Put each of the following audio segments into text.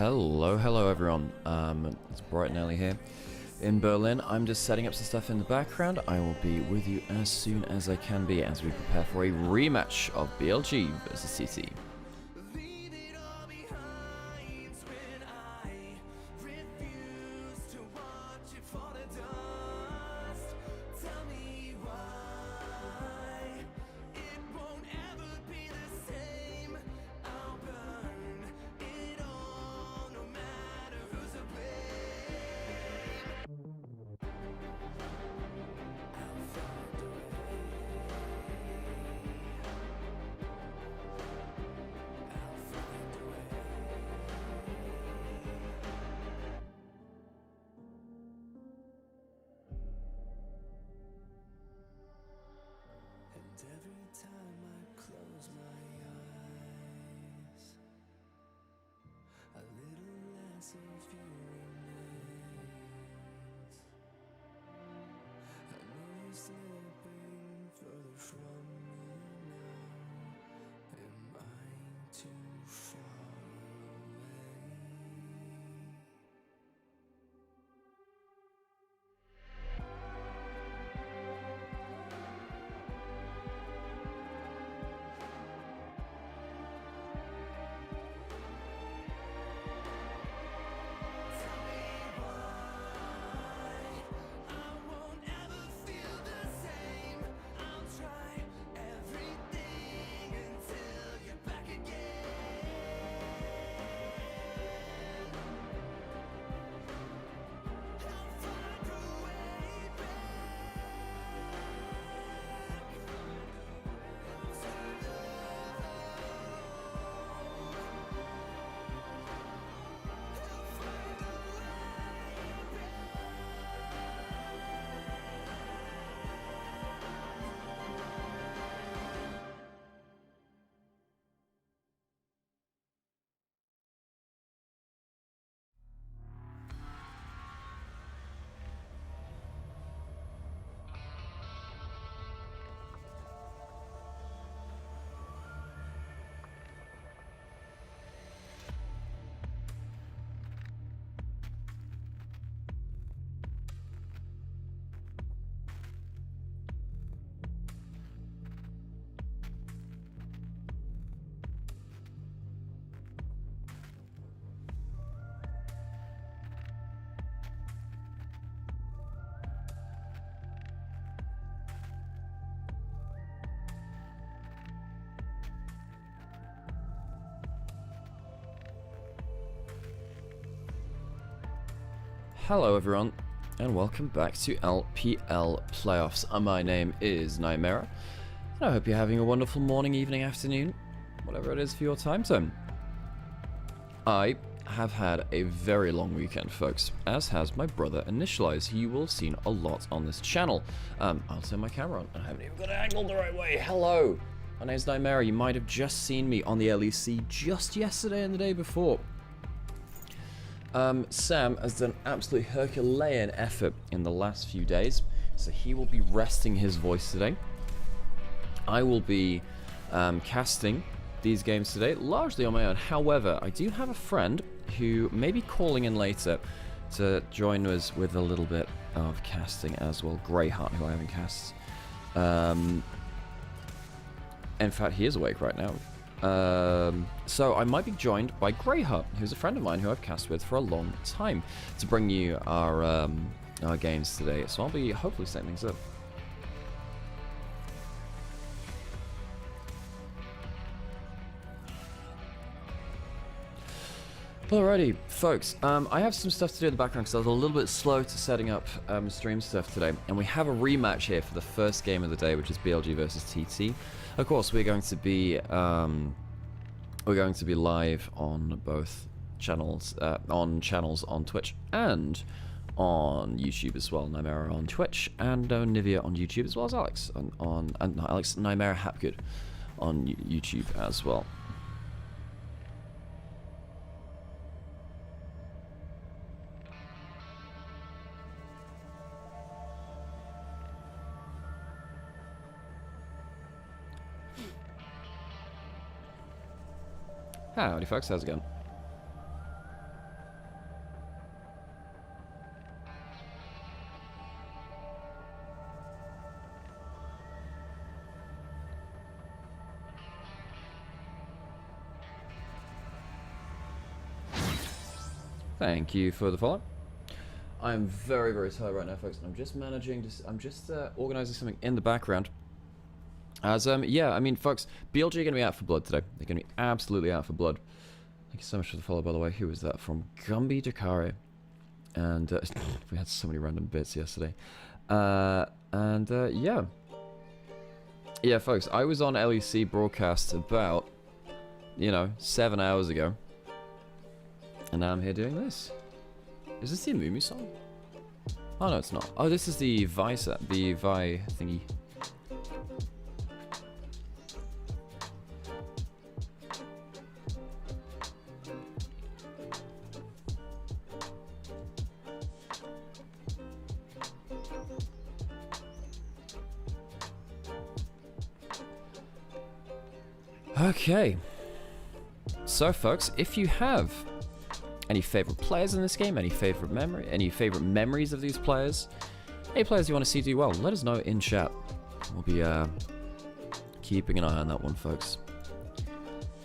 Hello everyone. It's bright and early here in Berlin. I'm just setting up some stuff in the background. I will be with you as soon as I can be as we prepare for a rematch of BLG versus TT. Hello everyone, and welcome back to LPL Playoffs. My name is Nymaera, and I hope you're having a wonderful morning, evening, afternoon, whatever it is for your time zone. I have had a very long weekend, folks, as has my brother Initialise, who you will have seen a lot on this channel. I'll turn my camera on. I haven't even got it angled the right way. Hello, my name is Nymaera. You might have just seen me on the LEC just yesterday and the day before. Sam has done absolutely Herculean effort in the last few days, so he will be resting his voice today. I will be casting these games today, largely on my own. However, I do have a friend who may be calling in later to join us with a little bit of casting as well. Greyheart, who I haven't cast. In fact, he is awake right now. So I might be joined by Greyheart, who's a friend of mine who I've cast with for a long time, to bring you our games today. So I'll be hopefully setting things up. Alrighty, folks, I have some stuff to do in the background because I was a little bit slow to setting up stream stuff today, and we have a rematch here for the first game of the day, which is BLG versus TT. Of course, we're going to be live on both channels, on Twitch and on YouTube as well. Nymaera on Twitch and Onivia on YouTube, as well as Alex Alex Nymaera Hapgood on YouTube as well. Howdy folks, how's it going? Thank you for the follow. I'm very, very tired right now, folks, and I'm just managing to... I'm just organizing something in the background. As, yeah, I mean, folks, BLG are going to be out for blood today. They're going to be absolutely out for blood. Thank you so much for the follow, by the way. Who was that from? Gumby Dakare. And, we had so many random bits yesterday. Yeah. Yeah, folks, I was on LEC broadcast about, you know, 7 hours ago. And now I'm here doing this. Is this the Amumi song? Oh, no, it's not. Oh, this is the Vi set, the Vi thingy. Okay. So, folks, if you have any favorite players in this game, any favorite memories of these players, any players you want to see do well, let us know in chat. We'll be keeping an eye on that one, folks.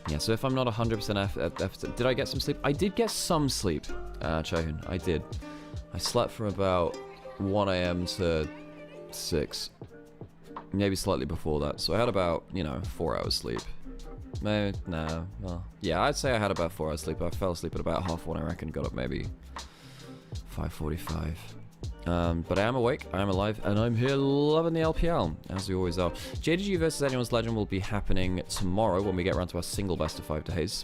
Yeah, so if I'm not 100% did I get some sleep? I did get some sleep, Chahun. I did. I slept from about 1 AM to 6. Maybe slightly before that. So I had about, you know, 4 hours sleep. No, well, yeah, I'd say I had about 4 hours sleep. I fell asleep at about 1:30, I reckon. Got up maybe 5:45. But I am awake, I am alive, and I'm here loving the LPL, as we always are. JDG versus Anyone's Legend will be happening tomorrow when we get around to our single best of 5 days.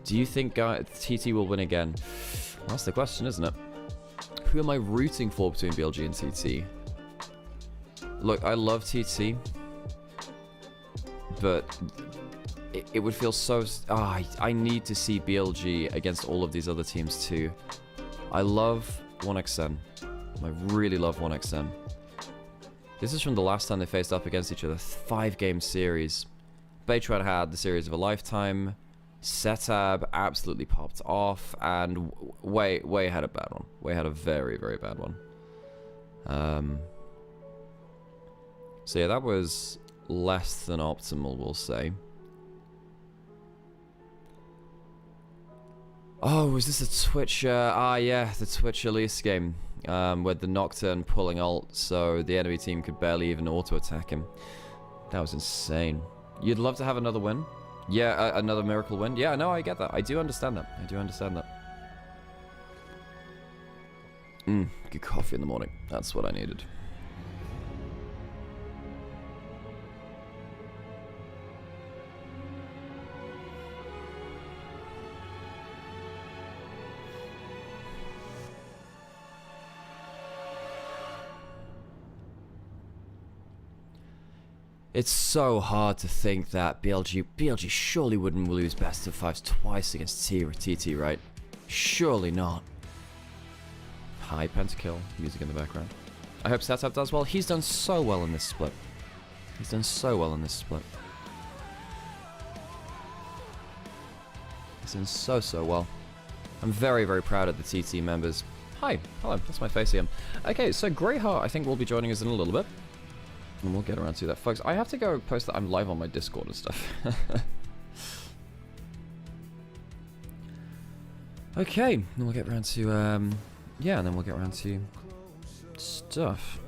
Do you think TT will win again? Well, that's the question, isn't it? Who am I rooting for between BLG and TT? Look, I love TT, but it would feel so... I need to see BLG against all of these other teams too. I love 1xN. I really love 1xN. This is from the last time they faced up against each other. 5-game series. Beitran had the series of a lifetime. Setab absolutely popped off. And Wei had a bad one. Wei had a very, very bad one. So yeah, that was less than optimal, we'll say. Oh, was this a Twitch? Yeah, the Twitch Elise game. With the Nocturne pulling ult, so the enemy team could barely even auto-attack him. That was insane. You'd love to have another win? Yeah, another miracle win? Yeah, no, I get that. I do understand that. I do understand that. Good coffee in the morning. That's what I needed. It's so hard to think that BLG surely wouldn't lose best of 5s twice against T or TT, right? Surely not. Hi, Pentakill, music in the background. I hope Setup does well. He's done so well in this split. He's done so well in this split. He's done so well. I'm very, very proud of the TT members. Hi, hello, that's my face again. Okay, so Greyheart, I think, will be joining us in a little bit. And we'll get around to that. Folks, I have to go post that I'm live on my Discord and stuff. Okay, then we'll get around to, yeah, and then we'll get around to stuff.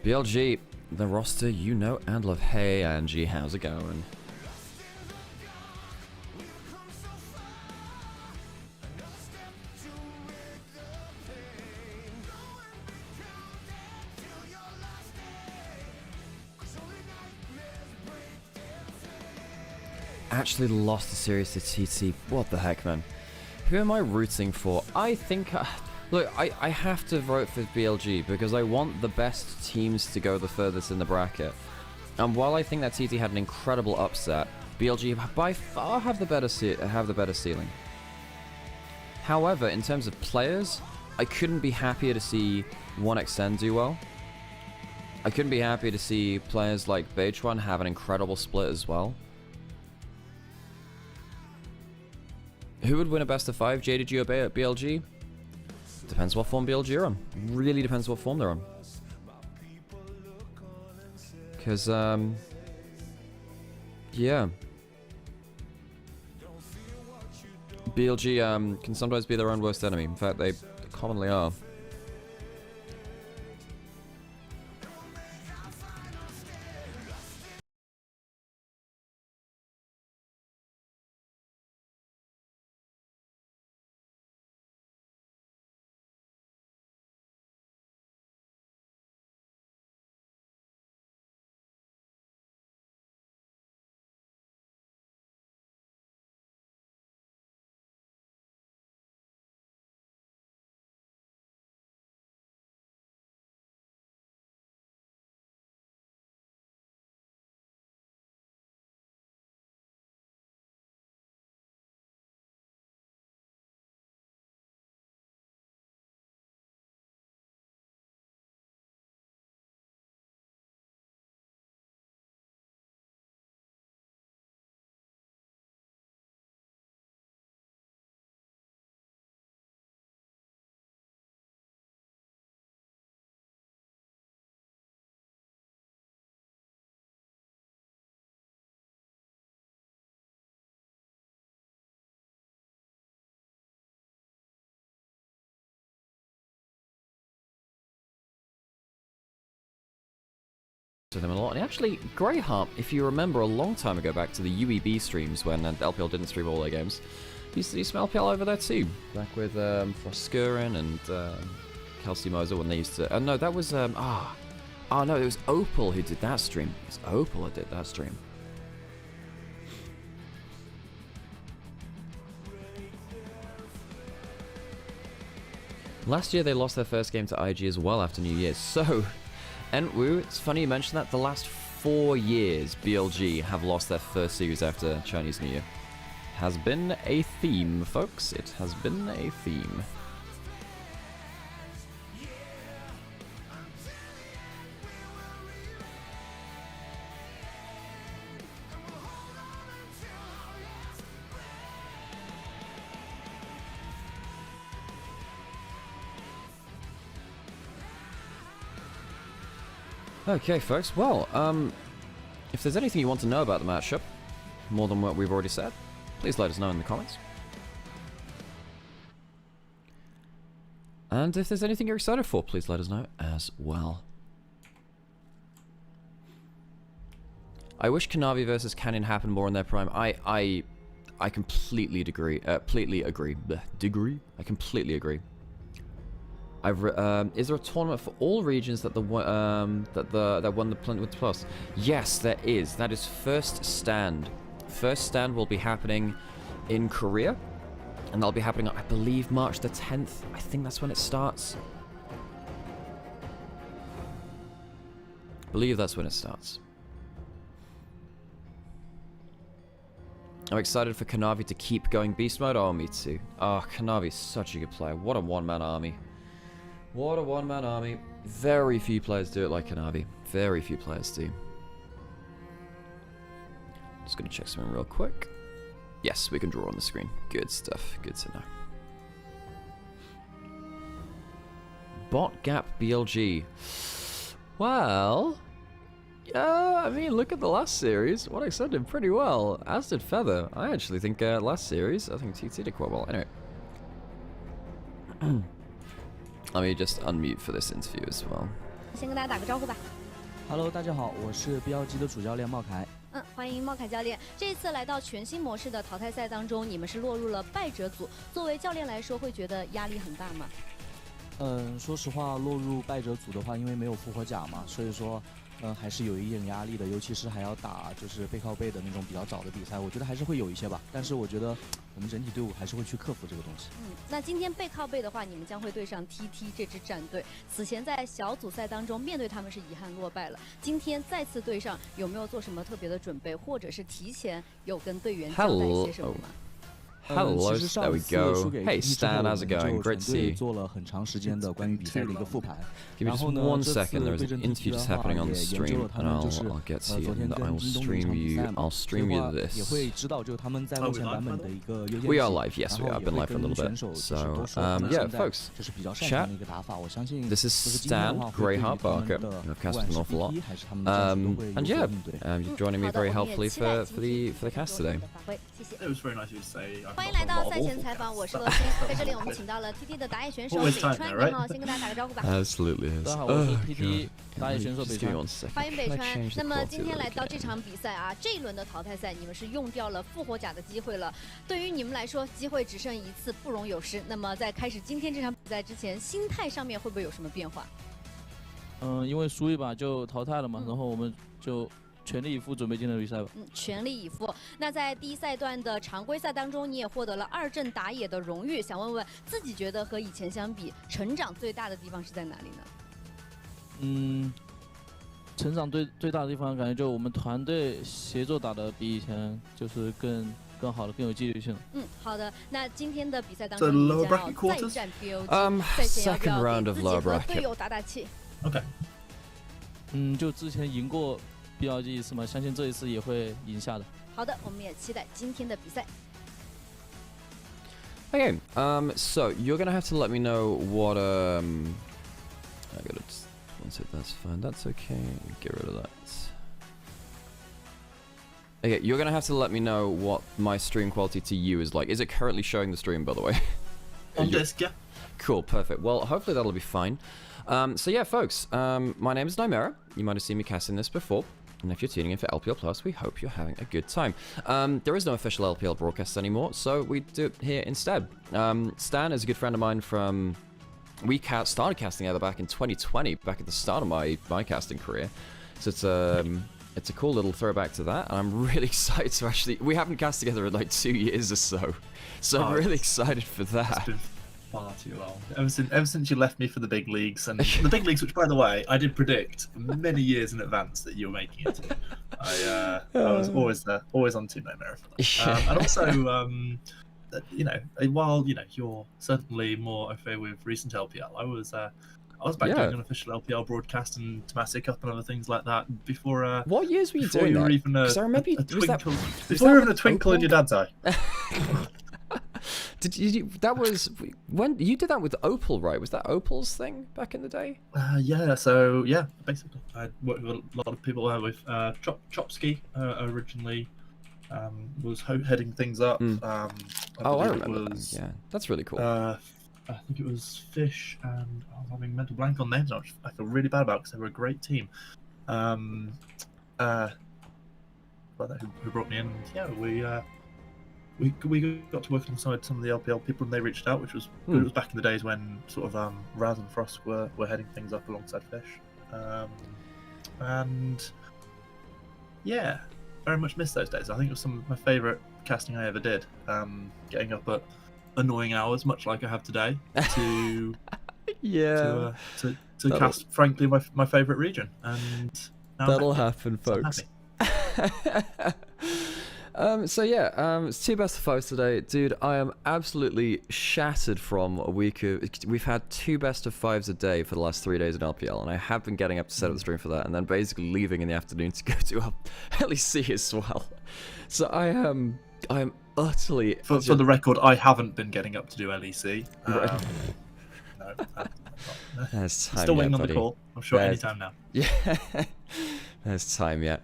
BLG. The roster you know and love. Hey Angie, how's it going? Actually lost the series to TT. What the heck, man? Who am I rooting for? I think... Look, I have to vote for BLG because I want the best teams to go the furthest in the bracket. And while I think that TT had an incredible upset, BLG by far have the better ceiling. However, in terms of players, I couldn't be happier to see 1xN do well. I couldn't be happier to see players like Beitran have an incredible split as well. Who would win a best of 5, JDG or BLG? Depends what form BLG are on. Really depends what form they're on. Because, yeah. BLG can sometimes be their own worst enemy. In fact, they commonly are. To them a lot, and actually, Greyheart, if you remember a long time ago back to the UEB streams when LPL didn't stream all their games, used to do some LPL over there too. Back with Froskurin and Kelsey Moser when they used to. No, that was no, it was Opal who did that stream. It's Opal who did that stream. Last year they lost their first game to IG as well after New Year's, so. And Wu, it's funny you mentioned that. The last 4 years, BLG have lost their first series after Chinese New Year. Has been a theme, folks. It has been a theme. Okay, folks, well, if there's anything you want to know about the matchup, more than what we've already said, please let us know in the comments. And if there's anything you're excited for, please let us know as well. I wish Kanavi versus Canyon happened more in their prime. I completely agree. I completely agree. Is there a tournament for all regions that won the Plymouth Plus? Yes, there is. That is First Stand. First Stand will be happening in Korea, and that'll be happening, I believe, March the 10th. I think that's when it starts. I believe that's when it starts. I'm excited for Kanavi to keep going beast mode. Oh, me too. Oh, Kanavi's such a good player. What a one-man army. What a one-man army. Very few players do it like Kanavi. Very few players do. Just gonna check something real quick. Yes, we can draw on the screen. Good stuff. Good to know. Bot gap BLG. Well, yeah, I mean, look at the last series. What I said did pretty well. As did Feather. I actually think last series, I think TT did quite well. Anyway. Let me just unmute for this interview as well. 先跟大家打个招呼吧。Hello， 大家好，我是 BLG 的主教练茂凯。欢迎茂凯教练。这一次来到全新模式的淘汰赛当中，你们是落入了败者组。作为教练来说，会觉得压力很大吗？说实话，落入败者组的话，因为没有复活甲嘛，所以说，还是有一点压力的。尤其是还要打就是背靠背的那种比较早的比赛，我觉得还是会有一些吧。但是我觉得我们整体队伍还是会去克服这个东西。那今天背靠背的话，你们将会对上 TT 这支战队。此前在小组赛当中面对他们是遗憾落败了，今天再次对上，有没有做什么特别的准备，或者是提前有跟队员交代一些什么吗 Hello, 其实 there 上 we 次 go. 输给 Hey TT 之后， Stan, 我 how's 们 it 就 going? 全 Great to see 队 you. 做了很长时间的关于比赛的一个复盘。 Give me 然 just 后呢， one 这 second. 次 There is 对 an 阵 interview TT just 的话， happening on 也 the 研究 stream, 了他 and 们就是 I'll get to you, 昨天 and I 跟 will 京东那 stream 场比 you. 赛嘛， I'll 所以 stream 话 you 也 this. 会知道就是他们在目前版本的一个优先 We 级， are live, yes, 然 we 后 have 也 been 会 live for a 跟 little 选 bit. 手就是 So, 都说他们 yeah, 现在 folks, 就是比较擅 chat. 长的一个打法。我相信 This 就 is 是今天的 Stan 话会对于 Greyheart 他们 Barker. 的 I've 不 casted 管 an 是 awful lot. TT 还是他们的战术都会 And 有 yeah, 所应对。you're joining me 好的， very 我们也 helpfully 期待 for 今 for 天 the cast today. 的发挥，谢谢。 It was very nice of you to say. I've 欢迎 not 来 done 到 a lot 赛 of 前 awful 采访，我是 casts. 乐心，在这里我们请到了 TT 的打野选手 Always 北 time 川， there, 你好，先跟大家打个招呼吧。 Absolutely is. 大家好，我是 Oh, TT God. 打野选手 Just 北 give me 川。 one second. 欢迎北 Can I 川。 change the 那么 quality 今天 of 来 the 到这 game? 场比赛啊，这一轮的淘汰赛，你们是用掉了复活甲的机会了。对于你们来说，机会只剩一次，不容有失。那么在开始今天这场比赛之前，心态上面会不会有什么变化？因为输一把就淘汰了嘛，然后我们就全力以赴准备今天的比赛吧。全力以赴。那在第一赛段的常规赛当中，你也获得了2阵打野的荣誉。想问问自己，觉得和以前相比，成长最大的地方是在哪里呢？成长最大的地方，感觉就我们团队协作打的比以前就是更好了，更有纪律性了。好的。那今天的比赛当中， So 你 lower 将 bracket 要 quarters? 再战 BLG，赛前要不 Second 要 round 给 of 自己 lower 和 bracket. 队友打打气？ Okay. 就之前赢过 BLG 一次嘛，相信这一次也会赢下的。好的，我们也期待今天的比赛。 Okay, so you're gonna have to let me know what I gotta just one sec, that's fine, that's okay, get rid of that. Okay, you're gonna have to let me know what my stream quality to you is like. Is it currently showing the stream, by the way? On disc, yeah. Cool, perfect. Well, hopefully that'll be fine. So yeah, folks, my name is Nymaera. You might have seen me casting this before. And if you're tuning in for LPL Plus, we hope you're having a good time. There is no official LPL broadcast anymore, so we do it here instead. Stan is a good friend of mine from... We started casting together back in 2020, back at the start of my casting career. So it's a cool little throwback to that, and I'm really excited to actually... We haven't cast together in like 2 years or so, so I'm really excited for It's that. been far too long. Ever since you left me for the big leagues, and the big leagues, which by the way, I did predict many years in advance that you were making it to. I was always there, always on Team Nymaera for that. And also, you know, while you know you're certainly more au fait with recent LPL, I was back doing an official LPL broadcast and Temasek Cup and other things like that before. What years were you before doing you were that? even a 'Cause I remember a was that- twinkle, was before you that were even a twinkle in Opal? your dad's eye. Did you? That was when you did that with Opal, right? Was that Opal's thing back in the day? Yeah, so yeah, basically, I worked with a lot of people with Chopsky originally was heading things up. I remember that. Yeah, that's really cool. I think it was Fish and I'm having mental blank on names now, which I feel really bad about because they were a great team. Who brought me in? And, yeah, we got to work alongside some of the LPL people, and they reached out, which was good. It was back in the days when sort of Raz and Frost were heading things up alongside Fish, and yeah, very much miss those days. I think it was some of my favourite casting I ever did. Getting up at annoying hours, much like I have today, to Yeah, to cast, frankly, my favourite region, and now that'll I'm happy. happen, So I'm folks. happy. So yeah, it's 2 best of 5s today, dude. I am absolutely shattered from a week of. We've had 2 best of 5s a day for the last 3 days in LPL, and I have been getting up to set up the stream for that, and then basically leaving in the afternoon to go to LEC as well. So I am utterly. For the record, I haven't been getting up to do LEC. No, There's time still waiting yet, on the buddy. call. I'm sure There's- anytime now. Yeah, there's time yet.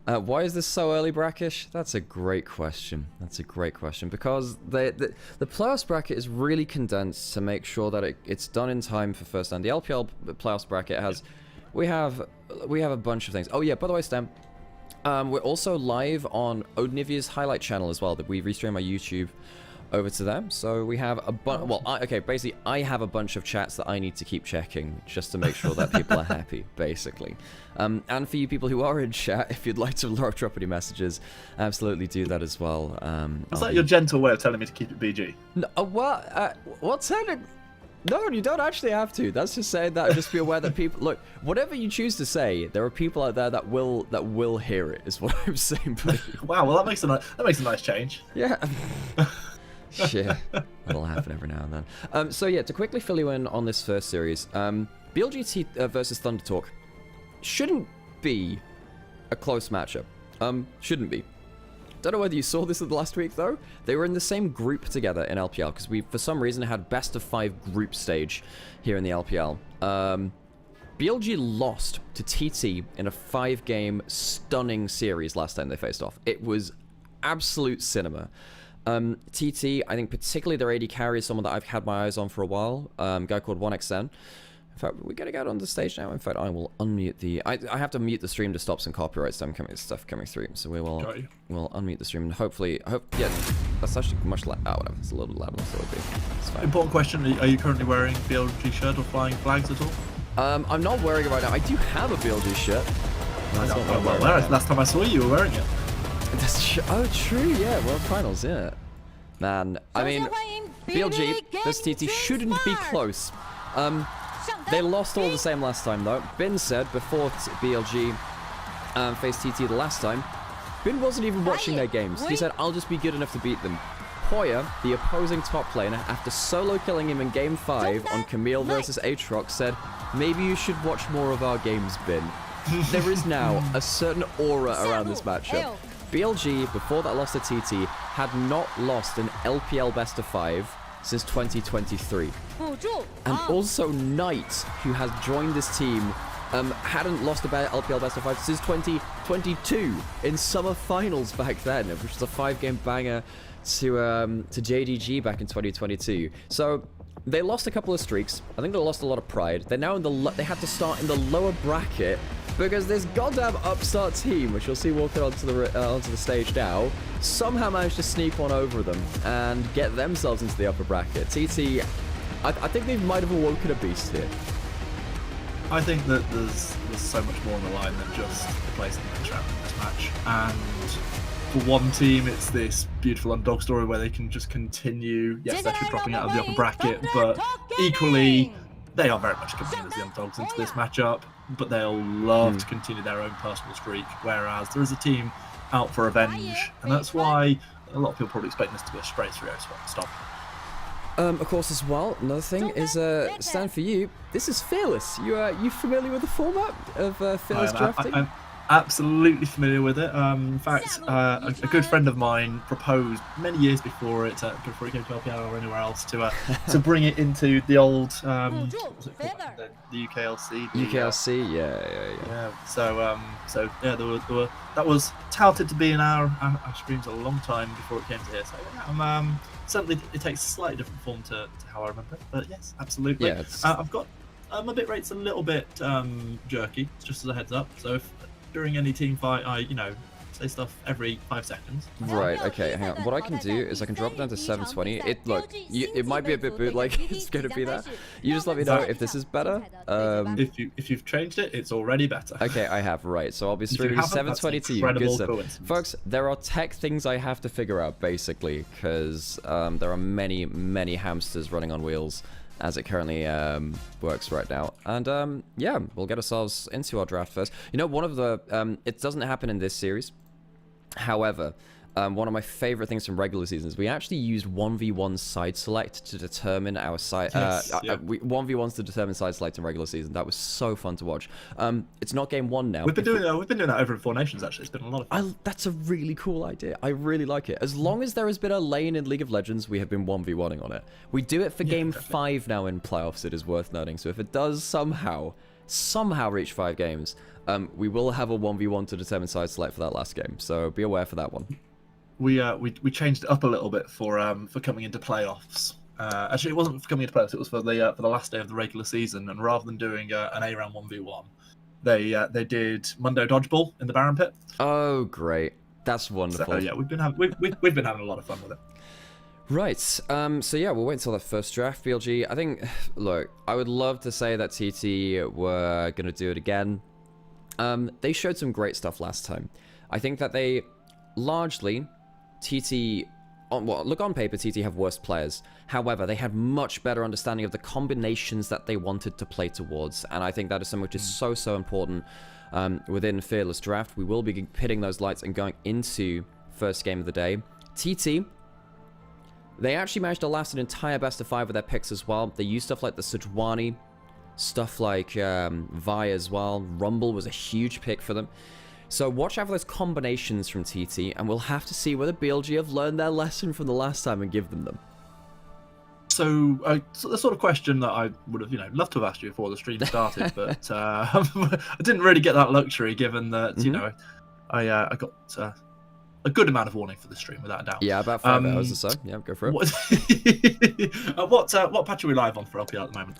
Why is this so early, Brackish? That's a great question. That's a great question because the playoffs bracket is really condensed to make sure that it's done in time for first time. The LPL playoffs bracket has, we have a bunch of things. Oh yeah, by the way, Stem, we're also live on Onivia's highlight channel as well. That we restream our YouTube over to them. So we have a bunch. Well, basically, I have a bunch of chats that I need to keep checking just to make sure that people are happy, basically. And for you people who are in chat, if you'd like to drop any messages, absolutely do that as well. Was that your gentle way of telling me to keep it BG? No, what's happening? No, you don't actually have to. That's just saying that. Just be aware that people look. Whatever you choose to say, there are people out there that will hear it. Is what I'm saying. Buddy. Wow, well that makes a nice change. Yeah. Yeah, that'll happen every now and then. So yeah, to quickly fill you in on this first series, BLG versus Thunder Talk shouldn't be a close matchup. Shouldn't be. Don't know whether you saw this last week though. They were in the same group together in LPL because we, for some reason, had best of 5 group stage here in the LPL. BLG lost to TT in a 5-game stunning series last time they faced off. It was absolute cinema. TT, I think particularly their AD carry is someone that I've had my eyes on for a while. Guy called 1xn. In fact, we're gonna get on the stage now. In fact, I will unmute the. I have to mute the stream to stop some copyright stuff coming through. So we'll unmute the stream and hopefully, yeah, that's actually much loud. Oh, whatever. It's a little bit louder than I thought it would be. It's fine. Important question: are you currently wearing BLG shirt or flying flags at all? I'm not wearing it right now. I do have a BLG shirt. Last time I saw you, you were wearing it. Oh, true. Yeah, World Finals. Yeah, man. I mean, BLG versus TT shouldn't be close. They lost all the same last time, though. Bin said before BLG faced TT the last time, Bin wasn't even watching their games. He said, I'll just be good enough to beat them. Hoya, the opposing top laner, after solo killing him in Game 5 on Camille versus Aatrox, said, maybe you should watch more of our games, Bin. There is now a certain aura around this matchup. BLG, before that loss to TT, had not lost an LPL best of 5 since 2023. And also Knight, who has joined this team, hadn't lost a LPL best of 5 since 2022 in summer finals back then, which was a 5-game banger to JDG back in 2022. So they lost a couple of streaks. I think they lost a lot of pride. They're now in they had to start in the lower bracket because this goddamn upstart team, which you'll see walking onto the stage now, somehow managed to sneak one over them and get themselves into the upper bracket. TT, I think they might have awoken a beast here. I think that there's so much more on the line than just the place in the trap in this match. And for one team, it's this beautiful underdog story where they can just continue. Yes, they're dropping out of the upper bracket, but equally, they are very much coming in as the underdogs into this matchup, but they'll love to continue their own personal streak, whereas there is a team out for revenge, and that's why a lot of people probably expect this to be a straight 3-0 stop. Of course, as well, another thing is, Stan, for you, this is Fearless. You familiar with the format of Fearless drafting? I'm absolutely familiar with it. In fact, a good friend of mine proposed many years before it came to LPL or anywhere else to bring it into the old what was it called? The UKLC. UKLC, yeah. So yeah, there were that was touted to be in our streams a long time before it came to here. So yeah, certainly it takes a slightly different form to how I remember it, but yes, absolutely. Yeah, my bit rate's a little bit jerky, just as a heads up. So if during any team fight, I say stuff every 5 seconds. Right. Okay. Hang on. What I can do is I can drop it down to 720. It might be a bit bootleg. It's gonna be that. You just let me know if this is better. If you've changed it, it's already better. Okay, I have. Right. So I'll be streaming 720 to you. Good stuff. Folks, there are tech things I have to figure out basically because there are many hamsters running on wheels as it currently works right now. And yeah, we'll get ourselves into our draft first. You know, one of the it doesn't happen in this series. However, one of my favorite things from regular seasons, we actually used 1v1 side select to determine our side. 1v1s to determine side select in regular season. That was so fun to watch. It's not game 1 now. We've been doing that over in 4 Nations actually. It's been a lot of fun. That's a really cool idea. I really like it. As long as there has been a lane in League of Legends, we have been 1v1ing on it. We do it for game 5 now in playoffs. It is worth noting. So if it does somehow reach 5 games, we will have a 1v1 to determine side select for that last game. So be aware for that one. We changed it up a little bit for coming into playoffs. Actually, it wasn't for coming into playoffs. It was for the last day of the regular season. And rather than doing an A round 1v1, they did Mundo Dodgeball in the Baron Pit. Oh, great! That's wonderful. So yeah, we've been having a lot of fun with it. Right. So yeah, we'll wait until that first draft. BLG. I think. Look, I would love to say that TT were gonna do it again. They showed some great stuff last time. I think that they largely. TT, look on paper, TT have worse players. However, they had much better understanding of the combinations that they wanted to play towards, and I think that is something which is so important within Fearless Draft. We will be pitting those lights and going into first game of the day. TT, They actually managed to last an entire best of 5 with their picks as well. They used stuff like the Sejuani, stuff like Vi as well. Rumble was a huge pick for them. So watch out for those combinations from TT, and we'll have to see whether BLG have learned their lesson from the last time and give them. So the sort of question that I would have, loved to have asked you before the stream started, but I didn't really get that luxury, given that I got a good amount of warning for the stream, without a doubt. Yeah, about 5 hours or so. Yeah, go for it. What patch are we live on for LPL at the moment?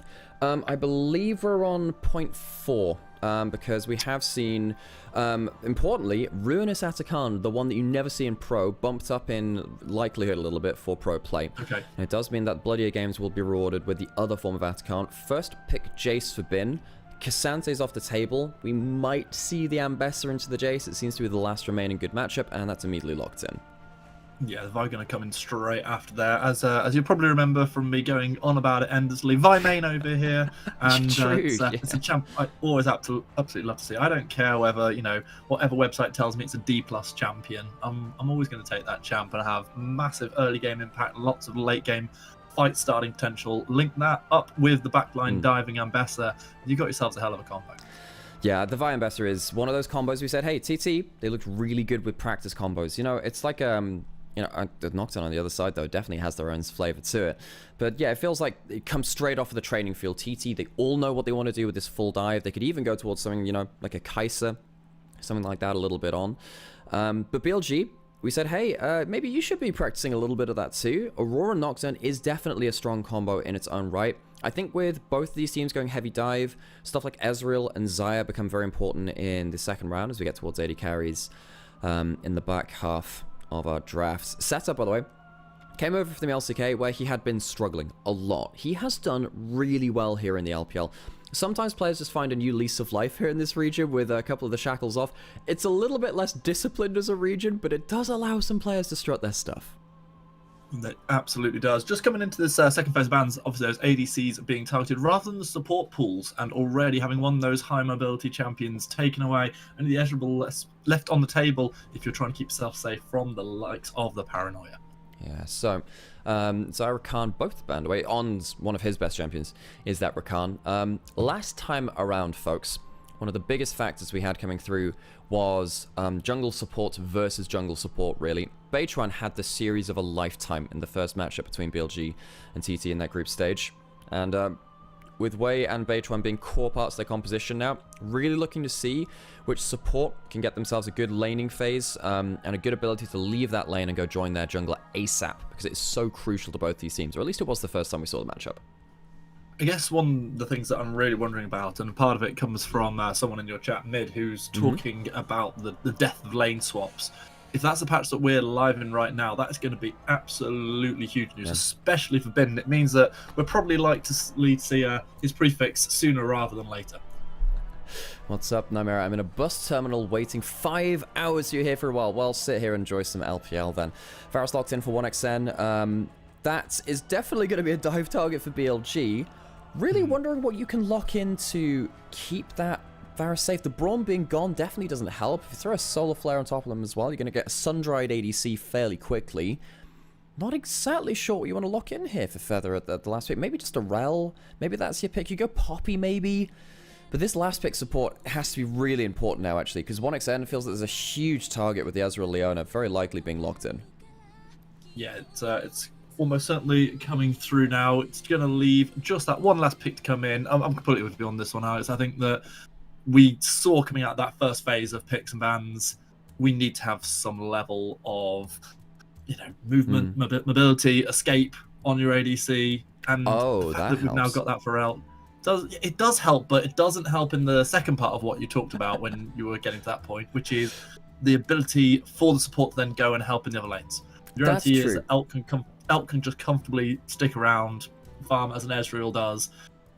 I believe we're on 0.4, because we have seen, importantly, Ruinous Atakan, the one that you never see in Pro, bumped up in likelihood a little bit for Pro play. Okay. And it does mean that Bloodier Games will be rewarded with the other form of Atakan. First pick Jace for Bin. Cassante's off the table. We might see the Ambessa into the Jace. It seems to be the last remaining good matchup, and that's immediately locked in. Yeah, Vi going to come in straight after there. As you probably remember from me going on about it endlessly, Vi main over here, and it's a champ I always absolutely love to see. I don't care whether whatever website tells me it's a D+ champion. I'm always going to take that champ and have massive early game impact, lots of late game fight starting potential. Link that up with the backline diving Ambessa, you got yourselves a hell of a combo. Yeah, the Vi Ambessa is one of those combos we said, hey, TT, they looked really good with practice combos. It's like the Nocturne on the other side, though, definitely has their own flavor to it. But yeah, it feels like it comes straight off of the training field. TT, they all know what they want to do with this full dive. They could even go towards something, like a Kai'Sa, something like that a little bit on. But BLG, we said, hey, maybe you should be practicing a little bit of that too. Aurora Nocturne is definitely a strong combo in its own right. I think with both of these teams going heavy dive, stuff like Ezreal and Xayah become very important in the second round as we get towards 80 carries in the back half of our drafts. Setup, by the way, came over from the LCK where he had been struggling a lot. He has done really well here in the LPL. Sometimes players just find a new lease of life here in this region with a couple of the shackles off. It's a little bit less disciplined as a region, but it does allow some players to strut their stuff. That absolutely does. Just coming into this second phase of bans, obviously those ADCs are being targeted rather than the support pools, and already having one of those high mobility champions taken away, and the Ezreal left on the table if you're trying to keep yourself safe from the likes of the paranoia. Yeah, so Rakan both banned away. On one of his best champions is that Rakan. Last time around, folks, one of the biggest factors we had coming through was jungle support versus jungle support, really. Beitran had the series of a lifetime in the first matchup between BLG and TT in that group stage. And with Wei and Beitran being core parts of their composition now, really looking to see which support can get themselves a good laning phase and a good ability to leave that lane and go join their jungler ASAP, because it is so crucial to both these teams, or at least it was the first time we saw the matchup. I guess one of the things that I'm really wondering about, and part of it comes from someone in your chat, Mid, who's talking about the death of lane swaps. If that's a patch that we're live in right now, that is going to be absolutely huge news, especially for Bin. It means that we're probably likely to see his prefix sooner rather than later. What's up, Nymaera? I'm in a bus terminal waiting 5 hours. You're here for a while. Well, sit here and enjoy some LPL then. Varus locked in for 1xN. That is definitely going to be a dive target for BLG. Really wondering what you can lock in to keep that Varus safe. The Braum being gone definitely doesn't help. If you throw a Solar Flare on top of them as well, you're going to get a sun-dried ADC fairly quickly. Not exactly sure what you want to lock in here for Feather at the last pick. Maybe just a Rel. Maybe that's your pick. You go Poppy, maybe. But this last pick support has to be really important now, actually, because 1xN feels that there's a huge target with the Ezreal Leona very likely being locked in. Yeah, it's almost certainly coming through now. It's going to leave just that one last pick to come in. I'm completely with you on this one, Alex. I think that we saw coming out that first phase of picks and bans, we need to have some level of, movement, mobility, escape on your ADC, and the fact that we've now got that for Rel. It does help, but it doesn't help in the second part of what you talked about when you were getting to that point, which is the ability for the support to then go and help in the other lanes. The reality is that Elk can just comfortably stick around, farm as an Ezreal does,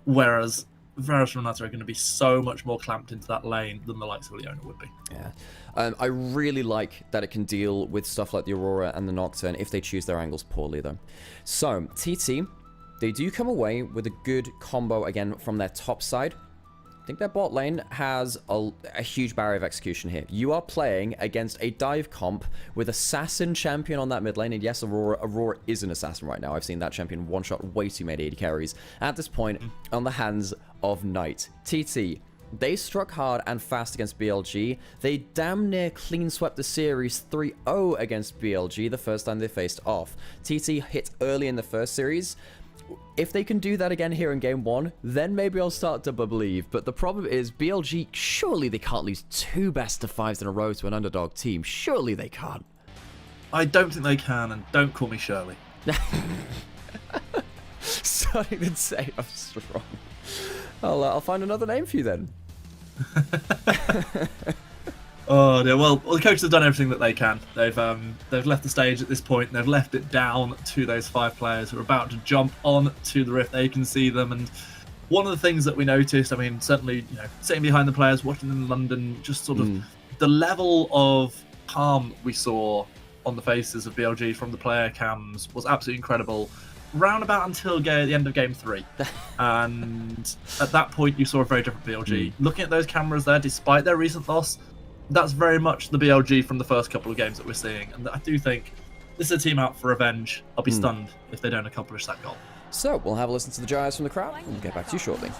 whereas Varus and Renata are going to be so much more clamped into that lane than the likes of Leona would be. Yeah. I really like that it can deal with stuff like the Aurora and the Nocturne if they choose their angles poorly, though. So, TT, they do come away with a good combo, again, from their top side. I think their bot lane has a huge barrier of execution here. You are playing against a dive comp with Assassin champion on that mid lane, and yes, Aurora is an Assassin right now. I've seen that champion one-shot way too many AD carries at this point on the hands of Knight. TT, they struck hard and fast against BLG. They damn near clean swept the series 3-0 against BLG the first time they faced off. TT hit early in the first series. If they can do that again here in game 1, then maybe I'll start to believe. But the problem is BLG, surely they can't lose 2 best of 5s in a row to an underdog team. Surely they can't. I don't think they can, and don't call me Shirley. Starting to say I'm strong. I'll find another name for you then. Oh yeah, well the coaches have done everything that they can. They've left the stage at this point. And they've left it down to those 5 players who are about to jump on to the rift. They can see them, and one of the things that we noticed, I mean, certainly, you know, sitting behind the players, watching them in London, just sort of the level of calm we saw on the faces of BLG from the player cams was absolutely incredible. Round about until the end of game 3, and at that point you saw a very different BLG. Looking at those cameras there, despite their recent loss, that's very much the BLG from the first couple of games that we're seeing, and I do think this is a team out for revenge. I'll be stunned if they don't accomplish that goal. So we'll have a listen to the gyres from the crowd, and we'll get back to you shortly.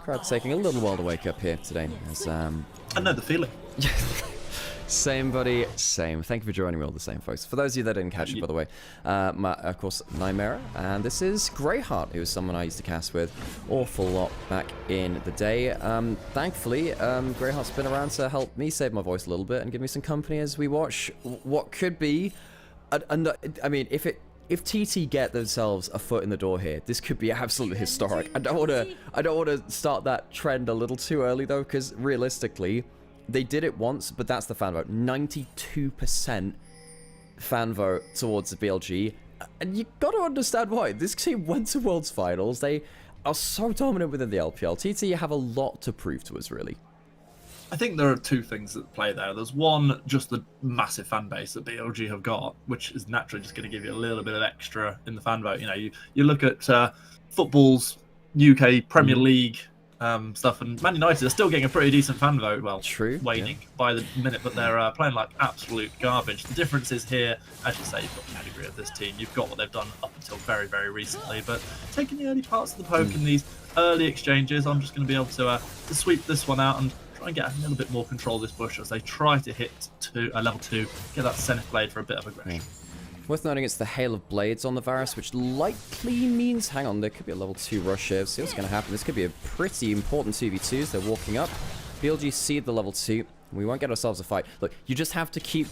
Crowd's taking a little while to wake up here today. As, I know the feeling. Same, buddy. Same. Thank you for joining me, all the same, folks. For those of you that didn't catch it, by the way, of course, Nymaera, and this is Greyheart, who was someone I used to cast with awful lot back in the day. Thankfully, Greyheart's been around to help me save my voice a little bit and give me some company as we watch what could be, I mean, if TT get themselves a foot in the door here, this could be absolutely historic. I don't want to start that trend a little too early though, because realistically, they did it once, but that's the fan vote. 92% fan vote towards the BLG. And you got to understand why. This team went to Worlds Finals. They are so dominant within the LPL. TT have a lot to prove to us, really. I think there are 2 things that play there. There's one, just the massive fan base that BLG have got, which is naturally just going to give you a little bit of extra in the fan vote. You know, you look at football's UK Premier League stuff, and Man United are still getting a pretty decent fan vote. Well, waning by the minute, but they're playing like absolute garbage. The difference is here, as you say, you've got the pedigree of this team. You've got what they've done up until very, very recently. But taking the early parts of the poke in these early exchanges, I'm just going to be able to sweep this one out and try and get a little bit more control of this bush as they try to hit to level 2, get that Zenith Blade for a bit of aggression. Worth noting it's the Hail of Blades on the Varus, which likely means, hang on, there could be a level 2 rush here. See what's going to happen. This could be a pretty important 2v2 as they're walking up. BLG seed the level 2. We won't get ourselves a fight. Look, you just have to keep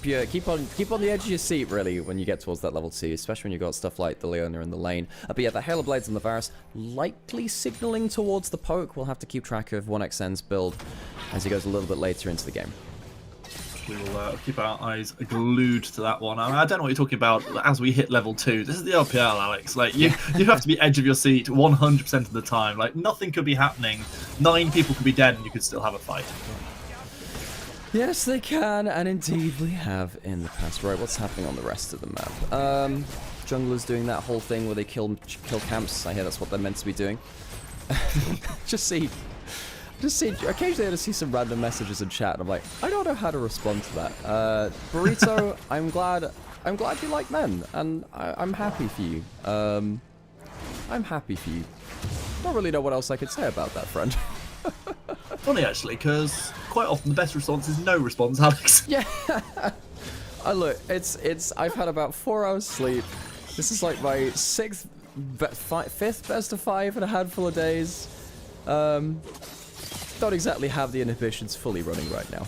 on the edge of your seat, really, when you get towards that level 2, especially when you've got stuff like the Leona in the lane. But yeah, the Hail of Blades on the Varus, likely signaling towards the poke. We'll have to keep track of 1xN's build as he goes a little bit later into the game. We will keep our eyes glued to that one. I don't know what you're talking about as we hit level 2. This is the LPL, Alex. Like, you have to be edge of your seat 100% of the time. Like, nothing could be happening. 9 people could be dead and you could still have a fight. Yes, they can, and indeed we have in the past. Right, what's happening on the rest of the map? Junglers doing that whole thing where they kill camps. I hear that's what they're meant to be doing. Just see, occasionally I just see some random messages in chat, and I'm like, I don't know how to respond to that. Burrito, I'm glad you like men, and I'm happy for you. I'm happy for you. Don't really know what else I could say about that, friend. Funny actually, because quite often the best response is no response, Alex. Yeah. Look, I've had about 4 hours sleep. This is like my 5th best of 5 in a handful of days. Don't exactly have the inhibitions fully running right now.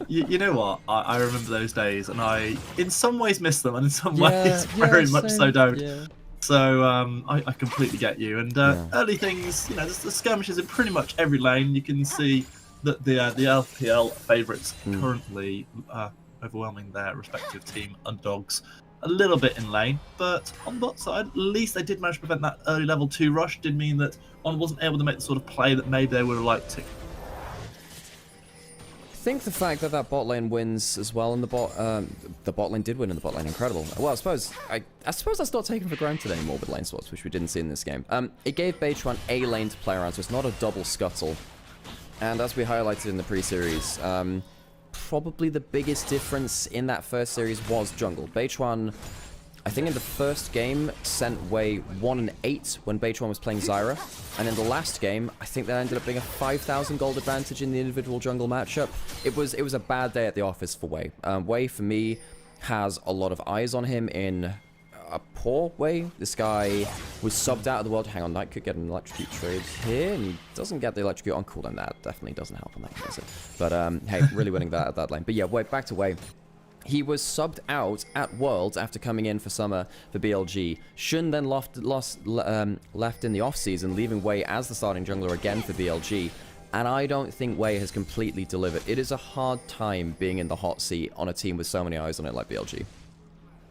You know what? I remember those days, and I, in some ways, miss them, and in some ways, very much so don't. Yeah. So I completely get you. And early things, you know, the skirmishes in pretty much every lane. You can see that the LPL favourites currently overwhelming their respective team underdogs a little bit in lane. But on the bot side, at least they did manage to prevent that early level 2 rush. Did mean that one wasn't able to make the sort of play that maybe they would have liked to. think the fact that that bot lane wins as well, and the bot lane did win in the bot lane, incredible. Well, I suppose that's not taken for granted anymore with lane swaps, which we didn't see in this game. It gave Beitran a lane to play around, so it's not a double scuttle. And as we highlighted in the pre-series, probably the biggest difference in that first series was jungle. Beitran, I think in the first game, sent Wei 1 and 8 when Beitran was playing Zyra. And in the last game, I think that ended up being a 5,000 gold advantage in the individual jungle matchup. It was a bad day at the office for Wei. Wei, for me, has a lot of eyes on him in a poor way. This guy was subbed out of the world. Hang on, Knight could get an electrocute trade here, and he doesn't get the electrocute on cooldown. That definitely doesn't help on that, does it? But hey, really winning that at that lane. But yeah, Wei, back to Wei. He was subbed out at Worlds after coming in for summer for BLG. Shun then left in the off-season, leaving Wei as the starting jungler again for BLG. And I don't think Wei has completely delivered. It is a hard time being in the hot seat on a team with so many eyes on it like BLG.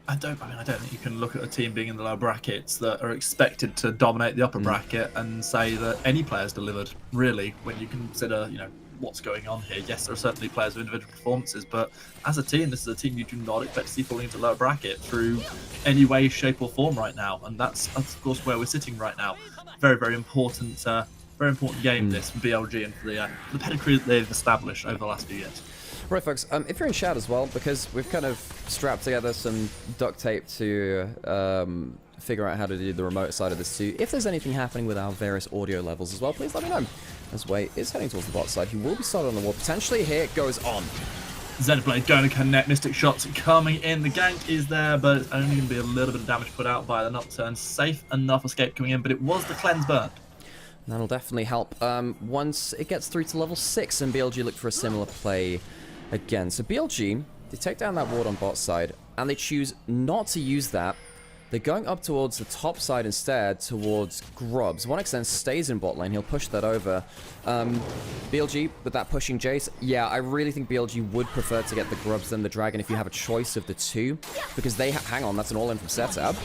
I don't think you can look at a team being in the lower brackets that are expected to dominate the upper bracket and say that any player's delivered, really, when you consider, you know, what's going on here. Yes, there are certainly players with individual performances, but as a team, this is a team you do not expect to see falling into the lower bracket through any way, shape or form right now. And that's of course where we're sitting right now. Very, very important game this for BLG and for the pedigree that they've established over the last few years. Right, folks, if you're in chat as well, because we've kind of strapped together some duct tape to figure out how to do the remote side of this too. If there's anything happening with our various audio levels as well, please let me know. As Wei is heading towards the bot side, he will be started on the wall. Potentially, here it goes on. Zedblade going to connect, Mystic shots coming in. The gank is there, but it's only going to be a little bit of damage put out by the Nocturne. Safe enough escape coming in, but it was the cleanse burned. That'll definitely help once it gets through to level 6 and BLG look for a similar play again. So BLG, they take down that ward on bot side, and they choose not to use that. They're going up towards the top side instead, towards Grubs. 1xN stays in bot lane. He'll push that over. BLG, with that pushing Jace, yeah, I really think BLG would prefer to get the Grubs than the Dragon if you have a choice of the two. Because they hang on, that's an all-in from Setab.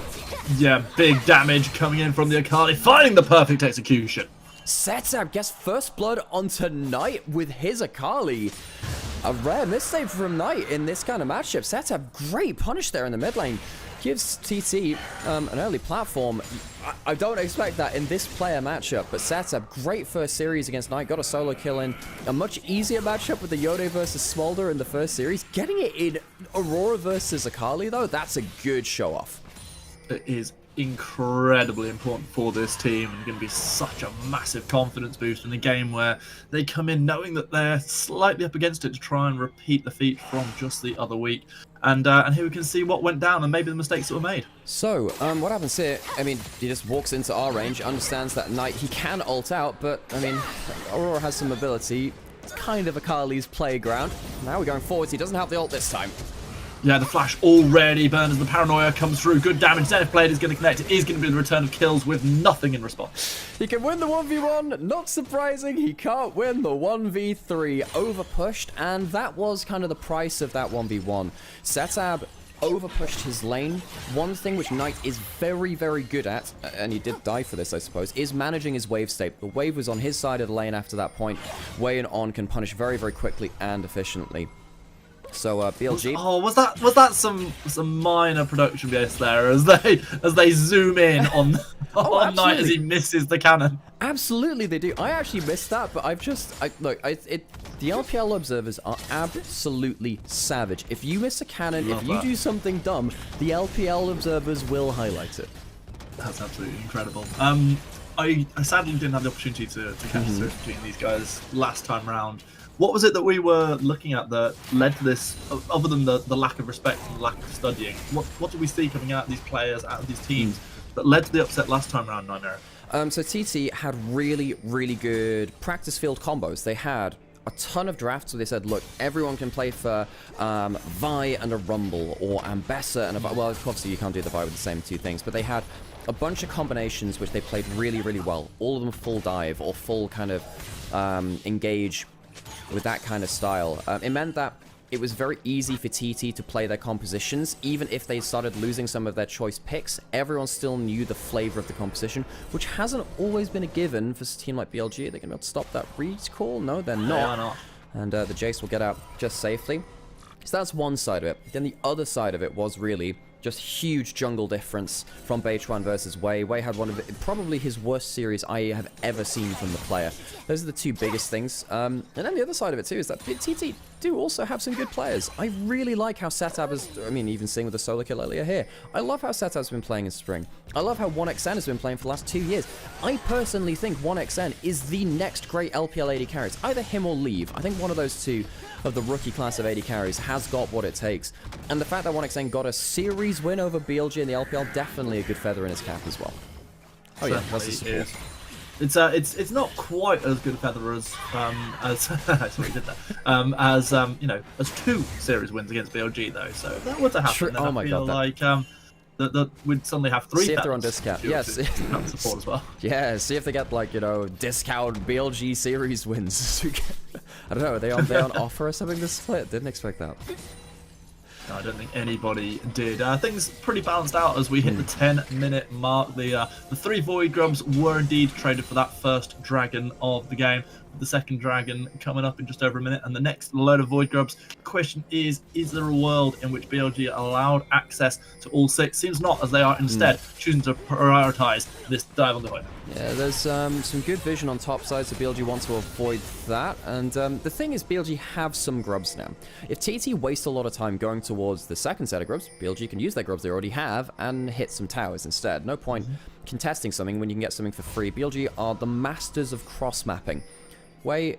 Yeah, big damage coming in from the Akali, finding the perfect execution. Setab gets first blood onto Knight with his Akali. A rare mistake from Knight in this kind of matchup. Setab, great punish there in the mid lane. Gives TT an early platform. I don't expect that in this player matchup, but Setab, great first series against Knight. Got a solo kill in. A much easier matchup with the Yode versus Smolder in the first series. Getting it in Aurora versus Akali, though, that's a good show-off. It is incredibly important for this team and going to be such a massive confidence boost in a game where they come in knowing that they're slightly up against it to try and repeat the feat from just the other week. And here we can see what went down and maybe the mistakes that were made. So, what happens here? I mean, he just walks into our range, understands that Knight, he can ult out, but, I mean, Aurora has some ability. It's kind of Akali's playground. Now we're going forwards. He doesn't have the ult this time. Yeah, the flash already burned as the paranoia comes through. Good damage. Zenithblade is going to connect. It is going to be the return of kills with nothing in response. He can win the 1v1. Not surprising. He can't win the 1v3. Overpushed, and that was kind of the price of that 1v1. Setab overpushed his lane. One thing which Knight is very, very good at, and he did die for this, I suppose, is managing his wave state. The wave was on his side of the lane after that point. Wei and On can punish very, very quickly and efficiently. So BLG. Oh, was that some minor production BS there as they zoom in on on Knight as he misses the cannon? Absolutely, they do. I actually missed that, but look. The LPL observers are absolutely savage. If you miss a cannon, if you do something dumb, the LPL observers will highlight it. That's absolutely incredible. I sadly didn't have the opportunity to catch the switch between these guys last time round. What was it that we were looking at that led to this, other than the lack of respect and the lack of studying? What did we see coming out of these players, out of these teams, that led to the upset last time around, Nymaera? So TT had really, really good practice field combos. They had a ton of drafts where they said, look, everyone can play for Vi and a Rumble, or Ambessa and a Vi. Well, obviously you can't do the Vi with the same two things, but they had a bunch of combinations which they played really, really well. All of them full dive or full kind of engage with that kind of style. It meant that it was very easy for TT to play their compositions. Even if they started losing some of their choice picks, everyone still knew the flavor of the composition, which hasn't always been a given for a team like BLG. Are they going to be able to stop that recall? No, they're not. And the Jace will get out just safely. So that's one side of it. Then the other side of it was really just huge jungle difference from Beichuan versus Wei. Wei had one of probably his worst series I have ever seen from the player. Those are the two biggest things. And then the other side of it too is that TT do also have some good players. I really like how Setab is, I mean, even seeing with the solo kill earlier here. I love how Setab's been playing in spring. I love how 1xN has been playing for the last 2 years. I personally think 1xN is the next great LPL AD carry. It's either him or Leave. I think one of those two of the rookie class of AD carries has got what it takes. And the fact that 1xN got a series win over BLG in the LPL, definitely a good feather in his cap as well. Oh yeah, that's the support. It's not quite as good a feather as sorry, did that as you know, as 2 series wins against BLG though. So if that were to happen, then oh I my feel God, like that we'd suddenly have 3 see if they're on feathers discount. to Yes. support as well. Yeah, see if they get, like, you know, discount BLG series wins. I don't know, are they on offer or something this split? Didn't expect that. No, I don't think anybody did. Things pretty balanced out as we hit the 10-minute mark. The 3 Void Grubs were indeed traded for that first dragon of the game. The second dragon coming up in just over a minute, and the next load of Void Grubs. The question is there a world in which BLG are allowed access to all 6? Seems not, as they are instead choosing to prioritize this dive on the way. Yeah, there's some good vision on top side, so BLG want to avoid that. And the thing is, BLG have some grubs now. If TT waste a lot of time going towards the second set of grubs, BLG can use their grubs they already have and hit some towers instead. No point contesting something when you can get something for free. BLG are the masters of cross-mapping. Wei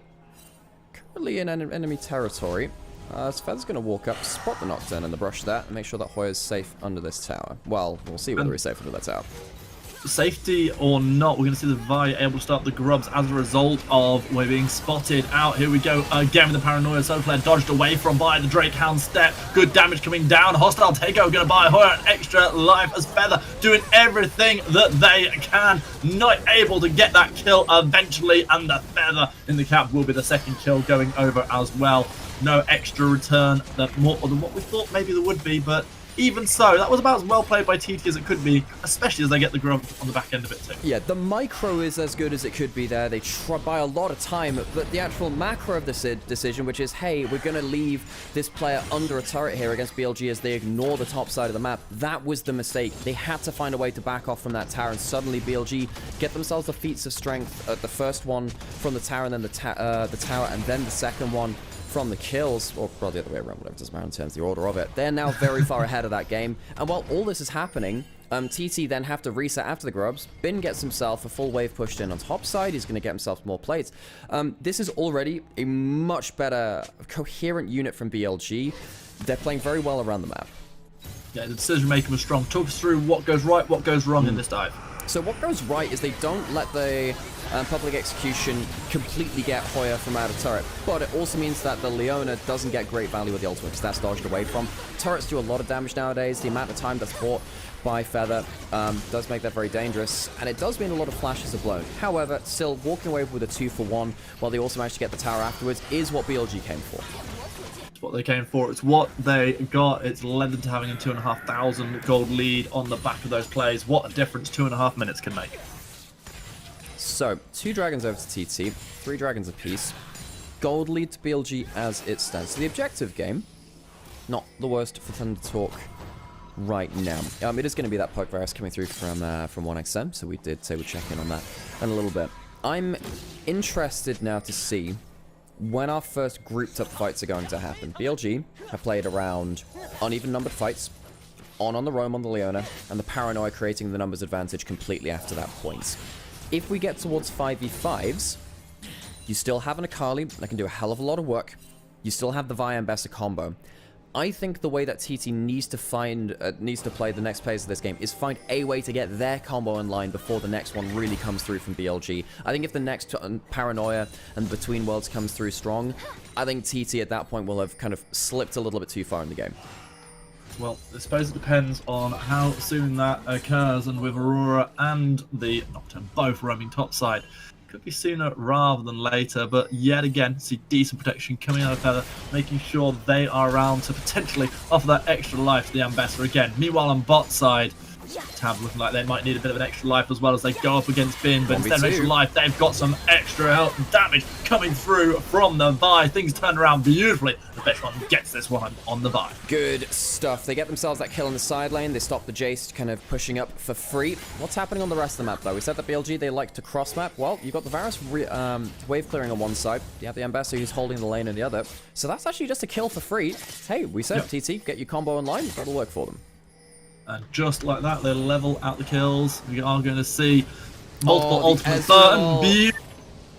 currently in enemy territory. So Feather's going to walk up, spot the knockdown and the brush that, and make sure that Hoya's safe under this tower. Well, we'll see whether he's safe under that tower. Safety or not, we're going to see the Vi able to start the grubs as a result of Wei being spotted out. Here we go again with the paranoia. Solo player dodged away from by the Drake Hound step. Good damage coming down. Hostile takeover going to buy Hoya an extra life as Feather doing everything that they can. Not able to get that kill eventually, and the Feather in the cap will be the second kill going over as well. No extra return, more than what we thought maybe there would be, but even so, that was about as well played by TT as it could be, especially as they get the grub on the back end of it too. Yeah, the micro is as good as it could be there. They try by a lot of time, but the actual macro of this decision, which is, hey, we're going to leave this player under a turret here against BLG as they ignore the top side of the map, that was the mistake. They had to find a way to back off from that tower, and suddenly BLG get themselves the feats of strength. The first one from the tower, and then the tower, and then the second one from the kills, or probably the other way around, whatever, doesn't matter in terms of the order of it. They're now very far ahead of that game, and while all this is happening, TT then have to reset after the grubs. Bin gets himself a full wave pushed in on top side. He's going to get himself more plates. This is already a much better, coherent unit from BLG. They're playing very well around the map. Yeah, the decision making was strong. Talk us through what goes right, what goes wrong in this dive. So what goes right is they don't let the public execution completely get Hoya from out of turret, but it also means that the Leona doesn't get great value with the ultimate because that's dodged away from. Turrets do a lot of damage nowadays. The amount of time that's bought by Feather does make that very dangerous, and it does mean a lot of flashes are blown. However, still walking away with a 2-for-1 while they also managed to get the tower afterwards is what BLG came for. It's what they came for, it's what they got. It's led them to having a 2,500 gold lead on the back of those plays. What a difference 2.5 minutes can make. So, 2 dragons over to TT, 3 dragons apiece. Gold lead to BLG as it stands. So the objective game, not the worst for Thunder Talk right now. It is going to be that poke virus coming through from 1xM, so we did say we'd check in on that in a little bit. I'm interested now to see when our first grouped up fights are going to happen. BLG have played around uneven numbered fights, on the roam on the Leona, and the paranoia creating the numbers advantage completely after that point. If we get towards 5v5s, you still have an Akali that can do a hell of a lot of work. You still have the Vi and Bessa combo. I think the way that TT needs to play the next phase of this game is find a way to get their combo in line before the next one really comes through from BLG. I think if the next Paranoia and Between Worlds comes through strong, I think TT at that point will have kind of slipped a little bit too far in the game. Well, I suppose it depends on how soon that occurs, and with Aurora and the Nocturne both roaming topside, could be sooner rather than later, but yet again, see decent protection coming out of Feather, making sure they are around to potentially offer that extra life to the Ambassador again. Meanwhile, on bot side, Tab looking like they might need a bit of an extra life as well as they go up against Bin, but 1v2. instead of extra life, they've got some extra health and damage coming through from the Vi. Things turn around beautifully. The best one gets this one on the Vi. Good stuff. They get themselves that kill in the side lane. They stop the Jace kind of pushing up for free. What's happening on the rest of the map, though? We said that BLG, they like to cross map. Well, you've got the Varus wave clearing on one side. You have the Ambassador who's holding the lane on the other. So that's actually just a kill for free. Hey, we said, TT, get your combo online. That'll work for them. And just like that, they level out the kills. We are going to see multiple ultimate burn.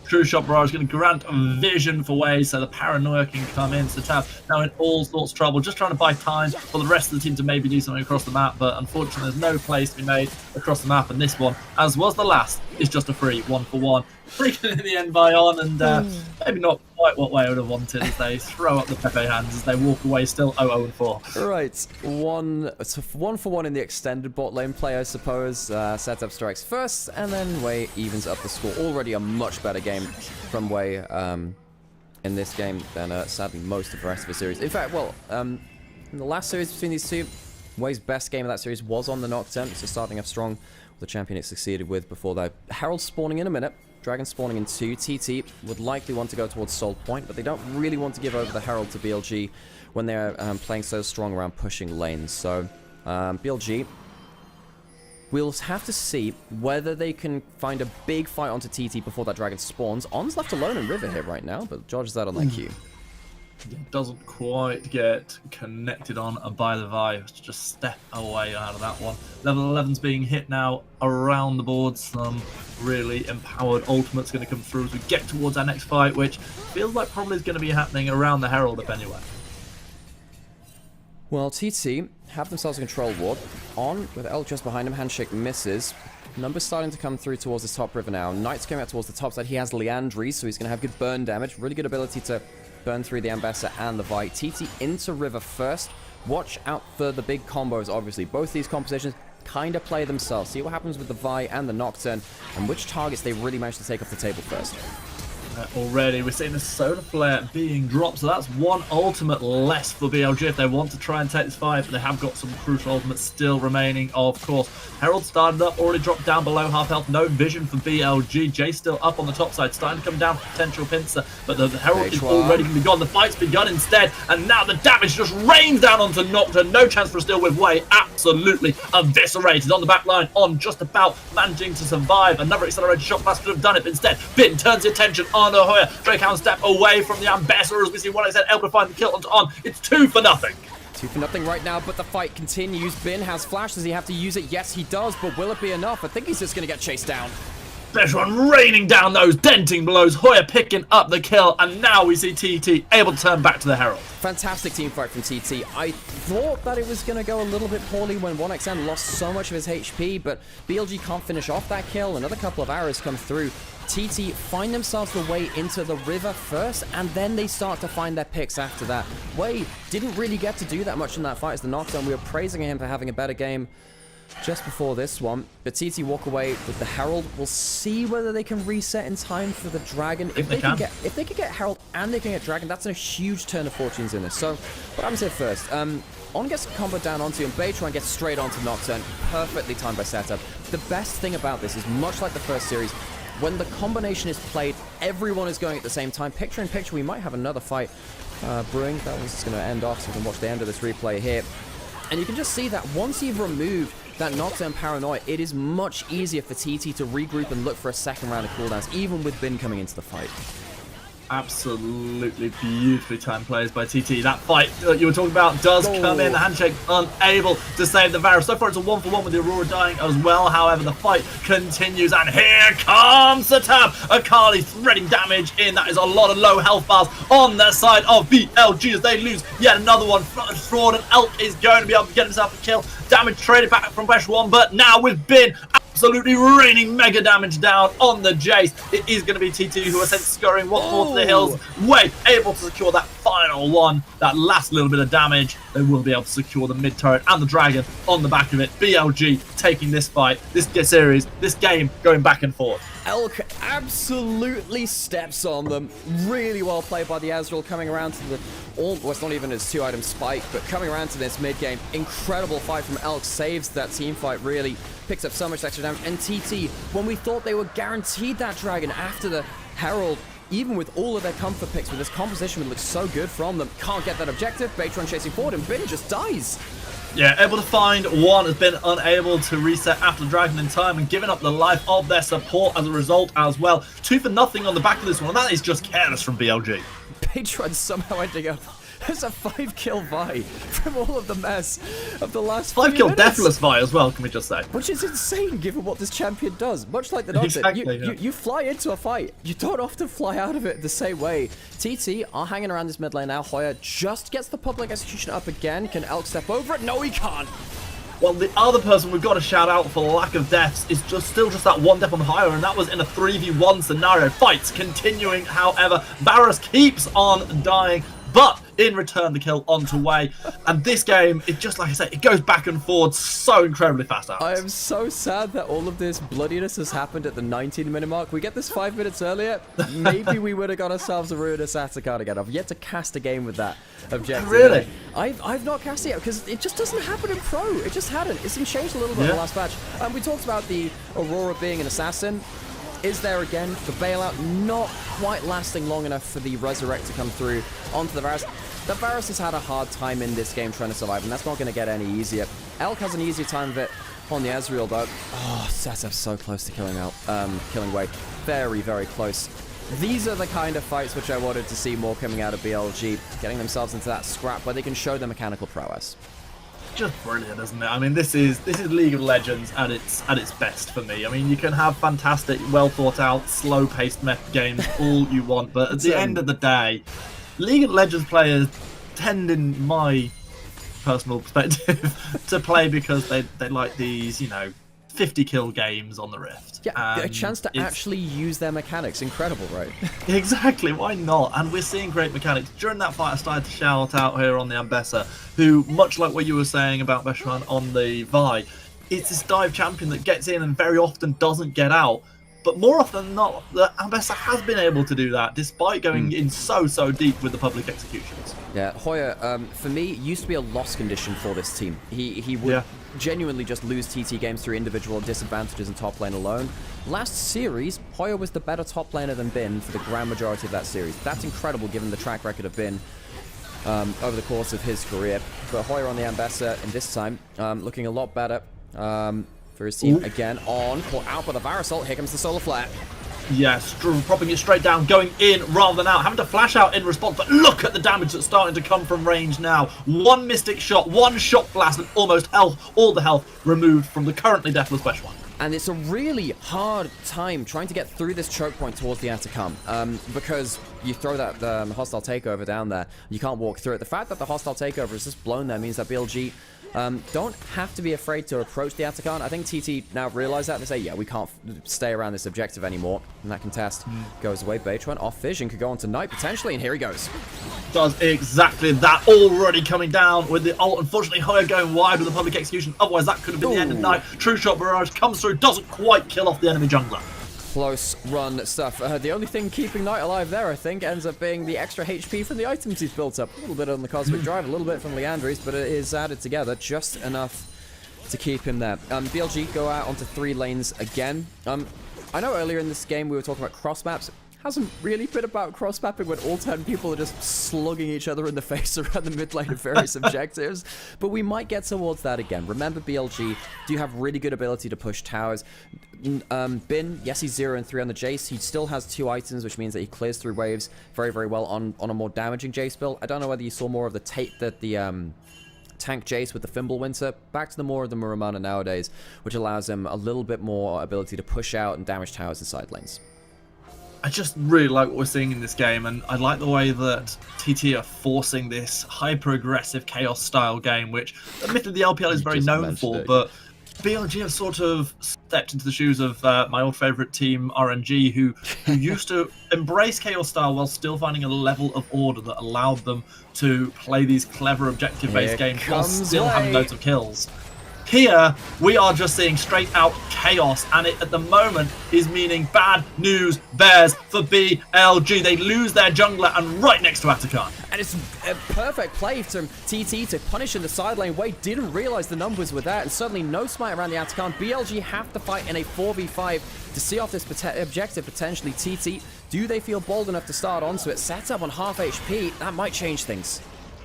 True Shot Barrage is going to grant a vision for Waze, so the paranoia can come in. So Tab now in all sorts of trouble, just trying to buy time for the rest of the team to maybe do something across the map, but unfortunately there's no plays to be made across the map, and this one, as was the last, is just a free 1-for-1. Freaking in the end by On, and maybe not quite what Way would have wanted as they throw up the Pepe hands as they walk away still 0-0-4. Right, it's a 1-for-1 in the extended bot lane play, I suppose. Setup strikes first, and then Way evens up the score. Already a much better game from Way in this game than sadly most of the rest of the series. In fact, well, in the last series between these two, Way's best game of that series was on the Nocturne, so starting off strong. The champion it succeeded with before that. Herald spawning in a minute. Dragon spawning in 2. TT would likely want to go towards Soul Point, but they don't really want to give over the Herald to BLG when they're playing so strong around pushing lanes. So BLG, we'll have to see whether they can find a big fight onto TT before that Dragon spawns. On's left alone in River here right now, but dodges that on that Q. Doesn't quite get connected on by the Vi. Just step away out of that one. Level 11's being hit now around the board. Some really empowered ultimate's going to come through as we get towards our next fight, which feels like probably is going to be happening around the Herald, if anywhere. Well, TT have themselves a control ward. On with L just behind him. Handshake misses. Numbers starting to come through towards the top river now. Knight's coming out towards the top side. He has Leandri, so he's going to have good burn damage. Really good ability to burn through the Ambassador and the Vi. TT into river first. Watch out for the big combos, obviously. Both these compositions kind of play themselves. See what happens with the Vi and the Nocturne, and which targets they really manage to take off the table first. Already we're seeing the solar flare being dropped, so that's one ultimate less for BLG if they want to try and take this fight, but they have got some crucial ultimates still remaining, of course. Herald started up, already dropped down below half health, no vision for BLG. Jay still up on the top side, starting to come down for potential pincer, but the Herald is already going to be gone. The fight's begun instead, and now the damage just rains down onto Nocturne. No chance for a steal with Way, absolutely eviscerated on the back line. On just about managing to survive. Another accelerated shot pass could have done it, but instead Bin turns the attention on Hoya. Drakehound step away from the Ambassador as we see what I said, able to find the kill onto On. It's 2-0. 2-0 right now, but the fight continues. Bin has flash. Does he have to use it? Yes, he does, but will it be enough? I think he's just going to get chased down. There's one raining down those denting blows. Hoya picking up the kill, and now we see TT able to turn back to the Herald. Fantastic team fight from TT. I thought that it was going to go a little bit poorly when 1xN lost so much of his HP, but BLG can't finish off that kill. Another couple of arrows come through. TT find themselves the way into the river first, and then they start to find their picks after that. Way didn't really get to do that much in that fight as the Nocturne. We were praising him for having a better game just before this one, but TT walk away with the Herald. We'll see whether they can reset in time for the Dragon. If they can get Herald and they can get Dragon, that's a huge turn of fortunes in this. So what happens here first? On gets combo down onto him. Baytron gets straight onto Nocturne. Perfectly timed by setup. The best thing about this is, much like the first series, when the combination is played, everyone is going at the same time. Picture in picture, we might have another fight brewing. That was going to end off, so we can watch the end of this replay here. And you can just see that once you've removed that Nocturne paranoia, it is much easier for TT to regroup and look for a second round of cooldowns, even with Bin coming into the fight. Absolutely beautifully timed plays by TT. That fight that you were talking about does come in. The handshake unable to save the Varus. So far it's a 1-for-1 with the Aurora dying as well. However, the fight continues, and here comes the tab. Akali threading damage in. That is a lot of low health bars on the side of BLG as they lose yet another one. Fraud and Elk is going to be able to get himself a kill. Damage traded back from Fresh One, but now with Bin absolutely raining mega damage down on the Jace. It is going to be TT who are sent scurrying once more to the hills. Way able to secure that final one, that last little bit of damage. They will be able to secure the mid turret and the Dragon on the back of it. BLG taking this fight, this series, this game going back and forth. Elk absolutely steps on them. Really well played by the Azrael, coming around to the, well, it's not even his 2-item spike, but coming around to this mid game. Incredible fight from Elk, saves that team fight, really picks up so much extra damage. And TT, when we thought they were guaranteed that dragon after the Herald, even with all of their comfort picks, with this composition that looks so good from them, can't get that objective. Batron chasing forward, and Bin just dies. Yeah, able to find one, has been unable to reset after the dragon in time and giving up the life of their support as a result as well. 2 for nothing on the back of this one, and that is just careless from BLG. Patron somehow ending up as a 5-kill Vi from all of the mess of the last 5-kill Deathless Vi as well, can we just say. Which is insane given what this champion does. Much like the Noctis, Exactly, you fly into a fight. You don't often fly out of it the same way. TT are hanging around this mid lane now. Hoya just gets the public execution up again. Can Elk step over it? No, he can't. Well, the other person we've got to shout out for lack of deaths is still just that one death on higher, and that was in a 3v1 scenario. Fights continuing, however. Varus keeps on dying, but in return the kill onto Way. And this game, it just, like I say, it goes back and forth so incredibly fast. I am so sad that all of this bloodiness has happened at the 19-minute mark. We get this 5 minutes earlier, maybe we would have got ourselves a Ruinous Atacant again. I've yet to cast a game with that objective. Really? I've not cast it yet because it just doesn't happen in Pro. It just hadn't. It's been changed a little bit in the last patch. We talked about the Aurora being an assassin. Is there again. The bailout not quite lasting long enough for the Resurrect to come through onto the Varus. The Varus has had a hard time in this game trying to survive, and that's not going to get any easier. Elk has an easier time of it on the Azrael, though. Oh, Setup's so close to killing Way. Very, very close. These are the kind of fights which I wanted to see more coming out of BLG, getting themselves into that scrap where they can show their mechanical prowess. Just brilliant, isn't it? I mean, this is League of Legends at its best for me. I mean, you can have fantastic, well thought out, slow paced mech games all you want, but at the end of the day, League of Legends players tend, in my personal perspective, to play because they like these, 50-kill games on the Rift. Yeah, a chance to actually use their mechanics. Incredible, right? Exactly, why not? And we're seeing great mechanics. During that fight, I started to shout out here on the Ambessa, who, much like what you were saying about Veshran on the Vi, it's this dive champion that gets in and very often doesn't get out. But more often than not, the Ambessa has been able to do that, despite going in so deep with the public executions. Yeah, Hoya, for me, used to be a loss condition for this team. He would genuinely just lose TT games through individual disadvantages in top lane alone. Last series, Hoya was the better top laner than Bin for the grand majority of that series. That's incredible given the track record of Bin over the course of his career. But Hoya on the Ambessa in this time, looking a lot better for his team. Again, caught out by the Varus ult. Here comes the Solar Flare. Yes, propping it straight down, going in rather than out, having to flash out in response, but look at the damage that's starting to come from range now. One Mystic Shot, one Shot Blast, and almost all the health removed from the currently deathless Veshran. And it's a really hard time trying to get through this choke point towards the Atacant, because you throw that hostile takeover down there, you can't walk through it. The fact that the hostile takeover is just blown there means that BLG don't have to be afraid to approach the Atacant. I think TT now realize that. They say, yeah, we can't stay around this objective anymore. And that contest goes away. Batron off vision, could go on to Knight potentially, and here he goes. Does exactly that, already coming down with the ult. Unfortunately, Hoya going wide with the public execution. Otherwise, that could have been the end of Knight. True Shot Barrage comes through, doesn't quite kill off the enemy jungler. Close run stuff. The only thing keeping Knight alive there, I think, ends up being the extra HP from the items he's built up. A little bit on the Cosmic Drive, a little bit from Leandri's, but it is added together just enough to keep him there. BLG go out onto 3 lanes again. I know earlier in this game we were talking about cross maps. Hasn't really been about cross mapping when all 10 people are just slugging each other in the face around the mid lane of various objectives, but we might get towards that again. Remember, BLG do have really good ability to push towers. Bin, yes, he's 0 and 3 on the Jace. He still has 2 items, which means that he clears through waves very, very well on a more damaging Jace build. I don't know whether you saw more of the tank Jace with the Fimbulwinter, back to the more of the Muramana nowadays, which allows him a little bit more ability to push out and damage towers and side lanes. I just really like what we're seeing in this game, and I like the way that TT are forcing this hyper-aggressive Chaos style game, which admittedly the LPL is very known for, but BLG have sort of stepped into the shoes of my old favourite team, RNG, who used to embrace Chaos style while still finding a level of order that allowed them to play these clever objective-based games while still having loads of kills. Here, we are just seeing straight out chaos, and it at the moment is meaning bad news bears for BLG. They lose their jungler and right next to Atakan. And it's a perfect play from TT to punish in the side lane. Wade didn't realize the numbers were there, and suddenly no smite around the Atakan. BLG have to fight in a 4v5 to see off this objective potentially. TT, do they feel bold enough to start onto it? Set up on half HP, that might change things.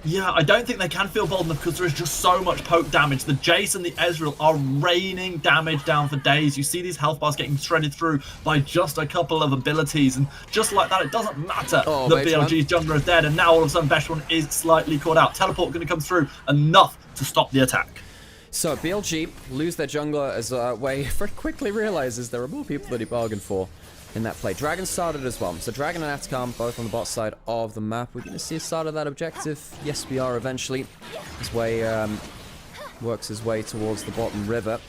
Yeah, I don't think they can feel bold enough because there is just so much poke damage. The Jace and the Ezreal are raining damage down for days. You see these health bars getting shredded through by just a couple of abilities. And just like that, it doesn't matter that BLG's jungler is dead. And now all of a sudden, Beshwan is slightly caught out. Teleport going to come through enough to stop the attack. So BLG lose their jungler as Wei very quickly realizes there are more people that he bargained for in that play. Dragon started as well. So Dragon and Atakan both on the bot side of the map. We're going to see a start of that objective. Yes, we are eventually. As Wei works his way towards the bottom river.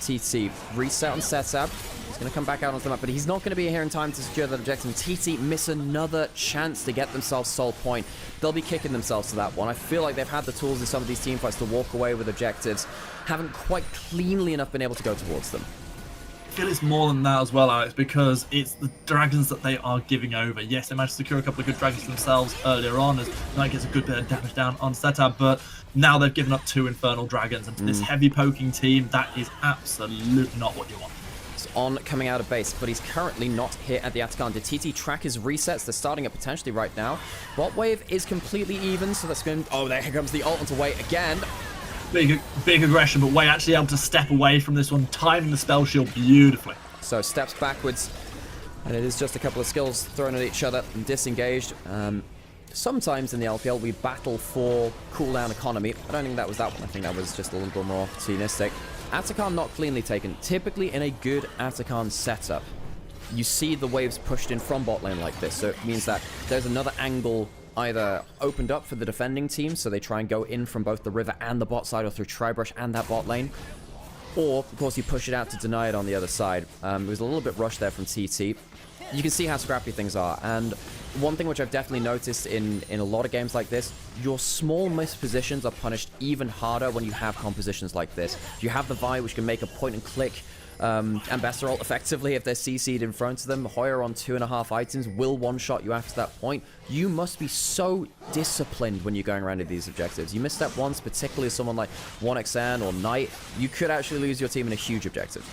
TT reset on setup. He's going to come back out onto the map, but he's not going to be here in time to secure that objective. TT miss another chance to get themselves soul point. They'll be kicking themselves to that one. I feel like they've had the tools in some of these teamfights to walk away with objectives. Haven't quite cleanly enough been able to go towards them. I feel it's more than that as well, Alex, because it's the dragons that they are giving over. Yes, they managed to secure a couple of good dragons themselves earlier on as Knight gets a good bit of damage down on setup, but now they've given up 2 infernal dragons, and to this heavy poking team, that is absolutely not what you want. It's on coming out of base, but he's currently not here at the Atakan. Did TT track his resets? They're starting it potentially right now. Bot wave is completely even, so that's going... Oh, there comes the ult onto Wei again. Big aggression, but Wei actually able to step away from this one, timing the spell shield beautifully. So steps backwards, and it is just a couple of skills thrown at each other and disengaged. Sometimes in the LPL we battle for cooldown economy. I don't think that was that one. I think that was just a little bit more opportunistic. Atakan not cleanly taken. Typically in a good Atakan setup, you see the waves pushed in from bot lane like this, so it means that there's another angle either opened up for the defending team, so they try and go in from both the river and the bot side, or through Tribrush and that bot lane, or of course you push it out to deny it on the other side. It was a little bit rushed there from TT. You can see how scrappy things are, and one thing which I've definitely noticed in a lot of games like this, your small mispositions are punished even harder when you have compositions like this. You have the Vi, which can make a point and click Ambassador ult effectively if they're CC'd in front of them. Hoyer on 2.5 items will one-shot you after that point. You must be so disciplined when you're going around to these objectives. You misstep once, particularly someone like 1xN or Knight, you could actually lose your team in a huge objective.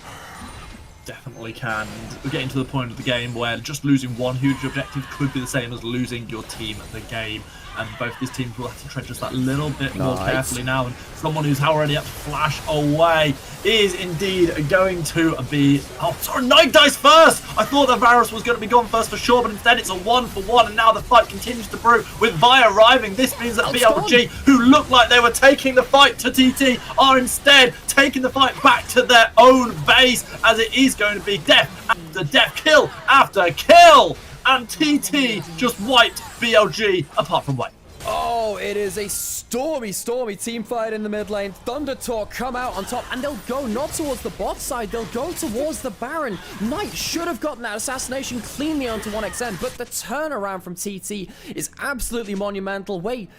Definitely can. We're getting to the point of the game where just losing one huge objective could be the same as losing your team at the game. And both these teams will have to tread just that little bit more carefully now. And someone who's already up to flash away is indeed going to be... Oh, sorry, Knight dies first! I thought that Varus was going to be gone first for sure, but instead it's a 1-for-1, and now the fight continues to brew with Vi arriving. This means that BLG, who looked like they were taking the fight to TT, are instead taking the fight back to their own base, as it is going to be death after death, kill after kill! And TT just wiped BLG apart from White. Oh, it is a stormy team fight in the mid lane. Thundertalk come out on top, and they'll go not towards the bot side, they'll go towards the Baron. Knight should have gotten that assassination cleanly onto 1xN, but the turnaround from TT is absolutely monumental. Wait,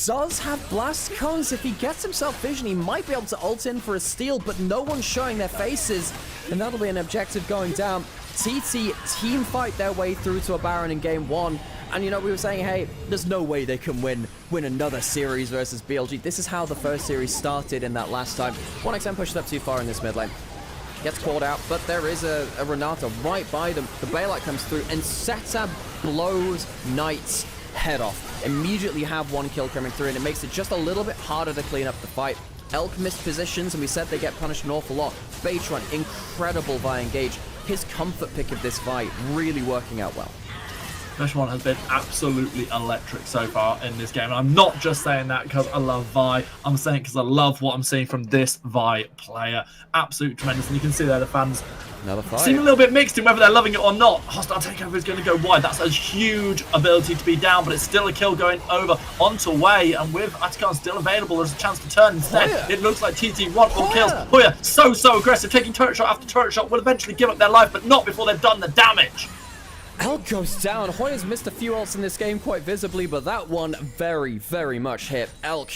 does have blast cones. If he gets himself vision, he might be able to ult in for a steal, but no one's showing their faces, and that'll be an objective going down. TT team fight their way through to a Baron in game 1, and you know, we were saying, hey, there's no way they can win another series versus BLG. This is how the first series started in that last time. 1xN pushed up too far in this mid lane. Gets called out, but there is a Renata right by them. The Bailout comes through, and Seta blows Knight's head off. Immediately have one kill coming through, and it makes it just a little bit harder to clean up the fight. Elk missed positions, and we said they get punished an awful lot. Beitron, incredible Vi engage. His comfort pick of this Vi really working out well. Beshwan has been absolutely electric so far in this game. And I'm not just saying that because I love Vi. I'm saying it because I love what I'm seeing from this Vi player. Absolutely tremendous. And you can see there the fans seem a little bit mixed in whether they're loving it or not. Hostile Takeover is going to go wide. That's a huge ability to be down, but it's still a kill going over onto Wei. And with Atakan still available, there's a chance to turn instead. It looks like TT want more kills. Hoyer, so aggressive, taking turret shot after turret shot, will eventually give up their life, but not before they've done the damage. Elk goes down. Hoyer's missed a few ults in this game quite visibly, but that one very much hit. Elk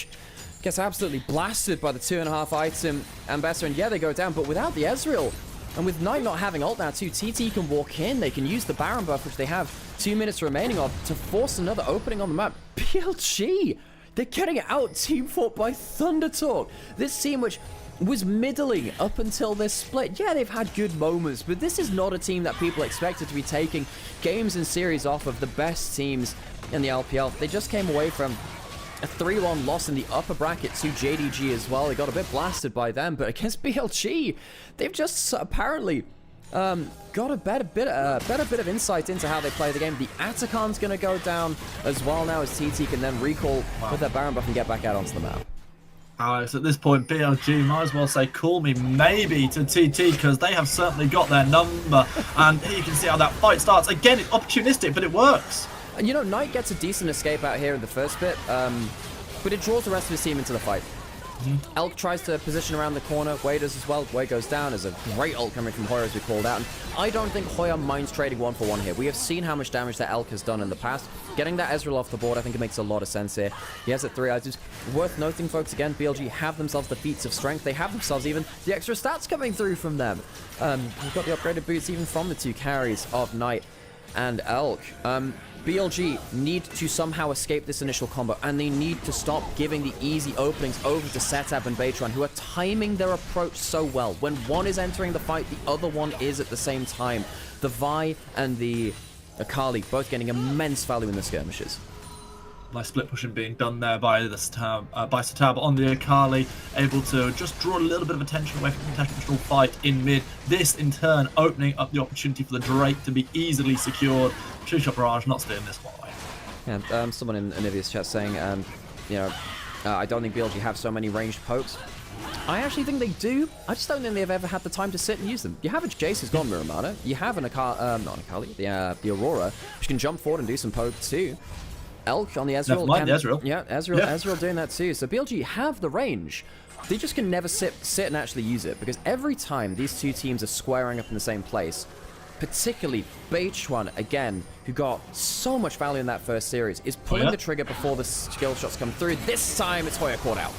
gets absolutely blasted by the 2.5 item Ambassador, and yeah, they go down, but without the Ezreal, and with Knight not having ult now too, TT can walk in, they can use the Baron buff, which they have 2 minutes remaining of, to force another opening on the map. BLG, they're getting out team fought by Thunder Talk. This team, which was middling up until this split. Yeah, they've had good moments, but this is not a team that people expected to be taking games and series off of the best teams in the LPL. They just came away from a 3-1 loss in the upper bracket to JDG as well. They got a bit blasted by them, but against BLG, they've just apparently got a better bit of insight into how they play the game. The Atakan's going to go down as well now, as TT can then recall with their Baron buff and get back out onto the map. Alex, at this point, BLG might as well say, call me maybe to TT, because they have certainly got their number. And here you can see how that fight starts. Again, it's opportunistic, but it works. And you know, Knight gets a decent escape out here in the first bit, but it draws the rest of his team into the fight. Elk tries to position around the corner, Wade does as well. Wade goes down. There's a great ult coming from Hoya, as we called out. And I don't think Hoya minds trading 1-for-1 here. We have seen how much damage that Elk has done in the past. Getting that Ezreal off the board, I think it makes a lot of sense here. He has it 3 items. Worth noting, folks, again, BLG have themselves the feats of strength. They have themselves even the extra stats coming through from them. We've got the upgraded boots even from the 2 carries of Knight and Elk. BLG need to somehow escape this initial combo, and they need to stop giving the easy openings over to Setup and Beitron, who are timing their approach so well. When one is entering the fight, the other one is at the same time. The Vi and the Akali both getting immense value in the skirmishes. Nice split pushing being done there by the Satab on the Akali, able to just draw a little bit of attention away from the contextual fight in mid. This in turn opening up the opportunity for the Drake to be easily secured. Two-shot barrage not steering this one away. Yeah, someone in Onivia's chat saying, you know, I don't think BLG have so many ranged pokes. I actually think they do. I just don't think they've ever had the time to sit and use them. You have a Jace who's got Miramana. You have an Akali, not Akali, the Aurora, which can jump forward and do some poke too. Elk on the Ezreal. Never mind, the Ezreal. Yeah, Ezreal doing that too. So BLG have the range. They just can never sit and actually use it, because every time these two teams are squaring up in the same place, particularly Beitron, again, who got so much value in that first series, is pulling the trigger before the skill shots come through. This time, it's Hoya caught out.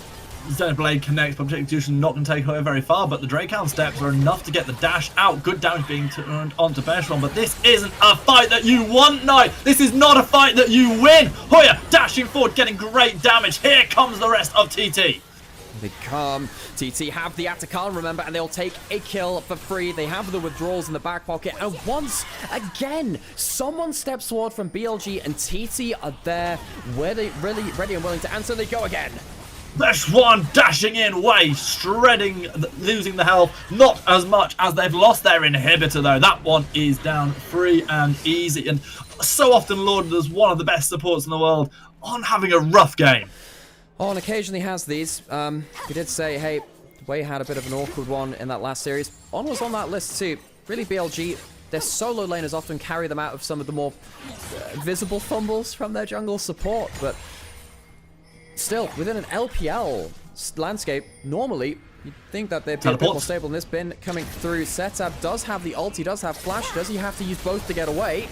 Blade connects, but Execution not going to take Hoya very far, but the Drakehound steps are enough to get the dash out. Good damage being turned onto Beitron, but this isn't a fight that you want, Knight. This is not a fight that you win. Hoya dashing forward, getting great damage. Here comes the rest of TT. They come. TT have the Atakan, remember, and they'll take a kill for free. They have the withdrawals in the back pocket, and once again, someone steps forward from BLG, and TT are there, really ready and willing to answer. They go again. This one dashing in, way shredding, losing the health. Not as much as they've lost their inhibitor, though. That one is down free and easy, and so often lauded as one of the best supports in the world on having a rough game. On occasionally has these. We did say, hey, Wei had a bit of an awkward one in that last series. On was on that list too. Really, BLG, their solo laners often carry them out of some of the more visible fumbles from their jungle support, but still, within an LPL landscape, normally, you'd think that they'd be a bit more stable in this bin. Coming through, Setup does have the ult, he does have flash. Does he have to use both to get away?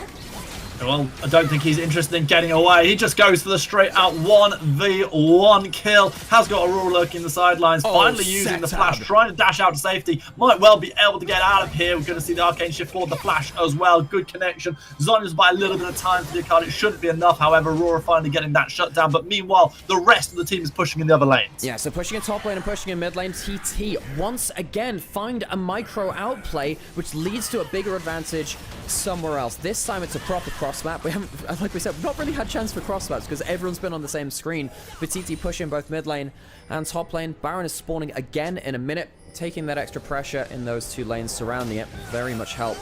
Well, I don't think he's interested in getting away. He just goes for the straight out 1v1 kill. Has got Aurora lurking in the sidelines. Finally using the flash, trying to dash out to safety. Might well be able to get out of here. We're going to see the Arcane shift forward, the flash as well. Good connection. Zonya's by a little bit of time for the Akali. It shouldn't be enough. However, Aurora finally getting that shut down. But meanwhile, the rest of the team is pushing in the other lanes. Yeah, so pushing in top lane and pushing in mid lane. TT once again find a micro outplay, which leads to a bigger advantage somewhere else. This time it's a proper cross map. We haven't, like we said, not really had chance for cross maps because everyone's been on the same screen. But TT pushing both mid lane and top lane. Baron is spawning again in a minute, taking that extra pressure in those two lanes surrounding it. Very much help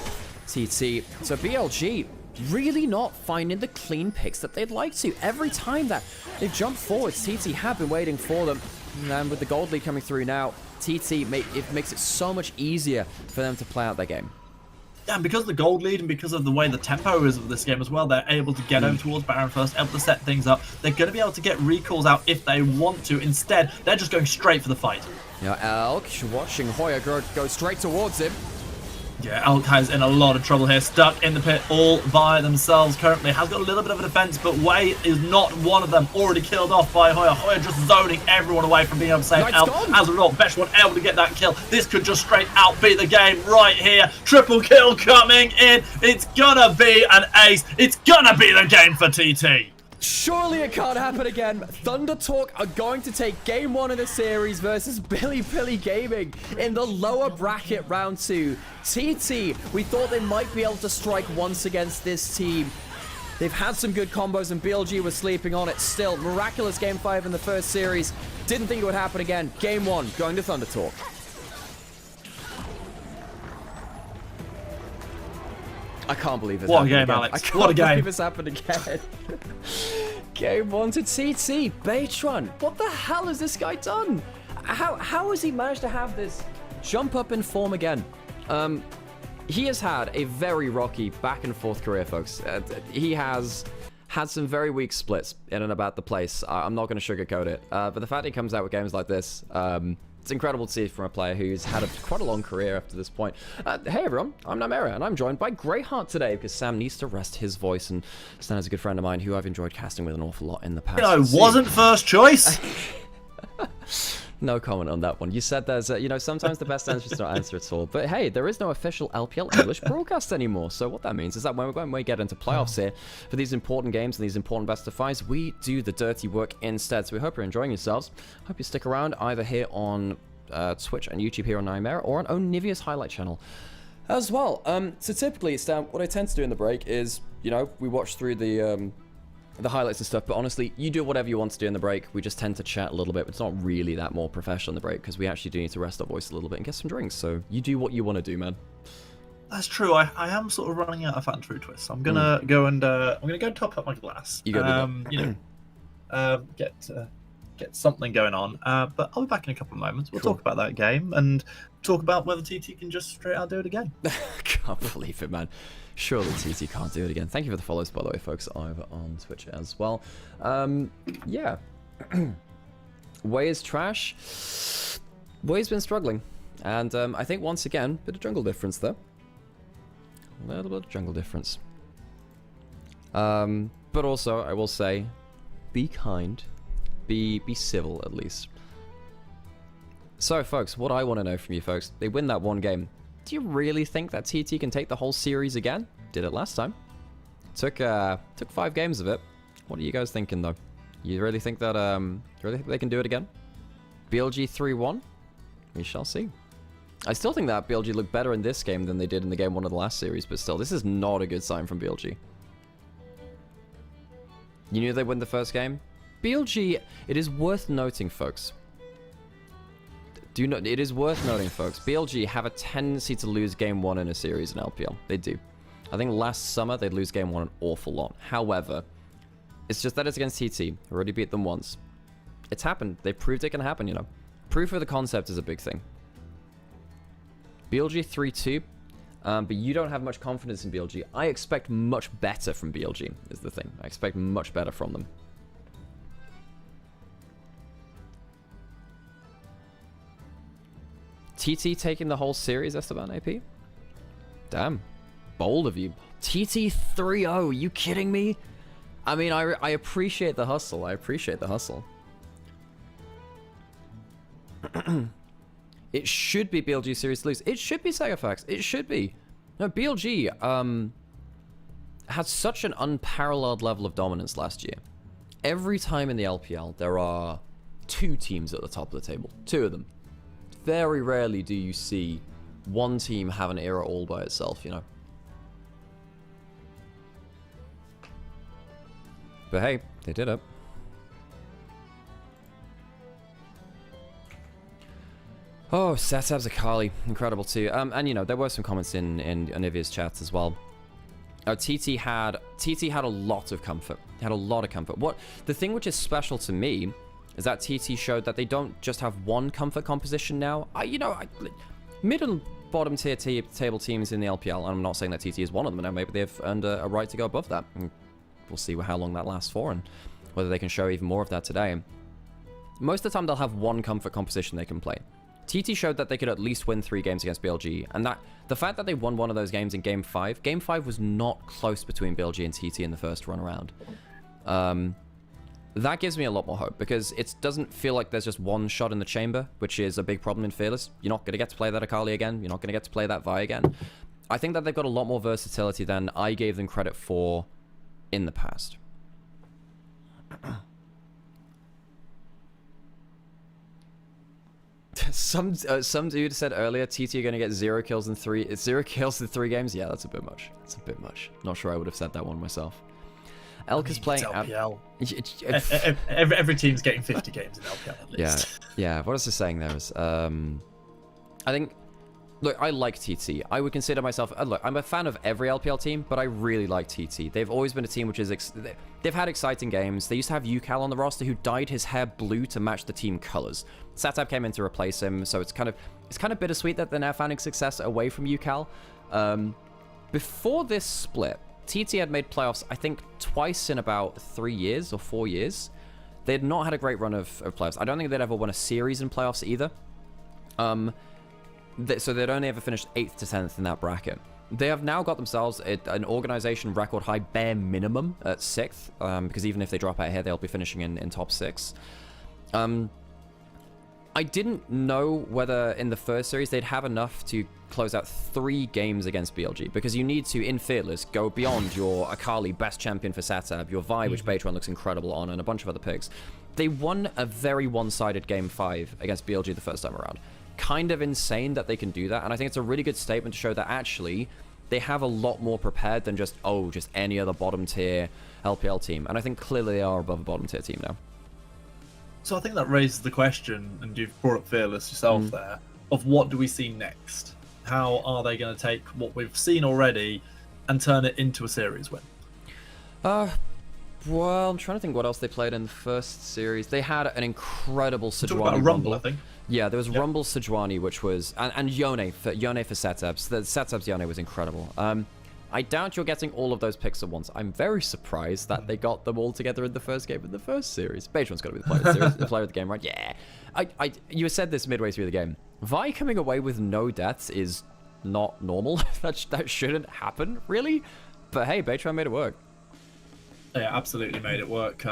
TT. So BLG really not finding the clean picks that they'd like to. Every time that they've jumped forward, TT have been waiting for them. And with the gold lead coming through now, TT makes it so much easier for them to play out their game. Yeah, and because of the gold lead and because of the way the tempo is of this game as well, they're able to get over towards Baron first, able to set things up. They're going to be able to get recalls out if they want to. Instead, they're just going straight for the fight. Now, Elk watching Hoya go straight towards him. Yeah, Alkai's in a lot of trouble here, stuck in the pit all by themselves currently. Has got a little bit of a defense, but Wei is not one of them. Already killed off by Hoya. Hoya just zoning everyone away from being able to save Elp. As a result, Besh1 able to get that kill. This could just straight out be the game right here. Triple kill coming in. It's gonna be an ace. It's gonna be the game for TT. Surely it can't happen again. Thunder Talk are going to take game 1 of the series versus Billy Gaming in the lower bracket round 2. TT, we thought they might be able to strike once against this team. They've had some good combos and BLG was sleeping on it still. Miraculous game 5 in the first series. Didn't think it would happen again. Game 1, going to Thunder Talk. I can't believe this. What a game, Alex. I can't What a game. believe this happened again. Game 1 to TT. Beitron. What the hell has this guy done? How has he managed to have this jump up in form again? He has had a very rocky back and forth career, folks. He has had some very weak splits in and about the place. I'm not going to sugarcoat it. But the fact he comes out with games like this, it's incredible to see from a player who's had quite a long career after this point. Hey everyone, I'm Nymaera, and I'm joined by Greyheart today because Sam needs to rest his voice, and Stan is a good friend of mine who I've enjoyed casting with an awful lot in the past. I wasn't first choice. No comment on that one. You said there's, sometimes the best answer is not answer at all. But hey, there is no official LPL English broadcast anymore. So what that means is that when we get into playoffs here, for these important games and these important best of fives, we do the dirty work instead. So we hope you're enjoying yourselves. Hope you stick around either here on Twitch and YouTube here on Nymaera or on Onivia's highlight channel as well. So typically, Stan, what I tend to do in the break is, we watch through the highlights and stuff, but honestly, you do whatever you want to do in the break. We just tend to chat a little bit, but it's not really that more professional in the break because we actually do need to rest our voice a little bit and get some drinks. So you do what you want to do, man. That's true. I am sort of running out of Fanta Fruit Twist. So I'm gonna go and top up my glass. You go get something going on. But I'll be back in a couple of moments. We'll talk about that game and talk about whether TT can just straight out do it again. Can't believe it, man. Surely TT can't do it again. Thank you for the follows, by the way, folks, over on Twitch as well. Yeah. Wei is trash. Wei's been struggling. And I think, once again, bit of jungle difference, though. A little bit of jungle difference. But also, I will say, be kind. Be civil, at least. So, folks, what I want to know from you, folks, they win that one game. Do you really think that TT can take the whole series again? Did it last time. Took 5 games of it. What are you guys thinking, though? You really think that they can do it again? BLG 3-1? We shall see. I still think that BLG looked better in this game than they did in the game 1 of the last series, but still, this is not a good sign from BLG. You knew they'd win the first game? BLG, it is worth noting, folks. It is worth noting, folks, BLG have a tendency to lose game 1 in a series in LPL. They do. I think last summer they'd lose game 1 an awful lot. However, it's just that it's against TT. Already beat them once. It's happened. They proved it can happen, Proof of the concept is a big thing. BLG 3-2, but you don't have much confidence in BLG. I expect much better from BLG, is the thing. I expect much better from them. TT taking the whole series, Esteban AP? Damn. Bold of you. TT 3-0, you kidding me? I mean, I appreciate the hustle. I appreciate the hustle. It should be BLG series to lose. It should be Sagafax. It should be. No, BLG had such an unparalleled level of dominance last year. Every time in the LPL, there are 2 teams at the top of the table. 2 of them. Very rarely do you see one team have an era all by itself, But hey, they did it. Oh, Satab's Akali. Incredible too. And there were some comments in Onivia's chats as well. TT had a lot of comfort. Had a lot of comfort. The thing which is special to me is that TT showed that they don't just have one comfort composition now. Mid and bottom tier table teams in the LPL, and I'm not saying that TT is one of them now, maybe they've earned a right to go above that. And we'll see how long that lasts for and whether they can show even more of that today. Most of the time they'll have one comfort composition they can play. TT showed that they could at least win 3 games against BLG, and that the fact that they won one of those games in Game 5 was not close between BLG and TT in the first run around. That gives me a lot more hope, because it doesn't feel like there's just one shot in the chamber, which is a big problem in Fearless. You're not going to get to play that Akali again. You're not going to get to play that Vi again. I think that they've got a lot more versatility than I gave them credit for in the past. Some dude said earlier, TT are going to get 0 kills in 3 games. Yeah, that's a bit much. That's a bit much. Not sure I would have said that one myself. Elk is playing LPL. Every team's getting 50 games in LPL at least. Yeah. What is the saying there? I think, look, I like TT. I would consider myself, look, I'm a fan of every LPL team, but I really like TT. They've always been a team which is, they've had exciting games. They used to have UCal on the roster who dyed his hair blue to match the team colors. Satab came in to replace him, so it's kind of bittersweet that they're now finding success away from UCal. Before this split, TT had made playoffs, I think, twice in about 3 years or 4 years. They had not had a great run of playoffs. I don't think they'd ever won a series in playoffs either. So they'd only ever finished 8th to 10th in that bracket. They have now got themselves an organization record high bare minimum at 6th, because even if they drop out here, they'll be finishing in top 6. I didn't know whether in the first series they'd have enough to close out 3 games against BLG, because you need to, in Fearless, go beyond your Akali, best champion for Satab, your Vi, which Beatron looks incredible on, and a bunch of other picks. They won a very one-sided Game 5 against BLG the first time around. Kind of insane that they can do that, and I think it's a really good statement to show that actually they have a lot more prepared than just any other bottom-tier LPL team, and I think clearly they are above a bottom-tier team now. So I think that raises the question, and you've brought up Fearless yourself there, of what do we see next? How are they going to take what we've seen already and turn it into a series win? Well, I'm trying to think what else they played in the first series. They had an incredible Sejuani Rumble, I think. Yeah, there was Rumble Sejuani, which was... And Yone for Setabs. The Setabs Yone was incredible. I doubt you're getting all of those picks at once. I'm very surprised that they got them all together in the first game of the first series. Beatron's got to be the player of the series, the player of the game, right? Yeah. You said this midway through the game. Vi coming away with no deaths is not normal. that shouldn't happen, really. But hey, Beatron made it work. Yeah, absolutely made it work.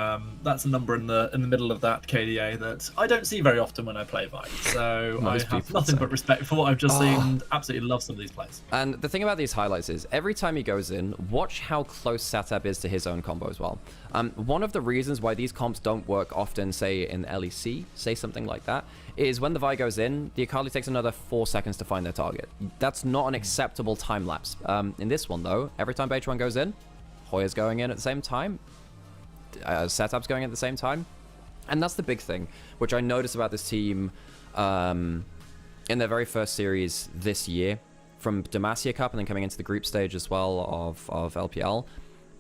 That's a number in the middle of that KDA that I don't see very often when I play Vi. So I have nothing but respect for what I've just seen. Absolutely love some of these plays. And the thing about these highlights is every time he goes in, watch how close Satab is to his own combo as well. One of the reasons why these comps don't work often, say in LEC, say something like that, is when the Vi goes in, the Akali takes another 4 seconds to find their target. That's not an acceptable time lapse. In this one though, every time Beatron goes in, Hoya's going in at the same time, Satab's going in at the same time, and that's the big thing, which I noticed about this team in their very first series this year, from Demacia Cup and then coming into the group stage as well of LPL.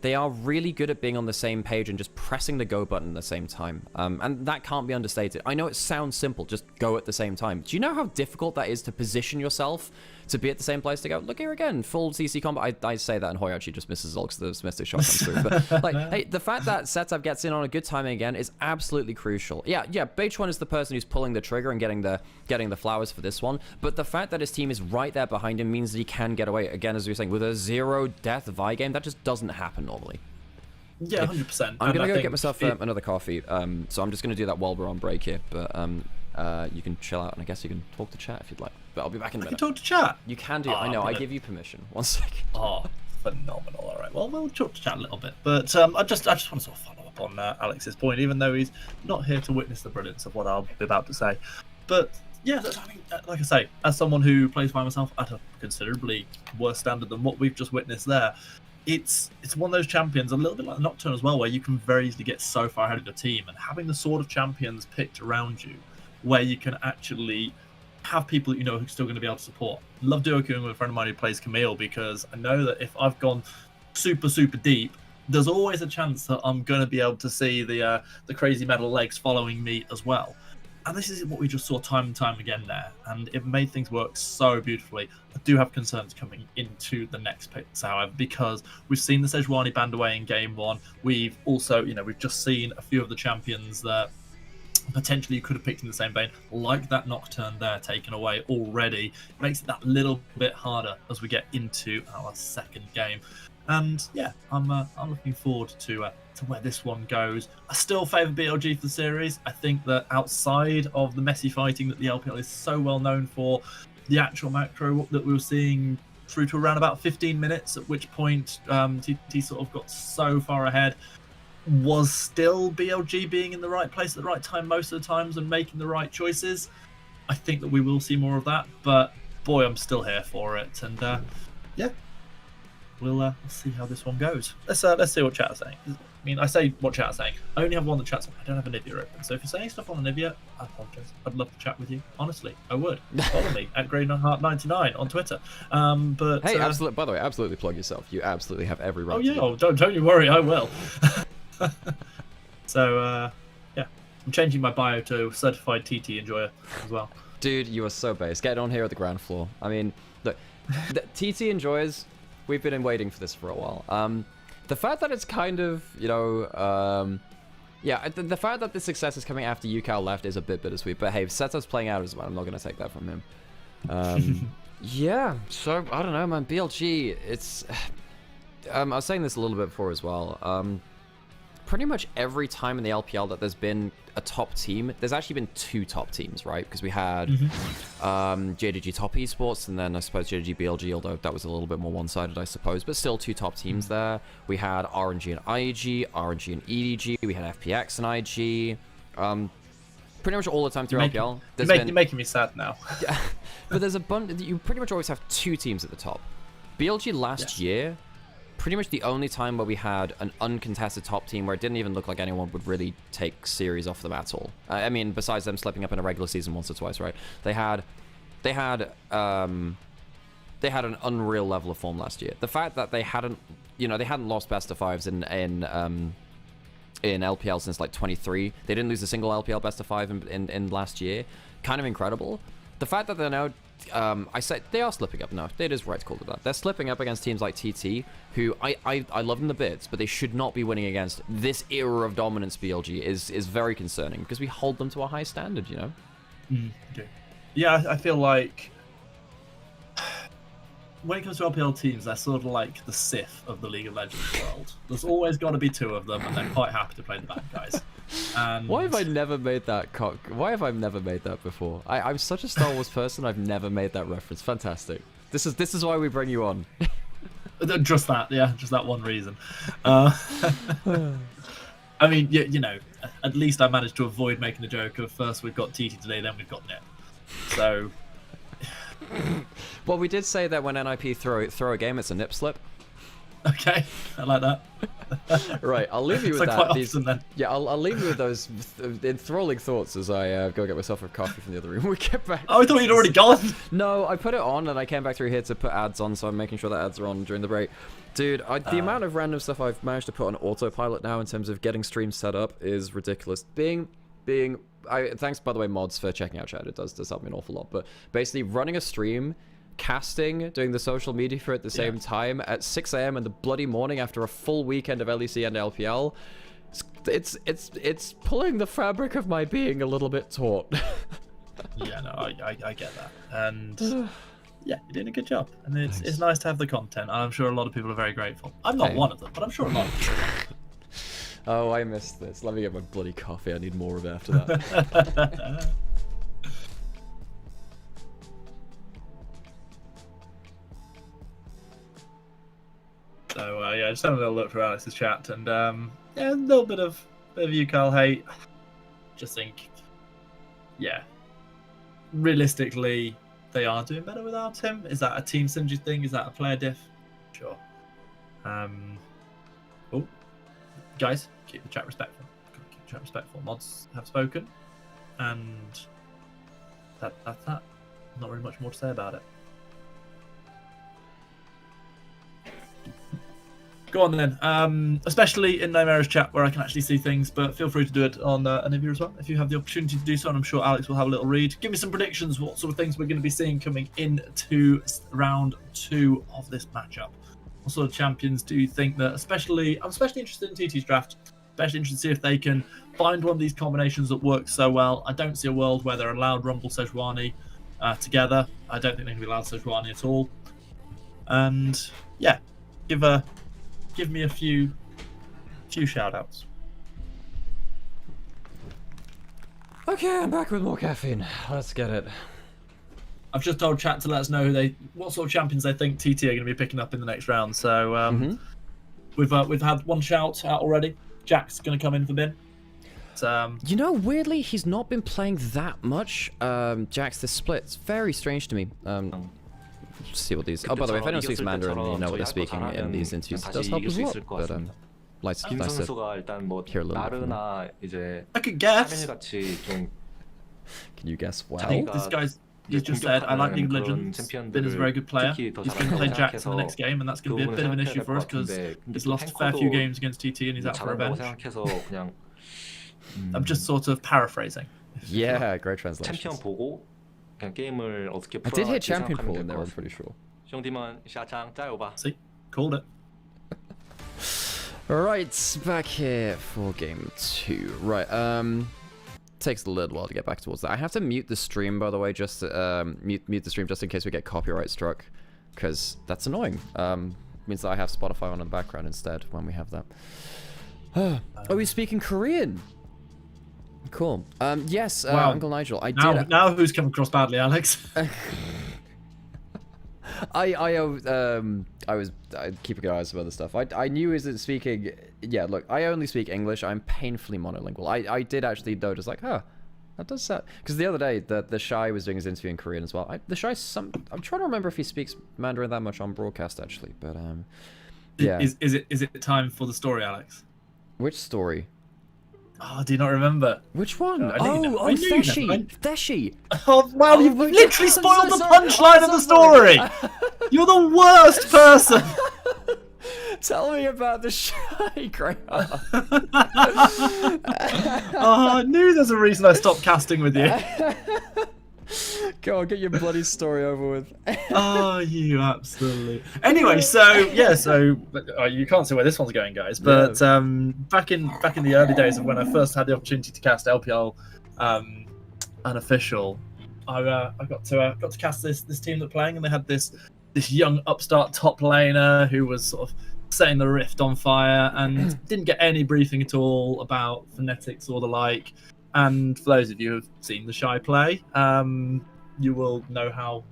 They are really good at being on the same page and just pressing the go button at the same time. And that can't be understated. I know it sounds simple, just go at the same time. Do you know how difficult that is to position yourself to be at the same place to go, look here again, full CC combo? I say that and Hoya actually just misses all because the Mystic shot comes through. But like, hey, the fact that Setup gets in on a good timing again is absolutely crucial. Yeah, Beatron is the person who's pulling the trigger and getting the flowers for this one. But the fact that his team is right there behind him means that he can get away. Again, as we were saying, with a 0-death Vi game, that just doesn't happen normally. Yeah, 100%. I'm going to go get myself another coffee, so I'm just going to do that while we're on break here. But you can chill out, and I guess you can talk to chat if you'd like. But I'll be back in a minute. I can talk to chat? You can do. I know, I give you permission. 1 second. Oh, phenomenal. All right, well, we'll talk to chat a little bit. But I just want to sort of follow up on Alex's point, even though he's not here to witness the brilliance of what I'll be about to say. But yeah, I mean, like I say, as someone who plays by myself at a considerably worse standard than what we've just witnessed there, it's one of those champions, a little bit like Nocturne as well, where you can very easily get so far ahead of your team, and having the sort of champions picked around you where you can actually have people that you know who are still going to be able to support. Love duo queuing with a friend of mine who plays Camille, because I know that if I've gone super deep, there's always a chance that I'm going to be able to see the crazy metal legs following me as well. And this is what we just saw time and time again there, and it made things work so beautifully. I do have concerns coming into the next picks, however, because we've seen the Sejuani banned away in Game 1. We've also, we've just seen a few of the champions that potentially you could have picked in the same vein, like that Nocturne there taken away already. It makes it that little bit harder as we get into our second game. And yeah, I'm looking forward to where this one goes. I still favour BLG for the series. I think that outside of the messy fighting that the LPL is so well known for, the actual macro that we were seeing through to around about 15 minutes, at which point TT sort of got so far ahead, was still BLG being in the right place at the right time most of the times and making the right choices. I think that we will see more of that, but boy, I'm still here for it. And yeah, we'll see how this one goes. Let's see what chat is saying. I mean, I say what chat is saying. I only have one that chats on. I don't have Onivia open. So if you're saying stuff on Onivia, I apologize. I'd love to chat with you. Honestly, I would. Follow me at GreyNheart99 on Twitter. But hey, absolutely. By the way, absolutely plug yourself. You absolutely have every right. Oh yeah, don't you worry, I will. So yeah, I'm changing my bio to certified TT enjoyer as well. Dude, you are so base. Get on here at the ground floor. I mean, look, the TT enjoyers, we've been waiting for this for a while. The fact that it's kind of, you know, yeah, the fact that the success is coming after UCal left is a bit bittersweet. But hey, Seto's playing out as well. I'm not going to take that from him. Yeah, so, I don't know, man. BLG, it's... I was saying this a little bit before as well. Pretty much every time in the LPL that there's been a top team, there's actually been two top teams, right? Because we had JDG Top Esports, and then I suppose JDG BLG, although that was a little bit more one-sided, I suppose, but still two top teams there. We had RNG and IEG, RNG and EDG, we had FPX and IG. Pretty much all the time through LPL. You're making me sad now. Yeah, but there's a bunch. You pretty much always have two teams at the top. BLG last year, pretty much the only time where we had an uncontested top team where it didn't even look like anyone would really take series off them at all. I mean, besides them slipping up in a regular season once or twice, right? They had an unreal level of form last year. The fact that they hadn't lost best of fives in LPL since like 23. They didn't lose a single LPL best of five in last year. Kind of incredible. The fact that they're now, I say they are slipping up. No, it is right to call it that. They're slipping up against teams like TT, who I love them to bits, but they should not be winning against. This era of dominance BLG is very concerning because we hold them to a high standard, you know? Okay. Yeah, I feel like when it comes to LPL teams, they're sort of like the Sith of the League of Legends world. There's always got to be two of them, and they're quite happy to play the bad guys. And why have I never made that Why have I never made that before? I'm such a Star Wars person. I've never made that reference. Fantastic. This is why we bring you on. Just that, yeah, just that one reason. I mean, you know, at least I managed to avoid making the joke of first we've got TT today, then we've got Nip. So. Well, we did say that when NIP throw a game, it's a nip slip. Okay, I like that. Right, I'll leave you with so that. Quite often, then. Yeah, I'll leave you with those enthralling thoughts as I go get myself a coffee from the other room. We get back. Oh, I thought you'd already gone. No, I put it on and I came back through here to put ads on, so I'm making sure that ads are on during the break. Dude, the amount of random stuff I've managed to put on autopilot now in terms of getting streams set up is ridiculous. Thanks, by the way, mods, for checking out chat. It does help me an awful lot. But basically, running a stream, casting, doing the social media for it at the same time at 6 a.m. in the bloody morning after a full weekend of LEC and LPL, it's pulling the fabric of my being a little bit taut. Yeah, no, I get that, and yeah, you're doing a good job, and it's nice to have the content. I'm sure a lot of people are very grateful. I'm not one of them, but I'm sure a lot of people. Oh, I missed this. Let me get my bloody coffee. I need more of it after that. So yeah, just having a little look through Alex's chat, and yeah, a little bit of UCal hate. Just think, yeah, realistically, they are doing better without him. Is that a team synergy thing? Is that a player diff? Sure. Oh, guys, keep the chat respectful. Keep the chat respectful. Mods have spoken, and that's that. Not really much more to say about it. Go on then, especially in Nymaera's chat where I can actually see things, but feel free to do it on Onivia as well if you have the opportunity to do so, and I'm sure Alex will have a little read. Give me some predictions, what sort of things we're going to be seeing coming into round 2 of this matchup. What sort of champions do you think that, I'm especially interested in TT's draft, especially interested to see if they can find one of these combinations that works so well. I don't see a world where they're allowed Rumble Sejuani together. I don't think they can be allowed Sejuani at all. And yeah, give me a few shout outs. Okay, I'm back with more caffeine. Let's get it. I've just told chat to let us know what sort of champions they think TT are going to be picking up in the next round. So we've had one shout out already. Jack's going to come in for Bin. You know, weirdly, he's not been playing that much. Jack's this split. It's very strange to me. Let's see what these. Oh, by the way, if anyone speaks Mandarin, you know what they're speaking in these interviews. It does help as well. But nice to hear a little bit. I could guess. Can you guess? Wow. I think this guy's. He's just said, I like League of Legends. Bin is a very good player. He's going to play Jax in the next game, and that's going to be a bit of an issue for us because he's lost a fair few games against TT and he's out for revenge. I'm just sort of paraphrasing. Yeah, great translation. I did hear champion pool in there, I'm pretty sure. See? Called it. Right, back here for game 2. Right, takes a little while to get back towards that. I have to mute the stream, by the way, just to, mute the stream just in case we get copyright struck, because that's annoying. Means that I have Spotify on in the background instead when we have that. Oh, he's speaking Korean. Cool. Yes, wow. Uncle Nigel. Now who's come across badly, Alex? I was keeping an eye on some other stuff. I knew he was speaking. Yeah, look, I only speak English. I'm painfully monolingual. I did actually notice, like, huh, that does sound. Because the other day, the Shy was doing his interview in Korean as well. The Shy, I'm trying to remember if he speaks Mandarin that much on broadcast actually, but yeah. Is it time for the story, Alex? Which story? Oh, do you not remember? Which one? Theshi. Oh, wow, you've literally spoiled the punchline of the story. You're the worst person. Tell me about the Shy, Graham. Oh, I knew there's a reason I stopped casting with you. Go on, get your bloody story over with. Oh, you absolutely. Anyway, so you can't see where this one's going, guys. But back in the early days of when I first had the opportunity to cast LPL unofficial, I got to cast this team that playing, and they had this young upstart top laner who was sort of setting the Rift on fire and didn't get any briefing at all about phonetics or the like. And for those of you who have seen the Shy play, you will know how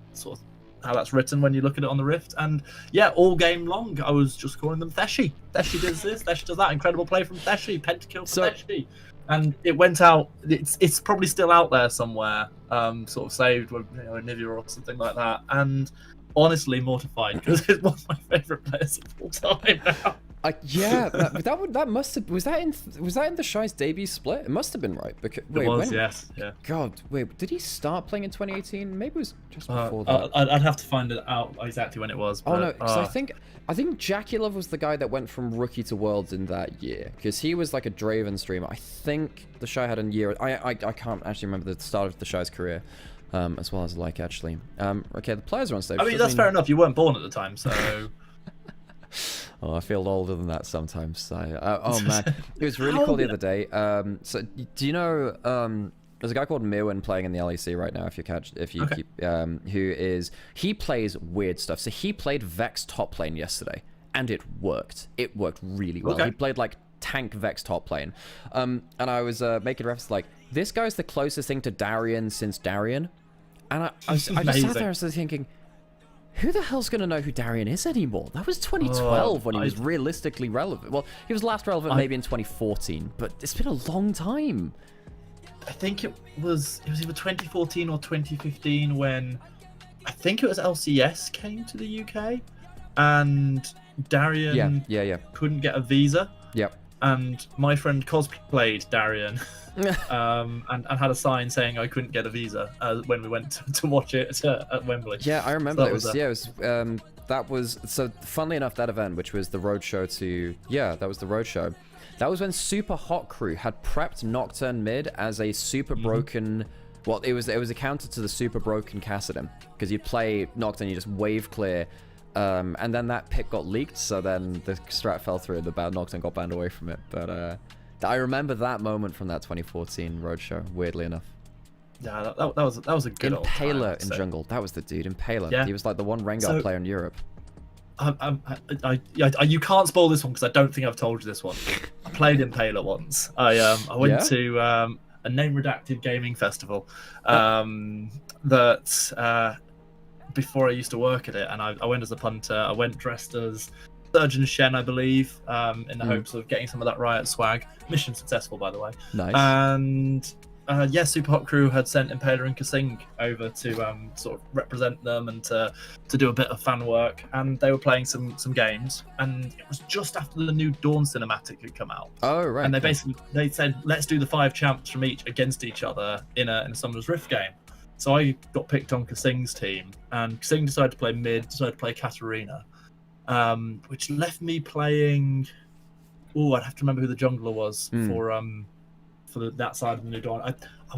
that's written when you look at it on the Rift. And yeah, all game long, I was just calling them Theshi. Theshi does this, Theshi does that. Incredible play from Theshi, pentakill for Theshi. And it went out. It's probably still out there somewhere, sort of saved with Onivia or something like that. And honestly mortified because it's one of my favourite players of all time now. Yeah, that must have was that in the Shy's debut split? It must have been right. Because yes, yeah. God, wait, did he start playing in 2018? Maybe it was just before that. I'd have to find it out exactly when it was. But, oh no, because I think Jackie Love was the guy that went from rookie to worlds in that year, because he was like a Draven streamer. I think the Shy had a year. I can't actually remember the start of the Shy's career. As well as actually. Okay, the players are on stage. I mean, that's fair enough. You weren't born at the time, so. Oh, I feel older than that sometimes. Oh man, it was really cool the other day. So do you know? There's a guy called Mirwin playing in the LEC right now. He plays weird stuff. So he played Vex top lane yesterday, and it worked. It worked really well. Okay. He played like tank Vex top lane, and I was making reference like this guy's the closest thing to Darien since Darien, and I just sat there and was thinking, who the hell's going to know who Darien is anymore? That was 2012 when he was realistically relevant. Well, he was last relevant maybe in 2014, but it's been a long time. I think it was either 2014 or 2015 when I think it was LCS came to the UK and Darien couldn't get a visa. Yep. And my friend cosplayed Darien and had a sign saying I couldn't get a visa when we went to watch it at Wembley. Yeah, I remember. That was so funnily enough, that event, which was the roadshow that was the roadshow. That was when Super Hot Crew had prepped Nocturne mid as a super broken. Well, it was a counter to the super broken Cassidon, because you play Nocturne, you just wave clear. And then that pick got leaked, so then the strat fell through and the bad Nocturne got banned away from it. But I remember that moment from that 2014 Roadshow, weirdly enough. Yeah, that was a good old time, Impaler in jungle. That was the dude, Impaler. Yeah. He was like the one Rengar player in Europe. You can't spoil this one because I don't think I've told you this one. I played Impaler once. I went to a name redacted gaming festival that before I used to work at it, and I went as a punter. I went dressed as Surgeon Shen, I believe, in the hopes of getting some of that Riot swag. Mission successful, by the way. Nice. And Super Hot Crew had sent Impaler and Kasing over to sort of represent them and to do a bit of fan work, and they were playing some games, and it was just after the new Dawn cinematic had come out. Oh, right. And they said, let's do the 5 champs from each against each other in a Summoner's Rift game. So I got picked on Kasing's team, and Kasing decided to play mid, decided to play Katarina, which left me playing. Oh, I'd have to remember who the jungler was for that side of the new Dawn. I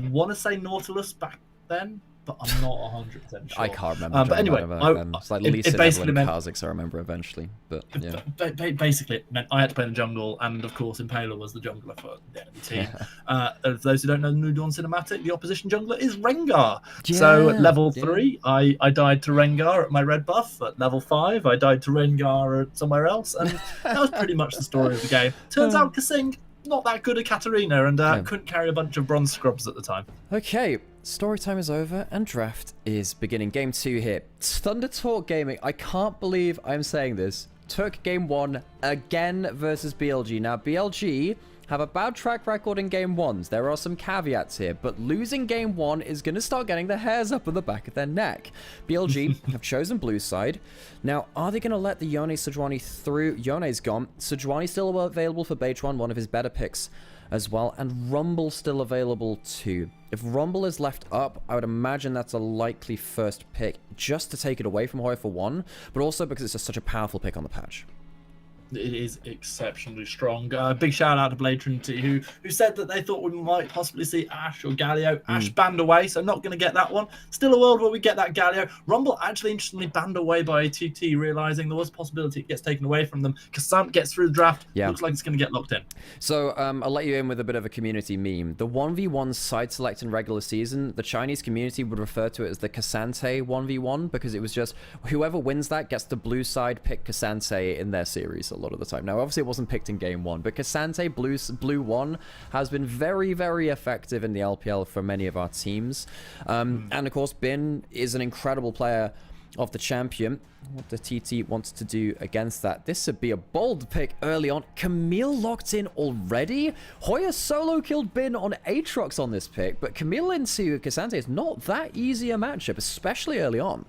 want to say Nautilus back then, but I'm not 100% sure. I can't remember. But anyway, it's like Lee Sin, Evelyn, Kha'Zix, I remember eventually. But yeah. Basically, it meant I had to play the jungle, and of course, Impaler was the jungler for the enemy team. For those who don't know the New Dawn cinematic, the opposition jungler is Rengar. Yeah, so at level 3, I died to Rengar at my red buff. At level 5, I died to Rengar at somewhere else, and that was pretty much the story of the game. Turns out Kasing not that good at Katarina, and couldn't carry a bunch of bronze scrubs at the time. Okay, story time is over and draft is beginning. Game 2 here. Thunder Talk Gaming. I can't believe I'm saying this. Took game 1 again versus BLG. Now, BLG have a bad track record in game 1s. There are some caveats here, but losing game 1 is going to start getting the hairs up on the back of their neck. BLG have chosen blue side. Now, are they going to let the Yone Sejuani through? Yone's gone. Sejuani still available for Bejuan, one of his better picks as well, and Rumble still available too. If Rumble is left up, I would imagine that's a likely first pick, just to take it away from Hoya for one, but also because it's just such a powerful pick on the patch. It is exceptionally strong. Big shout out to Blade Trinity, who said that they thought we might possibly see Ashe or Galio. Ashe banned away, so not going to get that one. Still a world where we get that Galio. Rumble actually interestingly banned away by TT, realizing there was a possibility it gets taken away from them. Kasant gets through the draft. Yeah. Looks like it's going to get locked in. So I'll let you in with a bit of a community meme. The 1v1 side select in regular season, the Chinese community would refer to it as the Kasante 1v1, because it was just whoever wins that gets the blue side pick Kasante in their series a lot of the time. Now, obviously, it wasn't picked in game 1, but Kasante blue 1 has been very, very effective in the LPL for many of our teams. And of course, Bin is an incredible player of the champion. What the TT wants to do against that. This would be a bold pick early on. Camille locked in already. Hoya solo killed Bin on Aatrox on this pick, but Camille into Kasante is not that easy a matchup, especially early on.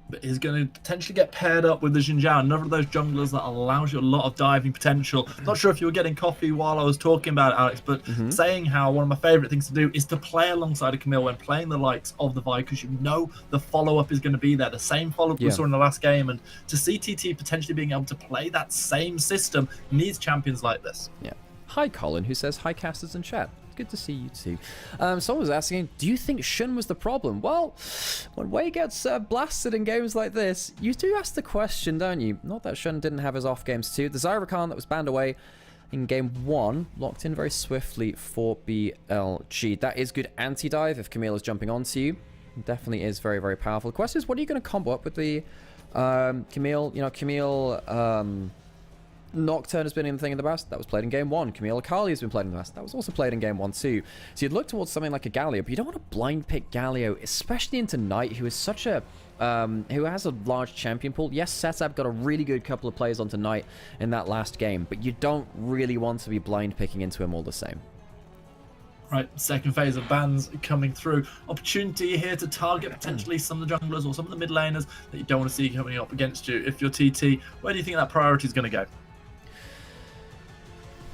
But he's going to potentially get paired up with the Xin Zhao, another of those junglers that allows you a lot of diving potential. Not sure if you were getting coffee while I was talking about it, Alex, but saying how one of my favourite things to do is to play alongside a Camille when playing the likes of the Vi, because you know the follow-up is going to be there, the same follow-up we saw in the last game, and to see TT potentially being able to play that same system needs champions like this. Yeah. Hi, Colin, who says, hi, casters in chat. Good to see you too. Someone was asking, do you think Shun was the problem? Well, when Wei gets blasted in games like this, you do ask the question, don't you? Not that Shun didn't have his off games too. The Zyrakan that was banned away in game 1 locked in very swiftly for BLG. That is good anti-dive if Camille is jumping onto you. It definitely is very, very powerful. The question is, what are you going to combo up with the Camille? You know, Camille... Nocturne has been in the thing in the past. That was played in game 1. Camille Akali has been played in the past. That was also played in game 1 too. So you'd look towards something like a Galio, but you don't want to blind pick Galio, especially into Knight, who is such a who has a large champion pool. Yes, Setup got a really good couple of players onto Knight in that last game, but you don't really want to be blind picking into him all the same. Right, second phase of bans coming through. Opportunity here to target potentially some of the junglers or some of the mid laners that you don't want to see coming up against you. If you're TT, where do you think that priority is going to go?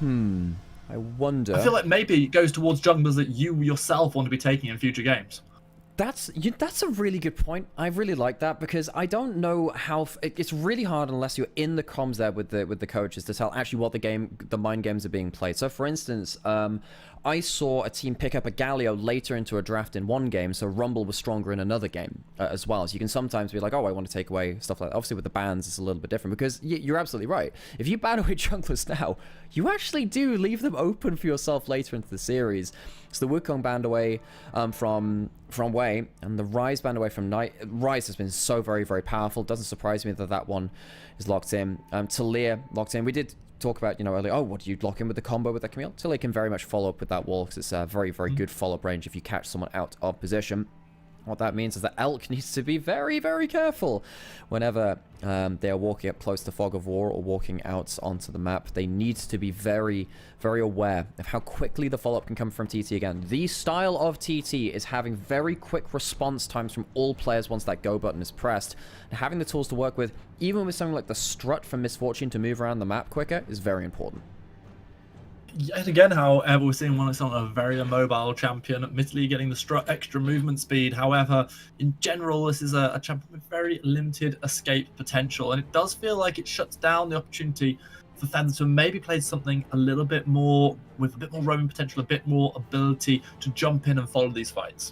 I wonder. I feel like maybe it goes towards junglers that you yourself want to be taking in future games. That's a really good point. I really like that because I don't know how it's really hard unless you're in the comms there with the coaches to tell actually what the mind games are being played. So for instance, I saw a team pick up a Galio later into a draft in one game, so Rumble was stronger in another game as well. So you can sometimes be like, oh, I want to take away stuff like that. Obviously with the bans, it's a little bit different because you're absolutely right. If you ban away junglers now, you actually do leave them open for yourself later into the series. So the Wukong banned away from Wei, and the Ryze banned away from Knight. Ryze has been so very, very powerful. Doesn't surprise me that one is locked in. Talia locked in. We did talk about, earlier, oh, what do you lock in with the combo with the Camille? Talia can very much follow up with that wall because it's a very, very good follow-up range if you catch someone out of position. What that means is that Elk needs to be very, very careful whenever they are walking up close to Fog of War or walking out onto the map. They need to be very, very aware of how quickly the follow-up can come from TT again. The style of TT is having very quick response times from all players once that go button is pressed. And having the tools to work with, even with something like the strut from Misfortune to move around the map quicker, is very important. Yet again, however, we're seeing one that's on a very immobile champion, admittedly getting the strut extra movement speed. However, in general, this is a champion with very limited escape potential, and it does feel like it shuts down the opportunity for Feather to maybe play something a little bit more, with a bit more roaming potential, a bit more ability to jump in and follow these fights.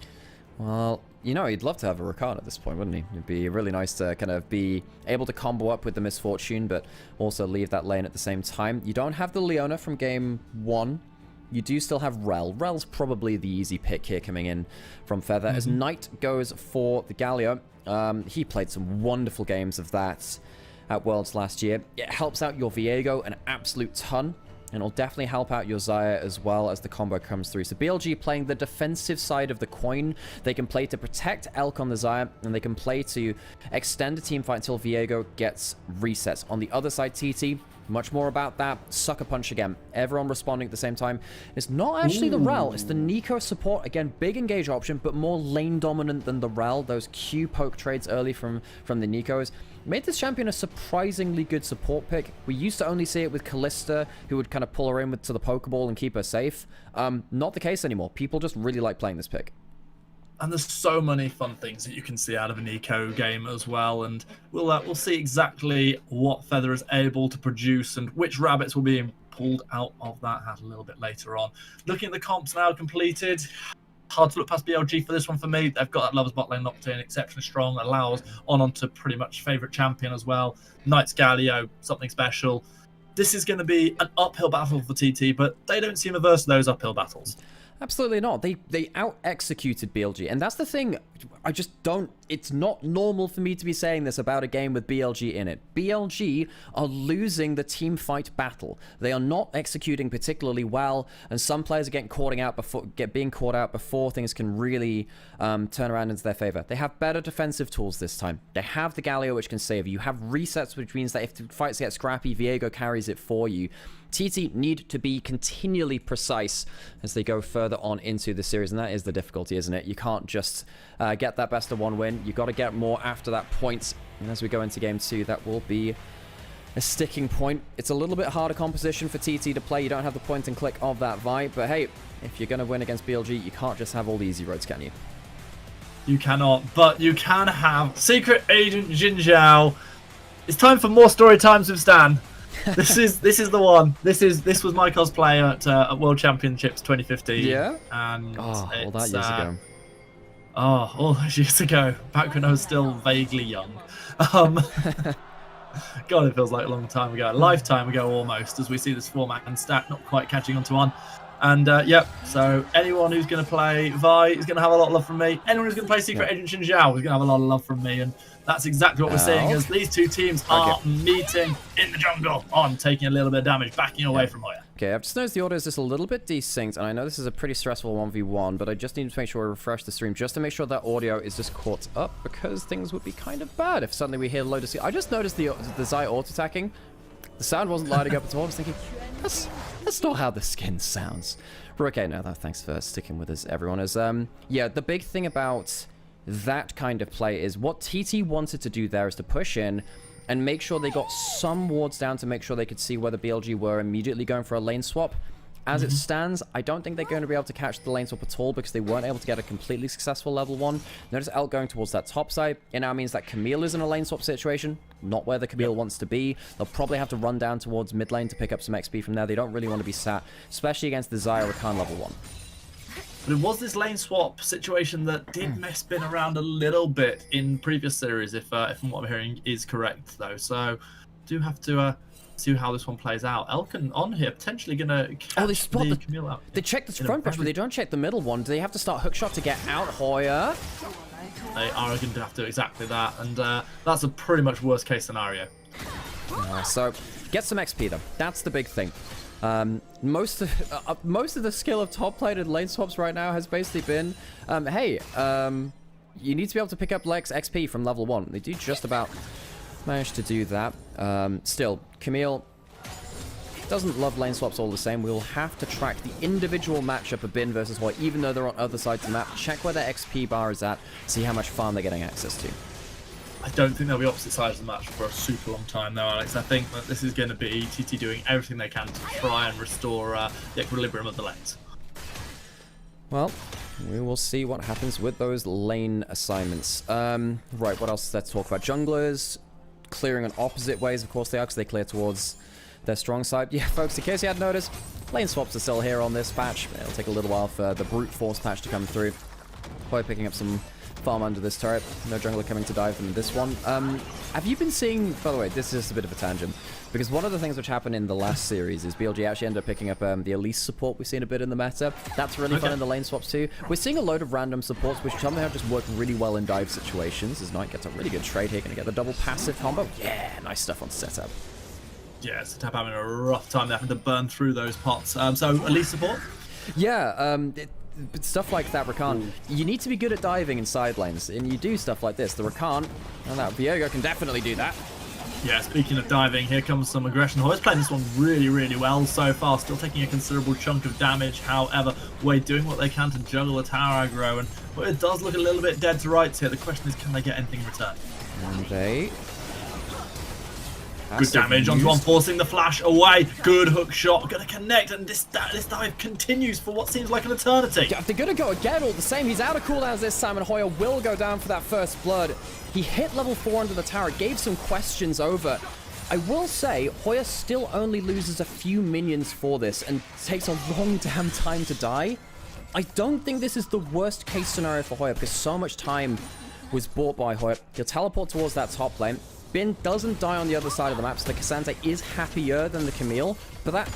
Well, he'd love to have a Rakan at this point, wouldn't he? It'd be really nice to kind of be able to combo up with the Misfortune, but also leave that lane at the same time. You don't have the Leona from game 1. You do still have Rel. Rel's probably the easy pick here coming in from Feather. As Knight goes for the Galio, he played some wonderful games of that at Worlds last year. It helps out your Viego an absolute ton. And it'll definitely help out your Xayah as well as the combo comes through. So BLG playing the defensive side of the coin. They can play to protect Elk on the Xayah, and they can play to extend a team fight until Viego gets resets. On the other side, TT, much more about that. Sucker punch again. Everyone responding at the same time. It's not actually the Rel, it's the Nico support. Again, big engage option, but more lane dominant than the Rel. Those Q poke trades early from the Nikos made this champion a surprisingly good support pick. We used to only see it with Kalista, who would kind of pull her in to the Pokeball and keep her safe. Not the case anymore. People just really like playing this pick. And there's so many fun things that you can see out of an eco game as well, and we'll see exactly what Feather is able to produce and which rabbits will be pulled out of that hat a little bit later on. Looking at the comps now completed, hard to look past BLG for this one for me. They've got that Lover's bot lane locked in, exceptionally strong, allows onto pretty much favourite champion as well. Knight's Galio, something special. This is going to be an uphill battle for TT, but they don't seem averse to those uphill battles. Absolutely not. They out-executed BLG. And that's the thing. I just don't... It's not normal for me to be saying this about a game with BLG in it. BLG are losing the team fight battle. They are not executing particularly well, and some players are being caught out before things can really turn around into their favor. They have better defensive tools this time. They have the Galio, which can save you. You have resets, which means that if the fights get scrappy, Viego carries it for you. TT need to be continually precise as they go further on into the series, and that is the difficulty, isn't it? You can't just get that best of one win. You've got to get more after that point, and as we go into game 2, that will be a sticking point. It's a little bit harder composition for TT to play. You don't have the point and click of that vibe, but hey, if you're going to win against BLG, you can't just have all the easy roads, can you? You cannot, but you can have Secret Agent Jin Zhao. It's time for more story times with Stan. This is the one. This was my cosplay at World Championships 2015. Yeah. And all that years ago. All those years ago, back when I was still vaguely young. God, it feels like a long time ago, a lifetime ago almost, as we see this format and stack not quite catching on to one. And yep, so anyone who's going to play Vi is going to have a lot of love from me. Anyone who's going to play Secret Agent Xin Zhao is going to have a lot of love from me. And that's exactly what we're seeing as these two teams are meeting in the jungle on taking a little bit of damage, backing away from Hoya. Okay, I've just noticed the order is just a little bit desynced, and I know this is a pretty stressful 1v1, but I just need to make sure I refresh the stream just to make sure that audio is just caught up, because things would be kind of bad if suddenly we hear a load of... I just noticed the Xayah auto-attacking. The sound wasn't lighting up at all. I was thinking, that's not how the skin sounds. But okay, no, thanks for sticking with us, everyone. As yeah, the big thing about that kind of play is what TT wanted to do there is to push in and make sure they got some wards down to make sure they could see whether BLG were immediately going for a lane swap. as it stands, I don't think they're going to be able to catch the lane swap at all because they weren't able to get a completely successful level 1. Notice Elk going towards that top side. It now means that Camille is in a lane swap situation, not where the Camille wants to be. They'll probably have to run down towards mid lane to pick up some XP from there. They don't really want to be sat, especially against the Xayah Rakan level 1. But it was this lane swap situation that did mess Bin around a little bit in previous series, if what I'm hearing is correct, though. So, do have to see how this one plays out. Elkin on here, potentially going to catch they spot the Camille out. They check the front push, but they don't check the middle one. Do they have to start hookshot to get out Hoya? They are going to have to exactly that, and that's a pretty much worst case scenario. So, get some XP, though. That's the big thing. Most of the skill of top-plated lane swaps right now has basically been, hey, you need to be able to pick up Lex XP from level 1. They do just about manage to do that. Still, Camille doesn't love lane swaps all the same. We'll have to track the individual matchup of Bin versus Hoy, even though they're on other sides of the map. Check where their XP bar is at, see how much farm they're getting access to. I don't think they'll be opposite sides of the match for a super long time, though, Alex. I think that this is going to be TT doing everything they can to try and restore the equilibrium of the lanes. Well, we will see what happens with those lane assignments. Right, what else let's talk about? Junglers clearing on opposite ways, of course they are, because they clear towards their strong side. Yeah, folks, in case you hadn't noticed, lane swaps are still here on this patch. It'll take a little while for the brute force patch to come through. Probably picking up some farm under this turret. No jungler coming to dive them in this one. Have you been seeing, by the way, this is just a bit of a tangent, because one of the things which happened in the last series is BLG actually ended up picking up the Elise support we've seen a bit in the meta. That's really fun in the lane swaps too. We're seeing a load of random supports which somehow just work really well in dive situations. As Knight gets a really good trade here, gonna get the double passive combo. Yeah, nice stuff on setup. Yeah, so Tap having a rough time. They're having to burn through those pots. So Elise support? Yeah, stuff like that, Rakan, you need to be good at diving in side lanes, and you do stuff like this. The Rakan, and that Viego can definitely do that. Yeah, speaking of diving, here comes some aggression. Hoy's playing this one really, really well so far, still taking a considerable chunk of damage. However, we're doing what they can to juggle the tower aggro, and well, it does look a little bit dead to rights here. The question is, can they get anything in return? And they... Good damage onto one, forcing the flash away. Good hook shot, gonna connect, and this dive continues for what seems like an eternity. Yeah, they're gonna go again all the same. He's out of cooldowns this time, and Hoya will go down for that first blood. He hit level 4 under the tower, gave some questions over. I will say, Hoya still only loses a few minions for this, and takes a long damn time to die. I don't think this is the worst case scenario for Hoya, because so much time was bought by Hoya. He'll teleport towards that top lane. Bin doesn't die on the other side of the map, so the Cassandra is happier than the Camille, but that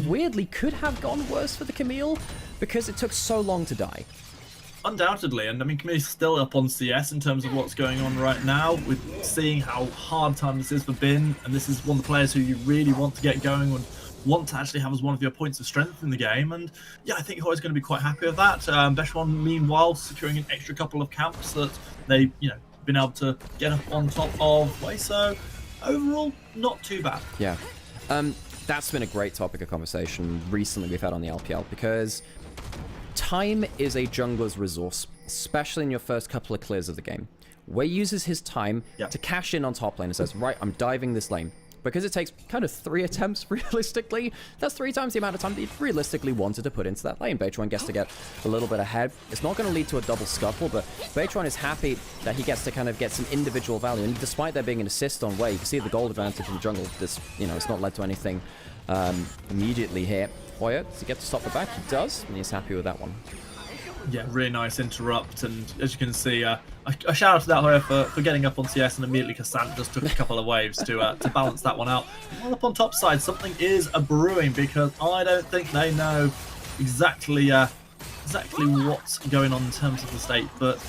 weirdly could have gone worse for the Camille because it took so long to die. Undoubtedly, and I mean, Camille's still up on CS in terms of what's going on right now, with seeing how hard time this is for Bin, and this is one of the players who you really want to get going and want to actually have as one of your points of strength in the game, and yeah, I think Hoy's going to be quite happy with that. Beshwan, meanwhile, securing an extra couple of camps that they, been able to get up on top of. So overall, not too bad. Yeah. That's been a great topic of conversation recently we've had on the LPL, because time is a jungler's resource, especially in your first couple of clears of the game. Wei uses his time to cash in on top lane and says, right, I'm diving this lane. Because it takes kind of 3 attempts, realistically. That's 3 times the amount of time that he realistically wanted to put into that lane. Beitron gets to get a little bit ahead. It's not going to lead to a double scuffle, but Beitron is happy that he gets to kind of get some individual value. And despite there being an assist on Wei, you can see the gold advantage in the jungle. This, it's not led to anything immediately here. Hoya, does he get to stop the back? He does, and he's happy with that one. Yeah, really nice interrupt, and as you can see, a shout out to that Hoya for getting up on CS, and immediately Cassandra just took a couple of waves to balance that one out. While up on top side, something is brewing, because I don't think they know exactly what's going on in terms of the state, but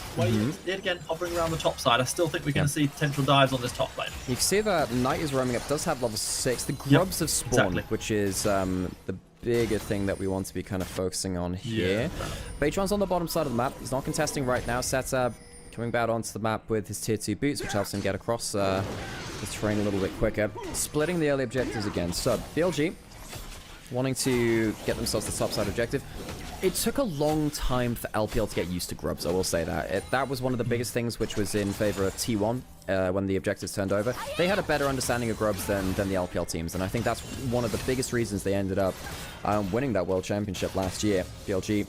yet again hovering around the top side. I still think we're going to see potential dives on this top lane. You can see that Knight is roaming up, does have level 6. The grubs have spawned, which is the bigger thing that we want to be kind of focusing on here. Beitron's on the bottom side of the map. He's not contesting right now. Seta coming back onto the map with his tier 2 boots, which helps him get across the terrain a little bit quicker. Splitting the early objectives again. So, BLG wanting to get themselves the top side objective. It took a long time for LPL to get used to grubs, I will say that. That was one of the biggest things which was in favor of T1 when the objectives turned over, they had a better understanding of grubs than the LPL teams, and I think that's one of the biggest reasons they ended up winning that World Championship last year. BLG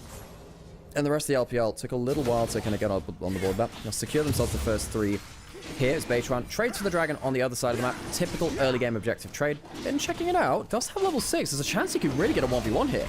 and the rest of the LPL took a little while to kind of get on the board, but they'll secure themselves the first 3. Here is Beitran, trades for the dragon on the other side of the map. Typical early game objective trade. And checking it out, does have level 6. There's a chance he could really get a 1v1 here.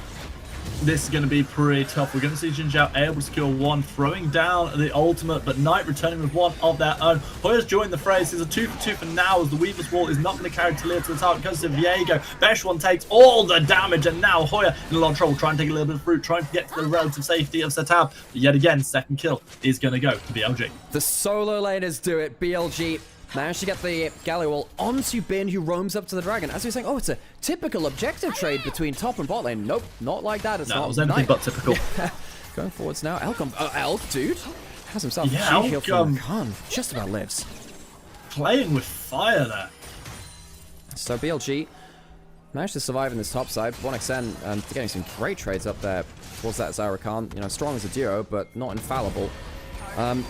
This is going to be pretty tough. We're going to see Jin Zhao able to secure 1, throwing down the ultimate, but Knight returning with 1 of their own. Hoya's joined the fray. There's a 2-for-2 for now, as the Weaver's Wall is not going to carry Talia to the target because of Viego. Besh1 takes all the damage, and now Hoya in a lot of trouble, trying to take a little bit of fruit, trying to get to the relative safety of Setab. But yet again, second kill is going to go to BLG. The solo laners do it. BLG managed to get the Galio wall onto Bin, who roams up to the dragon. As we were saying, oh, it's a typical objective trade between top and bot lane. Nope, not like that. It's not. It was anything but typical. Going forwards now. Elk, dude, has himself a Elk, heal from Khan. Just about lives. Playing with fire there. So BLG managed to survive in this top side. 1xN getting some great trades up there towards that Zyra Khan. You know, strong as a duo, but not infallible.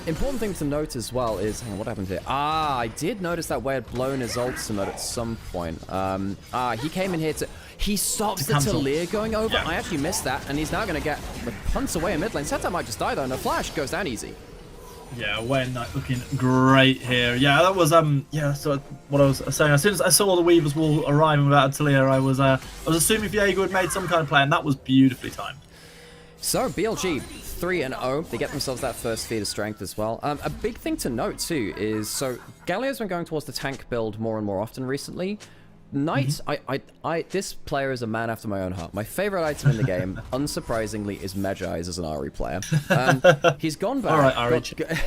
Important thing to note as well is, hang on, what happened here? I did notice that Way had blown his ultimate at some point. He came in here he stops the Talia going over. Yeah. I actually missed that, and he's now going to get the punts away in mid lane. Setup might just die though, and the flash goes down easy. Yeah, Way Knight looking great here. Yeah, that was so what I was saying, as soon as I saw the Weaver's Wall arriving without a Talia, I was assuming Viego had made some kind of play, and that was beautifully timed. So BLG 3-0. They get themselves that first feed of strength as well. A big thing to note too is, so Galio's been going towards the tank build more and more often recently. Knight, this player is a man after my own heart. My favorite item in the game, unsurprisingly, is Medjai's as an Ahri player. He's gone back. All right, Ahri.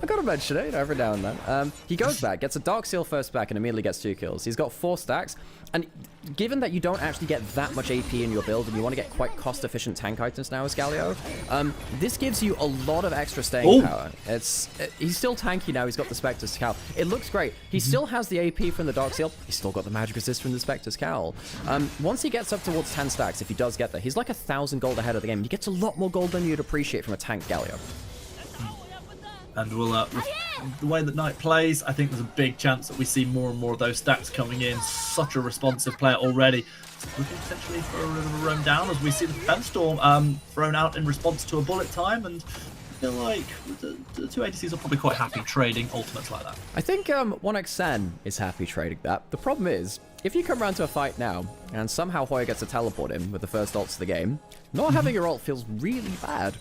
I gotta mention it, every now and then. He goes back, gets a Dark Seal first back, and immediately gets 2 kills. He's got 4 stacks, and given that you don't actually get that much AP in your build, and you want to get quite cost-efficient tank items now as Galio, this gives you a lot of extra staying power. He's still tanky now. He's got the Spectre's Cowl. It looks great. He still has the AP from the Dark Seal. He's still got the magic resist from the Spectre's Cowl. Once he gets up towards 10 stacks, if he does get there, he's like 1,000 gold ahead of the game. He gets a lot more gold than you'd appreciate from a tank Galio. And the way that Knight plays, I think there's a big chance that we see more and more of those stacks coming in. Such a responsive player already. Looking potentially for a bit of a roam down, as we see the Defense Storm thrown out in response to a bullet time, and I feel like the 2 ADCs are probably quite happy trading ultimates like that. I think 1xN is happy trading that. The problem is, if you come around to a fight now, and somehow Hoya gets a teleport in with the first ults of the game, not having your ult feels really bad.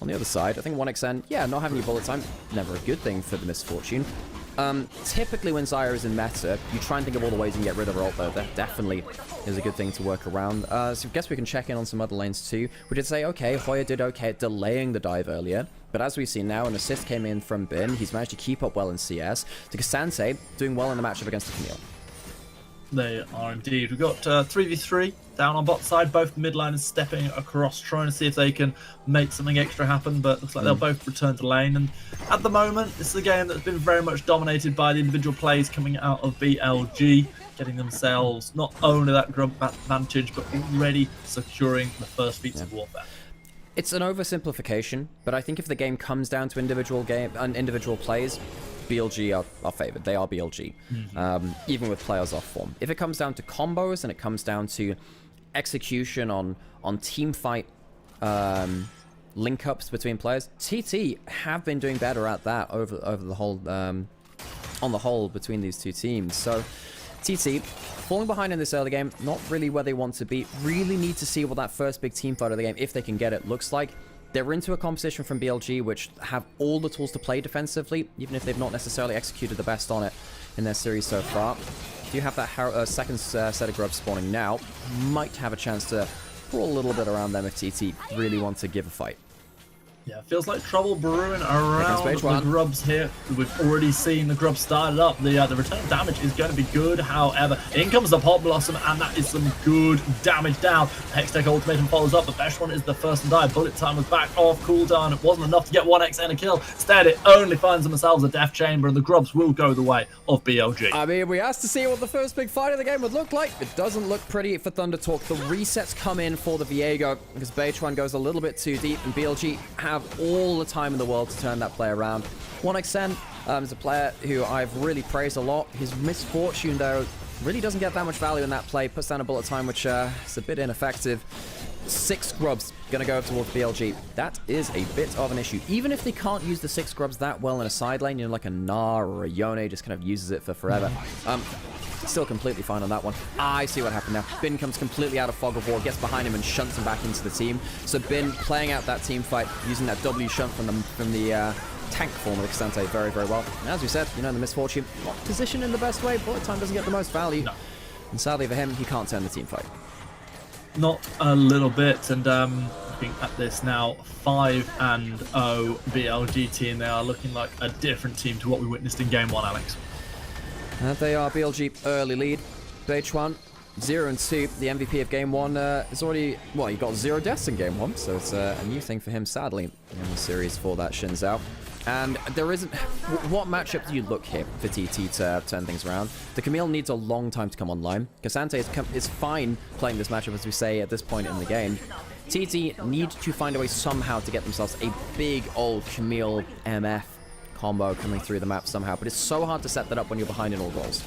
On the other side, I think 1xN, yeah, not having your bullet time, never a good thing for the Misfortune. Typically when Zyra is in meta, you try and think of all the ways you can get rid of her ult, though. That definitely is a good thing to work around. So I guess we can check in on some other lanes too. We did say, okay, Hoya did okay at delaying the dive earlier, but as we see now, an assist came in from Bin. He's managed to keep up well in CS. To Kasante, doing well in the matchup against the Camille. They are indeed. We've got 3v3 down on bot side. Both mid laners stepping across, trying to see if they can make something extra happen, but looks like they'll both return to lane. And at the moment, this is a game that's been very much dominated by the individual plays coming out of BLG, getting themselves not only that grub advantage, but already securing the first feats of warfare. It's an oversimplification, but I think if the game comes down to individual plays, BLG are favored. They are BLG, even with players off form. If it comes down to combos and it comes down to execution on team fight link-ups between players, TT have been doing better at that over the whole on the whole between these two teams. So TT falling behind in this early game, not really where they want to be. Really need to see what that first big team fight of the game, if they can get it, looks like. They're into a composition from BLG, which have all the tools to play defensively, even if they've not necessarily executed the best on it in their series so far. If you have that second set of grubs spawning now, might have a chance to pull a little bit around them if TT really want to give a fight. Yeah, feels like trouble brewing around the grubs here. We've already seen the grubs started up. The return damage is going to be good. However, in comes the Pot Blossom, and that is some good damage down. Hextech Ultimatum follows up, but Besh1 is the first to die. Bullet time was back off cooldown. It wasn't enough to get 1xN a kill. Instead, it only finds themselves a Death Chamber, and the grubs will go the way of BLG. I mean, we asked to see what the first big fight of the game would look like. It doesn't look pretty for Thunder Talk. The resets come in for the Viego, because Beitran goes a little bit too deep, and BLG have all the time in the world to turn that play around. 1xN He's a player who I've really praised a lot. His misfortune, though, really doesn't get that much value in that play. Puts down a bullet time, which is a bit ineffective. 6 scrubs gonna go towards BLG. That is a bit of an issue. Even if they can't use the 6 scrubs that well in a side lane, you know, like a Gnar or a Yone just kind of uses it for forever. Still completely fine on that one. I see what happened now. Bin comes completely out of fog of war, gets behind him and shunts him back into the team. So Bin playing out that team fight, using that W shunt from the tank form of Xante very, very well. And as we said, you know, the misfortune, not positioned in the best way. Bullet time doesn't get the most value. No. And sadly for him, he can't turn the team fight. Not a little bit, and looking at this now, 5-0 BLG team. They are looking like a different team to what we witnessed in Game 1, Alex. They are BLG early lead. Beichuan 0-2. The MVP of Game 1 is already, well, he got 0 deaths in Game 1, so it's a new thing for him, sadly, in the series for that Xin Zhao. And there isn't... What matchup do you look here for TT to turn things around? The Camille needs a long time to come online. Xante is fine playing this matchup, as we say, at this point in the game. TT need to find a way somehow to get themselves a big old Camille MF combo coming through the map somehow. But it's so hard to set that up when you're behind in all roles.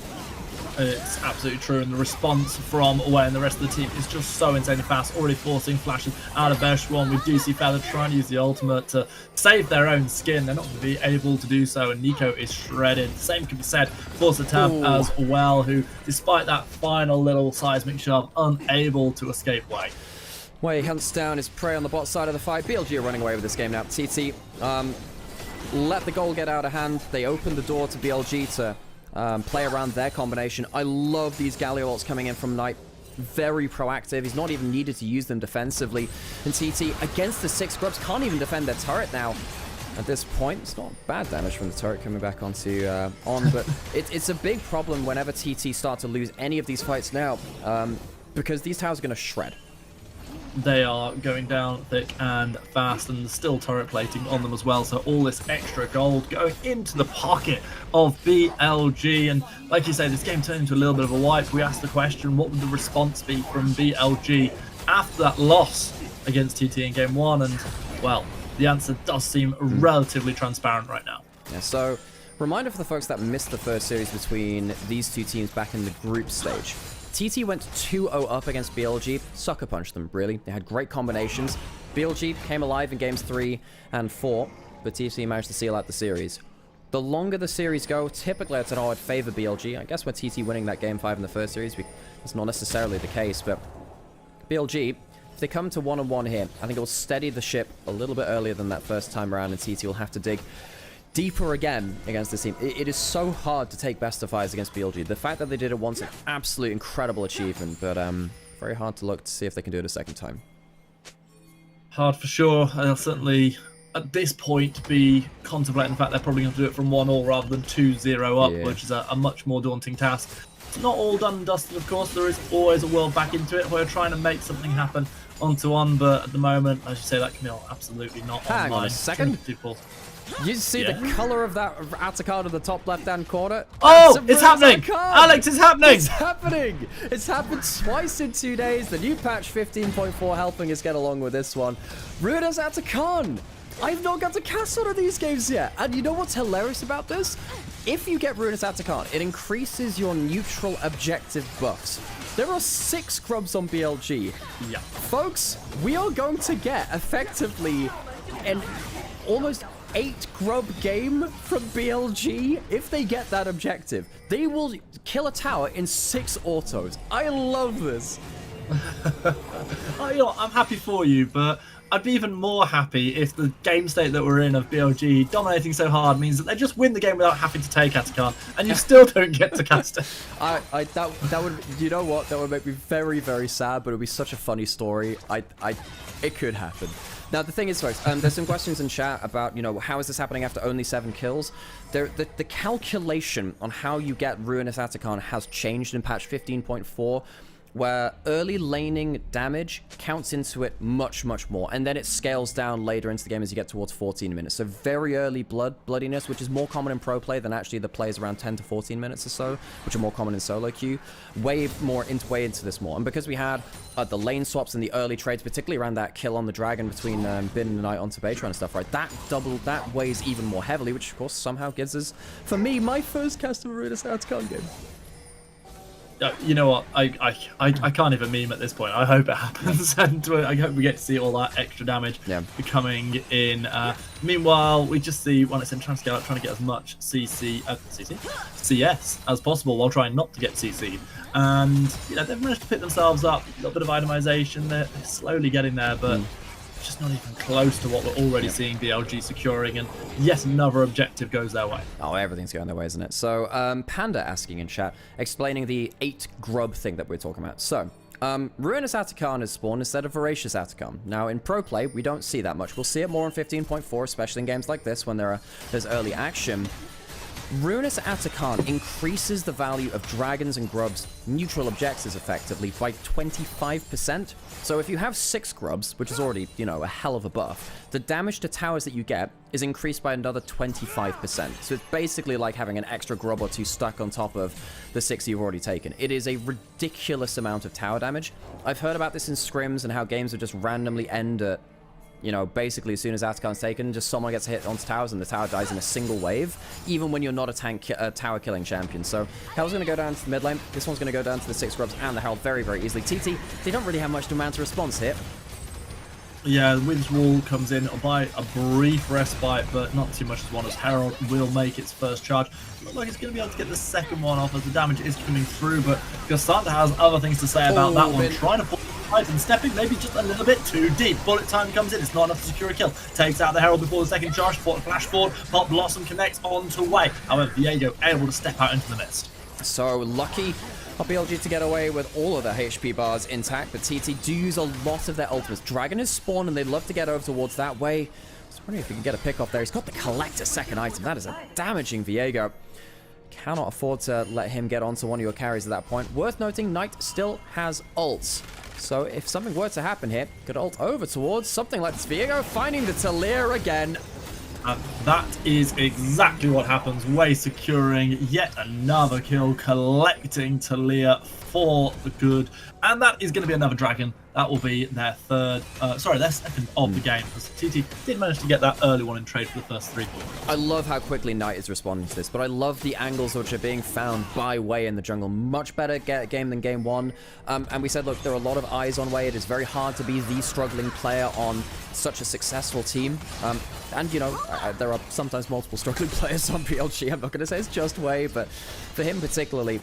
It's absolutely true, and the response from Away and the rest of the team is just so insanely fast, already forcing flashes out of Beshwan. We do see Feather trying to use the ultimate to save their own skin. They're not going to be able to do so, and Nico is shredded. The same can be said for Satab as well, who, despite that final little seismic shove, unable to escape Way. Way hunts down his prey on the bot side of the fight. BLG are running away with this game now. TT let the goal get out of hand. They open the door to BLG to play around their combination. I love these Galio ults coming in from Knight. Very proactive. He's not even needed to use them defensively. And TT, against the 6 scrubs, can't even defend their turret now. At this point, it's not bad damage from the turret coming back onto but it's a big problem whenever TT start to lose any of these fights now, because these towers are going to shred. They are going down thick and fast, and there's still turret plating on them as well, so all this extra gold going into the pocket of BLG. And like you say, this game turned into a little bit of a wipe. We asked the question, what would the response be from BLG after that loss against TT in Game 1? And, well, the answer does seem relatively transparent right now. Yeah, so reminder for the folks that missed the first series between these two teams back in the group stage. TT went 2-0 up against BLG, sucker punched them, really. They had great combinations. BLG came alive in games 3 and 4, but TT managed to seal out the series. The longer the series go, typically I'd favor BLG. I guess with TT winning that game 5 in the first series, it's not necessarily the case, but BLG, if they come to 1-on-1 here, I think it will steady the ship a little bit earlier than that first time around, and TT will have to dig deeper again against this team. It is so hard to take best of 5s against BLG. The fact that they did it once, an absolute incredible achievement, but very hard to look to see if they can do it a second time. Hard for sure. I'll certainly, at this point, be contemplating the fact they're probably going to do it from 1-1 rather than 2-0 up, which is a much more daunting task. It's not all done and dusted, of course. There is always a world back into it. We're trying to make something happen on, but at the moment, as you say, that Camille absolutely not Hang on a second. You see the color of that Atakan in the top left-hand corner? Oh, it's happening! Alex, it's happening! It's happening! It's happened twice in 2 days. The new patch 15.4 helping us get along with this one. Ruinous Atakan! I've not got to cast one of these games yet. And you know what's hilarious about this? If you get Ruinous Atakan, it increases your neutral objective buffs. There are 6 scrubs on BLG. Yeah. Folks, we are going to get effectively an almost 8 grub game from BLG. If they get that objective, they will kill a tower in 6 autos. I love this. You know, I'm happy for you, but I'd be even more happy if the game state that we're in of BLG dominating so hard means that they just win the game without having to take Atakan, and you still don't get to cast it. That would, you know what? That would make me very, very sad, but it would be such a funny story. It could happen. Now, the thing is, folks, there's some questions in chat about, you know, how is this happening after only 7 kills? The calculation on how you get Ruinous Atakan has changed in patch 15.4, where early laning damage counts into it much, much more, and then it scales down later into the game as you get towards 14 minutes. So very early bloodiness, which is more common in pro play than actually the plays around 10 to 14 minutes or so, which are more common in solo queue. Way into this more. And because we had the lane swaps and the early trades, particularly around that kill on the dragon between Bin and Knight onto Baytron and stuff, right? That weighs even more heavily, which of course somehow gives us, for me, my first cast of a Ruinous Outcome game. You know what? I can't even meme at this point. I hope it happens, and I hope we get to see all that extra damage coming in. Meanwhile, we just see when it's in trying to scale up, trying to get as much CS as possible while trying not to get CC. And you know they've managed to pick themselves up. A little bit of itemization. They're slowly getting there, but just not even close to what we're already seeing BLG securing, and yet another objective goes their way. Oh, everything's going their way, isn't it? So, Panda asking in chat, explaining the 8 grub thing that we're talking about. So, Ruinous Atachan is spawned instead of Voracious Atachan. Now, in pro play, we don't see that much. We'll see it more in 15.4, especially in games like this when there's early action. Ruinous Atachan increases the value of dragons and grubs neutral objectives effectively by 25%. So if you have 6 grubs, which is already, you know, a hell of a buff, the damage to towers that you get is increased by another 25%. So it's basically like having an extra grub or 2 stuck on top of the 6 you've already taken. It is a ridiculous amount of tower damage. I've heard about this in scrims and how games would just randomly end at, you know, basically as soon as Atachan's taken, just someone gets hit onto towers and the tower dies in a single wave, even when you're not a tower killing champion. So Herald's going to go down to the mid lane. This one's going to go down to the 6 grubs and the Herald very, very easily. TT, they don't really have much demand to response here. Yeah, the Wind's Wall comes in by a brief respite, but not too much as one, as Herald will make its first charge. Looks like it's going to be able to get the second one off as the damage is coming through, but Cassandra has other things to say about that one. Trying to pull and stepping maybe just a little bit too deep. Bullet time comes in. It's not enough to secure a kill. Takes out the Herald before the second charge. Flash forward. Pop Blossom connects onto Way. However, Viego able to step out into the mist. So lucky for BLG to get away with all of their HP bars intact, but TT do use a lot of their ultimates. Dragon is spawned and they'd love to get over towards that Way. I was wondering if we can get a pick off there. He's got the Collector second item. That is a damaging Viego. Cannot afford to let him get onto one of your carries at that point. Worth noting, Knight still has ults. So if something were to happen here, could ult over towards something like this. Viego finding the Talia again. That is exactly what happens. Way securing yet another kill, collecting Talia for the good. And that is going to be another dragon. That will be their their second of the game. Because TT did manage to get that early one in trade for the first 3 points. I love how quickly Knight is responding to this, but I love the angles which are being found by Way in the jungle. Much better game than game 1. And we said, look, there are a lot of eyes on Way. It is very hard to be the struggling player on such a successful team. And, you know, there are sometimes multiple struggling players on BLG. I'm not going to say it's just Way, but for him particularly,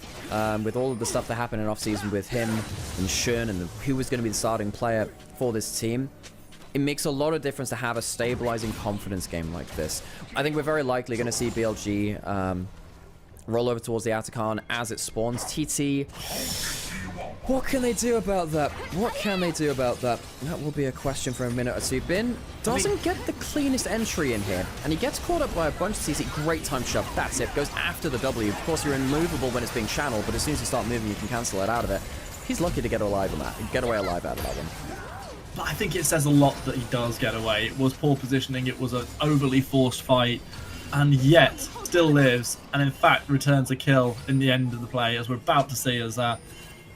with all of the stuff that happened in offseason with him and Shun and who was going to be the starting player for this team, it makes a lot of difference to have a stabilizing confidence game like this. I think we're very likely going to see BLG roll over towards the Atachan as it spawns. TT, what can they do about that? What can they do about that? That will be a question for a minute or two. Bin doesn't get the cleanest entry in here, and he gets caught up by a bunch of CC. Great time shove. That's it. Goes after the W. Of course, you're immovable when it's being channeled, but as soon as you start moving, you can cancel it out of it. He's lucky to get alive on that. Get away alive out of that one. But I think it says a lot that he does get away. It was poor positioning. It was an overly forced fight, and yet still lives, and in fact returns a kill in the end of the play, as we're about to see as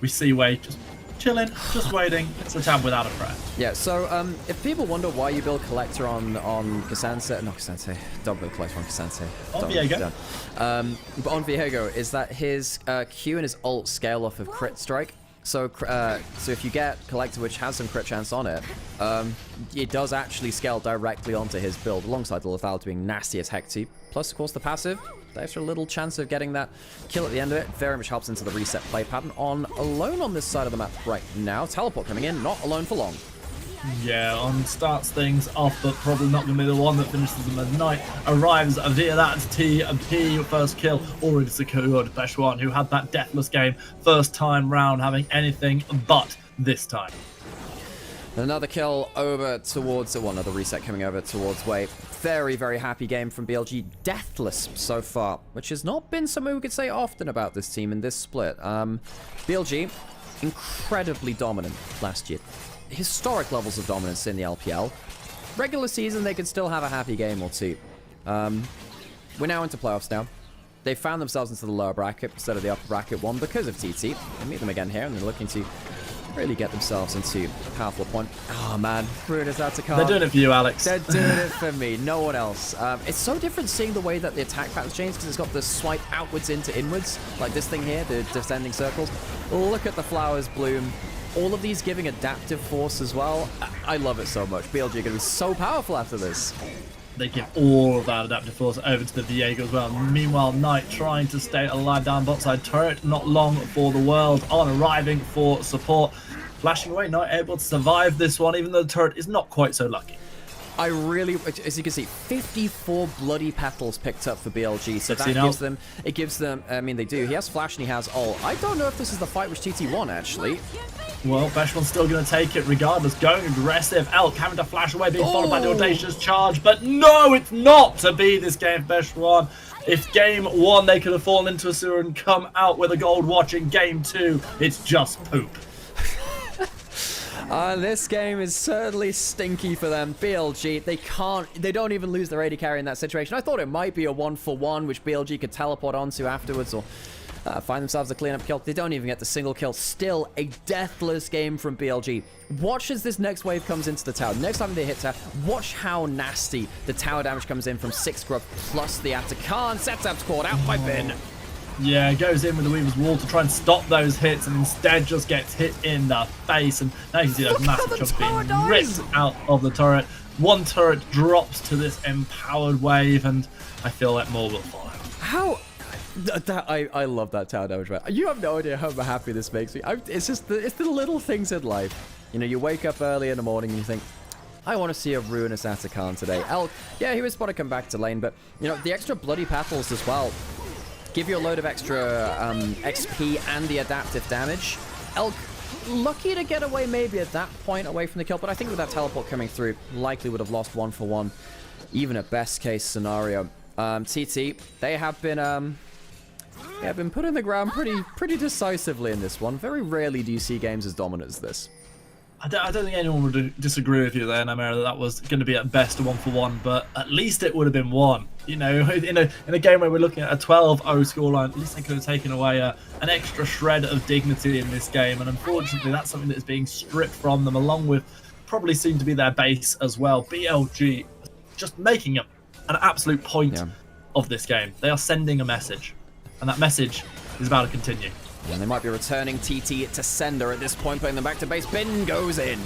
we see Way just chilling, just waiting. It's a tab without a threat. Yeah, so if people wonder why you build Collector on Cassandra, not Cassandra, don't build Collector on Cassandra. On Viego. But on Viego is that his Q and his ult scale off of crit strike. So if you get Collector, which has some crit chance on it, it does actually scale directly onto his build, alongside the lethality being nasty as heck too. Plus, of course, the passive, the extra little chance of getting that kill at the end of it, very much helps into the reset play pattern. Alone on this side of the map right now. Teleport coming in, not alone for long. Yeah, starts things off, but probably not going to be the one that finishes them at night. Arrives via that TP first kill, already secured. Peshwan, who had that deathless game first time round, having anything but this time. Another kill over towards, another reset coming over towards Way. Very, very happy game from BLG. Deathless so far, which has not been something we could say often about this team in this split. BLG incredibly dominant last year. Historic levels of dominance in the LPL. Regular season, they could still have a happy game or two. We're now into playoffs now. They found themselves into the lower bracket instead of the upper bracket one because of TT. We meet them again here, and they're looking to really get themselves into a powerful point. Oh man, Ruinous Atacama. They're doing it for you, Alex. They're doing it for me, no one else. It's so different seeing the way that the attack pattern changes because it's got the swipe outwards into inwards, like this thing here, the descending circles. Look at the flowers bloom. All of these giving adaptive force as well. I love it so much. BLG are going to be so powerful after this. They give all of that adaptive force over to the Viego as well. Meanwhile, Knight trying to stay alive down bot side turret. Not long for the world. On arriving for support. Flashing away, Knight able to survive this one, even though the turret is not quite so lucky. I really, as you can see, 54 bloody petals picked up for BLG, so that gives them, I mean, they do. He has flash and he has ult. I don't know if this is the fight which TT won, actually. Well, Beshwan's still going to take it regardless, going aggressive. Elk having to flash away, being followed by the audacious charge, but no, it's not to be this game for Beshwan. If game 1 they could have fallen into a sewer and come out with a gold watch, in game 2, it's just poop. This game is certainly stinky for them. BLG, they don't even lose their AD carry in that situation. I thought it might be a 1-for-1, which BLG could teleport onto afterwards, or find themselves a cleanup kill. They don't even get the single kill. Still a deathless game from BLG. Watch as this next wave comes into the tower. Next time they hit tower, watch how nasty the tower damage comes in from 6 Grub plus the Atakan. Setup's caught out by Bin. Yeah, goes in with the Weaver's Wall to try and stop those hits, and instead just gets hit in the face. And now you can see those massive chunks being ripped out of the turret. One turret drops to this empowered wave, and I feel like more will follow. How? I love that tower damage, man. You have no idea how happy this makes me. It's just it's the little things in life. You know, you wake up early in the morning and you think, I want to see a Ruinous Atakan today. Elk, yeah, he was spotted come back to lane, but, you know, the extra bloody petals as well give you a load of extra XP and the adaptive damage. Elk, lucky to get away maybe at that point away from the kill, but I think with that teleport coming through, likely would have lost 1-for-1, even at best case scenario. TT, they have been put in the ground pretty decisively in this one. Very rarely do you see games as dominant as this. I don't think anyone would disagree with you there, Nymaera, that was going to be at best a 1-for-1, but at least it would have been one. You know, in a game where we're looking at a 12-0 scoreline, at least they could have taken away an extra shred of dignity in this game, and unfortunately that's something that is being stripped from them, along with probably seem to be their base as well. BLG just making an absolute point of this game. They are sending a message, and that message is about to continue. And they might be returning TT to sender at this point, putting them back to base. Bin goes in.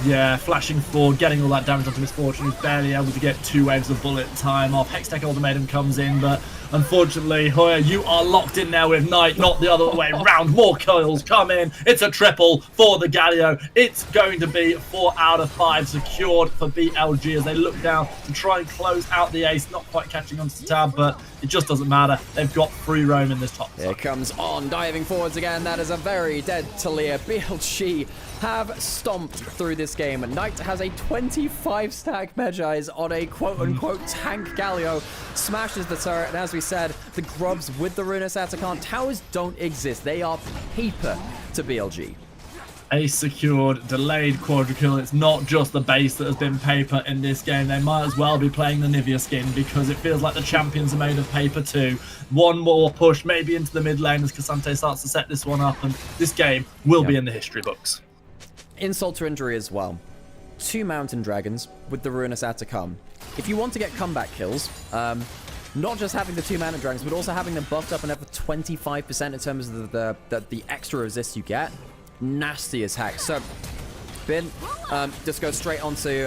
Yeah, flashing forward, getting all that damage onto Misfortune. He's barely able to get 2 waves of bullet time off. Hextech Ultimatum comes in, but unfortunately, Hoya, you are locked in now with Knight, not the other way around. More kills come in. It's a triple for the Galio. It's going to be 4 out of 5 secured for BLG as they look down to try and close out the ace. Not quite catching onto the tab, but it just doesn't matter. They've got free roam in this top side. Here comes On, diving forwards again. That is a very dead Talia. BLG have stomped through this game. Knight has a 25 stack Medjais on a quote-unquote tank Galio. Smashes the turret, and as we said, the Grubs with the Ruinous Atakan. Towers don't exist. They are paper to BLG. Ace secured, delayed quadra-kill. It's not just the base that has been paper in this game. They might as well be playing the Onivia skin because it feels like the champions are made of paper too. One more push, maybe into the mid lane as Cassante starts to set this one up, and this game will be in the history books. Insult to injury as well. 2 Mountain Dragons with the Ruinous Atakan. If you want to get comeback kills, not just having the 2 Mountain Dragons, but also having them buffed up another 25% in terms of the extra resist you get. Nasty as heck. So, Bin just goes straight onto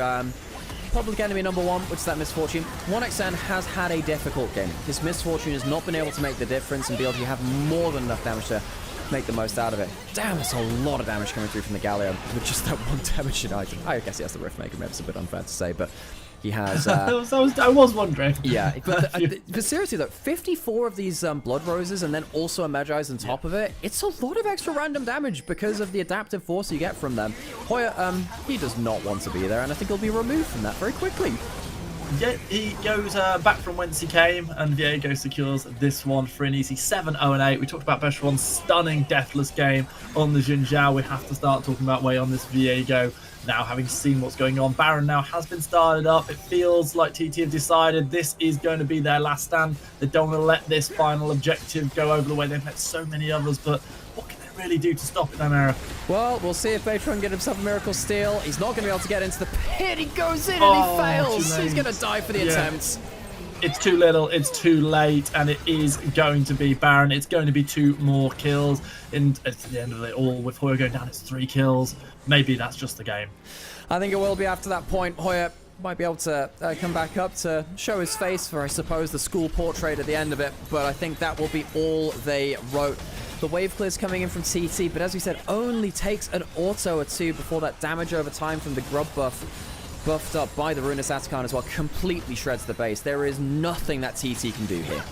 public enemy number 1, which is that Misfortune. 1xN has had a difficult game. His Misfortune has not been able to make the difference, and BLG have more than enough damage to make the most out of it. Damn, that's a lot of damage coming through from the Galio with just that 1 damage item. I guess he has the Rift Maker, maybe it's a bit unfair to say, but he has... I was wondering. Yeah, but seriously though, 54 of these Blood Roses and then also a Medjais on top of it, it's a lot of extra random damage because of the adaptive force you get from them. Hoya, he does not want to be there, and I think he'll be removed from that very quickly. yeah, he goes back from whence he came, and Viego secures this one for an easy 7-0-8. We talked about Bechuan's stunning deathless game on the Jin Zhao. We have to start talking about Wei on this Viego. Now, having seen what's going on, Baron now has been started up. It feels like TT have decided this is going to be their last stand. They don't want to let this final objective go over the way. They've met so many others, but what can they really do to stop it, Nymaera? Well, we'll see if Bechuan can get himself a miracle steal. He's not going to be able to get into the pit. He goes in and he fails. He's going to die for the attempt. It's too little, it's too late, and it is going to be Baron. It's going to be 2 more kills. And at the end of it all, with Hoya going down, it's 3 kills. Maybe that's just the game. I think it will be after that point. Hoya might be able to come back up to show his face for, I suppose, the school portrait at the end of it. But I think that will be all they wrote. The wave clear's coming in from TT, but as we said, only takes an auto or 2 before that damage over time from the grub buffed up by the Ruinous Atacon as well completely shreds the base. There is nothing that TT can do here.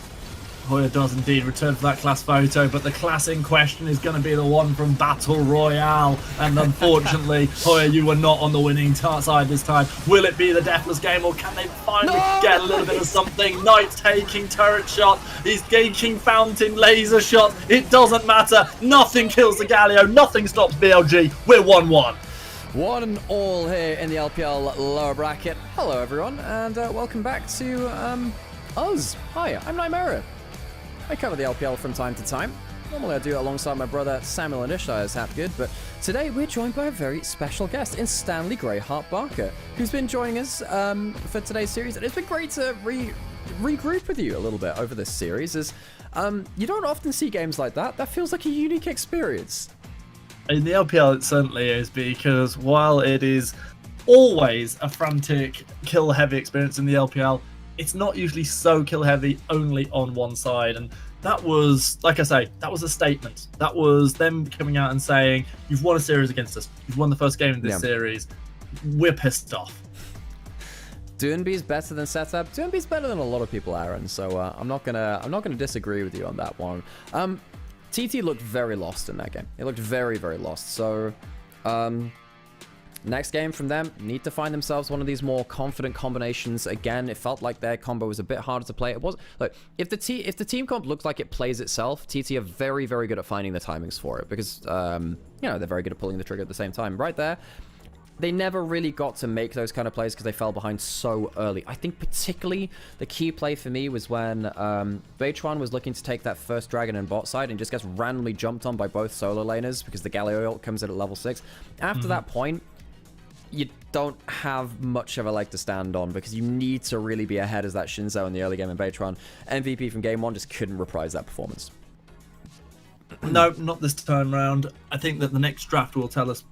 Hoya does indeed return for that class photo, but the class in question is going to be the one from Battle Royale. And unfortunately, Hoya, you were not on the winning side this time. Will it be the deathless game, or can they finally get a little bit of something? Knight's taking turret shot. He's taking fountain laser shot. It doesn't matter. Nothing kills the Galio. Nothing stops BLG. We're 1-1. 1-1 here in the LPL lower bracket. Hello, everyone, and welcome back to us. Hi, I'm Nymaera. I cover the LPL from time to time. Normally I do it alongside my brother Samuel Initialise Hapgood, but today we're joined by a very special guest in Stanley Greyheart Barker, who's been joining us for today's series. And it's been great to regroup with you a little bit over this series, as you don't often see games like that. That feels like a unique experience. In the LPL, it certainly is, because while it is always a frantic, kill-heavy experience in the LPL, it's not usually so kill-heavy only on one side. And that was, like I say, that was a statement. That was them coming out and saying, you've won a series against us. You've won the first game in this series. We're pissed off. Doonby's better than Setup. Doonby's better than a lot of people, Aaron. So I'm not gonna disagree with you on that one. TT looked very lost in that game. It looked very, very lost. So, next game from them, need to find themselves one of these more confident combinations. Again, it felt like their combo was a bit harder to play. It was, look, if the team comp looks like it plays itself, TT are very, very good at finding the timings for it, because, you know, they're very good at pulling the trigger at the same time. Right there, they never really got to make those kind of plays because they fell behind so early. I think particularly the key play for me was when Bechuan was looking to take that first dragon in bot side and just gets randomly jumped on by both solo laners because the Galio ult comes in at level 6. After that point, you don't have much of a leg to stand on because you need to really be ahead as that Shinzo in the early game, and Bechuan, MVP from game 1, just couldn't reprise that performance. No, not this time round. I think that the next draft will tell us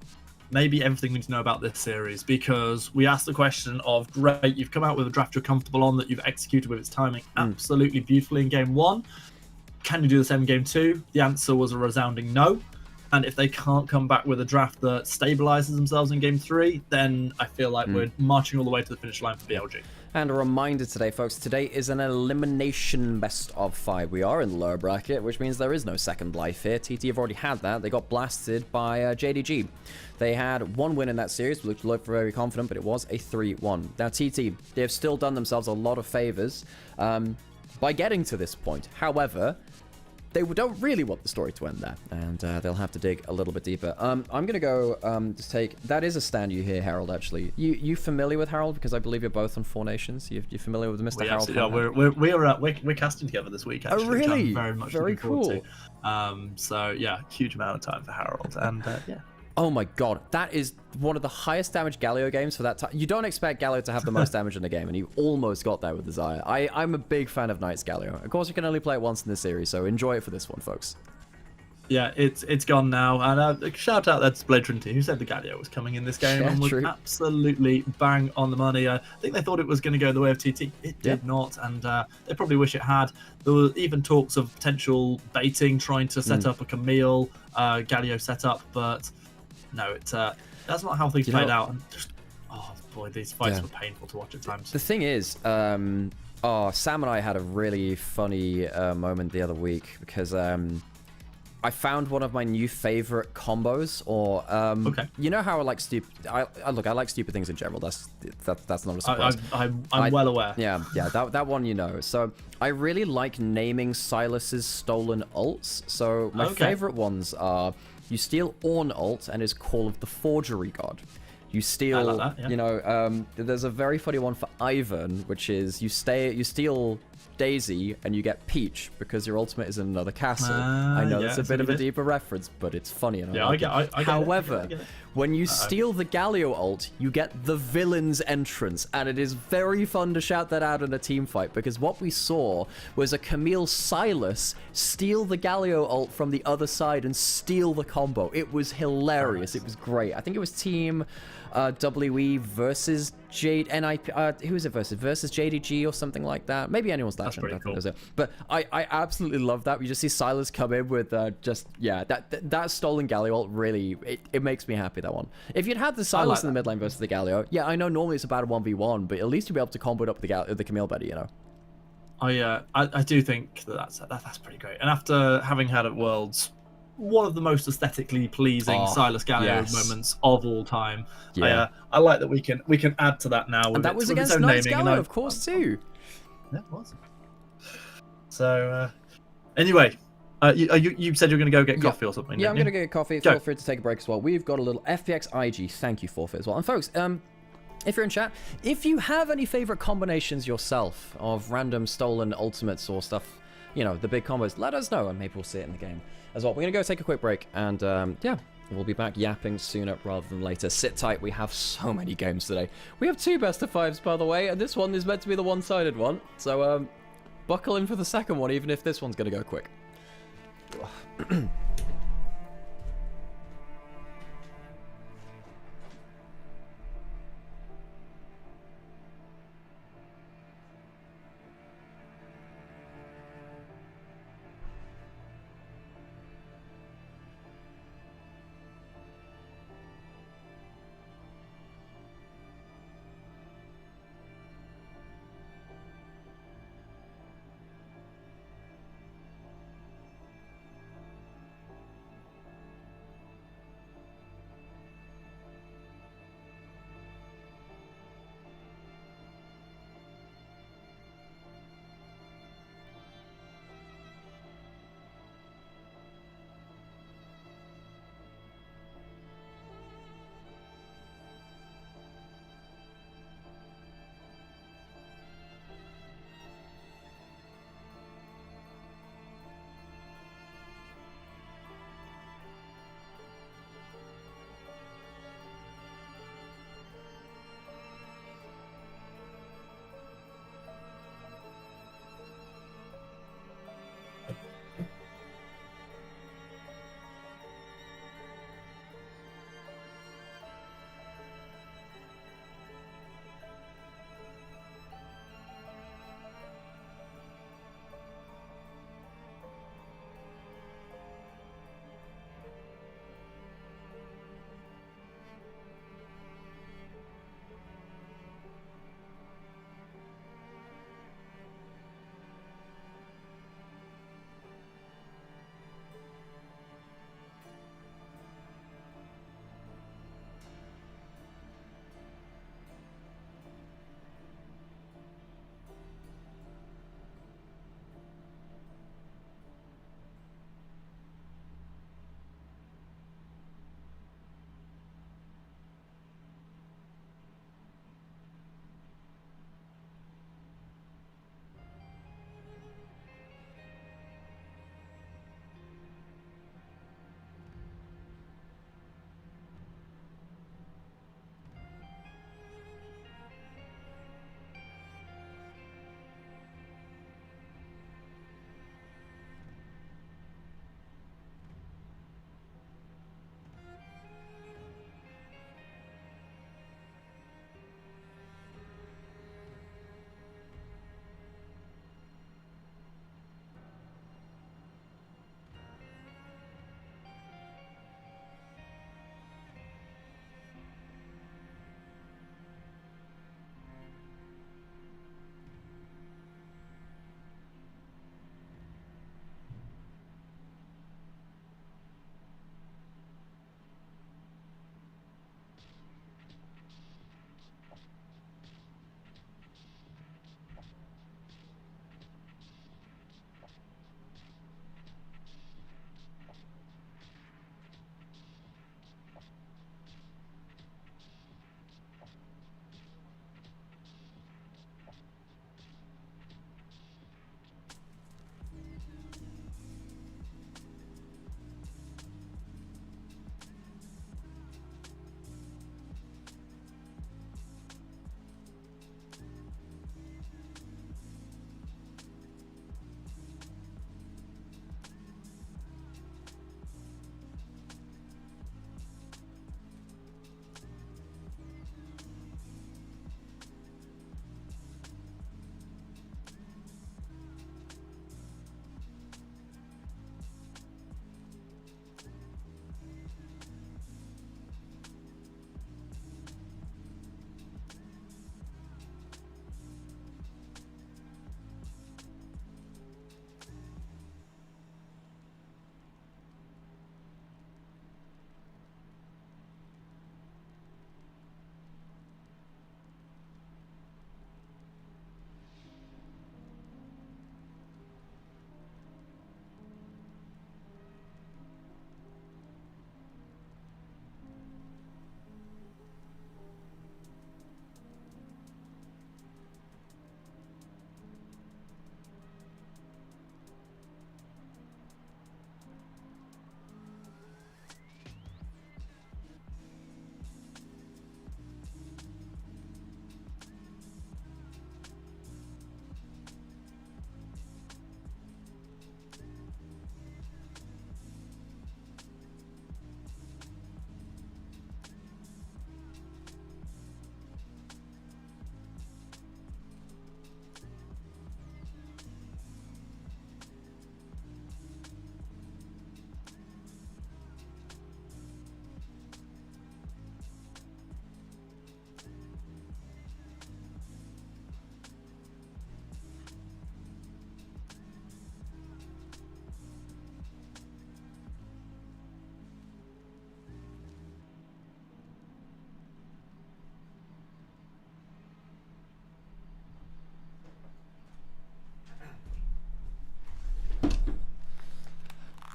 maybe everything we need to know about this series, because we asked the question of, great, you've come out with a draft you're comfortable on, that you've executed with its timing absolutely beautifully in game 1. Can you do the same in game 2? The answer was a resounding no. And if they can't come back with a draft that stabilizes themselves in game 3, then I feel like we're marching all the way to the finish line for BLG. And a reminder today, folks, today is an elimination best of 5. We are in the lower bracket, which means there is no second life here. TT have already had that. They got blasted by JDG. They had 1 win in that series, which looked very confident, but it was a 3-1. Now, TT, they've still done themselves a lot of favors by getting to this point. However, they don't really want the story to end there, and they'll have to dig a little bit deeper. I'm going to go just take... That is a stand you hear, Harold, actually. You familiar with Harold? Because I believe you're both on 4 Nations. You familiar with Mr. Harold? Yeah, we're casting together this week, actually. Oh, really? Which I'm very much looking forward to. So, yeah, huge amount of time for Harold. And, yeah. Oh my god, that is one of the highest damage Galio games for that time. You don't expect Galio to have the most damage in the game, and you almost got there with the Xayah. I'm a big fan of Knight's Galio. Of course, you can only play it once in the series, so enjoy it for this one, folks. Yeah, it's gone now. And shout out there to Blade Trinity, who said the Galio was coming in this game, and was absolutely bang on the money. I think they thought it was going to go the way of TT. It did not, and they probably wish it had. There were even talks of potential baiting, trying to set up a Camille Galio setup, but no, that's not how things played out. And just, oh boy, these fights were painful to watch at times. The thing is, Sam and I had a really funny moment the other week, because I found one of my new favorite combos, or Okay. you know how I like stupid. I like stupid things in general. That's not a surprise. I'm well aware. Yeah, that one you know. So I really like naming Silas's stolen ults. So my favorite ones are you steal Ornn ult and his Call of the Forgery God. You steal, like that, yeah. you know, there's a very funny one for Ivan, which is you steal Daisy and you get Peach because your ultimate is in another castle. I know that's a bit of a deeper reference, but it's funny. And I get it. However, when you steal the Galio ult, you get the villain's entrance, and it is very fun to shout that out in a team fight because what we saw was a Camille Silas steal the Galio ult from the other side and steal the combo. It was hilarious. It was great. I think it was team WE versus Jade NIP. Who is it versus? Versus JDG or something like that. Maybe anyone's that. That's pretty cool. But I absolutely love that. We just see Silas come in with that stolen Galio ult. Really, it makes me happy, that one. If you'd had the Silas in the mid lane versus the Galio, yeah, I know normally it's about a 1v1, but at least you'll be able to combo it up with the Camille better, you know. I do think that's pretty great. And after having had at Worlds one of the most aesthetically pleasing Silas Galio moments of all time, I like that we can add to that now. And that was against Knights Galio, of course, too. Yeah, it was. So anyway, you said you're going to go get coffee or something. Yeah, I'm going to get coffee. Feel free to take a break as well. We've got a little FPX IG. Thank you, Forfeit, as well. And folks, if you're in chat, if you have any favorite combinations yourself of random stolen ultimates or stuff, you know, the big combos, let us know and maybe we'll see it in the game as well. We're going to go take a quick break and yeah, we'll be back yapping sooner rather than later. Sit tight, we have so many games today. We have 2 best of 5s, by the way, and this one is meant to be the one-sided one. So buckle in for the second one, even if this one's going to go quick.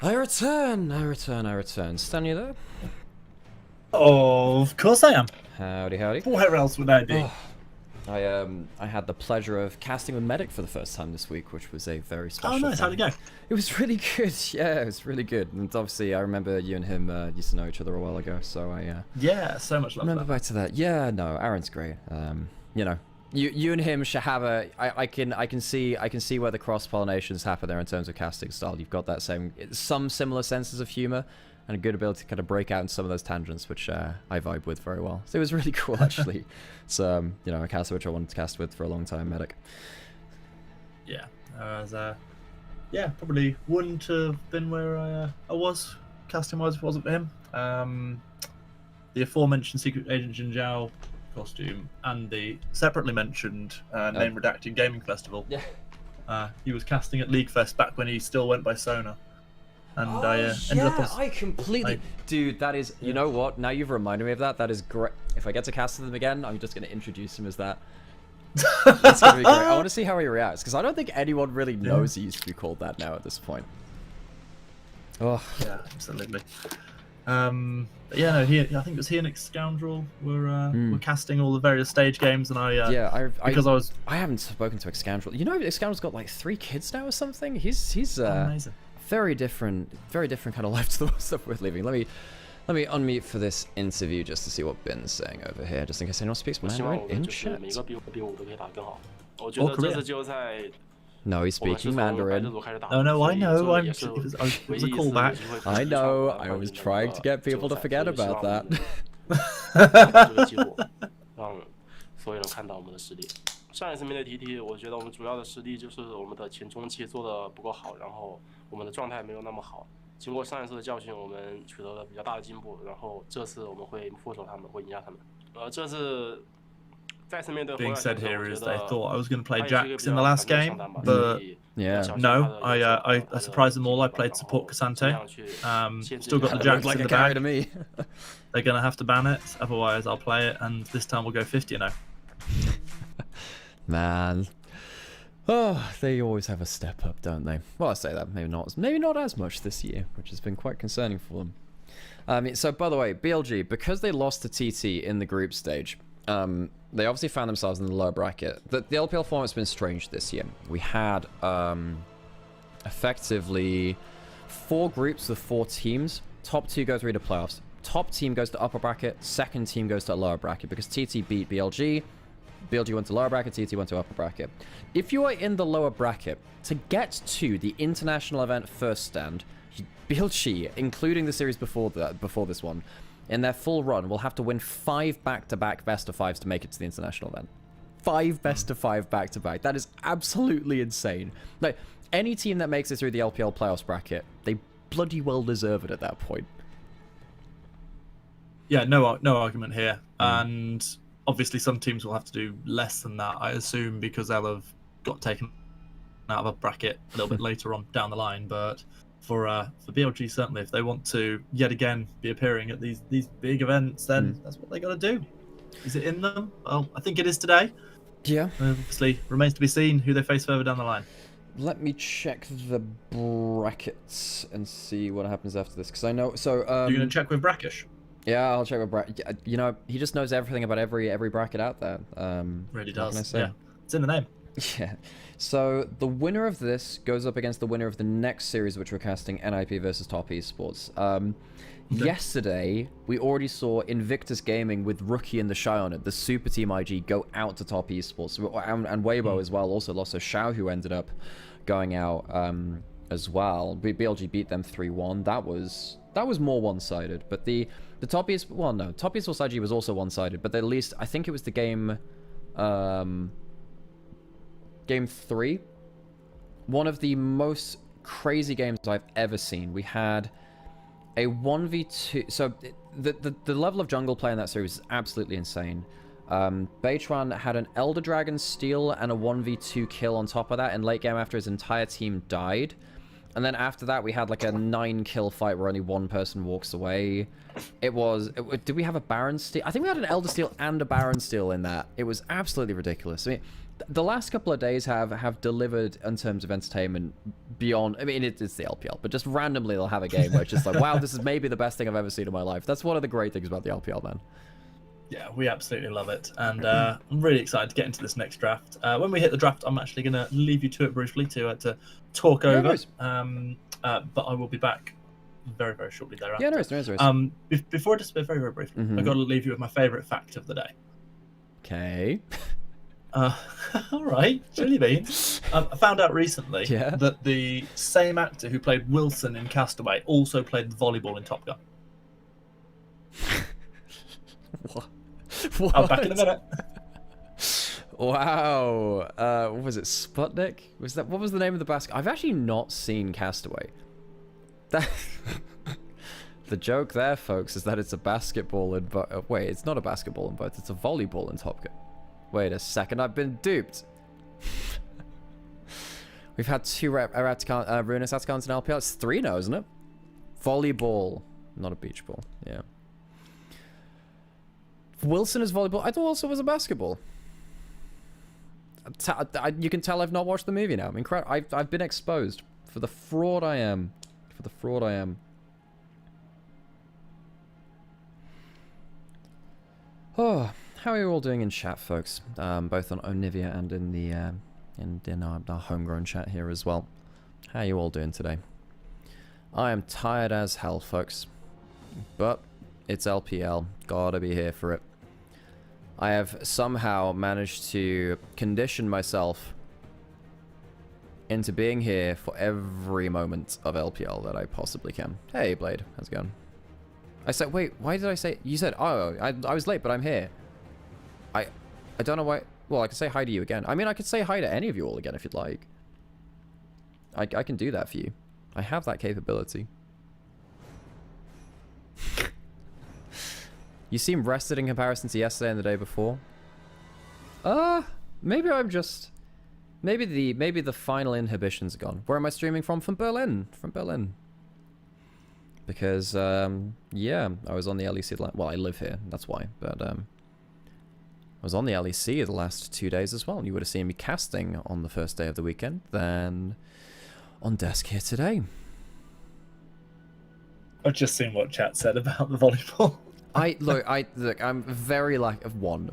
I return. Stan, you there? Oh, of course I am. Howdy, howdy. Where else would I be? I had the pleasure of casting with Medic for the first time this week, which was a very special Oh, nice. thing. How'd it go? It was really good. Yeah, it was really good. And obviously, I remember you and him used to know each other a while ago, so I Yeah, so much love. remember back to that. Yeah, no, Aaron's great. You know, you and him should have a. I can see where the cross pollinations happen there in terms of casting style. You've got that some similar senses of humor and a good ability to kind of break out in some of those tangents, which I vibe with very well. So it was really cool, actually. It's you know, a caster which I wanted to cast with for a long time, Medic. Yeah, yeah, probably wouldn't have been where I was casting wise if it wasn't for him. The aforementioned Secret Agent Jin Zhao costume and the separately mentioned name redacting gaming festival. Yeah. He was casting at League Fest back when he still went by Sona. And I ended up on... I completely... Dude, that is... You know what? Now you've reminded me of that. That is great. If I get to cast with him again, I'm just going to introduce him as that. That's going to be great. I want to see how he reacts, because I don't think anyone really knows he used to be called that now at this point. Oh. Yeah, absolutely. Yeah, no, I think it was he and Ex-Scoundrel were casting all the various stage games, and I I haven't spoken to Ex-Scoundrel. You know, Ex-Scoundrel's got like 3 kids now or something. He's amazing. very different kind of life to the stuff we're living. Let me unmute for this interview just to see what Bin's saying over here, just in case anyone speaks Mandarin in chat. Or Korean. No, he's speaking Mandarin. No, I know. It was a callback. I know. I was trying to get people to forget about that. 上一次面对 TT， 我觉得我们主要的实力就是我们的前中期做的不够好，然后我们的状态没有那么好。经过上一次的教训，我们取得了比较大的进步，然后这次我们会副手他们，会赢下他们。这次再次面对。Being said here is they thought I was going to play Jax in the last game, but no, I surprised them all. I played support Cassante. Still got the Jax in the bag. They're going to have to ban it, otherwise I'll play it, and this time we'll go 50-0. Man, oh, they always have a step up, don't they? Well, I say that maybe not as much this year, which has been quite concerning for them. So by the way, BLG, because they lost to TT in the group stage, they obviously found themselves in the lower bracket. The LPL format's been strange this year. We had effectively 4 groups with 4 teams. Top 2 go through to playoffs. Top team goes to upper bracket. Second team goes to lower bracket because TT beat BLG. BLG went to lower bracket, TT went to upper bracket. If you are in the lower bracket, to get to the international event first stand, BLG, including the series before this one, in their full run, will have to win 5 back-to-back best-of-5s to make it to the international event. 5 best-of-5 back-to-back. That is absolutely insane. Like, any team that makes it through the LPL playoffs bracket, they bloody well deserve it at that point. Yeah, no argument here. And obviously some teams will have to do less than that, I assume, because they'll have got taken out of a bracket a little bit later on down the line. But for BLG, certainly, if they want to yet again be appearing at these big events, then that's what they got to do. Is it in them? Well, I think it is today. Yeah. Obviously, remains to be seen who they face further down the line. Let me check the brackets and see what happens after this, because I know. So you're gonna check with Brackish? Yeah, I'll check with bracket. You know, he just knows everything about every bracket out there. Really does. Yeah, it's in the name. Yeah. So the winner of this goes up against the winner of the next series, which we're casting, NIP versus Top Esports. Okay. Yesterday, we already saw Invictus Gaming with Rookie and the Shy on it, the Super Team IG, go out to Top Esports. And Weibo as well also lost. So Xiao, who ended up going out as well. BLG beat them 3-1. That was more one-sided. But the Top Esports... Well, no. Top Esports IG was also one-sided. But at least, I think it was the game... Game 3, one of the most crazy games I've ever seen. We had a 1v2. So the level of jungle play in that series is absolutely insane. Beichuan had an Elder Dragon steal and a 1v2 kill on top of that in late game after his entire team died. And then after that, we had like a 9-kill fight where only one person walks away. Did we have a Baron Steel? I think we had an Elder Steel and a Baron Steel in that. It was absolutely ridiculous. I mean, the last couple of days have delivered in terms of entertainment beyond. I mean, it's the LPL, but just randomly they'll have a game where it's just like, wow, this is maybe the best thing I've ever seen in my life. That's one of the great things about the LPL, man. Yeah, we absolutely love it, and I'm really excited to get into this next draft. When we hit the draft, I'm actually going to leave you to it briefly to talk over. But I will be back very, very shortly thereafter. Yeah, no worries. Before just very, very briefly, I've got to leave you with my favourite fact of the day. Okay. All right, chili beans. I found out recently that the same actor who played Wilson in Castaway also played volleyball in Top Gun. What? I'll back in a minute. Wow. What was it? Sputnik? What was the name of the basketball? I've actually not seen Castaway. The joke there, folks, is that it's a basketball in wait, it's not a basketball in both. It's a volleyball in Top Gun. Wait a second, I've been duped. We've had 2 Ruinous Atacans in LPL. It's 3 now, isn't it? Volleyball, not a beach ball. Yeah. Wilson is volleyball. I thought also was a basketball. You can tell I've not watched the movie now. Incredible. I've been exposed for the fraud I am. Oh, how are you all doing in chat, folks? Both on Onivia and in our homegrown chat here as well. How are you all doing today? I am tired as hell, folks. But it's LPL. Gotta be here for it. I have somehow managed to condition myself into being here for every moment of LPL that I possibly can. Hey, Blade. How's it going? I said, wait, why did I say... You said, oh, I was late, but I'm here. I don't know why... Well, I can say hi to you again. I mean, I could say hi to any of you all again if you'd like. I can do that for you. I have that capability. You seem rested in comparison to yesterday and the day before. Maybe I'm just... Maybe the final inhibitions are gone. Where am I streaming from? From Berlin. From Berlin. Because, yeah, I was on the LEC... Well, I live here, that's why. But, I was on the LEC the last 2 days as well. You would have seen me casting on the first day of the weekend. Then, on desk here today. I've just seen what chat said about the volleyball. Look, I'm very lack of one.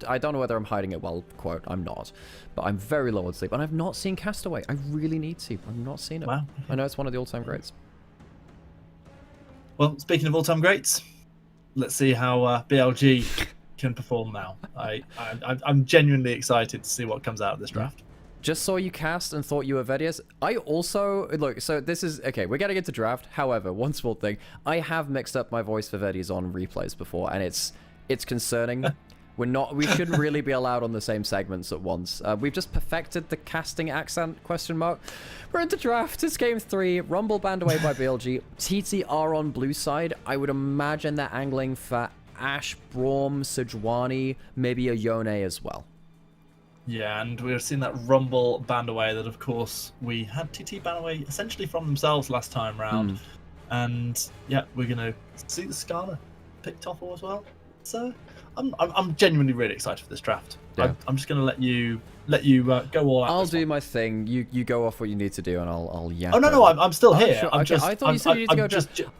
I don't know whether I'm hiding it well, quote, I'm not. But I'm very low on sleep, and I've not seen Castaway. I really need to. I've not seen it. Wow. I know it's one of the all-time greats. Well, speaking of all-time greats, let's see how BLG can perform now. I'm genuinely excited to see what comes out of this draft. Just saw you cast and thought you were Vedius. I also... Look, so this is... Okay, we're getting into draft. However, one small thing. I have mixed up my voice for Vedius on replays before, and it's concerning. We shouldn't really be allowed on the same segments at once. We've just perfected the casting accent, question mark. We're into draft. It's game 3. Rumble banned away by BLG. TT are on blue side. I would imagine they're angling for Ashe, Braum, Sejuani, maybe a Yone as well. Yeah, and we've seen that Rumble banned away that, of course, we had TT ban away essentially from themselves last time round. And, yeah, we're going to see the Scala picked off as well. So, I'm genuinely really excited for this draft. Yeah. I'm just going to let you go all out. I'll do my thing. You go off what you need to do, and I'll yap. Oh, no, I'm still here. Sure. Okay. I thought you said you needed to go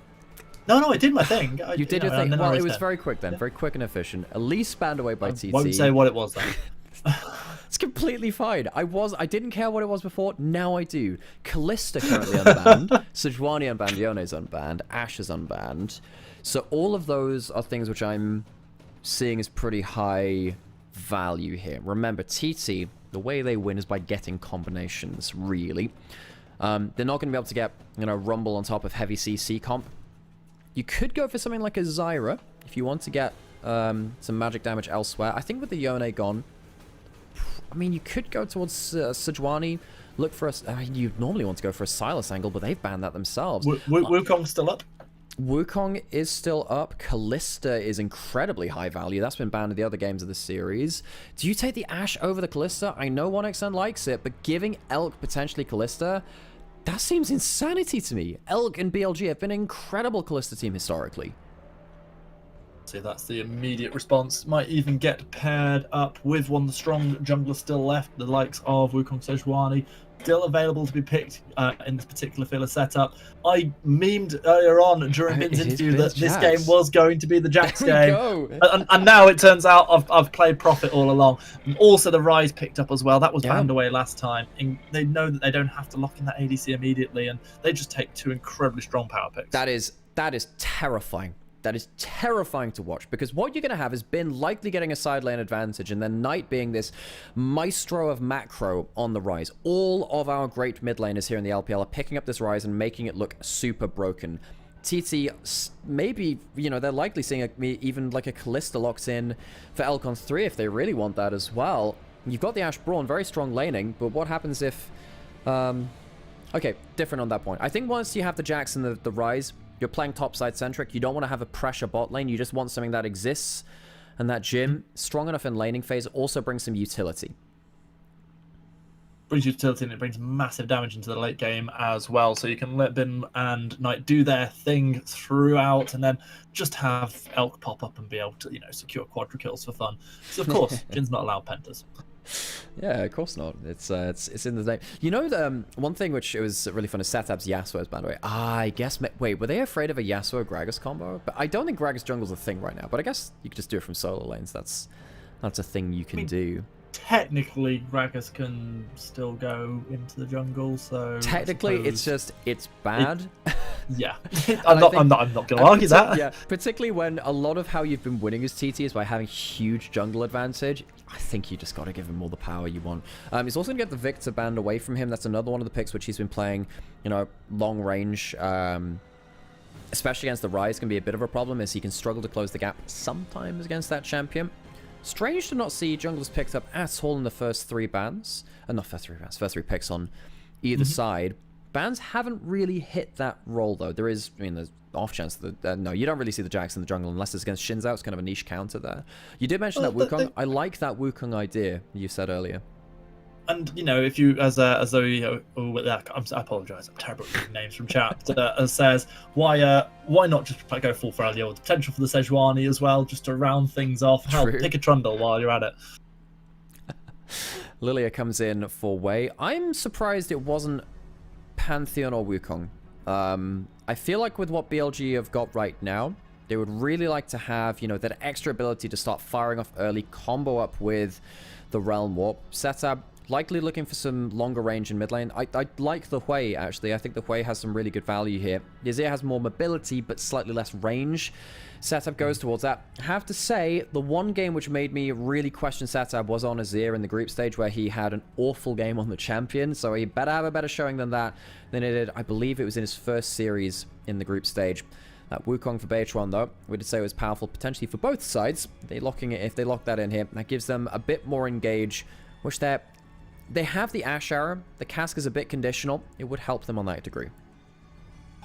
No, I did my thing. You did your thing. Well, it was very quick then. Yeah. Very quick and efficient. Elise banned away by TT. Won't say what it was then. It's completely fine. I didn't care what it was before. Now I do. Callista currently unbanned. Sejuani unbanned. Yone's unbanned. Ashe is unbanned. So all of those are things which I'm seeing as pretty high value here. Remember, TT, the way they win is by getting combinations, really. They're not going to be able to get, Rumble on top of heavy CC comp. You could go for something like a Zyra if you want to get some magic damage elsewhere. I think with the Yone gone, I mean, you could go towards Sejuani. Look for a... you'd normally want to go for a Silas angle, but they've banned that themselves. Wukong's still up? Wukong is still up. Callista is incredibly high value. That's been banned in the other games of the series. Do you take the Ashe over the Callista? I know 1xN likes it, but giving Elk potentially Callista, That seems insanity to me. Elk and BLG have been an incredible Kalista team historically. So that's the immediate response. Might even get paired up with one of the strong junglers still left, the likes of Wukong Sejuani, still available to be picked in this particular filler setup. I memed earlier on during Bin's interview that this game was going to be the Jax game. And now it turns out I've played Prophet all along. And also the Rise picked up as well. That was banned away last time. And they know that they don't have to lock in that ADC immediately, and they just take 2 incredibly strong power picks. That is terrifying. That is terrifying to watch, because what you're going to have is Bin likely getting a side lane advantage, and then Knight being this maestro of macro on the Rise. All of our great mid laners here in the LPL are picking up this Rise and making it look super broken. TT, maybe, you know, they're likely seeing even like a Kalista locked in for Elcon 3 if they really want that as well. You've got the Ashe Brawn, very strong laning, but what happens if... okay, different on that point. I think once you have the Jax and the Rise... You're playing topside centric. You don't want to have a pressure bot lane. You just want something that exists. And that Jhin, strong enough in laning phase, also brings some utility. Brings utility, and it brings massive damage into the late game as well. So you can let Bin and Knight do their thing throughout, and then just have Elk pop up and be able to, you know, secure quadra kills for fun. So of course, Jin's not allowed pentas. Yeah, of course not. It's in the name. You know, the one thing which it was really fun is Setab's Yasuo's, by the way. I guess... Wait, were they afraid of a Yasuo-Gragas combo? But I don't think Gragas jungle's a thing right now. But I guess you could just do it from solo lanes. That's a thing you can do. Technically, Gragas can still go into the jungle, so... Technically, it's bad. Yeah. I'm not going to argue that. Yeah, particularly when a lot of how you've been winning as TT is by having huge jungle advantage. I think you just got to give him all the power you want. He's also going to get the Victor banned away from him. That's another one of the picks which he's been playing, you know, long range. Especially against the Rise, can be a bit of a problem as he can struggle to close the gap sometimes against that champion. Strange to not see junglers picked up at all in the first 3 bans. Not first 3 bans, first 3 picks on either side. Bans haven't really hit that role, though. There is, I mean, there's off chance that, no, you don't really see the Jax in the jungle unless it's against Xin Zhao. It's kind of a niche counter there. You did mention that Wukong. I like that Wukong idea you said earlier. And, you know, if you, as though, you know, I apologise, I'm terrible at reading names from chat, says, why not just go full Freljord with the potential for the Sejuani as well, just to round things off. Hell, pick a Trundle while you're at it. Lilia comes in for Wei. I'm surprised it wasn't Pantheon or Wukong. I feel like with what BLG have got right now, they would really like to have, you know, that extra ability to start firing off early, combo up with the Realm Warp setup. Likely looking for some longer range in mid lane. I like the Hui, actually. I think the Hui has some really good value here. Yazir has more mobility, but slightly less range. Setup goes towards that. I have to say, the one game which made me really question Setup was on Azir in the group stage, where he had an awful game on the champion, so he better have a better showing than that than he did. I believe it was in his first series in the group stage. That Wukong for Beitron, though, we did say it was powerful potentially for both sides. If they lock that in here, that gives them a bit more engage, which they have the Ashe Arrow. The cask is a bit conditional. It would help them on that degree.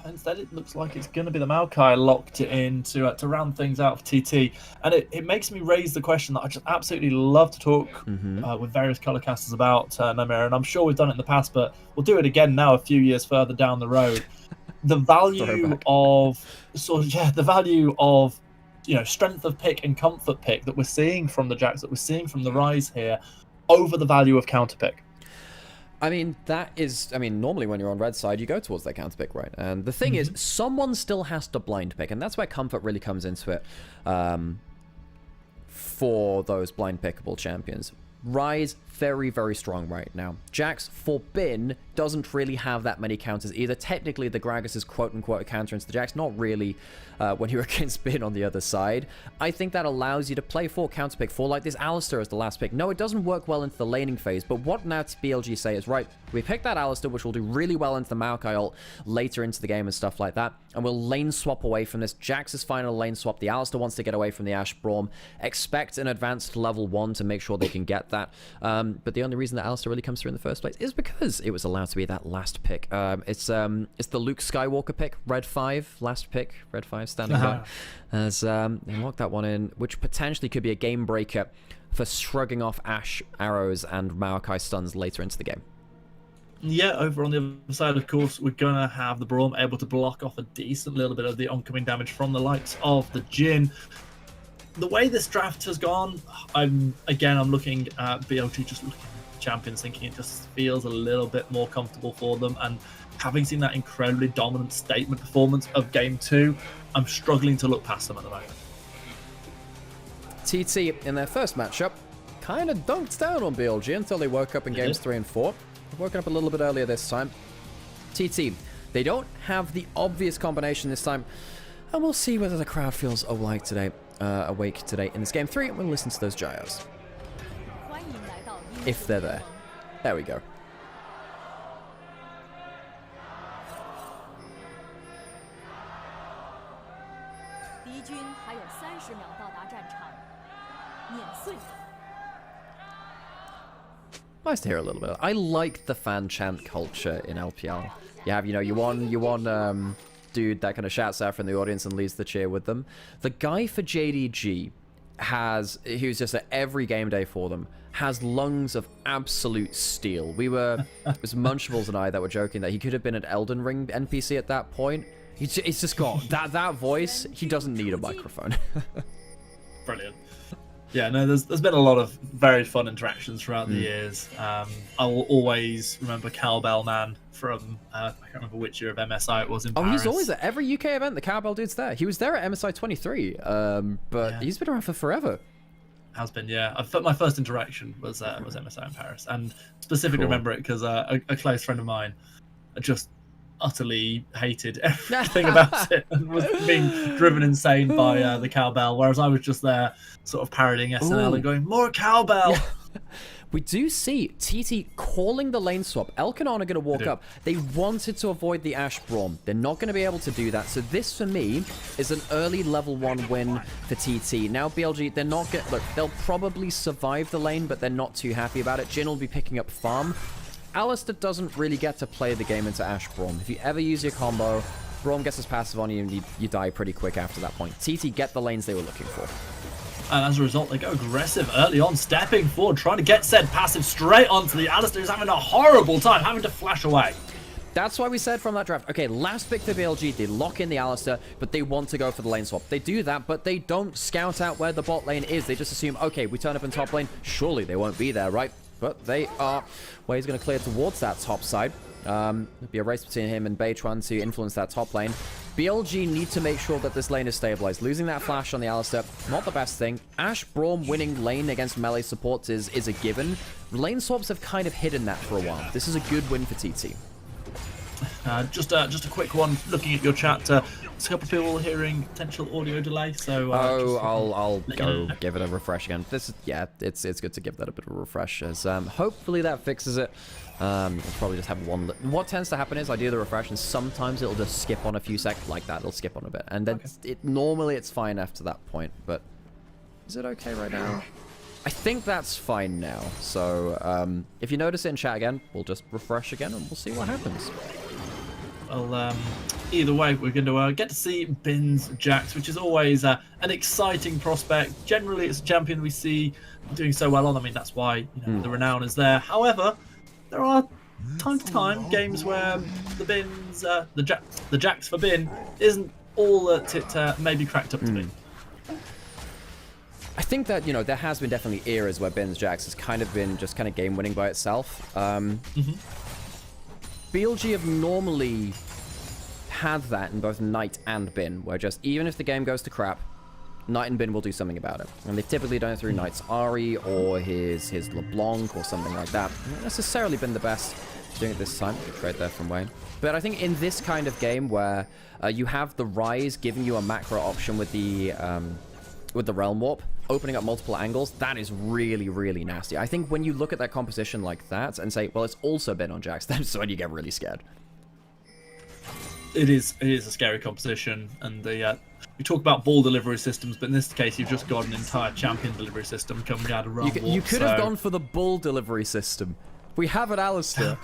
Instead, it looks like it's going to be the Maokai locked it in to round things out for TT. And it makes me raise the question that I just absolutely love to talk with various color casters about, Nymaera. And I'm sure we've done it in the past, but we'll do it again now a few years further down the road. The value of, you know, strength of pick and comfort pick that we're seeing from the Jax, that we're seeing from the Rise here, over the value of counter pick. I mean, normally when you're on red side, you go towards that counter pick, right? And the thing is, someone still has to blind pick, and that's where comfort really comes into it for those blind pickable champions. Rise, very, very strong right now. Jax, for Bin, doesn't really have that many counters either. Technically, the Gragas is quote-unquote a counter into the Jax. Not really when you're against Bin on the other side. I think that allows you to play for counter pick, for like this Alistar as the last pick. No, it doesn't work well into the laning phase, but what now BLG say is, right, we picked that Alistar, which will do really well into the Maokai ult later into the game and stuff like that, and we'll lane swap away from this. Jax's final lane swap. The Alistar wants to get away from the Ashe Brawn. Expect an advanced level 1 to make sure they can get that. But the only reason that Alistar really comes through in the first place is because it was allowed to be that last pick. It's the Luke Skywalker pick, red 5, last pick, red 5 standing by. As they lock that one in, which potentially could be a game breaker for shrugging off Ashe arrows and Maokai stuns later into the game. Yeah, over on the other side, of course, we're going to have the Braum able to block off a decent little bit of the oncoming damage from the likes of the Jhin. The way this draft has gone, I'm looking at BLG, just looking at the champions, thinking it just feels a little bit more comfortable for them. And having seen that incredibly dominant statement performance of Game 2, I'm struggling to look past them at the moment. TT in their first matchup kind of dunked down on BLG until they woke up in games 3 and 4. They've woken up a little bit earlier this time. TT, they don't have the obvious combination this time, and we'll see whether the crowd feels awake today in this game 3. We'll listen to those gyros. If they're there. There we go. Nice to hear a little bit. I like the fan chant culture in LPL. You have, you want dude that kind of shouts out from the audience and leads the cheer with them. The guy for JDG who's just at every game day for them, has lungs of absolute steel. It was Munchables and I that were joking that he could have been an Elden Ring NPC at that point. He's just got that voice. He doesn't need a microphone. Brilliant. Yeah, no, there's been a lot of very fun interactions throughout the years. I will always remember Cowbell Man from, I can't remember which year of MSI it was in Paris. Oh, he's always at every UK event. The Cowbell dude's there. He was there at MSI 23, but he's been around for forever. Has been, yeah. My first interaction was MSI in Paris, and specifically remember it because a close friend of mine just utterly hated everything about it and was being driven insane by the cowbell, whereas I was just there sort of parodying SNL and going, more cowbell. We do see TT calling the lane swap. Elkanon are going to walk up. They wanted to avoid the Ashe Braum. They're not going to be able to do that. So this, for me, is an early level 1 win for TT. Now, BLG, they're not going to... Look, they'll probably survive the lane, but they're not too happy about it. Jhin will be picking up farm. Alistair doesn't really get to play the game into Ashe Braum. If you ever use your combo, Braum gets his passive on you and you die pretty quick after that point. TT get the lanes they were looking for. And as a result, they go aggressive early on, stepping forward, trying to get said passive straight onto the Alistair, who's having a horrible time, having to flash away. That's why we said from that draft, okay, last pick for BLG, they lock in the Alistair, but they want to go for the lane swap. They do that, but they don't scout out where the bot lane is. They just assume, okay, we turn up in top lane, surely they won't be there, right? But they are. Well, he's going to clear towards that top side. There'll be a race between him and Beitran to influence that top lane. BLG need to make sure that this lane is stabilized. Losing that flash on the Alistair, not the best thing. Ashe Braum winning lane against melee supports is a given. Lane swaps have kind of hidden that for a while. This is a good win for TT. Just a quick one. Looking at your chat, there's a couple of people hearing potential audio delay. So I'll go give it a refresh again. It's good to give that a bit of a refresh, as hopefully that fixes it. We'll probably just have one. What tends to happen is I do the refresh and sometimes it'll just skip on a few seconds like that. It'll skip on a bit, and then normally it's fine after that point. But is it okay right now? I think that's fine now. So if you notice it in chat again, we'll just refresh again and we'll see what happens. Well, either way, we're going to get to see Bins Jax, which is always an exciting prospect. Generally, it's a champion we see doing so well on. I mean, that's why the renown is there. However, there are time to time games where the Bins, the Jax for Bin isn't all that it may be cracked up to be. I think that, there has been definitely eras where Bin's Jax has kind of been just kind of game winning by itself. BLG have normally had that in both Knight and Bin, where just even if the game goes to crap, Knight and Bin will do something about it. And they've typically done it through Knight's Ari or his LeBlanc or something like that. Not necessarily been the best doing it this time. Good trade there from Wayne. But I think in this kind of game where you have the Rise giving you a macro option with the Realm Warp, opening up multiple angles, that is really, really nasty. I think when you look at that composition like that and say, well, it's also been on Jax, that's when you get really scared. It is a scary composition, and we talk about ball delivery systems, but in this case, you've just got an entire champion delivery system coming out of Realm Warp. You could have gone for the bull delivery system. We have an Alistair.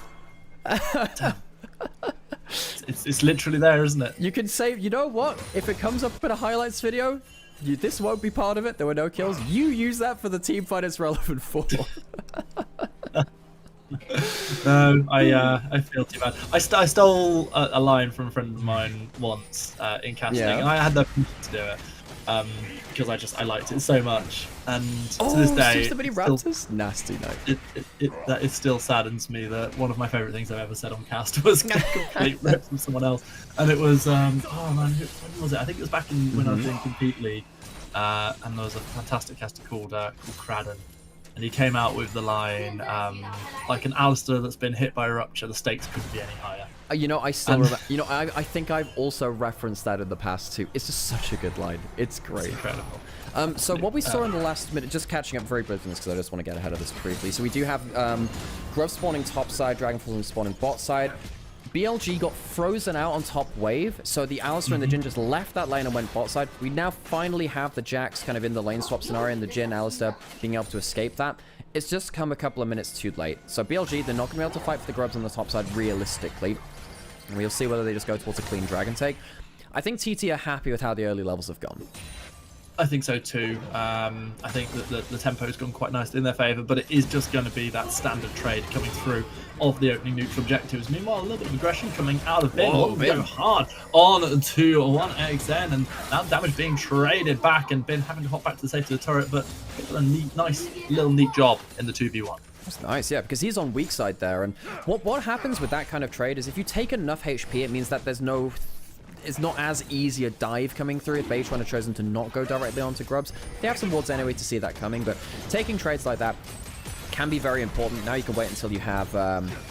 It's literally there, isn't it? You can say, you know what? If it comes up in a highlights video, this won't be part of it. There were no kills. You use that for the team fight it's relevant for. No, I feel too bad. I stole a line from a friend of mine once in casting, and I had no reason to do it because I liked it so much. And to this day, so many raptors? Nasty note. It still saddens me that one of my favorite things I've ever said on cast was a complete rip from someone else, and it was oh man, when was it? I think it was back in when I was doing Compete League, and there was a fantastic caster called Cradden. And he came out with the line, like an Alistair that's been hit by a rupture, the stakes couldn't be any higher. You know, I still remember. You know, I think I've also referenced that in the past too. It's just such a good line. It's great. It's incredible. So what we saw in the last minute, just catching up very briefly because I just want to get ahead of this briefly. So we do have Grub spawning top side, Dragonfall spawning bot side. BLG got frozen out on top wave, so the Alistair and the Jhin just left that lane and went bot side. We now finally have the Jax kind of in the lane swap scenario, and the Jhin, Alistair being able to escape that. It's just come a couple of minutes too late. So BLG, they're not going to be able to fight for the Grubs on the top side realistically. And we'll see whether they just go towards a clean Dragon take. I think TT are happy with how the early levels have gone. I think so too. I think that the tempo has gone quite nicely in their favour, but it is just going to be that standard trade coming through of the opening neutral objectives. Meanwhile, a little bit of aggression coming out of Bin. Go hard on to 1xN, and that damage being traded back, and Bin having to hop back to the safety of the turret, but a nice little neat job in the 2v1. That's nice, yeah, because he's on weak side there, and what happens with that kind of trade is if you take enough HP, it means that there's no... It's not as easy a dive coming through if Beige had chosen to not go directly onto Grubs. They have some wards anyway to see that coming, but taking trades like that can be very important. Now you can wait until you have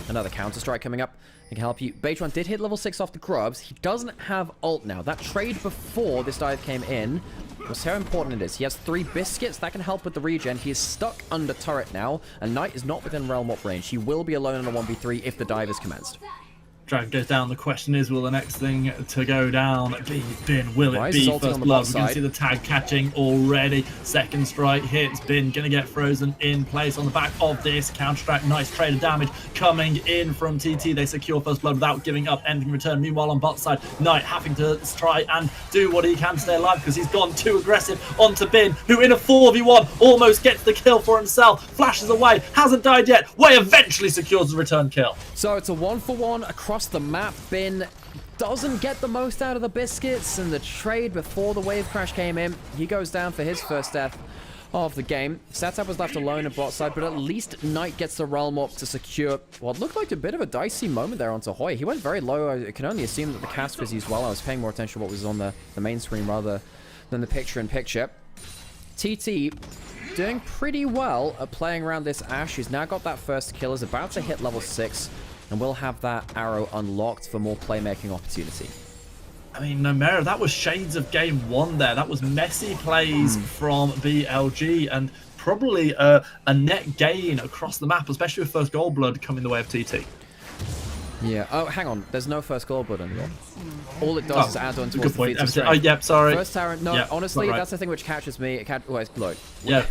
another Counter-Strike coming up. It can help you. Beige did hit level 6 off the Grubs. He doesn't have ult now. That trade before this dive came in was how important it is. He has 3 biscuits. That can help with the regen. He is stuck under turret now, and Knight is not within realm up range. He will be alone in a 1v3 if the dive is commenced. Dragon goes down. The question is, will the next thing to go down be Bin? Will it be First Blood? We're going to see the tag catching already. Second strike hits. Bin going to get frozen in place on the back of this counter-strike. Nice trade of damage coming in from TT. They secure First Blood without giving up anything in return. Meanwhile, on bot side, Knight having to try and do what he can to stay alive because he's gone too aggressive onto Bin, who in a 4v1 almost gets the kill for himself. Flashes away. Hasn't died yet. Way eventually secures the return kill. So it's a 1-for-1 across the map. Bin doesn't get the most out of the biscuits, and the trade before the wave crash came in, he goes down for his first death of the game. Satab was left alone at bot side, but at least Knight gets the realm up to secure what looked like a bit of a dicey moment there onto Hoy. He went very low. I can only assume that the cast was used well. I was paying more attention to what was on the main screen rather than the picture-in-picture. TT doing pretty well at playing around this Ashe. He's now got that first kill, is about to hit level 6. And we'll have that arrow unlocked for more playmaking opportunity. I mean, Nymaera, that was shades of game 1 there. That was messy plays from BLG, and probably a net gain across the map, especially with first Gold Blood coming the way of TT. Yeah. Oh, hang on. There's no first Gold Blood anymore. All it does is add on towards the feats of strength. Oh, yep, sorry. First tower. No, yep, honestly, right. that's the thing which catches me. Look. Yeah.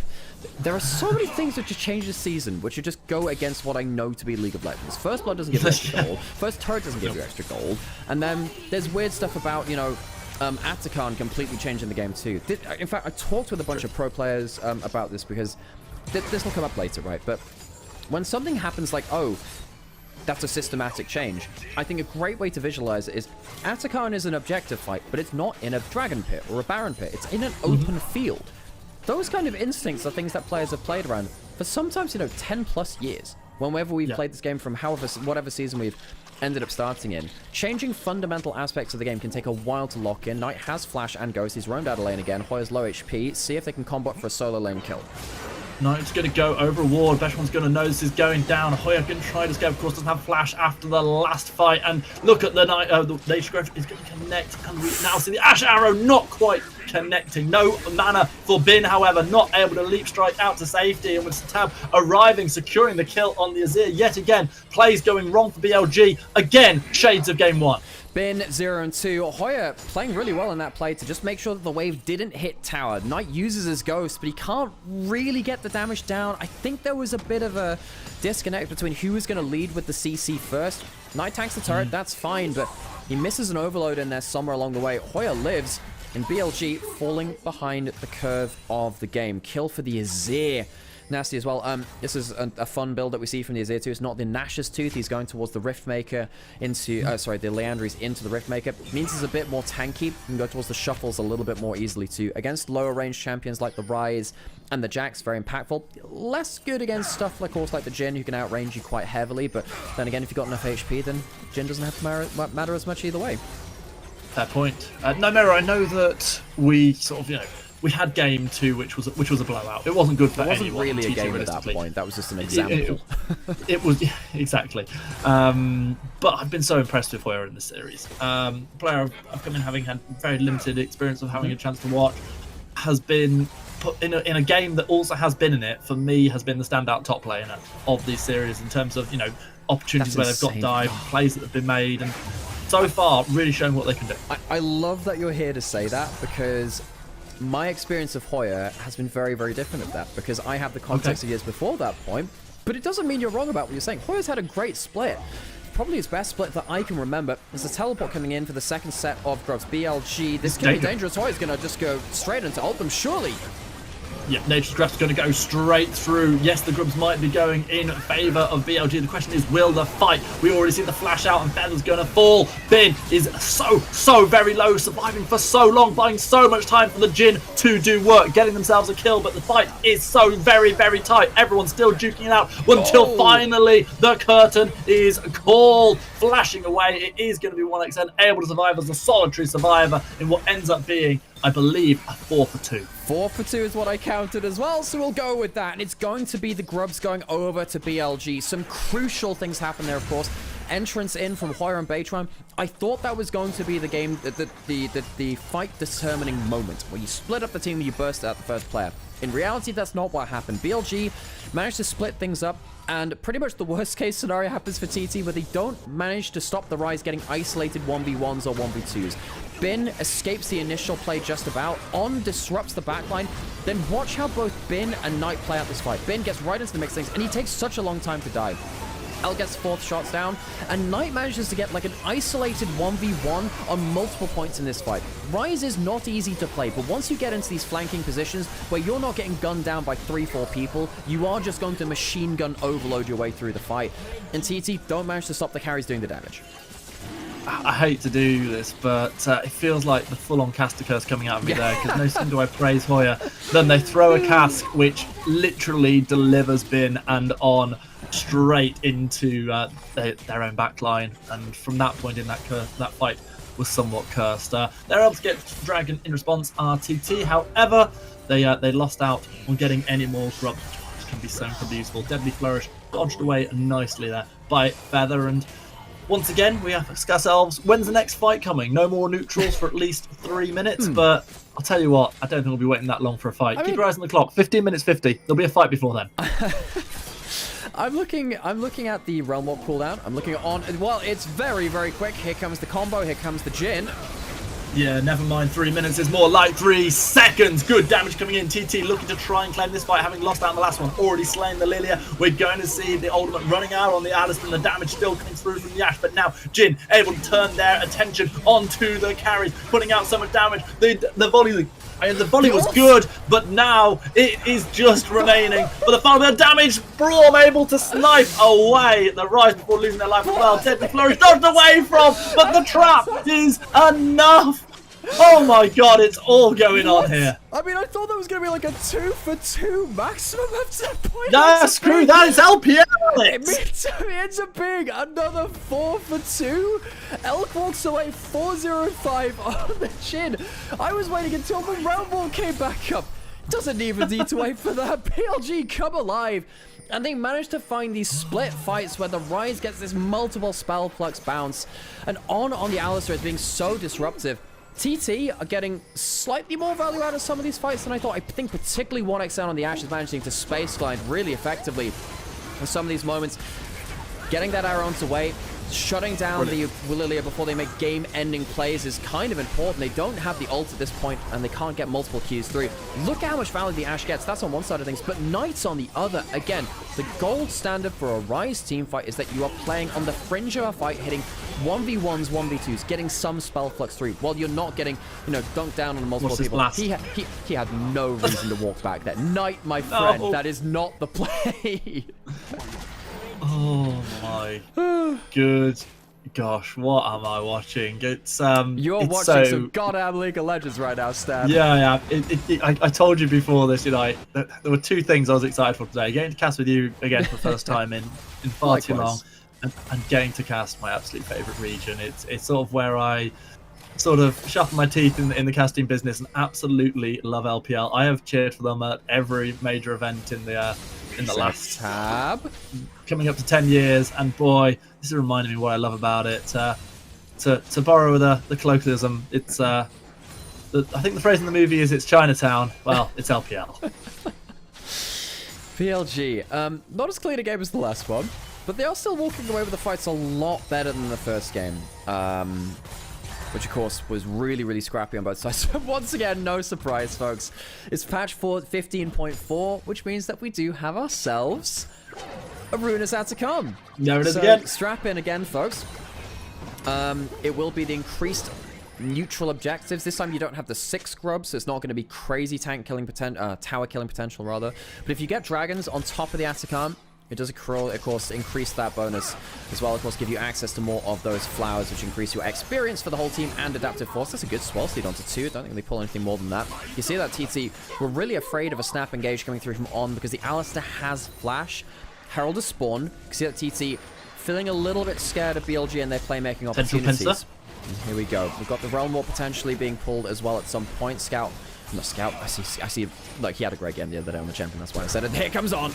There are so many things that just change this season, which just go against what I know to be League of Legends. First Blood doesn't give you extra gold. First Turret doesn't give you extra gold. And then there's weird stuff about, you know, Atakan completely changing the game too. In fact, I talked with a bunch of pro players about this because this will come up later, right? But when something happens like, oh, that's a systematic change, I think a great way to visualize it is Atakan is an objective fight, but it's not in a Dragon Pit or a Baron Pit. It's in an open field. Those kind of instincts are things that players have played around for sometimes, you know, 10 plus years. Whenever we've played this game from whatever season we've ended up starting in. Changing fundamental aspects of the game can take a while to lock in. Knight has Flash and Ghost. He's roamed out of lane again. Hoyer's low HP. See if they can combo for a solo lane kill. Knight's going to go over a ward. Beshwan's going to know this is going down. Hoyer can try to escape. Of course, doesn't have Flash after the last fight. And look at the Knight. The Nature Growth is going to connect. And we now see the Ashe Arrow not quite connecting. No mana for Bin, however, not able to leap strike out to safety. And with Satab arriving, securing the kill on the Azir yet again. Plays going wrong for BLG. Again, shades of game 1. Bin 0 and 2. Hoyer playing really well in that play to just make sure that the wave didn't hit tower. Knight uses his Ghost, but he can't really get the damage down. I think there was a bit of a disconnect between who was going to lead with the CC first. Knight tanks the turret, that's fine, but he misses an overload in there somewhere along the way. Hoyer lives, and BLG falling behind the curve of the game. Kill for the Azir. nasty as well. This is a fun build that we see from the Azir too. It's not the Nash's Tooth. He's going towards the Riftmaker into, the Leandries into the Riftmaker. It means he's a bit more tanky. You can go towards the Shuffles a little bit more easily too. Against lower range champions like the Ryze and the Jax, very impactful. Less good against stuff like, of course, like the Jhin, who can outrange you quite heavily. But then again, if you've got enough HP, then Jhin doesn't have to matter as much either way. Fair point. Nymaera, I know that we sort of, we had game 2, which was a blowout. It wasn't good for anyone. It wasn't really a game at that point. That was just an example. It was, exactly. But I've been so impressed with Hoya in this series. Player I've come in having had very limited experience of having a chance to watch, has been put in a game that also has been in it, for me, has been the standout top player of these series in terms of, opportunities where they've got dive, plays that have been made, and so far, really showing what they can do. I love that you're here to say that, because my experience of Hoya has been very, very different of that, because I have the context of years before that point, but it doesn't mean you're wrong about what you're saying. Hoya's had a great split. Probably his best split that I can remember. There's a teleport coming in for the second set of Grubs. BLG, this could be dangerous. Hoya's going to just go straight into ult them, surely. Yeah, Nature's Draft's going to go straight through. Yes, the Grubs might be going in favour of BLG. The question is, will the fight? We already see the flash out and Feather's going to fall. Bin is so very low, surviving for so long, buying so much time for the Jhin to do work, getting themselves a kill, but the fight is so very tight. Everyone's still duking it out until finally the curtain is called. Flashing away, it is going to be 1xN, able to survive as a solitary survivor in what ends up being, I believe, a 4-for-2. 4-for-2 is what I counted as well, so we'll go with that. And it's going to be the Grubs going over to BLG. Some crucial things happen there, of course. Entrance in from Hoya and Beitron. I thought that was going to be the game, the fight-determining moment, where you split up the team and you burst out the first player. In reality, that's not what happened. BLG managed to split things up, and pretty much the worst case scenario happens for TT, where they don't manage to stop the Ryze getting isolated 1v1s or 1v2s. Bin escapes the initial play just about. On disrupts the backline. Then watch how both Bin and Knight play out this fight. Bin gets right into the mix of things, and he takes such a long time to die. L gets 4th shots down, and Knight manages to get like an isolated 1v1 on multiple points in this fight. Ryze is not easy to play, but once you get into these flanking positions where you're not getting gunned down by 3-4 people, you are just going to machine gun overload your way through the fight. And TT don't manage to stop the carries doing the damage. I hate to do this, but it feels like the full-on caster curse coming out of me there, because no sooner do I praise Hoya, then they throw a cask which literally delivers Bin and On straight into their own backline, and from that point in that fight was somewhat cursed. They're able to get Dragon in response, RTT, however, they lost out on getting any more Grubs, which can be so beautiful. Deadly Flourish dodged away nicely there by Feather, and once again, we ask ourselves, when's the next fight coming? No more neutrals for at least 3 minutes, but I'll tell you what, I don't think we'll be waiting that long for a fight. Keep your eyes on the clock. 15 minutes 50. There'll be a fight before then. I'm looking at the Realm Walk cooldown. I'm looking on. Well, it's very quick. Here comes the combo. Here comes the Jhin. Yeah, never mind. 3 minutes is more like 3 seconds. Good damage coming in. TT looking to try and claim this fight, having lost out on the last one. Already slain the Lilia. We're going to see the ultimate running out on the Alistar. The damage still coming through from the Ashe, but now Jhin able to turn their attention onto the carries, putting out so much damage. The volley. The volley was good, but now it is just remaining for the final bit of damage. Braum able to snipe away the Ryze before losing their life as well. Deadly Flourish dodged away from, but the trap is enough. Oh my god, it's all going on here. I mean, I thought that was going to be like a 2-for-2 maximum up to that point. Nah, screw that, it's LPL. It's a big, another 4-for-2. Elk walks away 4-0-5 on the Jhin. I was waiting until the round ball came back up. Doesn't even need to wait for that. BLG come alive. And they managed to find these split fights where the Ryze gets this multiple spell flux bounce. And on the Alistar is being so disruptive. TT are getting slightly more value out of some of these fights than I thought. I think particularly 1xN on the Ashe is managing to space glide really effectively in some of these moments. Getting that arrow onto way, shutting down the Lilia before they make game-ending plays is kind of important. They don't have the ult at this point, and they can't get multiple Qs through. Look at how much value the Ashe gets. That's on one side of things, but Knight's on the other. Again, the gold standard for a Ryze team fight is that you are playing on the fringe of a fight, hitting 1v1s, 1v2s, getting some spell flux through, while you're not getting, you know, dunked down on multiple people. He had no reason to walk back there. Knight, my friend, that is not the play. Oh my good gosh, what am I watching? It's You're watching some goddamn League of Legends right now, Stan. Yeah. I told you before this, you know, there were two things I was excited for today: getting to cast with you again for the first time in far too long, and getting to cast my absolute favorite region. It's sort of where I sort of sharpen my teeth in the casting business and absolutely love LPL. I have cheered for them at every major event in the last tab. Coming up to 10 years, and boy, this is reminding me what I love about it. To borrow the colloquialism, it's I think the phrase in the movie is it's Chinatown. Well, it's LPL. BLG, not as clean a game as the last one, but they are still walking away with the fights a lot better than the first game. Which of course was really, really scrappy on both sides. So once again, no surprise, folks. It's patch 15.4, which means that we do have ourselves a Ruinous Atacom. There it is again. Strap in again, folks. It will be the increased neutral objectives. This time you don't have the 6 scrubs, so it's not going to be crazy tank killing tower killing potential, rather. But if you get dragons on top of the Atacom, it does, of course, increase that bonus as well. Of course, give you access to more of those flowers, which increase your experience for the whole team and adaptive force. That's a good swell speed onto 2. I don't think they pull anything more than that. You see that TT were really afraid of a snap engage coming through from On because the Alistair has flash. Herald is spawned. You can see that TT feeling a little bit scared of BLG and their playmaking opportunities. And here we go. We've got the Realm War potentially being pulled as well at some point. Scout. Not Scout. I see. Like, he had a great game the other day on the champion. That's why I said it. Here comes On.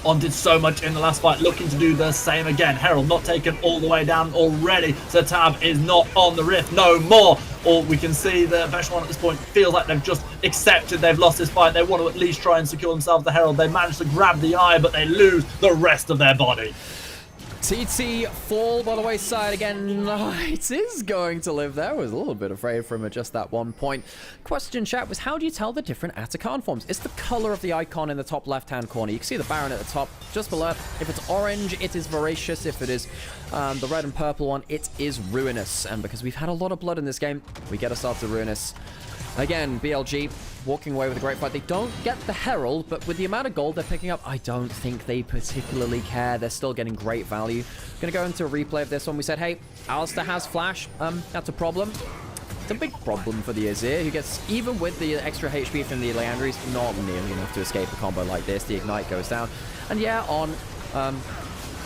On did so much in the last fight, looking to do the same again. Herald not taken all the way down already. So Tab is not on the rift no more. Or we can see the Echelon at this point feels like they've just accepted they've lost this fight. They want to at least try and secure themselves the Herald. They managed to grab the eye, but they lose the rest of their body. TT fall by the wayside again. It is going to live there. I was a little bit afraid from at just that one point. Question, chat, was how do you tell the different Atacon forms? It's the color of the icon in the top left-hand corner. You can see the Baron at the top, just below. If it's orange, it is Voracious. If it is the red and purple one, it is Ruinous. And because we've had a lot of blood in this game, we get ourselves to Ruinous. Again, BLG walking away with a great fight. They don't get the Herald, but with the amount of gold they're picking up, I don't think they particularly care. They're still getting great value. Gonna go into a replay of this one. We said, hey, Alistair has flash. That's a problem. It's a big problem for the Azir, who gets, even with the extra HP from the Leandries, not nearly enough to escape a combo like this. The Ignite goes down. And yeah, On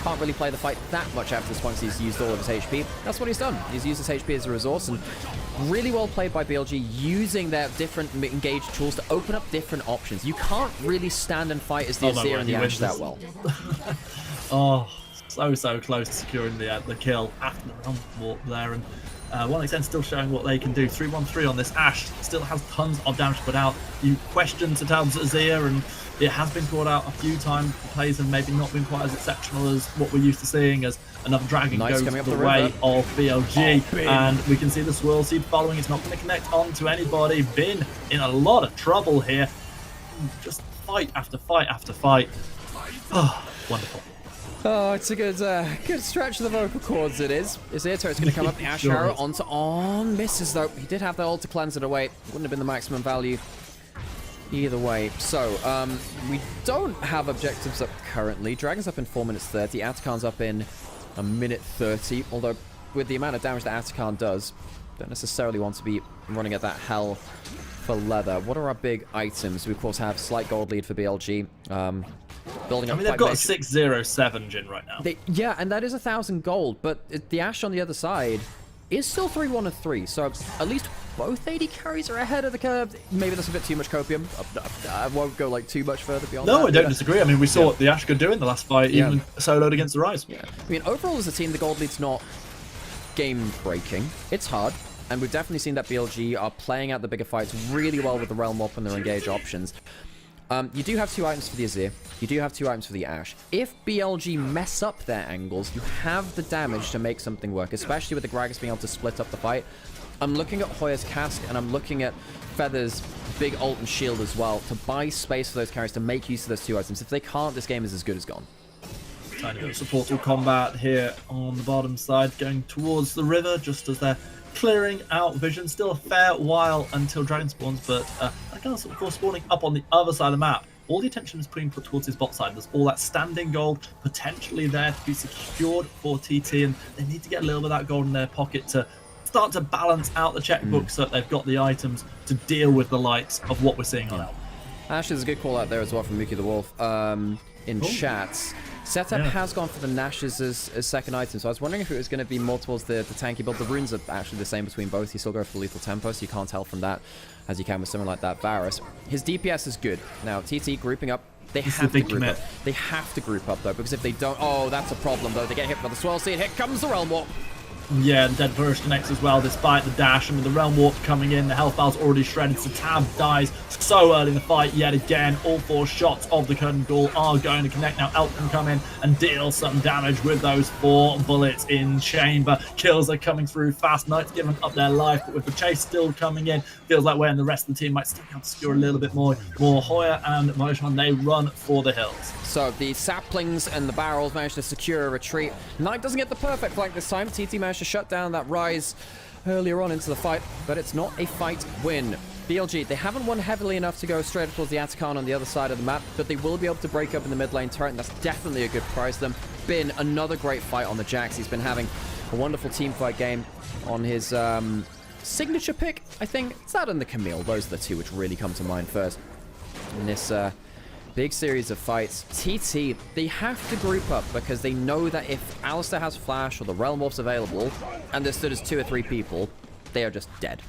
can't really play the fight that much after this point, so he's used all of his HP. That's what he's done. He's used his HP as a resource, and really well played by BLG, using their different engage tools to open up different options. You can't really stand and fight as the Azir and the Ashe that well. Oh, so close to securing the kill after the round warp there, and 1xN still showing what they can do. 3-1-3 on this. Ashe still has tons of damage to put out. You question Tatab's Azir, and it has been called out a few times. The plays have maybe not been quite as exceptional as what we're used to seeing, as another dragon goes the way of BLG, and we can see the Swirl Seed following. It's not going to connect on to anybody. Been in a lot of trouble here. Just fight after fight after fight. Oh, wonderful. Oh, it's a good stretch of the vocal cords, it is. Azir turret's going to come up. Ashe Arrow onto On. Misses, though. He did have the ult to cleanse it away. Wouldn't have been the maximum value either way. So, we don't have objectives up currently. Dragon's up in 4 minutes 30. Atakan's up in a minute 30. Although, with the amount of damage that Atakan does, don't necessarily want to be running at that hell for leather. What are our big items? We, of course, have slight gold lead for BLG. Building up. I mean, they've got a 6-0-7 Jin right now. Yeah, and that is 1,000 gold, but the Ashe on the other side is still 3-1-3, so at least both AD carries are ahead of the curve. Maybe that's a bit too much copium. I won't go like too much further beyond that. No, I don't disagree. I mean, we saw what the Ashe could do in the last fight, even soloed against the Rise. Yeah. I mean, overall as a team, the gold lead's not game-breaking. It's hard, and we've definitely seen that BLG are playing out the bigger fights really well with the Realm Warp and their engage options. You do have 2 items for the Azir. You do have 2 items for the Ashe. If BLG mess up their angles, you have the damage to make something work, especially with the Gragas being able to split up the fight. I'm looking at Hoya's Cask, and I'm looking at Feather's big ult and shield as well to buy space for those carries to make use of those 2 items. If they can't, this game is as good as gone. Tiny bit of supportal combat here on the bottom side, going towards the river just as they're clearing out vision. Still a fair while until dragon spawns, but Dragon of course spawning up on the other side of the map. All the attention is being put towards his bot side. There's all that standing gold potentially there to be secured for TT, and they need to get a little bit of that gold in their pocket to start to balance out the checkbook so that they've got the items to deal with the likes of what we're seeing on Elk. Actually, there's a good call out there as well from Mookie the Wolf in chats. Setup has gone for the Nashes as second item, so I was wondering if it was going to be more towards the tanky build. The runes are actually the same between both. You still go for the lethal tempo, so you can't tell from that as you can with someone like that Varus. His DPS is good. Now, TT grouping up. They have to group up. They have to group up, though, because if they don't... Oh, that's a problem, though. They get hit by the Swirl Seed. Here comes the Realm Warp. Yeah, the Dead Verge connects as well, despite the dash. And with the Realm Warp coming in, the health bar's already shredded. So Tab dies so early in the fight yet again. All 4 shots of the Curtain Ghoul are going to connect. Now Elk can come in and deal some damage with those 4 bullets in chamber. Kills are coming through fast. Knight's giving up their life, but with the chase still coming in, feels like when the rest of the team might still have to secure a little bit more. Hoya and Moshan, they run for the hills. So the saplings and the barrels manage to secure a retreat. Knight doesn't get the perfect flank this time. TT managed to shut down that rise earlier on into the fight, but it's not a fight win. BLG, they haven't won heavily enough to go straight towards the Atacon on the other side of the map, but they will be able to break up in the mid lane turret, and that's definitely a good prize to them. Bin, another great fight on the Jax. He's been having a wonderful team fight game on his signature pick, I think. It's that and the Camille. Those are the two which really come to mind first in this big series of fights. TT, they have to group up because they know that if Alistair has Flash or the Realm Wolf's available and they're stood as 2 or 3 people, they are just dead.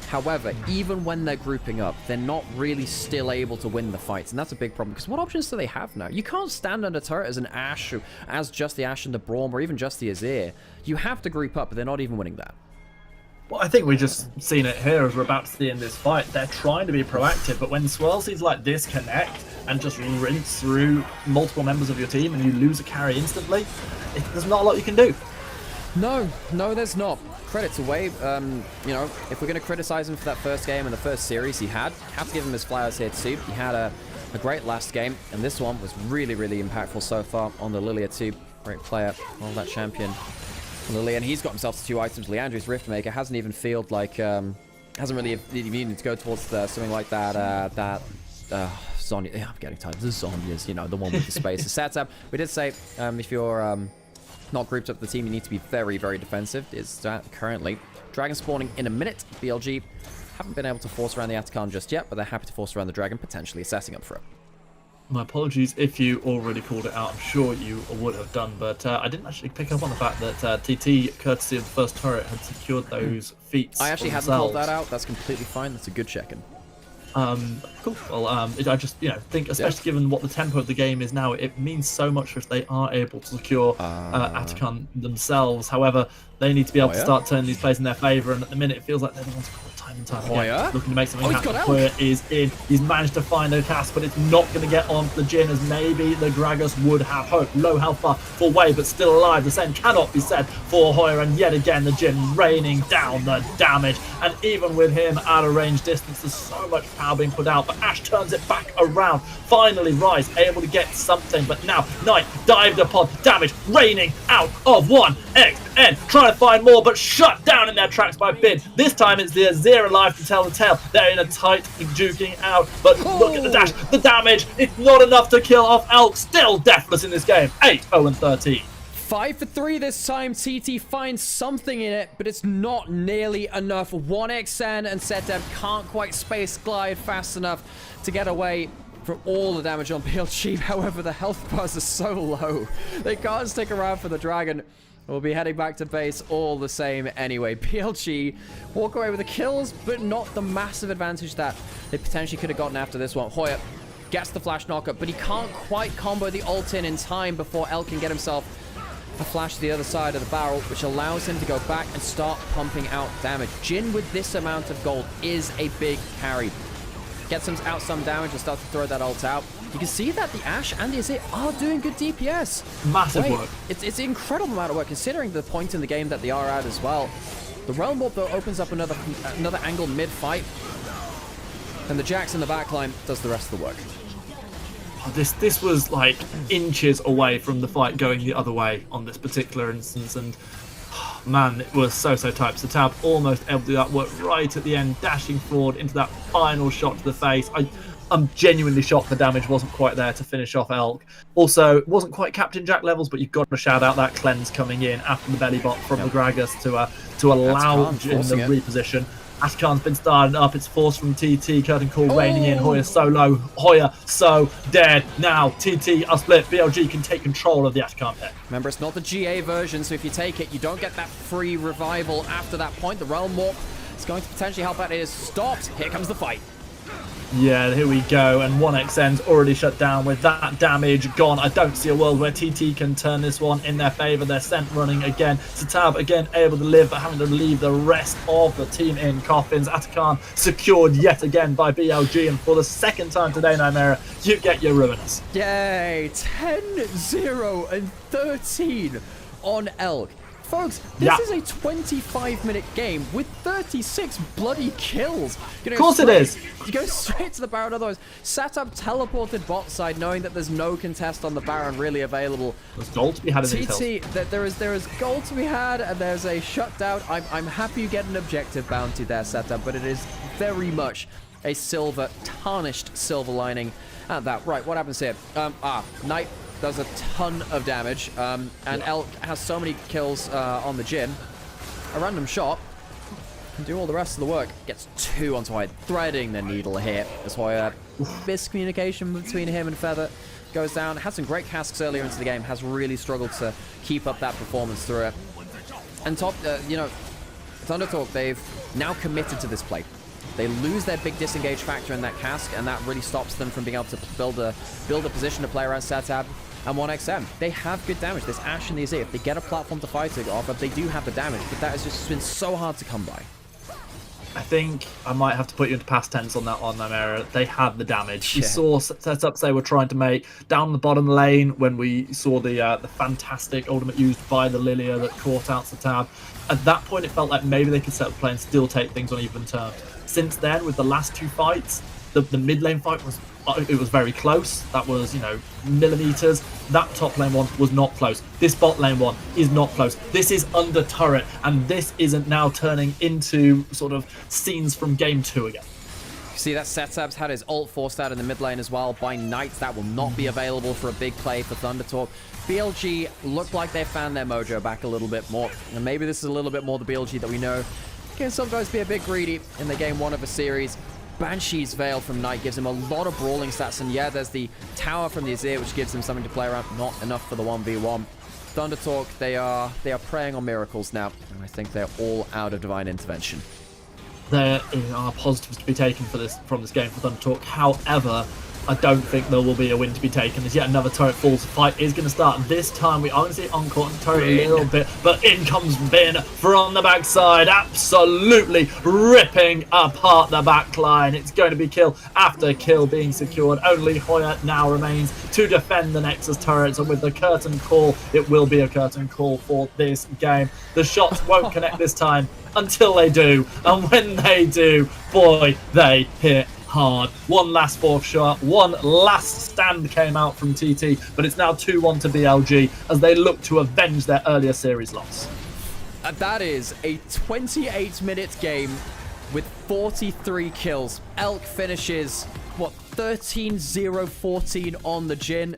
However, even when they're grouping up, they're not really still able to win the fights, and that's a big problem, because what options do they have now? You can't stand under turret as an Ashe, as just the Ashe and the Braum, or even just the Azir. You have to group up, but they're not even winning that. Well, I think we've just seen it here as we're about to see in this fight. They're trying to be proactive, but when swirl seeds like this connect and just rinse through multiple members of your team and you lose a carry instantly, there's not a lot you can do. No, there's not. Credit to Wave. You know, if we're going to criticize him for that first game and the first series he had, have to give him his flowers here too. He had a great last game, and this one was really, really impactful so far on the Lilia too. Great player, all that champion. Lily, and he's got himself to 2 items. Leandri's Riftmaker hasn't even felt like, hasn't really even needed to go towards something like that, Sonya. Yeah, I'm getting tired. The Sonya's, you know, the one with the space. The setup. We did say, if you're not grouped up the team, you need to be very, very defensive. Is that currently dragon spawning in a minute? BLG haven't been able to force around the Atacon just yet, but they're happy to force around the dragon, potentially assessing up for it. My apologies if you already called it out. I'm sure you would have done, but I didn't actually pick up on the fact that TT, courtesy of the first turret, had secured those feats. I actually hadn't called that out. That's completely fine. That's a good check-in. Cool. Well, I just, you know, think, especially given what the tempo of the game is now, it means so much if they are able to secure Atacon themselves. However, they need to be able to start turning these plays in their favour, and at the minute it feels like they're the ones caught time and time again, looking to make something happen. Hoya is in. He's managed to find a cast, but it's not going to get on the Jhin as maybe the Gragas would have hoped. Low health bar for Wave, but still alive. The same cannot be said for Hoya, and yet again the Jhin raining down the damage. And even with him out of range distance, there's so much power being put out, but Ashe turns it back around. Finally, Rise able to get something, but now Knight dived upon, damage raining out of 1xn, trying to find more, but shut down in their tracks by Bin. This time it's the Azir alive to tell the tale. They're in a tight duking out, but look at the dash, the damage, it's not enough to kill off Elk. Still deathless in this game, 8-0-13. 5 for 3 this time. TT finds something in it, but it's not nearly enough. 1xn and Setem can't quite space glide fast enough to get away from all the damage on BLG. However, the health bars are so low. They can't stick around for the dragon. We'll be heading back to base all the same anyway. BLG walk away with the kills, but not the massive advantage that they potentially could have gotten after this one. Hoya gets the flash knockup, but he can't quite combo the ult in time before El can get himself a flash to the other side of the barrel, which allows him to go back and start pumping out damage. Jhin with this amount of gold is a big carry. Gets him out some damage and starts to throw that ult out. You can see that the Ashe and the Azir are doing good DPS. Massive work. It's an incredible amount of work, considering the point in the game that they are at as well. The Realm Warp, though, opens up another angle mid-fight. And the Jax in the backline does the rest of the work. this was like inches away from the fight going the other way on this particular instance, and man, it was so tight. Satab almost able to do that work right at the end, dashing forward into that final shot to the face. I'm genuinely shocked the damage wasn't quite there to finish off Elk. Also, it wasn't quite Captain Jack levels, but you've got to shout out that cleanse coming in after the belly bot from the Gragas to allow in the reposition. Ashkan's been starting up. It's forced from TT. Curtain call raining in. Hoya so low. Hoya so dead. Now TT are split. BLG can take control of the Ashkan pick. Remember, it's not the GA version, so if you take it, you don't get that free revival after that point. The Realm Warp is going to potentially help out. It is stopped. Here comes the fight. Yeah, here we go, and 1XN's already shut down with that damage gone. I don't see a world where TT can turn this one in their favour. They're sent running again. Satab again able to live, but having to leave the rest of the team in coffins. Atakan secured yet again by BLG, and for the second time today, Nymaera, you get your Ruiners. Yay! 10, 0, and 13 on Elk. Folks, this is a 25-minute game with 36 bloody kills. Of course it is. You go straight to the Baron, otherwise. Satab teleported bot side, knowing that there's no contest on the Baron really available. There's gold to be had in these TT, that there is gold to be had, and there's a shutdown. I'm happy you get an objective bounty there, Satab, but it is very much a tarnished silver lining at that. Right, what happens here? Knight does a ton of damage, and Elk has so many kills on the Jhin. A random shot can do all the rest of the work. Gets 2 onto Hoya, threading the needle here. As Hoya, miscommunication between him and Feather goes down. Had some great casks earlier into the game, has really struggled to keep up that performance through it. And top, Thunder Talk, they've now committed to this play. They lose their big disengage factor in that cask, and that really stops them from being able to build a position to play around Satab and 1XM. They have good damage. There's Ashe and the Azir. If they get a platform to fight it off, they do have the damage, but that has just been so hard to come by. I think I might have to put you into past tense on that one, Nymaera. They had the damage. We saw setups they were trying to make down the bottom lane when we saw the fantastic ultimate used by the Lilia that caught out Satab. At that point, it felt like maybe they could set up play and still take things on even terms. Since then, with the last 2 fights, the mid lane fight was very close. That was, millimeters. That top lane one was not close. This bot lane one is not close. This is under turret, and this isn't now turning into sort of scenes from game 2 again. See that Satab's had his ult forced out in the mid lane as well by Knight. That will not be available for a big play for Thunder Talk. BLG look like they found their mojo back a little bit more, and maybe this is a little bit more the BLG that we know can sometimes be a bit greedy in the game 1 of a series. Banshee's Veil from Knight gives him a lot of brawling stats, and yeah, there's the tower from the Azir, which gives him something to play around. Not enough for the 1v1. Thunder Talk, they are preying on miracles now, and I think they're all out of divine intervention. There are positives to be taken from this game for Thunder Talk. However, I don't think there will be a win to be taken. There's yet another turret falls. The fight is going to start. This time we are going to see Encore on the turret a little bit, but in comes Bin from the backside, absolutely ripping apart the backline. It's going to be kill after kill being secured. Only Hoya now remains to defend the Nexus turrets, and with the curtain call, it will be a curtain call for this game. The shots won't connect this time until they do, and when they do, boy, they hit hard. One last 4th shot, one last stand came out from TT, but it's now 2-1 to BLG as they look to avenge their earlier series loss. That is a 28-minute game with 43 kills. Elk finishes, 13-0-14 on the Jhin.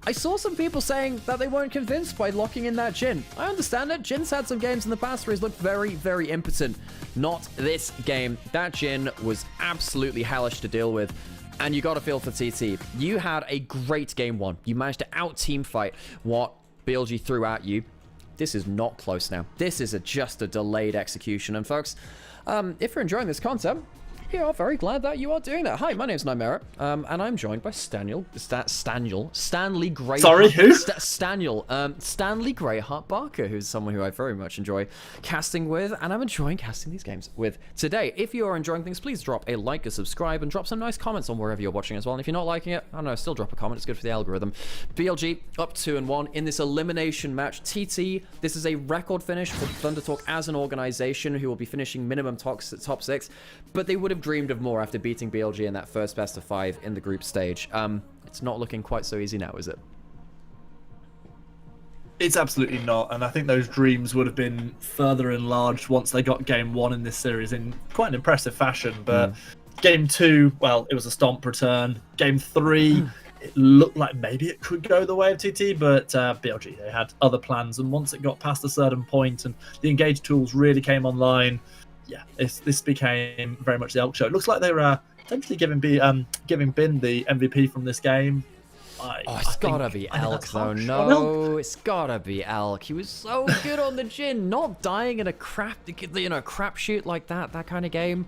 I saw some people saying that they weren't convinced by locking in that Jhin. I understand it. Jin's had some games in the past where he's looked very, very impotent. Not this game. That Jhin was absolutely hellish to deal with. And you got to feel for TT. You had a great game 1. You managed to out-team fight what BLG threw at you. This is not close now. This is just a delayed execution. And folks, if you're enjoying this content, we are very glad that you are doing that. Hi, my name's Nymaera, and I'm joined by Stanley Greyheart. Sorry, who? Stanley Greyheart Barker, who's someone who I very much enjoy casting with, and I'm enjoying casting these games with today. If you are enjoying things, please drop a like, a subscribe, and drop some nice comments on wherever you're watching as well. And if you're not liking it, I don't know, still drop a comment. It's good for the algorithm. BLG up 2-1 in this elimination match. TT, this is a record finish for Thunder Talk as an organization, who will be finishing minimum top 6, but they would have dreamed of more after beating BLG in that first best of 5 in the group stage. it's not looking quite so easy now, is it? It's absolutely not, and I think those dreams would have been further enlarged once they got game 1 in this series in quite an impressive fashion. But game 2, well, it was a stomp return. Game 3, it looked like maybe it could go the way of TT, but BLG, they had other plans, and once it got past a certain point and the engage tools really came online, yeah, this became very much the Elk show. It looks like they were potentially giving Bin the MVP from this game. It's gotta be Elk, though. No, it's gotta be Elk. He was so good on the Jhin, not dying in a crapshoot like that kind of game.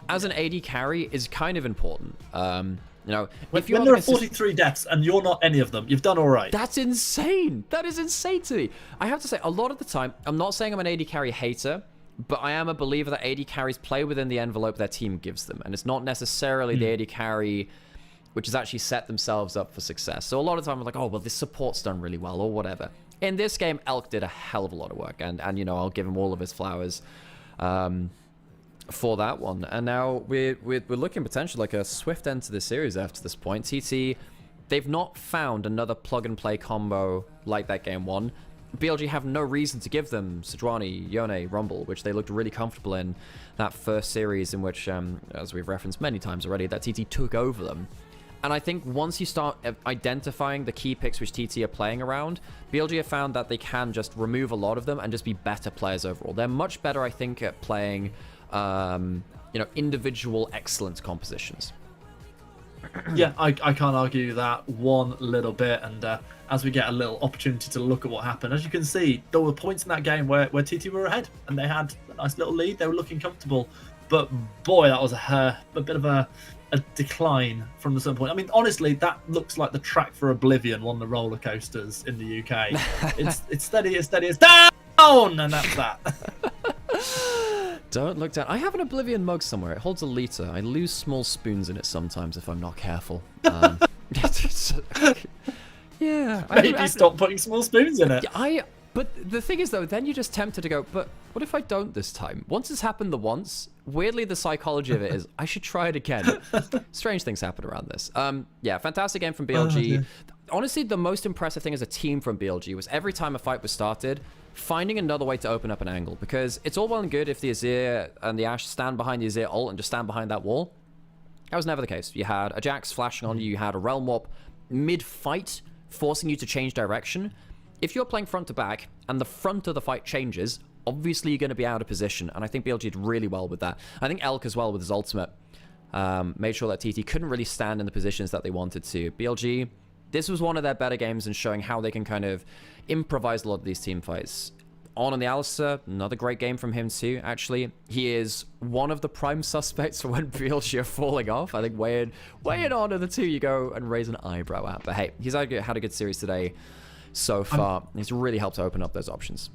As an AD carry is kind of important. When there are 43 deaths and you're not any of them, you've done all right. That's insane. That is insane to me. I have to say, a lot of the time, I'm not saying I'm an AD carry hater, but I am a believer that AD carries play within the envelope their team gives them, and it's not necessarily the AD carry which has actually set themselves up for success. So a lot of the time I'm like, oh, well, this support's done really well, or whatever. In this game, Elk did a hell of a lot of work, and I'll give him all of his flowers for that one. And now we're looking potentially like a swift end to the series after this point. TT, they've not found another plug-and-play combo like that game 1. BLG have no reason to give them Sejuani, Yone, Rumble, which they looked really comfortable in that first series in which, as we've referenced many times already, that TT took over them. And I think once you start identifying the key picks which TT are playing around, BLG have found that they can just remove a lot of them and just be better players overall. They're much better, I think, at playing, individual excellence compositions. Yeah, I can't argue that one little bit. And as we get a little opportunity to look at what happened, as you can see, there were points in that game where TT were ahead and they had a nice little lead. They were looking comfortable. But boy, that was a bit of a decline from the certain point. I mean, honestly, that looks like the track for Oblivion, one of the roller coasters in the UK. it's steady as down, and that's that. Don't look down. I have an Oblivion mug somewhere. It holds a liter. I lose small spoons in it sometimes if I'm not careful. Yeah. Maybe stop putting small spoons in it. But the thing is, though, then you're just tempted to go, but what if I don't this time? Once it's happened the once, weirdly, the psychology of it is, I should try it again. Strange things happen around this. Yeah, fantastic game from BLG. Honestly, the most impressive thing as a team from BLG was every time a fight was started, finding another way to open up an angle. Because it's all well and good if the Azir and the Ashe stand behind the Azir ult and just stand behind that wall. That was never the case. You had a Jax flashing on you, you had a Realm Warp mid-fight, forcing you to change direction. If you're playing front to back and the front of the fight changes, obviously you're going to be out of position, and I think BLG did really well with that. I think Elk as well with his ultimate made sure that TT couldn't really stand in the positions that they wanted to. BLG, this was one of their better games in showing how they can kind of improvise a lot of these team fights. On the Alistar, another great game from him too, actually. He is one of the prime suspects for when BLG are falling off. I think way in on of the two you go and raise an eyebrow at. But hey, he's had a good series today so far. He's really helped open up those options.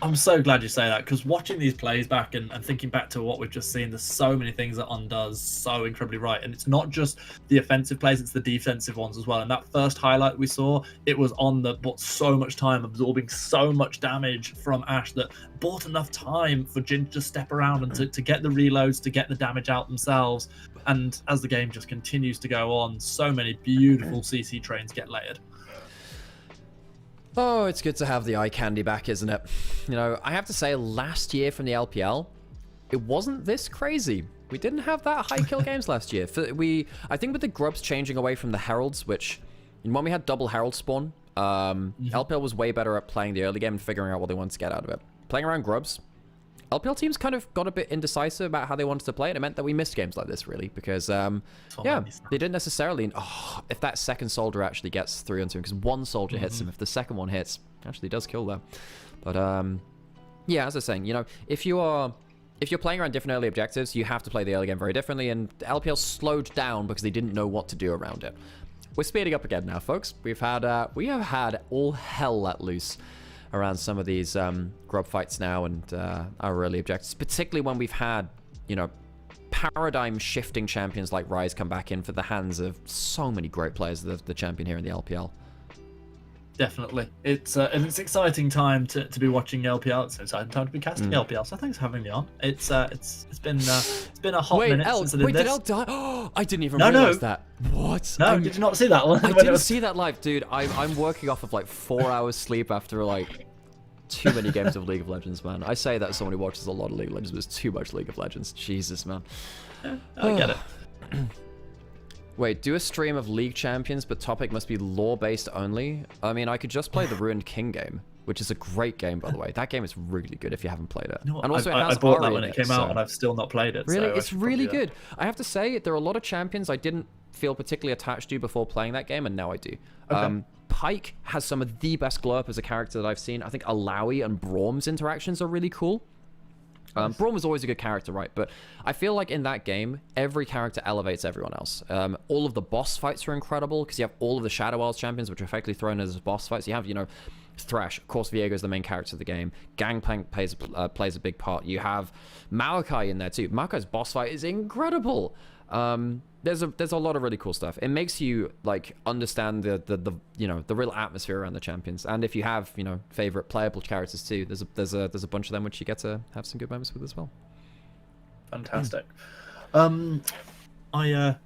I'm so glad you say that, because watching these plays back and thinking back to what we've just seen, there's so many things that On does so incredibly right. And it's not just the offensive plays, it's the defensive ones as well. And that first highlight we saw, it was On that bought so much time, absorbing so much damage from Ashe, that bought enough time for Jhin to just step around and to get the reloads, to get the damage out themselves. And as the game just continues to go on, so many beautiful CC trains get layered. Oh, it's good to have the eye candy back, isn't it? I have to say, last year from the LPL, it wasn't this crazy. We didn't have that high kill games last year. I think with the Grubs changing away from the Heralds, which, when we had double Herald spawn, LPL was way better at playing the early game and figuring out what they wanted to get out of it. Playing around Grubs, LPL teams kind of got a bit indecisive about how they wanted to play, and it meant that we missed games like this, really, because, they didn't necessarily... if that second soldier actually gets through onto him, because one soldier hits him, if the second one hits, actually does kill them. But, yeah, as I was saying, if you're playing around different early objectives, you have to play the early game very differently, and LPL slowed down because they didn't know what to do around it. We're speeding up again now, folks. We have had all hell let loose around some of these grub fights now and our early objectives, particularly when we've had, paradigm-shifting champions like Ryze come back in for the hands of so many great players of the champion here in the LPL. Definitely, it's an exciting time to be watching LPL. It's an exciting time to be casting LPL. So thanks for having me on. It's been a hot minute since I did this. Did Elk die? Oh, I didn't even realize that. What? No, did you not see that one? I didn't see that live, dude. I'm working off of like 4 hours sleep after like too many games of League of Legends, man. I say that as someone who watches a lot of League of Legends, but it's too much League of Legends. Jesus, man. I get it. Wait, do a stream of League Champions, but topic must be lore-based only? I mean, I could just play the Ruined King game, which is a great game, by the way. That game is really good if you haven't played it. You know what? And also, I bought that when it came out, and I've still not played it. Really? So It's really good. I have to say, there are a lot of champions I didn't feel particularly attached to before playing that game, and now I do. Okay. Pyke has some of the best glow up as a character that I've seen. I think Alawi and Braum's interactions are really cool. Braum was always a good character, right? But I feel like in that game, every character elevates everyone else. All of the boss fights are incredible because you have all of the Shadow Isles champions, which are effectively thrown as boss fights. You have, you know, Thresh. Of course, Viego is the main character of the game. Gangplank plays a big part. You have Maokai in there too. Maokai's boss fight is incredible. There's a lot of really cool stuff. It makes you like understand the you know, the real atmosphere around the champions. And if you have, you know, favorite playable characters too, there's a bunch of them which you get to have some good moments with as well. Fantastic. On a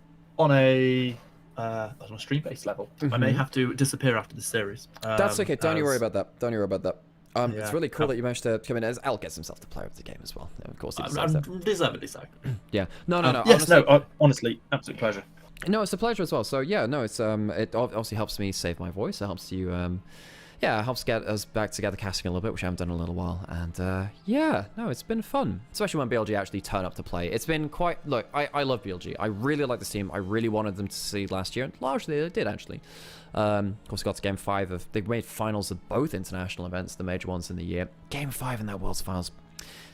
stream-based level, I may have to disappear after the series. That's okay. Don't you worry about that. Don't you worry about that. It's really cool that you managed to come in. As Al gets himself to play with the game as well. Of course, he deserves that. Deservedly so. Yeah. No. Yes. Honestly, Honestly, absolute pleasure. No, it's a pleasure as well. So yeah, no, it's it obviously helps me save my voice. It helps you, yeah, it helps get us back together casting a little bit, which I haven't done in a little while. And yeah, no, it's been fun, especially when BLG actually turn up to play. It's been quite. Look, I love BLG. I really like this team. I really wanted them to succeed last year, and largely they did actually. Of course, got to Game 5 of... They made finals of both international events, the major ones in the year. Game 5 in that World's Finals.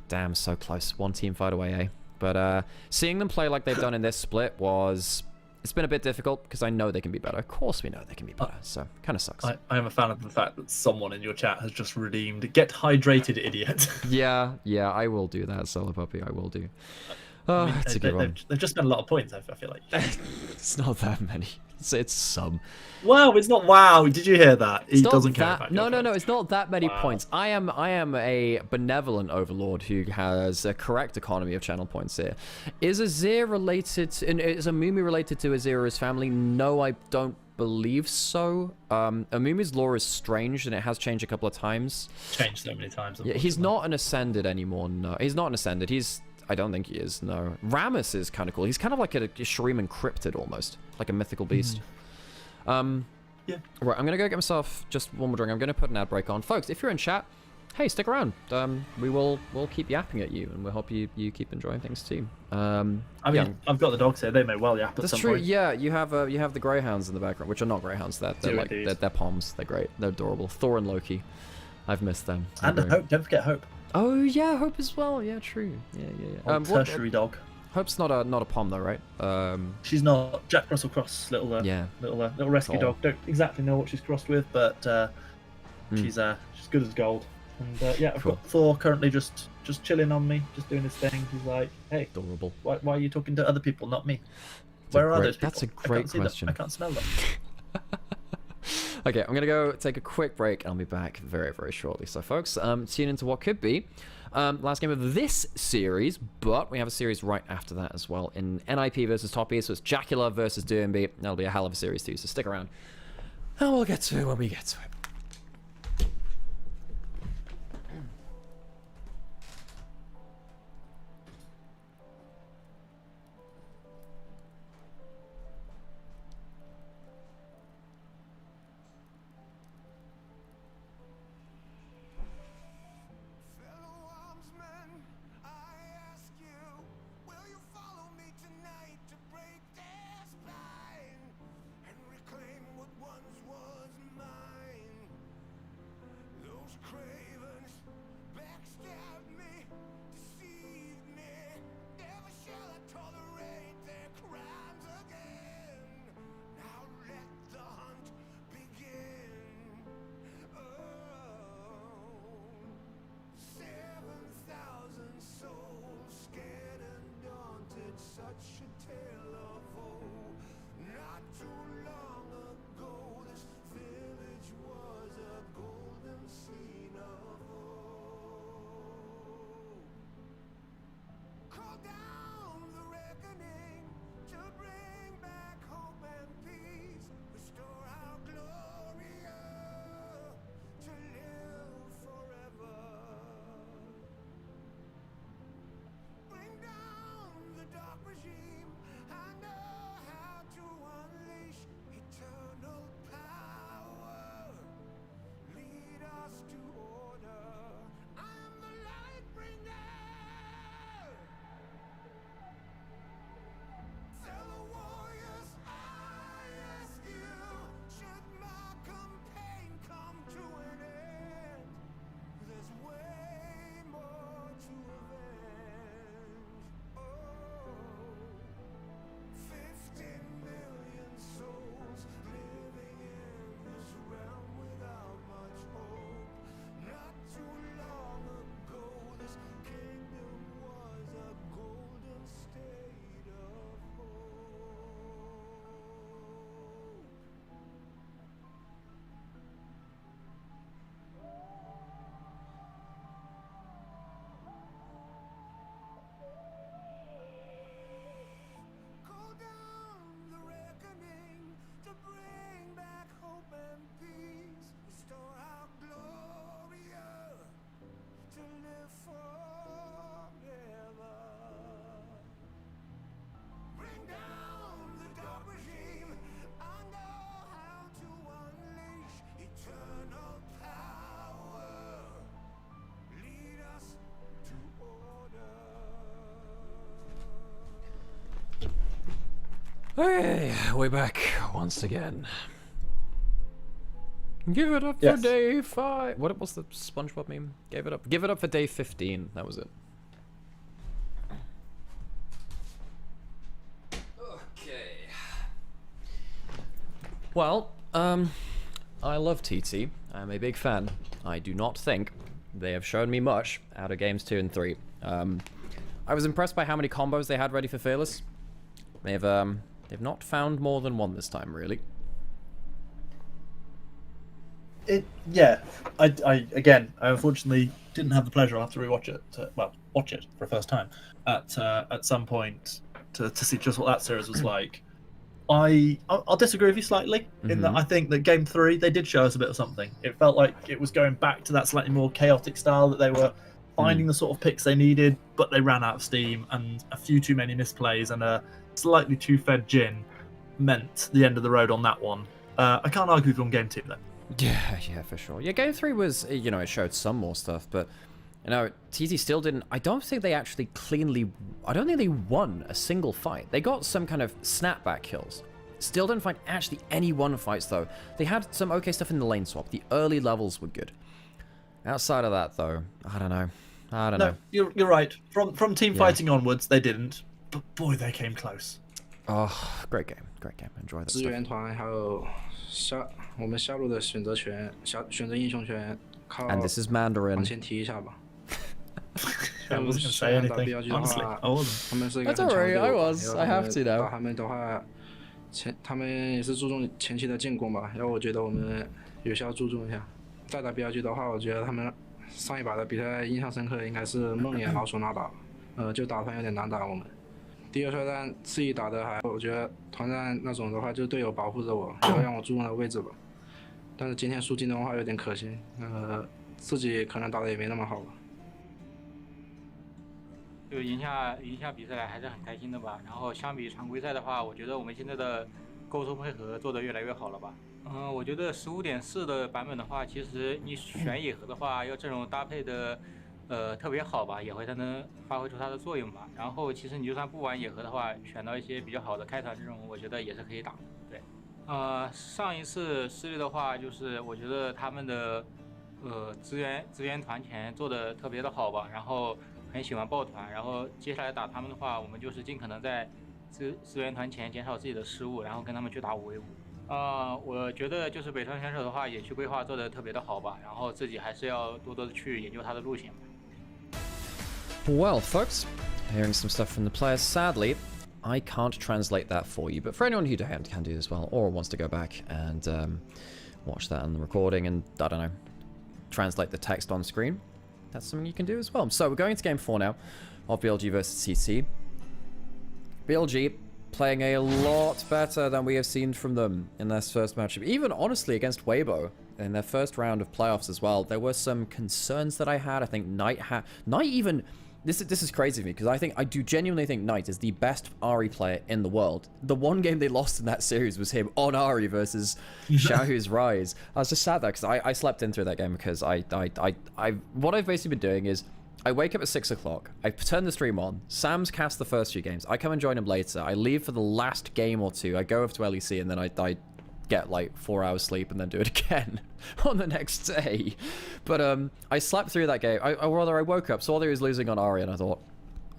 Damn, so close. One team fight away, eh? But seeing them play like they've done in this split was... It's been a bit difficult because I know they can be better. Of course we know they can be better, so kind of sucks. I am a fan of the fact that someone in your chat has just redeemed "Get hydrated, idiot." Yeah, I will do that, Solo Puppy. I will do. I mean, it's a good one. They've just spent a lot of points, I feel like. It's not that many. It's some. Wow, it's not wow. Did you hear that? He doesn't care about No, it's not that many points. I am a benevolent overlord who has a correct economy of channel points here. Is Azir related to, is Amumi related to Azira's family? No, I don't believe so. Amumi's lore is strange and it has changed a couple of times. Changed so many times. Yeah, he's not an Ascended anymore. No, he's not an Ascended. I don't think he is, no. Rammus is kind of cool. He's kind of like a Shuriman Cryptid almost, like a mythical beast. Yeah. Right, I'm going to go get myself just one more drink. I'm going to put an ad break on. Folks, if you're in chat, hey, stick around. We'll keep yapping at you, and we'll hope you keep enjoying things too. I mean, I've got the dogs here. They may well yap at That's some true. point. Yeah, you have the greyhounds in the background, which are not greyhounns. They're like they're poms. They're great. They're adorable. Thor and Loki. I've missed them. And Hope. Don't forget Hope. Oh yeah, Hope as well. Yeah, true. Yeah. Tertiary dog. Hope's not a pom though, right? She's not. Jack Russell Cross, little rescue dog. Don't exactly know what she's crossed with, but she's good as gold. And yeah, I've got Thor currently just chilling on me, just doing his thing. He's like, hey, adorable. Why are you talking to other people, not me? Where are those people? That's a great question. I can't smell them. Okay, I'm going to go take a quick break, and I'll be back very, very shortly. So, folks, tune into what could be last game of this series, but we have a series right after that as well in NIP versus Top E, so it's Jacula versus DMB. That'll be a hell of a series too, so stick around, and we'll get to it when we get to it. Reclaim what once was mine. Hey, we're back once again. Give it up for Yes. day 5. What was the SpongeBob meme? Give it up for day 15. That was it. Okay. Well, I love TT. I'm a big fan. I do not think they have shown me much out of games 2 and 3. I was impressed by how many combos they had ready for Fearless. They've not found more than one this time, really. Yeah. I unfortunately didn't have the pleasure after rewatch it. Watch it for the first time at some point to see just what that series was like. I'll disagree with you slightly in that I think that game 3 they did show us a bit of something. It felt like it was going back to that slightly more chaotic style that they were finding the sort of picks they needed, but they ran out of steam, and a few too many misplays and a slightly too fed Jin meant the end of the road on that one. I can't argue with on game 2 though. Yeah, for sure. Yeah, game 3 was, it showed some more stuff, but, TT still didn't, I don't think they won a single fight. They got some kind of snapback kills. Still didn't find actually any one fights, though. They had some okay stuff in the lane swap. The early levels were good. Outside of that, though, I don't know. No, you're right. From team fighting onwards, they didn't. But boy, they came close. Oh, great game. Enjoy that 支 stuff. 援团还有我们下路的选择权，选择英雄权，靠 And this is Mandarin. 往前提一下吧。 I wasn't gonna say anything. BLG 的 Honestly, 话 I wasn't. 他们是一个 That's 很强的 alright, 队 I 伍 was. I have to now. 打他们的话，他们也是注重前期的进攻吧，然后我觉得我们也需要注重一下。再打 BLG 的话，我觉得他们上一把的比赛印象深刻的应该是梦魇老鼠那把，就打团有点难打我们。第二赛段自己打的还，我觉得团战那种的话，就队友保护着我，也会让我注重的位置吧。但是今天输金的话有点可惜，自己可能打的也没那么好吧。就赢下比赛来还是很开心的吧。然后相比常规赛的话，我觉得我们现在的沟通配合做得越来越好了吧。我觉得 15.4 的版本的话，其实你选野核的话，要阵容搭配的特别好吧，也会才能发挥出它的作用吧。然后其实你就算不玩野核的话，选到一些比较好的开团阵容，我觉得也是可以打的。对，上一次失利的话，就是我觉得他们的资源团前做的特别的好吧，然后很喜欢抱团，然后接下来打他们的话，我们就是尽可能在资源团前减少自己的失误，然后跟他们去打5v5。我觉得就是北川选手的话，野区规划做的特别的好吧，然后自己还是要多多的去研究他的路线吧。Well, folks, hearing some stuff from the players. Sadly, I can't translate that for you, but for anyone who can do this well, or wants to go back and watch that on the recording and, I don't know, translate the text on screen, that's something you can do as well. So we're going into game 4 now of BLG versus TT. BLG playing a lot better than we have seen from them in their first matchup. Even, honestly, against Weibo in their first round of playoffs as well. There were some concerns that I had. I think Knight even... This is crazy to me, because I do genuinely think Knight is the best Ahri player in the world. The one game they lost in that series was him on Ahri versus Xiaohu's Rise. I was just sad there, because I slept in through that game, because what I've basically been doing is, I wake up at 6 o'clock, I turn the stream on, Sam's cast the first few games, I come and join him later, I leave for the last game or two, I go over to LEC, and then I get like 4 hours sleep and then do it again on the next day. But I slept through that game. I woke up, saw that he was losing on Ahri, and I thought,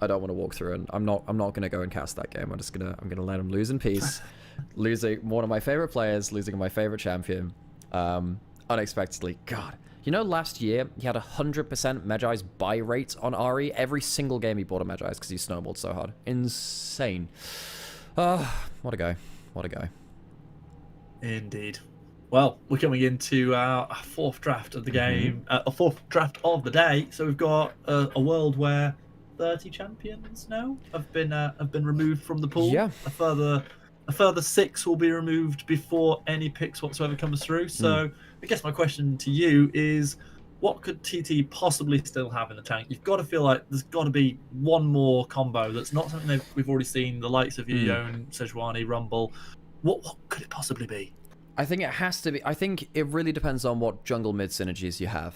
I don't want to walk through, and I'm not gonna go and cast that game. I'm gonna let him lose in peace. Losing one of my favorite players, losing my favorite champion, unexpectedly. God, last year he had 100% Magi's buy rate on Ahri. Every single game he bought a Magi's because he snowballed so hard. Insane. What a guy. What a guy. Indeed. Well, we're coming into our fourth draft of the game, a fourth draft of the day. So we've got a world where 30 champions now have been removed from the pool. Yeah. A further 6 will be removed before any picks whatsoever comes through. So I guess my question to you is, what could TT possibly still have in the tank? You've got to feel like there's got to be one more combo that's not something that we've already seen. The likes of Yone, Sejuani, Rumble. What could it possibly be? I think it has to be. I think it really depends on what jungle mid synergies you have.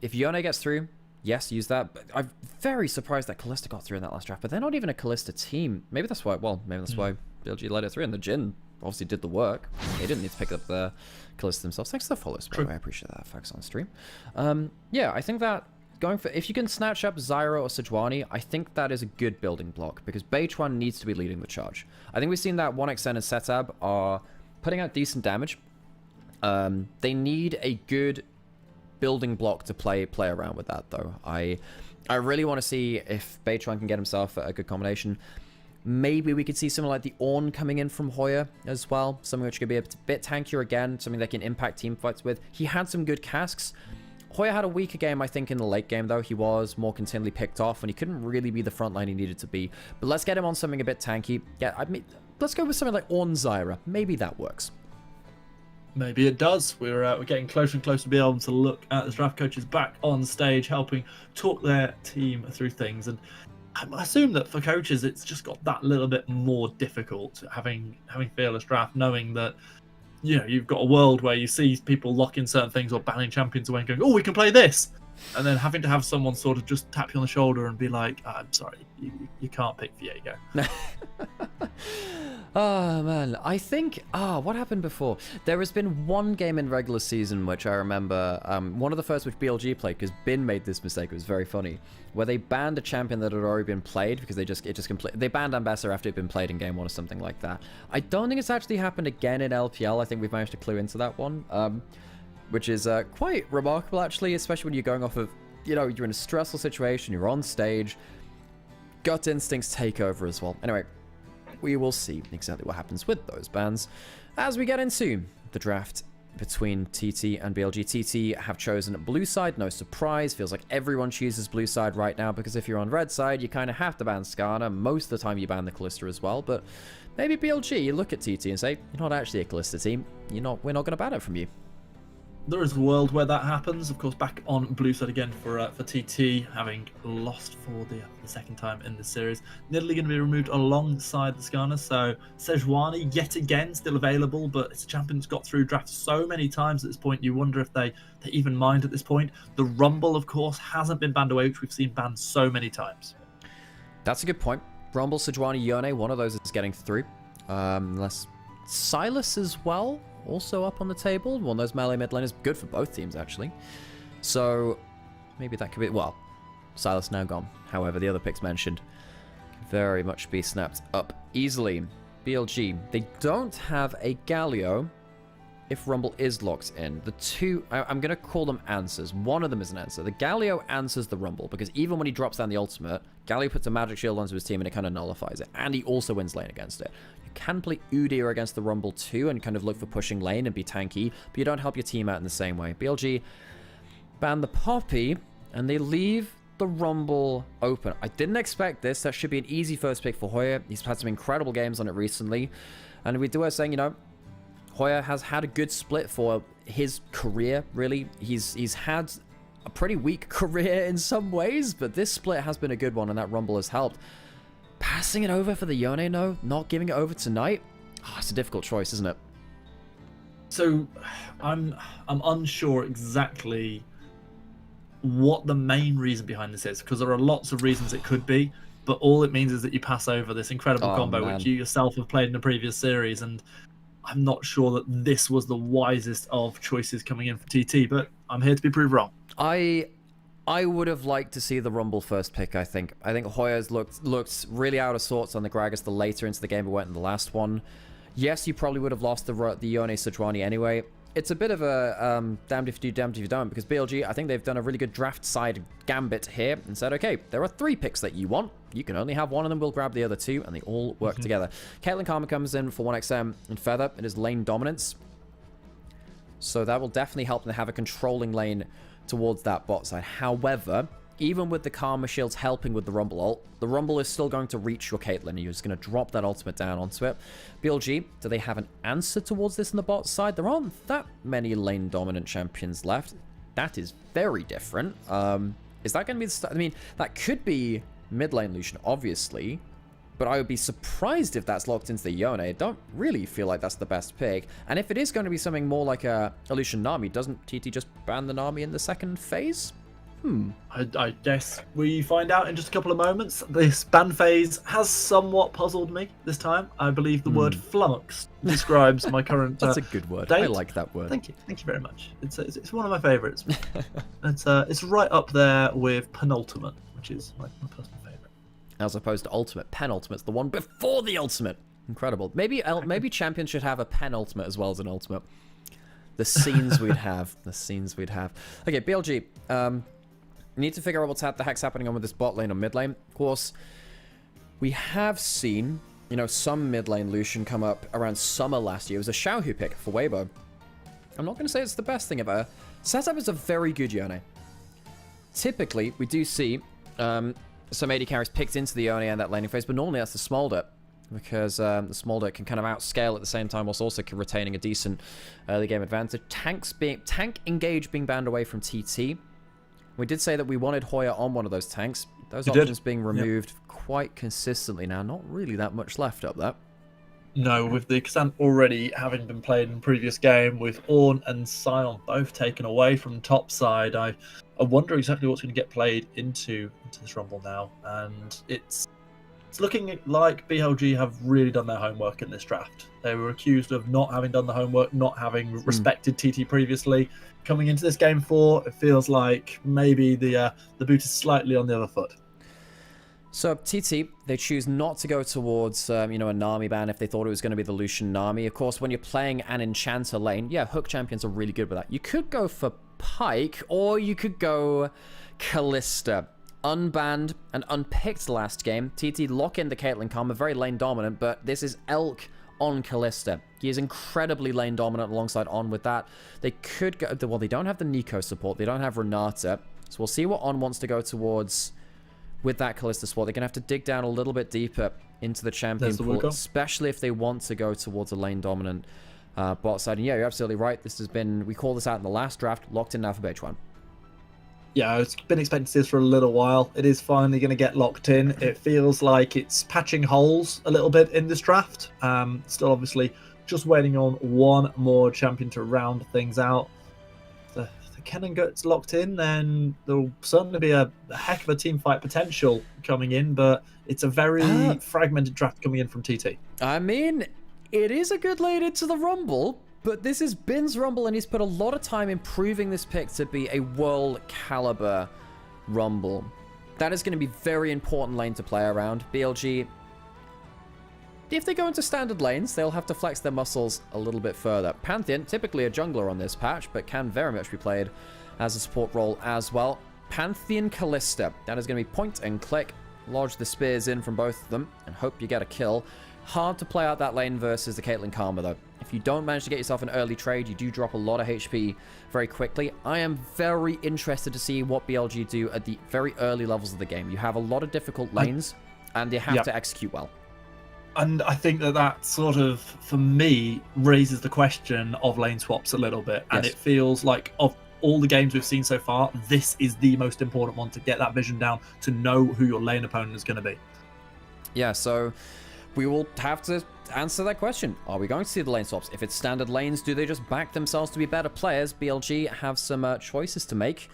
If Yone gets through, yes, use that. But I'm very surprised that Kalista got through in that last draft. But they're not even a Kalista team. Maybe that's why. Well, maybe that's why BLG led it through, and the Jhin obviously did the work. They didn't need to pick up the Kalista themselves. Thanks for the follows, by the way. I appreciate that. Facts on stream. Yeah, I think that going for, if you can snatch up Zyra or Sejuani, I think that is a good building block, because Beitwan needs to be leading the charge. I think we've seen that 1xN and Setab are putting out decent damage. They need a good building block to play around with that, though. I really want to see if Beitwan can get himself a good combination. Maybe we could see something like the Ornn coming in from Hoya as well. Something which could be a bit tankier again. Something that can impact team fights with. He had some good casks. Hoya had a weaker game, I think, in the late game, though. He was more continually picked off, and he couldn't really be the front line he needed to be. But let's get him on something a bit tanky. Yeah, I mean, let's go with something like Ornn Zyra. Maybe that works. Maybe it does. We're getting closer and closer to be able to look at the draft coaches back on stage, helping talk their team through things. And I assume that for coaches, it's just got that little bit more difficult having fearless draft, knowing that, you know, you've got a world where you see people locking certain things or banning champions away and going, oh, we can play this. And then having to have someone sort of just tap you on the shoulder and be like, oh, I'm sorry, you can't pick Viego. Oh, man. I think... what happened before? There has been one game in regular season which I remember, one of the first which BLG played, because Bin made this mistake. It was very funny, where they banned a champion that had already been played because they banned Ambassador after it had been played in game 1 or something like that. I don't think it's actually happened again in LPL. I think we've managed to clue into that one, which is quite remarkable, actually, especially when you're going off of, you know, you're in a stressful situation, you're on stage, gut instincts take over as well. Anyway, we will see exactly what happens with those bans as we get into the draft between TT and BLG. TT have chosen blue side, no surprise. Feels like everyone chooses blue side right now, because if you're on red side, you kind of have to ban Skarner. Most of the time you ban the Kalista as well, but maybe BLG, you look at TT and say, you're not actually a Kalista team. We're not going to ban it from you. There is a world where that happens. Of course, back on blue side again for TT, having lost for the second time in the series. Nidalee going to be removed alongside the Skarner. So Sejuani, yet again, still available, but it's a champion that's got through drafts so many times at this point, you wonder if they even mind at this point. The Rumble, of course, hasn't been banned away, which we've seen banned so many times. That's a good point. Rumble, Sejuani, Yone, one of those is getting through. Unless Silas as well, also up on the table. One of those melee mid laners, good for both teams, actually. So maybe that could be... Well, Silas now gone. However, the other picks mentioned can very much be snapped up easily. BLG, they don't have a Galio if Rumble is locked in. The two... I'm going to call them answers. One of them is an answer. The Galio answers the Rumble, because even when he drops down the ultimate, Galio puts a magic shield onto his team and it kind of nullifies it. And he also wins lane against it. Can play Udyr against the Rumble too and kind of look for pushing lane and be tanky, but you don't help your team out in the same way. BLG ban the Poppy, and they leave the Rumble open. I didn't expect this. That should be an easy first pick for Hoya. He's had some incredible games on it recently, and we do saying, you know, Hoya has had a good split for his career, really. He's had a pretty weak career in some ways, but this split has been a good one, and that Rumble has helped. Passing it over for the Yone, no? Not giving it over tonight? Oh, it's a difficult choice, isn't it? So, I'm unsure exactly what the main reason behind this is, because there are lots of reasons it could be, but all it means is that you pass over this incredible combo, man, which you yourself have played in a previous series, and I'm not sure that this was the wisest of choices coming in for TT, but I'm here to be proved wrong. I would have liked to see the Rumble first pick, I think. I think Hoya's looked really out of sorts on the Gragas the later into the game we went in the last one. Yes, you probably would have lost the Yone Sejuani anyway. It's a bit of a damned if you do, damned if you don't, because BLG, I think they've done a really good draft side gambit here and said, okay, there are 3 picks that you want. You can only have one of them. We'll grab the other 2, and they all work together. Caitlyn Karma comes in for 1xM and Feather. It is lane dominance. So that will definitely help them have a controlling lane towards that bot side. However, even with the Karma shields helping with the Rumble ult, the Rumble is still going to reach your Caitlyn. You're just going to drop that ultimate down onto it. BLG, do they have an answer towards this in the bot side? There aren't that many lane dominant champions left. That is very different. Is that going to be the... I mean, that could be mid lane Lucian, obviously, but I would be surprised if that's locked into the Yone. I don't really feel like that's the best pick. And if it is going to be something more like a Lucian Nami, doesn't TT just ban the Nami in the second phase? I guess we find out in just a couple of moments. This ban phase has somewhat puzzled me this time. I believe the word flummoxed describes my current That's a good word. state. I like that word. Thank you very much. It's one of my favourites. It's right up there with penultimate, which is my personal favourite. As opposed to ultimate. Penultimate's the one before the ultimate. Incredible. Maybe champions should have a penultimate as well as an ultimate. The scenes we'd have. The scenes we'd have. Okay, BLG. Need to figure out what the heck's happening on with this bot lane or mid lane. Of course, we have seen, you know, some mid lane Lucian come up around summer last year. It was a Xiaohu pick for Weibo. I'm not going to say it's the best thing ever. Setup is a very good Yone. Typically, we do see some AD carries picked into the Yone and that laning phase, but normally that's the Smolder. Because the Smolder can kind of outscale at the same time whilst also retaining a decent early game advantage. Tank engage being banned away from TT. We did say that we wanted Hoya on one of those tanks. Those options being removed quite consistently now. Not really that much left up there. No, with the Xant already having been played in the previous game, with Ornn and Sion both taken away from top side, I wonder exactly what's going to get played into this Rumble now. And it's looking like BLG have really done their homework in this draft. They were accused of not having done the homework, not having respected TT previously. Coming into this game 4, it feels like maybe the boot is slightly on the other foot. So TT, they choose not to go towards you know, a Nami ban if they thought it was going to be the Lucian Nami. Of course, when you're playing an Enchanter lane, yeah, hook champions are really good with that. You could go for Pyke, or you could go Kalista. Unbanned and unpicked last game. TT lock in the Caitlyn Karma, very lane dominant, but this is Elk on Kalista. He is incredibly lane dominant alongside On with that. They could go, well, they don't have the Nico support, they don't have Renata, so we'll see what On wants to go towards with that Kalista support. They're going to have to dig down a little bit deeper into the champion pool, especially if they want to go towards a lane dominant bot side. And yeah, you're absolutely right. This has been, we called this out in the last draft, locked in now for Beige 1. Yeah, I've been expecting this for a little while. It is finally going to get locked in. It feels like it's patching holes a little bit in this draft. Still, obviously, just waiting on one more champion to round things out. If the Kennen gets locked in, then there'll certainly be a heck of a team fight potential coming in, but it's a very fragmented draft coming in from TT. I mean, it is a good lane into the Rumble, but this is Bin's Rumble, and he's put a lot of time improving this pick to be a world caliber Rumble. That is going to be very important lane to play around. BLG, if they go into standard lanes, they'll have to flex their muscles a little bit further. Pantheon, typically a jungler on this patch, but can very much be played as a support role as well. Pantheon Kalista, that is going to be point and click. Lodge the spears in from both of them, and hope you get a kill. Hard to play out that lane versus the Caitlyn Karma, though. If you don't manage to get yourself an early trade, you do drop a lot of HP very quickly. I am very interested to see what BLG do at the very early levels of the game. You have a lot of difficult lanes, and they have to execute well. And I think that sort of, for me, raises the question of lane swaps a little bit. And it feels like, of all the games we've seen so far, this is the most important one to get that vision down, to know who your lane opponent is going to be. Yeah, so we will have to answer that question. Are we going to see the lane swaps? If it's standard lanes, do they just back themselves to be better players? BLG have some choices to make.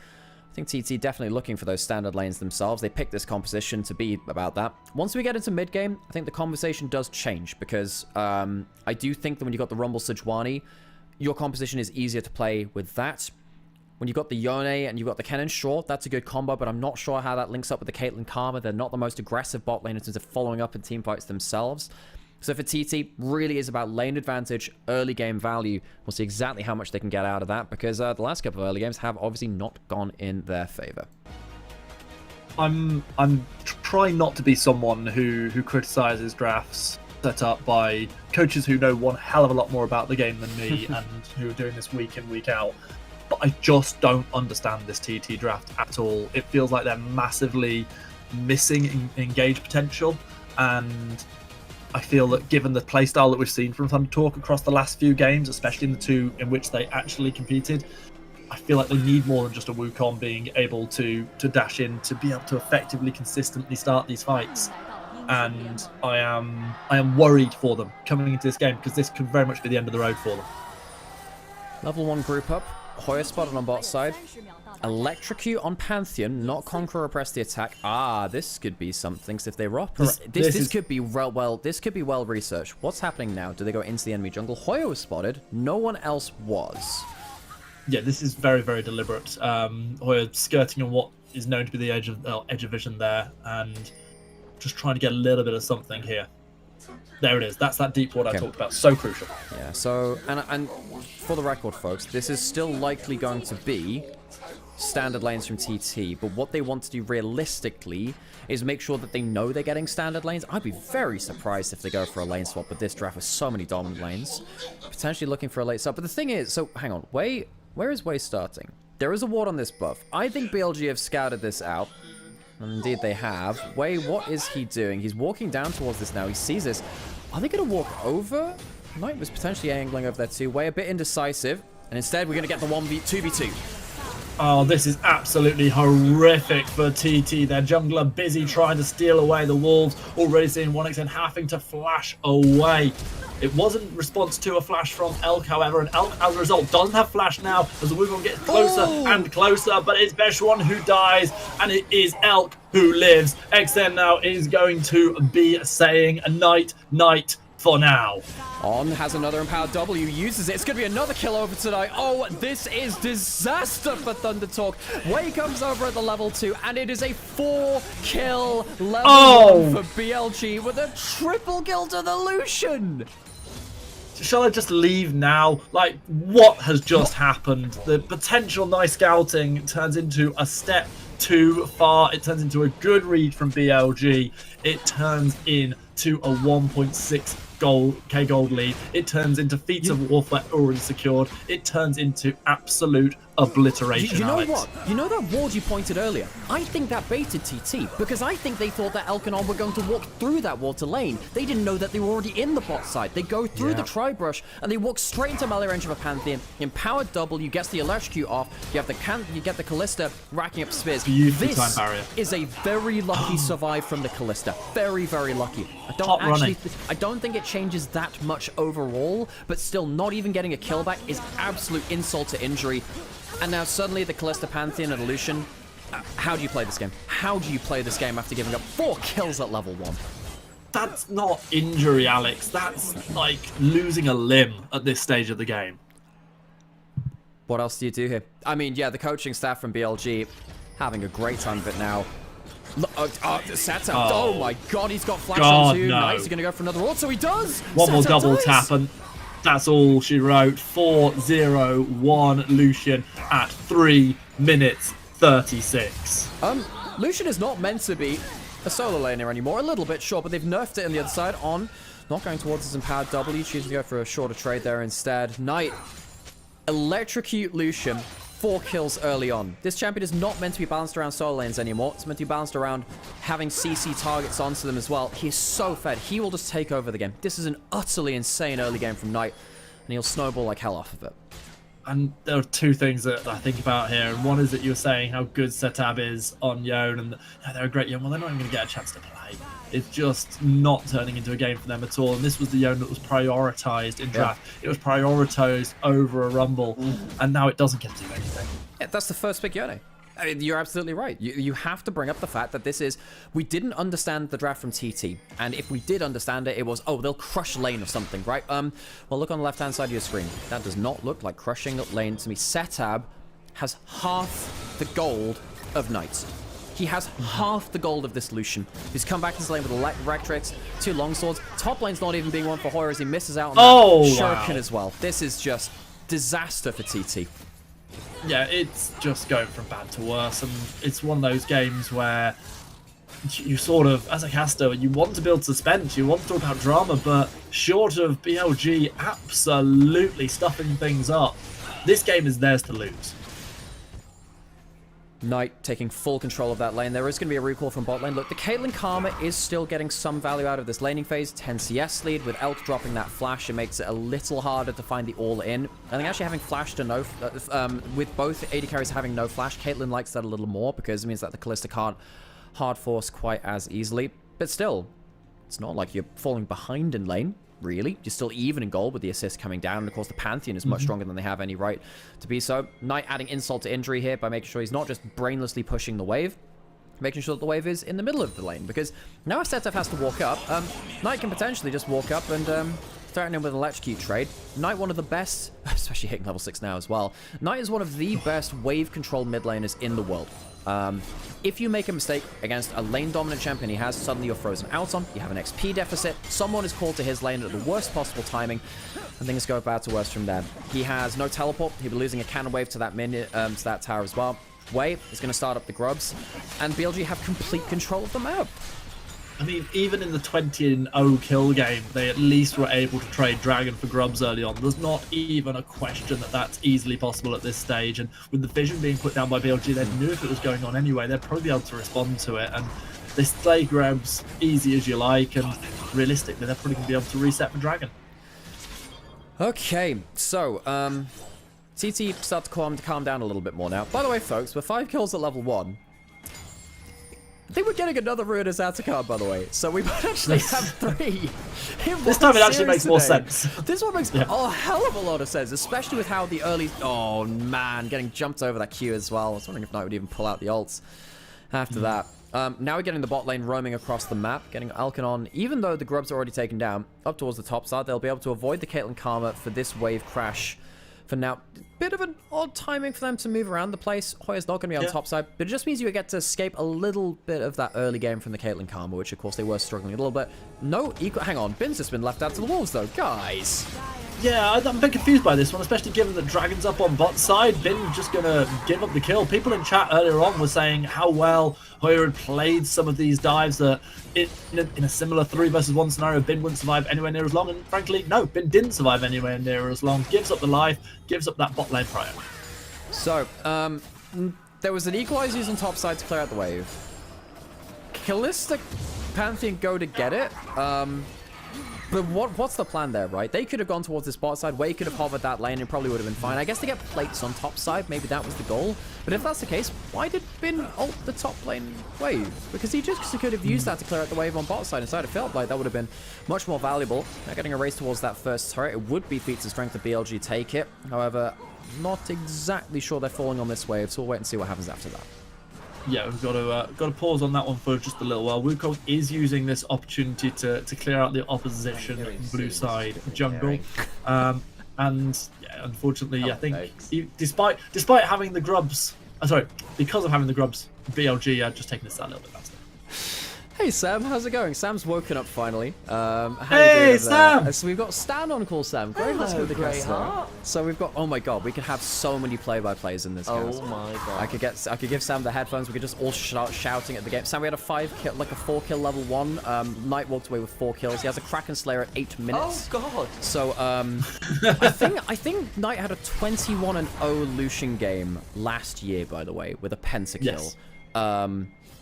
I think TT definitely looking for those standard lanes themselves. They picked this composition to be about that. Once we get into mid-game, I think the conversation does change, because I do think that when you've got the Rumble Sejuani, your composition is easier to play with that. When you've got the Yone and you've got the Kennen, sure, that's a good combo, but I'm not sure how that links up with the Caitlyn Karma. They're not the most aggressive bot lane in terms of following up in teamfights themselves. So for TT, really is about lane advantage, early game value. We'll see exactly how much they can get out of that, because the last couple of early games have obviously not gone in their favor. I'm trying not to be someone who criticizes drafts set up by coaches who know one hell of a lot more about the game than me and who are doing this week in, week out. But I just don't understand this TT draft at all. It feels like they're massively missing engage potential, and I feel that given the playstyle that we've seen from Thunder Talk across the last few games, especially in the two in which they actually competed, I feel like they need more than just a Wukong being able to dash in to be able to effectively, consistently start these fights. And I am worried for them coming into this game, because this could very much be the end of the road for them. Level 1 group up. Hoya spotted on bot side. Electrocute on Pantheon, not Conqueror press the attack. Ah, this could be something. So if they this could be this could be well researched. What's happening now? Do they go into the enemy jungle? Hoya was spotted. No one else was. Yeah, this is very, very deliberate. Hoya skirting on what is known to be the edge of vision there, and just trying to get a little bit of something here. There it is. That's that deep ward I talked about. So crucial. Yeah. So and for the record, folks, this is still likely going to be standard lanes from TT, but what they want to do realistically is make sure that they know they're getting standard lanes. I'd be very surprised if they go for a lane swap with this draft with so many dominant lanes. Potentially looking for a late start. But the thing is, so hang on, where is Wei starting? There is a ward on this buff. I think BLG have scouted this out. And indeed they have. Wei, what is he doing? He's walking down towards this now. He sees this. Are they going to walk over? Knight was potentially angling over there too. Wei a bit indecisive. And instead we're going to get the 2v2. Oh, this is absolutely horrific for TT. Their jungler busy trying to steal away the wolves. Already seeing 1xN having to flash away. It wasn't response to a flash from Elk, however, and Elk, as a result, doesn't have flash now as the Wukong gets closer and closer, but it's Bechuan who dies, and it is Elk who lives. XN now is going to be saying a night for now. On has another empowered W, uses it. It's going to be another kill over tonight. Oh, this is disaster for Thunder Talk. Wei comes over at the level 2, and it is a 4-kill level 1 for BLG with a triple kill to the Lucian. Shall I just leave now? Like, what has just happened? The potential nice scouting turns into a step too far. It turns into a good read from BLG. It turns into a 1.6 gold lead. It turns into feats of warfare already secured. It turns into absolute obliteration. You know Alex. what? You know that ward you pointed earlier? I think that baited TT, because I think they thought that Elkanon were going to walk through that ward to lane. They didn't know that they were already in the bot side. They go through the tri-brush, and they walk straight into melee range of a Pantheon. Empowered W gets the electrocute off. You get the Callista racking up spears. Beautifully timed barrier. Is a very lucky survive from the Callista. Very, very lucky. I don't think it changes that much overall, but still not even getting a kill back is absolute insult to injury. And now suddenly the Callista Pantheon and Lucian. How do you play this game? How do you play this game after giving up 4 kills at level 1? That's not injury, Alex. That's like losing a limb at this stage of the game. What else do you do here? I mean, yeah, the coaching staff from BLG having a great time of it now. Satan. Oh my god, he's got flash on too. No. Nice, he's going to go for another ult, so he does. One more double tap, and that's all she wrote. 4-0-1 Lucian at 3 minutes 36. Lucian is not meant to be a solo laner anymore. A little bit short, but they've nerfed it on the other side. On, not going towards his empowered W, choosing to go for a shorter trade there instead. Knight, electrocute Lucian. 4 kills early on. This champion is not meant to be balanced around solo lanes anymore. It's meant to be balanced around having CC targets onto them as well. He is so fed. He will just take over the game. This is an utterly insane early game from Knight, and he'll snowball like hell off of it. And there are 2 things that I think about here. And one is that you're saying how good Setab is on Yone, and they're a great Yone. Well, they're not even going to get a chance to play. It's just not turning into a game for them at all. And this was the Yone that was prioritized in draft. It was prioritized over a Rumble, and now it doesn't get to do anything. Yeah, that's the first pick Yone. I mean, you're absolutely right. You have to bring up the fact that this is... We didn't understand the draft from TT. And if we did understand it, it was, oh, they'll crush lane or something, right? Well, look on the left-hand side of your screen. That does not look like crushing lane to me. Setab has half the gold of Knights. He has half the gold of this Lucian. He's come back into the lane with Electrix, 2 longswords. Top lane's not even being one for Hoya as he misses out on that Shuriken as well. This is just disaster for TT. Yeah, it's just going from bad to worse, and it's one of those games where you sort of, as a caster, you want to build suspense, you want to talk about drama, but short of BLG absolutely stuffing things up, this game is theirs to lose. Knight taking full control of that lane. There is going to be a recall from bot lane. Look, the Caitlyn Karma is still getting some value out of this laning phase. 10 CS lead. With Elk dropping that flash, it makes it a little harder to find the all-in. I think actually having flash to no... with both AD carries having no flash, Caitlyn likes that a little more because it means that the Callista can't hard force quite as easily. But still, it's not like you're falling behind in lane. really. You're still even in gold with the assist coming down. And of course, the Pantheon is much stronger than they have any right to be so. Knight adding insult to injury here by making sure he's not just brainlessly pushing the wave, making sure that the wave is in the middle of the lane. Because now if Setef has to walk up, Knight can potentially just walk up and threaten him with an electrocute trade. Knight, one of the best, especially hitting level 6 now as well. Knight is one of the best wave control mid laners in the world. If you make a mistake against a lane-dominant champion he has, suddenly you're frozen out on, you have an XP deficit, someone is called to his lane at the worst possible timing, and things go bad to worse from there. He has no teleport, he'll be losing a cannon wave to that to that tower as well. Wei is going to start up the grubs, and BLG have complete control of the map. I mean, even in the 20-0 kill game, they at least were able to trade Dragon for grubs early on. There's not even a question that that's easily possible at this stage. And with the vision being put down by BLG, they knew if it was going on anyway, they'd probably be able to respond to it. And they stay grabs easy as you like, and realistically, they're probably going to be able to reset the Dragon. Okay, so, TT start to calm down a little bit more now. By the way, folks, with 5 kills at level 1, I think we're getting another Ruinous Atacard, by the way. So we might actually have 3. This time it actually makes more sense. This one makes a hell of a lot of sense, especially with how the early... Oh, man, getting jumped over that Q as well. I was wondering if Knight would even pull out the ults after that. Now we're getting the bot lane roaming across the map, getting Alkanon, even though the grubs are already taken down, up towards the top side. They'll be able to avoid the Caitlyn Karma for this wave crash for now. Bit of an odd timing for them to move around the place. Hoya's not going to be on top side, but it just means you get to escape a little bit of that early game from the Caitlyn Karma, which of course they were struggling a little bit. No equal... Hang on, Bin's just been left out to the wolves though, guys. Yeah, I'm a bit confused by this one, especially given that Dragon's up on bot side. Bin's just going to give up the kill. People in chat earlier on were saying how well Hoya had played some of these dives, that in a similar 3 versus 1 scenario, Bin wouldn't survive anywhere near as long. And frankly, no, Bin didn't survive anywhere near as long. Gives up the life, gives up that bot lane prior. So, there was an equalizer used on top side to clear out the wave. Kalista Pantheon go to get it. But what's the plan there, right? They could have gone towards this bot side. Wei could have hovered that lane and probably would have been fine. I guess they get plates on top side. Maybe that was the goal. But if that's the case, why did Bin ult the top lane wave? Because he just could have used that to clear out the wave on bot side. Instead, it felt like that would have been much more valuable. Now getting a race towards that first turret. It would be feats of strength to BLG take it. However, not exactly sure they're falling on this wave. So we'll wait and see what happens after that. Yeah, we've got to pause on that one for just a little while. Wukong is using this opportunity to clear out the opposition blue side jungle, and yeah, unfortunately, I think despite having the grubs, because of having the grubs, BLG are just taking this a little bit faster. Hey Sam, how's it going? Sam's woken up finally. Hey Sam! So we've got Stan on call, Sam. Great, let's go with the cast. So we've got, oh my god, we could have so many play-by-plays in this cast. Oh my god. I could give Sam the headphones. We could just all start shouting at the game. Sam, we had a 4-kill level 1. Knight walked away with 4 kills. He has a Kraken Slayer at 8 minutes. Oh god. So I think Knight had a 21-0 Lucian game last year, by the way, with a pentakill. Yes.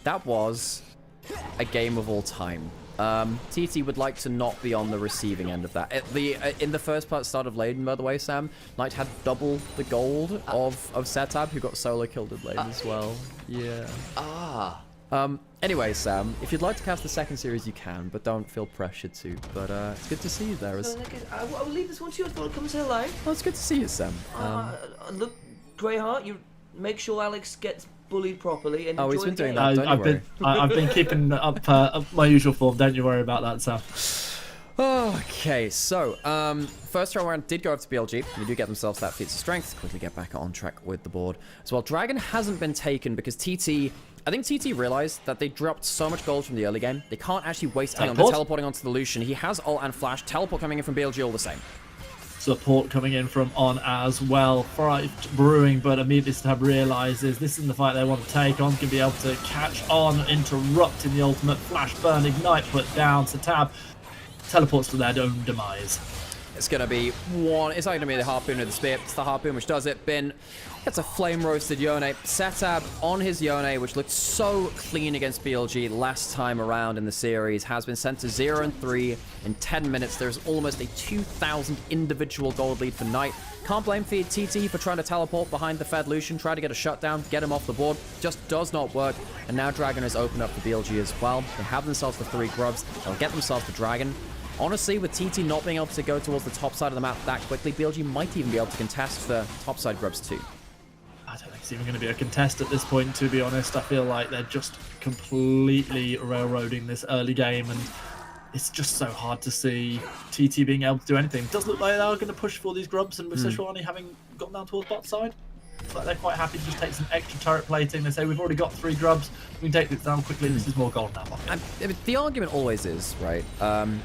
That was a game of all time. TT would like to not be on the receiving end of that. In the first start of Laden, by the way, Sam, Knight had double the gold of Setab, who got solo killed in Laden as well. Yeah. Anyway, Sam, if you'd like to cast the second series, you can, but don't feel pressured to. But it's good to see you there. I'll leave this one to you. I thought I'd come and say hello. Oh, it's good to see you, Sam. Look, Greyheart, you make sure Alex gets bullied properly and he's been doing that. I've been keeping up my usual form. Don't you worry about that, Sam. Okay, so first round did go up to BLG. They do get themselves that feats of strength. Quickly get back on track with the board as well. Dragon hasn't been taken because I think TT realized that they dropped so much gold from the early game. They can't actually waste time on teleporting onto the Lucian. He has ult and flash. Teleport coming in from BLG all the same. Support coming in from On as well. Fright brewing, but immediately Setab realizes this isn't the fight they want to take. On's going to be able to catch On, interrupting the ultimate. Flash burn, ignite put down. Setab teleports to their own demise. It's going to be one. It's not going to be the Harpoon or the Spear. It's the Harpoon which does it. Bin gets a flame-roasted Yone. Setab on his Yone, which looked so clean against BLG last time around in the series, has been sent to 0-3 in 10 minutes. There's almost a 2,000 individual gold lead for Knight. Can't blame TT for trying to teleport behind the Fed Lucian, try to get a shutdown, get him off the board. Just does not work. And now Dragon is open up for BLG as well. They have themselves the 3 grubs. They'll get themselves the Dragon. Honestly, with TT not being able to go towards the top side of the map that quickly, BLG might even be able to contest the top side grubs too. I don't think it's even going to be a contest at this point, to be honest. I feel like they're just completely railroading this early game, and it's just so hard to see TT being able to do anything. It does look like they are going to push for these grubs, and with Sejuani having gone down towards bot side, looks like they're quite happy to just take some extra turret plating. They say, we've already got 3 grubs, we can take this down quickly, this is more gold now. The argument always is, right,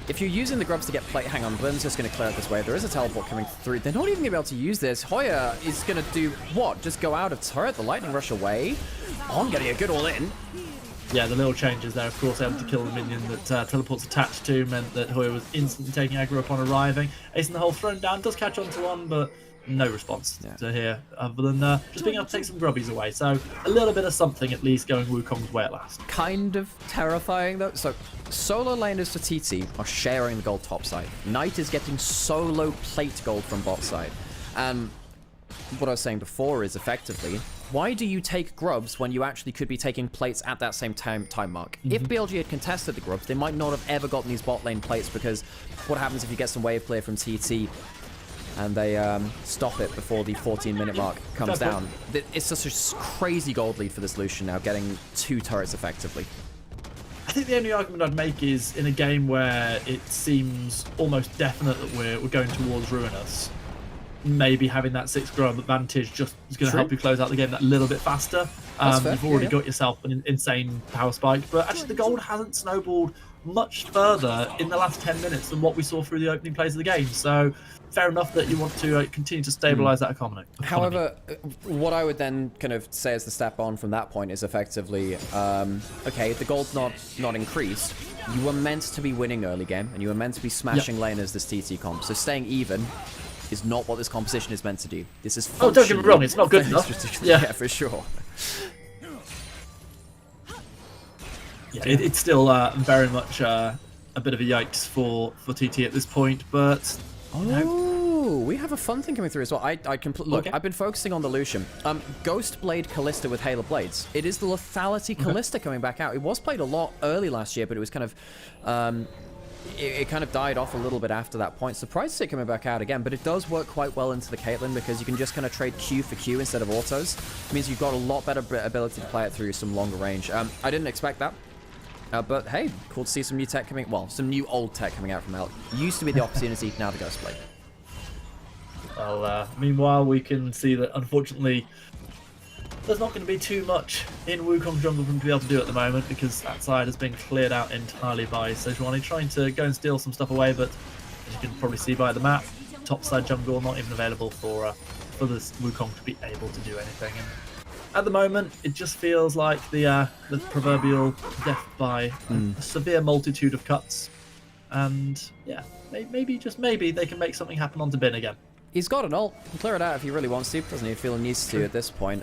if you're using the grubs to get plate, hang on, Blurn's just going to clear out this wave. There is a teleport coming through. They're not even going to be able to use this. Hoya is going to do what? Just go out of turret, the lightning rush away. On getting a good all in. Yeah, the little changes there, of course, able to kill the minion that teleport's attached to, meant that Hoya was instantly taking aggro upon arriving. Ace in the hole thrown down, does catch onto one, but no response to here, other than just being able to take some grubbies away. So a little bit of something at least going Wukong's way at last. Kind of terrifying though. So solo laners for TT are sharing the gold top side. Knight is getting solo plate gold from bot side. And what I was saying before is effectively, why do you take grubs when you actually could be taking plates at that same time mark? If BLG had contested the grubs, they might not have ever gotten these bot lane plates, because what happens if you get some wave clear from TT and they stop it before the 14-minute mark comes down? It's such a crazy gold lead for this Lucian now, getting 2 turrets effectively. I think the only argument I'd make is in a game where it seems almost definite that we're going towards Ruinous, maybe having that 6 grub advantage just is going to help you close out the game that little bit faster. You've already got yourself an insane power spike, but actually the gold hasn't snowballed much further in the last 10 minutes than what we saw through the opening plays of the game. So fair enough that you want to continue to stabilize that economy. However, what I would then kind of say as the step on from that point is effectively, okay, the gold's not increased. You were meant to be winning early game, and you were meant to be smashing laners this TT comp. So staying even is not what this composition is meant to do. This is don't get me wrong, it's not good enough. Yeah, for sure. Yeah, it's still very much a bit of a yikes for TT at this point, but we have a fun thing coming through as well. Look, I've been focusing on the Lucian. Ghost Blade Callista with Halo Blades. It is the Lethality Callista coming back out. It was played a lot early last year, but it was kind of it kind of died off a little bit after that point. Surprised to see it coming back out again, but it does work quite well into the Caitlyn, because you can just kind of trade Q for Q instead of autos. It means you've got a lot better ability to play it through some longer range. I didn't expect that. But hey, cool to see some new tech coming, well, some new old tech coming out from Elk. Used to be the opportunity, now the Ghost Blade. Well, meanwhile, we can see that unfortunately there's not going to be too much in Wukong jungle for him to be able to do at the moment, because that side has been cleared out entirely by Sejuani, trying to go and steal some stuff away, but as you can probably see by the map, top side jungle not even available for this Wukong to be able to do anything. And at the moment, it just feels like the proverbial death by a severe multitude of cuts. And yeah, maybe, just maybe, they can make something happen onto Bin again. He's got an ult. He can clear it out if he really wants to. Doesn't even feel he needs to at this point.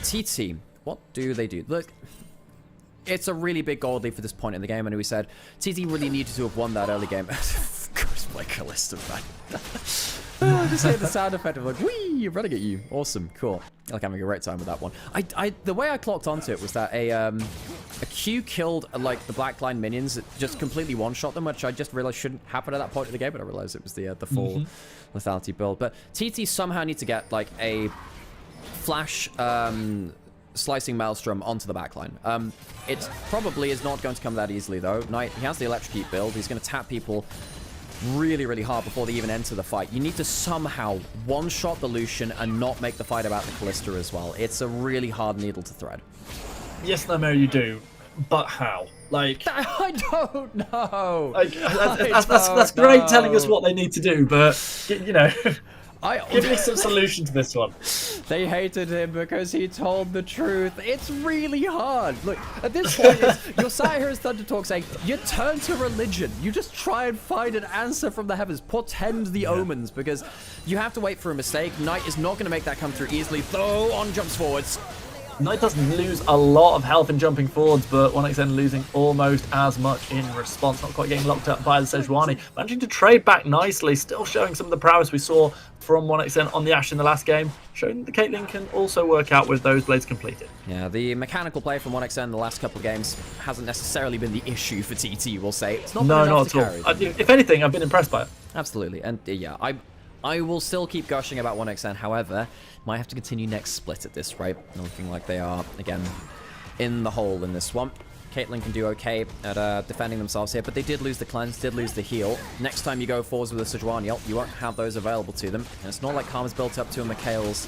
TT, what do they do? Look, it's a really big gold lead for this point in the game, and we said TT really needed to have won that early game. Ghost Blade Callista, man. Just hear the sound effect of like, whee, running at you. Awesome, cool. Like having a great time with that one. The way I clocked onto it was that a Q killed like the black line minions. It just completely one-shot them, which I just realized shouldn't happen at that point of the game, but I realized it was the full lethality build. But TT somehow needs to get like a flash slicing maelstrom onto the backline. It probably is not going to come that easily though. Knight, he has the electrocute build. He's going to tap people really, really hard before they even enter the fight. You need to somehow one-shot the Lucian and not make the fight about the Callista as well. It's a really hard needle to thread. Yes, Nymaera, you do, but how? Like, I don't know. Like, that's great telling us what they need to do, but you know, give me some solution to this one. They hated him because he told the truth. It's really hard. Look, at this point, you're sat here as Thunder Talk saying, you turn to religion. You just try and find an answer from the heavens. Portend the omens, because you have to wait for a mistake. Knight is not going to make that come through easily, though. On jumps forwards. Knight doesn't lose a lot of health in jumping forwards, but 1xn losing almost as much in response. Not quite getting locked up by the Sejuani. Managing to trade back nicely, still showing some of the prowess we saw from 1xn on the Ashe in the last game, showing that the Caitlyn can also work out with those blades completed. Yeah, the mechanical play from 1xn the last couple of games hasn't necessarily been the issue for TT, we'll say. It's not been enough to carry. If anything, I've been impressed by it. Absolutely, and yeah, I will still keep gushing about 1xn, however, might have to continue next split at this rate. Looking like they are, again, in the hole in this one. Caitlyn can do okay at defending themselves here, but they did lose the cleanse, did lose the heal. Next time you go forwards with a Sejuani ult, you won't have those available to them. And it's not like Karma's built up to a Mikhail's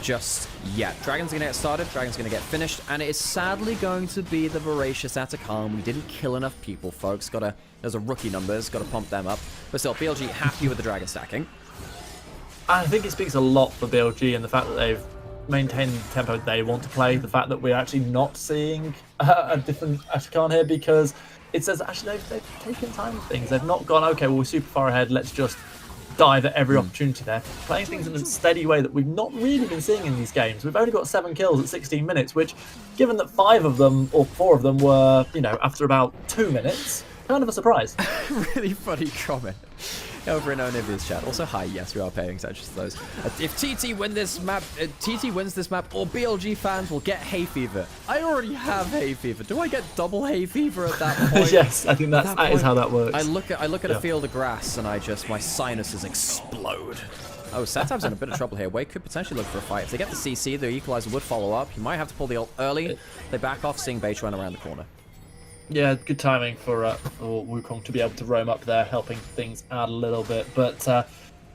just yet. Dragon's going to get started, Dragon's going to get finished, and it is sadly going to be the Voracious Atacama. We didn't kill enough people, folks. Those are rookie numbers, got to pump them up. But still, BLG happy with the Dragon stacking. I think it speaks a lot for BLG and the fact that they've maintained the tempo they want to play. The fact that we're actually not seeing a different Ashkan here, because it says actually they've taken time with things. They've not gone, okay, well, we're super far ahead, let's just dive at every opportunity there. Playing things in a steady way that we've not really been seeing in these games. We've only got 7 kills at 16 minutes, which, given that 5 of them, or 4 of them were, you know, after about 2 minutes, kind of a surprise. Really funny comment over in Onivia's chat. Also, hi, yes, we are paying attention to those. If TT wins this map, all BLG fans will get hay fever. I already have hay fever. Do I get double hay fever at that point? Yes, I think that is how that works. I look at a field of grass and my sinuses explode. Oh, Satab's in a bit of trouble here. Wade could potentially look for a fight. If they get the CC, the Equalizer would follow up. He might have to pull the ult early. They back off, seeing Beitran around the corner. Yeah, good timing for Wukong to be able to roam up there, helping things out a little bit. But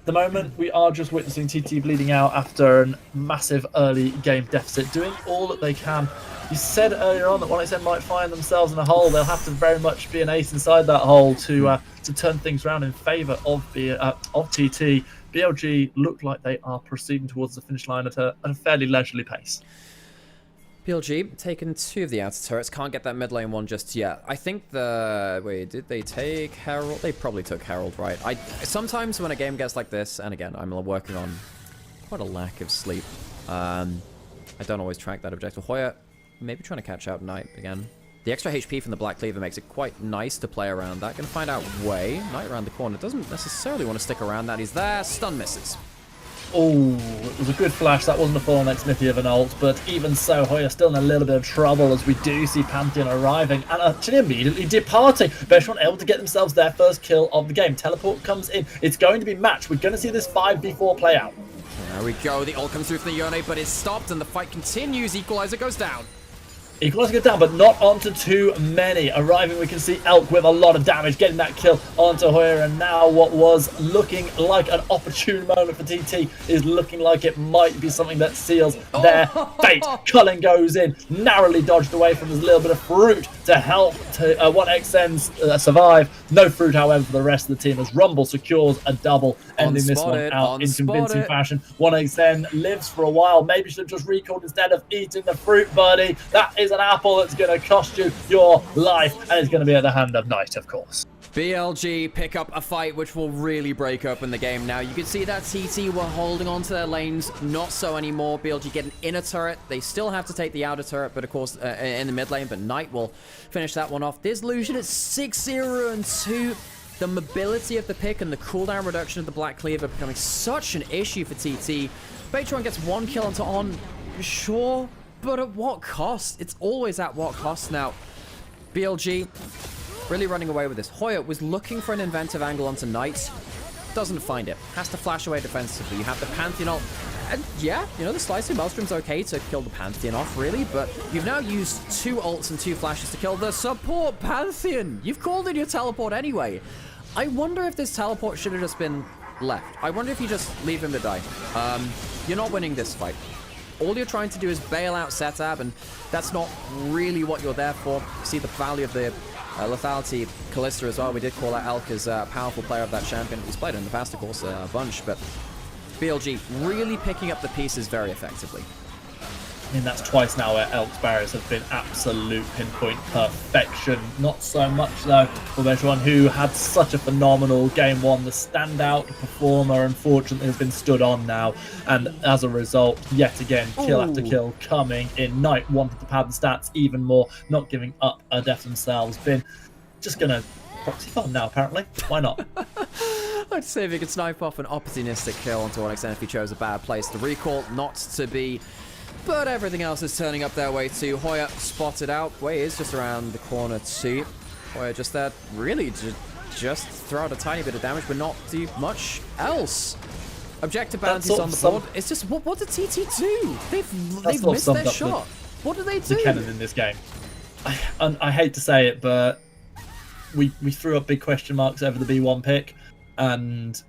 the moment we are just witnessing TT bleeding out after a massive early game deficit, doing all that they can. You said earlier on that 1xn might find themselves in a hole. They'll have to very much be an ace inside that hole to turn things around in favour of TT. BLG look like they are proceeding towards the finish line at a fairly leisurely pace. BLG taken 2 of the outer turrets. Can't get that mid lane one just yet. I think wait, did they take Herald? They probably took Herald, right? Sometimes when a game gets like this, and again, I'm working on quite a lack of sleep. I don't always track that objective. Hoya, maybe trying to catch out Knight again. The extra HP from the Black Cleaver makes it quite nice to play around that. Gonna find out Way. Knight around the corner. Doesn't necessarily want to stick around that. He's there. Stun misses. Oh, it was a good flash. That wasn't a full next Smithy of an ult, but even so, Hoya still in a little bit of trouble as we do see Pantheon arriving and actually immediately departing. Beishon able to get themselves their first kill of the game. Teleport comes in. It's going to be matched. We're going to see this 5v4 play out. There we go. The ult comes through from the Yone, but it's stopped and the fight continues. Equalizer goes down. Equalizer goes down, but not onto too many. Arriving, we can see Elk with a lot of damage, getting that kill onto Hoya, and now what was looking like an opportune moment for TT is looking like it might be something that seals their fate. Cullen goes in, narrowly dodged away from this little bit of fruit to help 1xn survive. No fruit, however, for the rest of the team as Rumble secures a double, ending this one out in convincing fashion. 1xn lives for a while. Maybe should have just recalled instead of eating the fruit, buddy. That is an apple that's going to cost you your life, and it's going to be at the hand of Knight, of course. BLG pick up a fight which will really break open the game now. You can see that TT were holding on to their lanes, not so anymore. BLG get an inner turret. They still have to take the outer turret, but of course in the mid lane, but Knight will finish that one off. This Lucian at 6-0 and 2. The mobility of the pick and the cooldown reduction of the Black Cleaver becoming such an issue for TT. Beitran gets 1 kill onto On, sure, but at what cost? It's always at what cost now. BLG really running away with this. Hoya was looking for an inventive angle onto Knight. Doesn't find it. Has to flash away defensively. You have the Pantheon ult. And yeah, you know, the Slicing Maelstrom's okay to kill the Pantheon off, really, but you've now used 2 ults and 2 flashes to kill the support Pantheon. You've called in your teleport anyway. I wonder if this teleport should have just been left. I wonder if you just leave him to die. You're not winning this fight. All you're trying to do is bail out Setab, and that's not really what you're there for. You see the value of the lethality Kalista as well. We did call out Elk as a powerful player of that champion. He's played in the past, of course, a bunch, but BLG really picking up the pieces very effectively. I mean, that's twice now where Elk's barriers have been absolute pinpoint perfection. Not so much, though, for Bejuan, who had such a phenomenal game one. The standout performer, unfortunately, has been stood on now. And as a result, yet again, kill after kill coming in. Knight wanted to pad the stats even more, not giving up a death themselves. Been just going to proxy farm now, apparently. Why not? I'd say if he could snipe off an opportunistic kill onto one extent if he chose a bad place. The recall not to be... But everything else is turning up their way too. Hoya spotted out. Wei is just around the corner too. Hoya just there, really just throw out a tiny bit of damage, but not do much else. Objective bounties on the board. It's just, what did TT do? They've missed their shot. What do they do? The Kennen in this game. I hate to say it, but we threw up big question marks over the B1 pick, and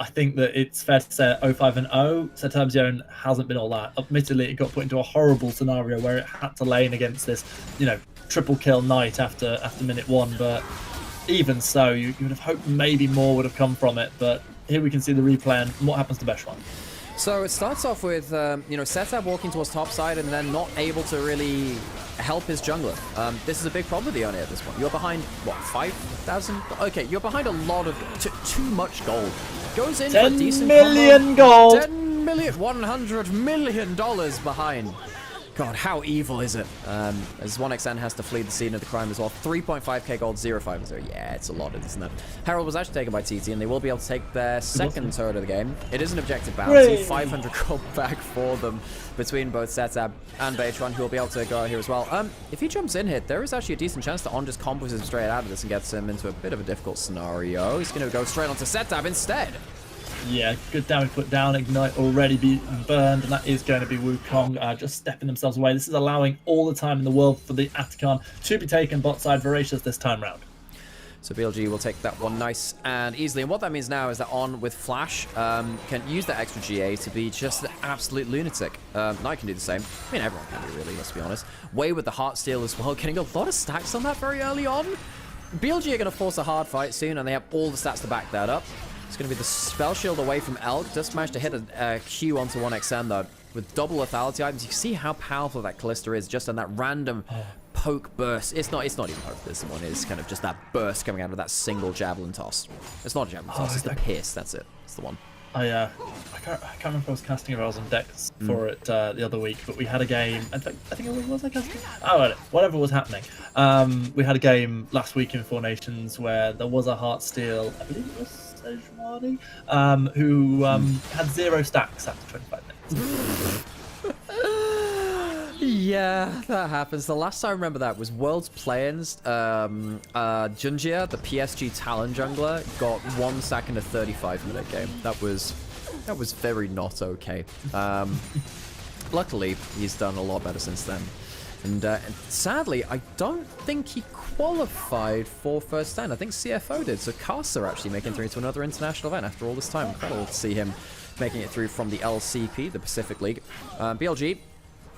I think that it's fair to say 0-5 and 0, Setamzion hasn't been all that. Admittedly, it got put into a horrible scenario where it had to lane against this, triple kill Knight after minute 1. But even so, you would have hoped maybe more would have come from it. But here we can see the replay and what happens to Bejuan. So it starts off with, Setab walking towards top side and then not able to really help his jungler. This is a big problem with the Oni at this point. You're behind, what, 5,000? Okay, you're behind a lot of, too much gold. Goes in for a decent million gold. 10 million, $100 million behind. God, how evil is it? As 1xN has to flee the scene of the crime as well. 3.5k gold, 0.5 0. Yeah, it's a lot, isn't it? Herald was actually taken by TT, and they will be able to take their second turret of the game. It is an objective bounty, 500 gold back for them between both Setab and Bejuan, who will be able to go out here as well. If he jumps in here, there is actually a decent chance that On just combos him straight out of this and gets him into a bit of a difficult scenario. He's going to go straight onto Setab instead. Yeah, good damage put down. Ignite already being burned, and that is going to be Wukong just stepping themselves away. This is allowing all the time in the world for the Atacon to be taken bot side Voracious this time round. So BLG will take that one nice and easily. And what that means now is that On with Flash can use that extra GA to be just an absolute lunatic. Knight can do the same. I mean, everyone can be, really, let's be honest. Wei with the Heartsteel as well, getting a lot of stacks on that very early on. BLG are going to force a hard fight soon, and they have all the stats to back that up. It's going to be the Spell Shield away from Elk. Just managed to hit a Q onto 1xN, though, with double lethality items. You can see how powerful that Callista is just on that random poke burst. It's not even poke, this one is kind of just that burst coming out of that single javelin toss. It's not a javelin toss, it's the pierce, that's it. It's the one. I can't remember if I was casting or I was on decks for it the other week, but we had a game. In fact, I think it was I casting. Oh, whatever was happening. We had a game last week in Four Nations where there was a Heartsteel, I believe it was Sejuani, who had 0 stacks after 25 minutes. Yeah, that happens. The last time I remember that was World's Play-ins. Junjia, the PSG Talon jungler, got 1 stack in a 35-minute game. That was very not okay. Luckily, he's done a lot better since then. And sadly, I don't think he qualified for first stand. I think CFO did. So Caster actually making it through to another international event after all this time. Incredible to see him making it through from the LCP, the Pacific League. BLG,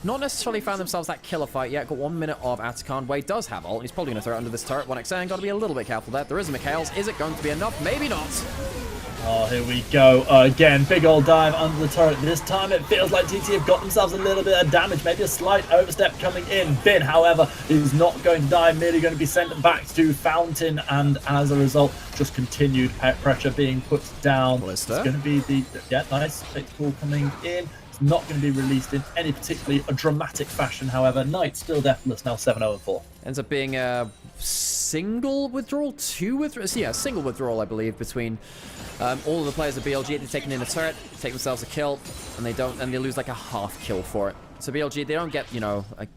not necessarily found themselves that killer fight yet. Got 1 minute of Atacon. Wei does have ult. He's probably going to throw it under this turret. 1xN, got to be a little bit careful there. There is a Mikhail's. Is it going to be enough? Maybe not. Oh, here we go again. Big old dive under the turret. This time it feels like TT have got themselves a little bit of damage. Maybe a slight overstep coming in. Bin, however, is not going to die. Merely going to be sent back to Fountain. And as a result, just continued pressure being put down. It's going to be the... Yeah, nice. Big pull coming in. It's not going to be released in any particularly dramatic fashion, however. Knight still deathless, now 7-0-4. Ends up being a single withdrawal, 2 withdrawals. Yeah, single withdrawal, I believe, between all of the players of BLG. They're taking in a turret, take themselves a kill, and they lose like a half kill for it. So BLG, they don't get,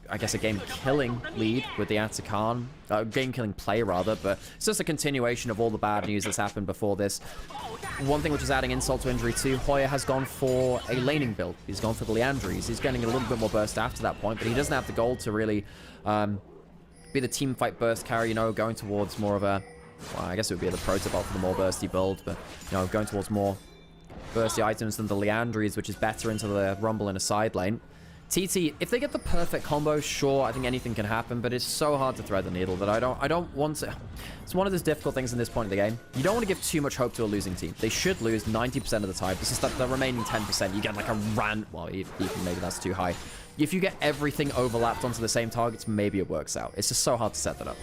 I guess a game-killing lead with the Atacon. Game-killing play, rather, but it's just a continuation of all the bad news that's happened before this. One thing which is adding insult to injury too, Hoya has gone for a laning build. He's gone for the Leandries. He's getting a little bit more burst after that point, but he doesn't have the gold to really be the team fight burst carry, going towards more of a... Well, I guess it would be the protobot for the more bursty build, but, going towards more bursty items than the Leandries, which is better into the Rumble in a side lane. TT, if they get the perfect combo, sure, I think anything can happen, but it's so hard to thread the needle that I don't want to... It's one of those difficult things in this point of the game. You don't want to give too much hope to a losing team. They should lose 90% of the time. This is the remaining 10%. You get like a well, even maybe that's too high. if you get everything overlapped onto the same targets, maybe it works out. It's just so hard to set that up.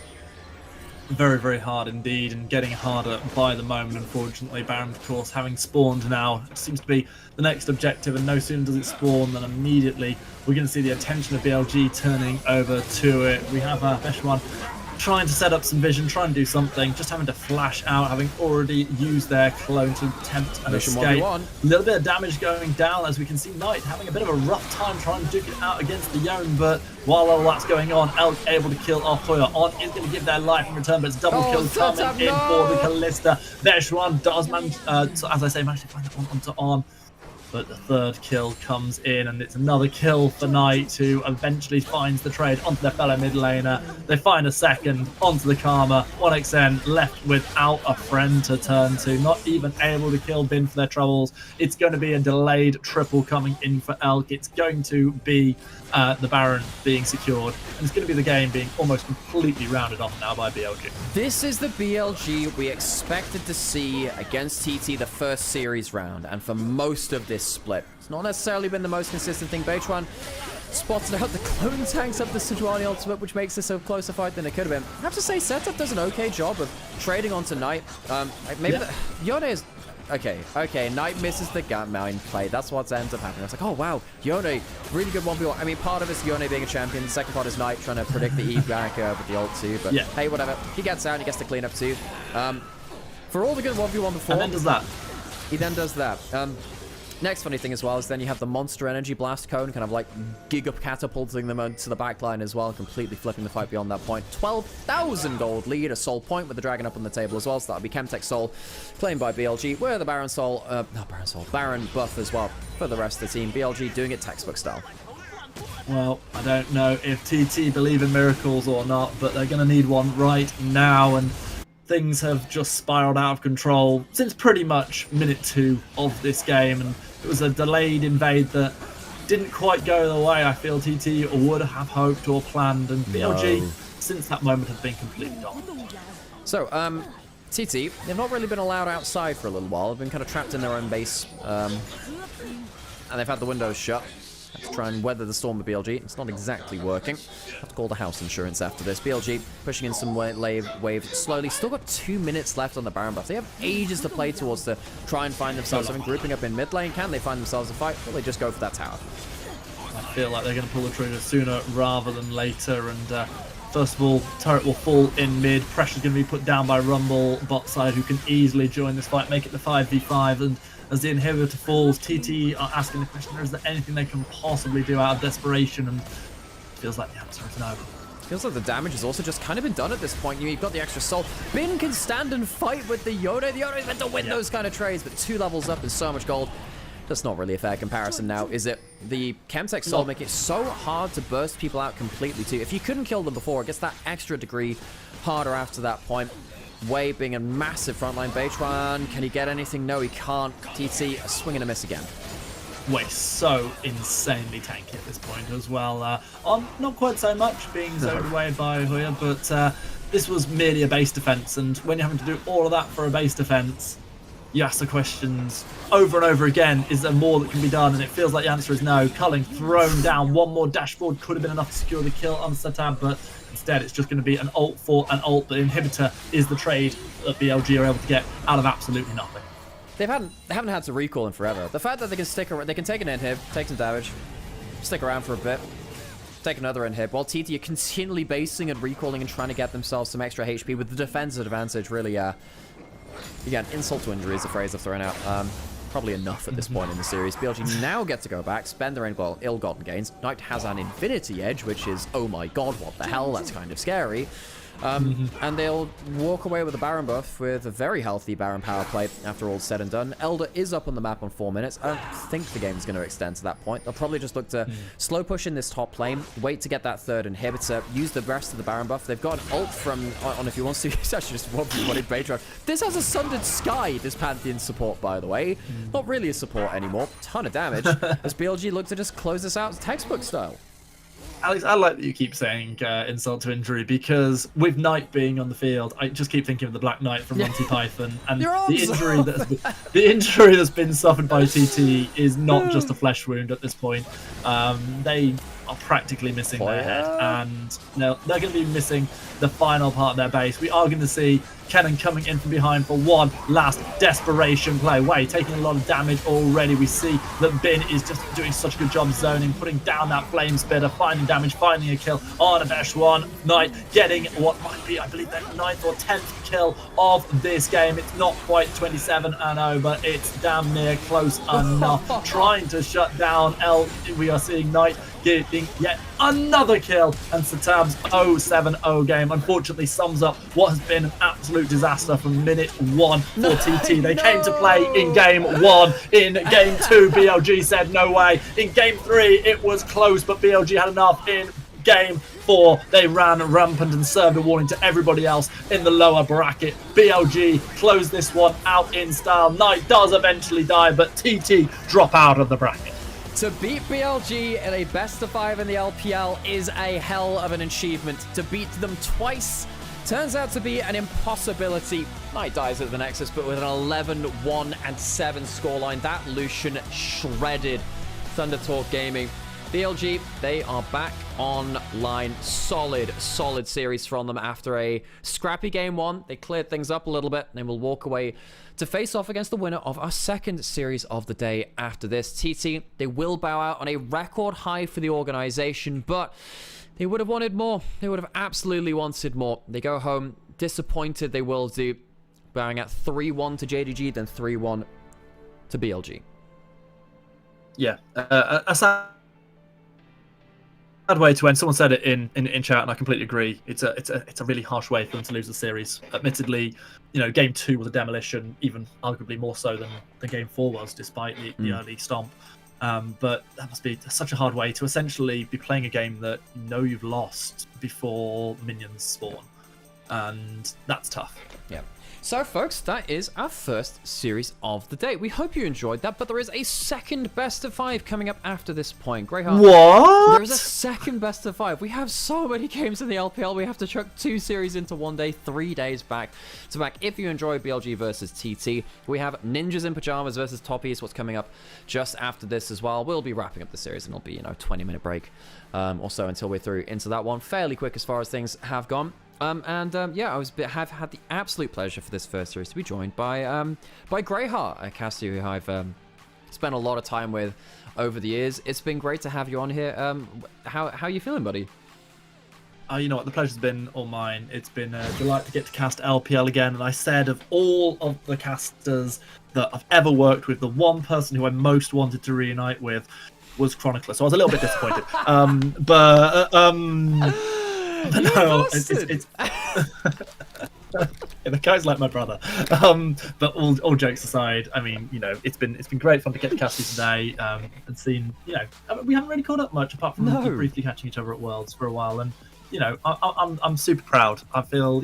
Very, very hard indeed, and getting harder by the moment, unfortunately. Baron, of course, having spawned now, it seems to be the next objective, and no sooner does it spawn than immediately we're going to see the attention of BLG turning over to it. We have Beshwan trying to set up some vision, trying to do something, just having to flash out, having already used their clone to attempt an escape. A little bit of damage going down, as we can see Knight having a bit of a rough time trying to duke it out against the Yone, but while all that's going on, Elk able to kill off Hoya. On is going to give their life in return, but it's double kill coming in for the Callista. Beshwan does manage, as I say, manage to find that one onto On. But the third kill comes in, and it's another kill for Knight, who eventually finds the trade onto their fellow mid laner. They find a second onto the Karma. 1xN left without a friend to turn to, not even able to kill Bin for their troubles. It's going to be a delayed triple coming in for Elk. It's going to be the Baron being secured, and it's going to be the game being almost completely rounded off now by BLG. This is the BLG we expected to see against TT the first series round, and for most of this split. It's not necessarily been the most consistent thing. Beichuan spotted out the clone tanks of the Sejuani ultimate, which makes this a closer fight than it could have been. I have to say, Setup does an okay job of trading onto Knight. Maybe Yone is... Okay, Knight misses the gap mine play. That's what ends up happening. I was like, oh wow, Yone, really good 1v1. I mean, part of it's Yone being a champion. The second part is Knight trying to predict the Eve gank with the ult too. But hey, whatever. He gets out and he gets to clean up too. For all the good 1v1 before... And then does that. He then does that. Next funny thing as well is then you have the Monster Energy Blast Cone, kind of like gig-up catapulting them to the backline as well, completely flipping the fight beyond that point. 12,000 gold lead, a soul point with the dragon up on the table as well, so that'll be Chemtech Soul, claimed by BLG, where the Baron Soul, Baron buff as well for the rest of the team. BLG doing it textbook style. Well, I don't know if TT believe in miracles or not, but they're going to need one right now, and things have just spiraled out of control since pretty much minute 2 of this game, and it was a delayed invade that didn't quite go the way I feel TT would have hoped or planned, and BLG since that moment have been completely dominant. So, TT, they've not really been allowed outside for a little while. They've been kind of trapped in their own base, and they've had the windows shut. To try and weather the storm with BLG. It's not exactly working. Have to call the house insurance after this. BLG pushing in some wave slowly. Still got 2 minutes left on the Baron buff. They have ages to play towards to try and find themselves something. Grouping up in mid lane. Can they find themselves a fight? Or they just go for that tower? I feel like they're going to pull the trigger sooner rather than later. And first of all, turret will fall in mid. Pressure's going to be put down by Rumble bot side, who can easily join this fight, make it the 5v5. And as the inhibitor falls, TT are asking the question, is there anything they can possibly do out of desperation? And it feels like the answer is no. Feels like the damage has also just kind of been done at this point. You've got the extra soul. Bin can stand and fight with the Yone. The Yone is meant to win those kind of trades, but 2 levels up and so much gold. That's not really a fair comparison now, is it? The Chemtech Soul make it so hard to burst people out completely too. If you couldn't kill them before, it gets that extra degree harder after that point. Wei being a massive frontline. Beichuan, can he get anything? No, he can't. TT, a swing and a miss again. Wei so insanely tanky at this point as well. Not quite so much, being zoned away by Hoya, but this was merely a base defense, and when you're having to do all of that for a base defense, you ask the questions over and over again, is there more that can be done? And it feels like the answer is no. Culling thrown down. One more dashboard could have been enough to secure the kill on Setab, but instead it's just going to be an ult for an ult. The inhibitor is the trade that BLG are able to get out of absolutely nothing. They haven't had to recall in forever. The fact that they can stick around, they can take an inhib, take some damage, stick around for a bit, take another inhib, while TT are continually basing and recalling and trying to get themselves some extra HP with the defensive advantage. Really, again, insult to injury is the phrase I've thrown out. Probably enough at this point in the series. BLG now get to go back, spend their ill-gotten gains. Knight has an Infinity Edge, which is, oh my god, what the hell, that's kind of scary. And they'll walk away with a Baron buff with a very healthy Baron power play after all's said and done. Elder is up on the map on 4 minutes. I don't think the game's going to extend to that point. They'll probably just look to slow push in this top lane, wait to get that third inhibitor, use the rest of the Baron buff. They've got an ult from, on if he wants to, it's actually just one in Patreon. This has a Sundered Sky, this Pantheon support, by the way. Not really a support anymore. Ton of damage. As BLG look to just close this out textbook style. Alex, I like that you keep saying insult to injury, because with Knight being on the field, I just keep thinking of the Black Knight from Monty Python, and the injury that's been suffered by TT is not just a flesh wound at this point. They are practically missing their head, and they're going to be missing the final part of their base. We are going to see Kennen coming in from behind for one last desperation play. Wait, taking a lot of damage already. We see that Bin is just doing such a good job zoning, putting down that flame spitter, finding damage, finding a kill on a Veshwan. Knight getting what might be, I believe, their 9th or 10th kill of this game. It's not quite 27-0, but it's damn near close enough. Trying to shut down L. We are seeing Knight getting yet another kill, and Satab's 0-7-0 game unfortunately sums up what has been an absolute disaster from minute 1 for TT. They came to play in game 1. In game 2, BLG said no way. In game 3, it was close, but BLG had enough. In game 4, they ran rampant and served a warning to everybody else in the lower bracket. BLG closed this one out in style. Knight does eventually die, but TT drop out of the bracket. To beat BLG in a best-of-5 in the LPL is a hell of an achievement. To beat them twice turns out to be an impossibility. Knight dies at the Nexus, but with an 11-1-7 scoreline. That Lucian shredded Thunder Talk Gaming. BLG, they are back online. Solid series from them after a scrappy game 1. They cleared things up a little bit, and they will walk away to face off against the winner of our second series of the day after this. TT, they will bow out on a record high for the organization, but they would have wanted more. They would have absolutely wanted more. They go home disappointed, they will do, bowing out 3-1 to JDG, then 3-1 to BLG. Yeah, a sad way to end. Someone said it in chat, and I completely agree. It's a really harsh way for them to lose the series. Admittedly, you know, game 2 was a demolition, even arguably more so than game 4 was, despite the early stomp. But that must be such a hard way to essentially be playing a game that you know you've lost before minions spawn, and that's tough. Yeah. So, folks, that is our first series of the day. We hope you enjoyed that, but there is a second best-of-5 coming up after this point. Greyheart, what? There is a second best-of-5. We have so many games in the LPL. We have to chuck 2 series into one day, 3 days back to back. If you enjoy BLG versus TT, we have Ninjas in Pajamas versus Toppy is what's coming up just after this as well. We'll be wrapping up the series, and it'll be, 20-minute break or so until we're through into that one. Fairly quick as far as things have gone. Yeah, have had the absolute pleasure for this first series to be joined by Greyheart, a caster who I've spent a lot of time with over the years. It's been great to have you on here. How you feeling, buddy? You know what, the pleasure's been all mine. It's been a delight to get to cast LPL again, and I said of all of the casters that I've ever worked with, the one person who I most wanted to reunite with was Chronicler, so I was a little bit disappointed. But no, it's the guy's like my brother. But all jokes aside, I mean, it's been great fun to get to cast you today, and seen, we haven't really caught up much apart from briefly catching each other at Worlds for a while, and I'm super proud. I feel,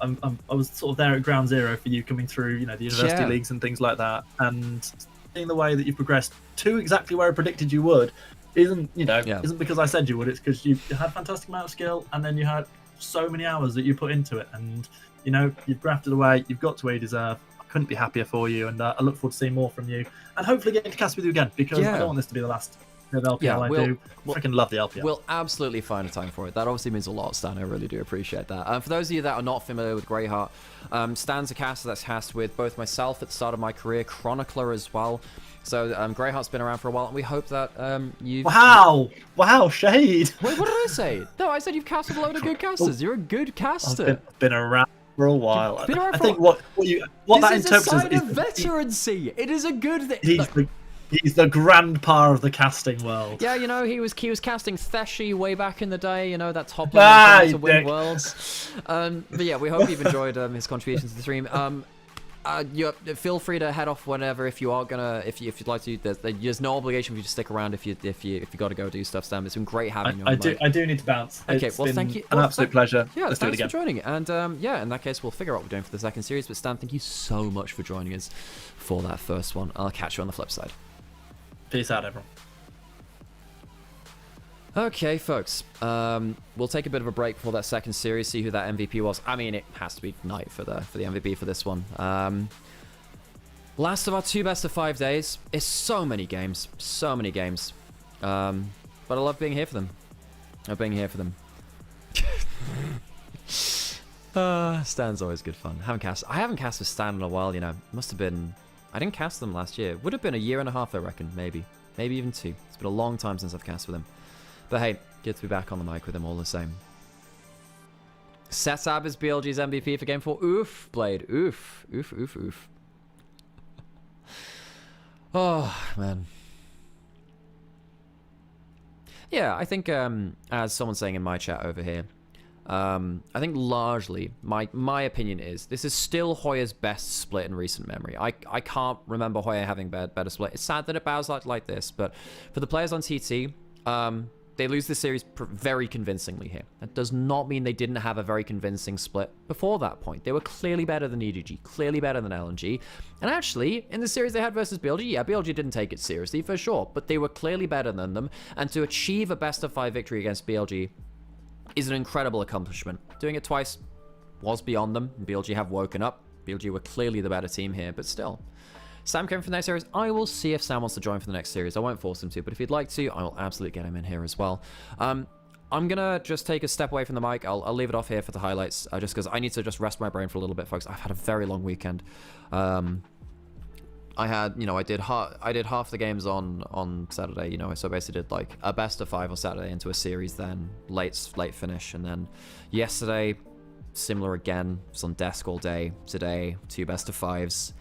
I was sort of there at ground zero for you coming through, the university leagues and things like that, and seeing the way that you've progressed to exactly where I predicted you would. Isn't because I said you would. It's because you had a fantastic amount of skill, and then you had so many hours that you put into it, and you've grafted away. You've got to where you deserve. I couldn't be happier for you, and I look forward to seeing more from you, and hopefully getting to cast with you again, because I don't want this to be the last LPL I do. Freaking love the LPL. We'll absolutely find a time for it. That obviously means a lot, Stan. I really do appreciate that. For those of you that are not familiar with Greyheart, Stan's a caster that's cast with both myself at the start of my career, Chronicler as well. So Greyheart's been around for a while, and we hope that you've... Wow, shade. Wait, what did I say? No, I said you've casted a load of good casters. You're a good caster. I've been around for a while. I think what that interprets is a sign of veterancy. It is a good thing. He's the grandpa of the casting world. Yeah, he was casting Theshi way back in the day. That top lane to win worlds. But yeah, we hope you've enjoyed his contributions to the stream. Feel free to head off whenever if you'd like to. There's no obligation for you to stick around if you got to go do stuff, Sam. It's been great having you. I do need to bounce. Okay, it's thank you. An absolute pleasure. Yeah, let's do it again. Thanks for joining. And in that case, we'll figure out what we're doing for the second series. But Stan, thank you so much for joining us for that first one. I'll catch you on the flip side. Peace out, everyone. Okay, folks. We'll take a bit of a break before that second series, see who that MVP was. I mean, it has to be Knight for the MVP for this one. Last of our 2 best-of-5 days. It's so many games. So many games. But I love being here for them. Stan's always good fun. I haven't cast with Stan in a while, you know. Must have been... I didn't cast them last year. Would have been a year and a half, I reckon. Maybe. Maybe even 2. It's been a long time since I've cast with him. But hey, good to be back on the mic with him all the same. Sesab is BLG's MVP for Game 4. Oof, Blade. Oof. Oof, oof, oof. Oh, man. Yeah, I think, as someone's saying in my chat over here, I think largely, my opinion is, this is still Hoya's best split in recent memory. I can't remember Hoya having better split. It's sad that it bows like this, but for the players on TT, they lose the series very convincingly here. That does not mean they didn't have a very convincing split before that point. They were clearly better than EDG, clearly better than LNG. And actually, in the series they had versus BLG, yeah, BLG didn't take it seriously for sure, but they were clearly better than them. And to achieve a best-of-5 victory against BLG is an incredible accomplishment. Doing it twice was beyond them. BLG have woken up. BLG were clearly the better team here, but still. Sam came for the next series. I will see if Sam wants to join for the next series. I won't force him to, but if he'd like to, I will absolutely get him in here as well. I'm gonna just take a step away from the mic. I'll leave it off here for the highlights, just because I need to just rest my brain for a little bit, folks. I've had a very long weekend. I had, you know, I did half the games on Saturday, you know, so I basically did like a best-of-5 on Saturday into a series, then late finish, and then yesterday, similar again, was on desk all day. Today, 2 best-of-5s.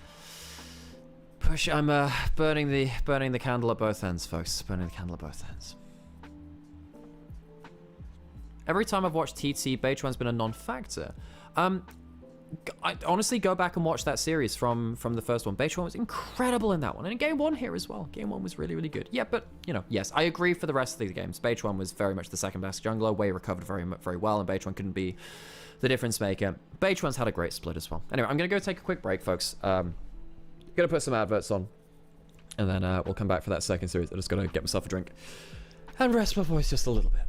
I'm burning the candle at both ends, folks. Burning the candle at both ends. Every time I've watched TT, Bechuan's been a non-factor. I honestly go back and watch that series from the first one. Bechuan was incredible in that one, and in Game 1 here as well. Game 1 was really, really good. Yeah, but, you know, yes, I agree for the rest of the games. Bechuan was very much the second best jungler. Wei recovered very well, and Bechuan couldn't be the difference maker. Bechuan's had a great split as well. Anyway, I'm going to go take a quick break, folks. Gonna put some adverts on, and then we'll come back for that second series. I'm just gonna get myself a drink and rest my voice just a little bit.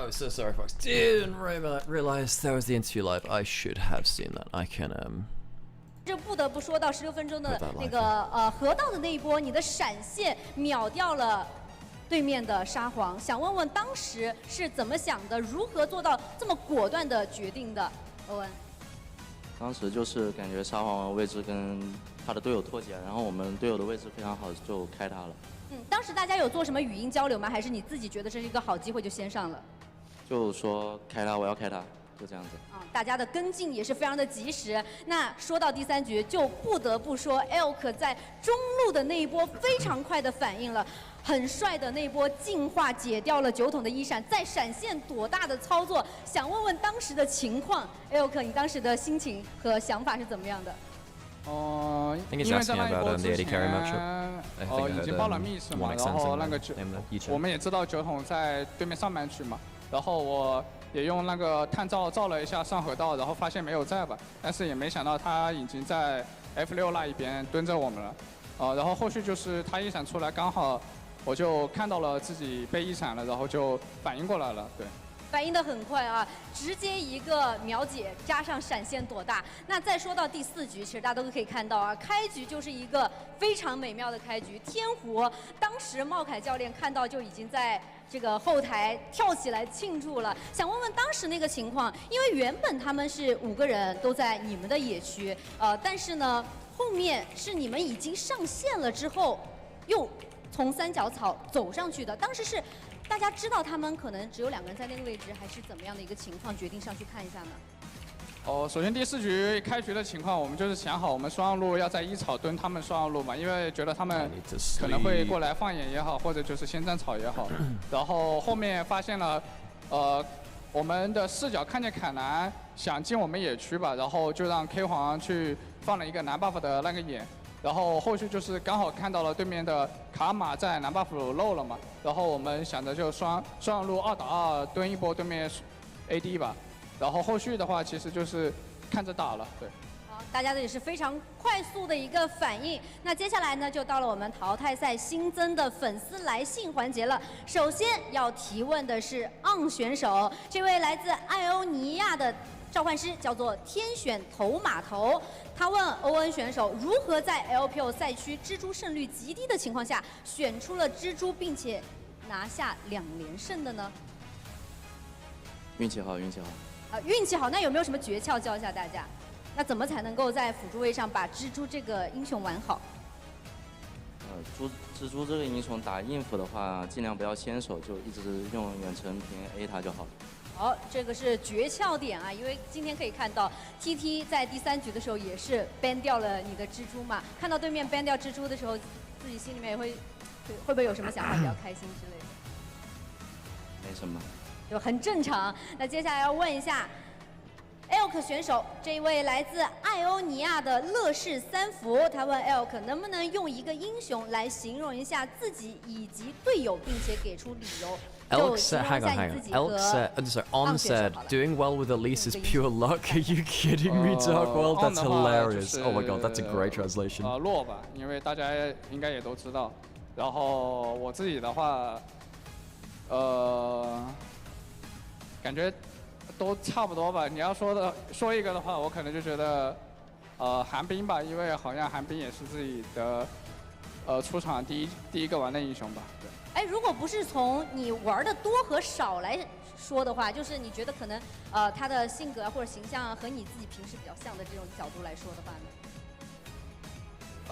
Oh, so sorry, Fox. Didn't realize there was the interview live. I should have seen that. I can 这不得不说到16分钟的那个河道的那一波，你的闪现秒掉了对面的沙皇。想问问当时是怎么想的，如何做到这么果断的决定的？欧文。当时就是感觉沙皇位置跟他的队友脱节，然后我们队友的位置非常好，就开他了。当时大家有做什么语音交流吗？还是你自己觉得这是一个好机会就先上了？就说开他，我要开他，就这样子。大家的跟进也是非常的及时。那说到第3局，就不得不说 Elk 在中路的那一波非常快的反应了，很帅的那一波净化解掉了9桶的一闪，再闪现躲大的操作。想问问当时的情况 ，Elk 你当时的心情和想法是怎么样的？因为在那一波之前，已经报了密室嘛，然后那个我们也知道9桶在对面上半区嘛，然后我也用那个探照照了一下上河道，然后发现没有在吧，但是也没想到他已经在 F6那一边蹲着我们了，然后后续就是他一闪出来，刚好我就看到了自己被一闪了，然后就反应过来了，对。反应的很快啊，直接一个秒解加上闪现躲大。那再说到第4局，其实大家都可以看到啊，开局就是一个非常美妙的开局。天胡当时茂凯教练看到就已经在这个后台跳起来庆祝了。想问问当时那个情况，因为原本他们是5个人都在你们的野区，但是呢后面是你们已经上线了之后，又从三角草走上去的。当时是。大家知道他们可能只有2个人在那个位置，还是怎么样的一个情况，决定上去看一下呢？首先第4局开局的情况，我们就是想好我们双路要在1草蹲他们双路嘛，因为觉得他们可能会过来放眼也好，或者就是先站草也好。然后后面发现了，我们的视角看见凯南想进我们野区吧，然后就让 K 皇去放了一个蓝 buff 的那个眼。然后后续就是刚好看到了对面的卡玛在蓝 buff 漏了嘛，然后我们想着就双路2打2蹲一波对面 AD 吧，然后后续的话其实就是看着打了，对。好，大家的也是非常快速的一个反应。那接下来呢，就到了我们淘汰赛新增的粉丝来信环节了。首先要提问的是 On 选手，这位来自艾欧尼亚的召唤师叫做天选头马头。他问欧恩选手如何在 LPL 赛区蜘蛛胜率极低的情况下选出了蜘蛛，并且拿下2连胜的呢？运气好，运气好。运气好，那有没有什么诀窍教一下大家？那怎么才能够在辅助位上把蜘蛛这个英雄玩好？蜘蛛这个英雄打应付的话，尽量不要先手，就一直用远程平 A 他就好。好，这个是诀窍点啊，因为今天可以看到 TT 在第3局的时候也是 ban 掉了你的蜘蛛嘛，看到对面 ban 掉蜘蛛的时候，自己心里面也会不会有什么想法，比较开心之类的？没什么，就很正常。那接下来要问一下 Elk 选手，这一位来自艾欧尼亚的乐视3伏，他问 Elk 能不能用一个英雄来形容一下自己以及队友，并且给出理由。Elk said, hang on. Elk said, sorry, On said, doing well with Elise is pure luck. Are you kidding me, Darkworld? That's hilarious. Oh my god, that's a great translation. 弱吧，因为大家应该也都知道。然后我自己的话，感觉都差不多吧。你要说一个的话，我可能就觉得，寒冰吧，因为好像寒冰也是自己的，出场第一个玩的英雄吧。对。哎，如果不是从你玩的多和少来说的话，就是你觉得可能他的性格或者形象和你自己平时比较像的这种角度来说的话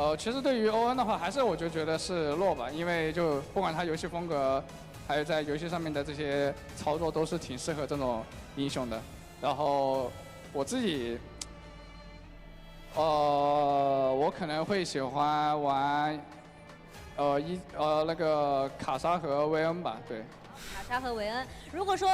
呢？其实对于欧恩的话，还是我就觉得是弱吧，因为就不管他游戏风格，还有在游戏上面的这些操作，都是挺适合这种英雄的。然后我自己，我可能会喜欢玩。那个卡莎和维恩吧，对。卡莎和维恩，如果说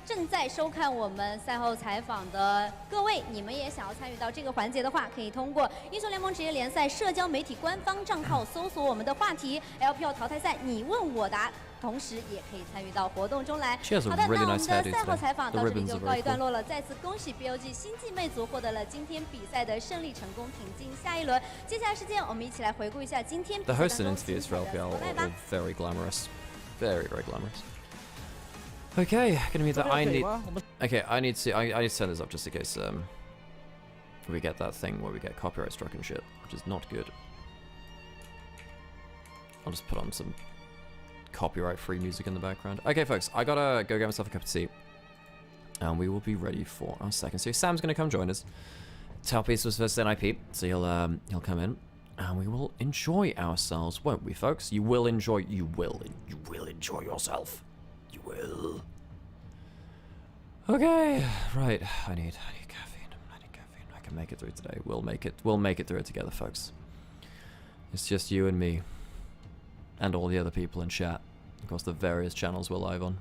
正在收看我们赛后采访的各位，你们也想要参与到这个环节的话，可以通过英雄联盟职业联赛社交媒体官方账号搜索我们的话题 LPL 淘汰赛，你问我答。同时也可以参与到活动中来。好的，那我们的赛后采访到这里就告一段落了。再次恭喜 BLG 星际魅族获得了今天比赛的胜利，成功挺进下一轮。接下来时间，我们一起来回顾一下今天比赛当中精彩的 The host and interviews for LPL are very glamorous, very glamorous. Okay, gonna be that I need. Okay, I need to turn this up just in case we get that thing where we get copyright struck and shit, which is not good. I'll just put on some copyright-free music in the background. Okay, folks, I gotta go get myself a cup of tea, and we will be ready for our second series. Sam's gonna come join us. Talpiece was first NIP, so he'll come in, and we will enjoy ourselves, won't we, folks? You will enjoy. You will enjoy yourself. You will. Okay, right. I need caffeine. I need caffeine. I can make it through today. We'll make it through it together, folks. It's just you and me. And all the other people in chat. Of course, the various channels we're live on.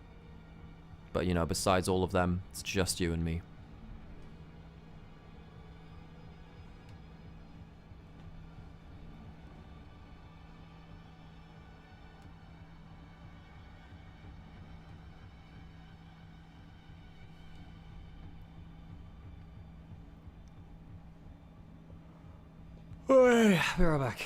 But, you know, besides all of them, it's just you and me. We're right back.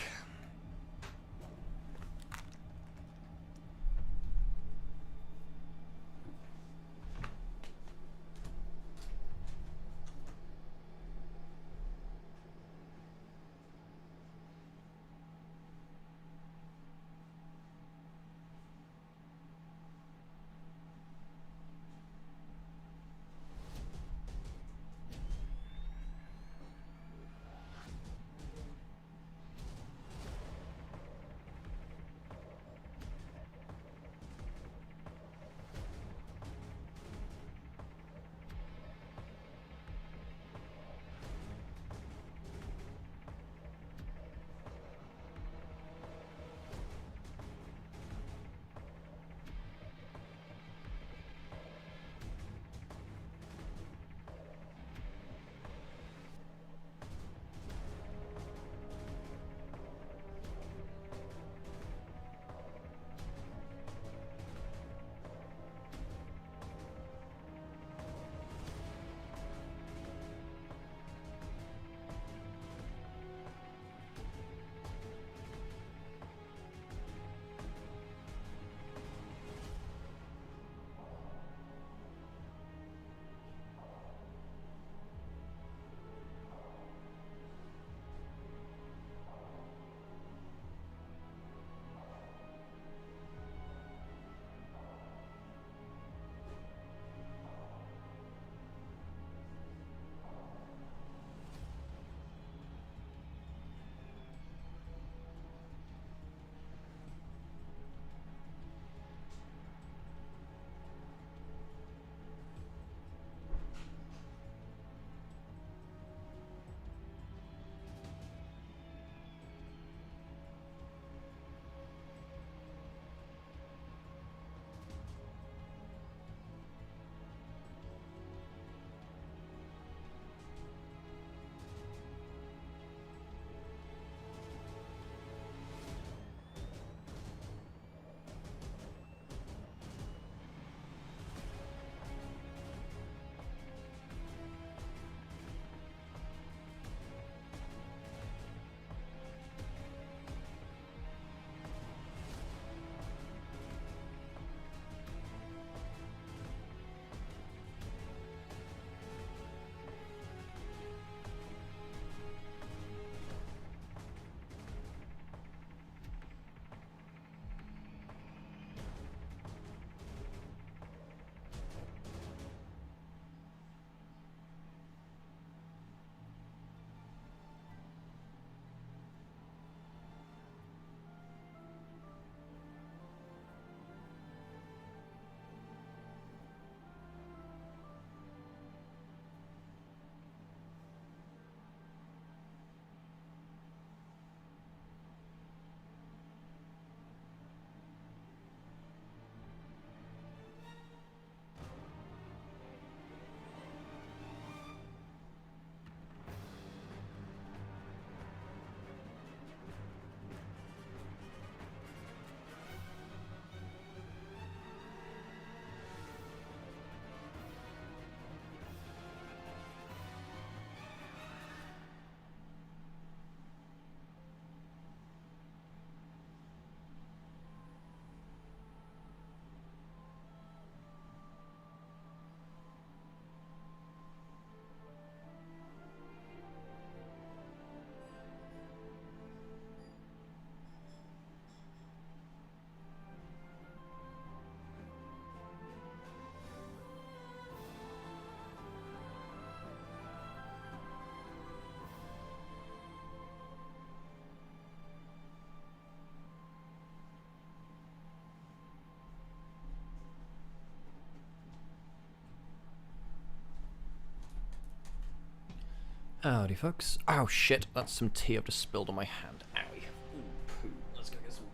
Howdy, folks. Oh shit, that's some tea I've just spilled on my hand. Owie. Ooh, poo. Let's go get some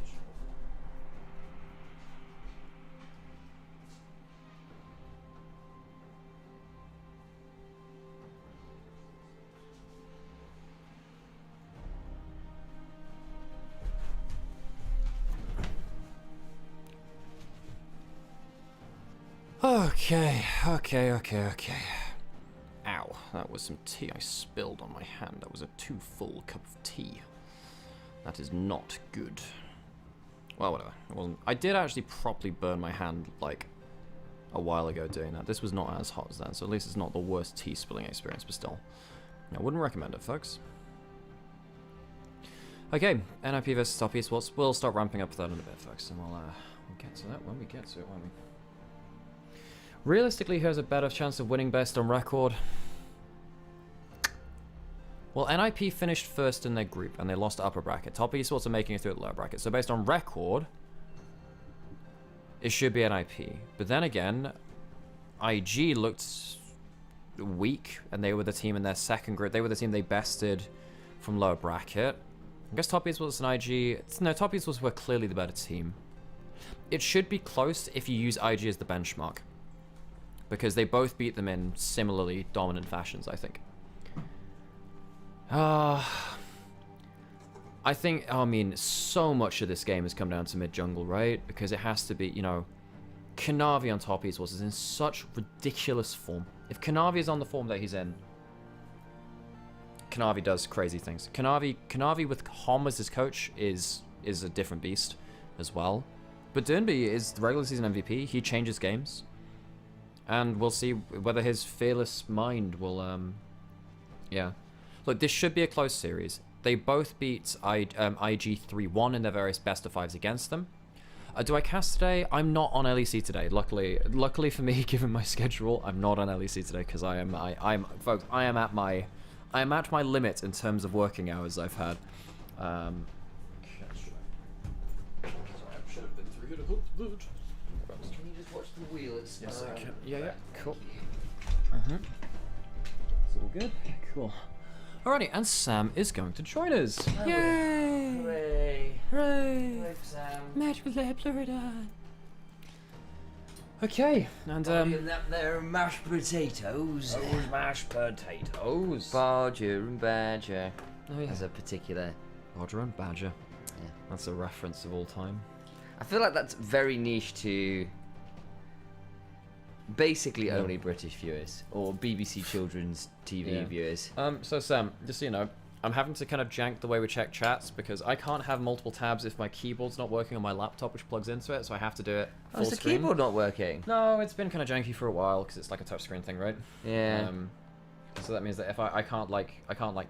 tissue. Okay. Ow, that was some tea I spilled on my hand. That was a too full cup of tea. That is not good. Well, whatever. It wasn't. I did actually properly burn my hand, like, a while ago doing that. This was not as hot as that, so at least it's not the worst tea spilling experience, but still. I wouldn't recommend it, folks. Okay, NIP versus top esports. We'll start ramping up that in a bit, folks, and we'll get to that when we get to it, won't we? Realistically, who has a better chance of winning based on record? Well, NIP finished first in their group, and they lost to upper bracket. Top esports are making it through the lower bracket. So based on record, it should be NIP. But then again, IG looked weak, and they were the team in their second group. They were the team they bested from lower bracket. I guess top esports and IG... No, top esports were clearly the better team. It should be close if you use IG as the benchmark, because they both beat them in similarly dominant fashions, I think. I think, I mean, so much of this game has come down to mid-jungle, right? Because it has to be, you know, Kanavi on top esports is in such ridiculous form. If Kanavi is on the form that he's in, Kanavi does crazy things. Kanavi with Hom as his coach is a different beast as well. But Durnby is the regular season MVP. He changes games. And we'll see whether his fearless mind will, yeah. Look, this should be a close series. They both beat IG 3-1 in their various best of fives against them. Do I cast today? I'm not on LEC today. Luckily for me, given my schedule, I'm not on LEC today because folks, I am at my limit in terms of working hours I've had. Sorry, I should have been through here. Can you just watch the wheel? It's yes, I can. Yeah, cool. It's all good. Cool. Alrighty, and Sam is going to join us. Yay! Hooray! Hooray! Hooray for Sam. Match with Florida. Okay, and They're mashed potatoes. Those mashed potatoes. Badger and Badger. Oh yeah. As a particular. Roger and Badger. Yeah. That's a reference of all time. I feel like that's very niche to basically only British viewers or BBC children's TV viewers. So Sam, just so you know, I'm having to kind of jank the way we check chats because I can't have multiple tabs if my keyboard's not working on my laptop, which plugs into it, so I have to do it full Is the screen. keyboard not working? No, it's been kind of janky for a while because it's like a touchscreen thing, right? Yeah. So that means that if I can't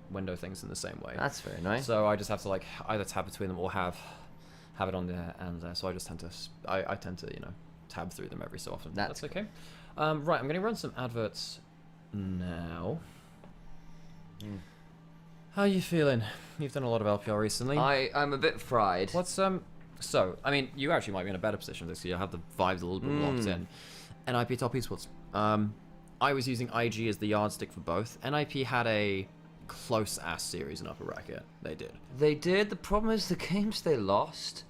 window things in the same way. That's very nice. So I just have to like either tab between them or have it on there, and so I just tend to I tend to tab through them every so often. That's okay. Right, I'm going to run some adverts now. How are you feeling? You've done a lot of LPL recently. I'm a bit fried. What's so I mean, you actually might be in a better position this year. Have the vibes a little bit locked in. NIP top esports. I was using IG as the yardstick for both. NIP had a close ass series in upper bracket. They did. They did. The problem is the games they lost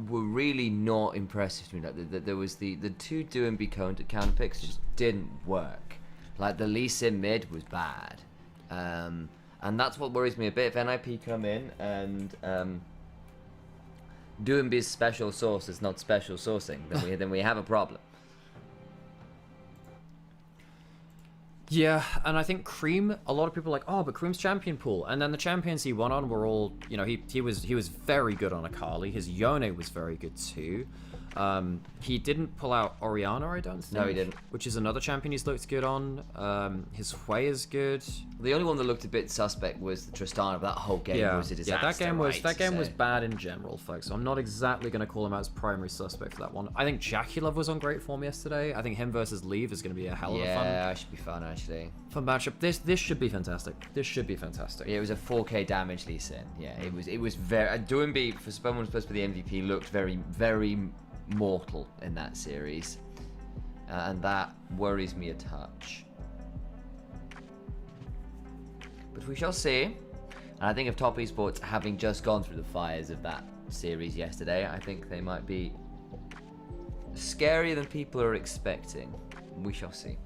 were really not impressive to me. Like there was the two do and be counter picks just didn't work. Like the Lee Sin mid was bad. And that's what worries me a bit. If NIP come in and do and be's special sauce is not special sourcing, then we have a problem. Yeah, and I think Cream, a lot of people are like, oh, but Cream's champion pool. And then the champions he won on were all, he was very good on Akali. His Yone was very good too. He didn't pull out Orianna, I don't think. No, he didn't. Which is another champion he's looked good on. His Hui is good. The only one that looked a bit suspect was the Tristana, but that whole game was a disaster. Yeah, that game was bad in general, folks. So I'm not exactly going to call him out as primary suspect for that one. I think Jaculov was on great form yesterday. I think him versus Leave is going to be a hell of a fun. Yeah, it should be fun actually. Fun matchup. This should be fantastic. This should be fantastic. Yeah, it was a 4k damage Lee Sin. Yeah, it was very. Doinby, for someone supposed to be the MVP, looked very, very mortal in that series, and that worries me a touch. But we shall see. And I think if Top Esports, having just gone through the fires of that series yesterday, I think they might be scarier than people are expecting. We shall see.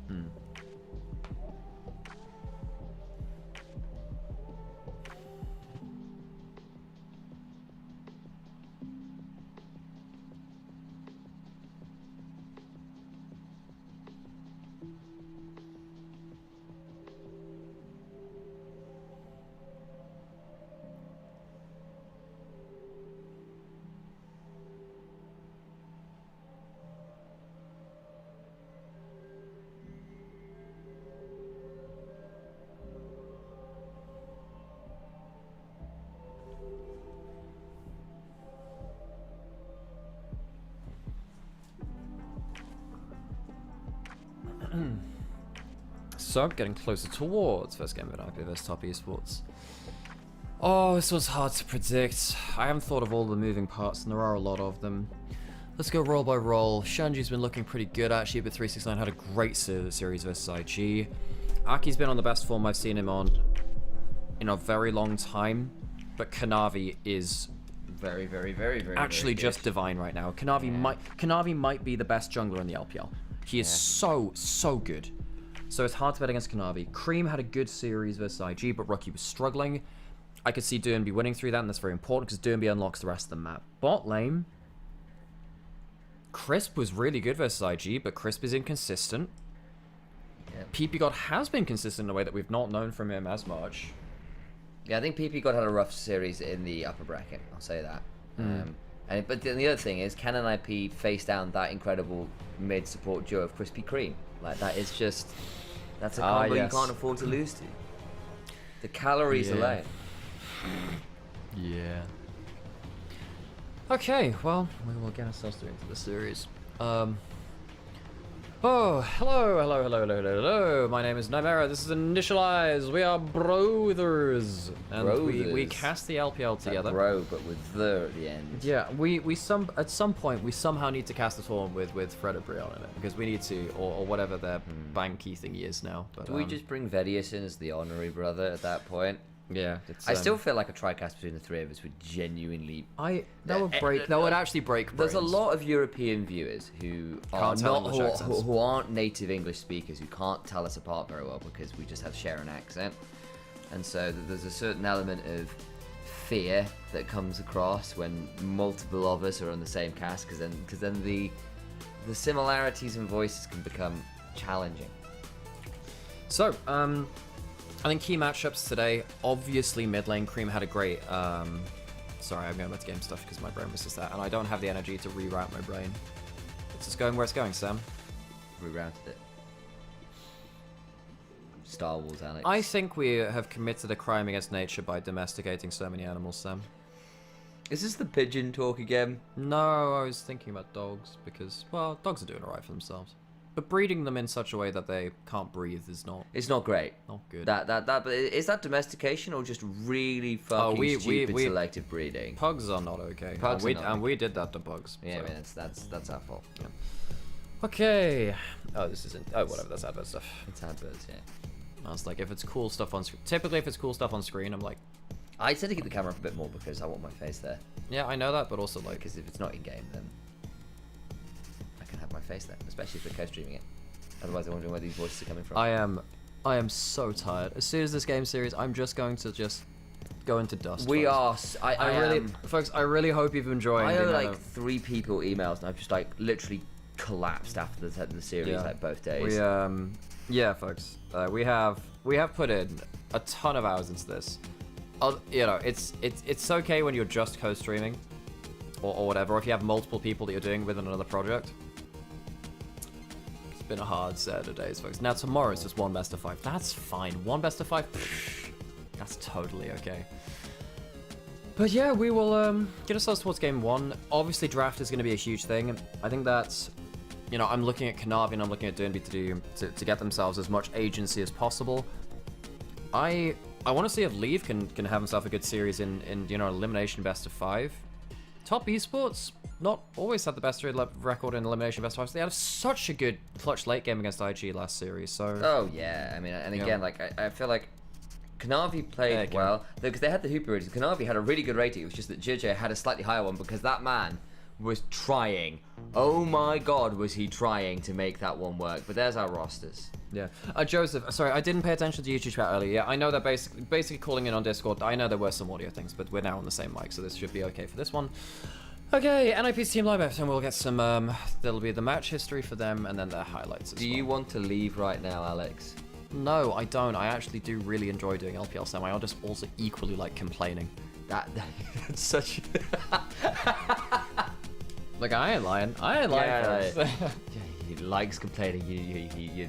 So, getting closer towards first game of an IP versus Top Esports. Oh, this one's hard to predict. I haven't thought of all the moving parts, and there are a lot of them. Let's go roll by roll. Shanji's been looking pretty good, actually, but 369 had a great series versus IG. Aki's been on the best form I've seen him on in a very long time, but Kanavi is Very actually good. just divine right now. Kanavi might be the best jungler in the LPL. He is so good. So it's hard to bet against Kanavi. Cream had a good series versus IG, but Rookie was struggling. I could see Doomby winning through that, and that's very important because Doomby unlocks the rest of the map. Bot lane, Crisp was really good versus IG, but Crisp is inconsistent. PP God has been consistent in a way that we've not known from him as much. Yeah, I think PP God had a rough series in the upper bracket. I'll say that. But then the other thing is, can an IP face down that incredible mid support duo of Krispy Kreme? Like, that is just, that's a combo you can't afford to lose to. The calories alone. Yeah. Okay, well, we will get ourselves into the series. Oh, hello. My name is Nymaera. This is Initialise. We are brothers. And we cast the LPL together. Bro, but with the at the end. Yeah, at some point we somehow need to cast a tournament with Fred and Brion in it, because we need to, or whatever their banky thingy is now. But do we just bring Vedius in as the honorary brother at that point? Yeah, I still feel like a tricast between the three of us would genuinely. That would actually break. There's a lot of European viewers who who aren't native English speakers, who can't tell us apart very well because we just have share an accent, and so there's a certain element of fear that comes across when multiple of us are on the same cast, because then the similarities in voices can become challenging. So, I think key matchups today, obviously mid lane, Cream had a great, sorry, I'm going back to game stuff because my brain misses that, and I don't have the energy to reroute my brain. It's just going where it's going, Sam. Rerouted it. Star Wars, Alex. I think we have committed a crime against nature by domesticating so many animals, Sam. Is this the pigeon talk again? No, I was thinking about dogs, because, well, dogs are doing alright for themselves. But breeding them in such a way that they can't breathe is not... It's not great. Not good. But is that domestication or just really fucking stupid selective breeding? Pugs are not okay. Pugs we did that to pugs. Yeah, so. I mean, that's our fault. Yeah. Okay. Oh, this isn't... Oh, whatever, that's advert stuff. It's adverts, yeah. I was like, if it's cool stuff on screen... Typically, if it's cool stuff on screen, I'm like... I tend to keep the camera up a bit more because I want my face there. Yeah, I know that, but also, like... Because if it's not in-game, then... I can have my face there, especially if we're co-streaming it. Otherwise, I'm wondering where these voices are coming from. I am so tired. As soon as this game series, I'm just going to go into dust. We are. Folks, I really hope you've enjoyed. I owe like 3 people emails, and I've just like literally collapsed after the series like both days. Yeah, folks. We have put in a ton of hours into this. You know, it's okay when you're just co-streaming, or whatever. Or if you have multiple people that you're doing with another project. It's been a hard set of days, folks. Now tomorrow it's just one best of 5. That's fine. One best of 5. That's totally okay. But yeah, we will get ourselves towards game 1. Obviously, draft is going to be a huge thing. I think that's, you know, I'm looking at Kanavi and I'm looking at Doomby to get themselves as much agency as possible. I want to see if Leave can have himself a good series in you know, elimination best of 5. Top Esports not always had the best record in elimination best of 5. They had such a good clutch late game against IG last series. So oh yeah, I mean, and again, like I feel like Kanavi played well because they had the Hooper rating. Kanavi had a really good rating. It was just that JJ had a slightly higher one because that man was trying. Oh my God, was he trying to make that one work? But there's our rosters. Yeah. Joseph, sorry, I didn't pay attention to YouTube chat earlier. Yeah, I know they're basically calling in on Discord. I know there were some audio things, but we're now on the same mic, so this should be okay for this one. Okay, NIP's Team Live, and we'll get some, there'll be the match history for them, and then their highlights as well. Do you want to leave right now, Alex? No, I don't. I actually do really enjoy doing LPL semi. I just also equally like complaining. That's such... Like, I ain't lying. Folks. Yeah, he likes complaining.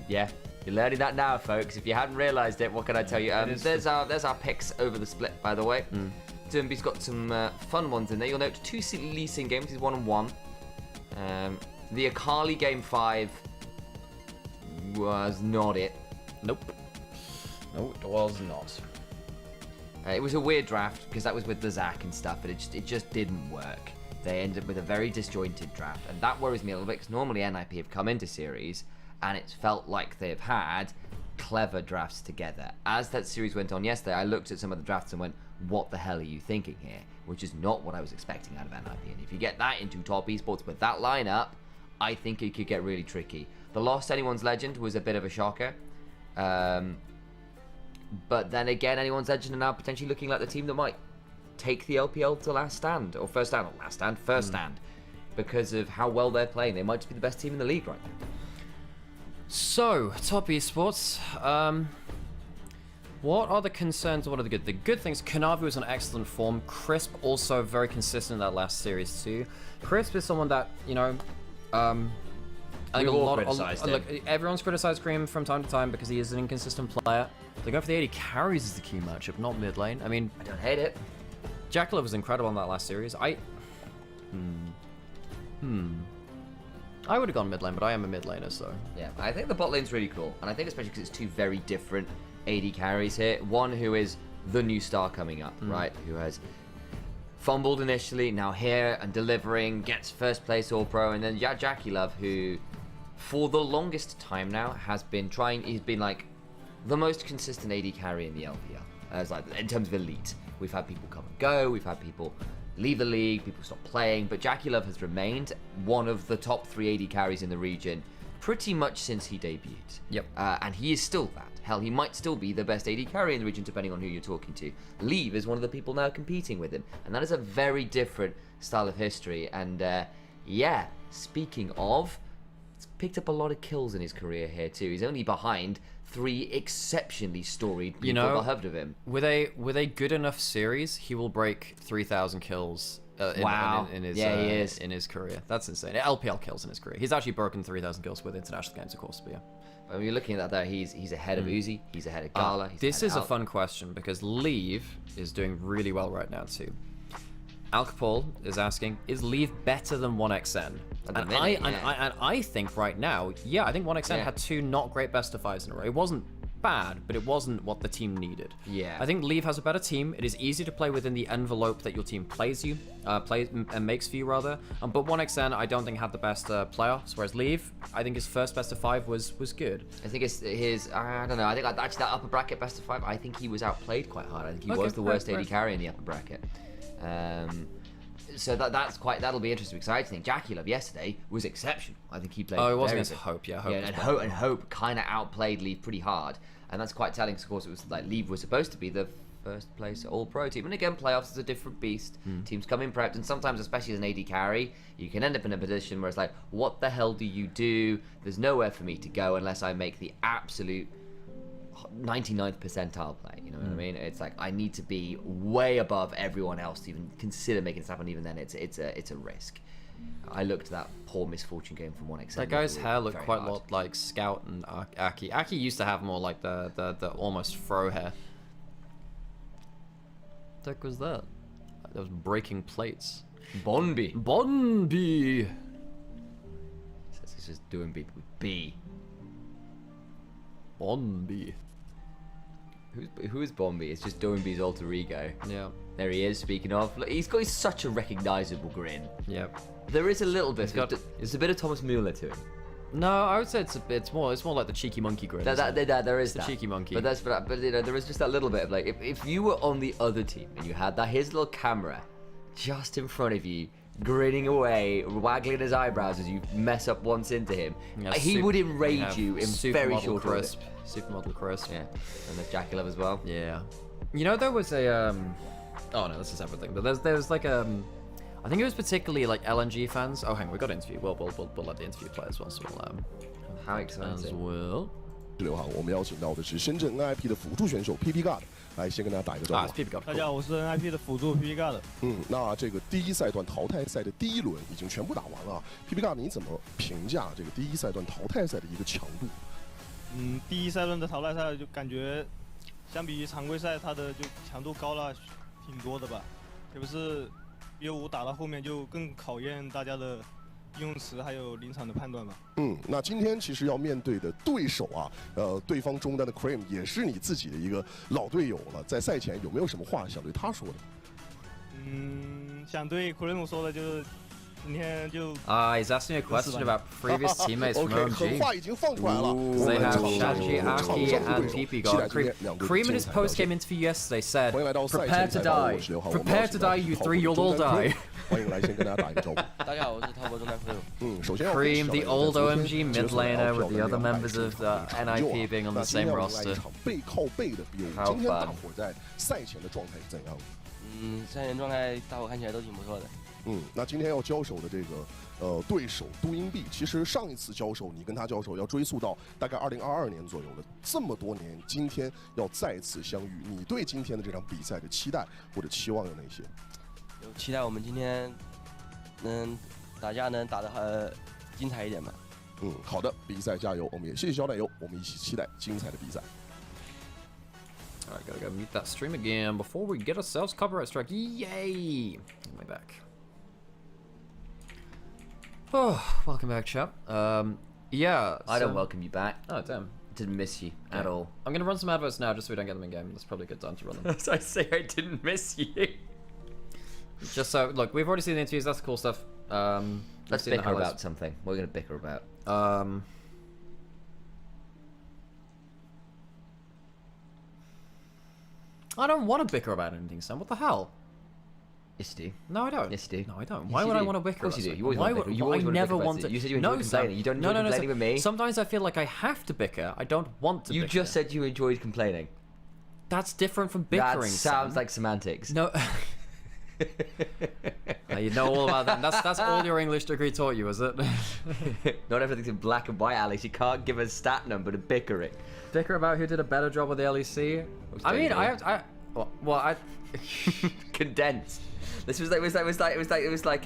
Yeah. You're learning that now, folks. If you hadn't realised it, what can I tell you? There's our picks over the split, by the way. Dumby's got some fun ones in there. You'll note 2 Lee Sin games. He's 1-1. The Akali game 5 was not it. Nope. No, it was not. It was a weird draft because that was with the Zac and stuff, but it just didn't work. They ended up with a very disjointed draft, and that worries me a little bit because normally NIP have come into series and it's felt like they've had clever drafts together. As that series went on yesterday, I looked at some of the drafts and went, what the hell are you thinking here? Which is not what I was expecting out of NIP, and if you get that into top esports with that lineup, I think it could get really tricky. The Lost Anyone's Legend was a bit of a shocker. But then again, Anyone's Legend are now potentially looking like the team that might take the LPL to first stand, because of how well they're playing. They might just be the best team in the league right now. So, top esports. What are the concerns? What are the good? The good things, Kanavi was in excellent form. Crisp also very consistent in that last series too. Crisp is someone that, you know, I think look, everyone's criticized Cream from time to time because he is an inconsistent player. They go for the AD carries as the key matchup, not mid lane. I mean, I don't hate it. Jackalove was incredible in that last series. I would have gone mid lane, but I am a mid laner, so... Yeah, I think the bot lane's really cool, and I think especially because it's 2 very different AD carries here. One who is the new star coming up, right? Who has fumbled initially, now here and delivering, gets first place All-Pro, and then Jackalove, who for the longest time now has been trying... He's been like the most consistent AD carry in the LPL, as like in terms of elite. We've had people come and go, we've had people leave the league, people stop playing, but Jackalove has remained one of the top 3 AD carries in the region pretty much since he debuted. Yep. And he is still that. Hell, he might still be the best AD carry in the region depending on who you're talking to. Leave is one of the people now competing with him, and that is a very different style of history. And yeah, speaking of, he's picked up a lot of kills in his career here too. He's only behind 3 exceptionally storied people that have heard of him. With a good enough series, he will break 3,000 kills in his career. That's insane. LPL kills in his career. He's actually broken 3,000 kills with international games, of course, but yeah. When you're looking at that there, he's ahead of Uzi, he's ahead of Gala. This is a fun question because Leave is doing really well right now too. Alcapol is asking, is Leave better than 1xN? And I think right now, yeah, I think 1xN had 2 not great best of 5s in a row. It wasn't bad, but it wasn't what the team needed. Yeah. I think Leave has a better team. It is easy to play within the envelope that your team plays and makes for you rather. But 1xN, I don't think had the best playoffs, whereas Leave, I think his first best of 5 was good. I think it's his, I don't know, I think actually that upper bracket best of 5, I think he was outplayed quite hard. I think he was the worst AD carry in the upper bracket. So that'll be interesting because I think Jackalove yesterday was exceptional. I think he played. Oh, it was against Hope, yeah. Hope kind of outplayed Leave pretty hard, and that's quite telling. Because of course, it was like Leave was supposed to be the first place All-Pro team, and again, playoffs is a different beast. Teams come in prepped, and sometimes, especially as an AD carry, you can end up in a position where it's like, what the hell do you do? There's nowhere for me to go unless I make the absolute 99th percentile play, you know what I mean? It's like I need to be way above everyone else to even consider making this happen. Even then, it's a risk. I looked at that poor misfortune game from 1xN. That guy's hair looked quite a lot like Scout and Aki. Aki used to have more like the almost fro hair. What the heck was that? That was breaking plates. Bonby. It's just doing B with B. Bonby. Who is Bombi? It's just Doinby's alter ego. Yeah. There he is, speaking of. Look, he's got such a recognisable grin. Yep. There is a little bit. It's a bit of Thomas Müller to him. No, I would say it's more like the cheeky monkey grin. There is the cheeky monkey. But you know, there is just that little bit of like if you were on the other team and you had his little camera just in front of you, grinning away, waggling his eyebrows as you mess up once into him, he would enrage you in very short order. Supermodel crisp. Yeah, and the Jackie Love as well. Yeah. You know, there was a oh no, this is everything. But there's like I think it was particularly like LNG fans. Oh, hang on, we got an interview. We'll let the interview play as well. So we'll how exciting as well. 6号，我们邀请到的是深圳 NIP 的辅助选手 PP God， 来先跟大家打一个招呼。PP God， 大家好，我是 NIP 的辅助 PP God。那这个第一赛段淘汰赛的第一轮已经全部打完了。PP God， 你怎么评价这个第一赛段淘汰赛的一个强度？第一赛段的淘汰赛就感觉，相比于常规赛，它的就强度高了挺多的吧，特别是 BO5打到后面就更考验大家的用词还有临场的判断吧。那今天其实要面对的对手啊，对方中单的 Cream 也是你自己的一个老队友了，在赛前有没有什么话想对他说的？想对 Cream 说的就是。 He's asking a question about previous teammates from OMG. They have Shaji, Aki, and PP God. Cream in his post-game interview yesterday said, "Prepare to die. Prepare to die, you three. You'll all die." 欢迎来先跟大家打一个招呼。大家好，我是滔博中单 Cream。首先 Cream, the old OMG mid laner, with the other members of the NIP being on the same roster. 背靠背的 BO5， 今天大伙在赛前的状态是怎样的？赛前状态大伙看起来都挺不错的。 那今天要交手的这个对手都英币，其实上一次交手你跟他交手要追溯到大概2022年左右了，这么多年，今天要再次相遇，你对今天的这场比赛的期待或者期望有哪些？有期待我们今天打架能打得精彩一点吧。好的，比赛加油，我们也谢谢小奶油，我们一起期待精彩的比赛。 Alright, gotta go mute that stream again before we get ourselves copyright strike. Yay! Way back. Oh, welcome back, chap. Yeah. I don't welcome you back. Oh, damn. Didn't miss you at all. I'm gonna run some adverts now just so we don't get them in game. That's probably a good time to run them. As I say, I didn't miss you. Just so, look, we've already seen the interviews. That's the cool stuff. Let's bicker about something. What are we gonna bicker about? I don't want to bicker about anything, Sam. What the hell? Yes, you do. No, I don't. Yes, you do. No, I don't. Yes, Why would I want to bicker? Of course you do. You always want to bicker. You always want to never bicker want to. You said you enjoyed complaining. You don't enjoy complaining with me. Sometimes I feel like I have to bicker. I don't want to. You bicker. just said you enjoyed complaining. That's different from bickering. That sounds like semantics. No. You know all about that. That's all your English degree taught you, is it? Not everything's in black and white, Alex. You can't give a stat number to bickering. Bicker about who did a better job with the LEC. I mean, I condensed. This was like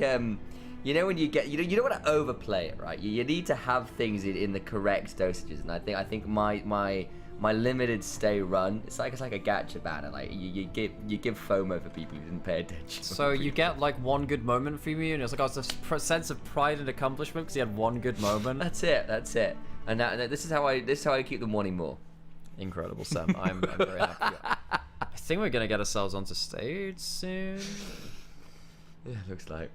you know when you get you don't want to overplay it, right? You need to have things in the correct dosages, and I think my limited stay run, it's like a gacha banner. Like you give FOMO for people who didn't pay attention. So you get like one good moment from you, and it's like it's a sense of pride and accomplishment because you had one good moment. That's it. And this is how I keep them wanting more. Incredible, Sam. I'm very happy. I think we're gonna get ourselves onto stage soon. Yeah, looks like.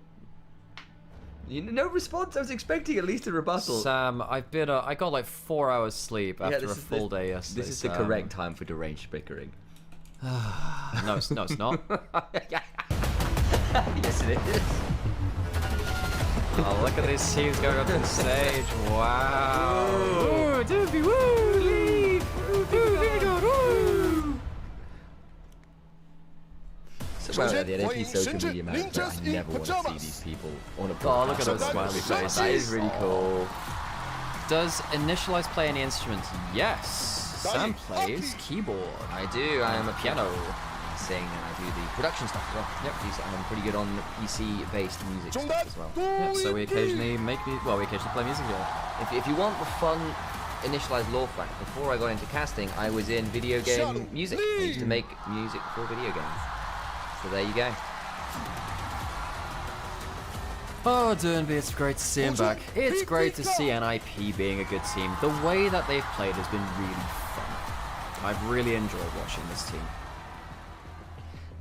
No response. I was expecting at least a rebuttal. Sam, I got like 4 hours sleep after a full day yesterday. This is the correct time for deranged bickering. No, it's not. Yes, it is. Oh, look at these teams going up to the stage. Wow. Woo, Doopy, woo, leave. Well, the NHP social media manager, I never want to see these people on a podcast. Oh, look at those smiley faces. That is really cool. Does Initialise play any instruments? Yes. Sam plays keyboard. I do. I am a piano. Sing and I do the production stuff as well. Yep. I'm pretty good on PC-based music stuff as well. Yeah, so we occasionally we occasionally play music here. If you want the fun Initialise lore fact, before I got into casting, I was in video game music. I used to make music for video games. So there you go. Oh, Dernby, it's great to see him back. It's great to see NIP being a good team. The way that they've played has been really fun. I've really enjoyed watching this team.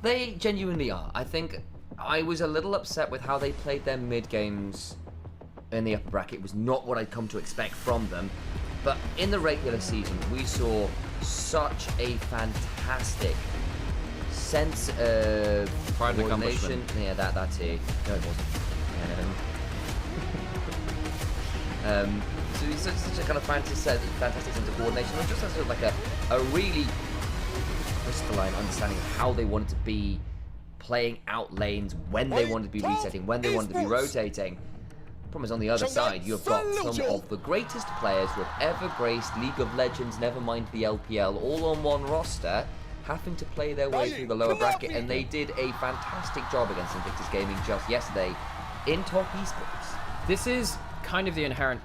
They genuinely are. I think I was a little upset with how they played their mid games in the upper bracket. It was not what I'd come to expect from them. But in the regular season, we saw such a fantastic sense of coordination. Yeah, that's it. No, it wasn't. So it's such a kind of fantastic sense of coordination, and just sort of like a really crystalline understanding of how they wanted to be playing out lanes, when they wanted to be resetting, when they wanted to be rotating. The problem is on the other side, you've got some of the greatest players who have ever graced League of Legends, never mind the LPL, all on one roster, having to play their way through the lower bracket, and they did a fantastic job against Invictus Gaming just yesterday in top esports. This is kind of the inherent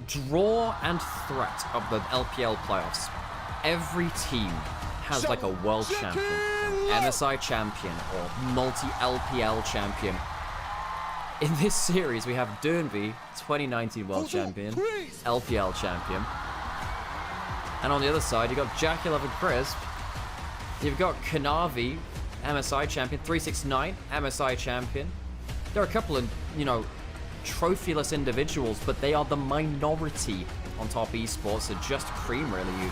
draw and threat of the LPL playoffs. Every team has like a world champion, MSI champion, or multi-LPL champion. In this series, we have Dernby, 2019 world champion, LPL champion. And on the other side, you've got Jack11 Crisp. You've got Kanavi, MSI champion, 369, MSI champion. There are a couple of, you know, trophyless individuals, but they are the minority on top esports. So just Cream really who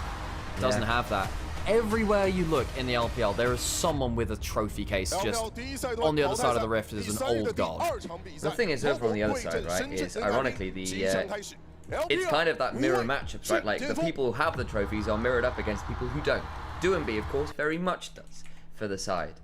doesn't have that. Everywhere you look in the LPL, there is someone with a trophy case just on the other side of the rift as an old god. The thing is, over on the other side, right, is ironically it's kind of that mirror matchup, right? Like the people who have the trophies are mirrored up against people who don't. Doomby, of course, very much does for the side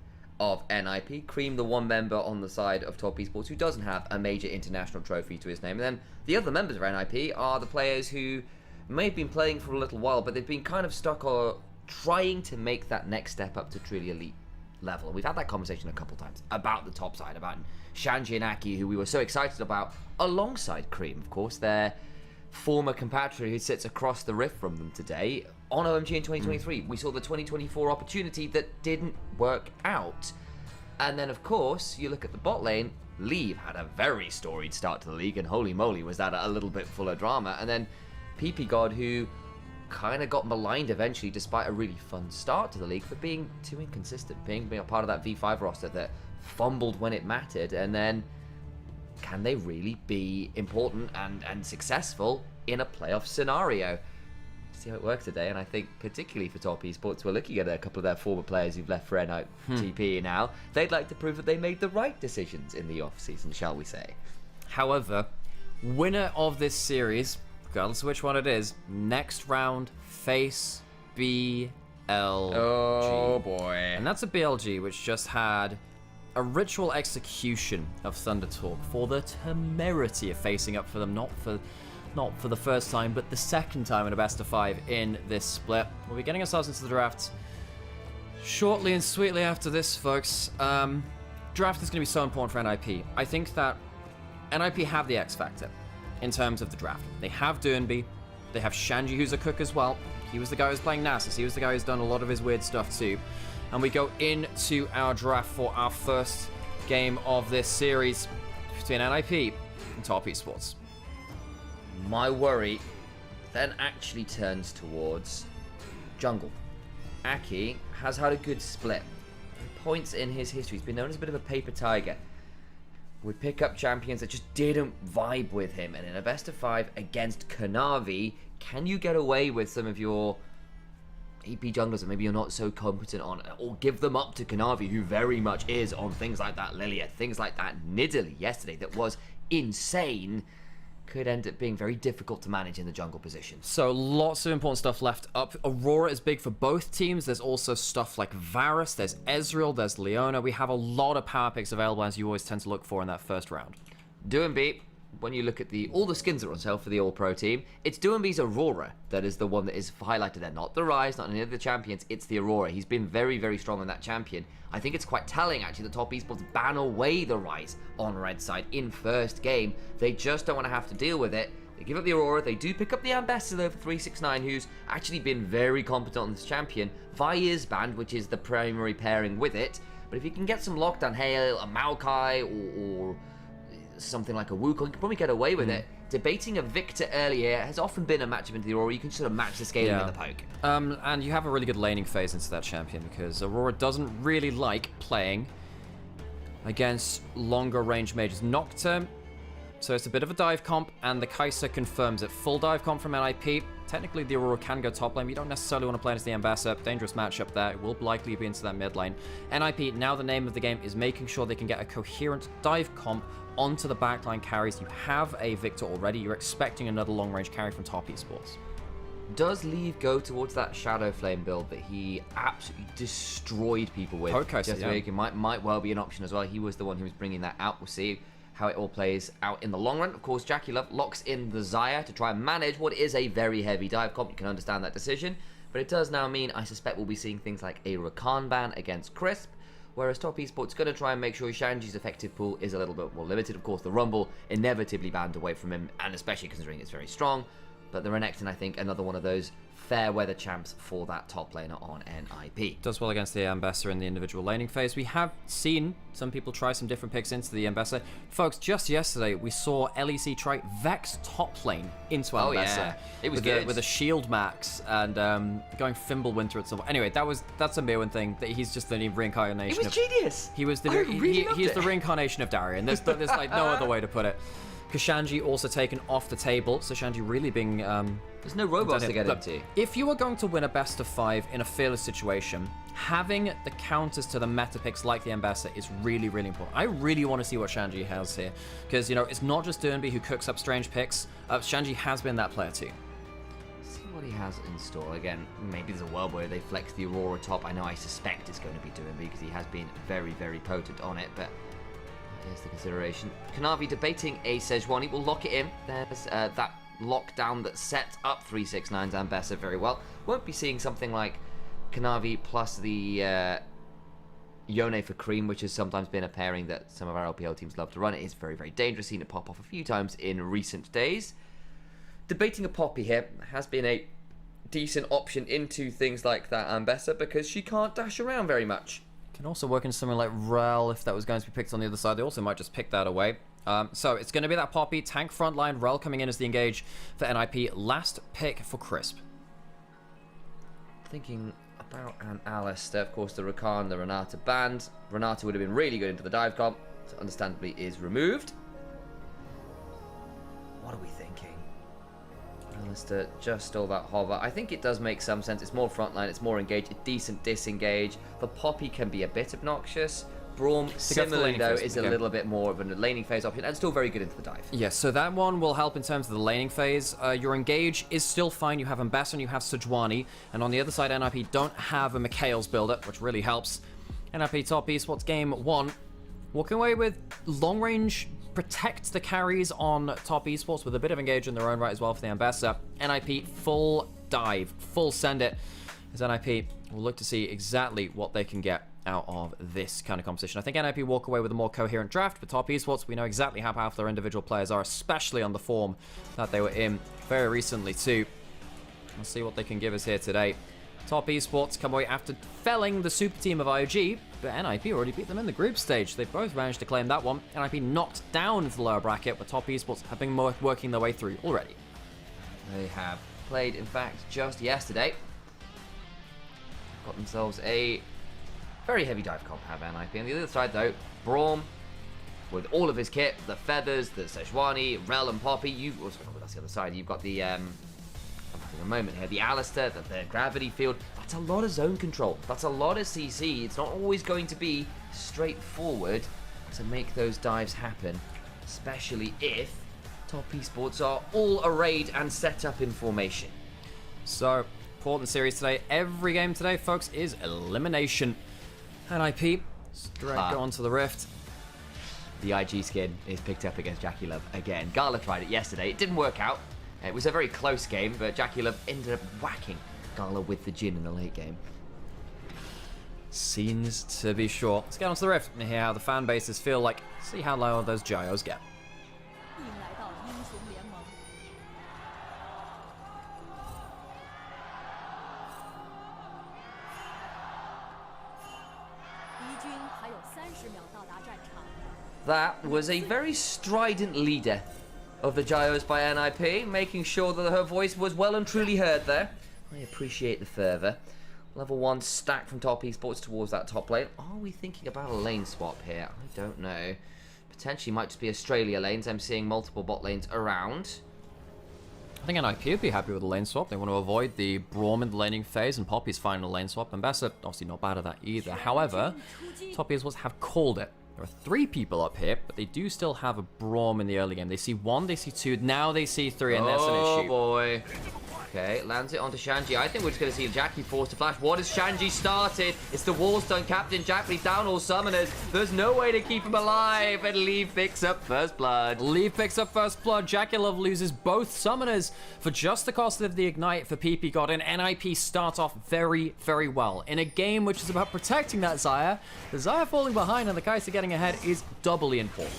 of NIP. Cream, the one member on the side of Top Esports who doesn't have a major international trophy to his name. And then the other members of NIP are the players who may have been playing for a little while, but they've been kind of stuck or trying to make that next step up to truly elite level. And we've had that conversation a couple times about the top side, about Shanji and Aki, who we were so excited about, alongside Cream, of course, their former compatriot who sits across the rift from them today on OMG in 2023. We saw the 2024 opportunity that didn't work out. And then, of course, you look at the bot lane, Leave had a very storied start to the league, and holy moly, was that a little bit full of drama. And then PP God, who kind of got maligned eventually despite a really fun start to the league for being too inconsistent, being a part of that V5 roster that fumbled when it mattered. And then can they really be important and successful in a playoff scenario? See how it works today, and I think particularly for Top Esports, we're looking at a couple of their former players who've left for NITP now. They'd like to prove that they made the right decisions in the off-season, shall we say. However, winner of this series, regardless of which one it is, next round face BLG. Oh boy. And that's a BLG which just had a ritual execution of Thunder Talk for the temerity of facing up for them, not for the first time, but the second time in a best of 5 in this split. We'll be getting ourselves into the draft shortly and sweetly after this, folks. Draft is going to be so important for NIP. I think that NIP have the X factor in terms of the draft. They have Dernby, they have Shanji, who's a cook as well. He was the guy who's playing Nasus, he was the guy who's done a lot of his weird stuff too. And we go into our draft for our first game of this series between NIP and Top Esports. My worry then actually turns towards jungle. Aki has had a good split. Points in his history. He's been known as a bit of a paper tiger. Would pick up champions that just didn't vibe with him. And in a best of 5 against Kanavi, can you get away with some of your AP junglers that maybe you're not so competent on, or give them up to Kanavi, who very much is on things like that Lilia, things like that Nidalee yesterday that was insane, could end up being very difficult to manage in the jungle position. So lots of important stuff left up. Aurora is big for both teams. There's also stuff like Varus, there's Ezreal, there's Leona. We have a lot of power picks available, as you always tend to look for in that first round. Doomby, when you look at all the skins that are on sale for the All-Pro team, it's Doomby's Aurora that is the one that is highlighted there. Not the Rise, not any of the champions, it's the Aurora. He's been very, very strong on that champion. I think it's quite telling, actually, that Top Esports ban away the Rise on red side in first game. They just don't want to have to deal with it. They give up the Aurora. They do pick up the Ambassador for 369, who's actually been very competent on this champion. Vi is banned, which is the primary pairing with it. But if you can get some lockdown hail, a Maokai, or something like a Wukong, you can probably get away with it. Debating a Victor earlier has often been a matchup into the Aurora. You can sort of match the scaling in the poke. And you have a really good laning phase into that champion, because Aurora doesn't really like playing against longer range mages. Nocturne So it's a bit of a dive comp, and the Kai'Sa confirms it. Full dive comp from NIP. Technically, the Aurora can go top lane, but you don't necessarily want to play into the Ambassador. Dangerous matchup there. It will likely be into that mid lane. NIP, now the name of the game is making sure they can get a coherent dive comp onto the backline carries. You have a Victor already. You're expecting another long-range carry from Top Esports. Does Leave go towards that Shadow Flame build that he absolutely destroyed people with? Okay, might well be an option as well. He was the one who was bringing that out. We'll see how it all plays out in the long run. Of course, JackeyLove locks in the Xayah to try and manage what is a very heavy dive comp. You can understand that decision, but it does now mean, I suspect, we'll be seeing things like a Rakan ban against Crisp, whereas Top Esports going to try and make sure Shanji's effective pool is a little bit more limited. Of course, the Rumble inevitably banned away from him, and especially considering it's very strong, but the Renekton, I think, another one of those fair weather champs for that top laner on NIP. Does well against the Ambassador in the individual laning phase. We have seen some people try some different picks into the Ambassador. Folks, just yesterday we saw LEC try Vex top lane into Ambassador. Yeah. It was good. With a shield max and going Fimbulwinter at some point. Anyway, that's a Mirwin thing. That he's just the reincarnation. It was genius. He was the he's the reincarnation of Darian. There's like no other way to put it. Kashanji also taken off the table, so Shanji really being... There's no robots to get into. If you are going to win a best of 5 in a fearless situation, having the counters to the meta picks like the Ambassador is really, really important. I really want to see what Shanji has here, because, you know, it's not just Dernby who cooks up strange picks. Shanji has been that player too. See what he has in store. Again, maybe there's a world where they flex the Aurora top. I know I suspect it's going to be Dernby because he has been very, very potent on it, but... here's the consideration. Kanavi debating a Sejuani. Will lock it in. There's that lockdown that sets up 369's Ambassador very well. Won't be seeing something like Kanavi plus the Yone for Cream, which has sometimes been a pairing that some of our LPL teams love to run. It is very, very dangerous. Seen it pop off a few times in recent days. Debating a Poppy here has been a decent option into things like that Ambassador because she can't dash around very much. Can also work in something like Rel if that was going to be picked on the other side. They also might just pick that away. So it's going to be that Poppy, tank frontline, Rel coming in as the engage for NIP. Last pick for Crisp. Thinking about an Alistair, of course the Rakan, the Renata banned. Renata would have been really good into the dive comp, so understandably is removed. What are we thinking? Alistair just stole that hover. I think it does make some sense. It's more frontline, it's more engaged, a decent disengage. The Poppy can be a bit obnoxious. Braum, similarly though, is a little bit more of a laning phase option and still very good into the dive. Yes, so that one will help in terms of the laning phase. Your engage is still fine. You have Ambassador and you have Sejuani. And on the other side, NIP don't have a Mikhail's builder, which really helps. NIP Top Esports game 1. Walking away with long range, protect the carries on Top Esports with a bit of engage in their own right as well for the Ambassador. NIP full dive, full send it. As NIP will look to see exactly what they can get out of this kind of competition. I think NIP walk away with a more coherent draft, but Top Esports, we know exactly how powerful their individual players are, especially on the form that they were in very recently too. We'll see what they can give us here today. Top Esports come away after felling the super team of IOG, but NIP already beat them in the group stage. They both managed to claim that one. NIP knocked down into the lower bracket, but Top Esports have been working their way through already. They have played, in fact, just yesterday. Got themselves a very heavy dive comp, have NIP. On the other side, though, Braum, with all of his kit, the feathers, the Sejuani, Rel and Poppy. You've also got that's the other side. You've got the I'm having a moment here. The Alistair, the gravity field. That's a lot of zone control. That's a lot of CC. It's not always going to be straightforward to make those dives happen, especially if Top Esports are all arrayed and set up in formation. So, important series today. Every game today, folks, is elimination. NIP, straight go onto the Rift. The IG skin is picked up against JackeyLove again. Gala tried it yesterday. It didn't work out. It was a very close game, but JackeyLove ended up whacking Gala with the Jhin in the late game. Scenes to be sure. Let's get onto the Rift and hear how the fan bases feel like. See how low those Gyos get. That was a very strident leader of the Gyos by NIP, making sure that her voice was well and truly heard there. I appreciate the fervour. Level 1 stack from Top Esports towards that top lane. Are we thinking about a lane swap here? I don't know. potentially might just be Australia lanes. I'm seeing multiple bot lanes around. I think NIP would be happy with the lane swap. They want to avoid the Braum in the laning phase and Poppy's final lane swap. And Bessa, obviously not bad at that either. However, Top Ears have called it. There are 3 people up here, but they do still have a Braum in the early game. They see 1, they see 2, now they see 3, and that's an issue. Oh boy. Okay, lands it onto Shanji. I think we're just going to see Jackie forced to flash. What has Shanji started? It's the Wallstone Captain Jack, but he's down all summoners. There's no way to keep him alive, and Leave picks up first blood. Leave picks up first blood. Jaculov loses both summoners for just the cost of the Ignite for PP God, and NIP starts off very, very well. In a game which is about protecting that Xayah, the Xayah falling behind and the Kai'Sa getting ahead is doubly important.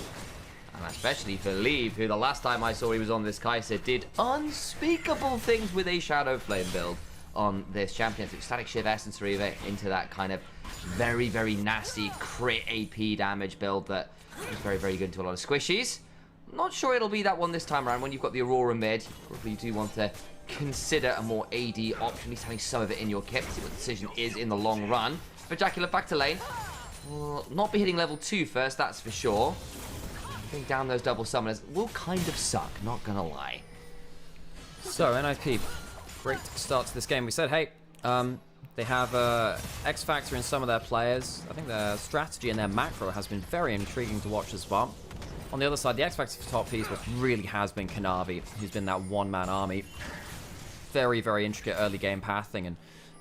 And especially for Leave, who the last time I saw he was on this Kai'Sa did unspeakable things with a Shadow Flame build on this champion. So Static Shiv Essence Reaver into that kind of very, very nasty crit AP damage build that is very, very good to a lot of squishies. Not sure it'll be that one this time around. When you've got the Aurora mid, you probably do want to consider a more AD option, at least having some of it in your kit, see what the decision is in the long run. But Dracula back to lane. Will not be hitting level 2 first, that's for sure. Getting down those double summoners will kind of suck, not gonna lie. So, NIP, great start to this game. We said, hey, they have X Factor in some of their players. I think their strategy and their macro has been very intriguing to watch as well. On the other side, the X Factor for top piece really has been Kanavi, who's been that one-man army. Very, very intricate early game pathing and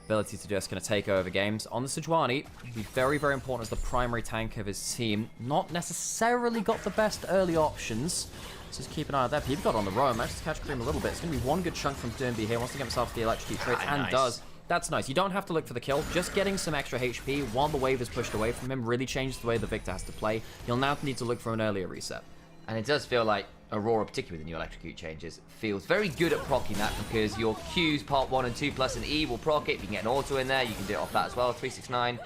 ability to just kind of take over games. On the Sejuani, be very, very important as the primary tank of his team. Not necessarily got the best early options. So just keep an eye on that. People got on the roam, managed to catch Cream a little bit. It's going to be one good chunk from Doomby here. Wants to get himself the electrocute traits and nice. does. That's nice. You don't have to look for the kill. Just getting some extra HP while the wave is pushed away from him really changes the way the Victor has to play. You'll now need to look for an earlier reset. And it does feel like Aurora, particularly with the new electrocute changes, feels very good at proccing that because your Qs, part 1 and 2 plus an E will proc it. If you can get an auto in there, you can do it off that as well. 369.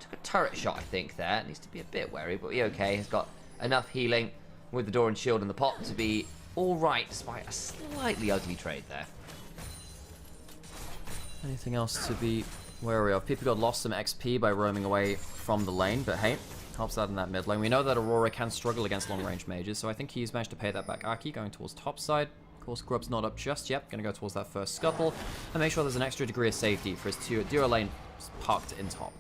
Took a turret shot, I think, there. Needs to be a bit wary, but he okay. Has got enough healing with the door and shield and the pot to be alright, despite a slightly ugly trade there. Anything else to be wary of? People got lost some XP by roaming away from the lane, but hey, helps out in that mid lane. We know that Aurora can struggle against long-range mages, so I think he's managed to pay that back. Aki going towards top side. Of course, Grub's not up just yet. Going to go towards that first scuttle and make sure there's an extra degree of safety for his duo lane parked in top.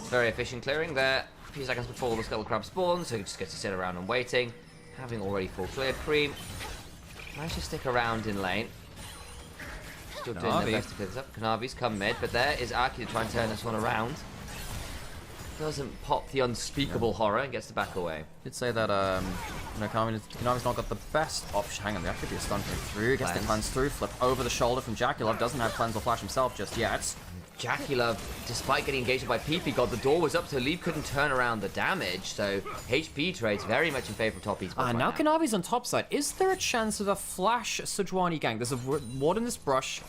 Very efficient clearing there. A few seconds before the Scuttle Crab spawns, so he just gets to sit around and waiting. Having already full cleared Preem. Managed to stick around in lane. Still doing their best to clear this up. Kanavi's come mid, but there is Aki to try and turn this one around. Doesn't pop the unspeakable horror and gets to back away. Did say that Kanavi's not got the best option. Hang on, there could be a stun coming through. Gets the cleanse through, flip over the shoulder from Jaculov. Doesn't have cleanse or flash himself just yet. Jaculov, despite getting engaged by PP God, the door was up, so Leave couldn't turn around the damage. So HP trades very much in favor of top East. Now Kanavi's on top side. Is there a chance of a flash Sejuani gang? There's a ward in this brush.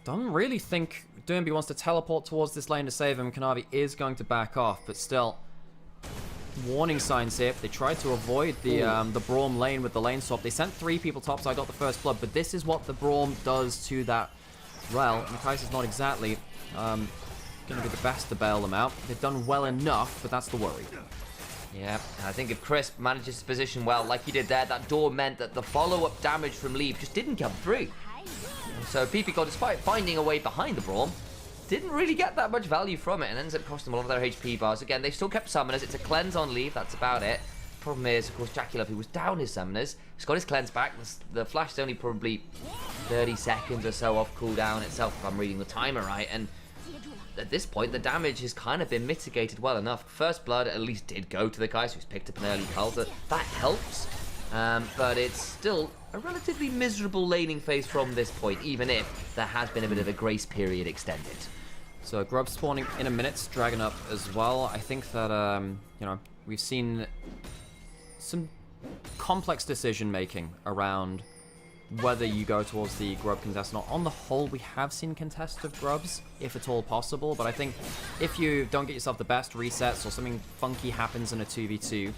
Don't really think Doomby wants to teleport towards this lane to save him. Kanavi is going to back off, but still. Warning signs here. They tried to avoid the Braum lane with the lane swap. They sent 3 people top side, got the first blood, but this is what the Braum does to that rel. Kai'Sa's not exactly going to be the best to bail them out. They've done well enough, but that's the worry. Yeah, and I think if Crisp manages to position well like he did there, that door meant that the follow-up damage from Leave just didn't come through. So PP God, despite finding a way behind the Braum, didn't really get that much value from it and ends up costing them a lot of their HP bars. Again, they've still kept summoners. It's a cleanse on Leave, that's about it. Problem is, of course, Jaculov, who was down his summoners, has got his cleanse back. The flash is only probably 30 seconds or so off cooldown itself, if I'm reading the timer right. And at this point, the damage has kind of been mitigated well enough. First blood at least did go to the Kai'Sa, who's picked up an early cult. That helps, but it's still a relatively miserable laning phase from this point, even if there has been a bit of a grace period extended. So Grub spawning in a minute, Dragon up as well. I think that, you know, we've seen some complex decision making around whether you go towards the Grub contest or not. On the whole, we have seen contested Grubs, if at all possible, but I think if you don't get yourself the best resets or something funky happens in a 2v2,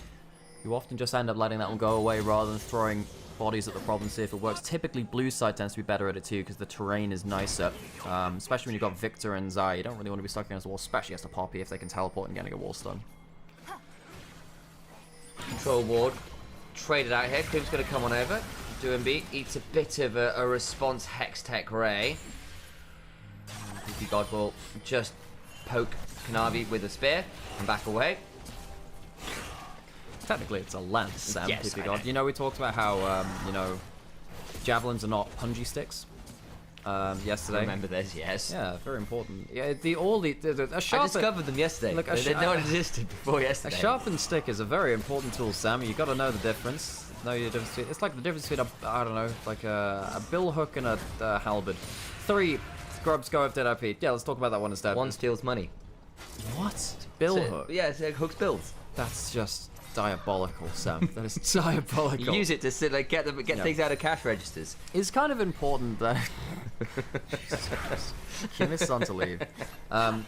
you often just end up letting that one go away rather than throwing bodies at the problem, see if it works. Typically, blue side tends to be better at it too, because the terrain is nicer, especially when you've got Victor and Xayah. You don't really want to be stuck against a wall, especially against a Poppy if they can teleport and getting a wall stun. Control ward traded out here. Cream's going to come on over. Doomby eats a bit of a response Hex Tech Ray. PP God will just poke Kanavi with a spear and back away. Technically, it's a lance, Sam. Yes, PP I God. know. You know, we talked about how, you know, javelins are not punji sticks. Yesterday. Remember this, yes. Yeah, very important. Yeah, a sharpened, I discovered them yesterday. Look, They didn't know it existed before a yesterday. sharpened stick is a very important tool, Sam. You got to know the difference. Know your difference. It's like the difference between I don't know, like a bill hook and a halberd. 3 Grubs go after dead IP. Yeah, let's talk about that one instead. 1 steals money. What? Bill hook? Yeah, it's hooks bills. That's just diabolical, Sam. That is diabolical. You use it to sit, like, get things out of cash registers. It's kind of important that Kim is on to leave. And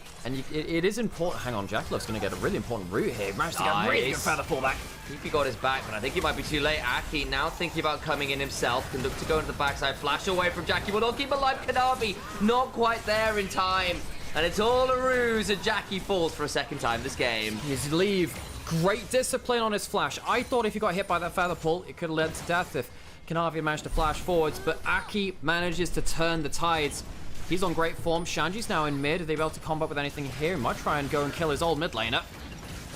it is important. Hang on, Jackalove's going to get a really important route here. Managed to get a really good feather pullback. PP got his back, but I think he might be too late. Aki now thinking about coming in himself. Can look to go into the backside. Flash away from Jackie. Will not keep alive. Kanavi not quite there in time. And it's all a ruse, and Jackie falls for a second time this game. His leave. Great discipline on his flash. I thought if he got hit by that feather pull, it could have led to death if Kanavi managed to flash forwards, but Aki manages to turn the tides. He's on great form. Shanji's now in mid. Are they able to combat with anything here? He might try and go and kill his old mid laner.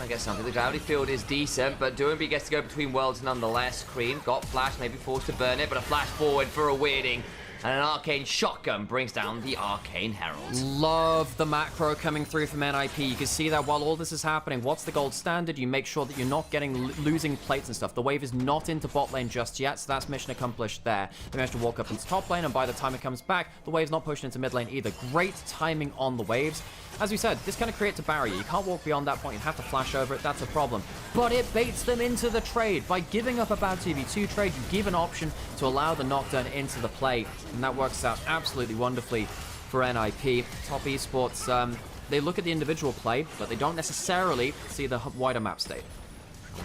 I guess something. The gravity field is decent, but Doomby gets to go between worlds nonetheless. Cream got flash, maybe forced to burn it, but a flash forward for a weirding. And an arcane shotgun brings down the arcane herald. Love the macro coming through from NIP. You can see that while all this is happening, what's the gold standard? You make sure that you're not getting losing plates and stuff. The wave is not into bot lane just yet, so that's mission accomplished there. They managed to walk up into top lane, and by the time it comes back, the wave's not pushing into mid lane either. Great timing on the waves. As we said, this kind of creates a barrier. You can't walk beyond that point. You have to flash over it. That's a problem. But it baits them into the trade. By giving up a bad 2v2 trade, you give an option to allow the knockdown into the play. And that works out absolutely wonderfully for NIP. Top Esports, they look at the individual play, but they don't necessarily see the wider map state.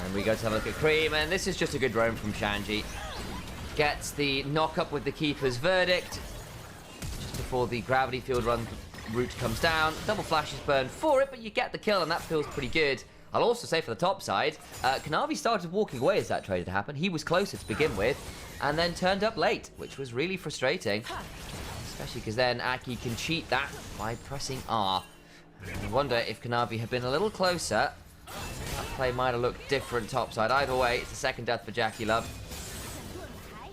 And we go to have a look at Cream, and this is just a good roam from Shanji. Gets the knock up with the Keeper's verdict. Just before the gravity field run route comes down. Double flash is burned for it, but you get the kill, and that feels pretty good. I'll also say for the top side, Kanavi started walking away as that trade had happened. He was closer to begin with, and then turned up late, which was really frustrating. Especially because then Aki can cheat that by pressing R. I wonder if Kanavi had been a little closer, that play might have looked different topside. Either way, it's a second death for Jackie Love.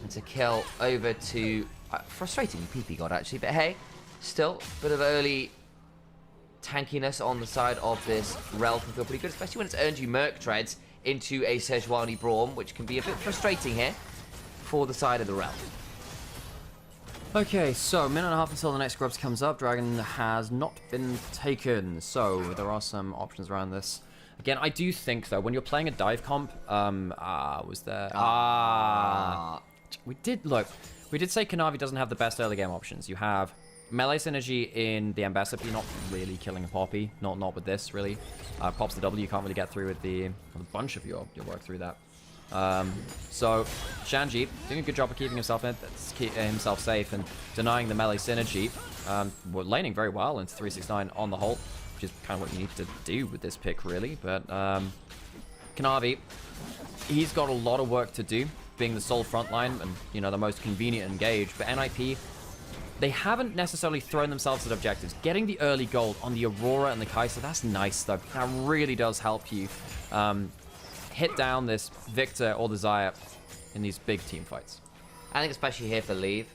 It's a kill over to... frustrating PP God, actually, but hey, still a bit of early tankiness on the side of this Rel can feel pretty good, especially when it's earned you Merc Treads into a Sejuani Braum, which can be a bit frustrating here for the side of the Rel. Okay, so minute and a half until the next Grubs comes up. Dragon has not been taken, so there are some options around this. Again, I do think, though, when you're playing a dive comp, was there... we did say Kanavi doesn't have the best early game options. You have melee synergy in the Ambassador, you're not really killing a Poppy. Not with this, really. Pops the W, you can't really get through with a bunch of your work through that. So Shanji doing a good job of keeping himself safe and denying the melee synergy. We're laning very well into 369 on the whole, which is kind of what you need to do with this pick, really. But Kanavi, he's got a lot of work to do, being the sole frontline and, you know, the most convenient engage. But NIP, they haven't necessarily thrown themselves at objectives. Getting the early gold on the Aurora and the Kai'Sa, that's nice, though. That really does help you hit down this Victor or the Xayah in these big team fights. I think especially here for Leave,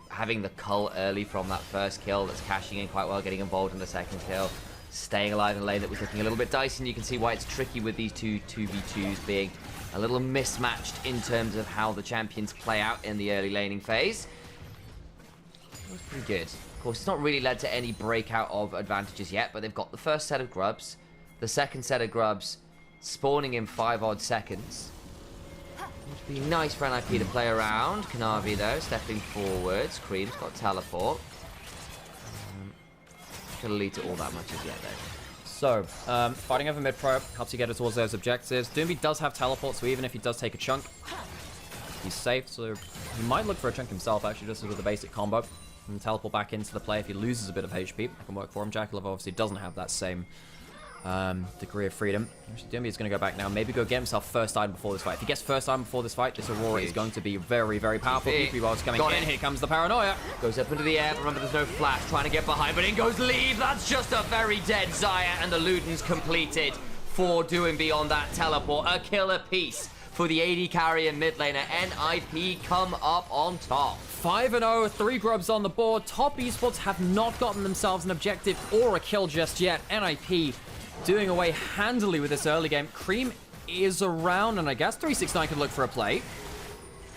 having the cull early from that first kill that's cashing in quite well, getting involved in the second kill, staying alive in a lane that was looking a little bit dicey, and you can see why it's tricky with these two 2v2s being a little mismatched in terms of how the champions play out in the early laning phase. It was pretty good. Of course, it's not really led to any breakout of advantages yet, but they've got the first set of grubs, the second set of grubs spawning in 5 odd seconds. Would be nice for NIP to play around. Kanavi, though, stepping forwards. Cream's got teleport. Gonna lead to all that much as yet, though. So, fighting over mid-pro helps you get towards those objectives. Doomby does have teleport, so even if he does take a chunk, he's safe. So he might look for a chunk himself, actually, just with a basic combo. And teleport back into the play if he loses a bit of HP. That can work for him. Jackalov obviously doesn't have that same degree of freedom. Actually, Doomby is going to go back now. Maybe go get himself first item before this fight. If he gets first item before this fight, this Aurora is going to be very, very powerful. PP Ball's coming in. Here comes the paranoia. Goes up into the air. Remember, there's no flash. Trying to get behind, but in goes Leave. That's just a very dead Xayah, and the Luden's completed for Doomby on that teleport. A killer piece for the AD carry and mid laner. NIP come up on top. 5-0, 3 grubs on the board. Top Esports have not gotten themselves an objective or a kill just yet. NIP doing away handily with this early game. Cream is around, and I guess 369 could look for a play.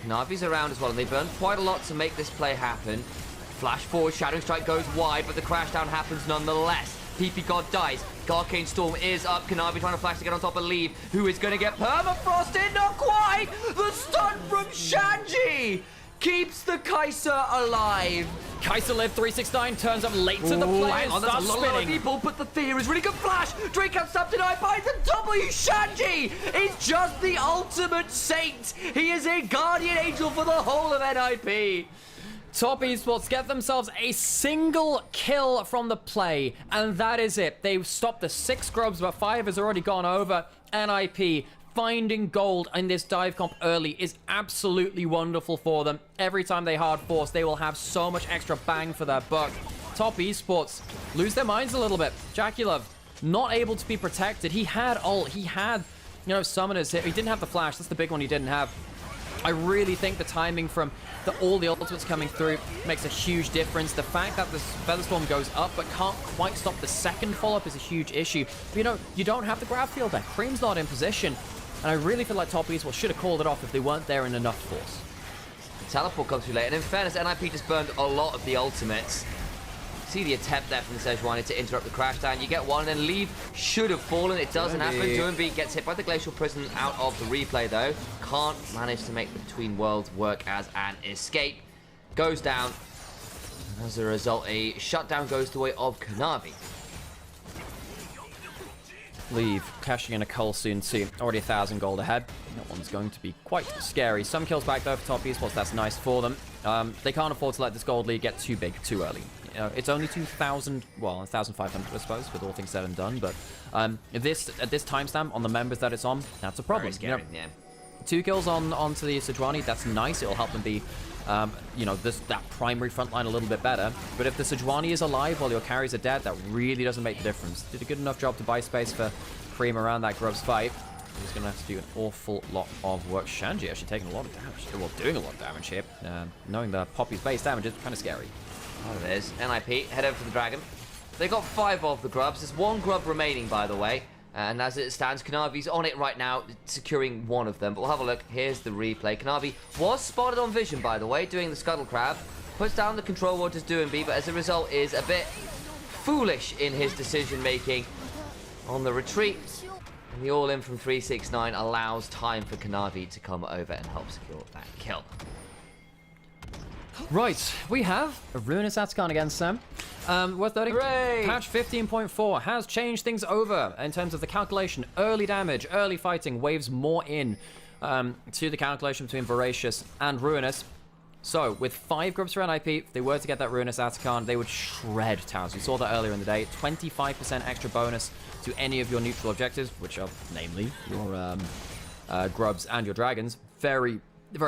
Navi's around as well, and they burned quite a lot to make this play happen. Flash forward, Shadow Strike goes wide, but the crashdown happens nonetheless. PP God dies. Arcane Storm is up. Kanavi trying to flash to get on top of Leave, who is going to get permafrosted. Not quite! The stun from Shanji keeps the Kai'Sa alive. Kai'Sa lived. 369 turns up late to the play and starts spinning. People, but the fear is really good flash. Drake comes up tonight by the W. Shanji is just the ultimate saint. He is a guardian angel for the whole of NIP. Top Esports get themselves a single kill from the play, and that is it. They've stopped the 6 grubs, but 5 has already gone over. NIP finding gold in this dive comp early is absolutely wonderful for them. Every time they hard force, they will have so much extra bang for their buck. Top Esports lose their minds a little bit. Jackulov not able to be protected. He had ult, he had, you know, summoners hit. He didn't have the flash. That's the big one he didn't have. I really think the timing from all the ultimates coming through makes a huge difference. The fact that this Featherstorm goes up but can't quite stop the second follow-up is a huge issue. But, you know, you don't have the grab field there. Cream's not in position. And I really feel like Top Esports should have called it off if they weren't there in enough force. The teleport comes too late, and in fairness, NIP just burned a lot of the ultimates. See the attempt there from the Sejuani to interrupt the crashdown. You get one, and then Leave should have fallen. It doesn't happen. Doomby gets hit by the Glacial Prison out of the replay, though. Can't manage to make the Between Worlds work as an escape. Goes down. And as a result, a shutdown goes the way of Kanavi. Leave, cashing in a cull soon too. Already 1,000 gold ahead. That one's going to be quite scary. Some kills back though for Top Esports. That's nice for them. They can't afford to let this gold lead get too big too early. It's only 2,000, well, 1,500 I suppose, with all things said and done. But at this timestamp on the members that it's on, that's a problem. Very scary, yeah. 2 kills onto the Sejuani, that's nice. It'll help them be, you know, that primary front line a little bit better. But if the Sejuani is alive while your carries are dead, that really doesn't make the difference. Did a good enough job to buy space for Cream around that Grubs fight. He's going to have to do an awful lot of work. Shanji actually taking a lot of damage. Well, doing a lot of damage here. Knowing the Poppy's base damage is kind of scary. Oh, it is. NIP, head over to the Dragon. They got 5 of the Grubs. There's 1 Grub remaining, by the way. And as it stands, Kanavi's on it right now, securing 1 of them. But we'll have a look. Here's the replay. Kanavi was spotted on vision, by the way, doing the Scuttle Crab. Puts down the control waters Doomby, but as a result is a bit foolish in his decision-making on the retreat. And the all-in from 369 allows time for Kanavi to come over and help secure that kill. Right, we have a Ruinous Atacon against them. Worth noting, patch 15.4 has changed things over in terms of the calculation. Early damage, early fighting, waves more in to the calculation between Voracious and Ruinous. So, with 5 groups for NIP, if they were to get that Ruinous Atacon, they would shred towers. We saw that earlier in the day. 25% extra bonus to any of your neutral objectives, which are namely your Grubs and your Dragons. Very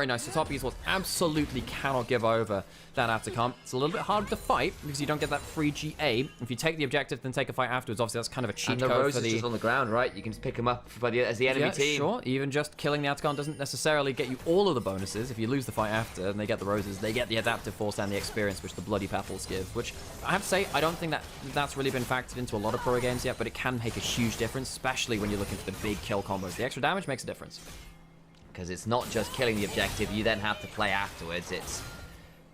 nice. The Top Esports absolutely cannot give over that Atacon. It's a little bit harder to fight because you don't get that free GA. If you take the objective, then take a fight afterwards. Obviously, that's kind of a cheat code. And the Rose for is just on the ground, right? You can just pick them up as the enemy team. Sure. Even just killing the Atacon doesn't necessarily get you all of the bonuses. If you lose the fight after and they get the Roses, they get the Adaptive Force and the experience, which the Bloody Petals give. Which, I have to say, I don't think that's really been factored into a lot of pro games yet, but it can make a huge difference, especially when you're looking for the big kill combos. The extra damage makes a difference. Because it's not just killing the objective, you then have to play afterwards. It's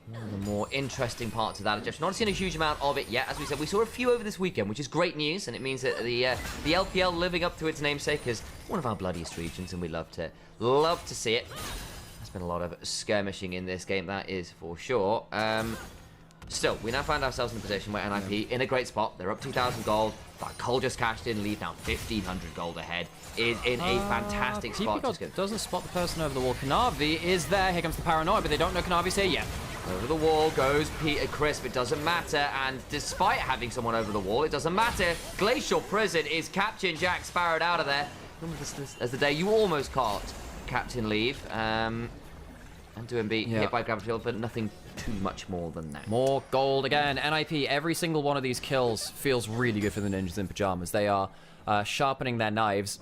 one of the more interesting parts of that objective. Not seen a huge amount of it yet. As we said, we saw a few over this weekend, which is great news, and it means that the LPL living up to its namesake is one of our bloodiest regions, and we love to see it. There's been a lot of skirmishing in this game, that is for sure. Still, we now find ourselves in a position where NIP in a great spot. They're up 2,000 gold. That Cole just cashed in, leave now 1,500 gold ahead. Is in a fantastic spot. Doesn't spot the person over the wall. Kanavi is there. Here comes the paranoia, but they don't know Kanavi's here yet. Over the wall goes Peter Crisp. It doesn't matter, and despite having someone over the wall, it doesn't matter. Glacial Prison is Captain Jack Sparrowed out of there. Remember this as the day you almost caught Captain Leave. And doing beat hit by Gravity Field, but nothing too much more than that. More gold again. NIP, every single one of these kills feels really good for the Ninjas in Pajamas. They are sharpening their knives.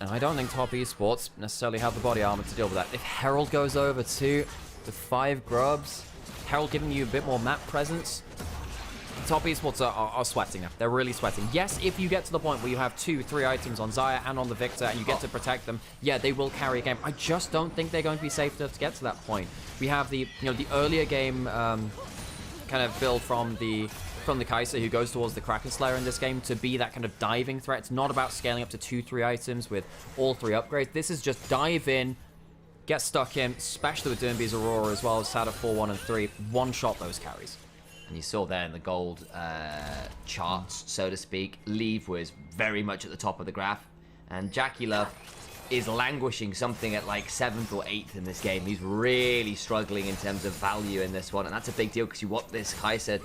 And I don't think Top Esports necessarily have the body armor to deal with that. If Herald goes over too, with 5 grubs, Herald giving you a bit more map presence, Top Esports are sweating now. They're really sweating. Yes, if you get to the point where you have 2-3 items on Xayah and on the Victor and you get to protect them, yeah, they will carry a game. I just don't think they're going to be safe enough to get to that point. We have the earlier game kind of build from the Kai'Sa, who goes towards the Kraken Slayer in this game to be that kind of diving threat. It's not about scaling up to 2-3 items with all 3 upgrades. This is just dive in, get stuck in, especially with Doombee's Aurora as well as SAT at 4-1 and 3. One-shot those carries. And you saw there in the gold charts, so to speak, Leave was very much at the top of the graph. And Jackie Love is languishing something at like 7th or 8th in this game. He's really struggling in terms of value in this one. And that's a big deal because you want this Kai'Sa,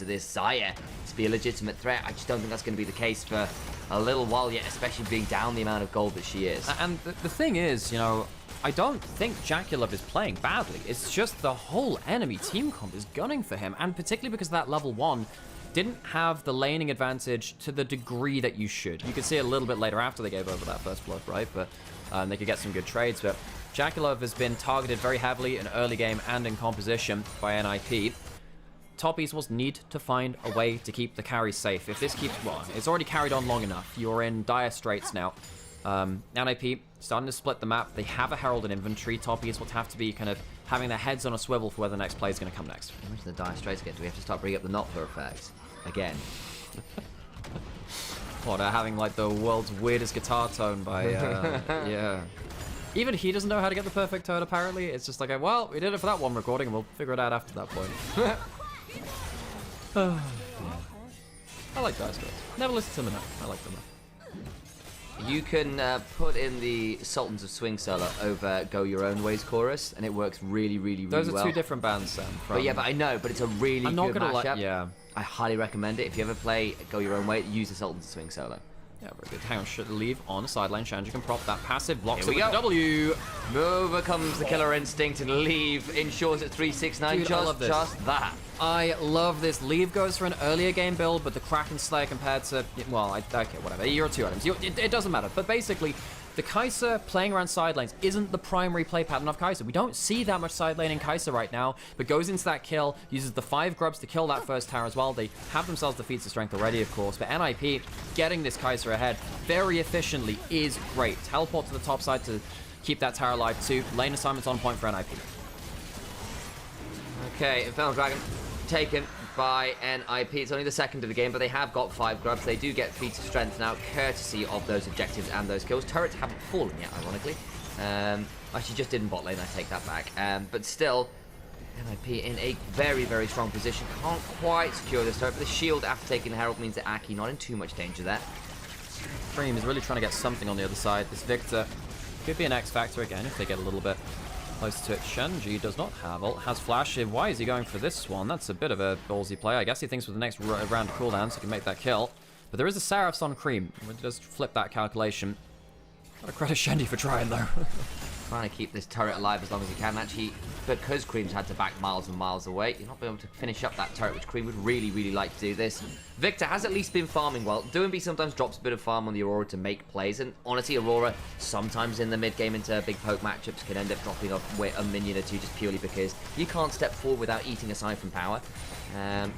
this Xayah to be a legitimate threat. I just don't think that's going to be the case for a little while yet, especially being down the amount of gold that she is. And the thing is, you know, I don't think Jackulov is playing badly. It's just the whole enemy team comp is gunning for him, and particularly because that level 1 didn't have the laning advantage to the degree that you should. You could see it a little bit later after they gave over that first blood, right? But they could get some good trades. But Jackulov has been targeted very heavily in early game and in composition by NIP. Top Esports need to find a way to keep the carry safe. If this keeps, well, it's already carried on long enough. You're in dire straits now. NIP starting to split the map. They have a Herald in inventory. Top Esports have to be kind of having their heads on a swivel for where the next play is going to come next. Imagine the dire straits again. Do we have to start bringing up the Notler effect again? What, having like the world's weirdest guitar tone by, yeah. Even he doesn't know how to get the perfect tone, apparently. It's just like, well, we did it for that one recording, and we'll figure it out after that point. I like dire straits. Never listened to them enough. I like them enough. You can put in the Sultans of Swing Solo over Go Your Own Ways chorus, and it works really, really, really well. Those are 2 different bands, Sam. But yeah, but I know, but it's a really good mashup. Yeah. I highly recommend it. If you ever play Go Your Own Way, use the Sultans of Swing Solo. Yeah, very good. Hang on, should leave on the sideline. Shanji can prop that passive, blocks Here it we with go. W. Overcomes the killer instinct and Leave ensures at 369. Dude, I love this. Just that. I love this. Leave goes for an earlier game build, but the Kraken Slayer compared to, well, okay, whatever. A year or 2 items. It doesn't matter. But basically, the Kai'Sa playing around side lanes isn't the primary play pattern of Kai'Sa. We don't see that much side laning Kai'Sa right now, but goes into that kill, uses the 5 grubs to kill that first tower as well. They have themselves the feats of strength already, of course, but NIP getting this Kai'Sa ahead very efficiently is great. Teleport to the top side to keep that tower alive too. Lane assignments on point for NIP. Okay, Infernal Dragon taken by NIP. It's only the second of the game, but they have got 5 grubs. They do get feats of strength now, courtesy of those objectives and those kills. Turrets haven't fallen yet, ironically. Actually, just did in bot lane, I take that back. But still, NIP in a very, very strong position. Can't quite secure this turret, but the shield after taking the Herald means that Aki not in too much danger there. Dream is really trying to get something on the other side. This Victor could be an X Factor again if they get a little bit close to it. Shenji does not have ult, has flash. Why is he going for this one? That's a bit of a ballsy play. I guess he thinks with the next round of cooldowns he can make that kill. But there is a Seraphs on Cream. It does flip that calculation. Gotta credit Shenji for trying though. Trying to keep this turret alive as long as he can. Actually, because Cream's had to back miles and miles away, you're not being able to finish up that turret, which Cream would really, really like to do this. Victor has at least been farming well. Doombe sometimes drops a bit of farm on the Aurora to make plays, and honestly, Aurora sometimes in the mid-game into big poke matchups can end up dropping off a minion or 2 just purely because you can't step forward without eating a siphon power.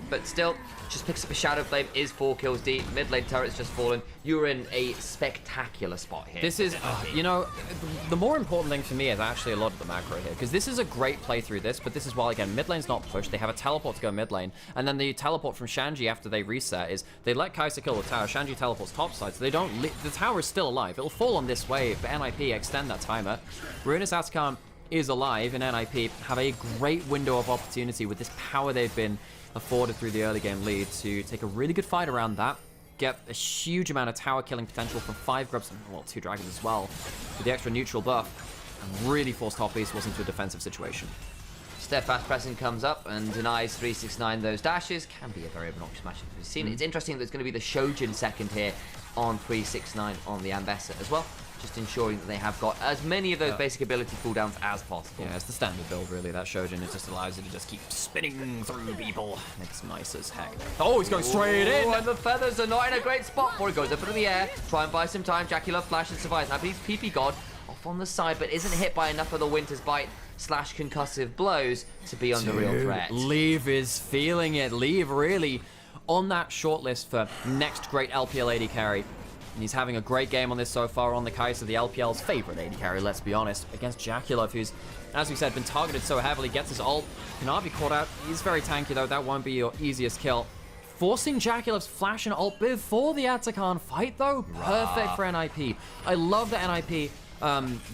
But still, just picks up a Shadow Flame, is 4 kills deep, mid lane turret's just fallen. You're in a spectacular spot here. This is, you know, the more important thing for me is actually a lot of the macro here, because this is a great play through this, but this is while, again, mid lane's not pushed, they have a teleport to go mid lane, and then the teleport from Shanji after they reset is, they let Kai'Sa kill the tower, Shanji teleports topside, so they don't, the tower is still alive, it'll fall on this wave, but NIP extend that timer. Ruinous Atacam is alive, and NIP have a great window of opportunity with this power they've been afforded through the early game lead to take a really good fight around that, get a huge amount of tower killing potential from 5 grubs and, well, 2 dragons as well, with the extra neutral buff, and really force Top Esports into a defensive situation. Steadfast pressing comes up and denies 369 those dashes. Can be a very obnoxious match. We've seen it. It's interesting that it's going to be the Shojin second here on 369 on the Ambessa as well. Just ensuring that they have got as many of those basic ability cooldowns as possible. Yeah, it's the standard build, really. That Shojin, it just allows you to just keep spinning through people. It's nice as heck. Oh, he's going straight in! And the feathers are not in a great spot for it. Goes up into the air. Try and buy some time. Jackie Love flash and survives. Now, he's PP God off on the side, but isn't hit by enough of the Winter's Bite / concussive blows to be under real threat. Leave is feeling it. Leave really on that shortlist for next great LPL AD carry. And he's having a great game on this so far on the Kai'Sa, the LPL's favorite AD carry, let's be honest, against Jaculov, who's, as we said, been targeted so heavily, gets his ult. Kanavi caught out. He's very tanky, though. That won't be your easiest kill. Forcing Jaculov's flash and ult before the Atakan fight, though. Perfect for NIP. I love that NIP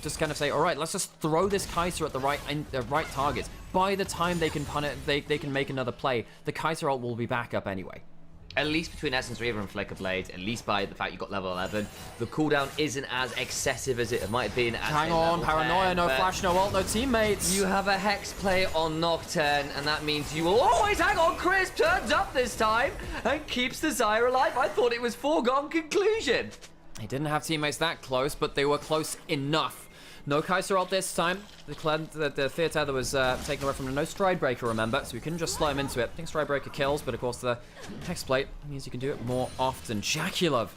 just kind of say, all right, let's just throw this Kai'Sa at the right targets. By the time they can pun it, they can make another play, the Kai'Sa ult will be back up anyway. At least between Essence Reaver and Flicker Blade, at least by the fact you got level 11, the cooldown isn't as excessive as it might have been. Hang on, Paranoia, no flash, no ult, no teammates. You have a Hex play on Nocturne, and that means you will always hang on. Crisp turns up this time and keeps the Zyre alive. I thought it was foregone conclusion. He didn't have teammates that close, but they were close enough. No Kai'Sa ult this time. The Fear Tether was taken away from him. No Stride Breaker, remember, so we couldn't just slow him into it. I think Stride Breaker kills, but of course the Hex Plate means you can do it more often. Jaculov,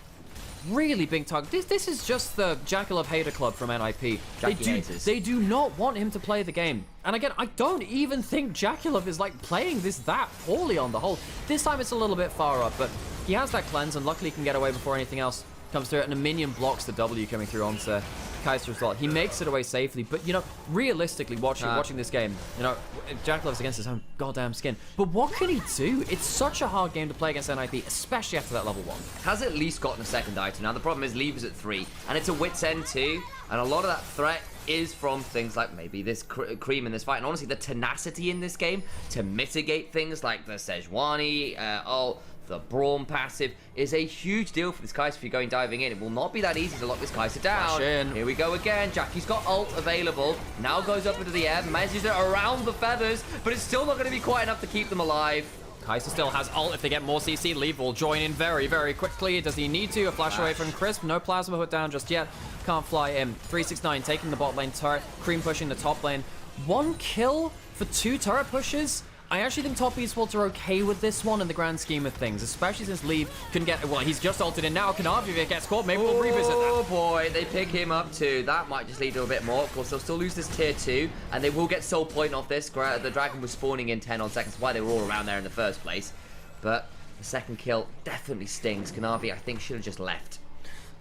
really big target. This is just the Jaculov hater club from NIP. They do not want him to play the game. And again, I don't even think Jaculov is like playing this that poorly on the whole. This time it's a little bit far up, but he has that cleanse and luckily can get away before anything else comes through, and a minion blocks the W coming through onto Kai'Sa's ult. He makes it away safely, but you know, realistically, watching this game, you know, Jaculov's against his own goddamn skin. But what can he do? It's such a hard game to play against NIP, especially after that level 1. Has at least gotten a second item. Now the problem is Leave is at 3, and it's a wit's end too, and a lot of that threat is from things like maybe this Cream in this fight, and honestly the tenacity in this game to mitigate things like the Sejuani ult, the Braum passive is a huge deal for this Kai'Sa if you're diving in. It will not be that easy to lock this Kai'Sa down. Here we go again. Jackie's got ult available. Now goes up into the air, manages it around the feathers, but it's still not going to be quite enough to keep them alive. Kai'Sa still has ult. If they get more CC, Leave will join in very, very quickly. Does he need to? A flash away from Crisp. No plasma put down just yet. Can't fly in. 369 taking the bot lane turret. Cream pushing the top lane. 1 kill for 2 turret pushes. I actually think top esports are okay with this one in the grand scheme of things, especially since Leave can get, well, he's just ulted in now. Kanavi, if it gets caught, maybe we'll revisit that. Oh boy, they pick him up too. That might just lead to a bit more. Of course, they'll still lose this tier 2, and they will get soul point off this. The dragon was spawning in 10 on seconds, why they were all around there in the first place. But the second kill definitely stings. Kanavi, I think, should have just left.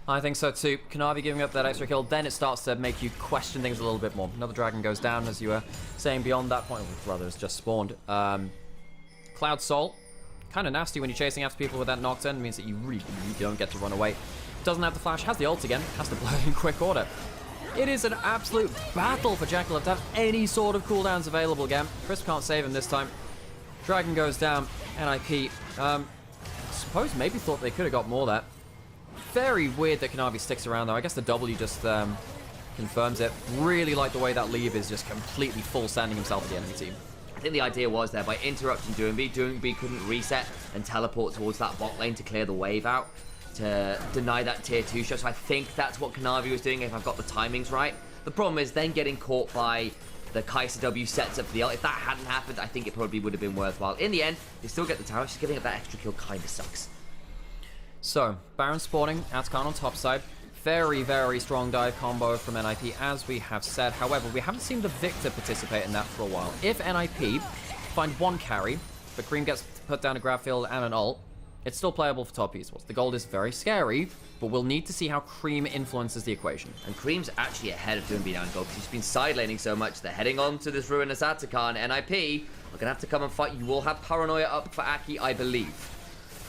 I think so too. Kanavi giving up that extra kill, then it starts to make you question things a little bit more. Another dragon goes down, as you were saying, beyond that point. Well, brother has just spawned. Cloud Soul, kind of nasty when you're chasing after people with that Nocturne. It means that you really don't get to run away. Doesn't have the flash, has the ult again, has to blow in quick order. It is an absolute battle for Jaculov to have any sort of cooldowns available again. Crisp can't save him this time. Dragon goes down, NIP. I suppose maybe thought they could have got more there. Very weird that Kanavi sticks around though. I guess the W just confirms it. Really like the way that Leave is just completely full standing himself at the enemy team. I think the idea was there by interrupting Doomby couldn't reset and teleport towards that bot lane to clear the wave out to deny that tier 2 shot. So I think that's what Kanavi was doing if I've got the timings right. The problem is then getting caught by the Kai'Sa W sets up for the ult. If that hadn't happened, I think it probably would have been worthwhile. In the end, they still get the tower. Just giving up that extra kill kind of sucks. So, Baron spawning, Atakan on top side. Very, very strong dive combo from NIP, as we have said. However, we haven't seen the Victor participate in that for a while. If NIP find 1 carry, but Cream gets put down a grab field and an ult, it's still playable for top esports. The gold is very scary, but we'll need to see how Cream influences the equation. And Cream's actually ahead of Doomby now in gold because he's been side laning so much. They're heading on to this ruinous Atakan. NIP are going to have to come and fight. You will have Paranoia up for Aki, I believe.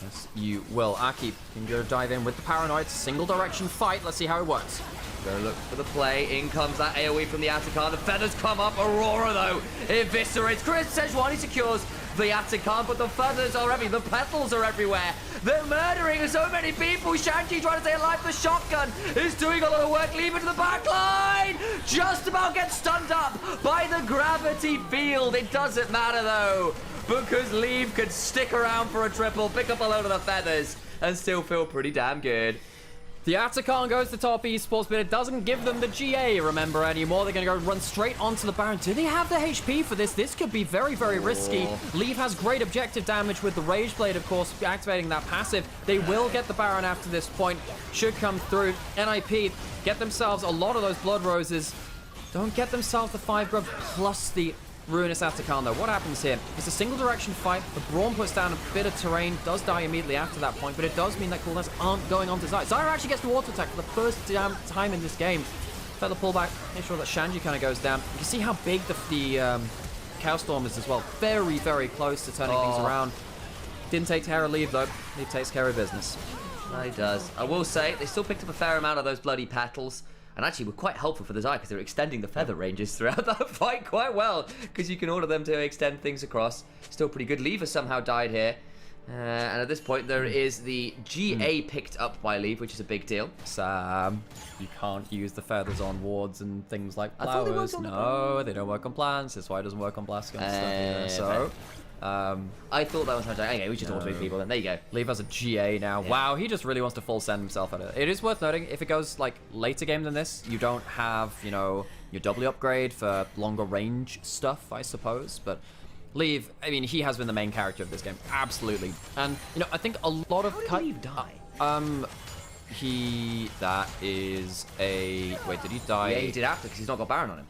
Yes, you will. Aki can go dive in with the Paranoid. Single direction fight. Let's see how it works. Go look for the play. In comes that AoE from the Atakan. The feathers come up. Aurora, though, eviscerates. Chris Sejuani secures the Atakan, but the feathers are everywhere. The petals are everywhere. They're murdering so many people. Shanji trying to stay alive. The shotgun is doing a lot of work. Leave it to the back line. Just about gets stunned up by the gravity field. It doesn't matter, though, because Leave could stick around for a triple, pick up a load of the feathers, and still feel pretty damn good. The Atakan goes to top esports, but it doesn't give them the GA, remember, anymore. They're going to go run straight onto the Baron. Do they have the HP for this? This could be very, very risky. Leave has great objective damage with the Rage Blade, of course, activating that passive. They will get the Baron after this point. Should come through. NIP get themselves a lot of those Blood Roses. Don't get themselves the 5 grub plus the Ruinous Atakan, though. What happens here? It's a single direction fight. The Brawn puts down a bit of terrain, does die immediately after that point, but it does mean that cooldowns aren't going on to Zyra. Zyra actually gets to auto attack for the first damn time in this game. Feather pullback, make sure that Shanji kind of goes down. You can see how big the Chaos Storm is as well. Very, very close to turning things around. Didn't take care of Leave, though. Leave takes care of business. No, he does. I will say, they still picked up a fair amount of those bloody petals. And actually were quite helpful for the Zyra because they were extending the feather ranges throughout that fight quite well, because you can order them to extend things across. Still pretty good. Leave has somehow died here. And at this point, there is the GA picked up by Leave, which is a big deal. Sam, you can't use the feathers on wards and things like flowers. I thought they worked on no, they don't work on plants. That's why it doesn't work on blast guns stuff either. So, I thought that was how to... Anyway, we just automate people then. There you go. Leave has a GA now. Yeah. Wow, he just really wants to full send himself at it. It is worth noting, if it goes like later game than this, you don't have, you know, your W upgrade for longer range stuff, I suppose. But Leave, I mean, he has been the main character of this game. Absolutely. And, you know, I think a lot of... How did Leave die? That is a... Wait, did he die? Yeah, he did after, because he's not got Baron on him.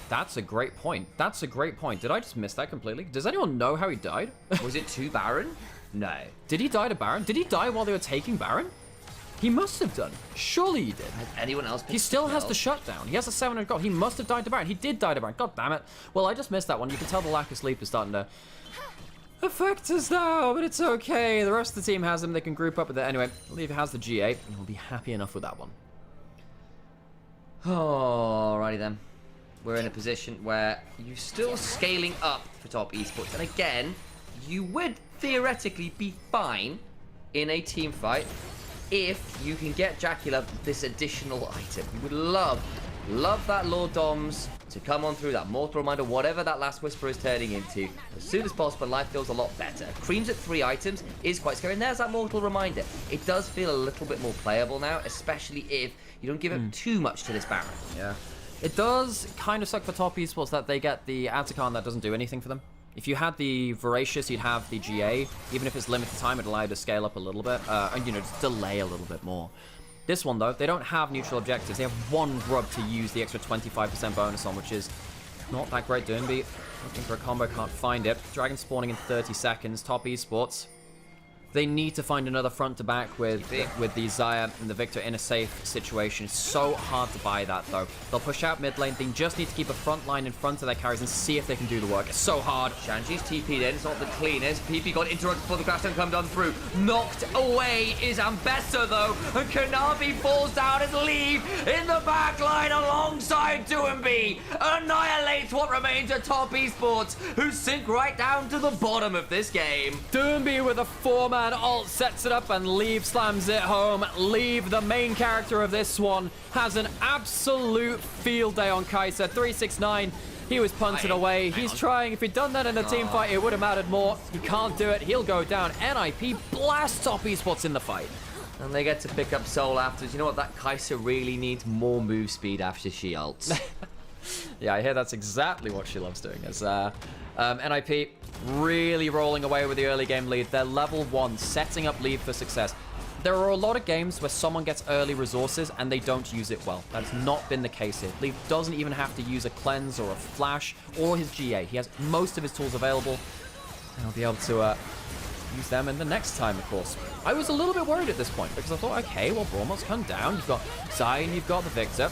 That's a great point. That's a great point. Did I just miss that completely? Does anyone know how he died? Was it to Baron? No. Did he die to Baron? Did he die while they were taking Baron? He must have done. Surely he did. Has anyone else? He still has the shutdown. He has a 700 gold. He must have died to Baron. He did die to Baron. God damn it. Well, I just missed that one. You can tell the lack of sleep is starting to affect us now, but it's okay. The rest of the team has him. They can group up with it. Anyway, Leave has the GA, and we'll be happy enough with that one. Alrighty then. We're in a position where you're still scaling up for top esports. And again, you would theoretically be fine in a team fight if you can get Dracula this additional item. You would love that Lord Doms to come on through, that Mortal Reminder, whatever that Last Whisper is turning into, as soon as possible. Life feels a lot better. Creams at 3 items is quite scary, and there's that Mortal Reminder. It does feel a little bit more playable now, especially if you don't give up too much to this Baron. Yeah. It does kind of suck for top esports that they get the Atakan that doesn't do anything for them. If you had the Voracious, you'd have the GA. Even if it's limited time, it'd allow you to scale up a little bit, and, you know, just delay a little bit more. This one, though, they don't have neutral objectives. They have 1 grub to use the extra 25% bonus on, which is not that great. Doomby looking for a combo, can't find it. Dragon spawning in 30 seconds. Top esports. They need to find another front to back with the Zyra and the Victor in a safe situation. It's so hard to buy that, though. They'll push out mid lane. They just need to keep a front line in front of their carries and see if they can do the work. It's so hard. Shanji's TP'd in. It's not the cleanest. PP got interrupted before the crash and come down through. Knocked away is Ambessa, though. And Kanabi falls down as Leave in the back line alongside Doomby. Annihilates what remains of top esports, who sink right down to the bottom of this game. Doomby with a 4-man ult sets it up and Leave slams it home. Leave, the main character of this one, has an absolute field day on Kai'Sa. 369. He was punted away. He's trying. If he'd done that in a team fight, it would have mattered more. He can't do it. He'll go down. NIP blasts top esports in the fight. And they get to pick up Soul afterwards. You know what? That Kai'Sa really needs more move speed after she ults. Yeah, I hear that's exactly what she loves doing. As NIP really rolling away with the early game lead. They're level 1, setting up Leave for success. There are a lot of games where someone gets early resources and they don't use it well. That's not been the case here. Leave doesn't even have to use a cleanse or a flash or his GA. He has most of his tools available, and he'll be able to use them in the next time, of course. I was a little bit worried at this point because I thought, okay, well, Braum's come down. You've got Zion, you've got the Victor.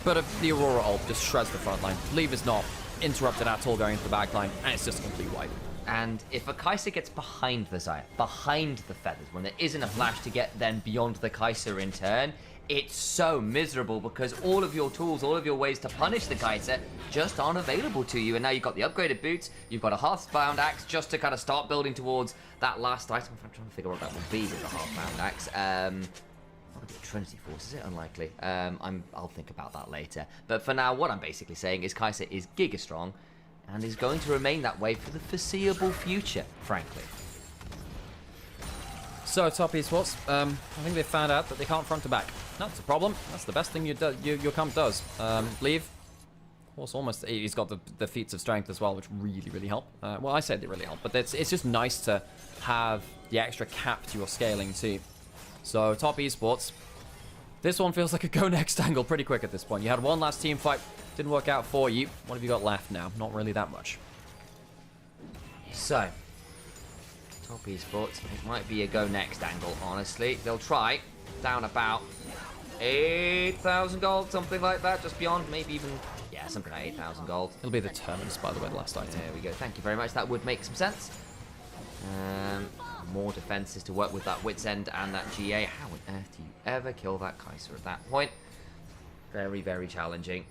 But if the Aurora ult just shreds the front line. Leave is not interrupted at all going into the back line, and it's just a complete wipe. And if a Kai'Sa gets behind the Zyra, behind the feathers, when there isn't a flash to get then beyond the Kai'Sa in turn, it's so miserable because all of your tools, all of your ways to punish the Kai'Sa just aren't available to you. And now you've got the upgraded boots, you've got a Hearthbound Axe just to kind of start building towards that last item. I'm trying to figure out what that will be with the Hearthbound Axe. Probably Trinity Force, is it? Unlikely. I'll think about that later. But for now, what I'm basically saying is Kai'Sa is giga strong and is going to remain that way for the foreseeable future, frankly. So, Top Esports, I think they found out that they can't front to back. That's a problem. That's the best thing your comp does. Leave. Of course, almost. He's got the feats of strength as well, which really help. Well, I said they really help, but it's just nice to have the extra cap to your scaling too. So, Top Esports, this one feels like a go next angle pretty quick at this point. You had one last team fight, didn't work out for you. What have you got left now? Not really that much. So, Top Esports, it might be a go next angle, honestly. They'll try down about 8,000 gold, something like that, just beyond, maybe even, yeah, something like 8,000 gold. It'll be the Terminus, by the way, the last item. There we go, thank you very much, that would make some sense. More defenses to work with that Wit's End and that GA. How on earth do you ever kill that Kai'Sa at that point? Very challenging.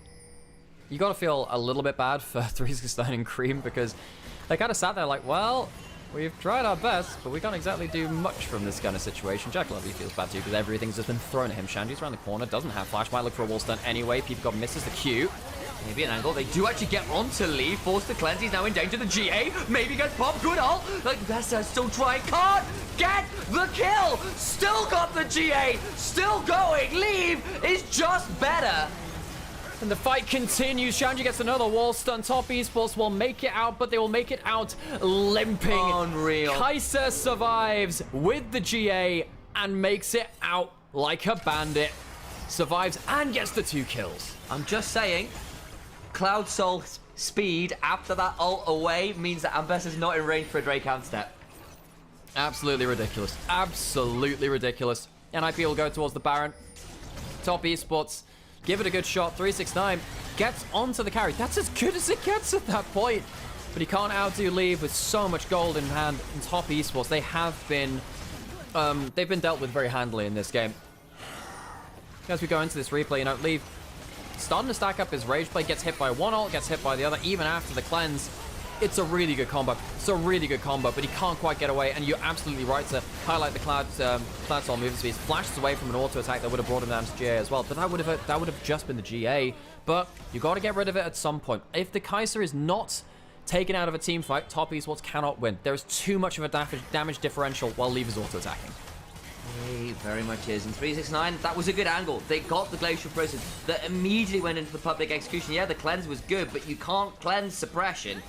You gotta feel a little bit bad for 369 and Cream because they kind of sat there like, well, we've tried our best, but we can't exactly do much from this kind of situation. Jack Lovey feels bad too because everything's just been thrown at him. Shandy's around the corner, doesn't have flash, might look for a wall stun anyway. Peepcog misses the Q. Maybe an angle. They do actually get onto Lee. Forced to cleanse. He's now in danger. The GA maybe gets popped. Good ult. Like Bessa still trying. Can't get the kill. Still got the GA. Still going. Leave is just better. And the fight continues. Shanji gets another wall stun. Top Esports will make it out, but they will make it out limping. Unreal. Kai'Sa survives with the GA and makes it out like a bandit. Survives and gets the 2 kills. I'm just saying, Cloud Soul's speed after that ult away means that Ambessa's not in range for a Drake hand step. Absolutely ridiculous. Absolutely ridiculous. NIP will go towards the Baron. Top Esports, give it a good shot. 369 gets onto the carry. That's as good as it gets at that point. But he can't outdo Leave with so much gold in hand. In Top Esports, they have been, they've been dealt with very handily in this game. As we go into this replay, you know, Leave starting to stack up his Rage Blade, gets hit by one ult, gets hit by the other, even after the cleanse. It's a really good combo. It's a really good combo, but he can't quite get away, and you're absolutely right to highlight the Cloud Soul movement speed. Flashes away from an auto attack that would have brought him down to GA as well, but that would have just been the GA. But you got to get rid of it at some point. If the Kai'Sa is not taken out of a team fight, Top Esports cannot win. There is too much of a damage differential while Leave is auto attacking. He very much is. And 369, that was a good angle. They got the Glacial Prison that immediately went into the public execution. Yeah, the cleanse was good, but you can't cleanse suppression.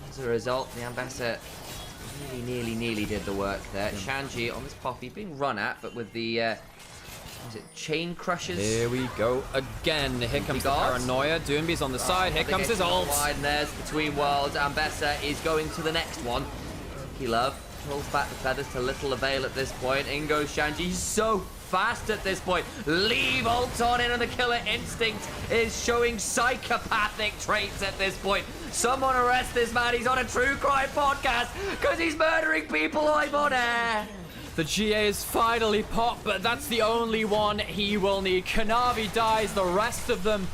As a result, the Ambassador nearly did the work there. Shanji on this Poppy being run at, but with the is it Chain Crushers? Here we go again. Here comes the Paranoia. Doomby's on the side. Here comes his ult. Wide, and there's Between Worlds. Ambessa is going to the next one. He love. Pulls back the feathers to little avail at this point. In goes Shanji. He's so fast at this point. Leave ult on in, and the killer instinct is showing psychopathic traits at this point. Someone arrest this man. He's on a true crime podcast because he's murdering people live on air. The GA is finally popped, but that's the only one he will need. Kanavi dies. The rest of them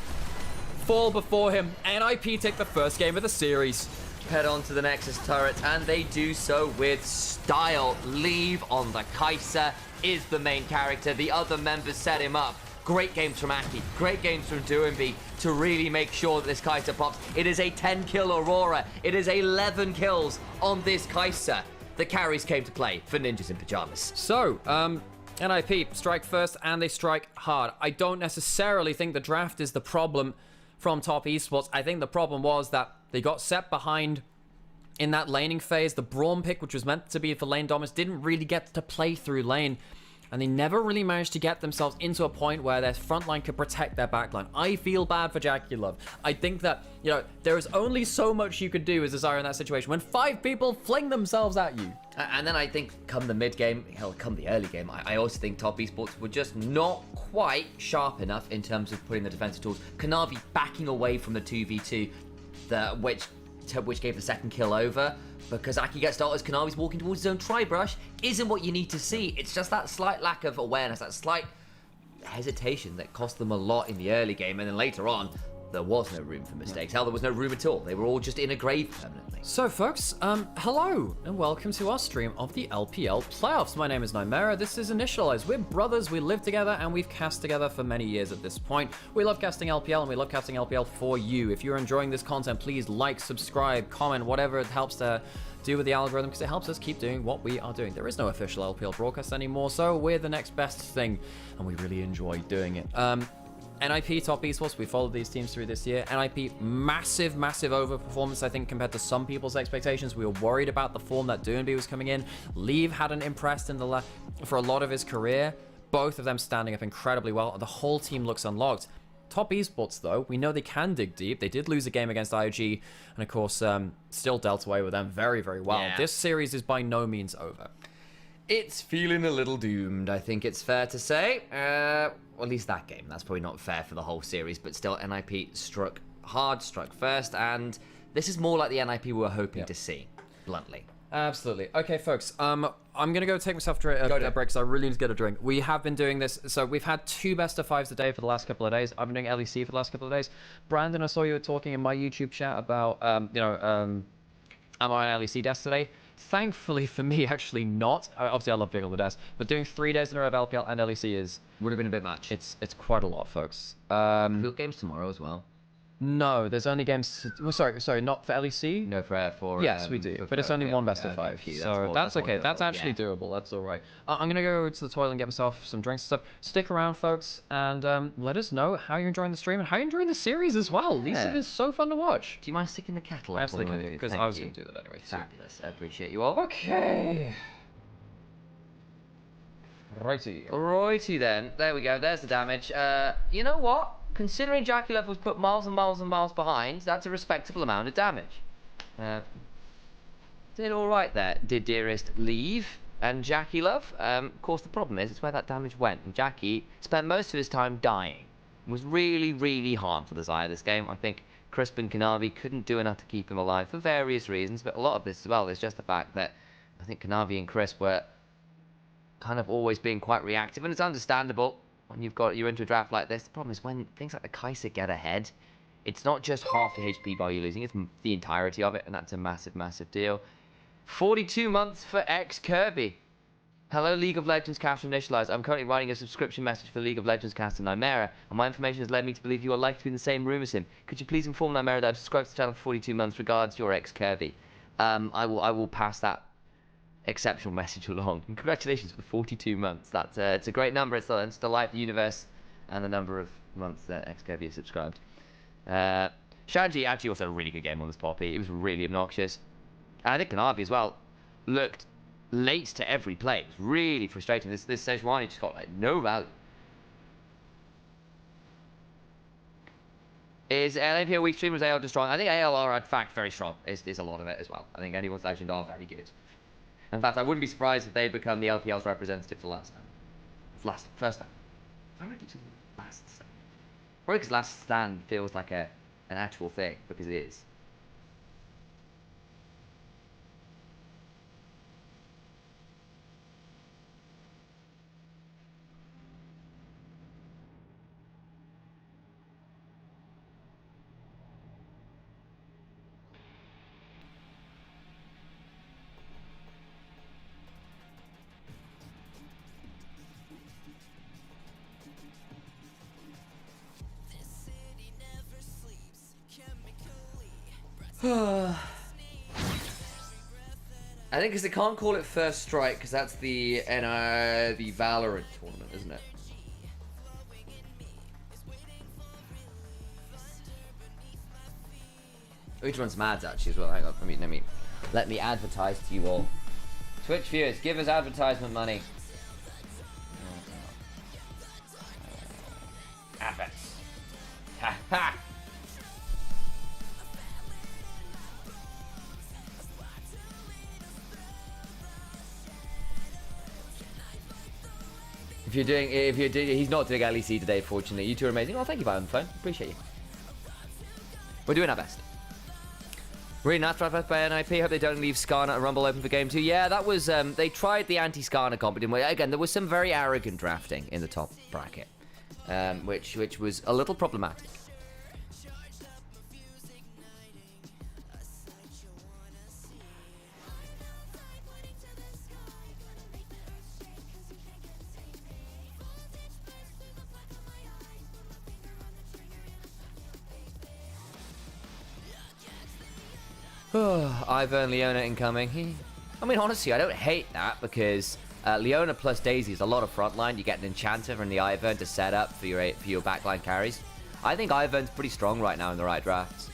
fall before him. NIP take the first game of the series. Head on to the Nexus turret, and they do so with style. Leave on the Kai'Sa is the main character. The other members set him up. Great games from Aki, great games from Duenby to really make sure that this Kai'Sa pops. It is a 10-kill Aurora. It is 11 kills on this Kai'Sa. The carries came to play for Ninjas in Pajamas. So, NIP strike first, and they strike hard. I don't necessarily think the draft is the problem from Top Esports. I think the problem was that they got set behind in that laning phase. The Braum pick, which was meant to be for lane dominance, didn't really get to play through lane. And they never really managed to get themselves into a point where their front line could protect their back line. I feel bad for Jackie Love. I think that, you know, there is only so much you could do as a Zyra in that situation when 5 people fling themselves at you. And then I think come the mid game, hell, come the early game, I also think Top Esports were just not quite sharp enough in terms of putting the defensive tools. Kanavi backing away from the 2v2, which gave the second kill over. Because Aki gets started as Kanavi's walking towards his own tri-brush isn't what you need to see. It's just that slight lack of awareness, that slight hesitation that cost them a lot in the early game, and then later on, there was no room for mistakes. Hell, there was no room at all. They were all just in a grave permanently. So folks, hello and welcome to our stream of the LPL playoffs. My name is Nymaera, this is Initialise. We're brothers, we live together, and we've cast together for many years at this point. We love casting LPL, and we love casting LPL for you. If you're enjoying this content, please like, subscribe, comment, whatever it helps to do with the algorithm, because it helps us keep doing what we are doing. There is no official LPL broadcast anymore, so we're the next best thing, and we really enjoy doing it. NIP, Top Esports, we followed these teams through this year. NIP, massive overperformance, I think, compared to some people's expectations. We were worried about the form that Doonby was coming in. Leave hadn't impressed in for a lot of his career. Both of them standing up incredibly well. The whole team looks unlocked. Top Esports, though, we know they can dig deep. They did lose a game against IOG, and of course, still dealt away with them very well. Yeah. This series is by no means over. It's feeling a little doomed, I think it's fair to say. Well, at least that game. That's probably not fair for the whole series, but still, NIP struck hard, struck first, and this is more like the NIP we were hoping to see, bluntly. Absolutely. Okay, folks, I'm going to go take myself a break because I really need to get a drink. We have been doing this, so we've had 2 best of 5s a day for the last couple of days. I've been doing LEC for the last couple of days. Brandon, I saw you were talking in my YouTube chat about, am I on LEC desk today? Thankfully for me, actually not. Obviously, I love being on the desk, but doing 3 days in a row of LPL and LEC would have been a bit much. It's quite a lot, folks. Field games tomorrow as well. No, there's only games. Well, sorry, not for LEC. No, for yes, we do, but it's only one best of 5, so that's okay. That's actually doable. That's all right. I'm gonna go to the toilet and get myself some drinks and stuff. Stick around, folks, and let us know how you're enjoying the stream and how you're enjoying the series as well. These is so fun to watch. Do you mind sticking the kettle? Absolutely, because I was gonna do that anyway. Fabulous. I appreciate you all. Okay. Righty then. There we go. There's the damage. You know what? Considering Jackie Love was put miles and miles behind, that's a respectable amount of damage. Did all right there. Did Dearest leave and Jackie Love? Of course, the problem is it's where that damage went. And Jackie spent most of his time dying. It was really hard for the Xayah this game. I think Crisp and Kanavi couldn't do enough to keep him alive for various reasons, but a lot of this as well is just the fact that I think Kanavi and Crisp were kind of always being quite reactive, and it's understandable. When you're into a draft like this, the problem is when things like the Kai'Sa get ahead, it's not just half your HP bar you're losing, it's the entirety of it, and that's a massive deal. 42 months for Kirby. Hello, League of Legends cast from Initialise. I'm currently writing a subscription message for League of Legends cast in Nymaera, and my information has led me to believe you are likely to be in the same room as him. Could you please inform Nymaera that I've subscribed to the channel for 42 months? Regards, your Kirby. I will pass that exceptional message along. And congratulations for 42 months. That's it's a great number. It's the life, the universe, and the number of months that Kirby is subscribed. Shanji actually also a really good game on this Poppy. It was really obnoxious. And I think Kanavi as well looked late to every play. It was really frustrating. This Sejuani just got like no value. Is LPL weak stream, was AL just strong? I think AL are in fact very strong. Is a lot of it as well. I think anyone's legend are very good. In fact, I wouldn't be surprised if they'd become the LPL's representative for first time. I reckon it's last stand. Probably because last stand feels like an actual thing, because it is. I think because they can't call it First Strike because that's the Valorant tournament, isn't it? We need to run some ads actually as well. Hang on, let me advertise to you all. Twitch viewers, give us advertisement money. Adverts. Ha ha. If you're doing, he's not doing LEC today, fortunately. You two are amazing. Oh, thank you, on the phone. Appreciate you. We're doing our best. Really nice draft by NIP. Hope they don't leave Skarner and Rumble open for game 2. Yeah, that was, they tried the anti-Skarner comp, didn't we? Again, there was some very arrogant drafting in the top bracket. which was a little problematic. Ivern Leona incoming. I mean, honestly, I don't hate that because Leona plus Daisy is a lot of frontline. You get an Enchanter from the Ivern to set up for your backline carries. I think Ivern's pretty strong right now in the right drafts.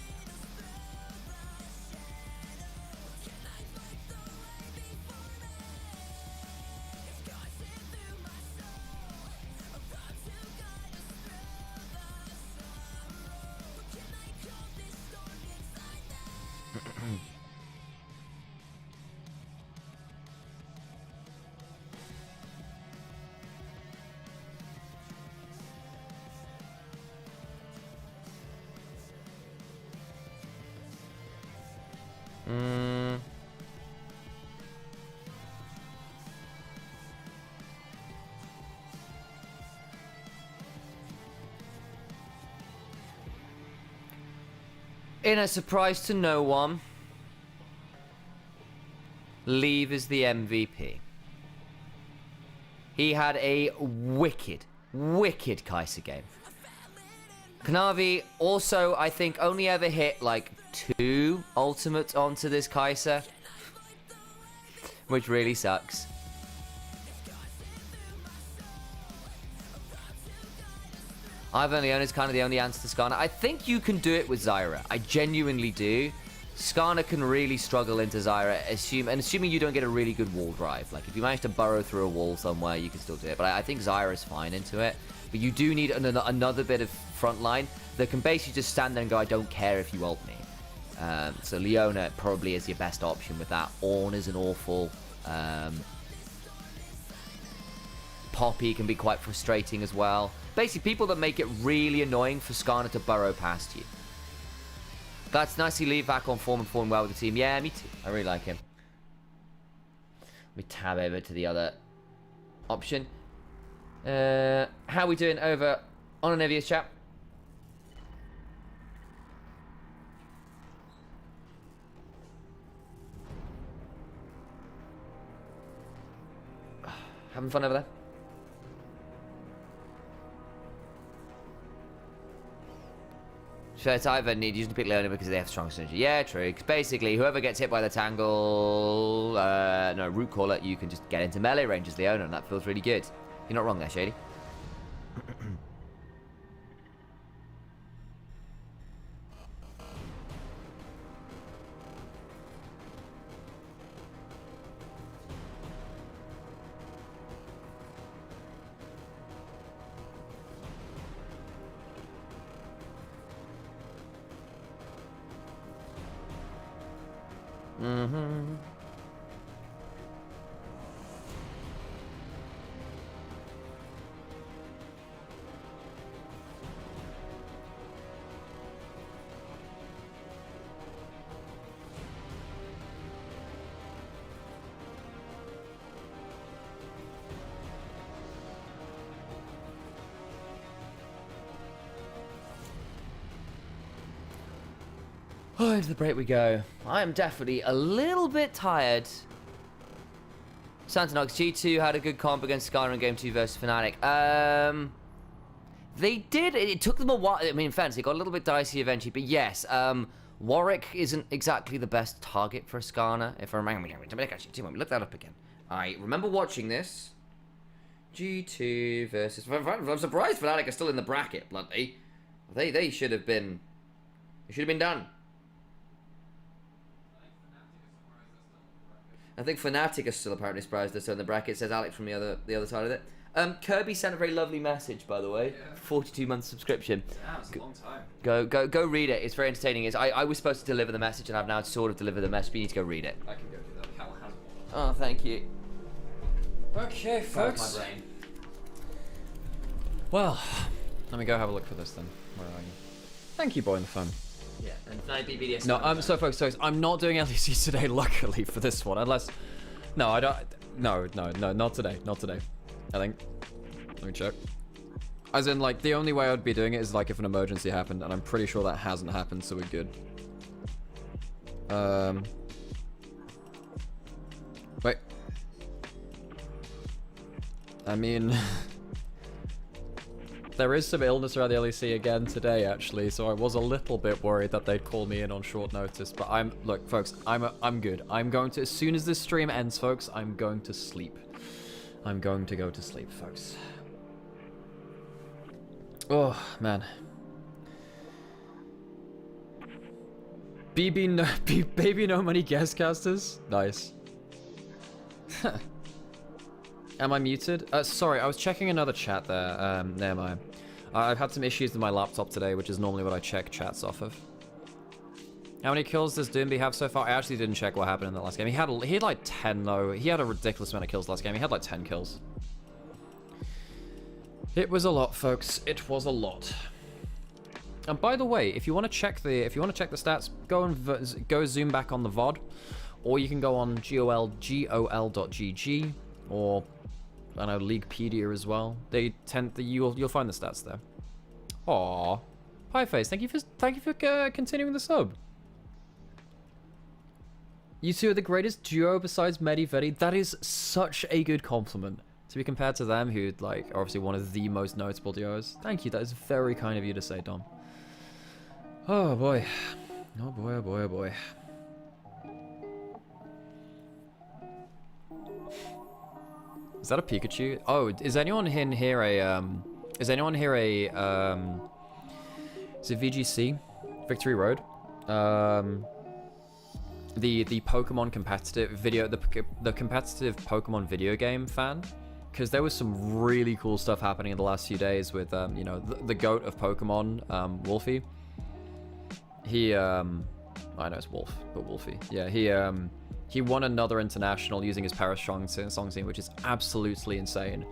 In a surprise to no one, Leave is the MVP. He had a wicked Kai'Sa game. Kanavi also, I think, only ever hit like 2 ultimates onto this Kai'Sa, which really sucks. Ivern Leona is kind of the only answer to Skarner. I think you can do it with Zyra. I genuinely do. Skarner can really struggle into Zyra, assuming you don't get a really good wall drive. Like, if you manage to burrow through a wall somewhere, you can still do it. But I think Zyra's fine into it. But you do need another bit of front line that can basically just stand there and go, I don't care if you ult me. So Leona probably is your best option with that. Ornn is an awful. Poppy can be quite frustrating as well. Basically, people that make it really annoying for Skarner to burrow past you. That's nice to leave back on form and performing well with the team. Yeah, me too. I really like him. Let me tab over to the other option. How are we doing over on Onivia's chat? Having fun over there? So it's either need you to pick Leona because they have strong synergy. Yeah, true. Because basically, whoever gets hit by the tangle, root caller, you can just get into melee range as Leona, and that feels really good. You're not wrong there, Shady. Oh, into the break we go. I am definitely a little bit tired. Santanox, G2 had a good comp against Skarner in Game 2 versus Fnatic. They did. It took them a while. I mean, in fairness, it got a little bit dicey eventually. But yes, Warwick isn't exactly the best target for Skarner. If I remember, actually, let me look that up again. I remember watching this. G2 versus... I'm surprised Fnatic are still in the bracket, bluntly. They should have been... It should have been done. I think Fnatic is still apparently surprised they're still in the bracket, says Alex from the other side of it. Kirby sent a very lovely message, by the way. Yeah. 42-month subscription. Yeah, it's a long time. Go read it. It's very entertaining. I was supposed to deliver the message, and I've now sort of delivered the message, but you need to go read it. I can go do that. Oh, thank you. Okay, folks. My brain. Well, let me go have a look for this then. Where are you? Thank you, boy on the phone. Yeah, and tonight BBDS. No, so folks, I'm not doing LEC today, luckily, for this one, unless... No, I don't... No, not today, I think. Let me check. As in, like, the only way I would be doing it is, like, if an emergency happened, and I'm pretty sure that hasn't happened, so we're good. Wait. I mean... there is some illness around the LEC again today, actually, so I was a little bit worried that they'd call me in on short notice, but look, folks, I'm good. I'm going to, as soon as this stream ends, folks, I'm going to sleep. I'm going to go to sleep, folks. Oh, man. Baby no money guest casters? Nice. Am I muted? Sorry, I was checking another chat there. Never mind. I've had some issues with my laptop today, which is normally what I check chats off of. How many kills does Doomby have so far? I actually didn't check what happened in the last game. He had like 10 though. He had a ridiculous amount of kills last game. He had like 10 kills. It was a lot, folks. It was a lot. And by the way, if you want to check the stats, go zoom back on the VOD, or you can go on gol.gg, or I know Leaguepedia as well. You'll find the stats there. Aww, Pieface, thank you for continuing the sub. You two are the greatest duo besides Medivetti. That is such a good compliment. To be compared to them, who like are obviously one of the most notable duos. Thank you, that is very kind of you to say, Dom. Oh boy. Oh boy, oh boy, oh boy. Is that a Pikachu? Oh, is anyone in here a is it VGC? Victory Road? The Pokemon competitive video, the competitive Pokemon video game fan? Because there was some really cool stuff happening in the last few days with, you know, the GOAT of Pokemon, Wolfie. He, I know it's Wolf, but Wolfie. Yeah, he won another international using his Paris song scene, which is absolutely insane.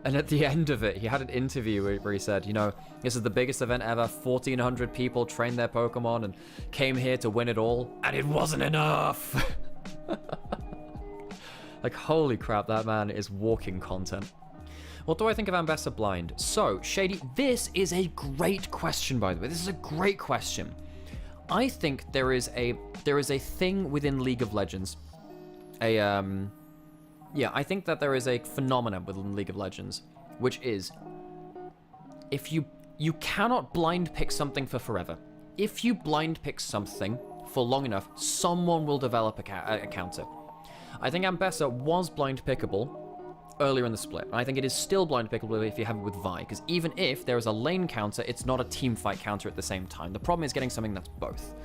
And at the end of it, he had an interview where he said, you know, this is the biggest event ever. 1,400 people trained their Pokemon and came here to win it all, and it wasn't enough. Like, holy crap, that man is walking content. What do I think of Ambessa Blind? So, Shady, this is a great question, by the way. This is a great question. I think there is a thing within League of Legends. Yeah, I think that there is a phenomenon within League of Legends, which is, if you cannot blind pick something for forever. If you blind pick something for long enough, someone will develop a counter. I think Ambessa was blind pickable earlier in the split. I think it is still blind pickable if you have it with Vi, because even if there is a lane counter, it's not a team fight counter at the same time. The problem is getting something that's both.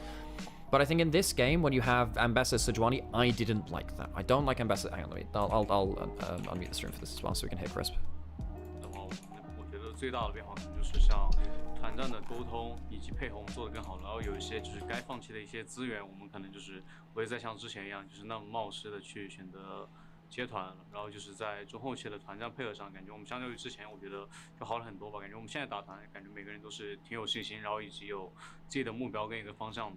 But I think in this game, when you have Ambessa Sejuani, I didn't like that. I don't like Ambessa. Hang on, wait. I'll unmute the stream for this as well, so we can hit Crisp. 团战的沟通以及配合我们做得更好，然后有一些就是该放弃的一些资源，我们可能就是不会再像之前一样，就是那么冒失的去选择接团了。然后就是在中后期的团战配合上，感觉我们相对于之前，我觉得就好了很多吧。感觉我们现在打团，感觉每个人都是挺有信心，然后以及有自己的目标跟一个方向的。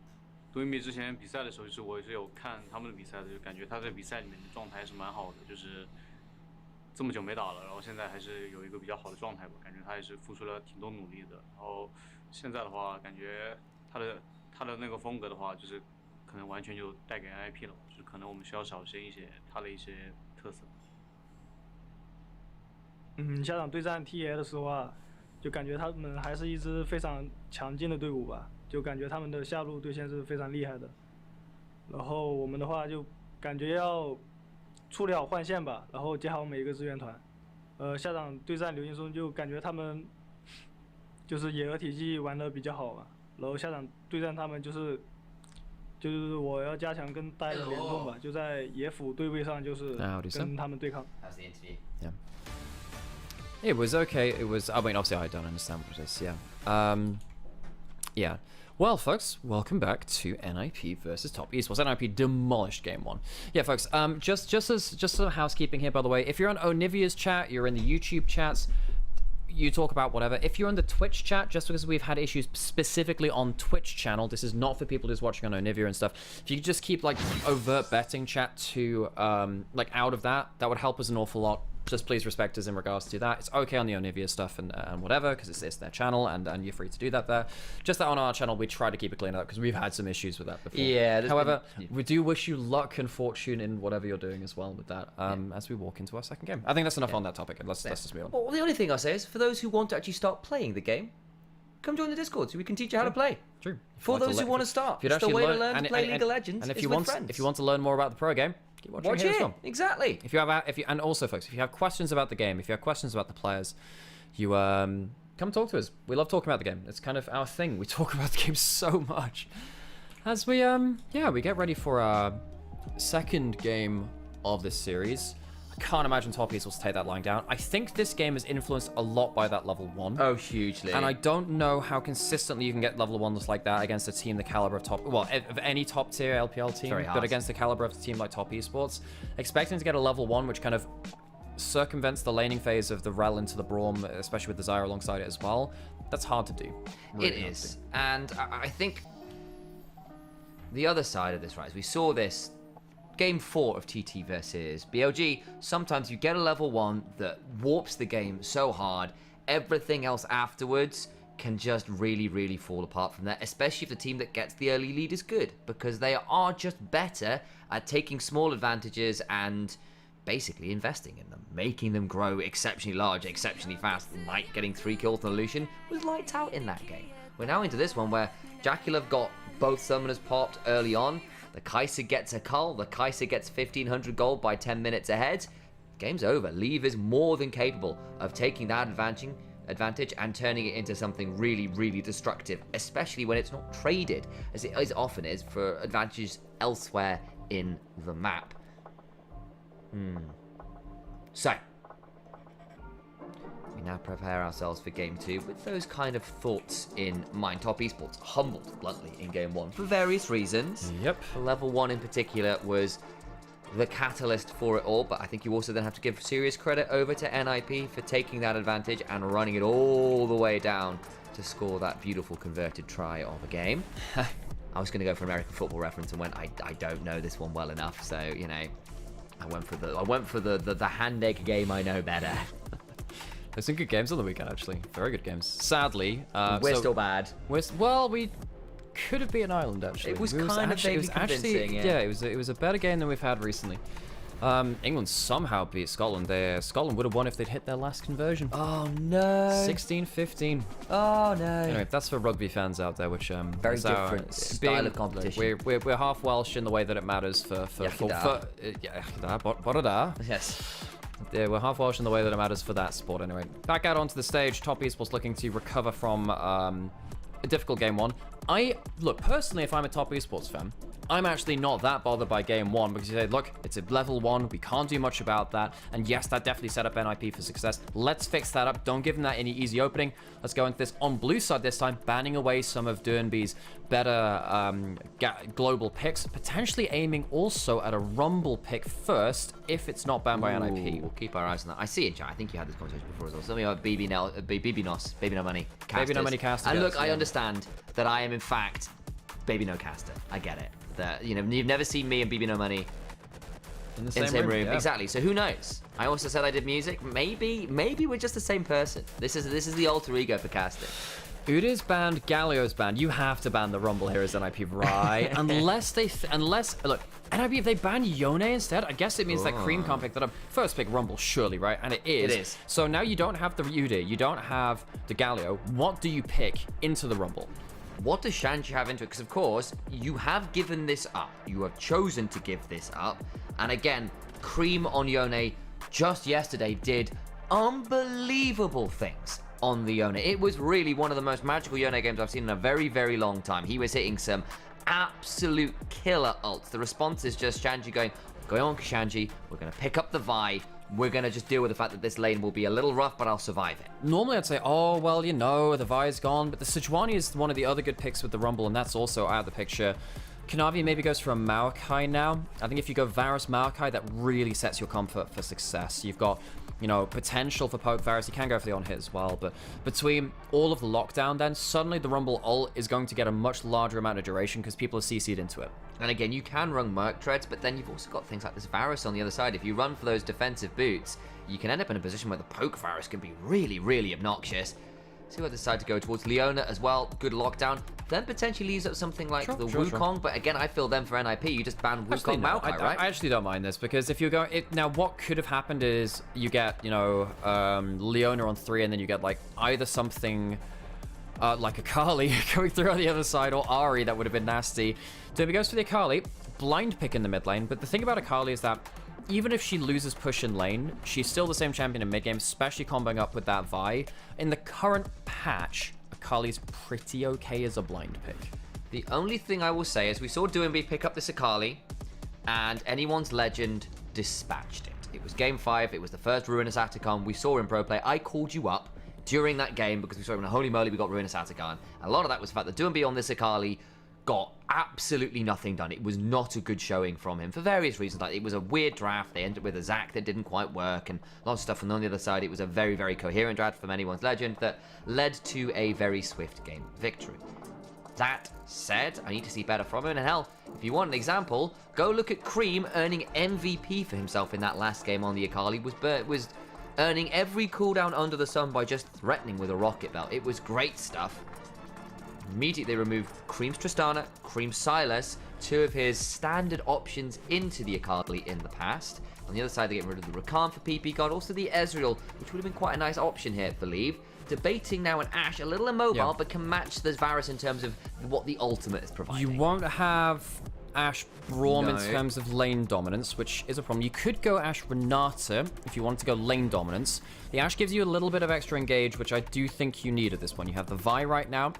对面之前比赛的时候，就是我也是有看他们的比赛的，就感觉他在比赛里面的状态是蛮好的，就是。 这么久没打了，然后现在还是有一个比较好的状态吧，感觉他也是付出了挺多努力的。然后现在的话，感觉他的那个风格的话，就是可能完全就带给 NIP 了，就是可能我们需要小心一些他的一些特色。下场对战 TES 的时候啊，就感觉他们还是一支非常强劲的队伍吧，就感觉他们的下路对线是非常厉害的。然后我们的话就感觉要。 处理好换线吧，然后接好每一个支援团。下场对战刘劲松就感觉他们就是野鹅体系玩得比较好嘛，然后下场对战他们就是我要加强跟大家的联动吧，就在野辅对位上就是跟他们对抗。Yeah. It was okay. It was. I mean, obviously, I don't understand what it is. Yeah. Yeah. Well, folks, welcome back to NIP versus Top Esports. NIP demolished game 1. Yeah, folks. Just some housekeeping here, by the way. If you're on Onivia's chat, you're in the YouTube chats. You talk about whatever. If you're on the Twitch chat, just because we've had issues specifically on Twitch channel, this is not for people just watching on Onivia and stuff. If you could just keep like overt betting chat to like out of that, that would help us an awful lot. Just please respect us in regards to that. It's okay on the Onivia stuff and whatever, because it's their channel, and you're free to do that there. Just that on our channel, we try to keep it clean up, because we've had some issues with that before. Yeah. However, we do wish you luck and fortune in whatever you're doing as well with that, as we walk into our second game. I think that's enough on that topic, and let's just move on. Well, the only thing I'll say is, for those who want to actually start playing the game, come join the Discord so we can teach you how to play. True. For those who want to start, it's the way to learn to play League of Legends. And if is you with want, friends. if you want to learn more about the pro game, keep watching here as well. Exactly. And also, folks, if you have questions about the game, if you have questions about the players, you come talk to us. We love talking about the game. It's kind of our thing. We talk about the game so much. As we we get ready for our second game of this series. I can't imagine Top East will take that lying down. I think this game is influenced a lot by that level 1. Oh, hugely. And I don't know how consistently you can get level 1s like that against a team the caliber of of any top tier LPL team, but against the caliber of a team like Top Esports. Expecting to get a level 1 which kind of circumvents the laning phase of the Rel into the Braum, especially with the Zyra alongside it as well, that's hard to do. Really it is. And I think the other side of this, right, is we saw this Game 4 of TT versus BLG. Sometimes you get a level 1 that warps the game so hard, everything else afterwards can just really, really fall apart from that, especially if the team that gets the early lead is good, because they are just better at taking small advantages and basically investing in them, making them grow exceptionally large, exceptionally fast. Knight getting 3 kills on Lucian was lights out in that game. We're now into this one where Jackulov got both summoners popped early on. The Kai'Sa gets a cull. The Kai'Sa gets 1500 gold by 10 minutes ahead. Game's over. Leave is more than capable of taking that advantage and turning it into something really, really destructive, especially when it's not traded, as it often is, for advantages elsewhere in the map. So, we now prepare ourselves for Game 2 with those kind of thoughts in mind. Top Esports humbled bluntly in Game 1 for various reasons. Yep. Level 1 in particular was the catalyst for it all, but I think you also then have to give serious credit over to NIP for taking that advantage and running it all the way down to score that beautiful converted try of a game. I was going to go for American football reference and went, I don't know this one well enough, so, you know, I went for the hand egg game I know better. There's some good games on the weekend, actually. Very good games. Sadly, we're still bad. Well, we could have beaten Ireland, actually. It was kind of convincing, yeah. It was a better game than we've had recently. England somehow beat Scotland there. Scotland would have won if they'd hit their last conversion. Oh no. 16-15. Oh no. Anyway, that's for rugby fans out there, which very different style of competition. We're half Welsh in the way that it matters for yes. Yeah, we're half Welsh in the way that it matters for that sport anyway. Back out onto the stage, Top Esports looking to recover from a difficult Game 1. Look, personally, if I'm a Top Esports fan, I'm actually not that bothered by Game 1 because you say, look, it's a level 1, we can't do much about that, and yes, that definitely set up NIP for success. Let's fix that up. Don't give them that any easy opening. Let's go into this on blue side this time, banning away some of Dernby's better global picks, potentially aiming also at a Rumble pick first if it's not banned by NIP. We'll keep our eyes on that. I see in chat, I think you had this conversation before as well. Something about Baby No Money casters. Baby No Money casters. And look, I understand that I am in fact Baby No caster. I get it. That, you know, you've never seen me and BB No Money in the same room. Yeah. Exactly. So who knows? I also said I did music. Maybe we're just the same person. This is the alter ego for casting. Udy's banned, Galio's banned. You have to ban the Rumble here as NIP, right? unless look, NIP, if they ban Yone instead, I guess it means that Cream can't pick that up. First pick Rumble, surely, right? And it is. It is. So now you don't have the Udy, you don't have the Galio. What do you pick into the Rumble? What does Shanji have into it? Because, of course, you have given this up. You have chosen to give this up. And again, Cream on Yone just yesterday did unbelievable things on the Yone. It was really one of the most magical Yone games I've seen in a very, very long time. He was hitting some absolute killer ults. The response is just Shanji going on, Shanji, we're going to pick up the Vi. We're going to just deal with the fact that this lane will be a little rough, but I'll survive it. Normally I'd say, oh, well, you know, the Vi's gone, but the Sejuani is one of the other good picks with the Rumble, and that's also out of the picture. Kanavi maybe goes for a Maokai now. I think if you go Varus Maokai, that really sets your comfort for success. You've got you know, potential for poke Varus. He can go for the on-hit as well, but between all of the lockdown, then suddenly the Rumble ult is going to get a much larger amount of duration because people are CC'd into it. And again, you can run Merc Treads, but then you've also got things like this Varus on the other side. If you run for those defensive boots, you can end up in a position where the poke Varus can be really, really obnoxious. See what they decide to go towards. Leona as well, good lockdown. Then potentially leaves up something like the Wukong, but again, I feel then for NIP, you just ban Wukong Maokai, right? I actually don't mind this, because if you're going... now, what could have happened is you get, you know, Leona on 3, and then you get, like, either something... like Akali going through on the other side, or Ahri, that would have been nasty. So if he goes for the Akali, blind pick in the mid lane, but the thing about Akali is that even if she loses push in lane, she's still the same champion in mid game, especially comboing up with that Vi. In the current patch, Akali's pretty okay as a blind pick. The only thing I will say is we saw Doumbé pick up this Akali, and anyone's legend dispatched it. It was game 5, it was the first Ruinous Atacon we saw in pro play. I called you up during that game because we saw him in a holy moly, we got Ruinous Atacon. A lot of that was the fact that Doumbé on this Akali got absolutely nothing done. It was not a good showing from him for various reasons. Like, it was a weird draft. They ended up with a Zac that didn't quite work, and lots of stuff. And on the other side, it was a very, very coherent draft from anyone's legend that led to a very swift game victory. That said, I need to see better from him. And hell, if you want an example, go look at Cream earning MVP for himself in that last game on the Akali. Was earning every cooldown under the sun by just threatening with a rocket belt. It was great stuff. Immediately they removed Cream's Tristana, Cream's Silas, 2 of his standard options into the Akali in the past. On the other side, they get rid of the Rakan for PP God, also the Ezreal, which would have been quite a nice option here, I believe. Debating now an Ashe, a little immobile, but can match the Varus in terms of what the ultimate is providing. You won't have Ashe Braum in terms of lane dominance, which is a problem. You could go Ashe Renata if you wanted to go lane dominance. The Ashe gives you a little bit of extra engage, which I do think you need at this point. You have the Vi right now.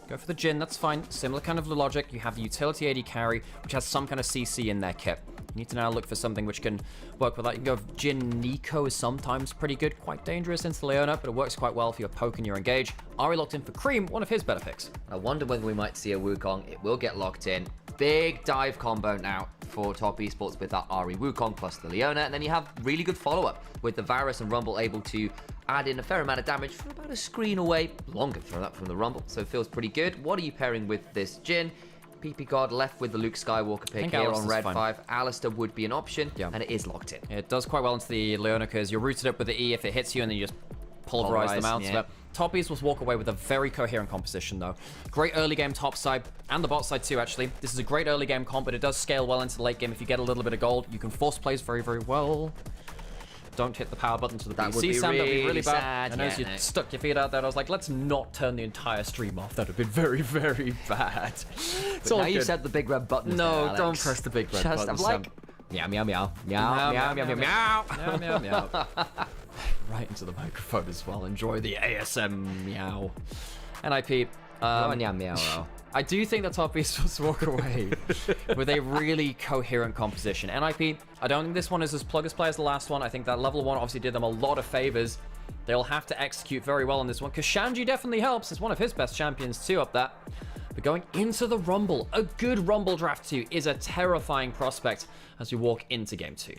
Go for the Jhin, that's fine. Similar kind of logic. You have the utility AD carry, which has some kind of CC in their kit. You need to now look for something which can work with that. You can go Jhin Nico is sometimes pretty good, quite dangerous into Leona, but it works quite well for your poke and your engage. Ahri locked in for Cream, one of his better picks. I wonder whether we might see a Wukong. It will get locked in. Big dive combo now for Top Esports with that Ahri Wukong plus the Leona, and then you have really good follow-up with the Varus and Rumble able to add in a fair amount of damage from about a screen away. Longer throw that from the Rumble, so it feels pretty good. What are you pairing with this Jhin? PP God left with the Luke Skywalker pick here on Red 5. Alistair would be an option, and it is locked in. It does quite well into the Leona because you're rooted up with the E if it hits you, and then you just pulverize them out. Yeah. Top East walk away with a very coherent composition, though. Great early game top side, and the bot side too, actually. This is a great early game comp, but it does scale well into the late game. If you get a little bit of gold, you can force plays very, very well. Don't hit the power button to the BC Sam, that'd be really bad. And as you stuck your feet out there, I was like, let's not turn the entire stream off. That would have been very, very bad. But now you said the big red button. No, don't press the big red button. I'm like, meow, meow, meow, meow, meow, meow, meow, meow, meow, meow, meow. Right into the microphone as well. Enjoy the ASM meow. NIP. I do think that Top East will walk away with a really coherent composition. NIP, I don't think this one is as plug-as-play as the last one. I think that level 1 obviously did them a lot of favors. They'll have to execute very well on this one, because Shanji definitely helps. It's one of his best champions too up there. But going into the Rumble, a good Rumble draft too is a terrifying prospect as we walk into Game 2.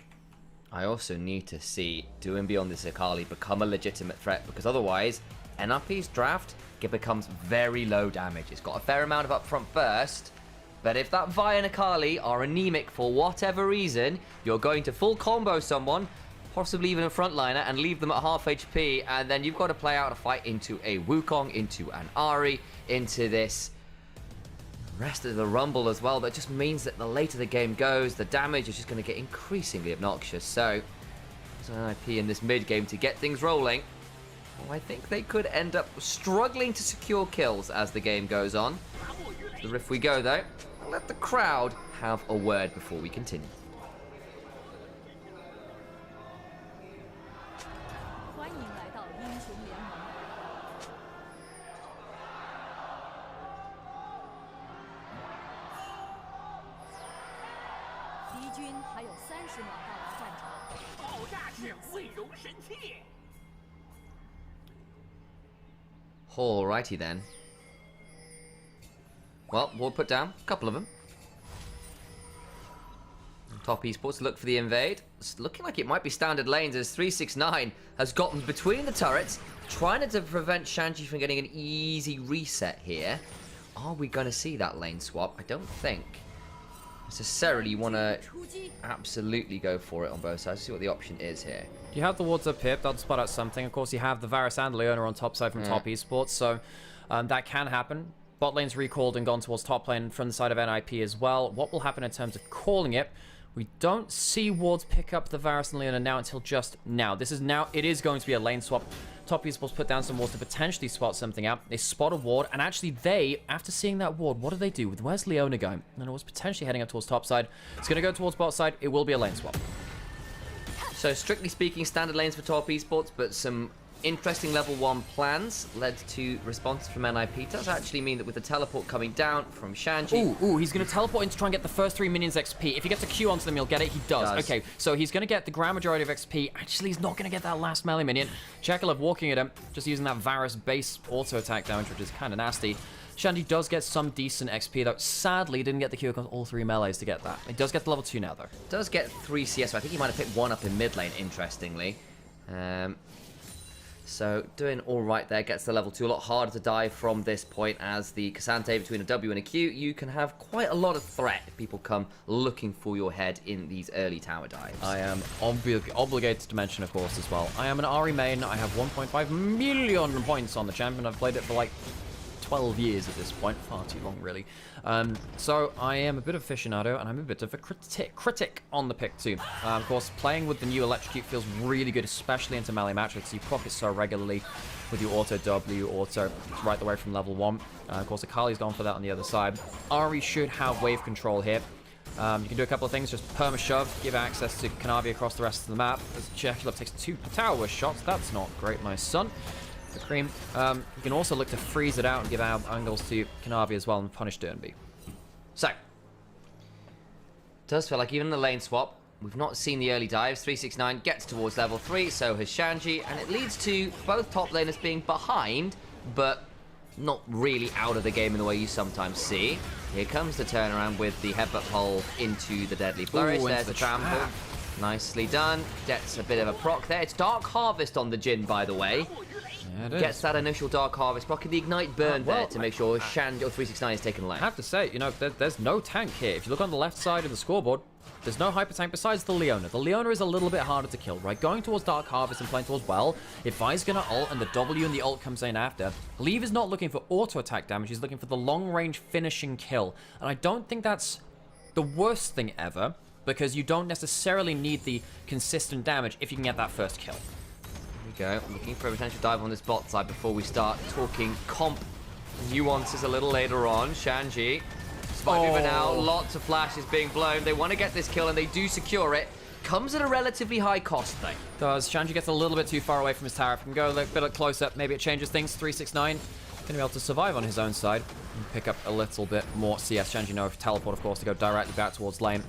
I also need to see Doumbé on this Akali become a legitimate threat, because otherwise, NRP's draft, it becomes very low damage. It's got a fair amount of upfront burst, but if that Vi and Akali are anemic for whatever reason, you're going to full combo someone, possibly even a frontliner, and leave them at half HP, and then you've got to play out a fight into a Wukong, into an Ahri, into this rest of the Rumble as well. That just means that the later the game goes, the damage is just going to get increasingly obnoxious. So, as an IP in this mid game to get things rolling, well, I think they could end up struggling to secure kills as the game goes on. The riff we go though. I'll let the crowd have a word before we continue. Alrighty then. Well, we'll put down a couple of them. Top Esports look for the invade. It's looking like it might be standard lanes as 369 has gotten between the turrets, trying to prevent Shanji from getting an easy reset here. Are we going to see that lane swap? I don't think. Necessarily want to absolutely go for it on both sides. See what the option is here. You have the wards up here, that'll spot out something. Of course, you have the Varus and Leona on top side from Top Esports, so that can happen. Bot lane's recalled and gone towards top lane from the side of NIP as well. What will happen in terms of calling it? We don't see wards pick up the Varus and Leona now until just now. This is now, it is going to be a lane swap. Top Esports put down some wards to potentially spot something out. They spot a ward, and actually they, after seeing that ward, what do they do? Where's Leona going? And it was potentially heading up towards top side. It's going to go towards bot side. It will be a lane swap. So strictly speaking, standard lanes for Top Esports, but some interesting level 1 plans led to responses from NIP. Does actually mean that with the teleport coming down from Shanji... Ooh, he's going to teleport in to try and get the first 3 minions XP. If he gets a Q onto them, he'll get it. He does. Okay, so he's going to get the grand majority of XP. Actually, he's not going to get that last melee minion. Jekyll walking at him, just using that Varus base auto attack damage, which is kind of nasty. Shanji does get some decent XP, though. Sadly, didn't get the Q across all 3 melees to get that. He does get the level 2 now, though. Does get 3 CS, so I think he might have picked 1 up in mid lane, interestingly. So doing all right there, gets the level 2. A lot harder to die from this point as the Cassante between a W and a Q. You can have quite a lot of threat if people come looking for your head in these early tower dives. I am obligated to mention, of course, as well. I am an Ahri main. I have 1.5 million points on the champion. I've played it for like 12 years at this point. Far too long, really. So I am a bit of aficionado, and I'm a bit of a critic on the pick too. Of course, playing with the new Electrocute feels really good, especially into melee matchups. You proc it so regularly with your auto W, auto right the way from level 1. Of course, Akali's gone for that on the other side. Ahri should have wave control here. You can do a couple of things, just perma-shove, give access to Kanavi across the rest of the map. As Jekyll takes 2 tower shots, that's not great, my son. The cream. You can also look to freeze it out and give out angles to Kanavi as well and punish Dernby. So, does feel like even the lane swap, we've not seen the early dives. 369 gets towards level 3, so has Shanji, and it leads to both top laners being behind, but not really out of the game in the way you sometimes see. Here comes the turnaround with the headbutt pole into the deadly flourish. There's the trample. Nicely done. Gets a bit of a proc there. It's Dark Harvest on the Jhin, by the way. Yeah, gets that initial Dark Harvest, blocking the Ignite Burn there to make sure Shanji or 369 is taken lane. I have to say, you know, there's no tank here. If you look on the left side of the scoreboard, there's no hyper tank besides the Leona. The Leona is a little bit harder to kill, right? Going towards Dark Harvest and playing towards Well, if Vi's gonna ult and the W and the ult comes in after, Leave is not looking for auto attack damage, he's looking for the long range finishing kill. And I don't think that's the worst thing ever, because you don't necessarily need the consistent damage if you can get that first kill. Go. Looking for a potential dive on this bot side before we start talking comp nuances a little later on. Shanji, spike over now, lots of flashes being blown. They want to get this kill and they do secure it. Comes at a relatively high cost though. Does. Shanji gets a little bit too far away from his tower. If he can go a bit closer, maybe it changes things. 369 going to be able to survive on his own side and pick up a little bit more CS. Shanji no teleport, of course, to go directly back towards lane.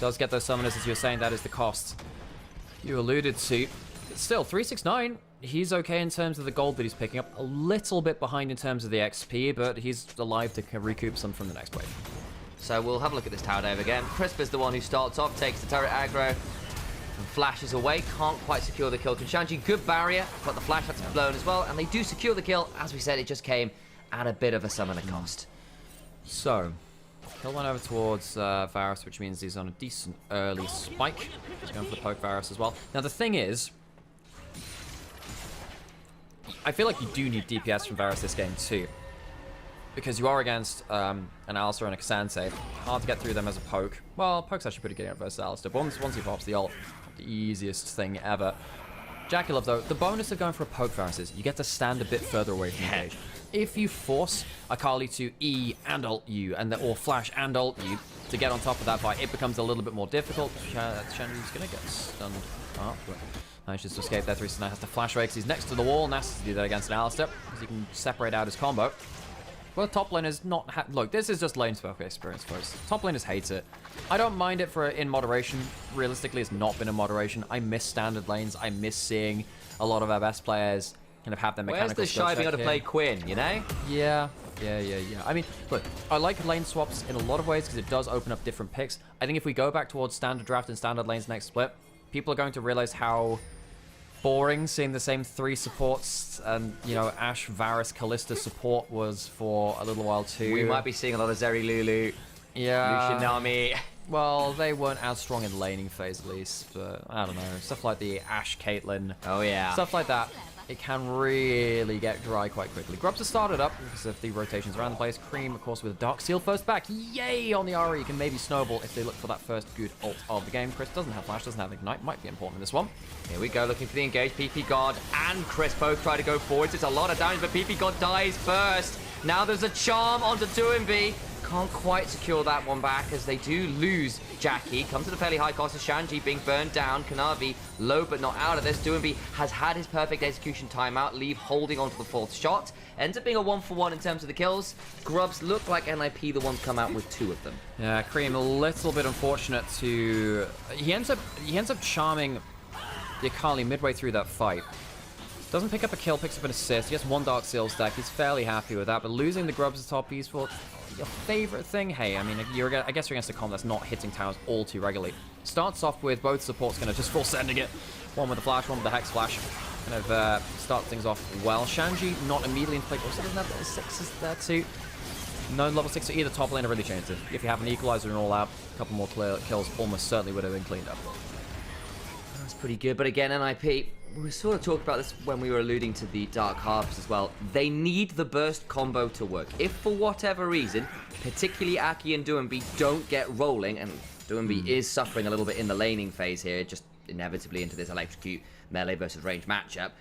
Does get those summoners, as you were saying, that is the cost you alluded to. Still, 369, he's okay in terms of the gold that he's picking up. A little bit behind in terms of the XP, but he's alive to recoup some from the next wave. So we'll have a look at this tower dive again. Crisp is the one who starts off, takes the turret aggro, and flashes away. Can't quite secure the kill. Shanji, good barrier, but the flash had to be blown as well, and they do secure the kill. As we said, it just came at a bit of a summoner cost. So, kill went over towards Varus, which means he's on a decent early spike. He's going for the poke Varus as well. Now, the thing is, I feel like you do need DPS from Varus this game too, because you are against an Alistar and a Cassante. Hard to get through them as a poke. Well, poke's actually pretty good versus Alistar, but once he pops the ult, the easiest thing ever. Jackie Love, though, the bonus of going for a poke Varus is you get to stand a bit further away from the cage. If you force Akali to E and ult you, or flash and ult you, to get on top of that fight, it becomes a little bit more difficult. Shanji's gonna get stunned up, but manages to escape there. 369 has to flash away because he's next to the wall, and has to do that against an Alistar, because he can separate out his combo. Well, top laners not look, this is just lane spell experience, folks. Top laners hate it. I don't mind it for in moderation. Realistically, it's not been in moderation. I miss standard lanes. I miss seeing a lot of our best players kind of have their Where's mechanical the shy being able to here. play Quinn, you know? Yeah. I mean, look, I like lane swaps in a lot of ways because it does open up different picks. I think if we go back towards standard draft and standard lanes next split, people are going to realize how boring seeing the same 3 supports and, you know, Ashe, Varus, Kalista support was for a little while too. We might be seeing a lot of Zeri Lulu. Yeah. Lucian Nami. Well, they weren't as strong in the laning phase at least, but I don't know. Stuff like the Ashe, Caitlyn. Oh, yeah. Stuff like that. It can really get dry quite quickly. Grubs have started up because of the rotations around the place. Cream, of course, with a Dark Seal first back. Yay! On the RE, you can maybe snowball if they look for that first good ult of the game. Chris doesn't have Flash, doesn't have Ignite. Might be important in this one. Here we go, looking for the engage. PP God and Chris both try to go forwards. It's a lot of damage, but PP God dies first. Now there's a charm onto 2MV. Can't quite secure that one back as they do lose Jackie. Comes at a fairly high cost of Shanji being burned down. Kanavi low but not out of this. 2MV has had his perfect execution timeout. Leave holding onto the 4th shot. Ends up being a 1-for-1 in terms of the kills. Grubs look like NIP the ones come out with 2 of them. Yeah, Cream a little bit unfortunate to... He ends up charming the Akali midway through that fight. Doesn't pick up a kill, picks up an assist. He gets 1 Dark Seal stack. He's fairly happy with that, but losing the Grubs is top peaceful. Your favorite thing? Hey, I mean, I guess you're against a comp that's not hitting towers all too regularly. Starts off with both supports going to just full sending it. One with the flash, one with the Hex Flash. Kind of start things off well. Shanji not immediately in play. Also doesn't have level 6s there too. No level 6 to either top laner really changes it. If you have an equalizer and all out, a couple more clear kills almost certainly would have been cleaned up. That's pretty good, but again, NIP, we sort of talked about this when we were alluding to the Dark Harvest as well. They need the burst combo to work. If for whatever reason, particularly Aki and Duembi don't get rolling, and Duembi is suffering a little bit in the laning phase here, just inevitably into this electrocute melee versus range matchup,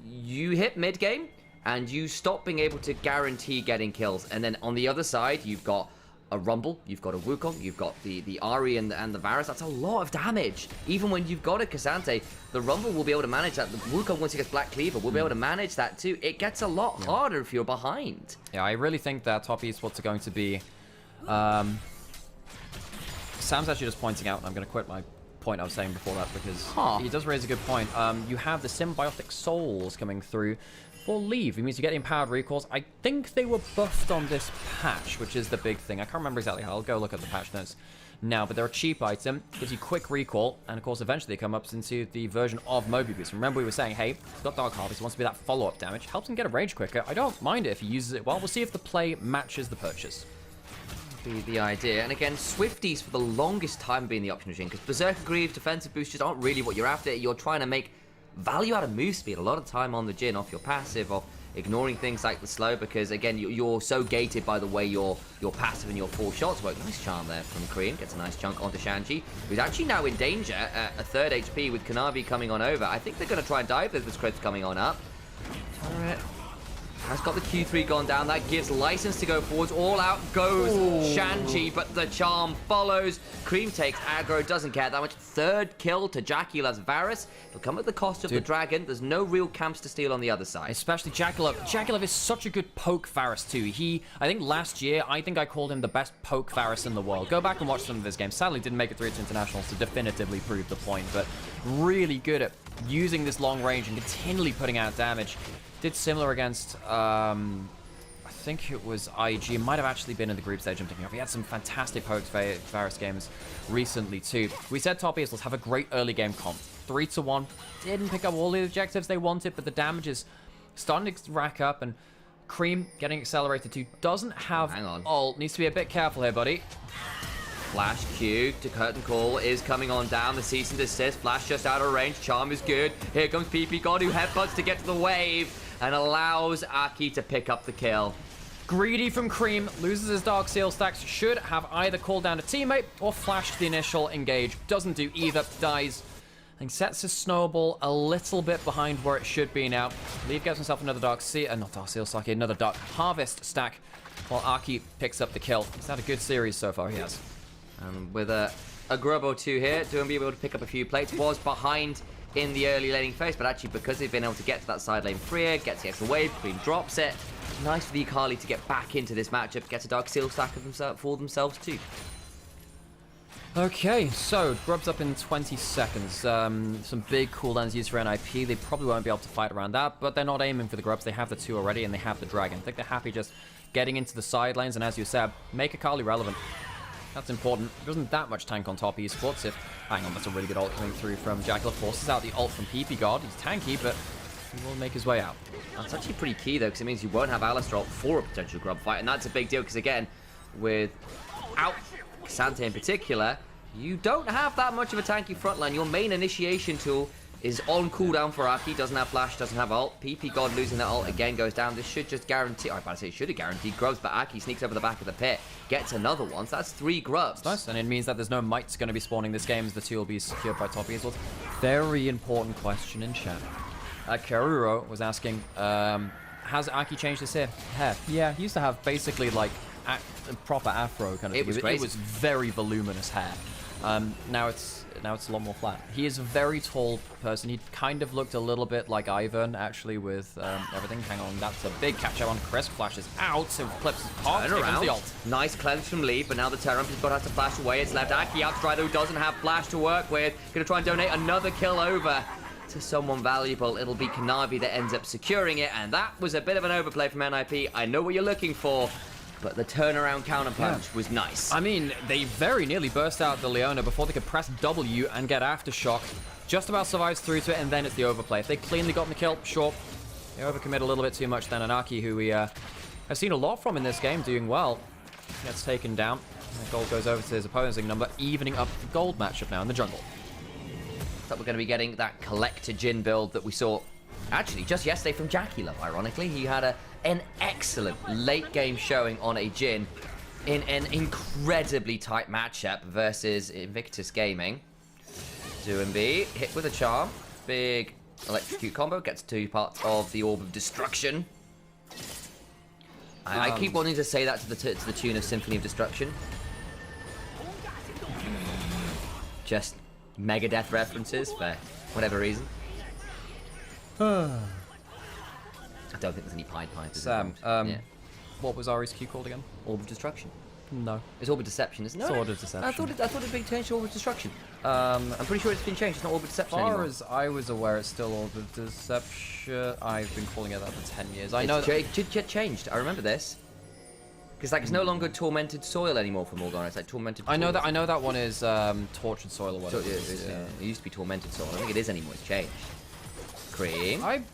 you hit mid game and you stop being able to guarantee getting kills. And then on the other side, you've got a Rumble, you've got a Wukong, you've got the Ahri and the Varus. That's a lot of damage. Even when you've got a Cassante, the Rumble will be able to manage that. The Wukong, once he gets Black Cleaver, will be able to manage that too. It gets a lot harder if you're behind. Yeah, I really think that top esports are going to be... Sam's actually just pointing out, and I'm going to quit my point I was saying before that because he does raise a good point. You have the Symbiotic Souls coming through for Leave. It means you get empowered recalls. I think they were buffed on this patch, which is the big thing. I can't remember exactly how. I'll go look at the patch notes now, but they're a cheap item. Gives you quick recall, and of course eventually they come up into the version of Moby Boost. Remember we were saying, hey, he's got Dark Harvest, he wants to be that follow-up damage. Helps him get a range quicker. I don't mind it if he uses it well. We'll see if the play matches the purchase. Be the idea. And again, Swifties for the longest time being the option regime, because Berserker Greaves, defensive boosters aren't really what you're after. You're trying to make value out of move speed a lot of time on the Jhin, off your passive, off ignoring things like the slow, because again, you're so gated by the way your passive and your full shots work. Nice charm there from Korean, gets a nice chunk onto Shanji, who's actually now in danger at a 3rd HP with Kanavi coming on over. I think they're going to try and dive this with Chris coming on up. Turret has got the Q3 gone down. That gives license to go forwards. All out goes Shanji, but the charm follows. Cream takes aggro, doesn't care that much. 3rd kill to Jackie loves Varus. It'll come at the cost of the dragon. There's no real camps to steal on the other side. Especially Jackalov. Jackalov is such a good poke Varus too. I think last year, I called him the best poke Varus in the world. Go back and watch some of his games. Sadly, didn't make it through to internationals to definitively prove the point, but really good at using this long range and continually putting out damage. Did similar against, I think it was IG. It might have actually been in the group stage I'm thinking of. He had some fantastic poke Varus games recently too. We said top east, let's have a great early game comp. 3-1. Didn't pick up all the objectives they wanted, but the damage is starting to rack up, and Cream getting accelerated too. Doesn't have ult. Needs to be a bit careful here, buddy. Flash Q to curtain call is coming on down. The cease and desist. Flash just out of range. Charm is good. Here comes PP God, who headbutts to get to the wave and allows Aki to pick up the kill. Greedy from Cream, loses his Dark Seal stacks. Should have either called down a teammate or flashed the initial engage. Doesn't do either. Dies. And sets his snowball a little bit behind where it should be now. Leave gets himself another Dark Seal, not Dark Seal stack, another Dark Harvest stack, while Aki picks up the kill. He's had a good series so far, he has. With a grub or two here, to be able to pick up a few plates. Was behind in the early laning phase, but actually because they've been able to get to that side lane freer, gets the extra wave, Queen drops it. Nice for the Akali to get back into this matchup, gets a Dark Seal stack of for themselves too. Okay, so Grub's up in 20 seconds. Some big cooldowns used for NIP. They probably won't be able to fight around that, but they're not aiming for the Grubs. They have the 2 already, and they have the Dragon. I think they're happy just getting into the side lanes, and as you said, make Akali relevant. That's important. There isn't that much tank on top esports. Hang on, that's a really good ult coming through from Jackal. Forces out the ult from PP God. He's tanky, but he will make his way out. That's actually pretty key, though, because it means you won't have Alistar ult for a potential Grub fight, and that's a big deal, because, again, without Xante in particular, you don't have that much of a tanky frontline. Your main initiation tool is on cooldown for Aki, doesn't have flash, doesn't have ult. PP God losing that ult again goes down. This should just guarantee, I was about to say it should have guaranteed Grubs, but Aki sneaks over the back of the pit, gets another one, so that's 3 Grubs. Nice, and it means that there's no mites going to be spawning this game, as the 2 will be secured by top as well. Very important question in chat. Karuro was asking, has Aki changed his hair? Yeah, he used to have basically like a proper afro kind of thing. It was very voluminous hair. Now it's a lot more flat. He is a very tall person. He kind of looked a little bit like Ivern, actually, with everything. Hang on, that's a big catch-up on Chris. Flashes out, so flips his pop. Turn around. The ult. Nice cleanse from Lee, but now the Terran has got to flash away. It's left Aki out to try, who doesn't have flash to work with. Gonna try and donate another kill over to someone valuable. It'll be Kanavi that ends up securing it, and that was a bit of an overplay from NIP. I know what you're looking for, but the turnaround counterpunch was nice. I mean, they very nearly burst out the Leona before they could press W and get Aftershock. Just about survives through to it, and then it's the overplay. If they cleanly gotten the kill, sure. They overcommit a little bit too much. Then Anaki, who we have seen a lot from in this game, doing well, gets taken down. The gold goes over to his opposing number, evening up the gold matchup now in the jungle. So we're going to be getting that collector Jhin build that we saw actually just yesterday from Jackie Love, ironically. He had an excellent late game showing on a Jhin in an incredibly tight matchup versus Invictus Gaming. Zuimbi hit with a charm. Big electrocute combo, gets 2 parts of the Orb of Destruction. I keep wanting to say that to the tune of Symphony of Destruction. Just Megadeth references for whatever reason. I don't think there's any Pied Pipers. Sam, what was Ari's Q called again? Orb of Destruction. No. It's Orb of Deception, isn't it? It's Orb of Deception. I thought it had been changed to Orb of Destruction. I'm pretty sure it's been changed. It's not Orb of Deception anymore. As far as I was aware, it's still Orb of Deception. I've been calling it that for 10 years. I know it changed. I remember this. Because like it's no longer Tormented Soil anymore for Morgana. It's like Tormented. I know that one is Tortured Soil or whatever. It used to be Tormented Soil. I don't think it is anymore. It's changed. Cream.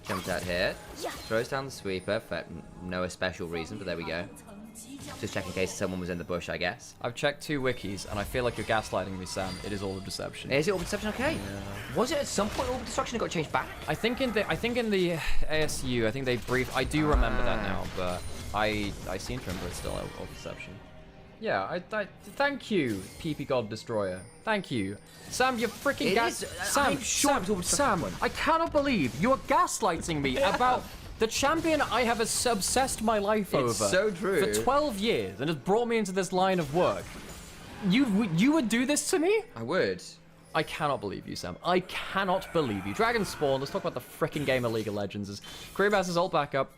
Jumped out here. Throws down the sweeper for no special reason, but there we go. Just check in case someone was in the bush, I guess. I've checked 2 wikis, and I feel like you're gaslighting me, Sam. It is Orb of Deception. Is it Orb of Deception? Okay. Yeah. Was it at some point Orb of Destruction? It got changed back. I think in the ASU, I think they briefed. I do remember that now, but I seem to remember it's still Orb of Deception. Yeah, thank you, PP God Destroyer. Thank you. Sam, you're freaking Sam, I cannot believe you are gaslighting me about the champion I have obsessed my life over so true. for 12 years and has brought me into this line of work. You would do this to me? I would. I cannot believe you, Sam. I cannot believe you. Dragon Spawn, let's talk about the freaking game of League of Legends. As Cream has his ult back up.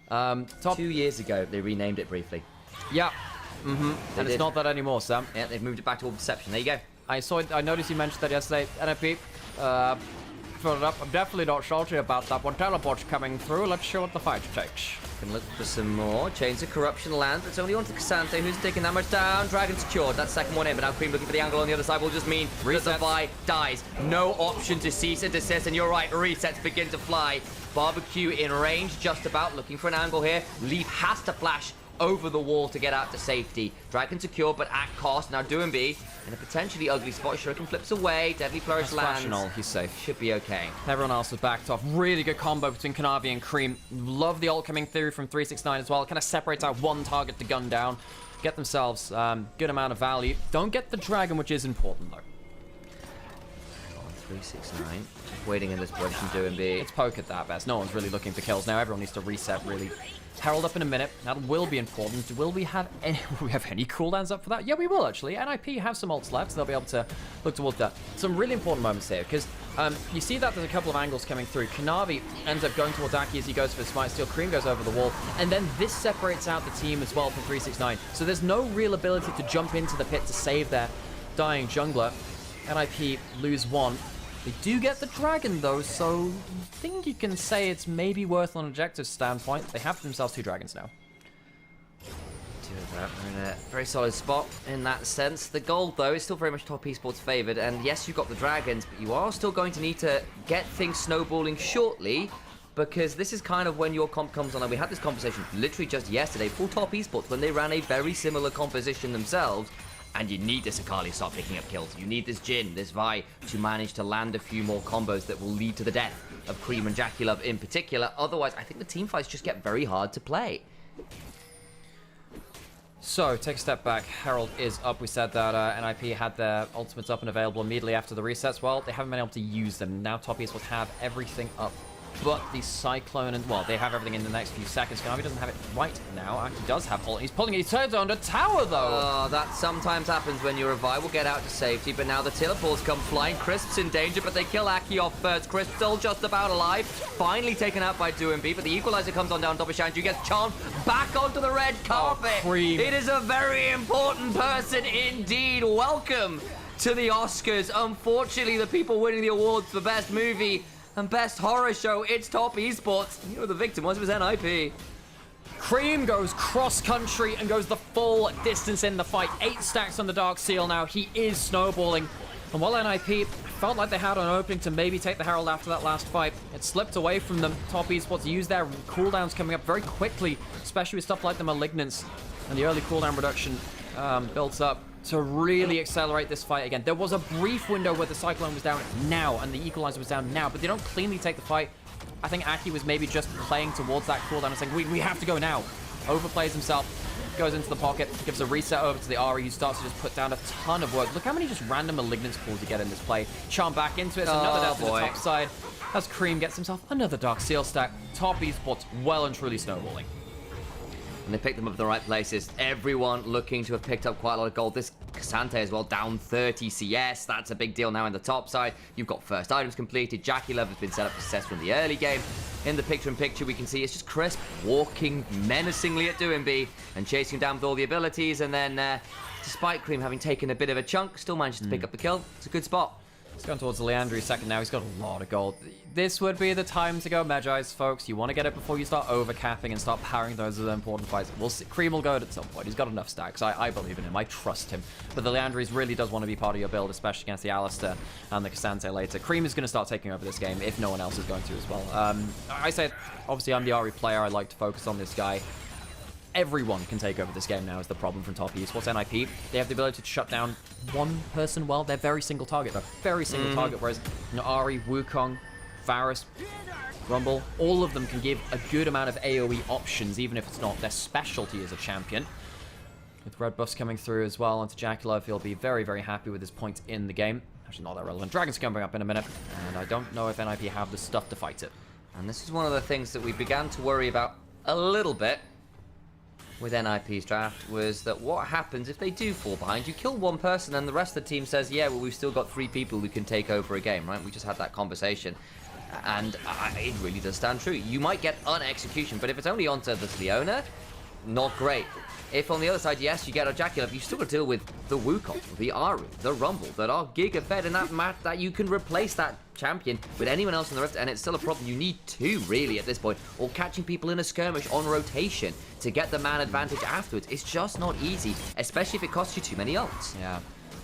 2 years ago, they renamed it briefly. Yeah. And it's not that anymore, Sam. Yeah, they've moved it back to Orb of Deception. There you go. I noticed you mentioned that yesterday. NFP, filled it up. I'm definitely not salty about that one. Teleport's coming through. Let's show what the fight takes. Can look for some more. Chains of Corruption lands. It's only on to Xante, who's taking that much down. Dragon secured. That second one in, but now Cream looking for the angle on the other side will just mean that the Vi dies. No option to cease and desist, and you're right, resets begin to fly. Barbecue in range, just about looking for an angle here. Leaf has to flash over the wall to get out to safety. Dragon secure, but at cost. Now Duimbi in a potentially ugly spot. Shuriken flips away. Deadly Flourish lands. He's safe. Should be okay. Everyone else is backed off. Really good combo between Kanavi and Cream. Love the ult coming through from 369 as well. Kind of separates out one target to gun down. Get themselves good amount of value. Don't get the dragon, which is important though. 369. Just waiting in this bush and Duimbi. It's poke at that best. No one's really looking for kills now. Everyone needs to reset really. Herald up in a minute. That will be important. Will we have any cooldowns up for that? Yeah, we will actually. NIP have some ults left, so they'll be able to look towards that. Some really important moments here, because you see that there's a couple of angles coming through. Kanavi ends up going towards Aki as he goes for the Smite Steal. Cream goes over the wall, and then this separates out the team as well from 369. So there's no real ability to jump into the pit to save there. dying jungler. NIP lose one. They do get the dragon though, so I think you can say it's maybe worth on an objective standpoint. They have themselves 2 dragons now. We're in a very solid spot in that sense. The gold, though, is still very much top esports favoured. And yes, you've got the dragons, but you are still going to need to get things snowballing shortly, because this is kind of when your comp comes on. And we had this conversation literally just yesterday for top esports when they ran a very similar composition themselves. And you need this Akali to start picking up kills. You need this Jhin, this Vi, to manage to land a few more combos that will lead to the death of Cream and JackieLove in particular. Otherwise, I think the team fights just get very hard to play. So, take a step back. Herald is up. We said that NIP had their ultimates up and available immediately after the resets. Well, they haven't been able to use them. Now Top East will have everything up but the Cyclone, and, well, they have everything in the next few seconds. Kanavi doesn't have it right now. Actually does have ult. He's pulling his turns under tower, though. Oh, that sometimes happens when your Vi will get out to safety, but now the teleports come flying. Crisp's in danger, but they kill Aki off first. Crisp still just about alive. Finally taken out by DoMB, but the equalizer comes on down top of Shanju, gets charmed back onto the red carpet. Cream. It is a very important person indeed. Welcome to the Oscars. Unfortunately, the people winning the awards for Best Movie and Best Horror Show, it's Top Esports. You know the victim was, it was NIP. Cream goes cross-country and goes the full distance in the fight. 8 stacks on the Dark Seal now. He is snowballing. And while NIP felt like they had an opening to maybe take the Herald after that last fight, it slipped away from them. Top Esports used their cooldowns coming up very quickly, especially with stuff like the Malignance. And the early cooldown reduction built up to really accelerate this fight again. There was a brief window where the Cyclone was down now and the Equalizer was down now, but they don't cleanly take the fight. I think Aki was maybe just playing towards that cooldown and saying, we have to go now. Overplays himself, goes into the pocket, gives a reset over to the Ahri, who starts to just put down a ton of work. Look how many just random Malignance pulls you get in this play. Charm back into it, it's another death to the top side. As Cream gets himself another Dark Seal stack. Top Esports well and truly snowballing. And they picked them up in the right places. Everyone looking to have picked up quite a lot of gold. This Cassante as well, down 30 CS. That's a big deal now in the top side. You've got first items completed. JackieLove has been set up for success from the early game. In the picture-in-picture, we can see it's just Crisp walking menacingly at DoMB and chasing him down with all the abilities. And then, despite Cream having taken a bit of a chunk, still manages to pick up the kill. It's a good spot. He's going towards the Leandri second now. He's got a lot of gold. This would be the time to go Magi's, folks. You want to get it before you start overcapping and start powering those other important fights. We'll see. Cream will go at some point. He's got enough stacks. I believe in him. I trust him. But the Leandris really does want to be part of your build, especially against the Alistair and the Cassante later. Cream is going to start taking over this game if no one else is going to as well. I said, obviously, I'm the Ahri player. I like to focus on this guy. Everyone can take over this game now is the problem from Top Esports. NIP, they have the ability to shut down one person well. They're very single target, though. Very single target, whereas Ahri, Wukong, Varus, Rumble, all of them can give a good amount of AoE options, even if it's not their specialty as a champion. With red buffs coming through as well onto JackieLove, he'll be very, very happy with his points in the game. Actually, not that relevant. Dragon's coming up in a minute, and I don't know if NIP have the stuff to fight it. And this is one of the things that we began to worry about a little bit with NIP's draft, was that what happens if they do fall behind? You kill one person and the rest of the team says, yeah, well, we've still got 3 people who can take over a game, right? We just had that conversation. And it really does stand true. You might get un-execution, but if it's only onto this Leona, not great. If on the other side, yes, you get a JackieLove, you still got to deal with the Wukong, the Ahri, the Rumble, that are giga-fed in that map, that you can replace that champion with anyone else in the rest, and it's still a problem. You need 2, really, at this point, or catching people in a skirmish on rotation to get the man advantage afterwards. It's just not easy, especially if it costs you too many ults. Yeah.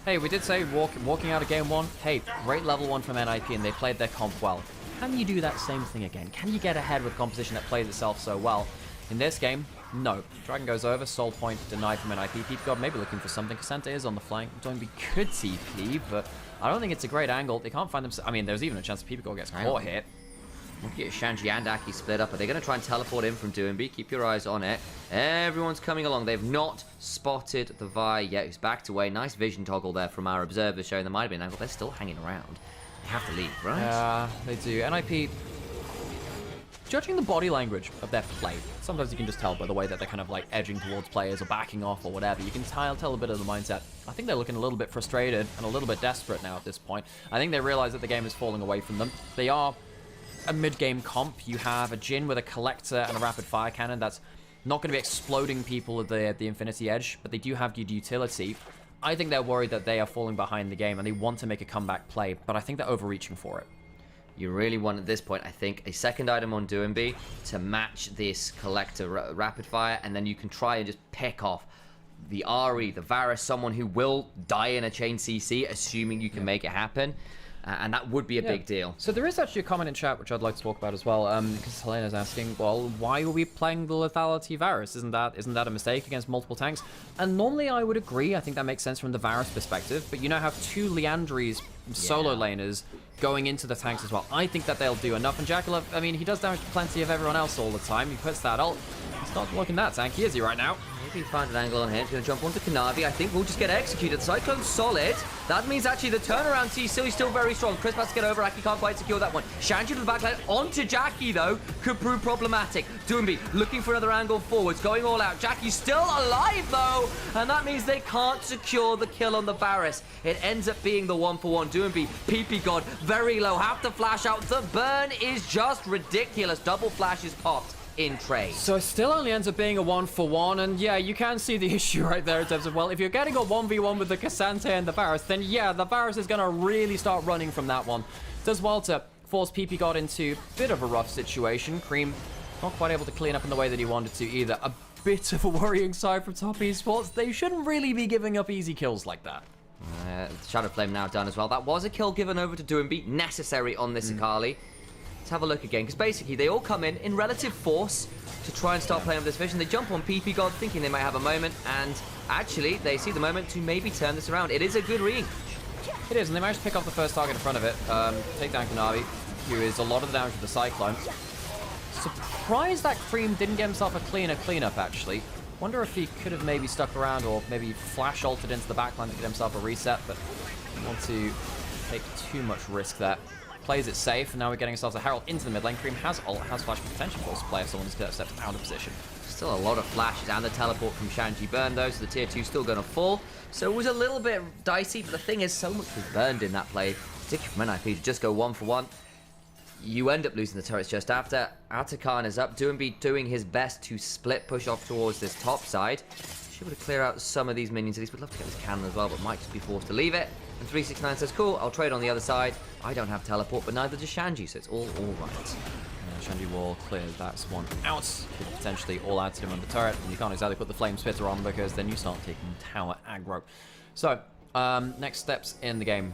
Hey, we did say walking out of game 1. Hey, great level 1 from NIP, and they played their comp well. Can you do that same thing again? Can you get ahead with composition that plays itself so well? In this game, no. Dragon goes over, soul point denied from NIP. Peepgod maybe looking for something. Cassante is on the flank. DoMB could TP, but I don't think it's a great angle. They can't find them. I mean, there's even a chance Peepgod gets caught here. Look at Shanji and Aki split up. Are they going to try and teleport in from DoMB? Keep your eyes on it. Everyone's coming along. They've not spotted the Vi yet, who's backed away. Nice vision toggle there from our observers showing there might have been an angle. They're still hanging around. They have to leave, right? Yeah, they do. NIP, judging the body language of their play, sometimes you can just tell by the way that they're kind of like edging towards players or backing off or whatever. You can tell a bit of the mindset. I think they're looking a little bit frustrated and a little bit desperate now at this point. I think they realize that the game is falling away from them. They are a mid-game comp. You have a Jhin with a collector and a rapid fire cannon that's not going to be exploding people at the Infinity Edge, but they do have good utility. I think they're worried that they are falling behind the game and they want to make a comeback play, but I think they're overreaching for it. You really want, at this point, I think, a second item on Doumbé to match this Collector Rapid Fire, and then you can try and just pick off the Ahri, the Varus, someone who will die in a chain CC, assuming you can make it happen. And that would be a big deal. So there is actually a comment in chat which I'd like to talk about as well, because Helena's asking, well, why are we playing the Lethality Varus? Isn't that a mistake against multiple tanks? And normally I would agree. I think that makes sense from the Varus perspective, but you now have 2 Liandry's solo laners going into the tanks as well. I think that they'll do enough. And Jackal, I mean, he does damage to plenty of everyone else all the time. He puts that ult. He's not looking that tanky, is he, right now? Maybe find an angle on him. He's going to jump onto Kanavi. I think we'll just get executed. Cyclone's solid. That means actually the turnaround CC is still very strong. Chris has to get over. Aki can't quite secure that one. Shanji to the backline onto Jackie, though, could prove problematic. Doumbé looking for another angle forwards, going all out. Jackie's still alive, though, and that means they can't secure the kill on the Varus. It ends up being the 1-for-1. Doumbé, PP God, very low. Have to flash out. The burn is just ridiculous. Double flash is popped in trade. So it still only ends up being a 1-for-1, and yeah, you can see the issue right there in terms of, well, if you're getting a 1v1 with the Cassante and the Varus, then yeah, the Varus is going to really start running from that one. Does well to force PP God into a bit of a rough situation. Cream not quite able to clean up in the way that he wanted to either. A bit of a worrying side from Top Esports. They shouldn't really be giving up easy kills like that. Shadow Flame now done as well. That was a kill given over to Doumbé, necessary on this Akali. Let's have a look again, because basically they all come in relative force to try and start playing with this vision. They jump on PP God thinking they might have a moment, and actually they see the moment to maybe turn this around. It is a good read. It is, and they managed to pick off the first target in front of it. Take down Kanavi, who is a lot of the damage with the Cyclone. Surprised that Cream didn't get himself a cleanup, actually. Wonder if he could have maybe stuck around or maybe flash ulted into the backline to get himself a reset, but didn't want to take too much risk there. Plays it safe, and now we're getting ourselves a Herald into the mid lane. Cream has ult, has flash potential for us to play if someone's stepped out of position. Still a lot of flashes and the teleport from Shanji burned though, so the tier 2 still going to fall. So it was a little bit dicey, but the thing is, so much was burned in that play, particularly from NIP to just go 1-for-1. You end up losing the turrets just after. Atakan is up, Doumbé doing his best to split push off towards this top side. Should be able to clear out some of these minions. At least would love to get this cannon as well, but might just be forced to leave it. And 369 says, cool, I'll trade on the other side. I don't have teleport, but neither does Shanji, so it's all right. Shanji will clear that one out. Could potentially all out to him on the turret, and you can't exactly put the flame spitter on because then you start taking tower aggro. So, next steps in the game.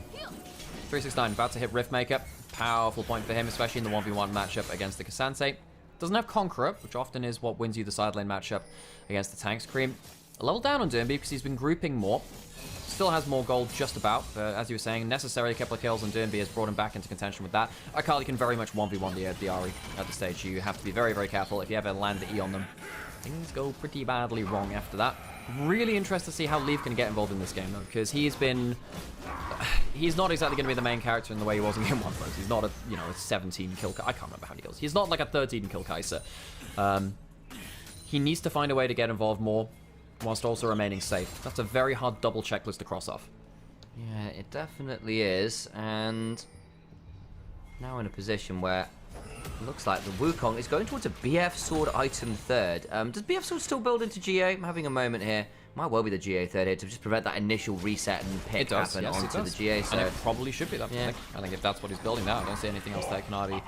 369 about to hit Riftmaker. Powerful point for him, especially in the 1v1 matchup against the Cassante. Doesn't have Conqueror, which often is what wins you the side lane matchup against the tanks. Cream a level down on Doumbé because he's been grouping more. Still has more gold just about, but as you were saying, necessarily a couple of kills on Doumbé has brought him back into contention with that. Akali can very much 1v1 the Ahri at the stage. You have to be very, very careful. If you ever land the E on them, things go pretty badly wrong after that. Really interested to see how Leaf can get involved in this game, though, because he's not exactly going to be the main character in the way he was in Game 1, for instance. He's not a 17 kill, I can't remember how many kills. He's not like a 13 kill Kai'Sa. He needs to find a way to get involved more, whilst also remaining safe. That's a very hard double checklist to cross off. Yeah, it definitely is, and now in a position where it looks like the Wukong is going towards a BF Sword item third. Does BF Sword still build into GA? I'm having a moment here. Might well be the GA third here to just prevent that initial reset and pick happen onto the GA. So and it probably should be that. Yeah. I think if that's what he's building now, I don't see anything else that Kanavi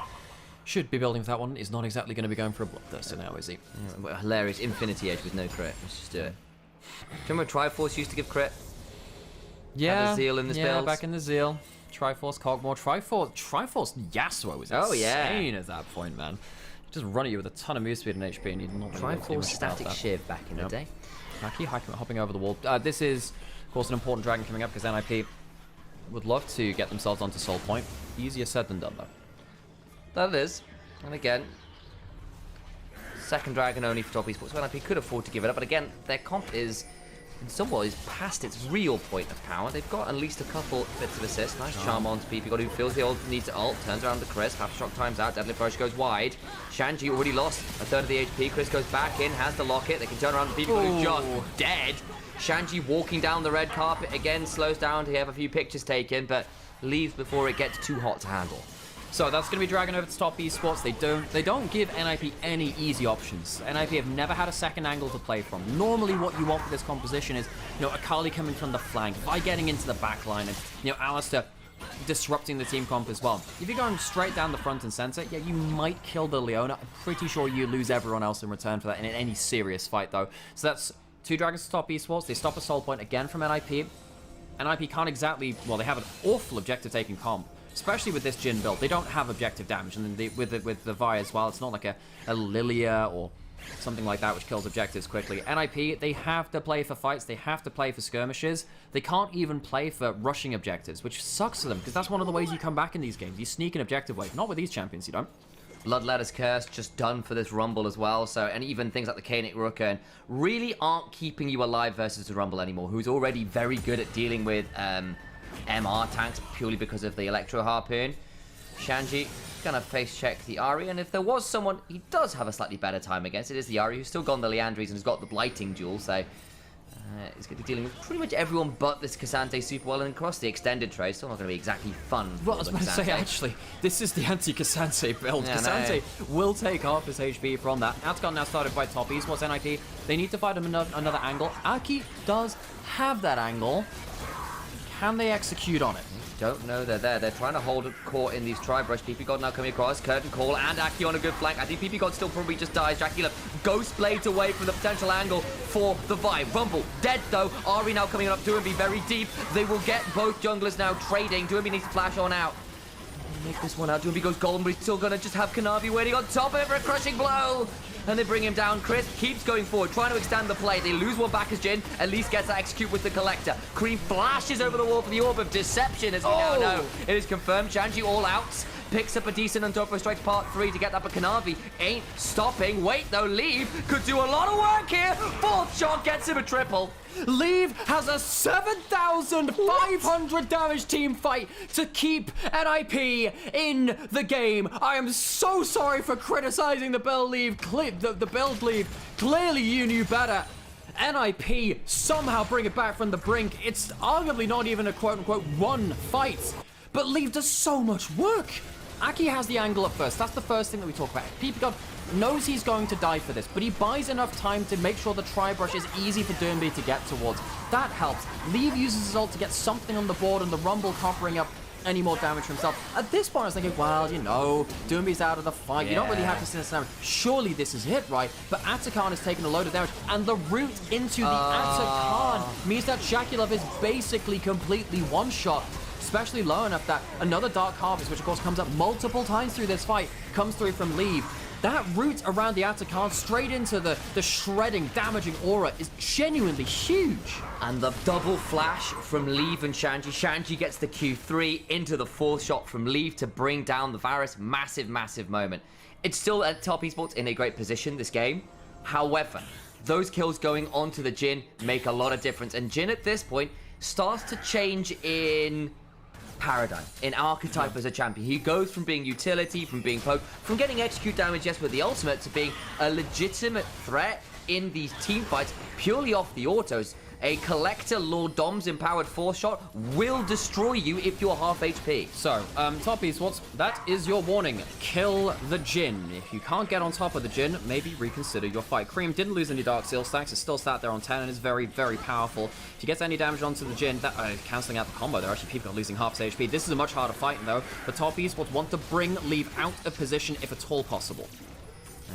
should be building for that one. He's not exactly going to be going for a Bloodthirster now, is he? Yeah, hilarious Infinity Edge with no crit. Let's just do it. Remember Triforce used to give crit? Yeah. Had the Zeal in this build. Back in the Zeal. Triforce Cogmore. Triforce Yasuo was insane at that point, man. Just run at you with a ton of move speed and HP, and you'd not Triforce Static Shiv back in the day. Aki hopping over the wall. This is, of course, an important dragon coming up because NIP would love to get themselves onto Soul Point. Easier said than done, though. That is. And again, second dragon only for Top Esports. So NIP could afford to give it up, but again, their comp is in some ways past its real point of power. They've got at least a couple bits of assist. Nice charm onto PP God, who feels the ult needs to ult, turns around to Chris, half shock times out, Deadly Flourish goes wide. Shanji already lost a third of the HP. Chris goes back in, has the locket. They can turn around to PP God, who's just dead. Shanji walking down the red carpet again, slows down to have a few pictures taken, but leaves before it gets too hot to handle. So that's going to be dragging over to top esports. They don't give NIP any easy options. NIP have never had a second angle to play from. Normally what you want for this composition is, you know, Akali coming from the flank, Vi getting into the back line, and, you know, Alistair disrupting the team comp as well. If you're going straight down the front and center, yeah, you might kill the Leona. I'm pretty sure you lose everyone else in return for that in any serious fight, though. So that's 2 Dragons to top esports. They stop a soul point again from NIP. NIP can't exactly, well, they have an awful objective taking comp, especially with this Jhin build. They don't have objective damage, and then with the Vi as well, it's not like a Lilia or something like that which kills objectives quickly. NIP, they have to play for fights, they have to play for skirmishes. They can't even play for rushing objectives, which sucks for them, because that's one of the ways you come back in these games. You sneak an objective wave. Not with these champions, you don't. Bloodletter's Curse just done for this Rumble as well, so, and even things like the Kaenic Rooker really aren't keeping you alive versus the Rumble anymore, who's already very good at dealing with MR tanks purely because of the Electro Harpoon. Shanji gonna face check the Ahri, and if there was someone he does have a slightly better time against, it is the Ahri, who's still got the Liandry's and has got the Blighting Duel, so he's going to be dealing with pretty much everyone but this Cassante super well, and across the extended trade, still not going to be exactly fun. Well, I was about to say, actually, this is the anti-Cassante build. Yeah, Cassante will take half his HP from that. Atacon now started by top esports NIP. They need to find him another angle. Aki does have that angle. Can they execute on it? Don't know they're there. They're trying to hold a court in these Tri-Brush. PP God now coming across. Curtain Call and Aki on a good flank. I think PP God still probably just dies. Dracula Ghost Blades away from the potential angle for the Vi. Rumble dead though. Ahri now coming up. Doinby very deep. They will get both junglers now trading. Doinby needs to flash on out. Make this one out. Doinby goes golden, but he's still going to just have Kanavi waiting on top of it for a crushing blow. And they bring him down. Chris keeps going forward, trying to extend the play. They lose one back as Jhin. At least gets to execute with the Collector. Cream flashes over the wall for the Orb of Deception, as we now know. It is confirmed. Shanji all out. Picks up a decent Untopo Strikes Part 3 to get that, but Kanavi ain't stopping. Wait, though, Leave could do a lot of work here. 4th shot gets him a triple. Leave has a 7,500 damage team fight to keep NIP in the game. I am so sorry for criticizing the build Leave. The build Leave. Clearly you knew better. NIP somehow bring it back from the brink. It's arguably not even a quote-unquote one fight, but Leave does so much work. Aki has the angle up first. That's the first thing that we talk about. PP knows he's going to die for this, but he buys enough time to make sure the Tri-Brush is easy for Doinby to get towards. That helps. Leave uses his ult to get something on the board, and the Rumble can't bring up any more damage for himself. At this point, I was thinking, well, you know, Doinby's out of the fight. You don't really have to see this damage. Surely this is it, right? But Atacon has taken a load of damage, and the route into the Atacon means that Shakulov is basically completely one-shot. Especially low enough that another Dark Harvest, which of course comes up multiple times through this fight, comes through from Leave. That route around the Atacon straight into the shredding, damaging aura is genuinely huge. And the double flash from Leave and Shanji. Shanji gets the Q3 into the 4th shot from Leave to bring down the Varus. Massive, massive moment. It's still at top esports in a great position, this game. However, those kills going onto the Jhin make a lot of difference. And Jhin at this point starts to change in paradigm, in archetype as a champion. He goes from being utility, from being poke, from getting execute damage, yes, with the ultimate, to being a legitimate threat in these team fights purely off the autos. A Collector Lord Dom's empowered 4th shot will destroy you if you're half HP. So, top esports, that is your warning. Kill the Jhin. If you can't get on top of the Jhin, maybe reconsider your fight. Cream didn't lose any Dark Seal stacks. It's still sat there on 10 and is very, very powerful. If he gets any damage onto the Jhin, that cancelling out the combo there. Actually, people are losing half his HP. This is a much harder fight, though. The top esports want to bring Leave out of position if at all possible.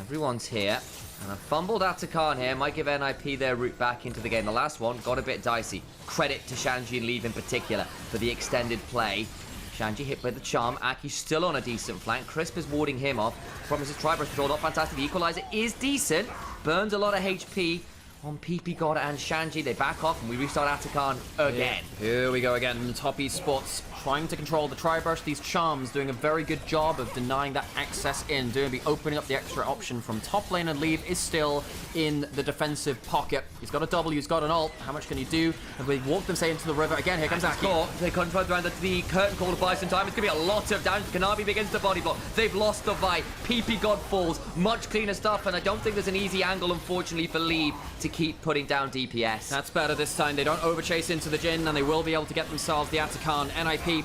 Everyone's here. And a fumbled Atacon here might give NIP their route back into the game. The last one got a bit dicey. Credit to Shanji and Leave in particular for the extended play. Shanji hit by the charm. Aki's still on a decent flank. Crisp is warding him off. Promises Tri-Brush control, not fantastic. The equalizer is decent. Burns a lot of HP on PP God and Shanji. They back off and we restart Atacon again. Here we go again. Top esports trying to control the Tri-Brush. These charms doing a very good job of denying that access in. Doinby opening up the extra option from top lane, and Leave is still in the defensive pocket. He's got a W, he's got an ult. How much can he do? And we walk them, say, into the river. Again, here comes Aki. They control around the curtain call to buy some time. It's going to be a lot of damage. Kanavi begins to body block. They've lost the Vi. PP God falls. Much cleaner stuff, and I don't think there's an easy angle, unfortunately, for Leave to keep putting down DPS. That's better this time. They don't overchase into the Jhin, and they will be able to get themselves the Atacon. NIP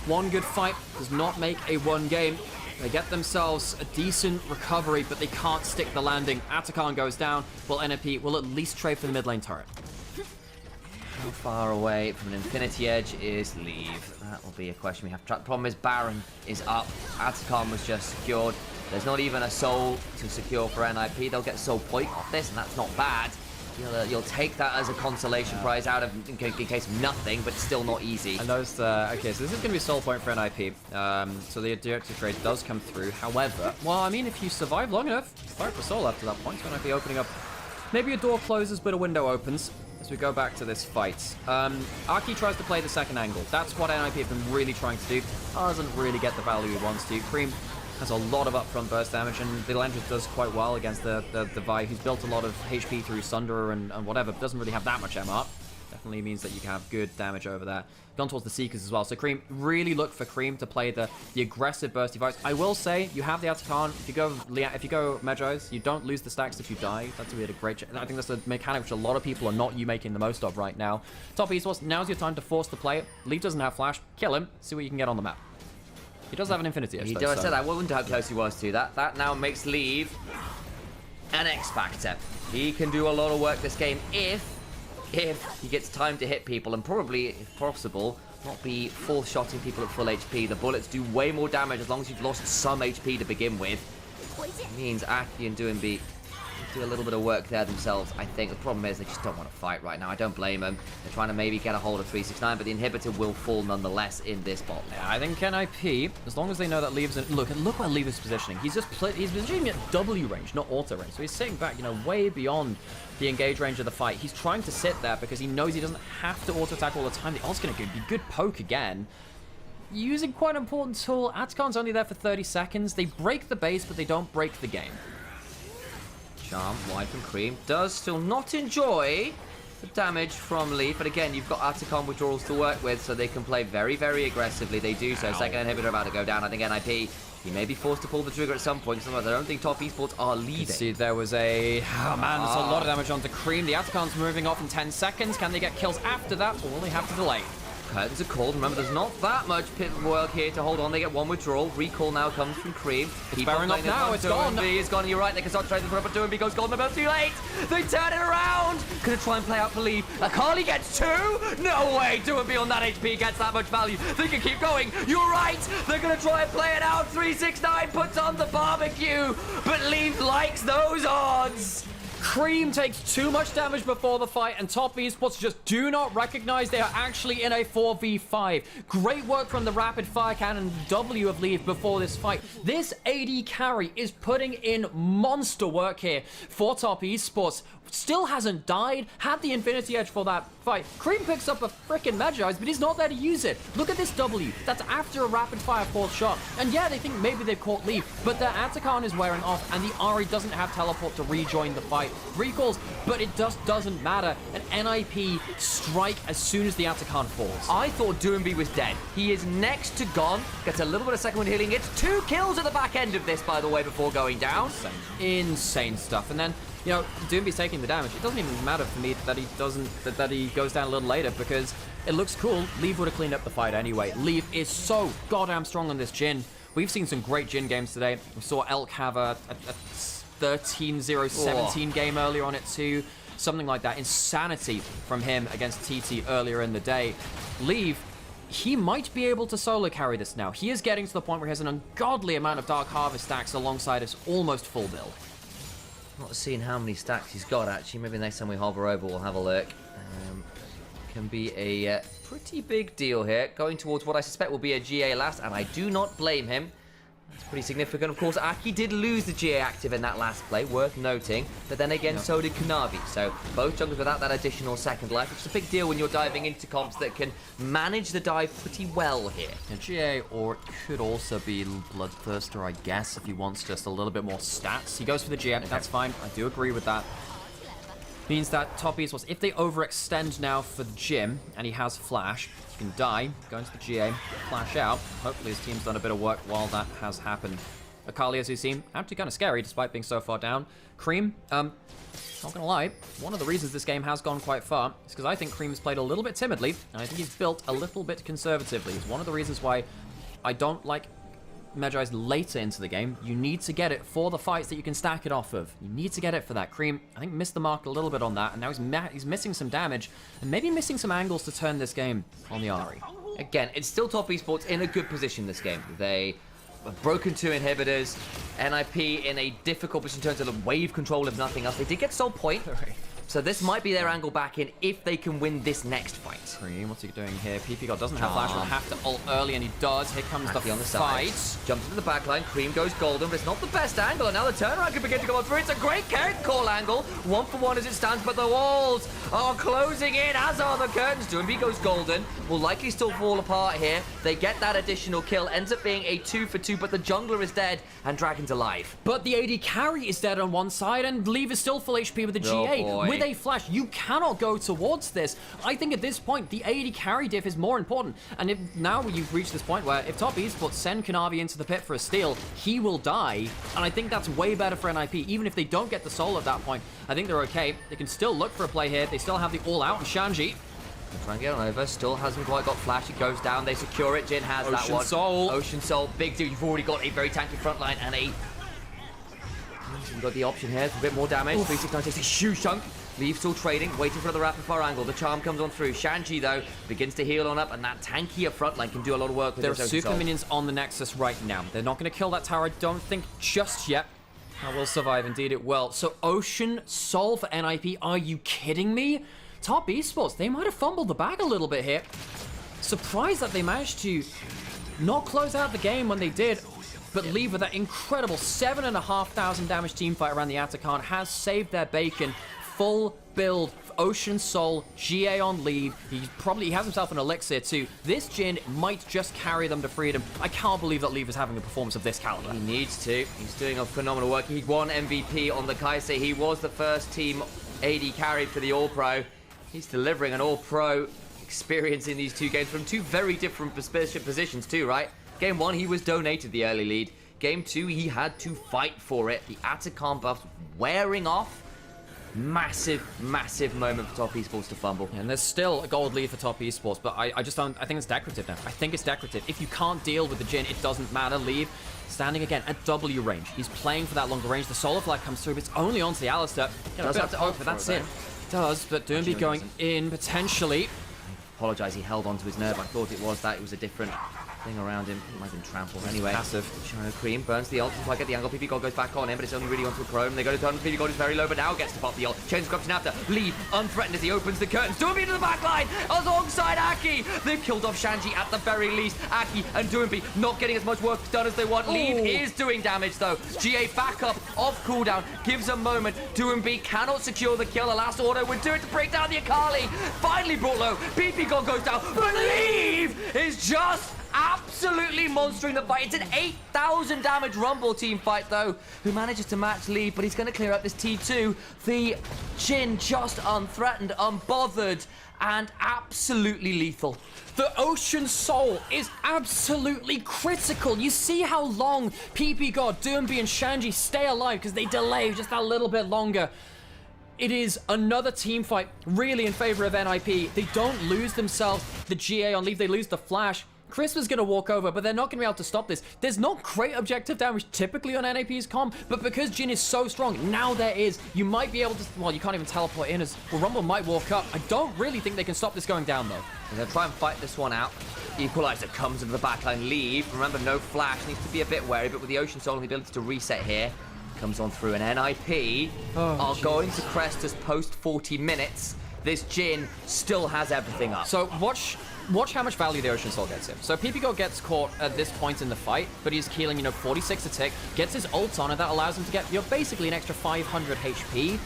One good fight does not make a one game. They get themselves a decent recovery, but they can't stick the landing. Atakan goes down, while NMP will at least trade for the mid lane turret. How far away from an Infinity Edge is Leave? That will be a question we have to track. The problem is Baron is up. Atakan was just secured. There's not even a soul to secure for NIP. They'll get soul point off this, and that's not bad. You'll take that as a consolation prize out of in case of nothing, but still not easy. I noticed, okay, so this is going to be a soul point for NIP. So the directed trade does come through. However, well, I mean, if you survive long enough, fight for soul after that point, so NIP opening up. Maybe a door closes, but a window opens. As we go back to this fight. Aki tries to play the second angle. That's what NIP have been really trying to do. Doesn't really get the value he wants to. Cream has a lot of upfront burst damage, and the Lendra does quite well against the Vi, who's built a lot of HP through Sunder and whatever, but doesn't really have that much MR. Definitely means that you can have good damage over there. Gone towards the Seekers as well. So Cream, really look for Cream to play the aggressive bursty fights. I will say, you have the Atakan. If you go Medjay's, you don't lose the stacks if you die. That's really a great... I think that's a mechanic which a lot of people are not making the most of right now. Top Esports, now's your time to force the play. Leaf doesn't have flash. Kill him. See what you can get on the map. He does have an Infinity Edge, He though, does. so. Said I wonder how close he was to that. That now makes Leave an X Factor. He can do a lot of work this game if he gets time to hit people, and probably, if possible, not be full-shotting people at full HP. The bullets do way more damage as long as you've lost some HP to begin with. It means Aki and Doinbi do a little bit of work there themselves. I think the problem is they just don't want to fight right now. I don't blame them. They're trying to maybe get a hold of 369, but the inhibitor will fall nonetheless in this bot. Yeah, I think NIP, as long as they know that Leave's in... Look where Leave is positioning. He's positioning at W range, not auto range. So he's sitting back, way beyond the engage range of the fight. He's trying to sit there because he knows he doesn't have to auto attack all the time. The ult's going to be good poke again. Using quite an important tool. Atakan's only there for 30 seconds. They break the base, but they don't break the game. Charm, wide from Cream, does still not enjoy the damage from Leaf, but again, you've got Atakan withdrawals to work with, so they can play very, very aggressively. They do so. Second inhibitor about to go down. I think NIP, he may be forced to pull the trigger at some point. Sometimes I don't think top esports are leading. You see, there was a... Oh, man, there's a lot of damage onto Cream. The Atakan's moving off in 10 seconds. Can they get kills after that, or will they have to delay? Curtains are called. Remember, there's not that much pit work here to hold on. They get one withdrawal. Recall now comes from Cream. It's bearing off now. It's gone. It's gone. You're right. They can start trading for it, but Doinbi goes golden, but too late. They turn it around. Gonna try and play out for Leaf. Akali gets two. No way. Doinbi on that HP gets that much value. They can keep going. You're right. They're gonna try and play it out. 369 puts on the barbecue, but Leaf likes those odds. Cream takes too much damage before the fight, and top esports just do not recognize they are actually in a 4v5. Great work from the rapid fire cannon W of Leaf before this fight. This AD carry is putting in monster work here for top esports. Still hasn't died, had the Infinity Edge for that fight. Cream picks up a frickin' Medjay's, but he's not there to use it. Look at this W. That's after a rapid fire fourth shot. And yeah, they think maybe they've caught Leaf, but their Atakan is wearing off, and the Ahri doesn't have teleport to rejoin the fight. Recalls, but it just doesn't matter. An NIP strike as soon as the Atakan falls. I thought Doinbi was dead. He is next to gone. Gets a little bit of second wind healing. Gets 2 kills at the back end of this, by the way, before going down. Insane stuff. And then, Doinbi's taking the damage. It doesn't even matter for me that he goes down a little later, because it looks cool. Leaf would have cleaned up the fight anyway. Leaf is so goddamn strong on this Jhin. We've seen some great Jhin games today. We saw Elk have a 13-0-17 game earlier on it too. Something like that. Insanity from him against TT earlier in the day. Leaf, he might be able to solo carry this now. He is getting to the point where he has an ungodly amount of Dark Harvest stacks alongside his almost full build. Not seeing how many stacks he's got, actually. Maybe next time we hover over, we'll have a look. Can be a pretty big deal here. Going towards what I suspect will be a GA last, and I do not blame him. That's pretty significant. Of course, Aki did lose the GA active in that last play, worth noting. But then again, so did Kanavi. So both junglers without that additional second life, which is a big deal when you're diving into comps that can manage the dive pretty well here. Yeah, GA, or it could also be Bloodthirster, I guess, if he wants just a little bit more stats. He goes for the GA, that's fine. I do agree with that. Means that top esports, if they overextend now for the Jim, and he has flash, he can die, go into the GA, flash out. Hopefully his team's done a bit of work while that has happened. Akali, as you seem, actually kind of scary despite being so far down. Cream, not gonna lie, one of the reasons this game has gone quite far is because I think Cream has played a little bit timidly, and I think he's built a little bit conservatively. It's one of the reasons why I don't like Magi's later into the game. You need to get it for the fights that you can stack it off of. You need to get it for that. Cream, I think, missed the mark a little bit on that, and now he's missing some damage, and maybe missing some angles to turn this game on the Ahri. Again, it's still Top Esports in a good position this game. They have broken 2 inhibitors, NIP in a difficult position in terms of the wave control if nothing else. They did get Soul Point, so this might be their angle back in if they can win this next fight. Cream, what's he doing here? PP God doesn't have flash, will have to ult early, and he does. Here comes the on the fight. Side. Jumps into the backline, Cream goes golden, but it's not the best angle, and now the turnaround can begin to go on through. It's a great character call angle, 1-for-1 as it stands, but the walls are closing in, as are the curtains. Doomby goes golden, will likely still fall apart here. They get that additional kill, ends up being a 2-for-2, but the jungler is dead, and Dragon's alive. But the AD carry is dead on one side, and Leave is still full HP with the GA. Boy. With a flash, you cannot go towards this. I think at this point, the AD carry diff is more important. And if now you've reached this point where if Top Esports send Kanavi into the pit for a steal, he will die. And I think that's way better for NIP. Even if they don't get the soul at that point, I think they're okay. They can still look for a play here. They still have the all-out and Shanji. Trying to get on over, still hasn't quite got flash, it goes down, they secure it, Jin has that one. Ocean Soul. Ocean Soul, big dude, you've already got a very tanky front line and a... You've got the option here, for a bit more damage, 369 takes a huge chunk. Leave still trading, waiting for the rapid fire angle, the charm comes on through. Shanji though, begins to heal on up, and that tankier front line can do a lot of work with There are this Ocean super Soul. minions on the Nexus right now. They're not going to kill that tower, I don't think, just yet. I will survive, indeed it will. So Ocean Soul for NIP, are you kidding me? Top Esports, they might have fumbled the bag a little bit here. Surprised that they managed to not close out the game when they did, but Leave with that incredible 7,500 damage team fight around the Atacant has saved their bacon. Full build, Ocean Soul, GA on Leave. He has himself an elixir too. This Jin might just carry them to freedom. I can't believe that Leave is having a performance of this caliber. He needs to. He's doing a phenomenal work. He won MVP on the Kaise. He was the first team AD carry for the All-Pro. He's delivering an All-Pro experience in these 2 games from 2 very different positions too, right? Game 1, he was donated the early lead. Game 2, he had to fight for it. The Atacant buffs wearing off. Massive, massive moment for Top Esports to fumble. And there's still a gold lead for Top Esports, but I just don't, I think it's decorative now. I think it's decorative. If you can't deal with the Jin, it doesn't matter. Leave, standing again at W range. He's playing for that longer range. The Solar Flight comes through, but it's only onto the Alistar. Does have to hope for that's it. Does, but Doomby going in, potentially. Apologise, he held on to his nerve. I thought it was that. It was a different thing around him. It might have been trampled anyway. Passive. Shino Cream burns the ult. Try to get the angle. PP God goes back on him, but it's only really onto a Chrome. They go to turn. PP God is very low, but now gets to pop the ult. Changes corruption after. Leave unthreatened as he opens the curtains. Doomby to the back line alongside Aki. They've killed off Shanji at the very least. Aki and Doomby not getting as much work done as they want. Leave is doing damage though. GA back up off cooldown. Gives a moment. Doomby cannot secure the kill. The last auto would do it to break down the Akali. Finally brought low. PP God goes down. But Leave is just absolutely monstering the fight. It's an 8,000 damage Rumble team fight though, who manages to match Leave, but he's going to clear up this T2. The Jin just unthreatened, unbothered, and absolutely lethal. The Ocean Soul is absolutely critical. You see how long PP God, Doomby, and Shanji stay alive because they delay just a little bit longer. It is another team fight really in favor of NIP. They don't lose themselves the GA on Leave, they lose the flash. Christmas going to walk over, but they're not going to be able to stop this. There's not great objective damage typically on NAP's comp, but because Jin is so strong, now there is. You might be able to, well, you can't even teleport in as, well, Rumble might walk up. I don't really think they can stop this going down, though. They're going to try and fight this one out. Equalizer comes into the backline. Leave, remember, no flash, needs to be a bit wary, but with the Ocean Soul and the ability to reset here, comes on through, and NIP are going to crest us post 40 minutes. This Jin still has everything up. So watch how much value the Ocean Soul gets him. So PPGO gets caught at this point in the fight, but he's healing, 46 a tick, gets his ult on, and that allows him to get, basically an extra 500 HP.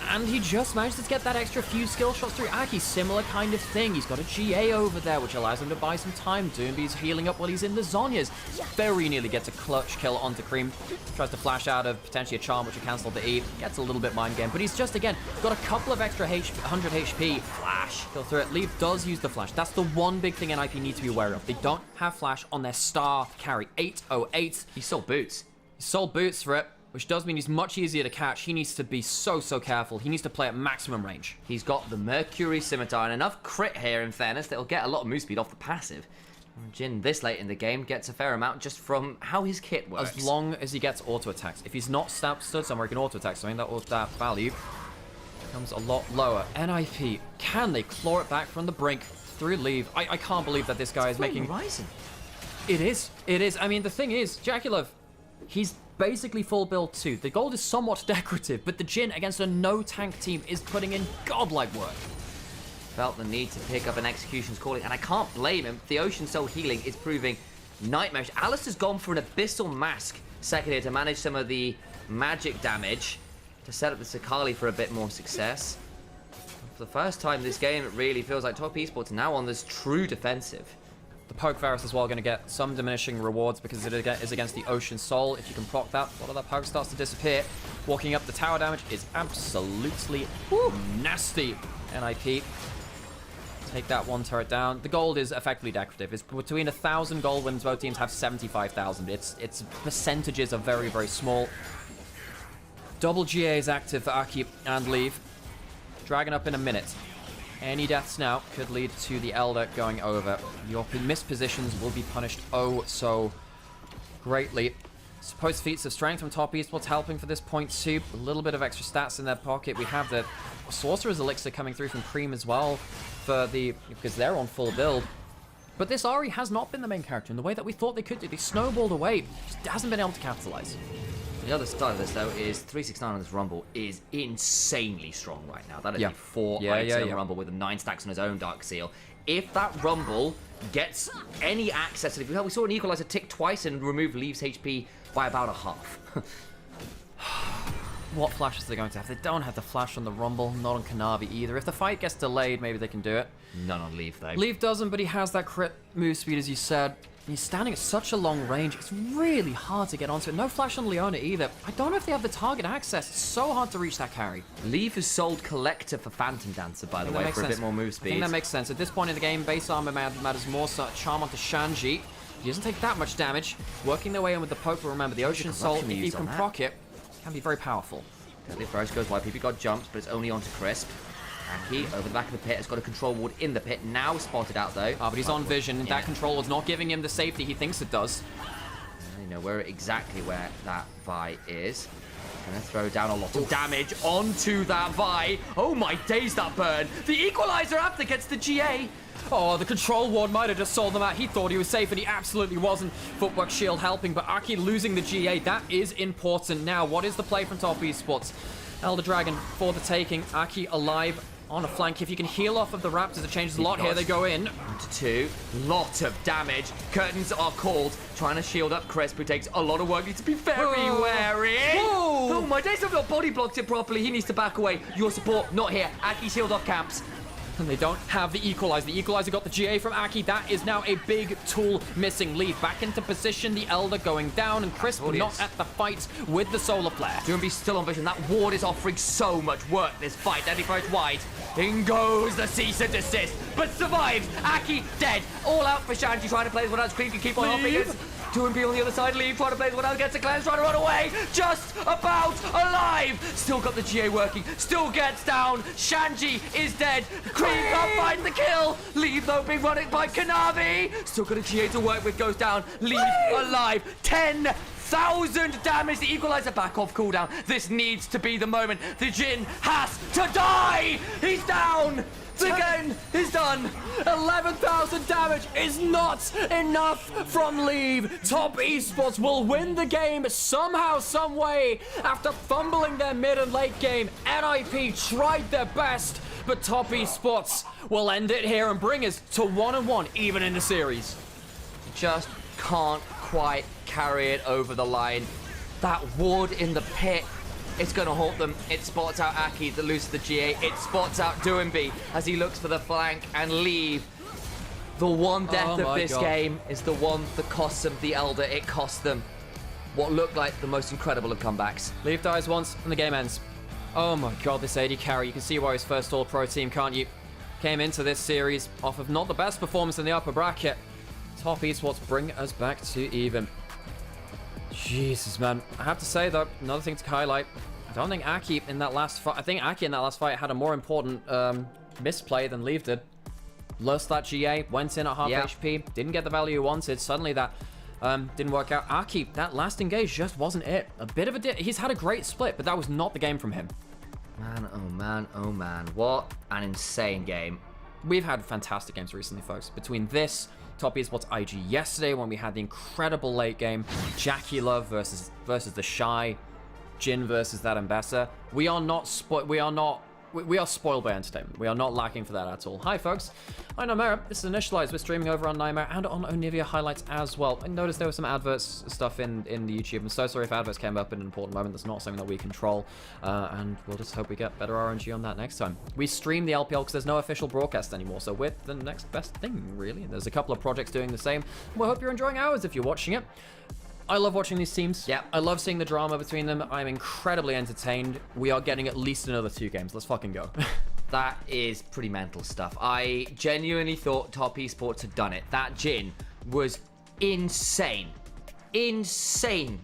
And he just managed to get that extra few skill shots through Aki. Similar kind of thing. He's got a GA over there, which allows him to buy some time. Doomby's healing up while he's in the Zhonya's. Very nearly gets a clutch kill onto Cream. Tries to flash out of potentially a charm, which will cancel the E. Gets a little bit mind game, but he's just, again, got a couple of extra 100 HP. Flash. Kill through it. Leave does use the flash. That's the one big thing NIP need to be aware of. They don't have flash on their star carry. 808. He sold boots. He sold boots for it, which does mean he's much easier to catch. He needs to be so careful. He needs to play at maximum range. He's got the Mercury Scimitar and enough crit here, in fairness, that he'll get a lot of move speed off the passive. Jin, this late in the game, gets a fair amount just from how his kit works. As long as he gets auto attacks. If he's not stood somewhere, he can auto attack something. That value becomes a lot lower. NIP, can they claw it back from the brink through leave? I can't believe that this guy is making... Horizon. It is. I mean, the thing is, Jaculov, he's basically full build too. The gold is somewhat decorative, but the Jin against a no-tank team is putting in godlike work. Felt the need to pick up an Execution's Calling, and I can't blame him. The Ocean Soul healing is proving nightmarish. Alistair's gone for an Abyssal Mask second here to manage some of the magic damage, to set up the Sakali for a bit more success. For the first time this game, it really feels like Top Esports now on this true defensive. The Poke Varus as well going to get some diminishing rewards because it is against the Ocean Soul. If you can proc that, a lot of that poke starts to disappear. Walking up the tower damage is absolutely nasty. NIP. Take that one turret down. The gold is effectively decorative. It's between 1,000 gold when both teams have 75,000. Its percentages are very, very small. Double GA is active for Aki and Leave. Dragon up in a minute. Any deaths now could lead to the Elder going over. Your missed positions will be punished oh so greatly. Supposed feats of strength from Top Esports helping for this point too. A little bit of extra stats in their pocket. We have the Sorcerer's Elixir coming through from Cream as well because they're on full build. But this Ahri has not been the main character in the way that we thought they could do. They snowballed away. Just hasn't been able to capitalize. The other side of this, though, is 369 on this Rumble is insanely strong right now. That is a 4 item Rumble with 9 stacks on his own Dark Seal. If that Rumble gets any access, we saw an Equalizer tick twice and remove Leaves HP by about a half. What flashes are they going to have? They don't have the flash on the Rumble, not on Kanavi either. If the fight gets delayed, maybe they can do it. None on Leaf, though. Leaf doesn't, but he has that crit move speed, as you said. He's standing at such a long range, it's really hard to get onto it. No flash on Leona either. I don't know if they have the target access. It's so hard to reach that carry. Leaf has sold Collector for Phantom Dancer, by the way, for a bit more move speed. I think that makes sense. At this point in the game, base armor matters more. So Charm onto Shanji. He doesn't take that much damage. Working their way in with the poke, but remember, the Ocean Soul, if you can proc it, can be very powerful. Deadly Approach goes wide. PP got jumped, but it's only onto Crisp. And he, over the back of the pit, has got a control ward in the pit. Now spotted out, though. But he's on vision. That control ward's not giving him the safety he thinks it does. You know exactly where that Vi is. Gonna throw down a lot of damage onto that Vi. Oh my days, that burn. The Equalizer after gets the GA. Oh, the control ward might have just sold them out. He thought he was safe, and he absolutely wasn't. Footwork shield helping, but Aki losing the GA. That is important. Now, what is the play from Top Esports? Elder Dragon for the taking. Aki alive on a flank. If you can heal off of the Raptors, it changes a lot here. They go in. Onto 2. Lot of damage. Curtains are called. Trying to shield up Crisp, who takes a lot of work. Needs to be very wary. Oh my days, I've not body blocked it properly. He needs to back away. Your support, not here. Aki shield off camps. And they don't have the Equalizer. The Equalizer got the GA from Aki. That is now a big tool missing. Leave back into position. The Elder going down, and Crisp not at the fight with the Solar Flare. Doomby still on vision. That ward is offering so much work this fight. Deadly Approach wide. In goes the cease and desist, but survives. Aki dead. All out for Shanji, trying to play as one out. Cream can keep on hopping. 2MP on the other side. Leave trying to play as one out. Gets a cleanse, trying to run away. Just about alive. Still got the GA working. Still gets down. Shanji is dead. Cream can't find the kill. Leave though being run by Kanavi. Still got a GA to work with. Goes down. Leave alive. 10,000 damage. The Equalizer back off cooldown. This needs to be the moment. The Jin has to die. He's down. The game is done. 11,000 damage is not enough from Leave. Top Esports will win the game somehow, some way. After fumbling their mid and late game, NIP tried their best, but Top Esports will end it here and bring us to 1-1 even in the series. Just can't quite carry it over the line. That ward in the pit, it's going to halt them. It spots out Aki that loses the GA. It spots out Doomby as he looks for the flank and Leave. The one death of this game is the one that costs them the Elder. It costs them what looked like the most incredible of comebacks. Leave dies once and the game ends. Oh my god, this AD carry. You can see why he's first All-Pro team, can't you? Came into this series off of not the best performance in the upper bracket. Top Esports bring us back to even. Jesus, man. I have to say, though, another thing to highlight. I don't think Aki in that last fight... I think Aki in that last fight had a more important misplay than Leave did. Lost that GA, went in at half HP, didn't get the value he wanted. Suddenly that didn't work out. Aki, that last engage just wasn't it. A bit of a... He's had a great split, but that was not the game from him. Man, oh man, oh man. What an insane game. We've had fantastic games recently, folks. Between this, Top Esports IG yesterday, when we had the incredible late game, Jackie Love versus the Shy, Jin versus that Ambassador. We are spoiled by entertainment. We are not lacking for that at all. Hi, folks. I'm Nymaera. This is Initialise. We're streaming over on Nymaera and on Onivia highlights as well. I noticed there was some adverts stuff in the YouTube. I'm so sorry if adverts came up in an important moment. That's not something that we control. And we'll just hope we get better RNG on that next time. We stream the LPL because there's no official broadcast anymore. So we're the next best thing, really. There's a couple of projects doing the same. We hope you're enjoying ours if you're watching it. I love watching these teams. Yeah. I love seeing the drama between them. I'm incredibly entertained. We are getting at least another 2 games. Let's fucking go. That is pretty mental stuff. I genuinely thought Top Esports had done it. That Jin was insane. Insane.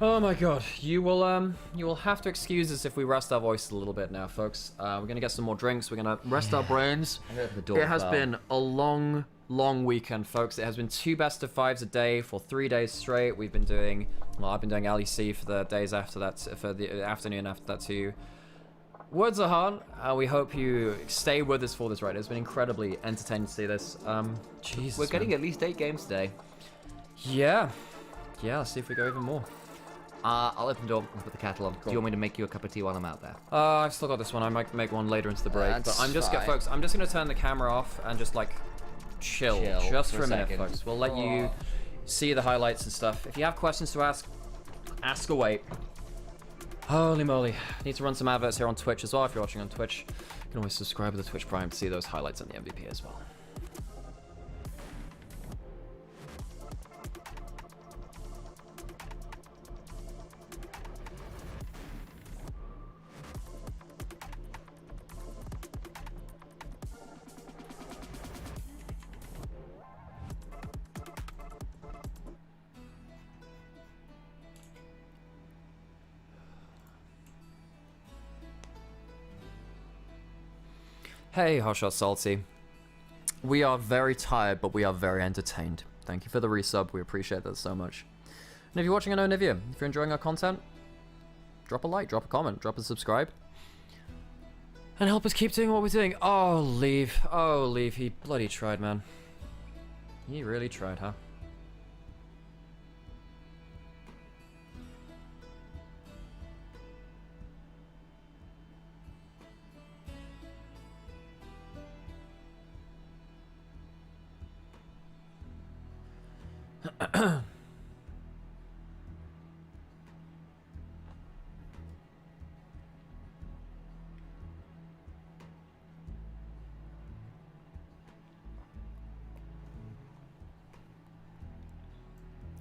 Oh my god. You will have to excuse us if we rest our voices a little bit now, folks. We're gonna get some more drinks. We're gonna rest our brains. It has been a long weekend, folks. It has been 2 best of 5s a day for 3 days straight. We've been doing, well, I've been doing LEC for the days after that, for the afternoon after that too. Words are hard. We hope you stay with us for this ride. It's been incredibly entertaining to see this. Jesus, We're getting at least 8 games today. Yeah. Yeah, let's see if we go even more. I'll open the door and put the kettle on. Cool. Do you want me to make you a cup of tea while I'm out there? I've still got this one. I might make one later into the break. That's but I'm just, fine. folks, I'm just going to turn the camera off and just, like, chill just for a minute, second. folks. We'll let you see the highlights and stuff. If you have questions to ask away. Holy moly. Need to run some adverts here on Twitch as well. If you're watching on Twitch, you can always subscribe to the Twitch Prime to see those highlights on the MVP as well. Hey, Hotshot Salty. We are very tired, but we are very entertained. Thank you for the resub. We appreciate that so much. And if you're watching on Onivia, if you're enjoying our content, drop a like, drop a comment, drop a subscribe. And help us keep doing what we're doing. Oh, Leave. Oh, Leave. He bloody tried, man. He really tried, huh?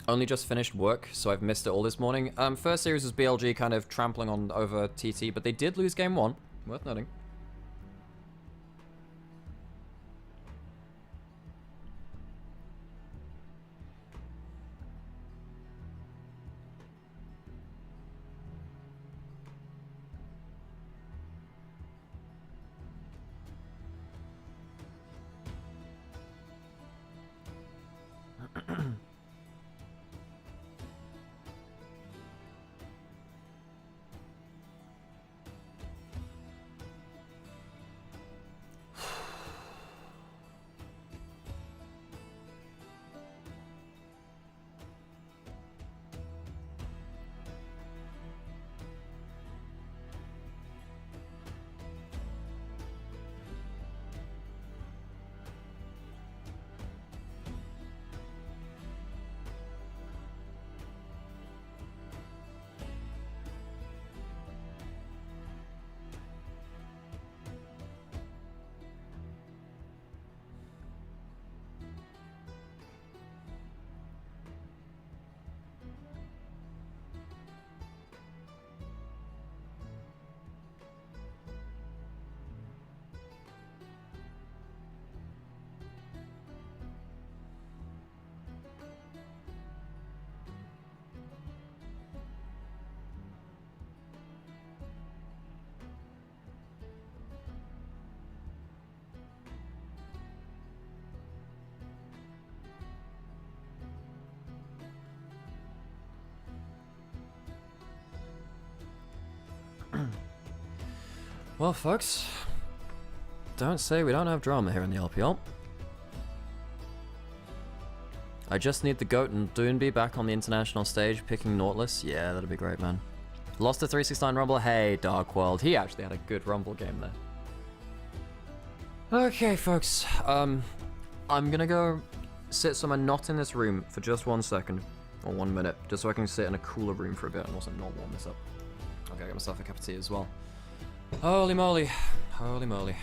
Only just finished work, so I've missed it all this morning. First series was BLG kind of trampling on over TT, but they did lose game 1. Worth noting. Well, folks, don't say we don't have drama here in the LPL. I just need the GOAT and Doonby back on the international stage picking Nautilus. Yeah, that'd be great, man. Lost the 369 Rumble. Hey, Dark World. He actually had a good Rumble game there. Okay, folks. I'm gonna go sit somewhere not in this room for just 1 second. Or 1 minute. Just so I can sit in a cooler room for a bit and also not warm this up. Okay, I got myself a cup of tea as well. Holy moly. Holy moly.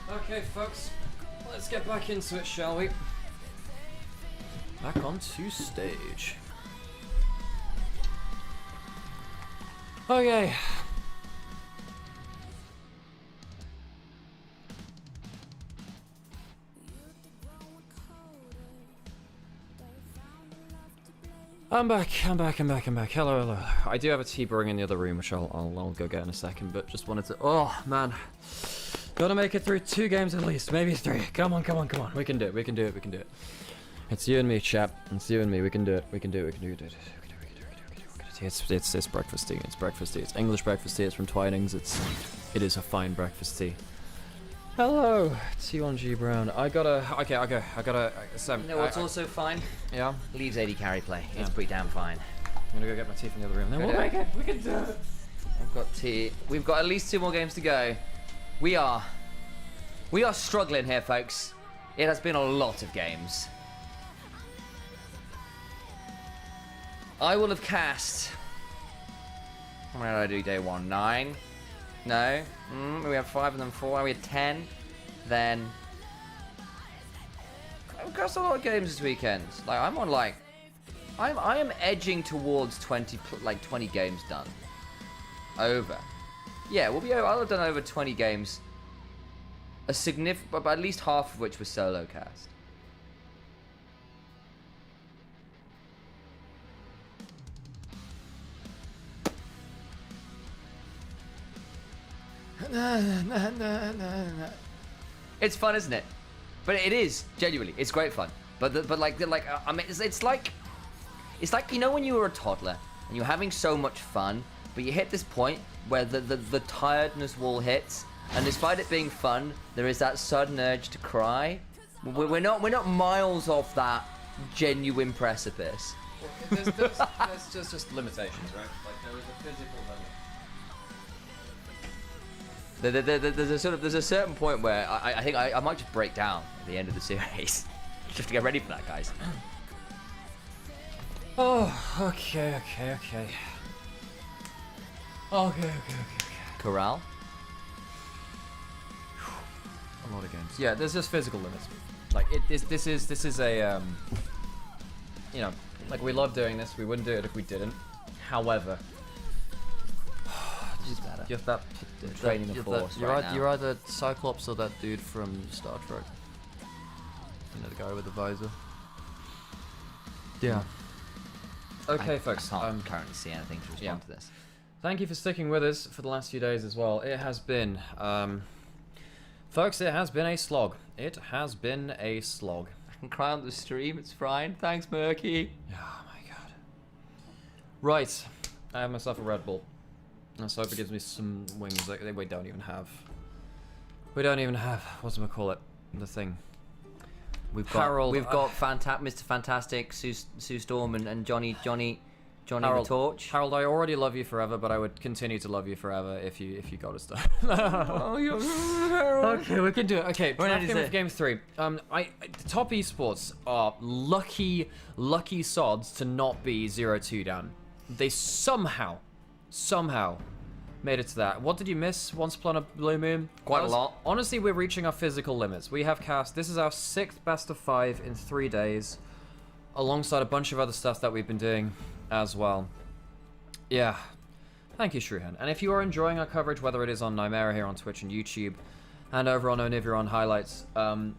Okay, folks, let's get back into it, shall we? Back onto stage. Okay. I'm back. Hello. I do have a tea brewing in the other room, which I'll go get in a second, but just wanted to... Oh, man. Gotta make it through 2 games at least, maybe 3. Come on. We can do it. It's you and me, chap. It's you and me. We can do it. It's breakfast tea. It's English breakfast tea. It's from Twinings. It is a fine breakfast tea. Hello, T1G Brown. I gotta. Sam. You know what's also fine? Yeah. Leaves 80 carry play. It's pretty damn fine. I'm gonna go get my tea from the other room. Then we'll make it. We can do it. I've got tea. We've got at least 2 more games to go. We are struggling here, folks. It has been a lot of games. I will have cast... How many did I do day 1? 9? No? We have 5 and then 4. We had 10. Then... I've cast a lot of games this weekend. Like, I'm on like... I am edging towards 20 games done. Over. Yeah, we'll be over. I'll have done over 20 games. A significant, but at least half of which was solo cast. It's fun, isn't it? But it is genuinely. It's great fun. But I mean, it's like you know when you were a toddler and you're having so much fun, but you hit this point where the tiredness wall hits, And despite it being fun, there is that sudden urge to cry. We're not miles off that genuine precipice. There's just limitations, right? Like there is a physical limit. There's a certain point where I think I might just break down at the end of the series. Just to get ready for that, guys. Oh, okay. Corral? A lot of games. Yeah, there's just physical limits. Like this is a you know, like we love doing this. We wouldn't do it if we didn't. However, you have that training the force. You're either Cyclops or that dude from Star Trek. You know, the guy with the visor. Yeah. Okay, folks. I can't currently see anything to respond to this. Thank you for sticking with us for the last few days as well. It has been, folks, it has been a slog. It has been a slog. I can cry on the stream. It's fine. Thanks, Murky. Oh my god. Right. I have myself a Red Bull. Let's hope it gives me some wings that we don't even have. We don't even have, whatchamacallit, the thing. We've got Mr. Fantastic, Sue Storm, and Johnny Harold, the Torch. Harold, I already love you forever, but I would continue to love you forever if you got us done. Okay, we can do it. Okay, draft game of game 3. Top esports are lucky sods to not be 0-2 down. They somehow made it to that. What did you miss once upon a blue moon? Quite a lot. Honestly, we're reaching our physical limits. We have cast, this is our 6th best of 5 in 3 days, alongside a bunch of other stuff that we've been doing as well. Yeah. Thank you, Shruhan. And if you are enjoying our coverage, whether it is on Nymaera here on Twitch and YouTube, and over on Onivia on highlights,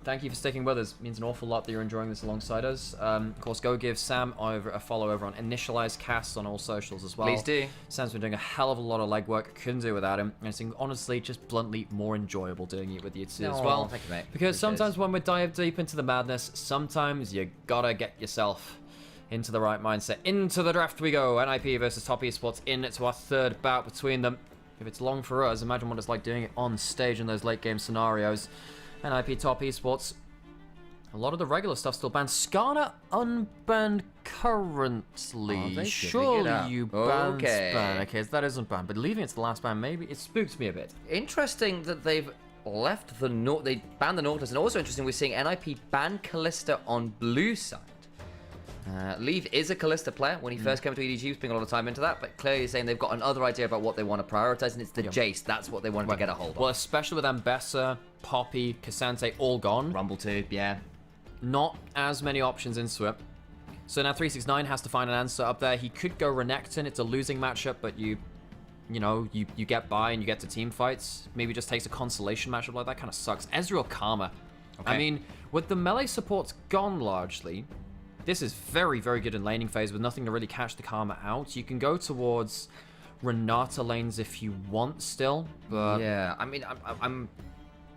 thank you for sticking with us. It means an awful lot that you're enjoying this alongside us. Of course, go give Sam a follow over on Initialise casts on all socials as well. Please do. Sam's been doing a hell of a lot of legwork. Couldn't do without him. And it's honestly just bluntly more enjoyable doing it with you too as well. Thank you, mate. Because sometimes when we dive deep into the madness, sometimes you gotta get yourself into the right mindset. Into the draft we go. NIP versus Top Esports into our 3rd bout between them. If it's long for us, imagine what it's like doing it on stage in those late game scenarios. NIP Top Esports. A lot of the regular stuff still banned. Skarner unbanned currently. Surely you banned ban. Okay, so that isn't banned, but leaving it to the last ban, maybe it spooks me a bit. Interesting that they've left the they banned the Nautilus, and also interesting we're seeing NIP ban Callista on blue side. Leave is a Callista player. When he first came to EDG, he was putting a lot of time into that, but clearly saying they've got another idea about what they want to prioritize, and it's the Jace. That's what they wanted to get a hold of. Well, especially with Ambessa, Poppy, Cassante all gone. Rumble too, yeah. Not as many options into it. So now 369 has to find an answer up there. He could go Renekton. It's a losing matchup, but you get by and you get to team fights. Maybe just takes a consolation matchup like that. Kind of sucks. Ezreal Karma. Okay. I mean, with the melee supports gone largely, this is very, very good in laning phase with nothing to really catch the Karma out. You can go towards Renata lanes if you want still, but... Yeah, I mean,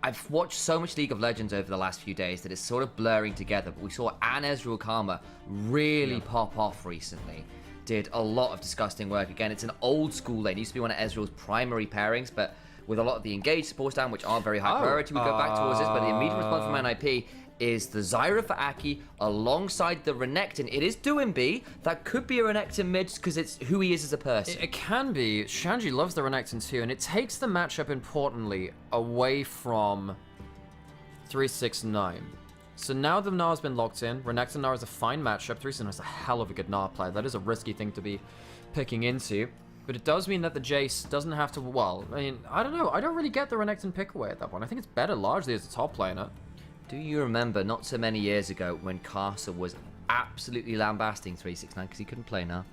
I've watched so much League of Legends over the last few days that it's sort of blurring together, but we saw an Ezreal Karma really pop off recently. Did a lot of disgusting work. Again, it's an old school lane. It used to be one of Ezreal's primary pairings, but with a lot of the engaged supports down, which aren't very high priority, we go back towards this, but the immediate response from NIP is the Zyra for Aki alongside the Renekton. It is Doinb. That could be a Renekton mid because it's who he is as a person. It can be. Shanji loves the Renekton too, and it takes the matchup importantly away from 369. So now the Gnar's been locked in. Renekton Gnar is a fine matchup. 369 is a hell of a good Gnar player. That is a risky thing to be picking into. But it does mean that the Jace doesn't have to, well, I mean, I don't know. I don't really get the Renekton pick away at that point. I think it's better largely as a top laner. Do you remember not so many years ago when Castle was absolutely lambasting 369 because he couldn't play now?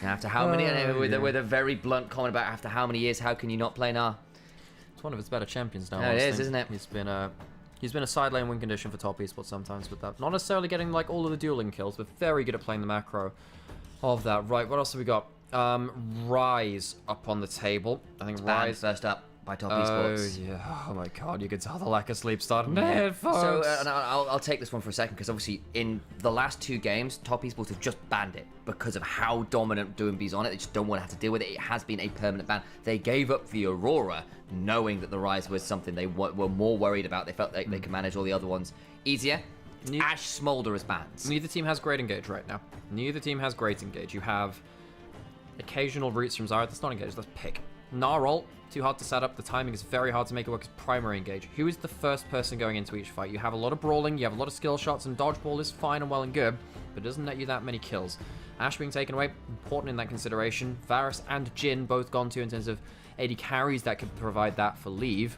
After how many, with a very blunt comment about after how many years, how can you not play now? It's one of his better champions now. No, it is, isn't it? He's been a side lane win condition for top esports sometimes with that. Not necessarily getting like all of the dueling kills, but very good at playing the macro of that. Right, what else have we got? Rise up on the table. I think Rise first up. by Top Esports. Oh, yeah. Oh, my God. You can tell the lack of sleep starting to hit, folks. So, and I'll take this one for a second, because obviously in the last 2 games, Top Esports have just banned it because of how dominant Doombee's on it. They just don't want to have to deal with it. It has been a permanent ban. They gave up the Aurora, knowing that the Rise was something they were more worried about. They felt like they could manage all the other ones easier. Ash, Smolder as bans. Neither team has great engage right now. Neither team has great engage. You have occasional roots from Zyra that's not engaged. Let's pick. Gnar too hard to set up. The timing is very hard to make it work as primary engage. Who is the first person going into each fight? You have a lot of brawling, you have a lot of skill shots, and dodgeball is fine and well and good, but it doesn't net you that many kills. Ash being taken away, important in that consideration. Varus and Jhin both gone to in terms of AD carries that could provide that for Leave.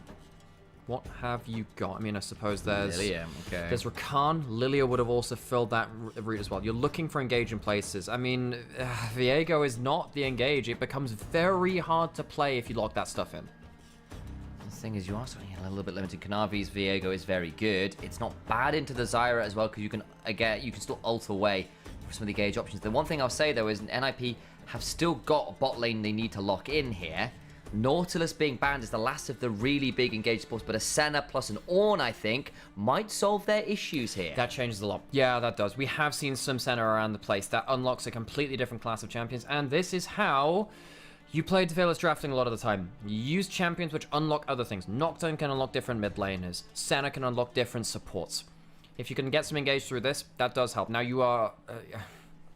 What have you got? I mean, I suppose there's... Lilia, okay. There's Rakan. Lilia would have also filled that route as well. You're looking for engage in places. I mean, Viego is not the engage. It becomes very hard to play if you lock that stuff in. The thing is, you are starting a little bit limited. Kanavi's Viego is very good. It's not bad into the Zyra as well, because you can, again, you can still ult away for some of the engage options. The one thing I'll say, though, is NIP have still got a bot lane they need to lock in here. Nautilus being banned is the last of the really big engaged sports, but a Senna plus an Ornn, I think, might solve their issues here. That changes a lot. Yeah, that does. We have seen some Senna around the place. That unlocks a completely different class of champions, and this is how you play Fearless drafting a lot of the time. You use champions which unlock other things. Nocturne can unlock different mid laners. Senna can unlock different supports. If you can get some engaged through this, that does help. Now, you are...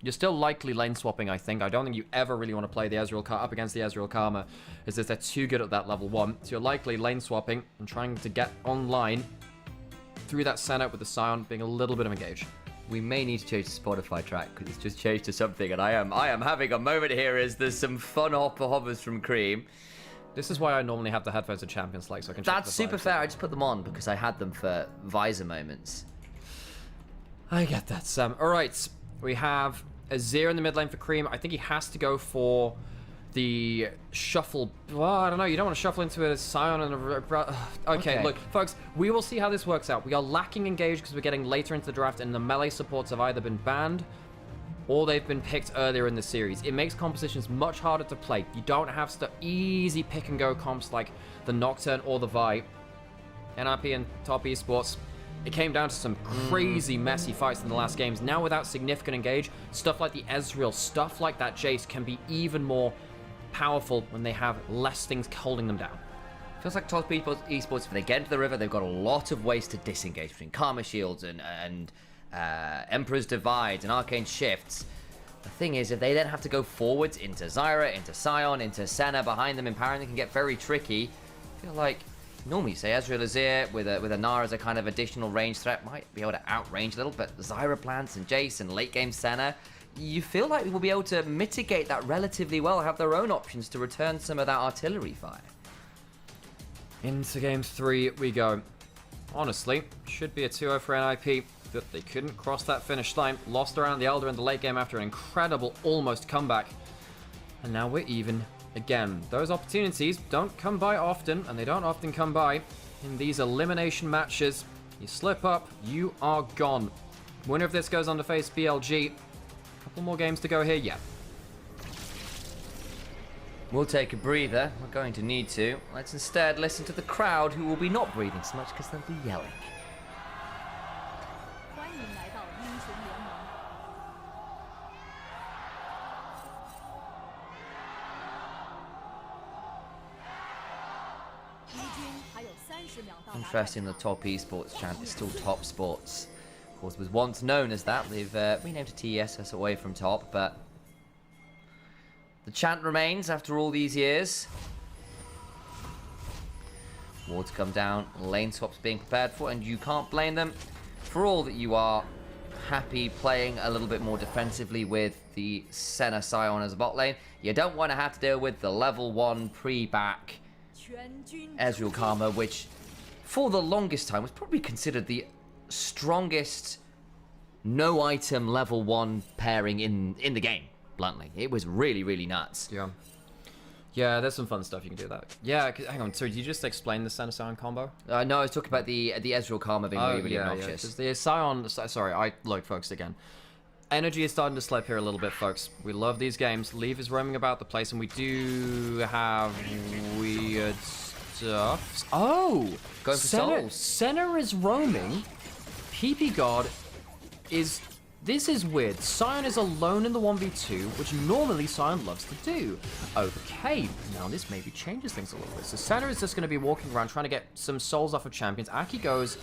You're still likely lane swapping, I think. I don't think you ever really want to play the Ezreal up against the Ezreal Karma, as they're too good at that level 1. So you're likely lane swapping and trying to get online through that Senna with the Scion being a little bit of engage. We may need to change the Spotify track, because it's just changed to something, and I am having a moment here as there's some fun hovers from Cream. This is why I normally have the headphones of Champions League, so I can check the That's super fair. I just put them on because I had them for visor moments. I get that, Sam. Alright, we have Azir in the mid lane for Cream. I think he has to go for the shuffle. Well, I don't know. You don't want to shuffle into a Scion and a... Okay, look, folks, we will see how this works out. We are lacking engage because we're getting later into the draft, and the melee supports have either been banned or they've been picked earlier in the series. It makes compositions much harder to play. You don't have easy pick and go comps like the Nocturne or the Vi. NIP and Top Esports, it came down to some crazy messy fights in the last games. Now without significant engage, stuff like the Ezreal, stuff like that Jace can be even more powerful when they have less things holding them down. Feels like Top Esports, when they get into the river, they've got a lot of ways to disengage between Karma Shields and Emperor's Divides and Arcane Shifts. The thing is, if they then have to go forwards into Zyra, into Scion, into Senna behind them, empowering them, can get very tricky. I feel like normally, say Ezreal Azir with a Gnar as a kind of additional range threat might be able to outrange a little, but Zyra plants and Jace and late game Senna, you feel like we will be able to mitigate that relatively well, have their own options to return some of that artillery fire. Into game 3 we go. Honestly, should be a 2-0 for NIP, but they couldn't cross that finish line. Lost around the Elder in the late game after an incredible almost comeback. And now we're even. Again, those opportunities don't come by often, and they don't often come by in these elimination matches. You slip up, you are gone. Winner of this goes on to face BLG. Couple more games to go here, yeah. We'll take a breather. We're going to need to. Let's instead listen to the crowd, who will be not breathing so much because they'll be yelling. Interesting, the Top Esports chant is still Top Sports. Of course, it was once known as that. They've renamed to TES away from Top, but the chant remains after all these years. Wards come down, lane swaps being prepared for, and you can't blame them for all that you are happy playing a little bit more defensively with the Senna Scion as a bot lane. You don't want to have to deal with the level 1 pre-back Ezreal Karma, which for the longest time was probably considered the strongest no-item level 1 pairing in the game, bluntly. It was really, really nuts. Yeah. Yeah, there's some fun stuff you can do that. Yeah, hang on, so did you just explain the Senna Scion combo? No, I was talking about the Ezreal Karma being really obnoxious. Yeah, the Scion, sorry, look, folks, again. Energy is starting to slip here a little bit, folks. We love these games. Leave is roaming about the place, and we do have weird stuff. Oh! Going for souls. Senna is roaming. PP God is... This is weird. Sion is alone in the 1v2, which normally Sion loves to do. Okay, now this maybe changes things a little bit. So Senna is just going to be walking around trying to get some souls off of champions. Aki goes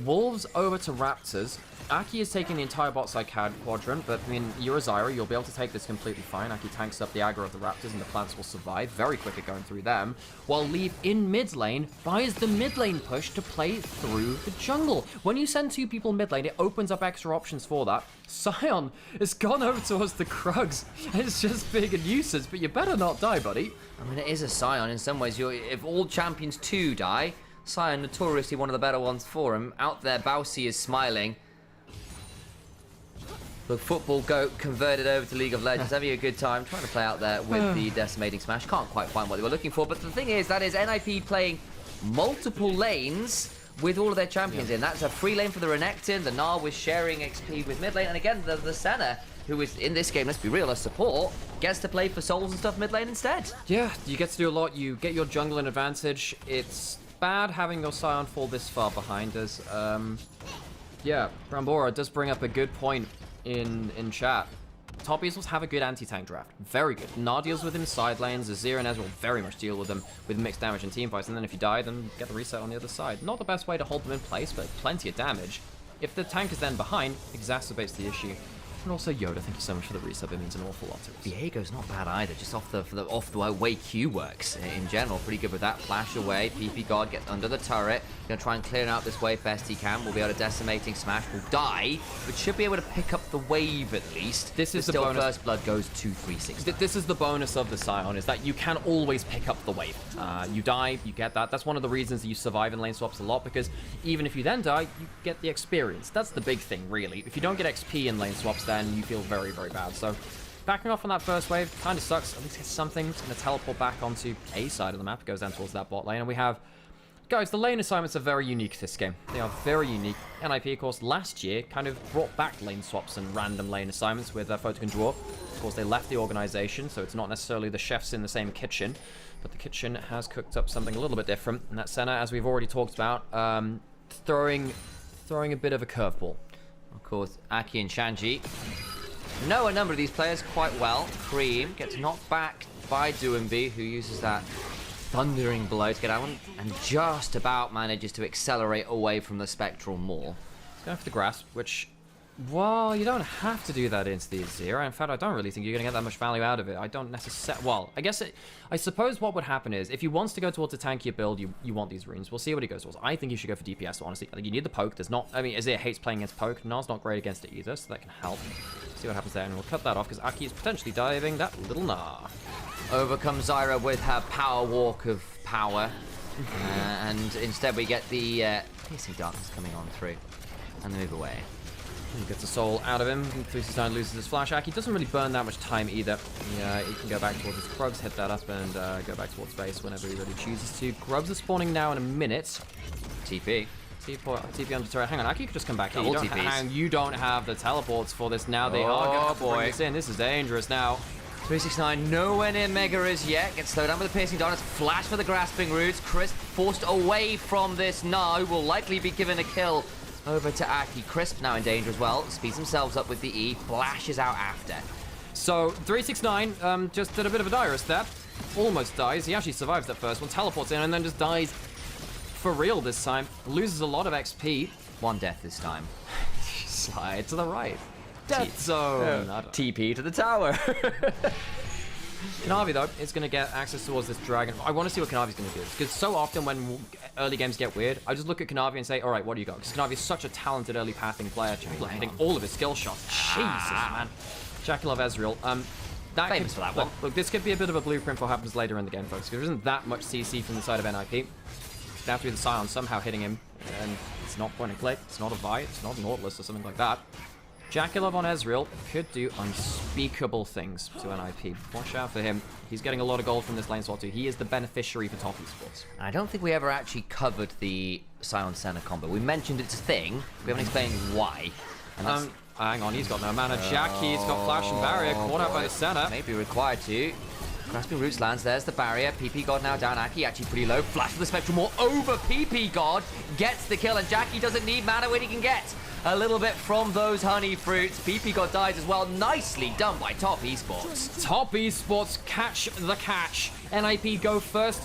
Wolves over to Raptors. Aki is taking the entire bot side quadrant, but I mean, you're a Zyra, you'll be able to take this completely fine. Aki tanks up the aggro of the Raptors and the plants will survive very quick at going through them, while Leave in mid lane buys the mid lane push to play through the jungle. When you send two people mid lane, it opens up extra options for that. Sion has gone over towards the Krugs. It's just being a nuisance, but you better not die, buddy. I mean, it is a Sion in some ways. If all champions 2 die, Sion notoriously one of the better ones for him. Out there, Bowsy is smiling. The football goat converted over to League of Legends, having a good time, trying to play out there with the decimating smash. Can't quite find what they were looking for, but the thing is, that is NIP playing multiple lanes with all of their champions in. That's a free lane for the Renekton. The Gnar was sharing XP with mid lane, and again, the Senna, who is in this game, let's be real, a support, gets to play for souls and stuff mid lane instead. Yeah, you get to do a lot. You get your jungle an advantage. It's bad having your Sion fall this far behind us. Yeah, Brambora does bring up a good point in chat. Top Easels have a good anti-tank draft. Very good. Gnar deals with him side lanes. Azir and Ezreal very much deal with them with mixed damage and team fights. And then if you die, then get the reset on the other side. Not the best way to hold them in place, but plenty of damage. If the tank is then behind, exacerbates the issue. And also Yoda, thank you so much for the resub. It means an awful lot to us. Viego's not bad either, just off the way Q works in general. Pretty good with that. Flash away. PP God gets under the turret. Gonna try and clear out this wave best he can. Will be able to decimating smash. Will die, but should be able to pick up the wave at least. This is the still bonus. First blood goes to 360. This is the bonus of the Sion, is that you can always pick up the wave. You die, you get that. That's one of the reasons that you survive in lane swaps a lot, because even if you then die, you get the experience. That's the big thing, really. If you don't get XP in lane swaps, then you feel very, very bad. So backing off on that first wave kind of sucks. At least get something. It's going to teleport back onto A side of the map. It goes down towards that bot lane. And we have... Guys, the lane assignments are very unique this game. They are very unique. NIP, of course, last year kind of brought back lane swaps and random lane assignments with Photon Draw. Of course, they left the organization, so it's not necessarily the chefs in the same kitchen, but the kitchen has cooked up something a little bit different. And that Senna, as we've already talked about, throwing a bit of a curveball. Of course, Aki and Shanji know a number of these players quite well. Cream gets knocked back by Duembi, who uses that thundering blow to get out and just about manages to accelerate away from the Spectral Maw. He's going for the grasp, which, well, you don't have to do that into the Azir. In fact, I don't really think you're going to get that much value out of it. I don't necessarily... Well, I suppose what would happen is, if he wants to go towards a tankier build, you want these runes. We'll see what he goes towards. I think you should go for DPS, honestly. I think you need the poke. There's not... I mean, Azir hates playing against poke. Nar's not great against it either, so that can help. See what happens there, and we'll cut that off, because Aki is potentially diving that little Gnar. Over comes Zyra with her power walk of power. And instead we get the piercing darkness coming on through. And they move away. He gets a soul out of him. 369 loses his flash. Aki doesn't really burn that much time either. Yeah, he can go back towards his Krugs, hit that up, and go back towards base whenever he really chooses to. Krugs are spawning now in a minute. TP. TP under turret. Hang on, Aki could just come back here. You don't have the teleports for this now. They are going to bring this in. This is dangerous now. 369 nowhere near Mega as yet. Gets slowed down with the piercing darkness. Flash for the grasping roots. Crisp forced away from this Gnar, who will likely be given a kill. Over to Aki. Crisp now in danger as well. Speeds themselves up with the E. Flashes out after. So 369 just did a bit of a Dyrus there. Almost dies. He actually survives that first one. Teleports in and then just dies for real this time. Loses a lot of XP. One death this time. Slide to the right. Death zone. Yeah. TP to the tower. Kanavi, though, is going to get access towards this dragon. I want to see what Kanavi's going to do. Because so often when early games get weird, I just look at Kanavi and say, all right, what do you got? Because Kanavi is such a talented early pathing player. Hitting all of his skill shots. Jesus, man. Jackalov Ezreal. Famous for that one. Look, this could be a bit of a blueprint for what happens later in the game, folks. Because there isn't that much CC from the side of NIP. It's going to have to be the Sion somehow hitting him. And it's not point and click. It's not a Vi. It's not Nautilus or something like that. Jackalov on Ezreal could do unspeakable things to NIP. Watch out for him. He's getting a lot of gold from this lane swap too. He is the beneficiary for top esports. I don't think we ever actually covered the Sion Senna combo. We mentioned it's a thing. We haven't explained why. And that's... hang on, he's got no mana. Jackie's got flash and barrier. Caught out by the Senna. Maybe required to. Grasping Roots lands, there's the barrier. PP God now down, Aki actually pretty low. Flash of the Spectral Maw over PP God. Gets the kill, and Jackie doesn't need mana when he can get a little bit from those honey fruits. PP God dies as well. Nicely done by Top Esports. Top Esports catch the catch. NIP go first,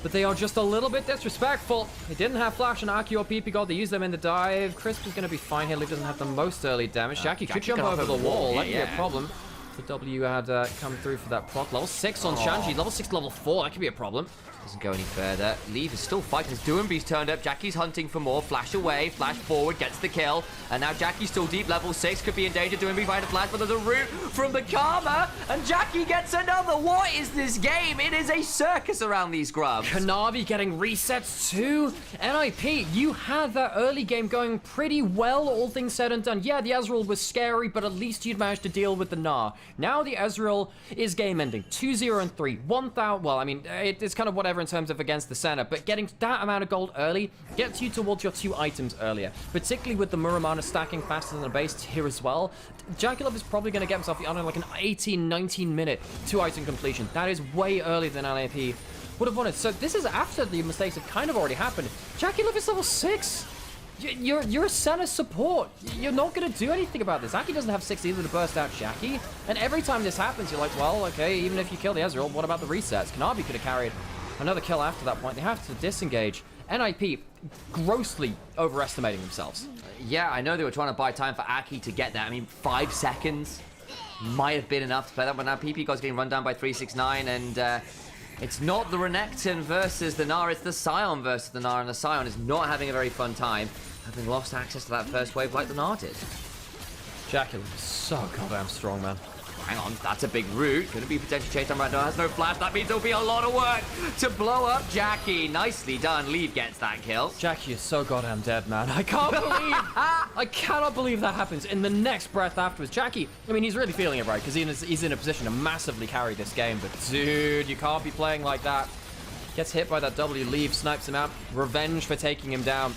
but they are just a little bit disrespectful. They didn't have Flash and Aki or PP God. They used them in the dive. Crisp is going to be fine here. Luke doesn't have the most early damage. Jackie could jump over the wall. That could be a problem. The W had come through for that proc. Level 6 on Shanji. Level 6, level 4. That could be a problem. Doesn't go any further. Leave is still fighting. Doombee's turned up. Jackie's hunting for more. Flash away. Flash forward. Gets the kill. And now Jackie's still deep. Level 6. Could be in danger. Doombe find a flash, but there's a root from the Karma. And Jackie gets another. What is this game? It is a circus around these grubs. Kanavi getting resets too. NIP, you had that early game going pretty well, all things said and done. Yeah, the Ezreal was scary, but at least you'd managed to deal with the Gnar. Now the Ezreal is game ending. 2-0 and 3. 1,000. Well, I mean, it's kind of whatever in terms of against the center, but getting that amount of gold early gets you towards your 2 items earlier, particularly with the Muramana stacking faster than a base here as well. Jackie is probably going to get himself on like an 18-19 minute 2-item completion. That is way earlier than NIP would have wanted. So this is after the mistakes have kind of already happened. Jackie is level 6. You're a center support. You're not going to do anything about this. Aki doesn't have 6 either to burst out Jackie. And every time this happens, you're like, well, okay, even if you kill the Ezreal, what about the resets? Kanavi could have carried another kill after that point. They have to disengage. NIP grossly overestimating themselves. Yeah, I know they were trying to buy time for Aki to get there. I mean, 5 seconds might have been enough to play that, but now PP God's getting run down by 369, and it's not the Renekton versus the Gnar, it's the Scion versus the Gnar, and the Scion is not having a very fun time, having lost access to that first wave like the Gnar did. Jackie is so goddamn strong, man. Hang on, that's a big root. Gonna be potentially chased down right now. Has no flash. That means there'll be a lot of work to blow up Jackie. Nicely done. Leave gets that kill. Jackie is so goddamn dead, man. I can't believe, I cannot believe that happens in the next breath afterwards. Jackie, I mean, he's really feeling it, right? Because he's in a position to massively carry this game. But dude, you can't be playing like that. Gets hit by that W. Leave snipes him out. Revenge for taking him down.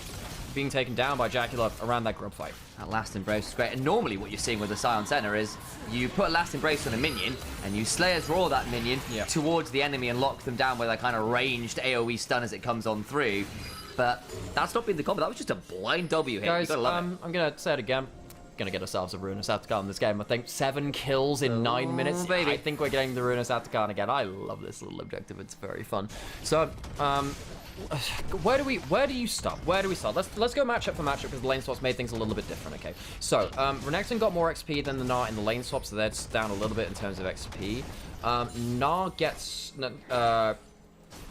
Being taken down by Jackie around that grub fight. That last embrace is great. And normally what you're seeing with the Scion Center is you put a last embrace on a minion and you Slayer's Roar that minion towards the enemy and lock them down with a kind of ranged AoE stun as it comes on through. But that's not been the combo. That was just a blind W hit. Guys, I'm going to say it again. Going to get ourselves a Ruinous Atacon in this game. I think 7 kills in 9 minutes. Baby. I think we're getting the Ruinous Atacon again. I love this little objective. It's very fun. So, where do you stop? Where do we start? Let's go matchup for matchup because the lane swaps made things a little bit different. Okay, so Renekton got more XP than the Gnar in the lane swap, so that's down a little bit in terms of XP. Gnar gets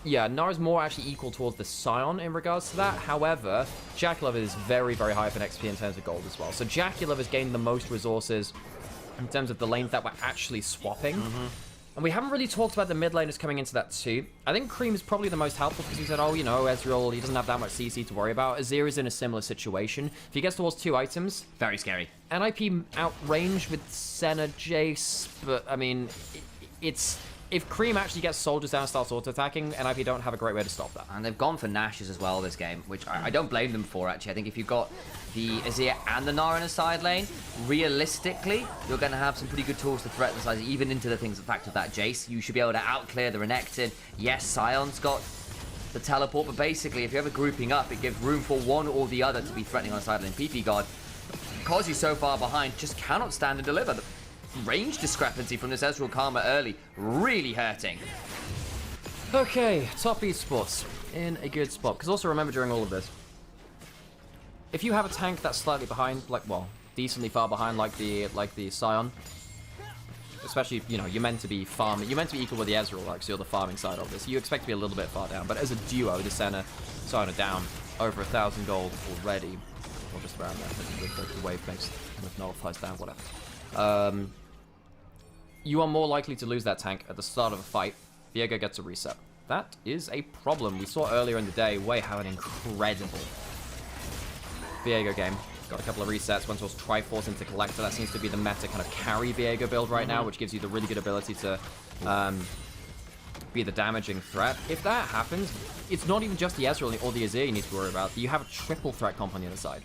yeah, Gnar is more actually equal towards the Scion in regards to that. However, Jackie is very, very high up in XP in terms of gold as well. So Jackie has gained the most resources in terms of the lanes that we're actually swapping. And we haven't really talked about the mid laners coming into that too. I think Cream is probably the most helpful because he said, oh, you know, Ezreal, he doesn't have that much CC to worry about. Azir is in a similar situation. If he gets towards 2 items... Very scary. NIP outrange with Senna, Jace, but, I mean, it's... If Cream actually gets soldiers down and starts auto-attacking, NIP don't have a great way to stop that. And they've gone for Nashes as well this game, which I don't blame them for, actually. I think if you've got the Azir and the Gnar in a side lane, realistically, you're going to have some pretty good tools to threaten the side, even into the things, the fact of that Jace. You should be able to out-clear the Renekton. Yes, Scion's got the teleport, but basically, if you're ever grouping up, it gives room for one or the other to be threatening on the side lane. PP God, because he's so far behind, just cannot stand and deliver. The range discrepancy from this Ezreal Karma early, really hurting. Okay, Top Esports in a good spot. Because also remember during all of this, if you have a tank that's slightly behind, like, well, decently far behind, like the Scion, especially, you know, you're meant to be farming, you're meant to be equal with the Ezreal, like, so you're the farming side of this. You expect to be a little bit far down, but as a duo, the Senna, Scion are down over 1,000 gold already, or just around there. The wave makes kind of nullifies down, whatever. You are more likely to lose that tank at the start of a fight. Viego gets a reset. That is a problem. We saw earlier in the day, Wei have an incredible Viego game. Got a couple of resets. One was Triforce into Collector. That seems to be the meta kind of carry Viego build right now, which gives you the really good ability to be the damaging threat. If that happens, it's not even just the Ezreal or the Azir you need to worry about. You have a triple threat comp on the other side.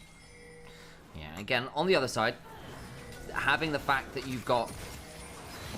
Yeah, again, on the other side, having the fact that you've got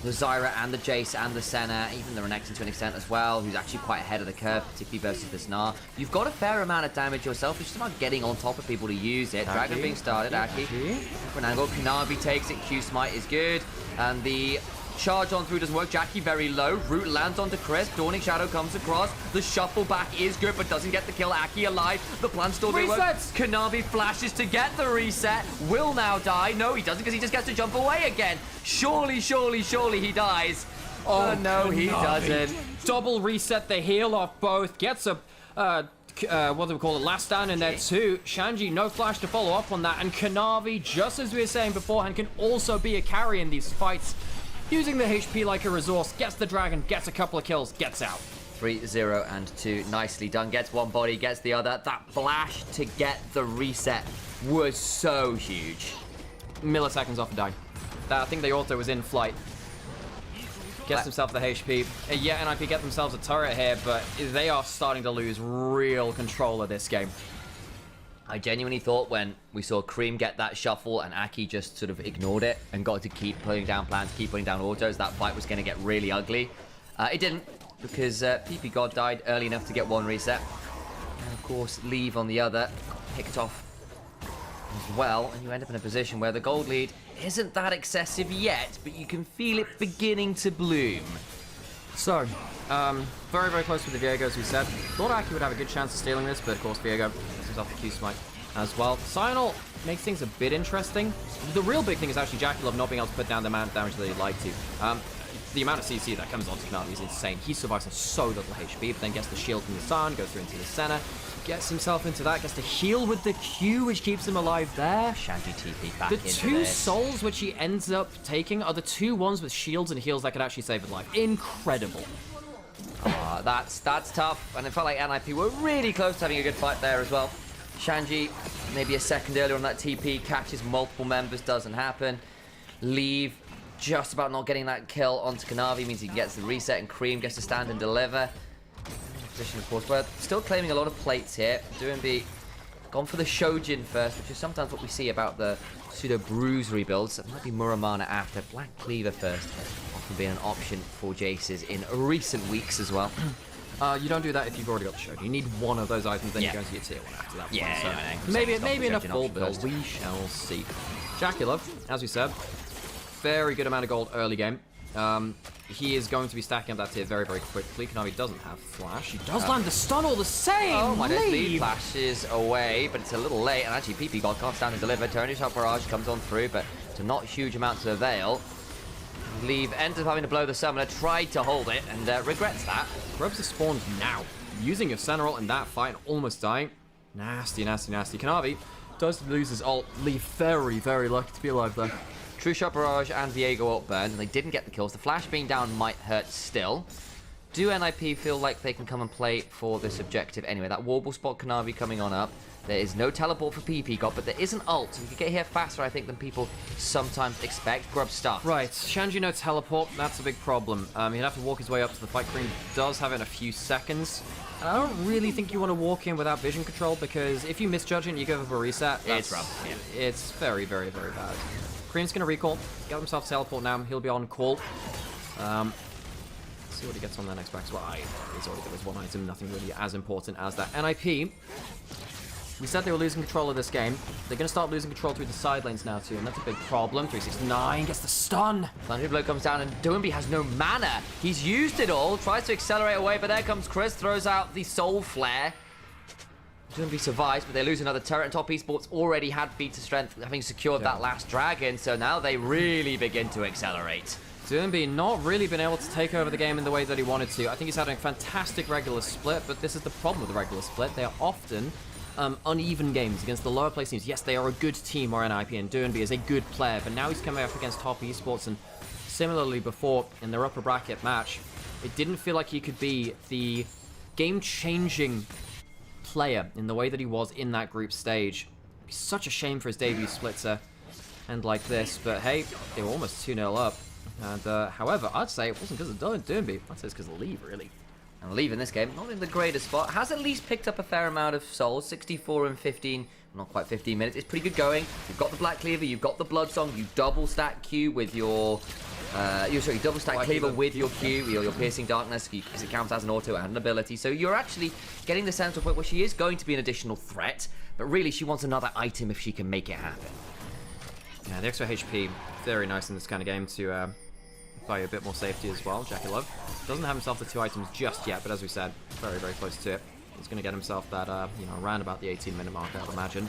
the Zyra and the Jace and the Senna, even the Renekton to an extent as well, who's actually quite ahead of the curve, particularly versus the Snar. You've got a fair amount of damage yourself. It's just about getting on top of people to use it. Dragon being started, Aki. For an angle, Kanavi takes it, Q Smite is good, and the charge on through doesn't work. Jackie very low. Root lands onto Chris. Dawning Shadow comes across. The shuffle back is good, but doesn't get the kill. Aki alive. The plan still doesn't work. Kanavi flashes to get the reset. Will now die. No, he doesn't, because he just gets to jump away again. Surely he dies. Oh, no, he doesn't. Double reset the heal off both. Gets a, what do we call it, last stand in there too. Shanji, no flash to follow up on that. And Kanavi, just as we were saying beforehand, can also be a carry in these fights. Using the HP like a resource, gets the dragon, gets a couple of kills, gets out. 3-0 and 2, nicely done. Gets one body, gets the other. That flash to get the reset was so huge. Milliseconds off a die. I think the auto was in flight. Gets himself the HP. Yeah, NIP get themselves a turret here, but they are starting to lose real control of this game. I genuinely thought when we saw Cream get that shuffle and Aki just sort of ignored it and got to keep putting down plans, keep putting down autos, that fight was going to get really ugly. It didn't, because PP God died early enough to get one reset. And of course, Leave on the other, picked off as well, and you end up in a position where the gold lead isn't that excessive yet, but you can feel it beginning to bloom. So, very close with the Viego, as we said. Thought Aki would have a good chance of stealing this, but of course Viego gets himself the Q Smite as well. Cyanol makes things a bit interesting. The real big thing is actually Jackie Love not being able to put down the amount of damage that he'd like to. The amount of CC that comes onto Kanavi is insane. He survives on so little HP, but then gets the shield from the sun, goes through into the center, gets himself into that, gets to heal with the Q, which keeps him alive there. Shanji TP back into The two souls which he ends up taking are the two ones with shields and heals that could actually save his life. Incredible. That's tough, and it felt like NIP were really close to having a good fight there as well. Shanji, maybe a second earlier on that TP, catches multiple members, doesn't happen. Leave, just about not getting that kill onto Kanavi, means he gets the reset, and Cream gets to stand and deliver. Position, of course, we're still claiming a lot of plates here. Doinby gone for the Shojin first, which is sometimes what we see about the pseudo Bruise rebuilds. It might be Muramana after. Black Cleaver first, often being an option for Jaces in recent weeks as well. You don't do that if you've already got the Shojin. You need one of those items, then you go into your tier 1 after that. Yeah, so maybe in a full build, we shall see. Jackie Love, as we said, very good amount of gold early game. He is going to be stacking up that tier very quickly. Kanavi doesn't have flash. He does land the stun all the same. Oh my goodness, Leave flashes away, but it's a little late. And actually, PP God can't stand and deliver. Turning Shot Barrage comes on through, but to not huge amounts of avail. Leave ends up having to blow the summoner, tried to hold it, and regrets that. Grubs are spawned now. Using your Sentinel in that fight, almost dying. Nasty. Kanavi does lose his ult. Leave very lucky to be alive though. True Shot Barrage and Viego ult burned, and they didn't get the kills. The flash being down might hurt still. Do NIP feel like they can come and play for this objective? Anyway, that Warble spot Kanavi coming on up. There is no teleport for PP God, but there is an ult, so you can get here faster, I think, than people sometimes expect. Grub stuff. Right, Shanji no teleport, that's a big problem. He'd have to walk his way up to the fight. Cream does have it in a few seconds. And I don't really think you want to walk in without vision control, because if you misjudge it and you give up a reset, it's rough. Yeah. It's very bad. Cream's going to recall, get himself teleport now, he'll be on call. Let's see what he gets on the next back as well. He's already got his one item, nothing really as important as that. NIP, we said they were losing control of this game. They're going to start losing control through the side lanes now too, and that's a big problem. 369 gets the stun. Thundery Blow comes down, and Doinby has no mana. He's used it all, tries to accelerate away, but there comes Chris, throws out the Soul Flare. Doinby survives, but they lose another turret, and Top Esports already had feats of strength, having secured that last dragon, so now they really begin to accelerate. Doinby not really been able to take over the game in the way that he wanted to. I think he's having a fantastic regular split, but this is the problem with the regular split. They are often uneven games against the lower place teams. Yes, they are a good team, or NIP, and Doinby is a good player, but now he's coming up against Top Esports, and similarly before in their upper bracket match, it didn't feel like he could be the game-changing player in the way that he was in that group stage. It's such a shame for his debut split to end like this, but hey, they were almost 2-0 up. And however, I'd say it wasn't because of Doinby, I'd say it's because of Leave, really. And Leave in this game, not in the greatest spot, has at least picked up a fair amount of souls, 64 and 15, not quite 15 minutes. It's pretty good going. You've got the Black Cleaver, you've got the Blood Song, you double stack Q with your Sorry, double stack cleaver with your Q, your piercing darkness, because it counts as an auto and an ability. So you're actually getting the sense of point where she is going to be an additional threat, but really she wants another item if she can make it happen. Yeah, the extra HP, very nice in this kind of game to buy you a bit more safety as well. Jackie Love doesn't have himself the 2 items just yet, but as we said, very, very close to it. He's going to get himself that, you know, around about the 18-minute mark, I would imagine.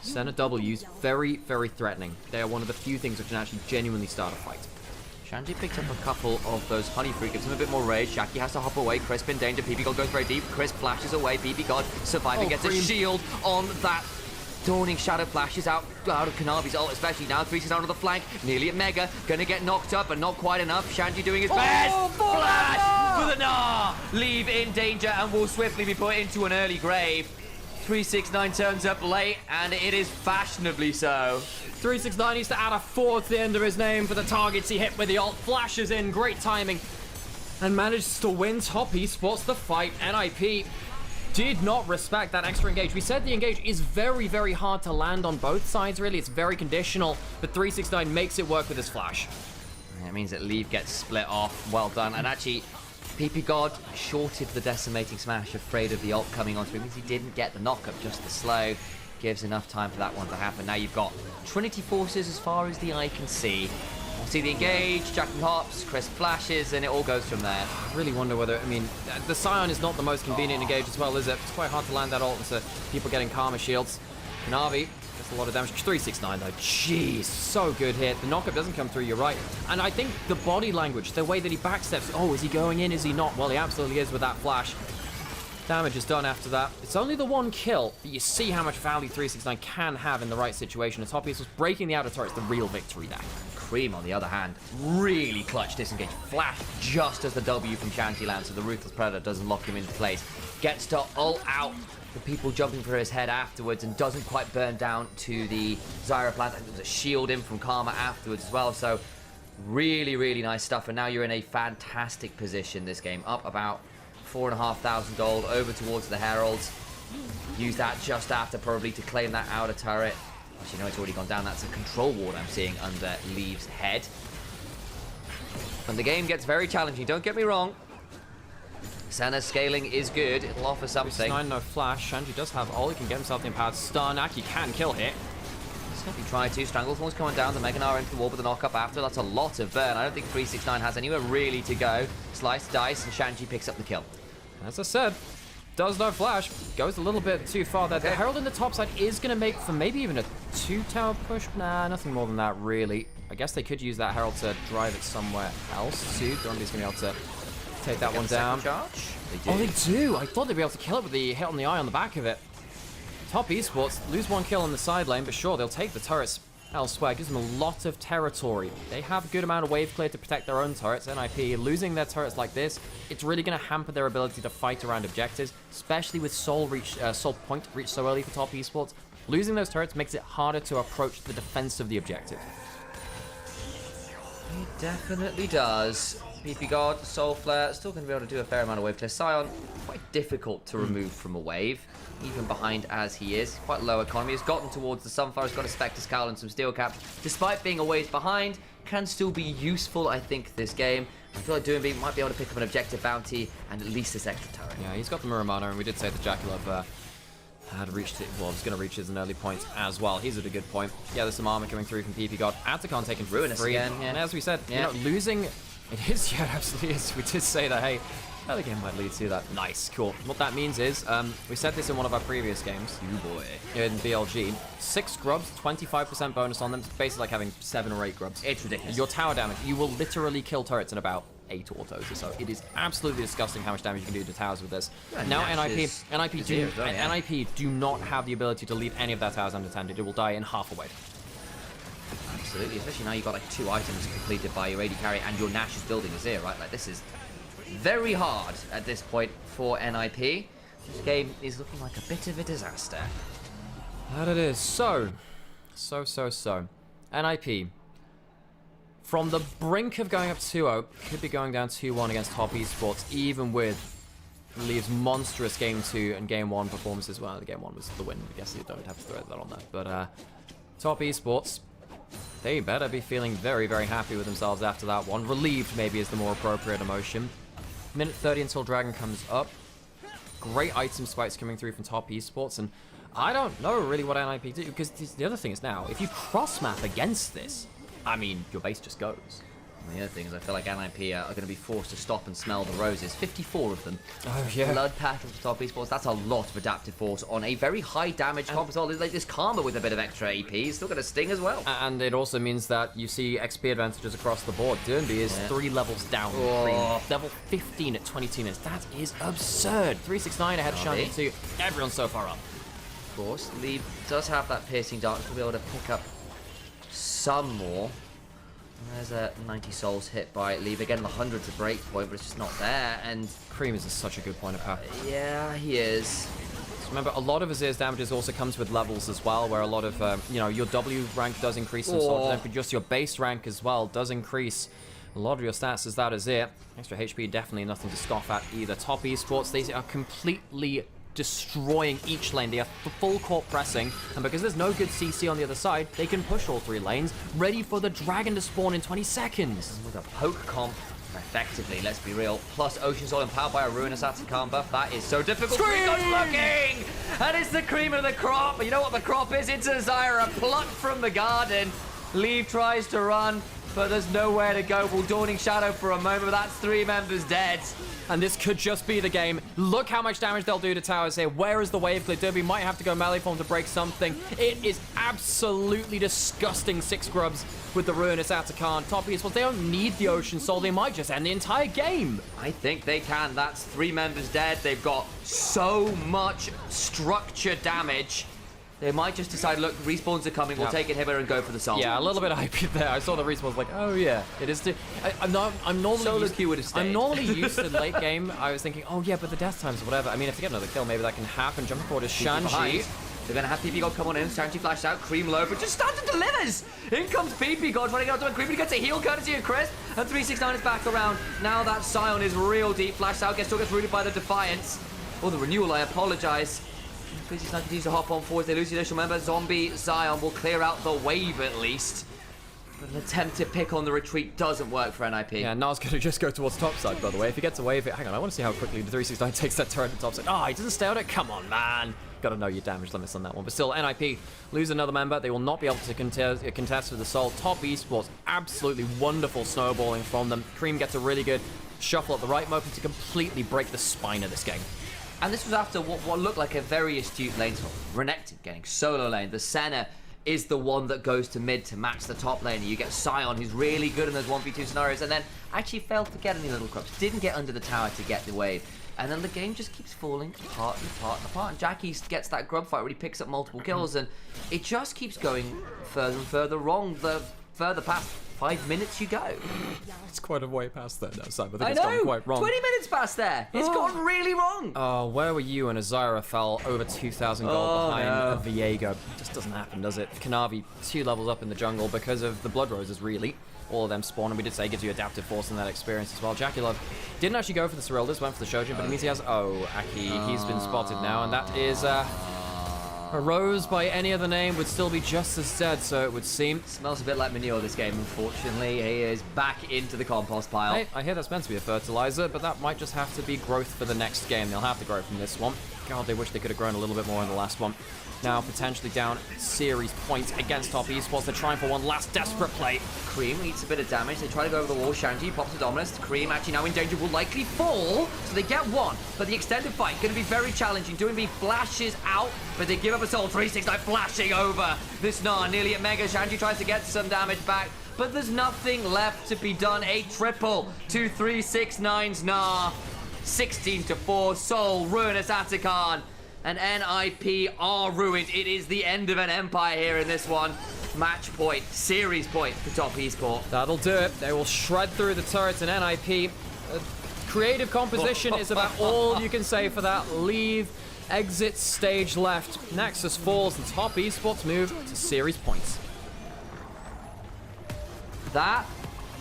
Center W's, very, very threatening. They are one of the few things that can actually genuinely start a fight. Shanji picked up a couple of those honey fruit, gives him a bit more rage. Jackie has to hop away. Crisp in danger. PP God goes very deep. Crisp flashes away. PP God surviving, gets a shield on that. Dawning Shadow flashes out of Kanavi's ult, especially now. 369 on the flank. Nearly at Mega. Gonna get knocked up, but not quite enough. Shanji doing his best. Flash for the Gnar. Leave in danger and will swiftly be put into an early grave. 369 turns up late, and it is fashionably so. 369 needs to add a 4 to the end of his name for the targets he hit with the ult. Flashes in, great timing, and manages to win top esports the fight. NIP did not respect that extra engage. We said the engage is very, very hard to land on both sides, really. It's very conditional, but 369 makes it work with his flash. And it means that Leave gets split off. Well done. And actually, PP God shorted the decimating smash, afraid of the ult coming onto him, because he didn't get the knockup, just the slow. Gives enough time for that one to happen. Now you've got Trinity forces as far as the eye can see. We'll see the engage, Jackie hops, Chris flashes, and it all goes from there. I really wonder whether, I mean, the Scion is not the most convenient engage as well, is it? It's quite hard to land that ult into people getting Karma shields. Navi gets a lot of damage. 369 though, jeez, so good hit. The knockup doesn't come through, you're right. And I think the body language, the way that he backsteps, oh, is he going in, is he not? Well, he absolutely is with that flash. Damage is done after that. It's only the 1 kill, but you see how much value 369 can have in the right situation. And Top East was breaking the outer turret, the real victory there. Cream, on the other hand, really clutch disengage. Flash just as the W from Shanty lands, so the Ruthless Predator doesn't lock him into place. Gets to ult out the people jumping for his head afterwards and doesn't quite burn down to the Zyra plant. There was a shield in from Karma afterwards as well, so really, really nice stuff. And now you're in a fantastic position this game. Up about 4,500 gold over towards the Heralds. Use that just after probably to claim that outer turret. Actually, no, it's already gone down. That's a control ward I'm seeing under Leave's head. And the game gets very challenging, don't get me wrong. Senna's scaling is good. It'll offer something. 9 no flash. Shanji does have all. He can get himself the empowered stun. Aki can kill hit. If you try to, Stranglethorn's coming down, the Mega Gnar into the wall with the knock-up after. That's a lot of burn. I don't think 369 has anywhere really to go. Slice, dice, and Shanji picks up the kill. As I said, does no flash. Goes a little bit too far there. The Herald in the top side is going to make for maybe even a 2-tower push. Nah, nothing more than that, really. I guess they could use that Herald to drive it somewhere else, too. Dormby's going to be able to take that one down. Charge? Oh, they do. I thought they'd be able to kill it with the hit on the eye on the back of it. Top esports lose 1 kill on the side lane, but sure, they'll take the turrets elsewhere. Gives them a lot of territory. They have a good amount of wave clear to protect their own turrets. NIP losing their turrets like this, it's really going to hamper their ability to fight around objectives, especially with Soul Point reached so early for Top esports. Losing those turrets makes it harder to approach the defense of the objective. It definitely does. PP God, Soul Flare, still going to be able to do a fair amount of wave clear. Scion, quite difficult to remove from a wave, even behind as he is. Quite low economy. He's gotten towards the Sunfire, he's got a Spectre's Cowl and some Steel Cap. Despite being a ways behind, can still be useful, I think, this game. I feel like Doombeat might be able to pick up an objective bounty and at least this extra turret. Yeah, he's got the Muramana, and we did say that Jackalov had reached it. Well, was going to reach his an early point as well. He's at a good point. Yeah, there's some armor coming through from PP God. Atacon taking Ruinous free. again. Yeah. And as we said, you know, losing... It is, yeah, it absolutely is. We did say that, hey, the game might lead to that. Nice, cool. What that means is, we said this in one of our previous games. Oh boy. In BLG. 6 grubs, 25% bonus on them. It's basically like having 7 or 8 grubs. It's ridiculous. Your tower damage, you will literally kill turrets in about 8 autos or so. It is absolutely disgusting how much damage you can do to towers with this. Yeah, now NIP do not have the ability to leave any of their towers unattended. It will die in half a wave. Absolutely, especially now you've got like 2 items completed by your AD carry and your Nash is building a Zero, right? Like this is very hard at this point for NIP. This game is looking like a bit of a disaster. That it is. So. NIP. From the brink of going up 2-0, could be going down 2-1 against Top esports, even with Leave's monstrous Game 2 and Game 1 performances. Well, the Game 1 was the win. I guess you don't have to throw that on there. But Top esports, they better be feeling very, very happy with themselves after that one. Relieved, maybe, is the more appropriate emotion. Minute 30 until Dragon comes up. Great item spikes coming through from Top Esports, and I don't know really what NIP do, because the other thing is now, if you cross-map against this, I mean, your base just goes. And the other thing is I feel like NIP are going to be forced to stop and smell the roses. 54 of them. Oh, yeah. Blood Pattern for Top Esports. That's a lot of adaptive force on a very high damage comp as well. It's like this Karma with a bit of extra AP is still going to sting as well. And it also means that you see XP advantages across the board. Durnby is 3 levels down. Level 15 at 22 minutes. That is absurd. 369 ahead of Shandy 2. Everyone's so far up. Of course, Lee does have that piercing darkness. We'll be able to pick up some more. There's a 90 souls hit by Leave. Again, the 100 to break point, but it's just not there. And Cream is such a good point of power. Yeah, he is. So remember, a lot of Azir's damages also comes with levels as well, where a lot of, you know, your W rank does increase and so on, but just your base rank as well does increase a lot of your stats as that Azir. Extra HP, definitely nothing to scoff at either. Top Esports, they are completely destroying each lane. They are full court pressing, and because there's no good CC on the other side, they can push all 3 lanes, ready for the Dragon to spawn in 20 seconds. With a poke comp, effectively, let's be real, plus Ocean Soul empowered by a Ruinous Atacama buff, that is so difficult. Good looking! And it's the cream of the crop. You know what the crop is? It's a Zyra plucked from the garden. Leave tries to run, but there's nowhere to go. Well, Dawning Shadow for a moment, but that's 3 members dead. And this could just be the game. Look how much damage they'll do to towers here. Where is the wave clear? Derby might have to go melee form to break something. It is absolutely disgusting 6 grubs with the Ruinous Atacama. Top Esports, they don't need the Ocean Soul. They might just end the entire game. I think they can. That's 3 members dead. They've got so much structure damage. They might just decide, look, respawns are coming, we'll take inhibitor and go for the soul. Yeah, a little bit of hype there. I saw the respawns like, oh yeah, it is. I'm normally Solo queue would have stayed. I'm normally used to late game. I was thinking, oh yeah, but the death times or whatever. I mean, if they get another kill, maybe that can happen. Jumping forward is Shanji. They're going to have PP God come on in. Shanji flashed out. Cream low, but just stands and delivers. In comes PP God running out to a Cream. He gets a heal courtesy of Chris. And 369 is back around. Now that Scion is real deep. Flashed out. Still gets rooted by the Defiance. Or the Renewal, I apologize. 369 continues to hop on forwards. They lose the initial member. Zombie Zion will clear out the wave at least. But an attempt to pick on the retreat doesn't work for NIP. Yeah, Nars going to just go towards top side, by the way. If he gets away with it, hang on, I want to see how quickly the 369 takes that turret to top side. Oh, he doesn't stay on it? Come on, man. Got to know your damage limits on that one. But still, NIP lose another member. They will not be able to contest with the soul. Top Esports, absolutely wonderful snowballing from them. Cream gets a really good shuffle at the right moment to completely break the spine of this game. And this was after what looked like a very astute lane swap. Renekton getting solo lane. The Senna is the one that goes to mid to match the top lane. You get Scion, who's really good in those 1v2 scenarios, and then actually failed to get any little crops. Didn't get under the tower to get the wave. And then the game just keeps falling apart and apart and apart. And Jackie gets that grub fight where he picks up multiple kills, and it just keeps going further and further wrong the further past 5 minutes you go. It's quite a way past there now, Sam. I think I it's gone know, quite wrong. 20 minutes past there. It's gone really wrong. Oh, where were you when Azira fell over 2,000 gold behind Viego? It just doesn't happen, does it? Kanavi 2 levels up in the jungle because of the Blood Roses, really. All of them spawn, and we did say it gives you adaptive force in that experience as well. Jackie Love didn't actually go for the Serildis, went for the Shojin, but it means he has... Oh, Aki, he's been spotted now, and that is... A Rose by any other name would still be just as dead, so it would seem. Smells a bit like manure this game, unfortunately. He is back into the compost pile. Hey, I hear that's meant to be a fertilizer, but that might just have to be growth for the next game. They'll have to grow from this one. God, they wish they could have grown a little bit more in the last one. Now potentially down series points against Top Esports. They're trying for one last desperate play. Cream eats a bit of damage. They try to go over the wall. Shanji pops the Dominus. Cream actually now in danger, will likely fall. So they get one. But the extended fight going to be very challenging. Doing flashes out, but they give up a soul. 369 flashing over this Gnar. Nearly at Mega. Shanji tries to get some damage back, but there's nothing left to be done. A triple to 369's Gnar. 16-4. Soul, Ruinous Atacama, and NIP are ruined. It is the end of an empire here in this one. Match point, series point for Top Esports. That'll do it. They will shred through the turrets in NIP. Creative composition is about all you can say for that. Leave, exit stage left. Nexus falls and Top Esports move to series points. That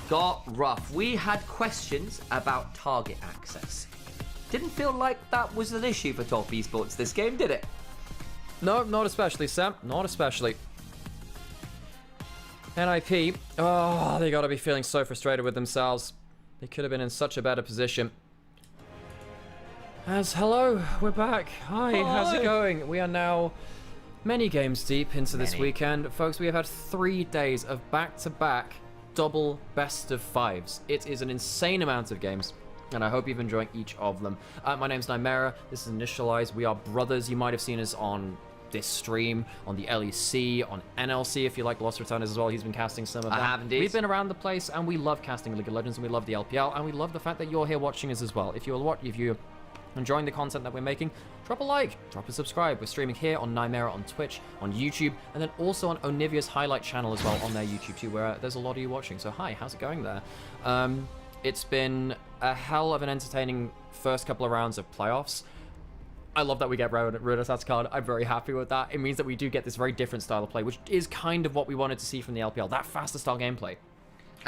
got rough. We had questions about target access. Didn't feel like that was an issue for Top Esports this game, did it? No, not especially, Sam. Not especially. NIP, oh, they gotta be feeling so frustrated with themselves. They could have been in such a better position. Hello, we're back. Hi, how's it going? We are now many games deep into this weekend. Folks, we have had 3 days of back-to-back double best of 5s. It is an insane amount of games, and I hope you've enjoyed each of them. My name's Nymaera, this is Initialise. We are brothers. You might have seen us on this stream, on the LEC, on NLC, if you like Lost Returners as well. He's been casting some of them. I have indeed. We've been around the place, and we love casting League of Legends, and we love the LPL, and we love the fact that you're here watching us as well. If you're enjoying the content that we're making, drop a like, drop a subscribe. We're streaming here on Nymaera on Twitch, on YouTube, and then also on Onivia's highlight channel as well on their YouTube too, where there's a lot of you watching. So hi, how's it going there? It's been a hell of an entertaining first couple of rounds of playoffs. I love that we get Rudestat's card. I'm very happy with that. It means that we do get this very different style of play, which is kind of what we wanted to see from the LPL, that faster style gameplay.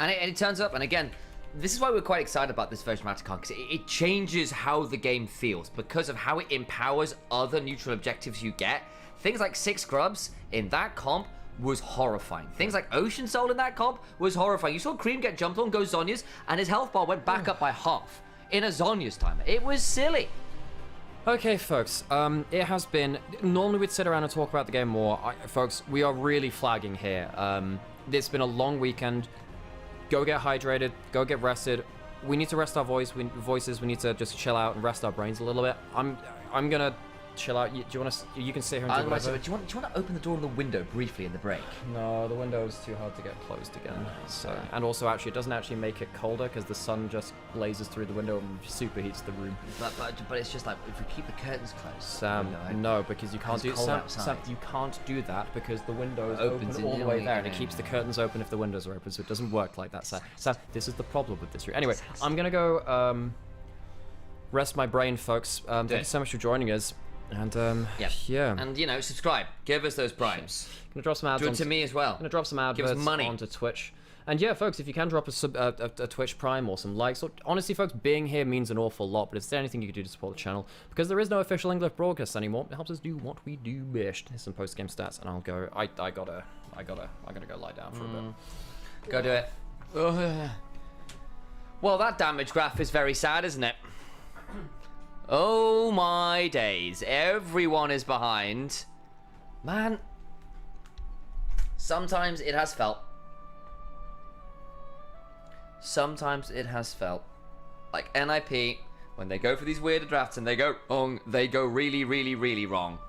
And it turns up, and again, this is why we're quite excited about this version of Atacon, because it changes how the game feels because of how it empowers other neutral objectives you get. Things like 6 Grubs in that comp was horrifying. Things like Ocean Soul in that comp was horrifying. You saw Cream get jumped on, go Zhonya's, and his health bar went back up by half in a Zhonya's timer. It was silly. Okay, folks, it has been... Normally we'd sit around and talk about the game more. Folks, we are really flagging here. It's been a long weekend. Go get hydrated, go get rested. We need to rest our voices. We need to just chill out and rest our brains a little bit. I'm gonna chill out. Do you want to? You can sit here and do whatever. Do you want to open the door and the window briefly in the break? No, the window is too hard to get closed again. So, and also, actually, it doesn't actually make it colder because the sun just blazes through the window and superheats the room. But it's just like if we keep the curtains closed. Sam, no, because you can't do Sam, you can't do that because the window is open all the way there, and it keeps the curtains open if the windows are open. So it doesn't work like that, Sam. This is the problem with this room. Anyway, I'm gonna go rest my brain, folks. Thank you so much for joining us. And yeah. And you know, subscribe. Give us those primes. Gonna drop some ads. Do it to me as well. Gonna drop some ads. Give us money onto Twitch. And yeah, folks, if you can drop a Twitch Prime or some likes, or honestly, folks, being here means an awful lot. But if there's anything you can do to support the channel, because there is no official English broadcast anymore, it helps us do what we do best. Here's some post game stats, and I'll go. I gotta go lie down for a bit. Go do it. Well, that damage graph is very sad, isn't it? Oh my days. Everyone is behind. Man. Sometimes it has felt. Like NIP, when they go for these weird drafts and they go wrong, they go really, really, really wrong.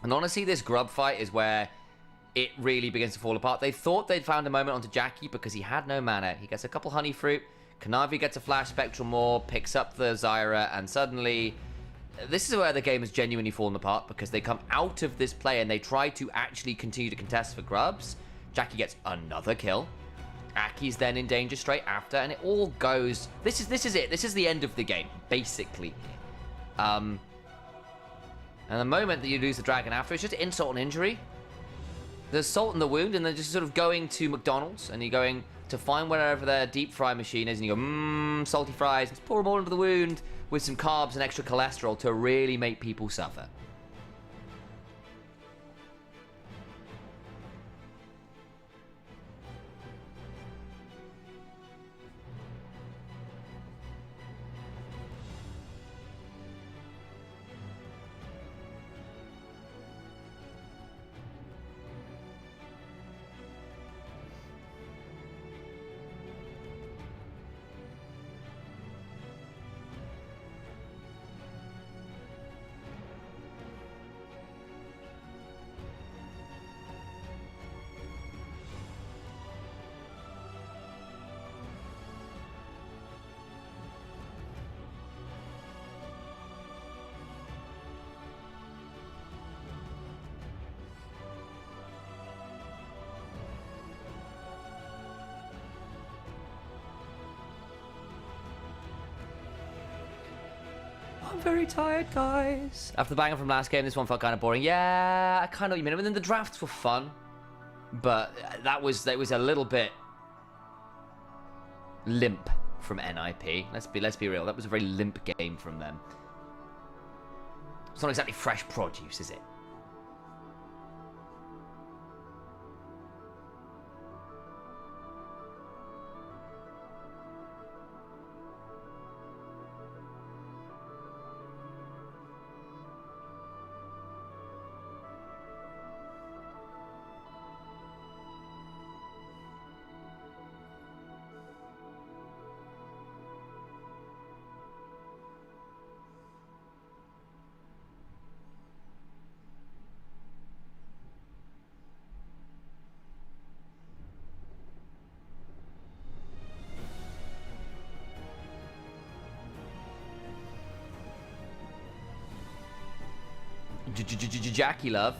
And honestly, this grub fight is where it really begins to fall apart. They thought they'd found a moment onto Jackie because he had no mana. He gets a couple honey fruit. Kanavi gets a flash spectral maw, picks up the Zyra, and suddenly this is where the game has genuinely fallen apart because they come out of this play and they try to actually continue to contest for grubs. Jackie gets another kill. Aki's then in danger straight after, and it all goes... This is it. This is the end of the game, basically. And the moment that you lose the dragon after, it's just insult and injury. There's salt in the wound, and they're just sort of going to McDonald's, and you're going to find wherever their deep fry machine is, and you go, salty fries, just pour them all into the wound with some carbs and extra cholesterol to really make people suffer. I'm very tired, guys. After the banger from last game, this one felt kind of boring. Yeah, I kind of know what you mean. I mean, the drafts were fun, but that was a little bit limp from NIP. Let's be real. That was a very limp game from them. It's not exactly fresh produce, is it? Jackie Love.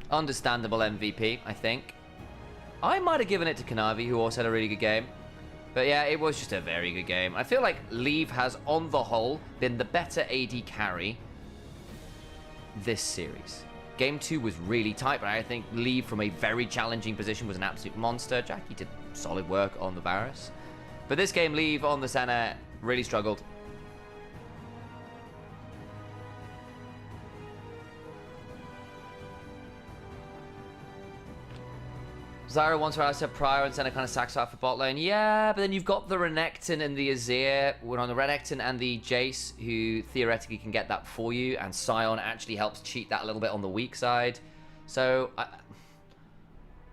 Understandable MVP, I think. I might have given it to Kanavi, who also had a really good game. But yeah, it was just a very good game. I feel like Leave has, on the whole, been the better AD carry this series. Game 2 was really tight, but I think Leave, from a very challenging position, was an absolute monster. Jackie did solid work on the Varus. But this game, Leave on the Senna really struggled. Zyra wants her out prior and Senna kind of sacks out for bot lane. Yeah, but then you've got the Renekton and the Azir. We're on the Renekton and the Jace, who theoretically can get that for you, and Sion actually helps cheat that a little bit on the weak side. So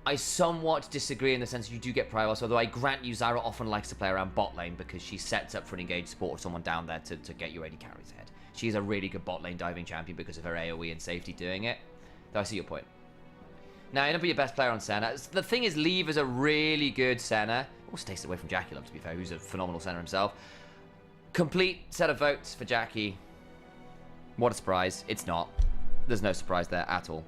I somewhat disagree in the sense you do get prior, although I grant you Zyra often likes to play around bot lane because she sets up for an engaged support or someone down there to get your AD carries ahead. She's a really good bot lane diving champion because of her AoE and safety doing it. Though I see your point. Now, you're not be your best player on Senna. The thing is, Leave is a really good Senna. Also takes it away from Jackie Love, to be fair, who's a phenomenal Senna himself. Complete set of votes for Jackie. What a surprise. It's not. There's no surprise there at all.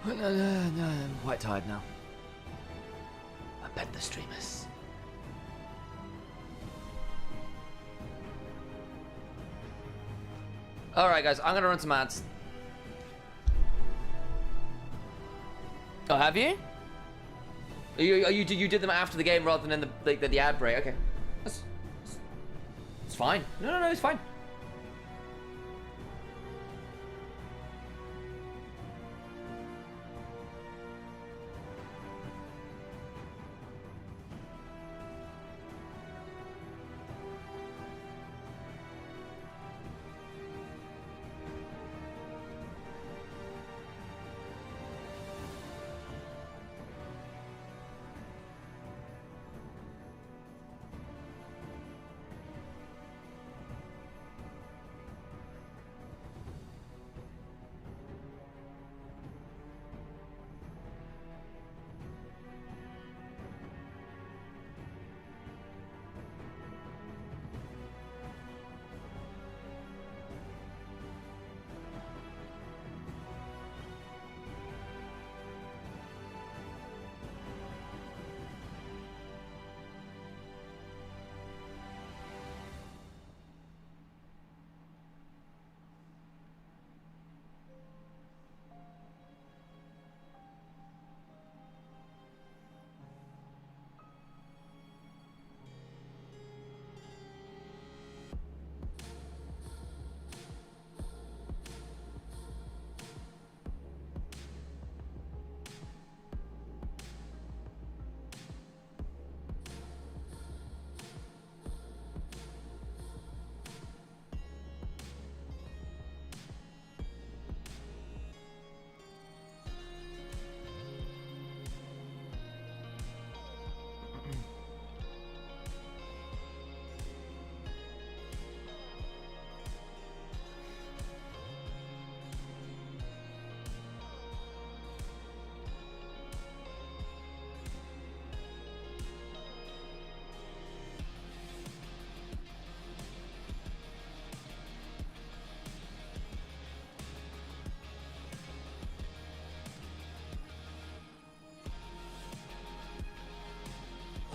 No, I'm quite tired now. I bet the streamers. Alright guys, I'm gonna run some ads. Oh, have you? You did them after the game rather than in the ad break. Okay. It's fine. No, it's fine.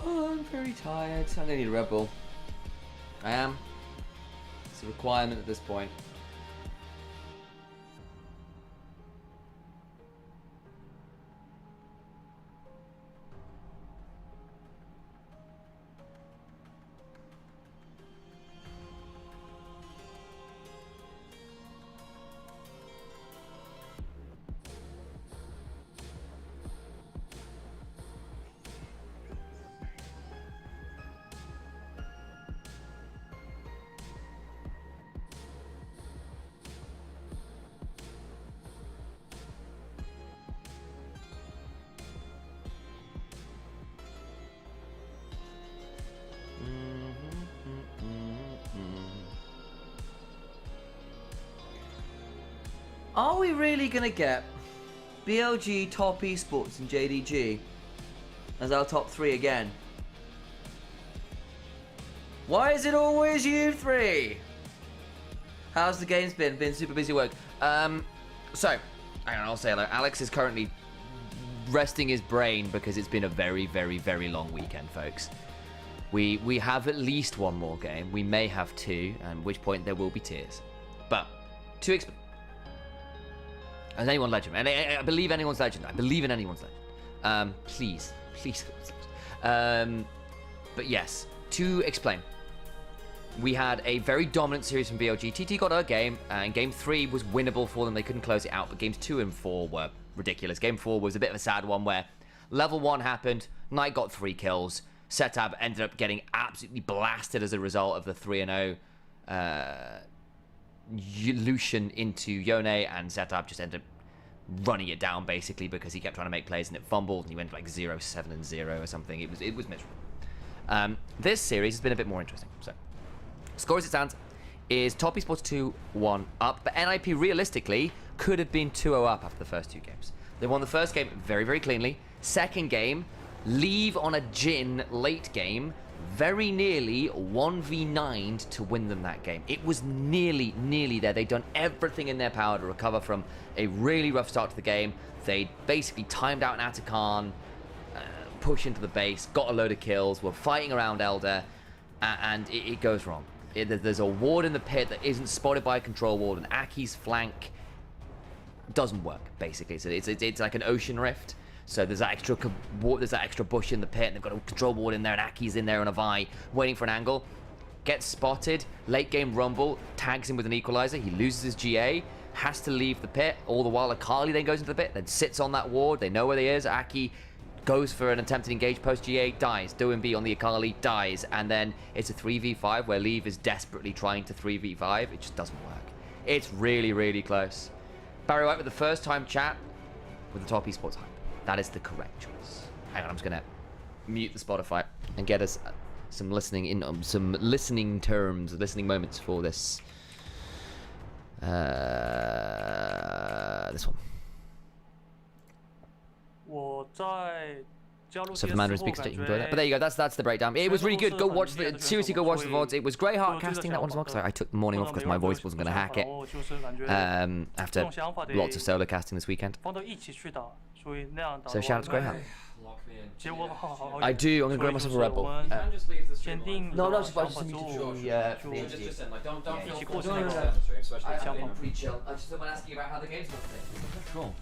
Oh, I'm very tired. I'm gonna need a Red Bull. I am. It's a requirement at this point. Are we really gonna get BLG, Top Esports, and JDG as our top 3 again? Why is it always you 3? How's the games been? Been super busy work. So, I'll say like Alex is currently resting his brain because it's been a very, very, very long weekend, folks. We have at least one more game. We may have 2, at which point there will be tears. But to explain, is anyone legend? And I believe anyone's legend. I believe in anyone's legend. Please. But yes, to explain. We had a very dominant series from BLG. TT got a game, and game 3 was winnable for them. They couldn't close it out, but games 2 and 4 were ridiculous. Game 4 was a bit of a sad one where level 1 happened, Knight got 3 kills, Setab ended up getting absolutely blasted as a result of the 3-0 Lucian into Yone, and Setab just ended up running it down basically because he kept trying to make plays and it fumbled and he went like 0-7-0 or something. It was miserable. This series has been a bit more interesting. So, score as it stands is Top Esports 2-1 up, but NIP realistically could have been 2-0 up after the first 2 games. They won the first game very, very cleanly. Second game, leave on a Jhin late game, very nearly 1v9'd to win them that game. It was nearly there. They'd done everything in their power to recover from a really rough start to the game. They basically timed out an Atakan, push into the base, got a load of kills, were fighting around Elder, and it goes wrong. There's a ward in the pit that isn't spotted by a control ward, and Aki's flank doesn't work, basically. So it's like an ocean rift. So there's that extra bush in the pit, and they've got a control ward in there, and Aki's in there on a Vi, waiting for an angle. Gets spotted, late game rumble, tags him with an equalizer, he loses his GA, has to leave the pit, all the while Akali then goes into the pit, then sits on that ward, they know where he is, Aki goes for an attempted engage post GA, dies, DoMB on the Akali, dies, and then it's a 3v5 where Leave is desperately trying to 3v5, it just doesn't work. It's really, really close. Barry White with the first time chat with the Top Esports hype. That is the correct choice. Hang on, I'm just gonna mute the Spotify and get us some listening terms, listening moments for this. This one. So the Mandarin speaks, enjoy that. But there you go, that's the breakdown. It was really good. Go watch the seriously go watch the VODs. It was Greyheart casting that one as well, because I took the morning off because my voice wasn't gonna hack it. After lots of solo casting this weekend. So shout out to Greyheart. I do, I'm gonna grab myself a Red Bull. No, I'm just muted for the interview. I'm pretty chill. I just want to ask you about how the game's going. Cool.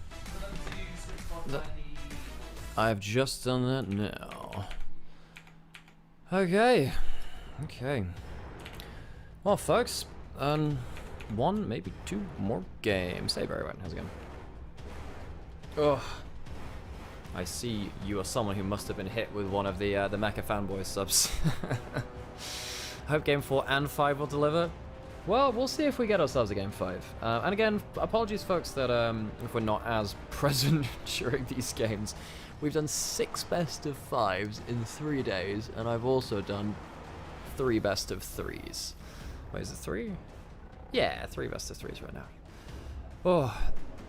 I've just done that now. Okay. Well, folks, 1, maybe 2 more games. Hey, very well. How's it going? Ugh. I see you are someone who must have been hit with one of the Mecha Fanboy subs. Hope Game 4 and 5 will deliver. Well, we'll see if we get ourselves a Game 5. And again, apologies, folks, that if we're not as present during these games. We've done 6 best of 5s in 3 days, and I've also done 3 best of 3s. Wait, is it 3? Yeah, 3 best of 3s right now. Oh,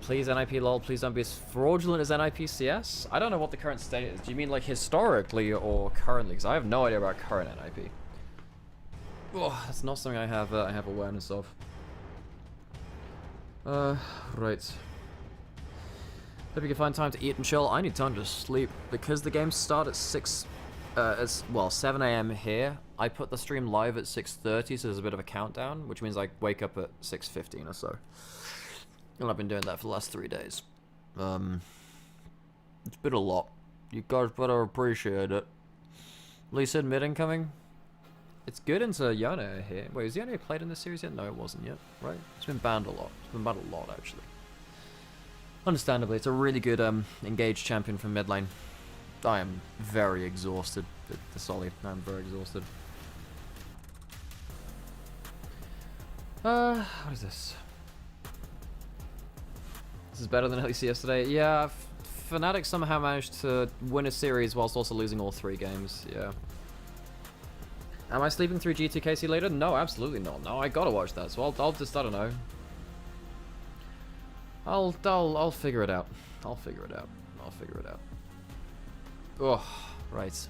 please NIP lol, please don't be as fraudulent as NIP CS. I don't know what the current state is. Do you mean like historically or currently? Because I have no idea about current NIP. Oh, that's not something I have awareness of. Right. Hope you can find time to eat and chill. I need time to sleep because the games start at 7 AM here. I put the stream live at 6:30, so there's a bit of a countdown, which means I wake up at 6:15 or so. And I've been doing that for the last 3 days. It's been a lot. You guys better appreciate it. Lisa mid incoming. It's good into Yone here. Wait, is Yone played in this series yet? No, it wasn't yet, right? It's been banned a lot. It's been banned a lot, actually. Understandably, it's a really good engaged champion from mid lane. I am very exhausted with the Solly. I'm very exhausted. What is this? This is better than at least yesterday. Yeah, Fnatic somehow managed to win a series whilst also losing all 3 games. Yeah. Am I sleeping through G2KC later? No, absolutely not. No, I gotta watch that. So I'll just, I don't know. I'll figure it out. I'll figure it out. Oh, right.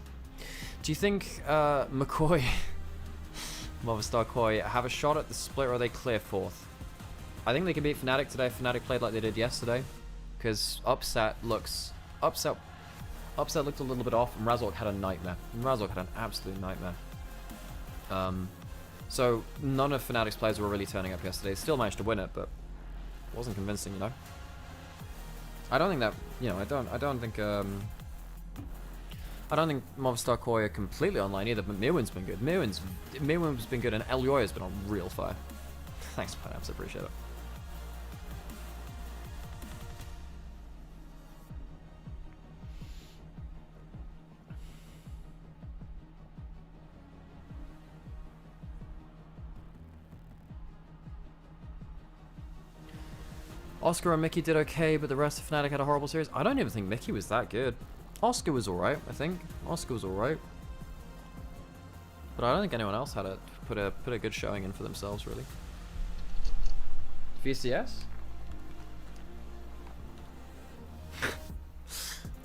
Do you think McCoy, Movistar Koi, have a shot at the split, or are they clear 4th? I think they can beat Fnatic today. Fnatic played like they did yesterday, because Upset looked a little bit off, and Razork had a nightmare. Razork had an absolute nightmare. So none of Fnatic's players were really turning up yesterday. Still managed to win it, but it wasn't convincing, you know. I don't think that, you know, I don't think Movistar Koi are completely online either, but Mirwin's been good. Mirwin's been good, and Elyoya's been on real fire. Thanks, Pineapps, I appreciate it. Oscar and Mickey did okay, but the rest of Fnatic had a horrible series. I don't even think Mickey was that good. Oscar was alright, I think. Oscar was alright. But I don't think anyone else had put a good showing in for themselves, really. VCS?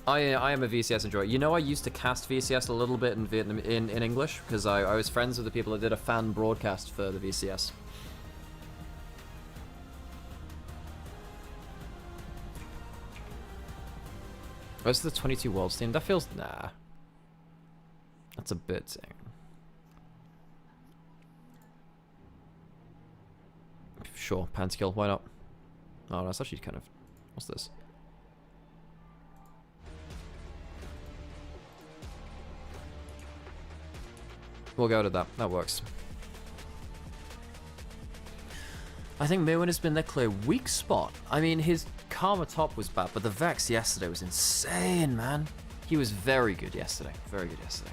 I am a VCS enjoyer. You know, I used to cast VCS a little bit in Vietnam in English, because I was friends with the people that did a fan broadcast for the VCS. Where's the 22 Worlds team? That feels... Nah. That's a bit... Sure, Panskill, why not? Oh, that's actually kind of... What's this? We'll go to that. That works. I think Mirwin has been their clear weak spot. I mean, his Karma top was bad, but the Vex yesterday was insane, man. He was very good yesterday. Very good yesterday.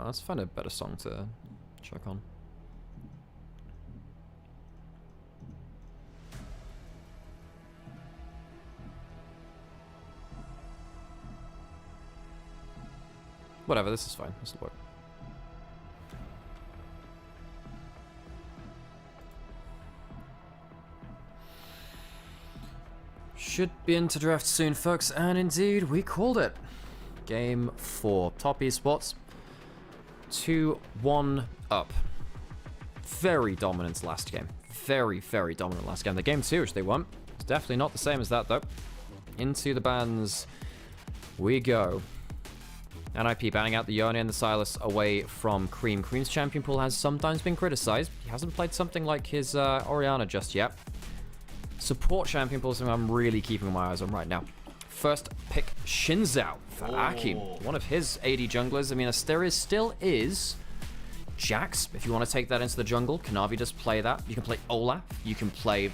Let's find a better song to check on. Whatever, this is fine. This will work. Should be into draft soon, folks, and indeed, we called it. Game 4. Top Esports. 2-1 up. Very dominant last game. Very, very dominant last game. The game 2, which they won, it's definitely not the same as that, though. Into the bans we go. NIP banning out the Yone and the Silas away from Cream. Cream's champion pool has sometimes been criticized. He hasn't played something like his Orianna just yet. Support champion pool is something I'm really keeping my eyes on right now. First pick, Shinzao for Aki. One of his AD junglers. I mean, Asterius still is Jax. If you want to take that into the jungle, Kanavi does play that. You can play Olaf. You can play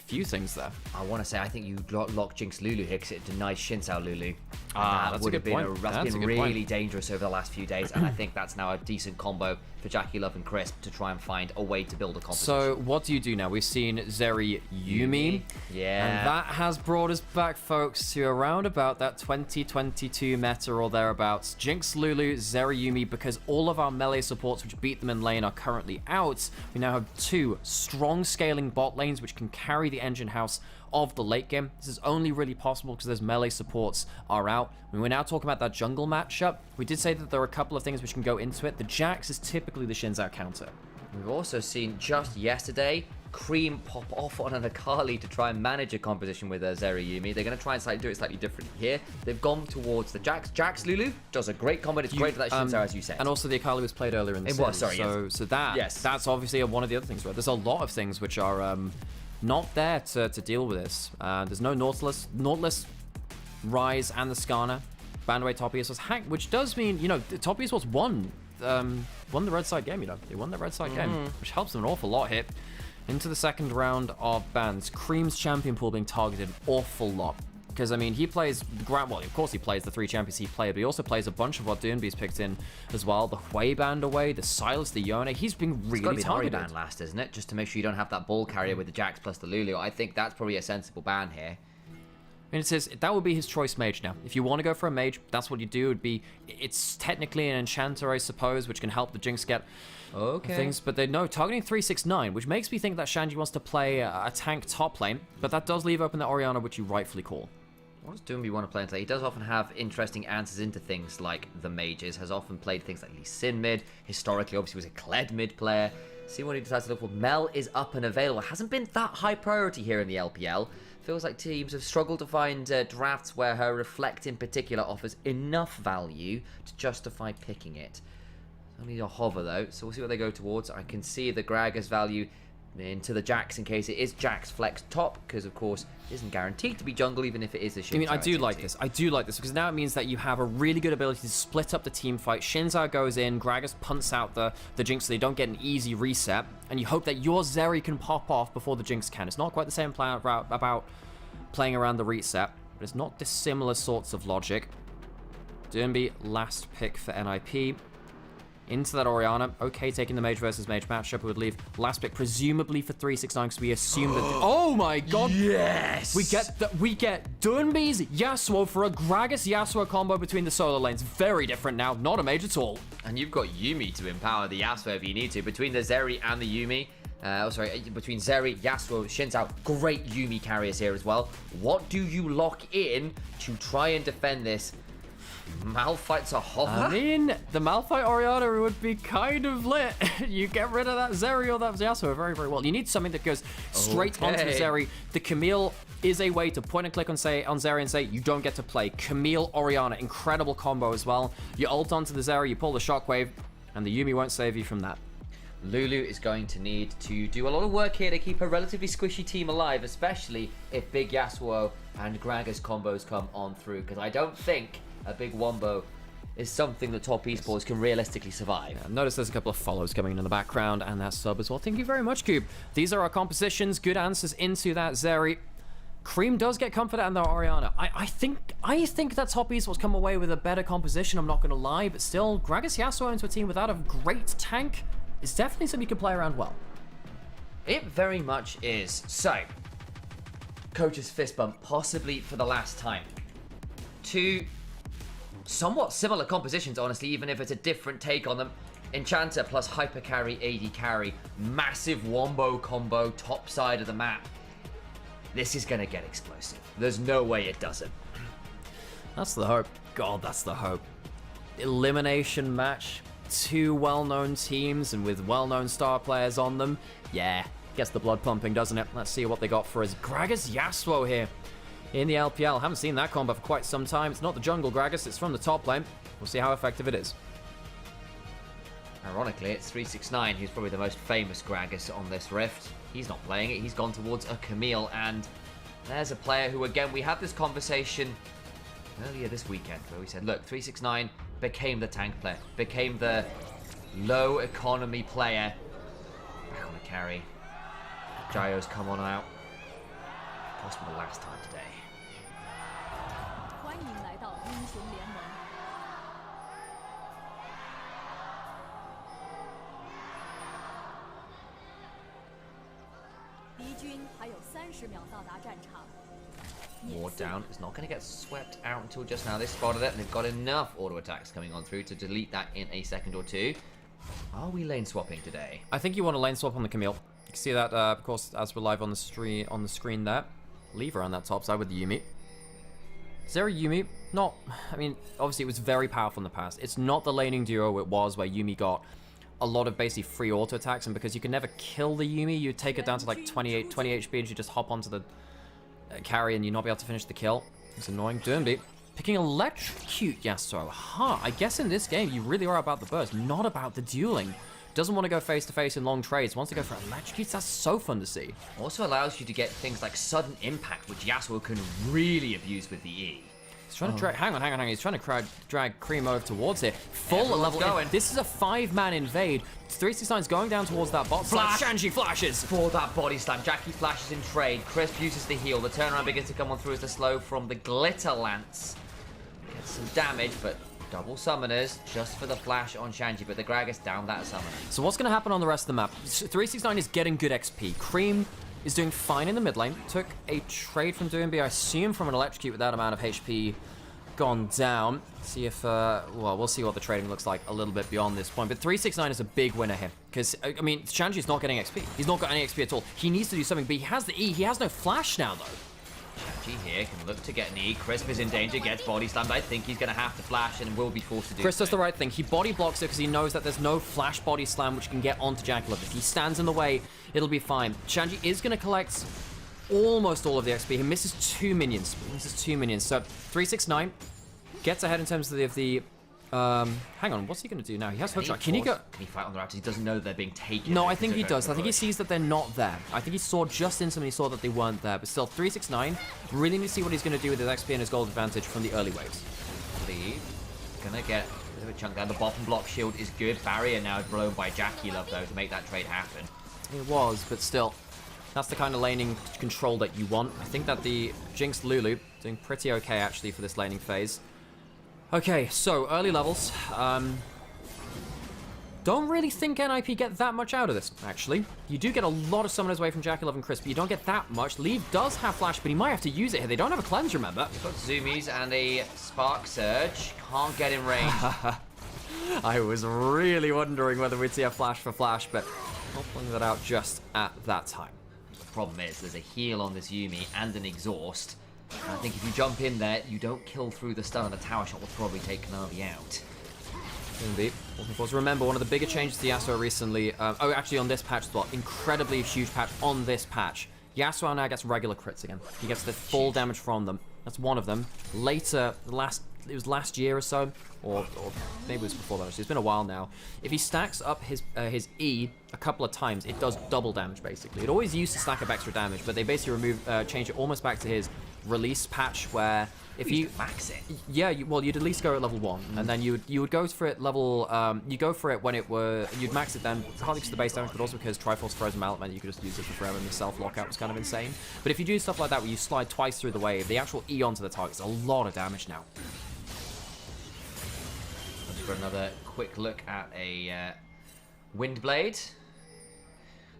few things there. I want to say, I think you lock Jinx Lulu here because it denies Shinzao Lulu. That's a good point. That's been really dangerous over the last few days, and I think that's now a decent combo for Jackie Love and Crisp to try and find a way to build a composition. So what do you do now? We've seen Zeri Yuumi. Yeah. And that has brought us back, folks, to around about that 2022 meta or thereabouts. Jinx Lulu, Zeri Yuumi, because all of our melee supports which beat them in lane are currently out. We now have 2 strong scaling bot lanes which can carry the engine house of the late game. This is only really possible because those melee supports are out. When we're now talking about that jungle matchup, we did say that there are a couple of things which can go into it. The Jax is typically the Shinzao counter. We've also seen just yesterday Cream pop off on an Akali to try and manage a composition with Zeri Yuumi. They're going to try and do it slightly differently here. They've gone towards the Jax. Jax Lulu does a great combo. It's great for that Shinzao, as you said. And also the Akali was played earlier in the series. So that's obviously one of the other things, right? There's a lot of things which are not there to deal with this. There's no Nautilus, Rise, and the Skarner. Banned away top Esports hack, which does mean, you know, top Esports won the red side game, you know. They won the red side game, which helps them an awful lot here. Into the second round of bans. Cream's champion pool being targeted an awful lot. Because, I mean, he plays well, of course he plays the 3 champions he played, but he also plays a bunch of what Doonby's picked in as well. The Hui banned away, the Silas, the Yone. He's been really targeted. Ban last, isn't it? Just to make sure you don't have that ball carrier with the Jax plus the Lulu. I think that's probably a sensible ban here. And it says that would be his choice mage now. If you want to go for a mage, that's what you do. It's technically an enchanter, I suppose, which can help the Jinx get things. But they know targeting 369, which makes me think that Shanji wants to play a tank top lane. But that does leave open the Orianna, which you rightfully call. What does Doomby want to play into? He does often have interesting answers into things like the mages. Has often played things like Lee Sin mid. Historically, obviously, was a Kled mid player. See what he decides to look for. Mel is up and available. Hasn't been that high priority here in the LPL. Feels like teams have struggled to find drafts where her Reflect in particular offers enough value to justify picking it. Only a hover though, so we'll see what they go towards. I can see the Gragas value into the Jax in case it is Jax Flex top, because of course it isn't guaranteed to be jungle even if it is a Shinzao. I mean, I do like this. I do like this because now it means that you have a really good ability to split up the team fight. Shinzao goes in, Gragas punts out the Jinx so they don't get an easy reset, and you hope that your Zeri can pop off before the Jinx can. It's not quite the same plan about playing around the reset, but it's not dissimilar sorts of logic. Doomby, last pick for NIP. Into that Orianna. Okay, taking the mage versus mage matchup. Would leave last pick presumably for 369 because we assume that. Oh my god! Yes! We get Doomby's Yasuo for a Gragas Yasuo combo between the solo lanes. Very different now. Not a mage at all. And you've got Yuumi to empower the Yasuo if you need to. Between the Zeri and the Yuumi. Between Zeri, Yasuo, Shinzao, great Yuumi carriers here as well. What do you lock in to try and defend this? Malphite's a hover? I mean, the Malphite Orianna would be kind of lit. You get rid of that Zeri or that Yasuo very, very well. You need something that goes straight onto the Zeri. The Camille is a way to point and click on Zeri and say, you don't get to play. Camille Orianna, incredible combo as well. You ult onto the Zeri, you pull the shockwave, and the Yuumi won't save you from that. Lulu is going to need to do a lot of work here to keep a relatively squishy team alive, especially if big Yasuo and Gragas combos come on through, because I don't think a big wombo is something that top esports can realistically survive. Yeah, notice there's a couple of follows coming in the background and that sub as well. Thank you very much, Cube. These are our compositions. Good answers into that Zeri. Cream does get comfort and the Orianna. I think that top esports come away with a better composition, I'm not going to lie, but still, Gragas Yasuo into a team without a great tank is definitely something you can play around well. It very much is. So, coach's fist bump, possibly for the last time. Two somewhat similar compositions, honestly, even if it's a different take on them. Enchanter plus hyper carry, AD carry, massive wombo combo, top side of the map. This is gonna get explosive. There's no way it doesn't. That's the hope. God, that's the hope. Elimination match. Two well-known teams and with well-known star players on them. Yeah, gets the blood pumping, doesn't it? Let's see what they got for us. Gragas Yasuo here in the LPL. Haven't seen that combo for quite some time. It's not the jungle Gragas, it's from the top lane. We'll see how effective it is. Ironically, it's 369 who's probably the most famous Gragas on this Rift. He's not playing it, he's gone towards a Camille, and there's a player who, again, we had this conversation earlier this weekend where we said, look, 369 became the tank player, became the low economy player. Back on the carry. Jayo's come on out. Possibly the last time today. 欢迎来到英雄联盟。敌军还有30秒到达战场。 Ward down is not going to get swept out until just now. They spotted it and they've got enough auto attacks coming on through to delete that in a second or two. Are we lane swapping today? I think you want to lane swap on the Camille. You can see that, of course, as we're live on the screen there. Leave her on that top side with the Yuumi. Zeri Yuumi, not, I mean, obviously it was very powerful in the past. It's not the laning duo it was where Yuumi got a lot of basically free auto attacks, and because you can never kill the Yuumi, you take it down to like 20 HP and you just hop onto the carry and you not be able to finish the kill. It's annoying. Doomby picking Electrocute Yasuo. I guess in this game you really are about the burst, not about the dueling. Doesn't want to go face to face in long trades, wants to go for Electrocutes. That's so fun to see. Also allows you to get things like sudden impact, which Yasuo can really abuse with the E. He's trying to drag, hang on. He's trying to drag Cream over towards here. Full level going. This is a 5-man invade. 369's going down towards that bot side. Shanji flashes. For that body slam. Jackie flashes in trade. Crisp uses the heal. The turnaround begins to come on through as the slow from the Glitter Lance. Gets some damage, but double summoners just for the flash on Shanji, but the Gragas down that summoner. So what's going to happen on the rest of the map? 369 is getting good XP. Cream is doing fine in the mid lane. Took a trade from Doomby, I assume from an electrocute with that amount of HP gone down. See if, well, we'll see what the trading looks like a little bit beyond this point. But 369 is a big winner here. Because, I mean, Shanji's not getting XP. He's not got any XP at all. He needs to do something, but he has the E. He has no flash now, though. Shanji here can look to get an E. Crisp is in danger, gets body slammed. I think he's going to have to flash and will be forced to do Chris so. does the right thing. He body blocks it because he knows that there's no flash body slam which can get onto Jackalope. If he stands in the way, it'll be fine. Shanji is going to collect almost all of the XP. He misses 2 minions. So 369 gets ahead in terms of the hang on, what's he going to do now? He has hook shot. Can he go? Can he fight on the Raptors? He doesn't know they're being taken. No, I think he does. I think he sees that they're not there. I think he saw just instantly, he saw that they weren't there. But still, 369, really need to see what he's going to do with his XP and his gold advantage from the early waves. Lead. Gonna get a bit of a chunk down. The bottom block shield is good. Barrier now blown by Jackie Love, though, to make that trade happen. It was, but still, that's the kind of laning control that you want. I think that the Jinx Lulu doing pretty okay, actually, for this laning phase. Okay, so early levels. Don't really think NIP get that much out of this, actually. You do get a lot of summoners away from Jackie Love and Chris, but you don't get that much. Leave does have flash, but he might have to use it here. They don't have a cleanse, remember? Got Zoomies and a Spark Surge. Can't get in range. I was really wondering whether we'd see a flash for flash, but not pulling that out just at that time. The problem is there's a heal on this Yuumi and an exhaust. And I think if you jump in there, you don't kill through the stun, and a tower shot will probably take Kanavi out. Indeed. Of course, remember, one of the bigger changes to Yasuo recently, oh, actually on this patch as well, incredibly huge patch on this patch. Yasuo now gets regular crits again. He gets the full damage from them. That's one of them. Later, it was last year or so, or maybe it was before that. Actually. It's been a while now. If he stacks up his E a couple of times, it does double damage, basically. It always used to stack up extra damage, but they basically changed it almost back to his release patch, where if you max it, yeah, well, you'd at least go at level 1, and then you would go for it level, you go for it when you'd max it then, partly because of the base damage, but also because Triforce Frozen Mallet meant you could just use it for forever, and the self lockout was kind of insane. But if you do stuff like that where you slide twice through the wave, the actual E onto the target is a lot of damage now. Let's go another quick look at a Windblade.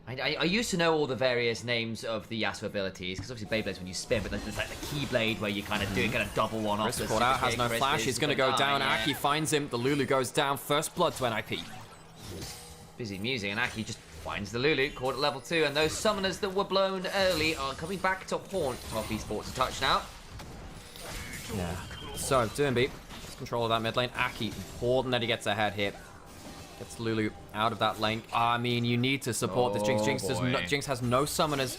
I used to know all the various names of the Yasuo abilities, because obviously Beyblade's when you spin, but there's like the Keyblade where you kind of do kind of double one off. Chris caught out, has no flash, he's going to go down, yeah. Aki finds him, the Lulu goes down, first blood to NIP. Busy musing, and Aki just finds the Lulu, caught at level 2, and those summoners that were blown early are coming back to haunt Top Esports a touch now. Yeah, so Doomby, control of that mid lane. Aki, important that he gets ahead here. Gets Lulu out of that lane. I mean, you need to support this Jinx. Jinx has no summoners.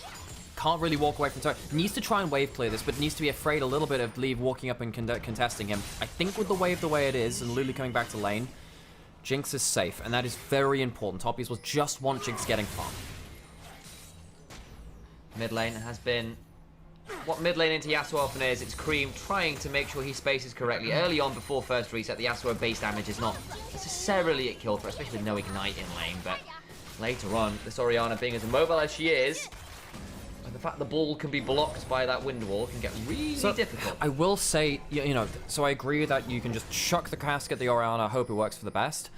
Can't really walk away from turret. Needs to try and wave clear this, but needs to be afraid a little bit of Leave walking up and contesting him. I think with the wave the way it is, and Lulu coming back to lane, Jinx is safe, and that is very important. Toppies will just want Jinx getting farm. Mid lane has been what mid lane into Yasuo often is. It's Cream trying to make sure he spaces correctly. Early on, before first reset, the Yasuo base damage is not necessarily at kill threat, especially with no Ignite in lane, but later on, this Orianna being as immobile as she is, and the fact the ball can be blocked by that wind wall can get really difficult. I will say, you know, so I agree that you can just chuck the cask at the Orianna, hope it works for the best.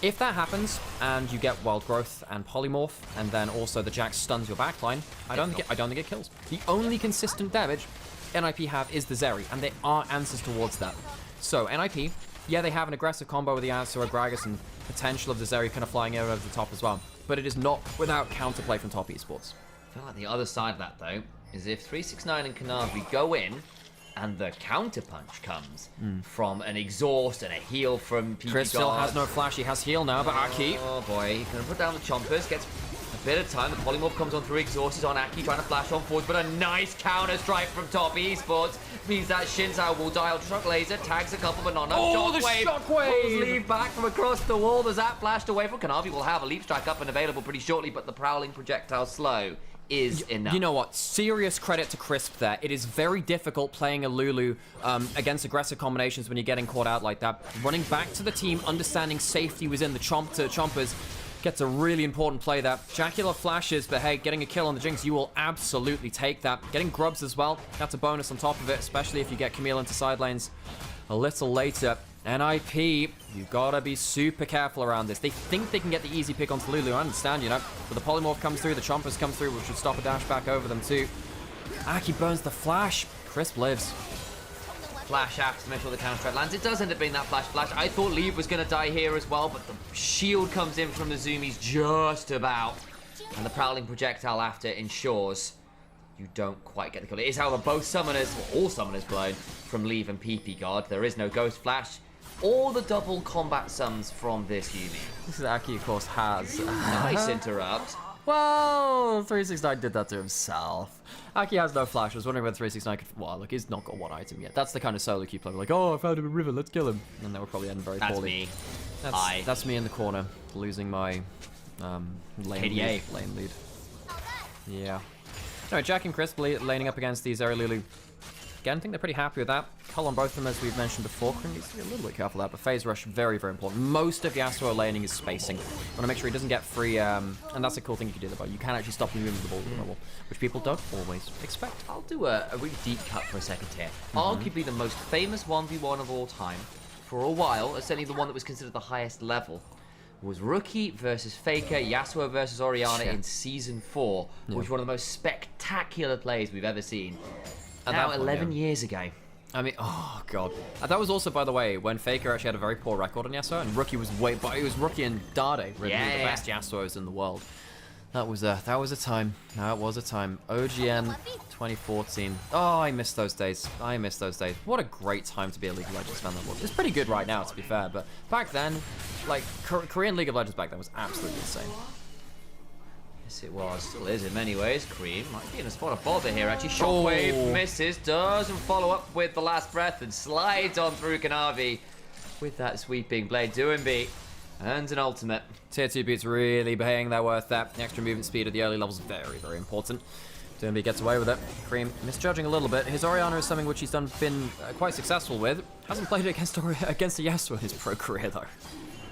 If that happens, and you get Wild Growth and Polymorph, and then also the Jax stuns your backline, I don't think it kills. The only consistent damage NIP have is the Zeri, and there are answers towards that. So, NIP, yeah, they have an aggressive combo with the Answer, Gragas, and potential of the Zeri kind of flying over the top as well. But it is not without counterplay from Top Esports. I feel like the other side of that, though, is if 369 and Kanavi go in, and the counterpunch comes from an exhaust and a heal from PP Chris still has no flash, he has heal now, but Aki... Oh boy, he's going to put down the chompers, gets a bit of time, the polymorph comes on through, exhaust is on Aki, trying to flash on forwards, but a nice counter strike from Top Esports means that Shinzao will dial shock laser, tags a couple, but not enough. Oh, the shockwave! Pulls Leave back from across the wall, the Zap flashed away from Kanavi, will have a leap strike up and available pretty shortly, but the prowling projectile slow is enough. You know what? Serious credit to Crisp there. It is very difficult playing a Lulu against aggressive combinations when you're getting caught out like that. Running back to the team, understanding safety was in the chompers, gets a really important play there. Jackula flashes, but hey, getting a kill on the Jinx, you will absolutely take that. Getting grubs as well, that's a bonus on top of it, especially if you get Camille into side lanes a little later. NIP, you've got to be super careful around this. They think they can get the easy pick onto Lulu, I understand, you know. But the Polymorph comes through, the Chompers come through, which should stop a dash back over them too. Aki burns the flash. Crisp lives. Flash after to make sure the counter strike lands. It does end up being that flash. I thought Leave was going to die here as well, but the shield comes in from the Zoomies just about. And the Prowling projectile after ensures you don't quite get the kill. It is, however, both summoners, or all summoners blown from Leave and PP God. There is no Ghost Flash or the double combat sums from this Yuumi. This is Aki, of course, has. Nice interrupt. Well, 369 did that to himself. Aki has no flash. I was wondering whether 369 could... Well, look, he's not got one item yet. That's the kind of solo queue play. Like, oh, I found him a river, let's kill him. And that would probably end very poorly. That's me in the corner, losing my lane lead. Yeah. Anyway, Jack and Crisp laning up against these Zeri Lulu. Again, I think they're pretty happy with that. Cull on both of them, as we've mentioned before. Krim needs to be a little bit careful of that, but phase rush, very, very important. Most of Yasuo laning is spacing. Want to make sure he doesn't get free, and that's a cool thing you can do about. You can actually stop him moving the ball with the bubble, which people don't always expect. I'll do a really deep cut for a second here. Arguably the most famous 1v1 of all time, for a while, certainly the one that was considered the highest level, was Rookie versus Faker, Yasuo versus Orianna in Season 4, which was one of the most spectacular plays we've ever seen. Now 11 years ago. I mean, oh god. That was also, by the way, when Faker actually had a very poor record on Yasuo, and Rookie was it was Rookie and Dade, really the best Yasuos in the world. That was a time. That was a time. OGN 2014. Oh, I miss those days. I miss those days. What a great time to be a League of Legends fan that was. It's pretty good right now, to be fair, but back then, like, Korean League of Legends back then was absolutely insane. Yes, it was. Still is in many ways. Cream might be in a spot of bother here, actually. Shockwave misses, doesn't follow up with the last breath, and slides on through Kanavi with that sweeping blade. Doinby earns an ultimate. Tier 2 beats really paying their worth there. The extra movement speed at the early levels is very, very important. Doinby gets away with it. Cream misjudging a little bit. His Orianna is something which he's been quite successful with. Hasn't played against a Yasuo in his pro career, though.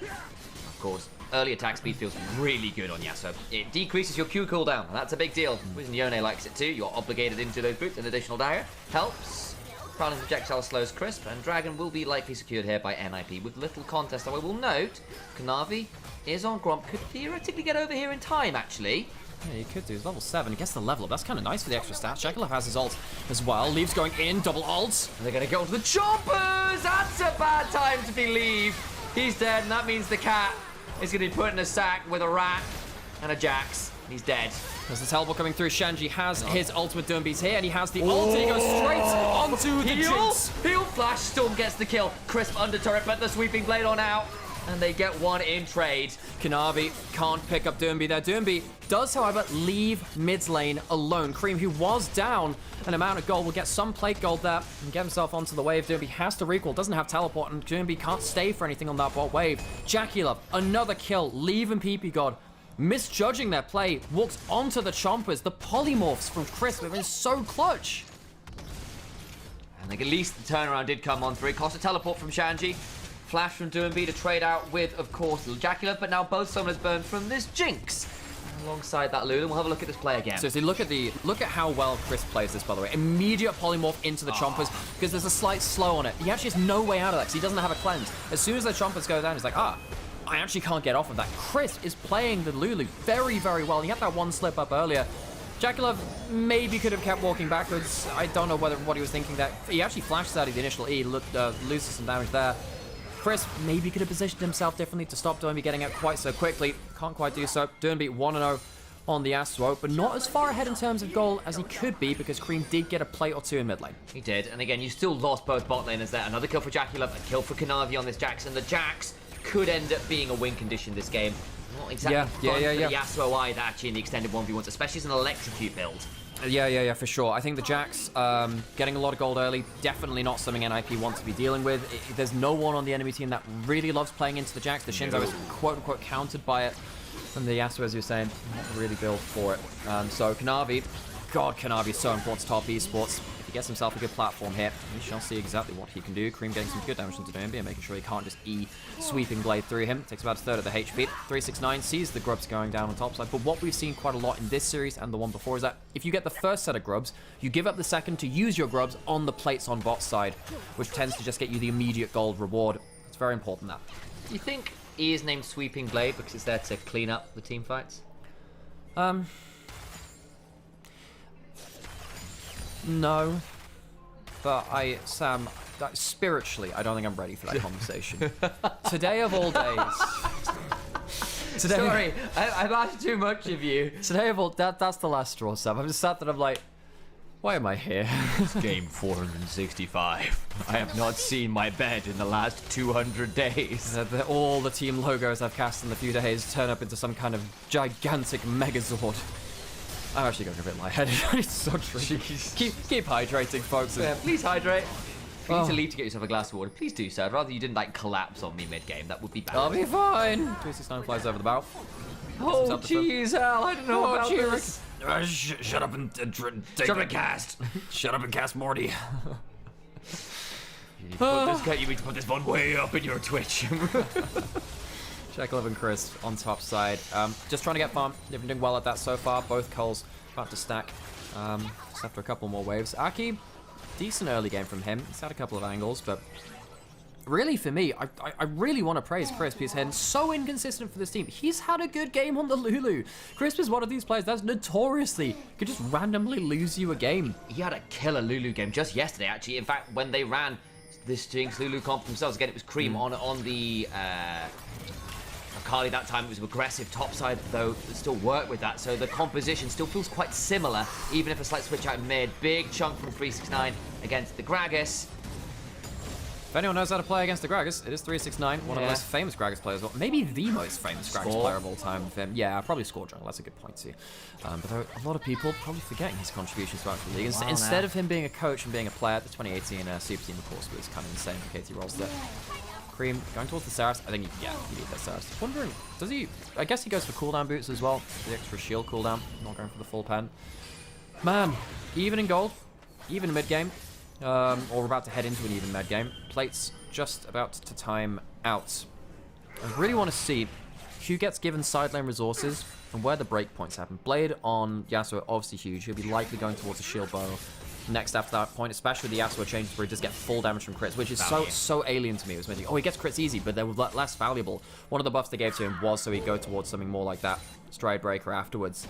Of course. Early attack speed feels really good on Yasuo. It decreases your Q cooldown, and that's a big deal. Wiz and Yone likes it too. You're obligated into those boots. An additional dagger helps. Prowling projectile slows Crisp, and Dragon will be likely secured here by NIP with little contest. Though I will note, Kanavi is on Gromp, could theoretically get over here in time, actually. Yeah, he could do. He's level 7. He gets the level up. That's kind of nice for the extra stats. Jackalope has his ult as well. Leaves going in. Double ults. And they're going to go to the choppers. That's a bad time to be Leave. He's dead, and that means the cat is going to be put in a sack with a rat and a Jax. He's dead. There's the teleport coming through. Shanji has his ultimate. Doinby's here, and he has the ult. He goes straight onto the Jinx. Heal flash. Storm gets the kill. Crisp under turret, but the sweeping blade on out. And they get one in trade. Kanavi can't pick up Doinby there. Doinby does, however, leave mid lane alone. Cream, who was down an amount of gold, will get some plate gold there and get himself onto the wave. Doinby has to recall, doesn't have teleport, and Doinby can't stay for anything on that bot wave. Jackalope, another kill. Leave and PP God misjudging their play, walks onto the Chompers. The polymorphs from Crisp have been so clutch. And at least the turnaround did come on through. Cost a teleport from Shanji. Flash from Doinby to trade out with, of course, Jackalope, but now both summoners burned from this Jinx. Alongside that Lulu, we'll have a look at this play again. So look at how well Crisp plays this, by the way. Immediate polymorph into the Chompers, because there's a slight slow on it. He actually has no way out of that, because he doesn't have a cleanse. As soon as the Chompers go down, he's like, I actually can't get off of that. Crisp is playing the Lulu very, very well. He had that one slip up earlier. Jackalope maybe could have kept walking backwards. I don't know what he was thinking there. He actually flashes out of the initial E, loses some damage there. Crisp maybe could have positioned himself differently to stop Doinby getting out quite so quickly. Can't quite do so. Doinby 1-0 on the Yasuo, but not as far ahead in terms of goal as he could be, because Cream did get a plate or two in mid lane. He did, and again, you still lost both bot laners there. Another kill for Jackalope, a kill for Kanavi on this Jax, and the Jax could end up being a win condition this game. Not exactly fun for Yasuo either, actually, in the extended 1v1s, especially as an electrocute build. Yeah, for sure. I think the Jax getting a lot of gold early, definitely not something NIP wants to be dealing with. There's no one on the enemy team that really loves playing into the Jax. The Shinzo is quote-unquote countered by it. And the Yasuo, as you were saying, not really built for it. So Kanavi, God, Kanavi is so important to top esports. If he gets himself a good platform here, we shall see exactly what he can do. Cream getting some good damage into Doinby and making sure he can't just sweeping blade through him. Takes about a third of the HP. 369 sees the grubs going down on top side. But what we've seen quite a lot in this series and the one before is that if you get the first set of grubs, you give up the second to use your grubs on the plates on bot side, which tends to just get you the immediate gold reward. It's very important that. Do you think E is named Sweeping Blade because it's there to clean up the team fights? No. But Sam, spiritually, I don't think I'm ready for that conversation. Today of all days. Today, Sorry, I've asked too much of you. Today of all, that's the last straw, Sam. I'm just sat there, I'm like, why am I here? It's game 465. I have not seen my bed in the last 200 days. All the team logos I've cast in a few days turn up into some kind of gigantic megazord. I'm actually going a bit lightheaded. It's so tricky. Keep hydrating, folks. Yeah, please hydrate. If you need to leave to get yourself a glass of water, please do so. I'd rather you didn't, like, collapse on me mid-game. That would be bad. I'll be fine. 269 flies over the bow. Oh, jeez, Al, I don't know about this. Shut up and take Shut up and cast. Shut up and cast Morty. You need to put this one way up in your Twitch. Jekyll and Chris on top side. Just trying to get farm. They've been doing well at that so far. Both Coles about to stack. Just after a couple more waves. Aki, decent early game from him. He's had a couple of angles, but really for me, I really want to praise Crisp. He's been so inconsistent for this team. He's had a good game on the Lulu. Crisp is one of these players that's notoriously could just randomly lose you a game. He had a killer Lulu game just yesterday, actually. In fact, when they ran this Jinx Lulu comp themselves, again, it was Cream on the Akali that time. It was aggressive topside, though it still worked with that. So the composition still feels quite similar, even if a slight switch out mid. Big chunk from 369 against the Gragas. If anyone knows how to play against the Gragas, it is 369, one of the most famous Gragas players. Well, maybe the most famous Gragas player of all time. Yeah, probably Score Jungle. That's a good point too. But there are a lot of people probably forgetting his contributions throughout the league. Wow, Instead of him being a coach and being a player, the 2018 Super Team, of course, was kind of insane for KT roles there. Cream going towards the Saras. I think, you need that Saras. Wondering, does he? I guess he goes for cooldown boots as well. The extra shield cooldown. Not going for the full pen. Man, even in gold, even in mid game. Or we're about to head into an even mid game. Plate's just about to time out. I really want to see who gets given side lane resources and where the breakpoints happen. Blade on Yasuo, obviously huge. He'll be likely going towards a shield bow next after that point, especially with the Yasuo changes where he does get full damage from crits, which is so alien to me. It was amazing. Oh, he gets crits easy, but they were less valuable. One of the buffs they gave to him was so he'd go towards something more like that Stride Breaker afterwards.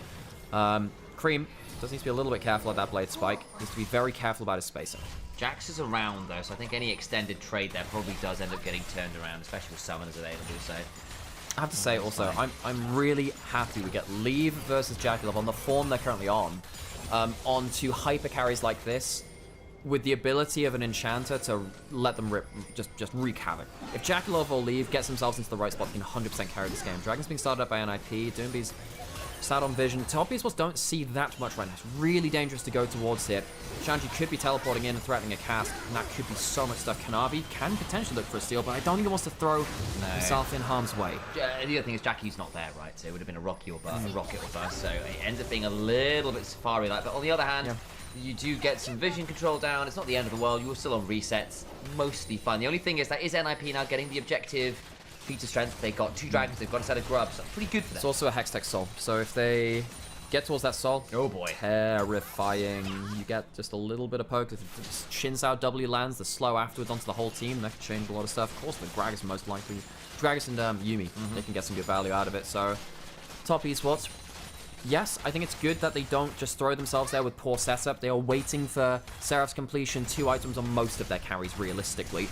Cream does need to be a little bit careful at that Blade Spike. Needs to be very careful about his spacing. Jax is around, though, so I think any extended trade there probably does end up getting turned around, especially with summoners available, so... I have to say also, I'm really happy we get Leave versus Jackalov on the form they're currently on onto hyper carries like this, with the ability of an enchanter to let them just wreak havoc. If Jackalov or Leave gets themselves into the right spot, they can 100% carry this game. Dragon's being started up by NIP, Doombee's sat on vision. Top esports don't see that much right now. It's really dangerous to go towards here. Shanji could be teleporting in and threatening a cast, and that could be so much stuff. Kanavi can potentially look for a steal, but I don't think he wants to throw himself in harm's way. The other thing is Jackie's not there, right? So it would have been a rocket or bust, so it ends up being a little bit Safari-like. But on the other hand, you do get some vision control down. It's not the end of the world. You're still on resets. Mostly fine. The only thing is that is NIP now getting the objective feature strength. They've got 2 dragons, they've got a set of grubs. That's pretty good for them. It's also a Hextech Soul, so if they get towards that Soul, oh boy, terrifying. You get just a little bit of poke. If Shinzao W lands, the slow afterwards onto the whole team, that could change a lot of stuff. Of course, the Gragas most likely. Gragas and Yuumi, they can get some good value out of it. So, top esports. Yes, I think it's good that they don't just throw themselves there with poor setup. They are waiting for Seraph's completion, 2 items on most of their carries, realistically.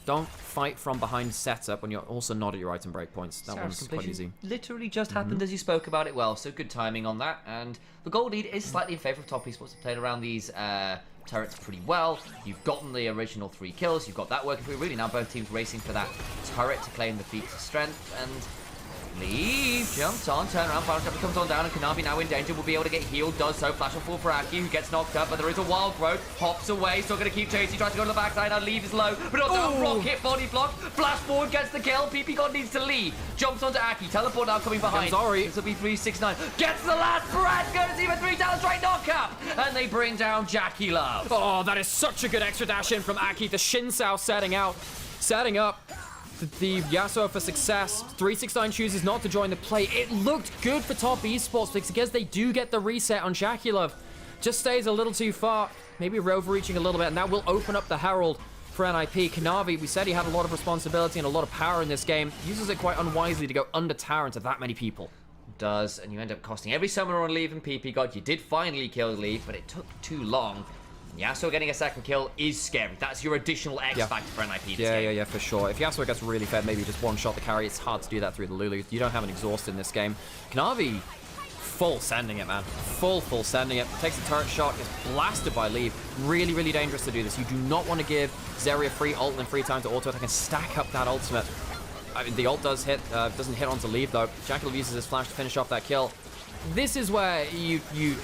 Don't fight from behind setup when you're also not at your item breakpoints. That one's quite easy. Literally just happened as you spoke about it well, so good timing on that. And the gold lead is slightly in favour of top esports. They've played around these turrets pretty well. You've gotten the original 3 kills. You've got that working for you. Really now both teams racing for that turret to claim the feats of strength. And Leave jumps on, turn around, Fire Stepper comes on down, and Kanavi now in danger, will be able to get healed, does so, flash on full for Aki, who gets knocked up, but there is a wild growth, hops away, still gonna keep chasing, tries to go to the backside, now Leave is low, but not down, rocket, body block, flash forward, gets the kill, PP God needs to leave, jumps onto Aki, teleport now coming behind, this will be 369, gets the last Brad, goes even 3 down, straight knock up, and they bring down Jackie Love. Oh, that is such a good extra dash in from Aki, the Shinzao setting up the Yasuo for success. 369 chooses not to join the play. It looked good for top esports because they do get the reset on Jackie Love. Just stays a little too far, maybe overreaching a little bit, and that will open up the Herald. for NIP. Kanavi, we said he had a lot of responsibility and a lot of power in this game. Uses it quite unwisely to go under tower into that many people. Does, and you end up costing every summoner on Leave and PP God. You did finally kill Leave, but it took too long. Yasuo getting a second kill is scary. That's your additional X factor for NIP. Yeah, for sure. If Yasuo gets really fed, maybe just one-shot the carry. It's hard to do that through the Lulu. You don't have an exhaust in this game. Kanavi, full sending it, man. Full sending it. Takes a turret shot, gets blasted by Leave. Really, really dangerous to do this. You do not want to give Zeri a free ult and free time to auto-attack and stack up that ultimate. I mean, the ult does hit, doesn't hit onto Leave, though. Jackal uses his flash to finish off that kill. This is where you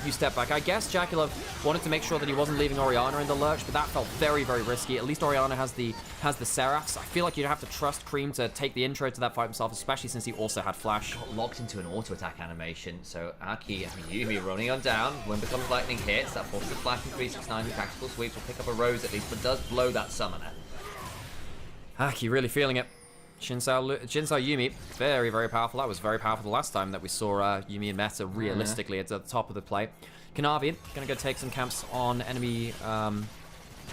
step back. I guess Jackal wanted to make sure that he wasn't leaving Orianna in the lurch, but that felt very, very risky. At least Orianna has the Seraphs. I feel like you'd have to trust Cream to take the intro to that fight himself, especially since he also had flash. Got locked into an auto-attack animation, so Aki and Yumi running on down. When becomes lightning hits, that forces the flash from 369 with tactical sweeps will pick up a Rose at least, but does blow that summoner. Aki really feeling it. Jinsao Yumi, very, very powerful. That was very powerful the last time that we saw Yumi and Meta realistically at the top of the play. Kanavi gonna go take some camps on enemy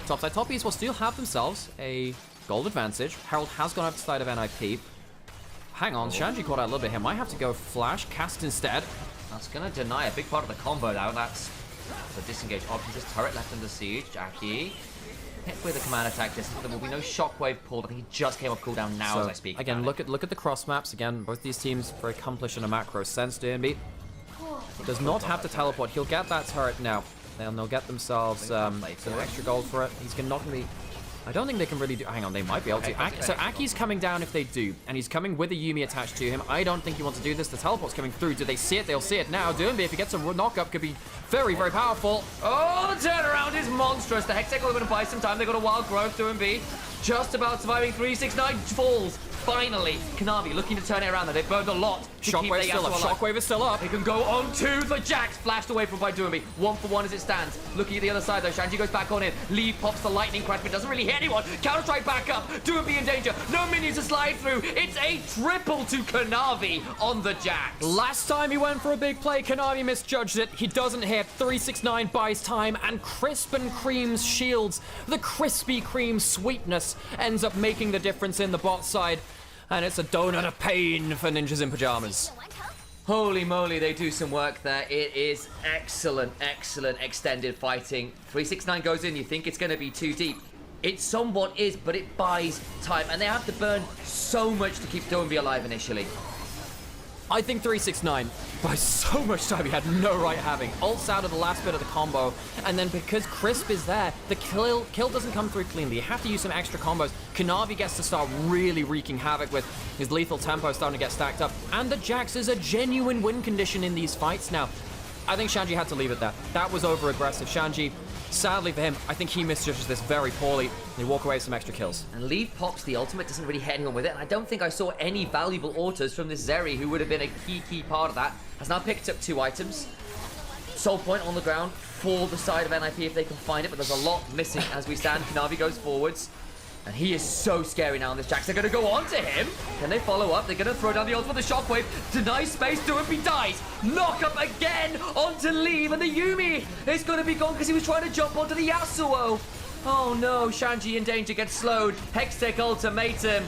topside. Top East will still have themselves a gold advantage. Herald has gone up to the side of NIP. Hang on, Shanji caught out a little bit here. Might have to go flash, cast instead. That's gonna deny a big part of the combo now. That's the disengage options. This turret left under siege. Aki hit with a command attack distance. There will be no shockwave pulled. I think he just came off cooldown now So, as I speak. Again, look at the cross maps. Again, both these teams very accomplished in a macro sense. DNB does not have to teleport. He'll get that turret now. And they'll get themselves some extra gold for it. He's not going to be... I don't think they can really do... Hang on, they might be able to. So Aki's coming down if they do, and he's coming with a Yumi attached to him. I don't think he wants to do this. The teleport's coming through. Do they see it? They'll see it now. Doomby, if he gets a knock-up, could be very, very powerful. Oh, the turnaround is monstrous. The Hextech are going to buy some time. They got a wild growth. Doomby just about surviving. 369 falls. Finally, Kanavi looking to turn it around. They've burned a lot. Shockwave still up. Shockwave is still up. They can go on to the Jax. Flashed away from by Doomby. 1-for-1 as it stands. Looking at the other side though. Shanji goes back on in. Lee pops the lightning crash, but doesn't really hit anyone. Counter-strike back up. Doomby in danger. No minions to slide through. It's a triple to Kanavi on the Jax. Last time he went for a big play, Kanavi misjudged it. He doesn't hit. 369 buys time, and Crisp and Cream's shields, the crispy Cream sweetness, ends up making the difference in the bot side. And it's a donut of pain for Ninjas in Pajamas. Holy moly, they do some work there. It is excellent, excellent extended fighting. 369 goes in, you think it's going to be too deep. It somewhat is, but it buys time. And they have to burn so much to keep Doomby alive initially. I think 369 buys so much time he had no right having. Ults out of the last bit of the combo, and then because Crisp is there, the kill doesn't come through cleanly. You have to use some extra combos. Kanavi gets to start really wreaking havoc with his lethal tempo starting to get stacked up, and the Jax is a genuine win condition in these fights now. I think Shanji had to leave it there. That was over-aggressive. Shanji, sadly for him, I think he misjudges this very poorly. They walk away with some extra kills. And Leave pops the ultimate, doesn't really hit anyone with it, and I don't think I saw any valuable autos from this Zeri, who would have been a key part of that. Has now picked up 2 items. Soul point on the ground for the side of NIP if they can find it, but there's a lot missing as we stand. Kanavi goes forwards. And he is so scary now on this Jax. They're going to go on to him. Can they follow up? They're going to throw down the ult with the shockwave. Denies space. Doomby dies. Knock up again onto Leave. And the Yumi is going to be gone because he was trying to jump onto the Yasuo. Oh no. Shanji in danger, gets slowed. Hextech ultimatum.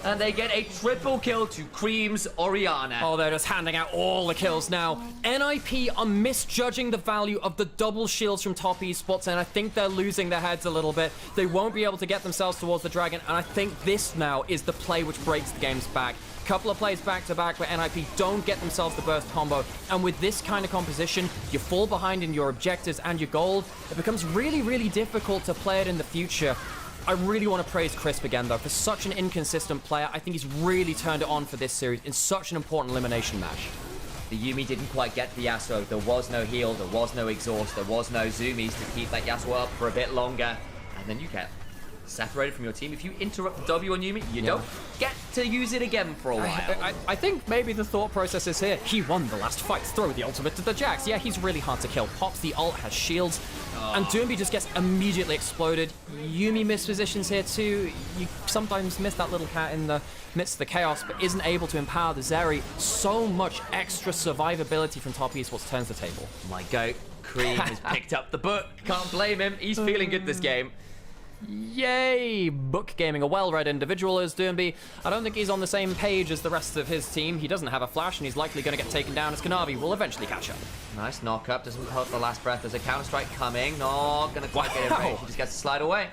And they get a triple kill to Cream's Orianna. Oh, they're just handing out all the kills now. NIP are misjudging the value of the double shields from top esports, and I think they're losing their heads a little bit. They won't be able to get themselves towards the dragon, and I think this now is the play which breaks the game's back. Couple of plays back-to-back where NIP don't get themselves the burst combo, and with this kind of composition, you fall behind in your objectives and your gold. It becomes really, really difficult to play it in the future. I really want to praise Crisp again, though. For such an inconsistent player, I think he's really turned it on for this series in such an important elimination match. The Yumi didn't quite get the Yasuo. There was no heal, there was no exhaust, there was no zoomies to keep that Yasuo up for a bit longer. And then you get separated from your team. If you interrupt the W on Yumi, you don't get to use it again for a while. I think maybe the thought process is here. He won the last fight. Throw the ultimate to the Jax. Yeah, he's really hard to kill. Pops the ult, has shields. And Doomby just gets immediately exploded. Yumi mispositions here too. You sometimes miss that little cat in the midst of the chaos, but isn't able to empower the Zeri. So much extra survivability from top esports turns the table. My goat, Cream, has picked up the book. Can't blame him. He's feeling good this game. Yay! Book Gaming, a well-read individual is Doomby. I don't think he's on the same page as the rest of his team. He doesn't have a flash, and he's likely going to get taken down as Kanavi will eventually catch up. Nice knock-up, doesn't hurt the last breath. There's a counter-strike coming, not going to quite get in range. He just gets to slide away.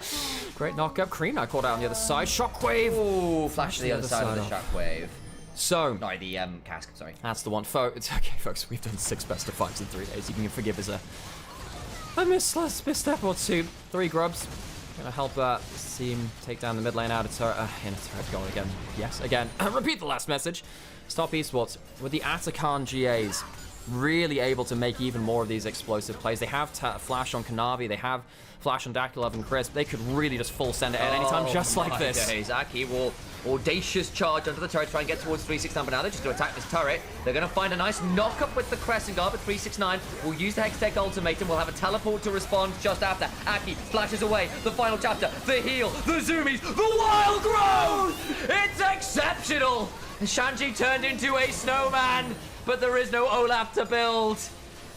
Great knock-up. Cream now caught out on the other side. Shockwave! Ooh, flash to the other side of the shockwave. So, sorry, the cask, sorry. That's the one. It's okay, folks. We've done 6 best of 5s in 3 days. You can forgive us a misstep or 2. 3 grubs. Gonna help this team take down the mid lane out of turret. In a turret going again. Yes, again. Repeat the last message. Stop Esports with the Atakan GAs really able to make even more of these explosive plays. They have flash on Kanavi. They have flash on Dakulov and Crisp. They could really just full send it at any time, just like this. Aki will audacious charge onto the turret, try and get towards 369, but now they're just going to attack this turret. They're going to find a nice knock-up with the Crescent Guard, but 369 will use the Hextech ultimatum. We'll have a teleport to respond just after. Aki flashes away. The final chapter, the heal, the zoomies, the wild growth! It's exceptional! Shanji turned into a snowman, but there is no Olaf to build.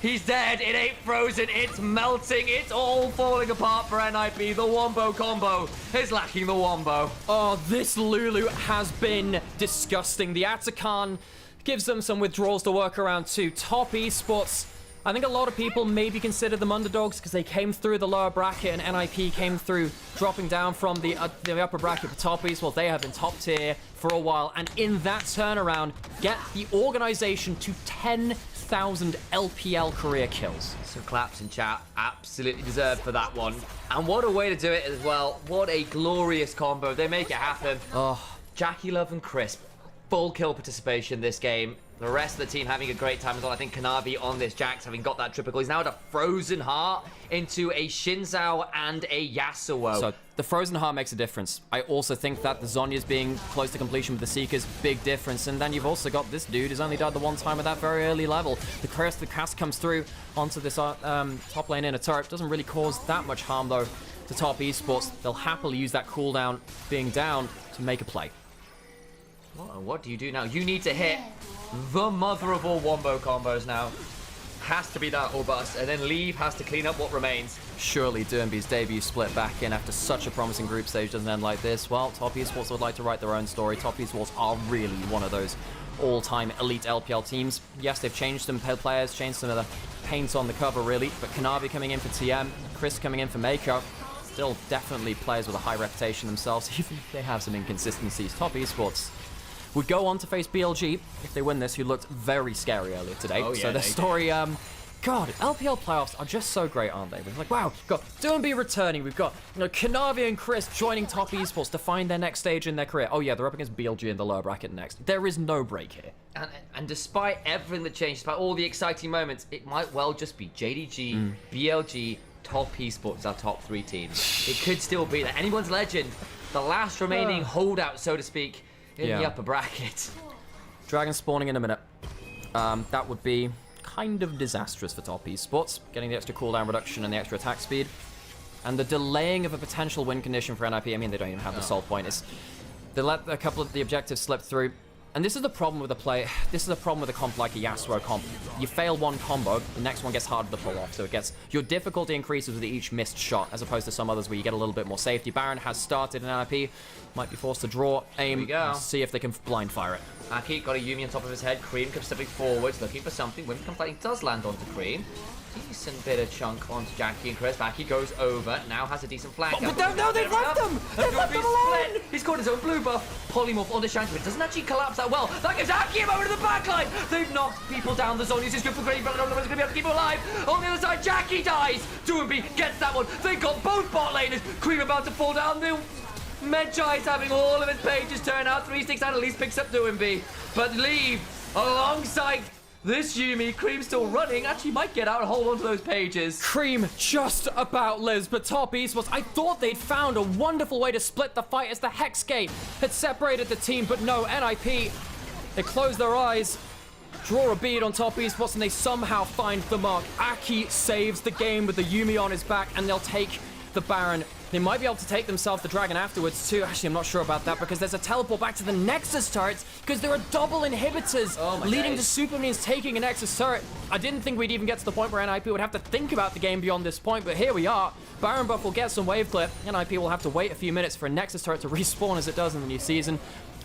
He's dead, it ain't frozen, it's melting, it's all falling apart for NIP. The Wombo combo is lacking the Wombo. Oh, this Lulu has been disgusting. The Atakan gives them some withdrawals to work around too. Top Esports, I think a lot of people maybe consider them underdogs because they came through the lower bracket and NIP came through dropping down from the upper bracket. But Top Esports, they have been top tier for a while, and in that turnaround, get the organization to 10,000 LPL career kills. Some claps in chat, absolutely deserved for that one. And what a way to do it as well. What a glorious combo. They make it happen. Oh, Jackie Love and Crisp, full kill participation this game. The rest of the team having a great time as well. I think Kanavi on this Jax having got that triple. He's now at a Frozen Heart into a Shinzao and a Yasuo. So the Frozen Heart makes a difference. I also think that the Zhonya's being close to completion with the Seekers, big difference. And then you've also got this dude who's only died the one time at that very early level. The cast comes through onto this top lane in a turret. Doesn't really cause that much harm though to Top Esports. They'll happily use that cooldown being down to make a play. What do you do now? You need to hit the mother of all Wombo combos now. Has to be that or bust, and then Leave has to clean up what remains. Surely Dernby's debut split back in after such a promising group stage doesn't end like this. Well, Top Esports would like to write their own story. Top Esports are really one of those all-time elite LPL teams. Yes, they've changed some players, changed some of the paints on the cover really, but Kanavi coming in for TM, Chris coming in for Makeup, still definitely players with a high reputation themselves, even if they have some inconsistencies. Top Esports would go on to face BLG if they win this, who looked very scary earlier today. Oh, yeah, so the story, God, LPL playoffs are just so great, aren't they? We're like, wow, we've got Doomby returning, we've got Kanavi and Chris joining Top Esports to find their next stage in their career. Oh yeah, they're up against BLG in the lower bracket next. There is no break here. And despite everything that changed, despite all the exciting moments, it might well just be JDG, BLG, Top Esports, our top 3 teams. It could still be that anyone's legend, the last remaining holdout, so to speak, in the upper bracket. Dragon spawning in a minute. That would be kind of disastrous for Top Esports, getting the extra cooldown reduction and the extra attack speed. And the delaying of a potential win condition for NIP, I mean, they don't even have the soul point. They let a couple of the objectives slip through. And this is the problem with the play. This is the problem with a comp like a Yasuo comp. You fail one combo, the next one gets harder to pull off. So it gets, your difficulty increases with each missed shot, as opposed to some others where you get a little bit more safety. Baron has started in NIP, might be forced to draw, aim, see if they can blind fire it. Aki got a Yuumi on top of his head. Cream comes stepping forwards, looking for something. Wind comes lightning does land onto Cream. Decent bit of chunk onto Jackie and Chris. Aki goes over, now has a decent flank. But no, they've left them! They've left them alone! He's got his own blue buff. Polymorph onto Shanky, but it doesn't actually collapse that well. That gives Aki a moment to the backline. They've knocked people down. The Zhonya's is good for Green, but I don't know who's going to be able to keep him alive. On the other side, Jackie dies. Doomby gets that one. They've got both bot laners. Cream about to fall down. Medjai's having all of his pages turn out. 369 at least picks up Doomby. But Leave alongside this Yuumi. Cream still running. Actually might get out and hold on to those pages. Cream just about lives, but Top Esports, I thought they'd found a wonderful way to split the fight as the Hex Gate had separated the team, but no, NIP, they close their eyes, draw a bead on Top Esports, and they somehow find the mark. Aki saves the game with the Yuumi on his back, and they'll take the Baron They might be able to take themselves the dragon afterwards too. Actually, I'm not sure about that because there's a teleport back to the Nexus turrets because there are double inhibitors leading to Super Minions taking a Nexus turret. I didn't think we'd even get to the point where NIP would have to think about the game beyond this point, but here we are. Baron Buff will get some wave clip. NIP will have to wait a few minutes for a Nexus turret to respawn as it does in the new season.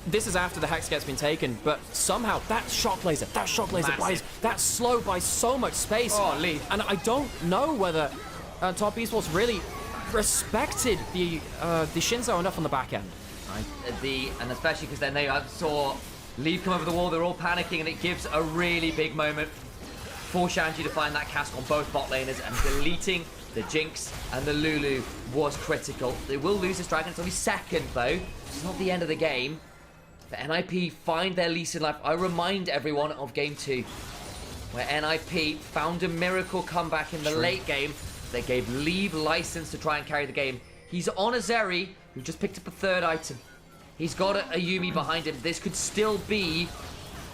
This is after the Hex gets been taken, but somehow that shock laser buys that slow by so much space. Oh, Leaf. And I don't know whether Top Esports really respected the Shinzo enough on the back end. And especially because then they saw Leaf come over the wall, they're all panicking, and it gives a really big moment for Shanji to find that cast on both bot laners, and deleting the Jinx and the Lulu was critical. They will lose this dragon. It's only second though. It's not the end of the game. But NIP find their lease in life. I remind everyone of game 2, where NIP found a miracle comeback in the late game. They gave Leave license to try and carry the game. He's on a Zeri, who just picked up a 3rd item. He's got a Yumi behind him. This could still be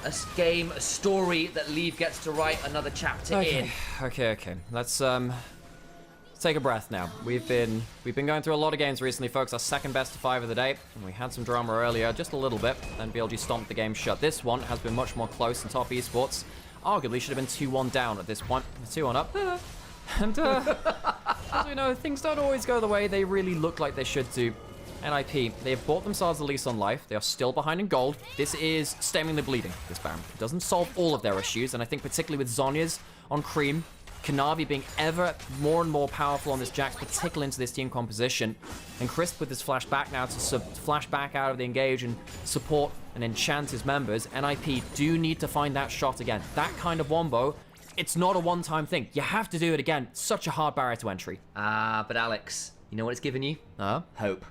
a game, a story that Leave gets to write another chapter in. Okay. Let's take a breath now. We've been going through a lot of games recently, folks. Our second best of 5 of the day. And we had some drama earlier, just a little bit. Then BLG stomped the game shut. This one has been much more close, and Top Esports arguably should have been 2-1 down at this point. 2-1 up. And as we know, things don't always go the way they really look like they should do. NIP, they have bought themselves a lease on life. They are still behind in gold. This is stemming the bleeding, this Baron. It doesn't solve all of their issues, and I think particularly with Zhonya's on Cream, Kanavi being ever more and more powerful on this Jax, particularly into this team composition, and Crisp with his flashback now to flash back out of the engage and support and enchant his members. NIP do need to find that shot again. That kind of wombo, it's not a one-time thing. You have to do it again. It's such a hard barrier to entry. But Alex, you know what it's given you? Hope.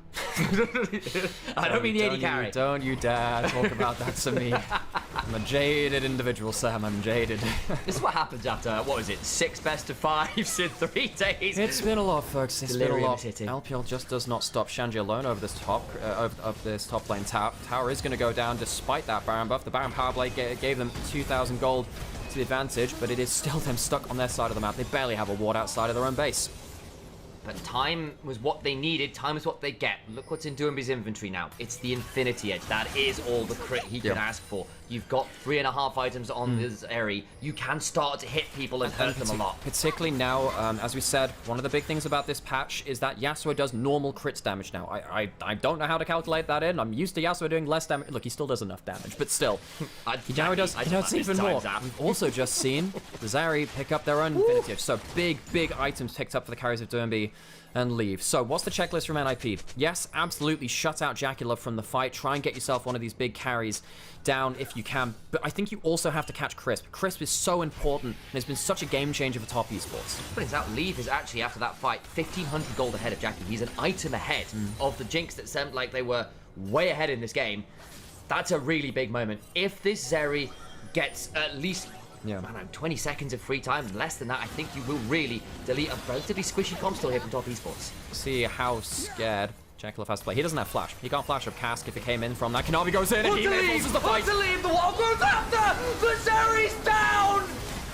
I don't mean the AD carry. Don't you dare talk about that to me. I'm a jaded individual, Sam. I'm jaded. This is what happens after, what was it, 6 best of 5s in 3 days? It's been a lot, folks. It's been a lot. Hitting. LPL just does not stop Shanji alone over this top of this top lane. Tower is going to go down despite that Baron buff. The Baron power blade gave them 2,000 gold to the advantage, but it is still them stuck on their side of the map. They barely have a ward outside of their own base. But time was what they needed. Time is what they get. Look what's in Doomby's inventory now. It's the Infinity Edge. That is all the crit he can ask for. You've got 3.5 items on this area. You can start to hit people and hurt them a lot. Particularly now, as we said, one of the big things about this patch is that Yasuo does normal crits damage now. I don't know how to calculate that in. I'm used to Yasuo doing less damage. Look, he still does enough damage, but still. Now he does even more. We've also just seen the Zeri pick up their own Infinity Edge. So big items picked up for the carries of Doomby and Leave. So what's the checklist from NIP? Yes, absolutely shut out Jacula from the fight. Try and get yourself one of these big carries down if you can. But I think you also have to catch Crisp. Crisp is so important and has been such a game changer for Top Esports. But out, Leave is actually, after that fight, 1,500 gold ahead of Jackie. He's an item ahead of the Jinx that seemed like they were way ahead in this game. That's a really big moment. If this Zeri gets at least 20 seconds of free time, less than that, I think you will really delete a relatively squishy comp still here from Top Esports. See how scared Jackalov has to play. He doesn't have flash. He can't flash up Cask if it came in from that. Kanavi goes in and he forces the fight. To leave, the wall goes after! The Zeri's down!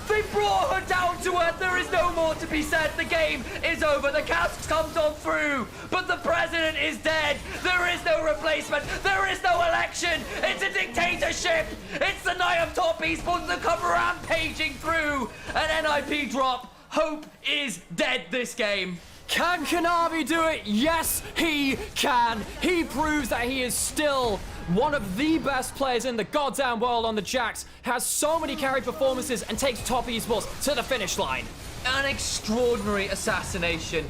They brought her down to earth. There is no more to be said. The game is over. The Cask comes on through, but the president is dead. There is no replacement. There is no election. It's a dictatorship. It's the night of Top Esports that come rampaging through. An NIP drop. Hope is dead this game. Can Kanavi do it? Yes, he can. He proves that he is still one of the best players in the goddamn world on the Jax, has so many carry performances and takes Top Esports to the finish line. An extraordinary assassination.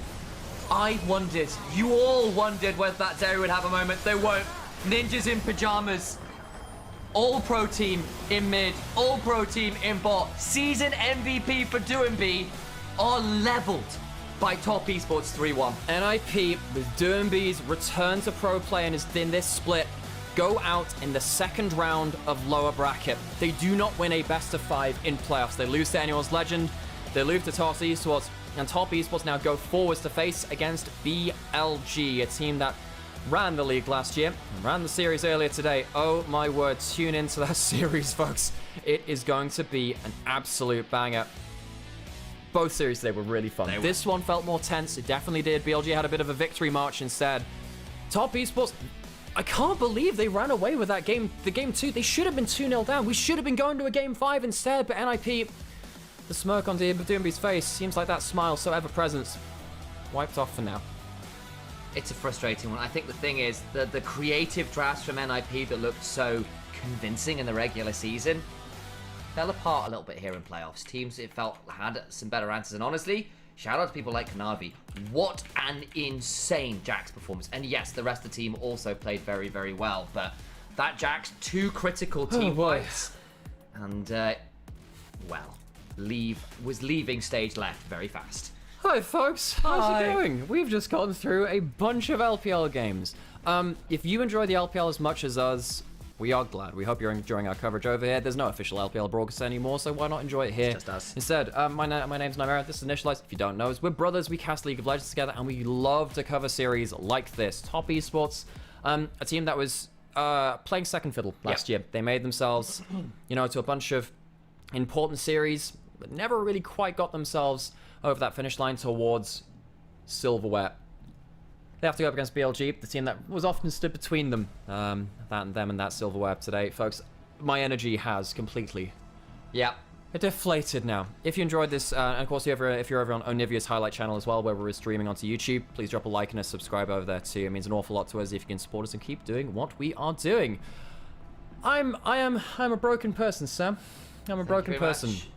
I wondered, you all wondered whether that Zeri would have a moment. They won't. Ninjas in pajamas. All pro team in mid, all pro team in bot. Season MVP for Doomby are leveled by Top Esports 3-1. NIP with Doomby's return to pro play and is in this split go out in the second round of lower bracket. They do not win a best of 5 in playoffs. They lose to Annual's Legend, they lose to Top Esports, and Top Esports now go forwards to face against BLG, a team that ran the league last year, and ran the series earlier today. Oh my word, tune into that series, folks. It is going to be an absolute banger. Both series today were really fun. This one felt more tense. It definitely did. BLG had a bit of a victory march instead. Top Esports, I can't believe they ran away with that game. The game 2, they should have been 2-0 down. We should have been going to a game 5 instead, but NIP, the smirk on DMB's face, seems like that smile so ever-present, wiped off for now. It's a frustrating one. I think the thing is, the creative drafts from NIP that looked so convincing in the regular season fell apart a little bit here in playoffs. Teams, it felt, had some better answers, and honestly, shout out to people like Kanavi. What an insane Jax performance. And yes, the rest of the team also played very, very well. But that Jax, 2 critical team wipes. And, well, was leaving stage left very fast. Hi, folks. How's it going? We've just gotten through a bunch of LPL games. If you enjoy the LPL as much as us, we are glad. We hope you're enjoying our coverage over here. There's no official LPL broadcast anymore, so why not enjoy it here? It's just us. Instead, my name's Nymaera. This is Initialise. If you don't know us, we're brothers. We cast League of Legends together, and we love to cover series like this. Top Esports, a team that was playing second fiddle last year. They made themselves, to a bunch of important series, but never really quite got themselves over that finish line towards silverware. They have to go up against BLG, the team that was often stood between them, that silverware today. Folks, my energy has completely deflated now. If you enjoyed this, and of course, if you're over on Onivia's highlight channel as well, where we're streaming onto YouTube, please drop a like and a subscribe over there too. It means an awful lot to us if you can support us and keep doing what we are doing. I'm a broken person, Sam. I'm a broken person. Much.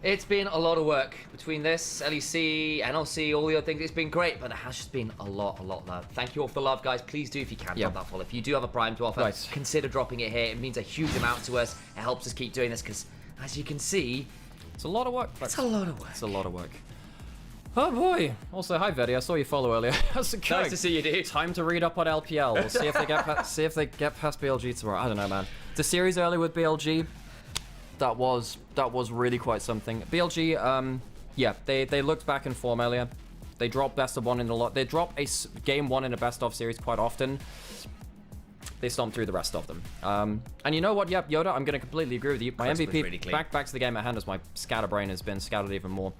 It's been a lot of work between this, LEC, NLC, all the other things. It's been great, but it has just been a lot of love. Thank you all for the love, guys. Please do, if you can, drop that follow. If you do have a Prime to offer, consider dropping it here. It means a huge amount to us. It helps us keep doing this, because as you can see, it's a lot of work. It's a lot of work. It's a lot of work. Oh boy. Also, hi Vedi, I saw you follow earlier. How's it going? Nice to see you, dude. Time to read up on LPL. We'll see if they get past BLG tomorrow. I don't know, man. The series early with BLG, that was really quite something. BLG, they looked back in form earlier. They dropped best of one in a lot. They drop a game 1 in a best of series quite often. They stomped through the rest of them. And you know what? Yep, Yoda, I'm going to completely agree with you. My MVP, really back to the game at hand, as my scatterbrain has been scattered even more.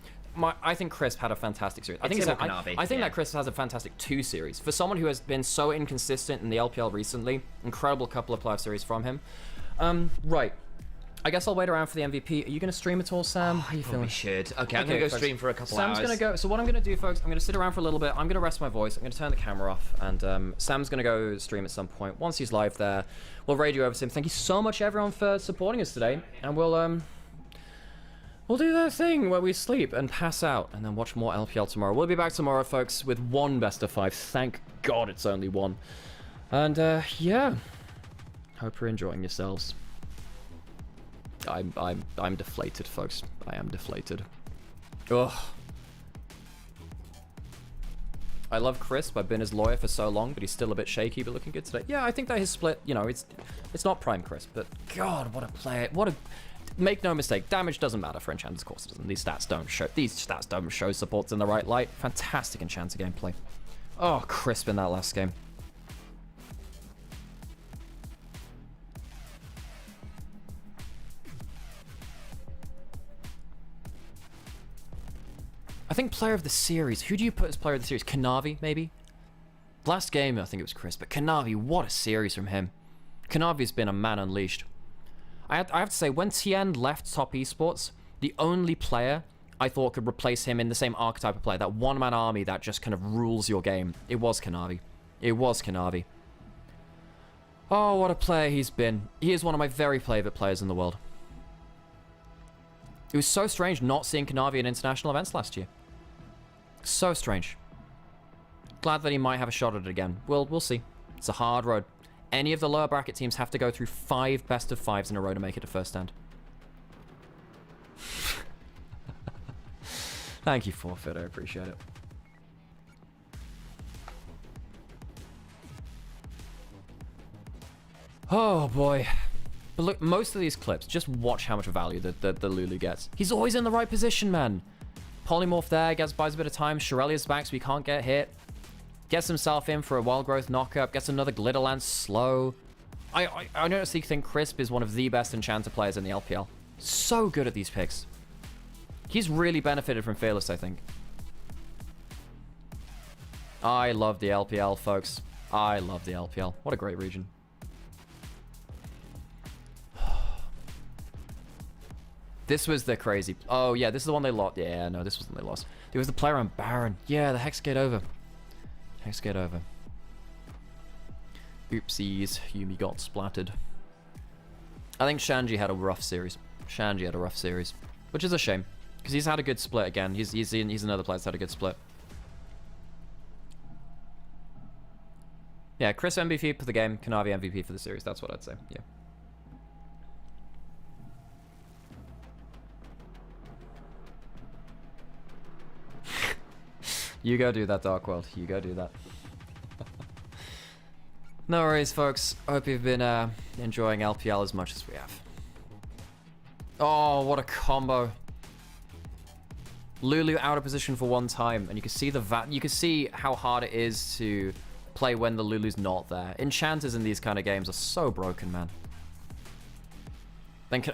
I think Crisp had a fantastic series. I think that Crisp has a fantastic 2 series. For someone who has been so inconsistent in the LPL recently, incredible couple of playoff series from him. Right. I guess I'll wait around for the MVP. Are you going to stream at all, Sam? How are you feeling? We should. Okay, I'm going to go stream for a couple hours. Sam's going to go. So what I'm going to do, folks, I'm going to sit around for a little bit. I'm going to rest my voice. I'm going to turn the camera off. And Sam's going to go stream at some point. Once he's live there, we'll radio over to him. Thank you so much, everyone, for supporting us today. And we'll do that thing where we sleep and pass out and then watch more LPL tomorrow. We'll be back tomorrow, folks, with 1 best of 5. Thank God it's only 1. And, yeah. Hope you're enjoying yourselves. I'm deflated, folks. I am deflated. Ugh. I love Crisp. I've been his lawyer for so long, but he's still a bit shaky, but looking good today. Yeah, I think that his split, it's not prime Crisp, but God, what a player. Make no mistake, damage doesn't matter for Enchanter's, of course it doesn't. These stats don't show supports in the right light. Fantastic Enchanter gameplay. Oh, Crisp in that last game. I think player of the series. Who do you put as player of the series? Kanavi, maybe? Last game, I think it was Chris, but Kanavi, what a series from him. Kanavi's been a man unleashed. I have to say, when Tien left Top Esports, the only player I thought could replace him in the same archetype of player, that one-man army that just kind of rules your game, it was Kanavi. It was Kanavi. Oh, what a player he's been. He is one of my very favorite players in the world. It was so strange not seeing Kanavi in international events last year. So strange. Glad that he might have a shot at it again. We'll see. It's a hard road. Any of the lower bracket teams have to go through 5 best of 5s in a row to make it to first stand. Thank you, Forfeit. I appreciate it. Oh, boy. But look, most of these clips, just watch how much value the Lulu gets. He's always in the right position, man. Polymorph there, buys a bit of time. Shirelia's back so he can't get hit. Gets himself in for a wild growth knockup. Gets another Glitter Lance slow. I honestly think Crisp is one of the best Enchanter players in the LPL. So good at these picks. He's really benefited from Fearless, I think. I love the LPL, folks. I love the LPL. What a great region. This was the crazy... Oh, yeah, this is the one they lost. Yeah, no, this wasn't they lost. It was the player on Baron. Yeah, the Hex Gate over. Hex Gate over. Oopsies. Yuumi got splattered. I think Shanji had a rough series. Shanji had a rough series. Which is a shame. Because he's had a good split again. He's another player that's had a good split. Yeah, Chris MVP for the game. Kanavi MVP for the series. That's what I'd say. Yeah. You go do that, Dark World. You go do that. No worries, folks. I hope you've been enjoying LPL as much as we have. Oh, what a combo. Lulu out of position for one time, and you can see you can see how hard it is to play when the Lulu's not there. Enchanters in these kind of games are so broken, man. Then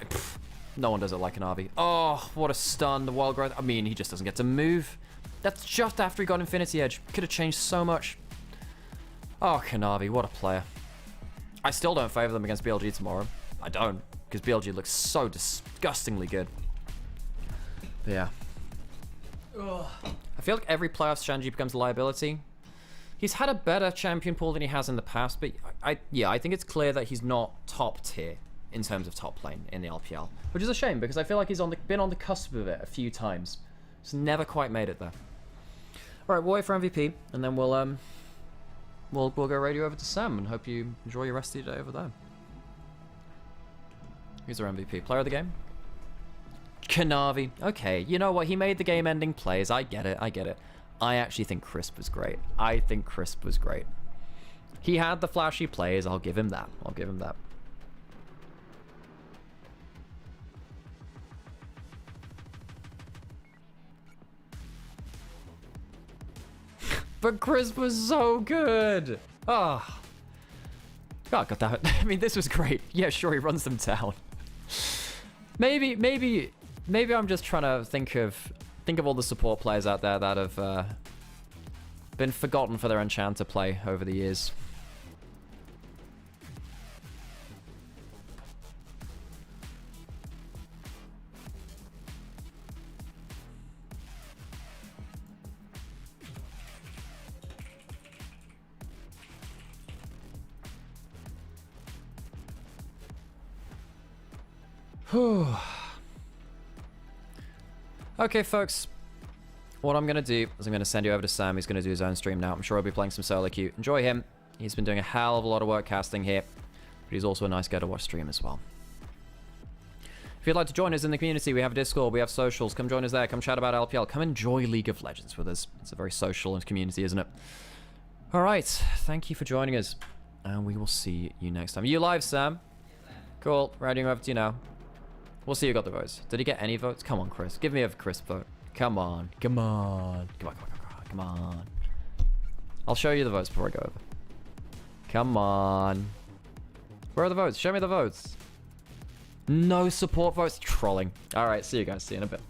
no one does it like an RV. Oh, what a stun. The wild growth. I mean, he just doesn't get to move. That's just after he got Infinity Edge. Could have changed so much. Oh, Kanavi, what a player. I still don't favor them against BLG tomorrow. I don't, because BLG looks so disgustingly good. But yeah. Ugh. I feel like every playoff Shanji becomes a liability. He's had a better champion pool than he has in the past, but I think it's clear that he's not top tier in terms of top lane in the LPL, which is a shame because I feel like he's been on the cusp of it a few times. Just never quite made it there. All right, we'll wait for MVP, and then we'll go radio over to Sam, and hope you enjoy your rest of your day over there. Who's our MVP? Player of the game? Kanavi. Okay, you know what? He made the game-ending plays. I get it. I get it. I actually think Crisp was great. I think Crisp was great. He had the flashy plays. I'll give him that. I'll give him that. But Crisp was so good. Oh. God, got that. I mean, this was great. Yeah, sure, he runs them down. Maybe I'm just trying to think of all the support players out there that have been forgotten for their Enchanter play over the years. Okay, folks. What I'm going to do is I'm going to send you over to Sam. He's going to do his own stream now. I'm sure he'll be playing some solo queue. Enjoy him. He's been doing a hell of a lot of work casting here. But he's also a nice guy to watch stream as well. If you'd like to join us in the community, we have Discord, we have socials. Come join us there. Come chat about LPL. Come enjoy League of Legends with us. It's a very social community, isn't it? All right. Thank you for joining us. And we will see you next time. Are you live, Sam? Cool. Riding over to you now. We'll see who got the votes. Did he get any votes? Come on, Chris. Give me a crisp vote. Come on. Come on. Come on, come on, come on, come on. I'll show you the votes before I go over. Come on. Where are the votes? Show me the votes. No support votes. Trolling. All right, see you guys. See you in a bit.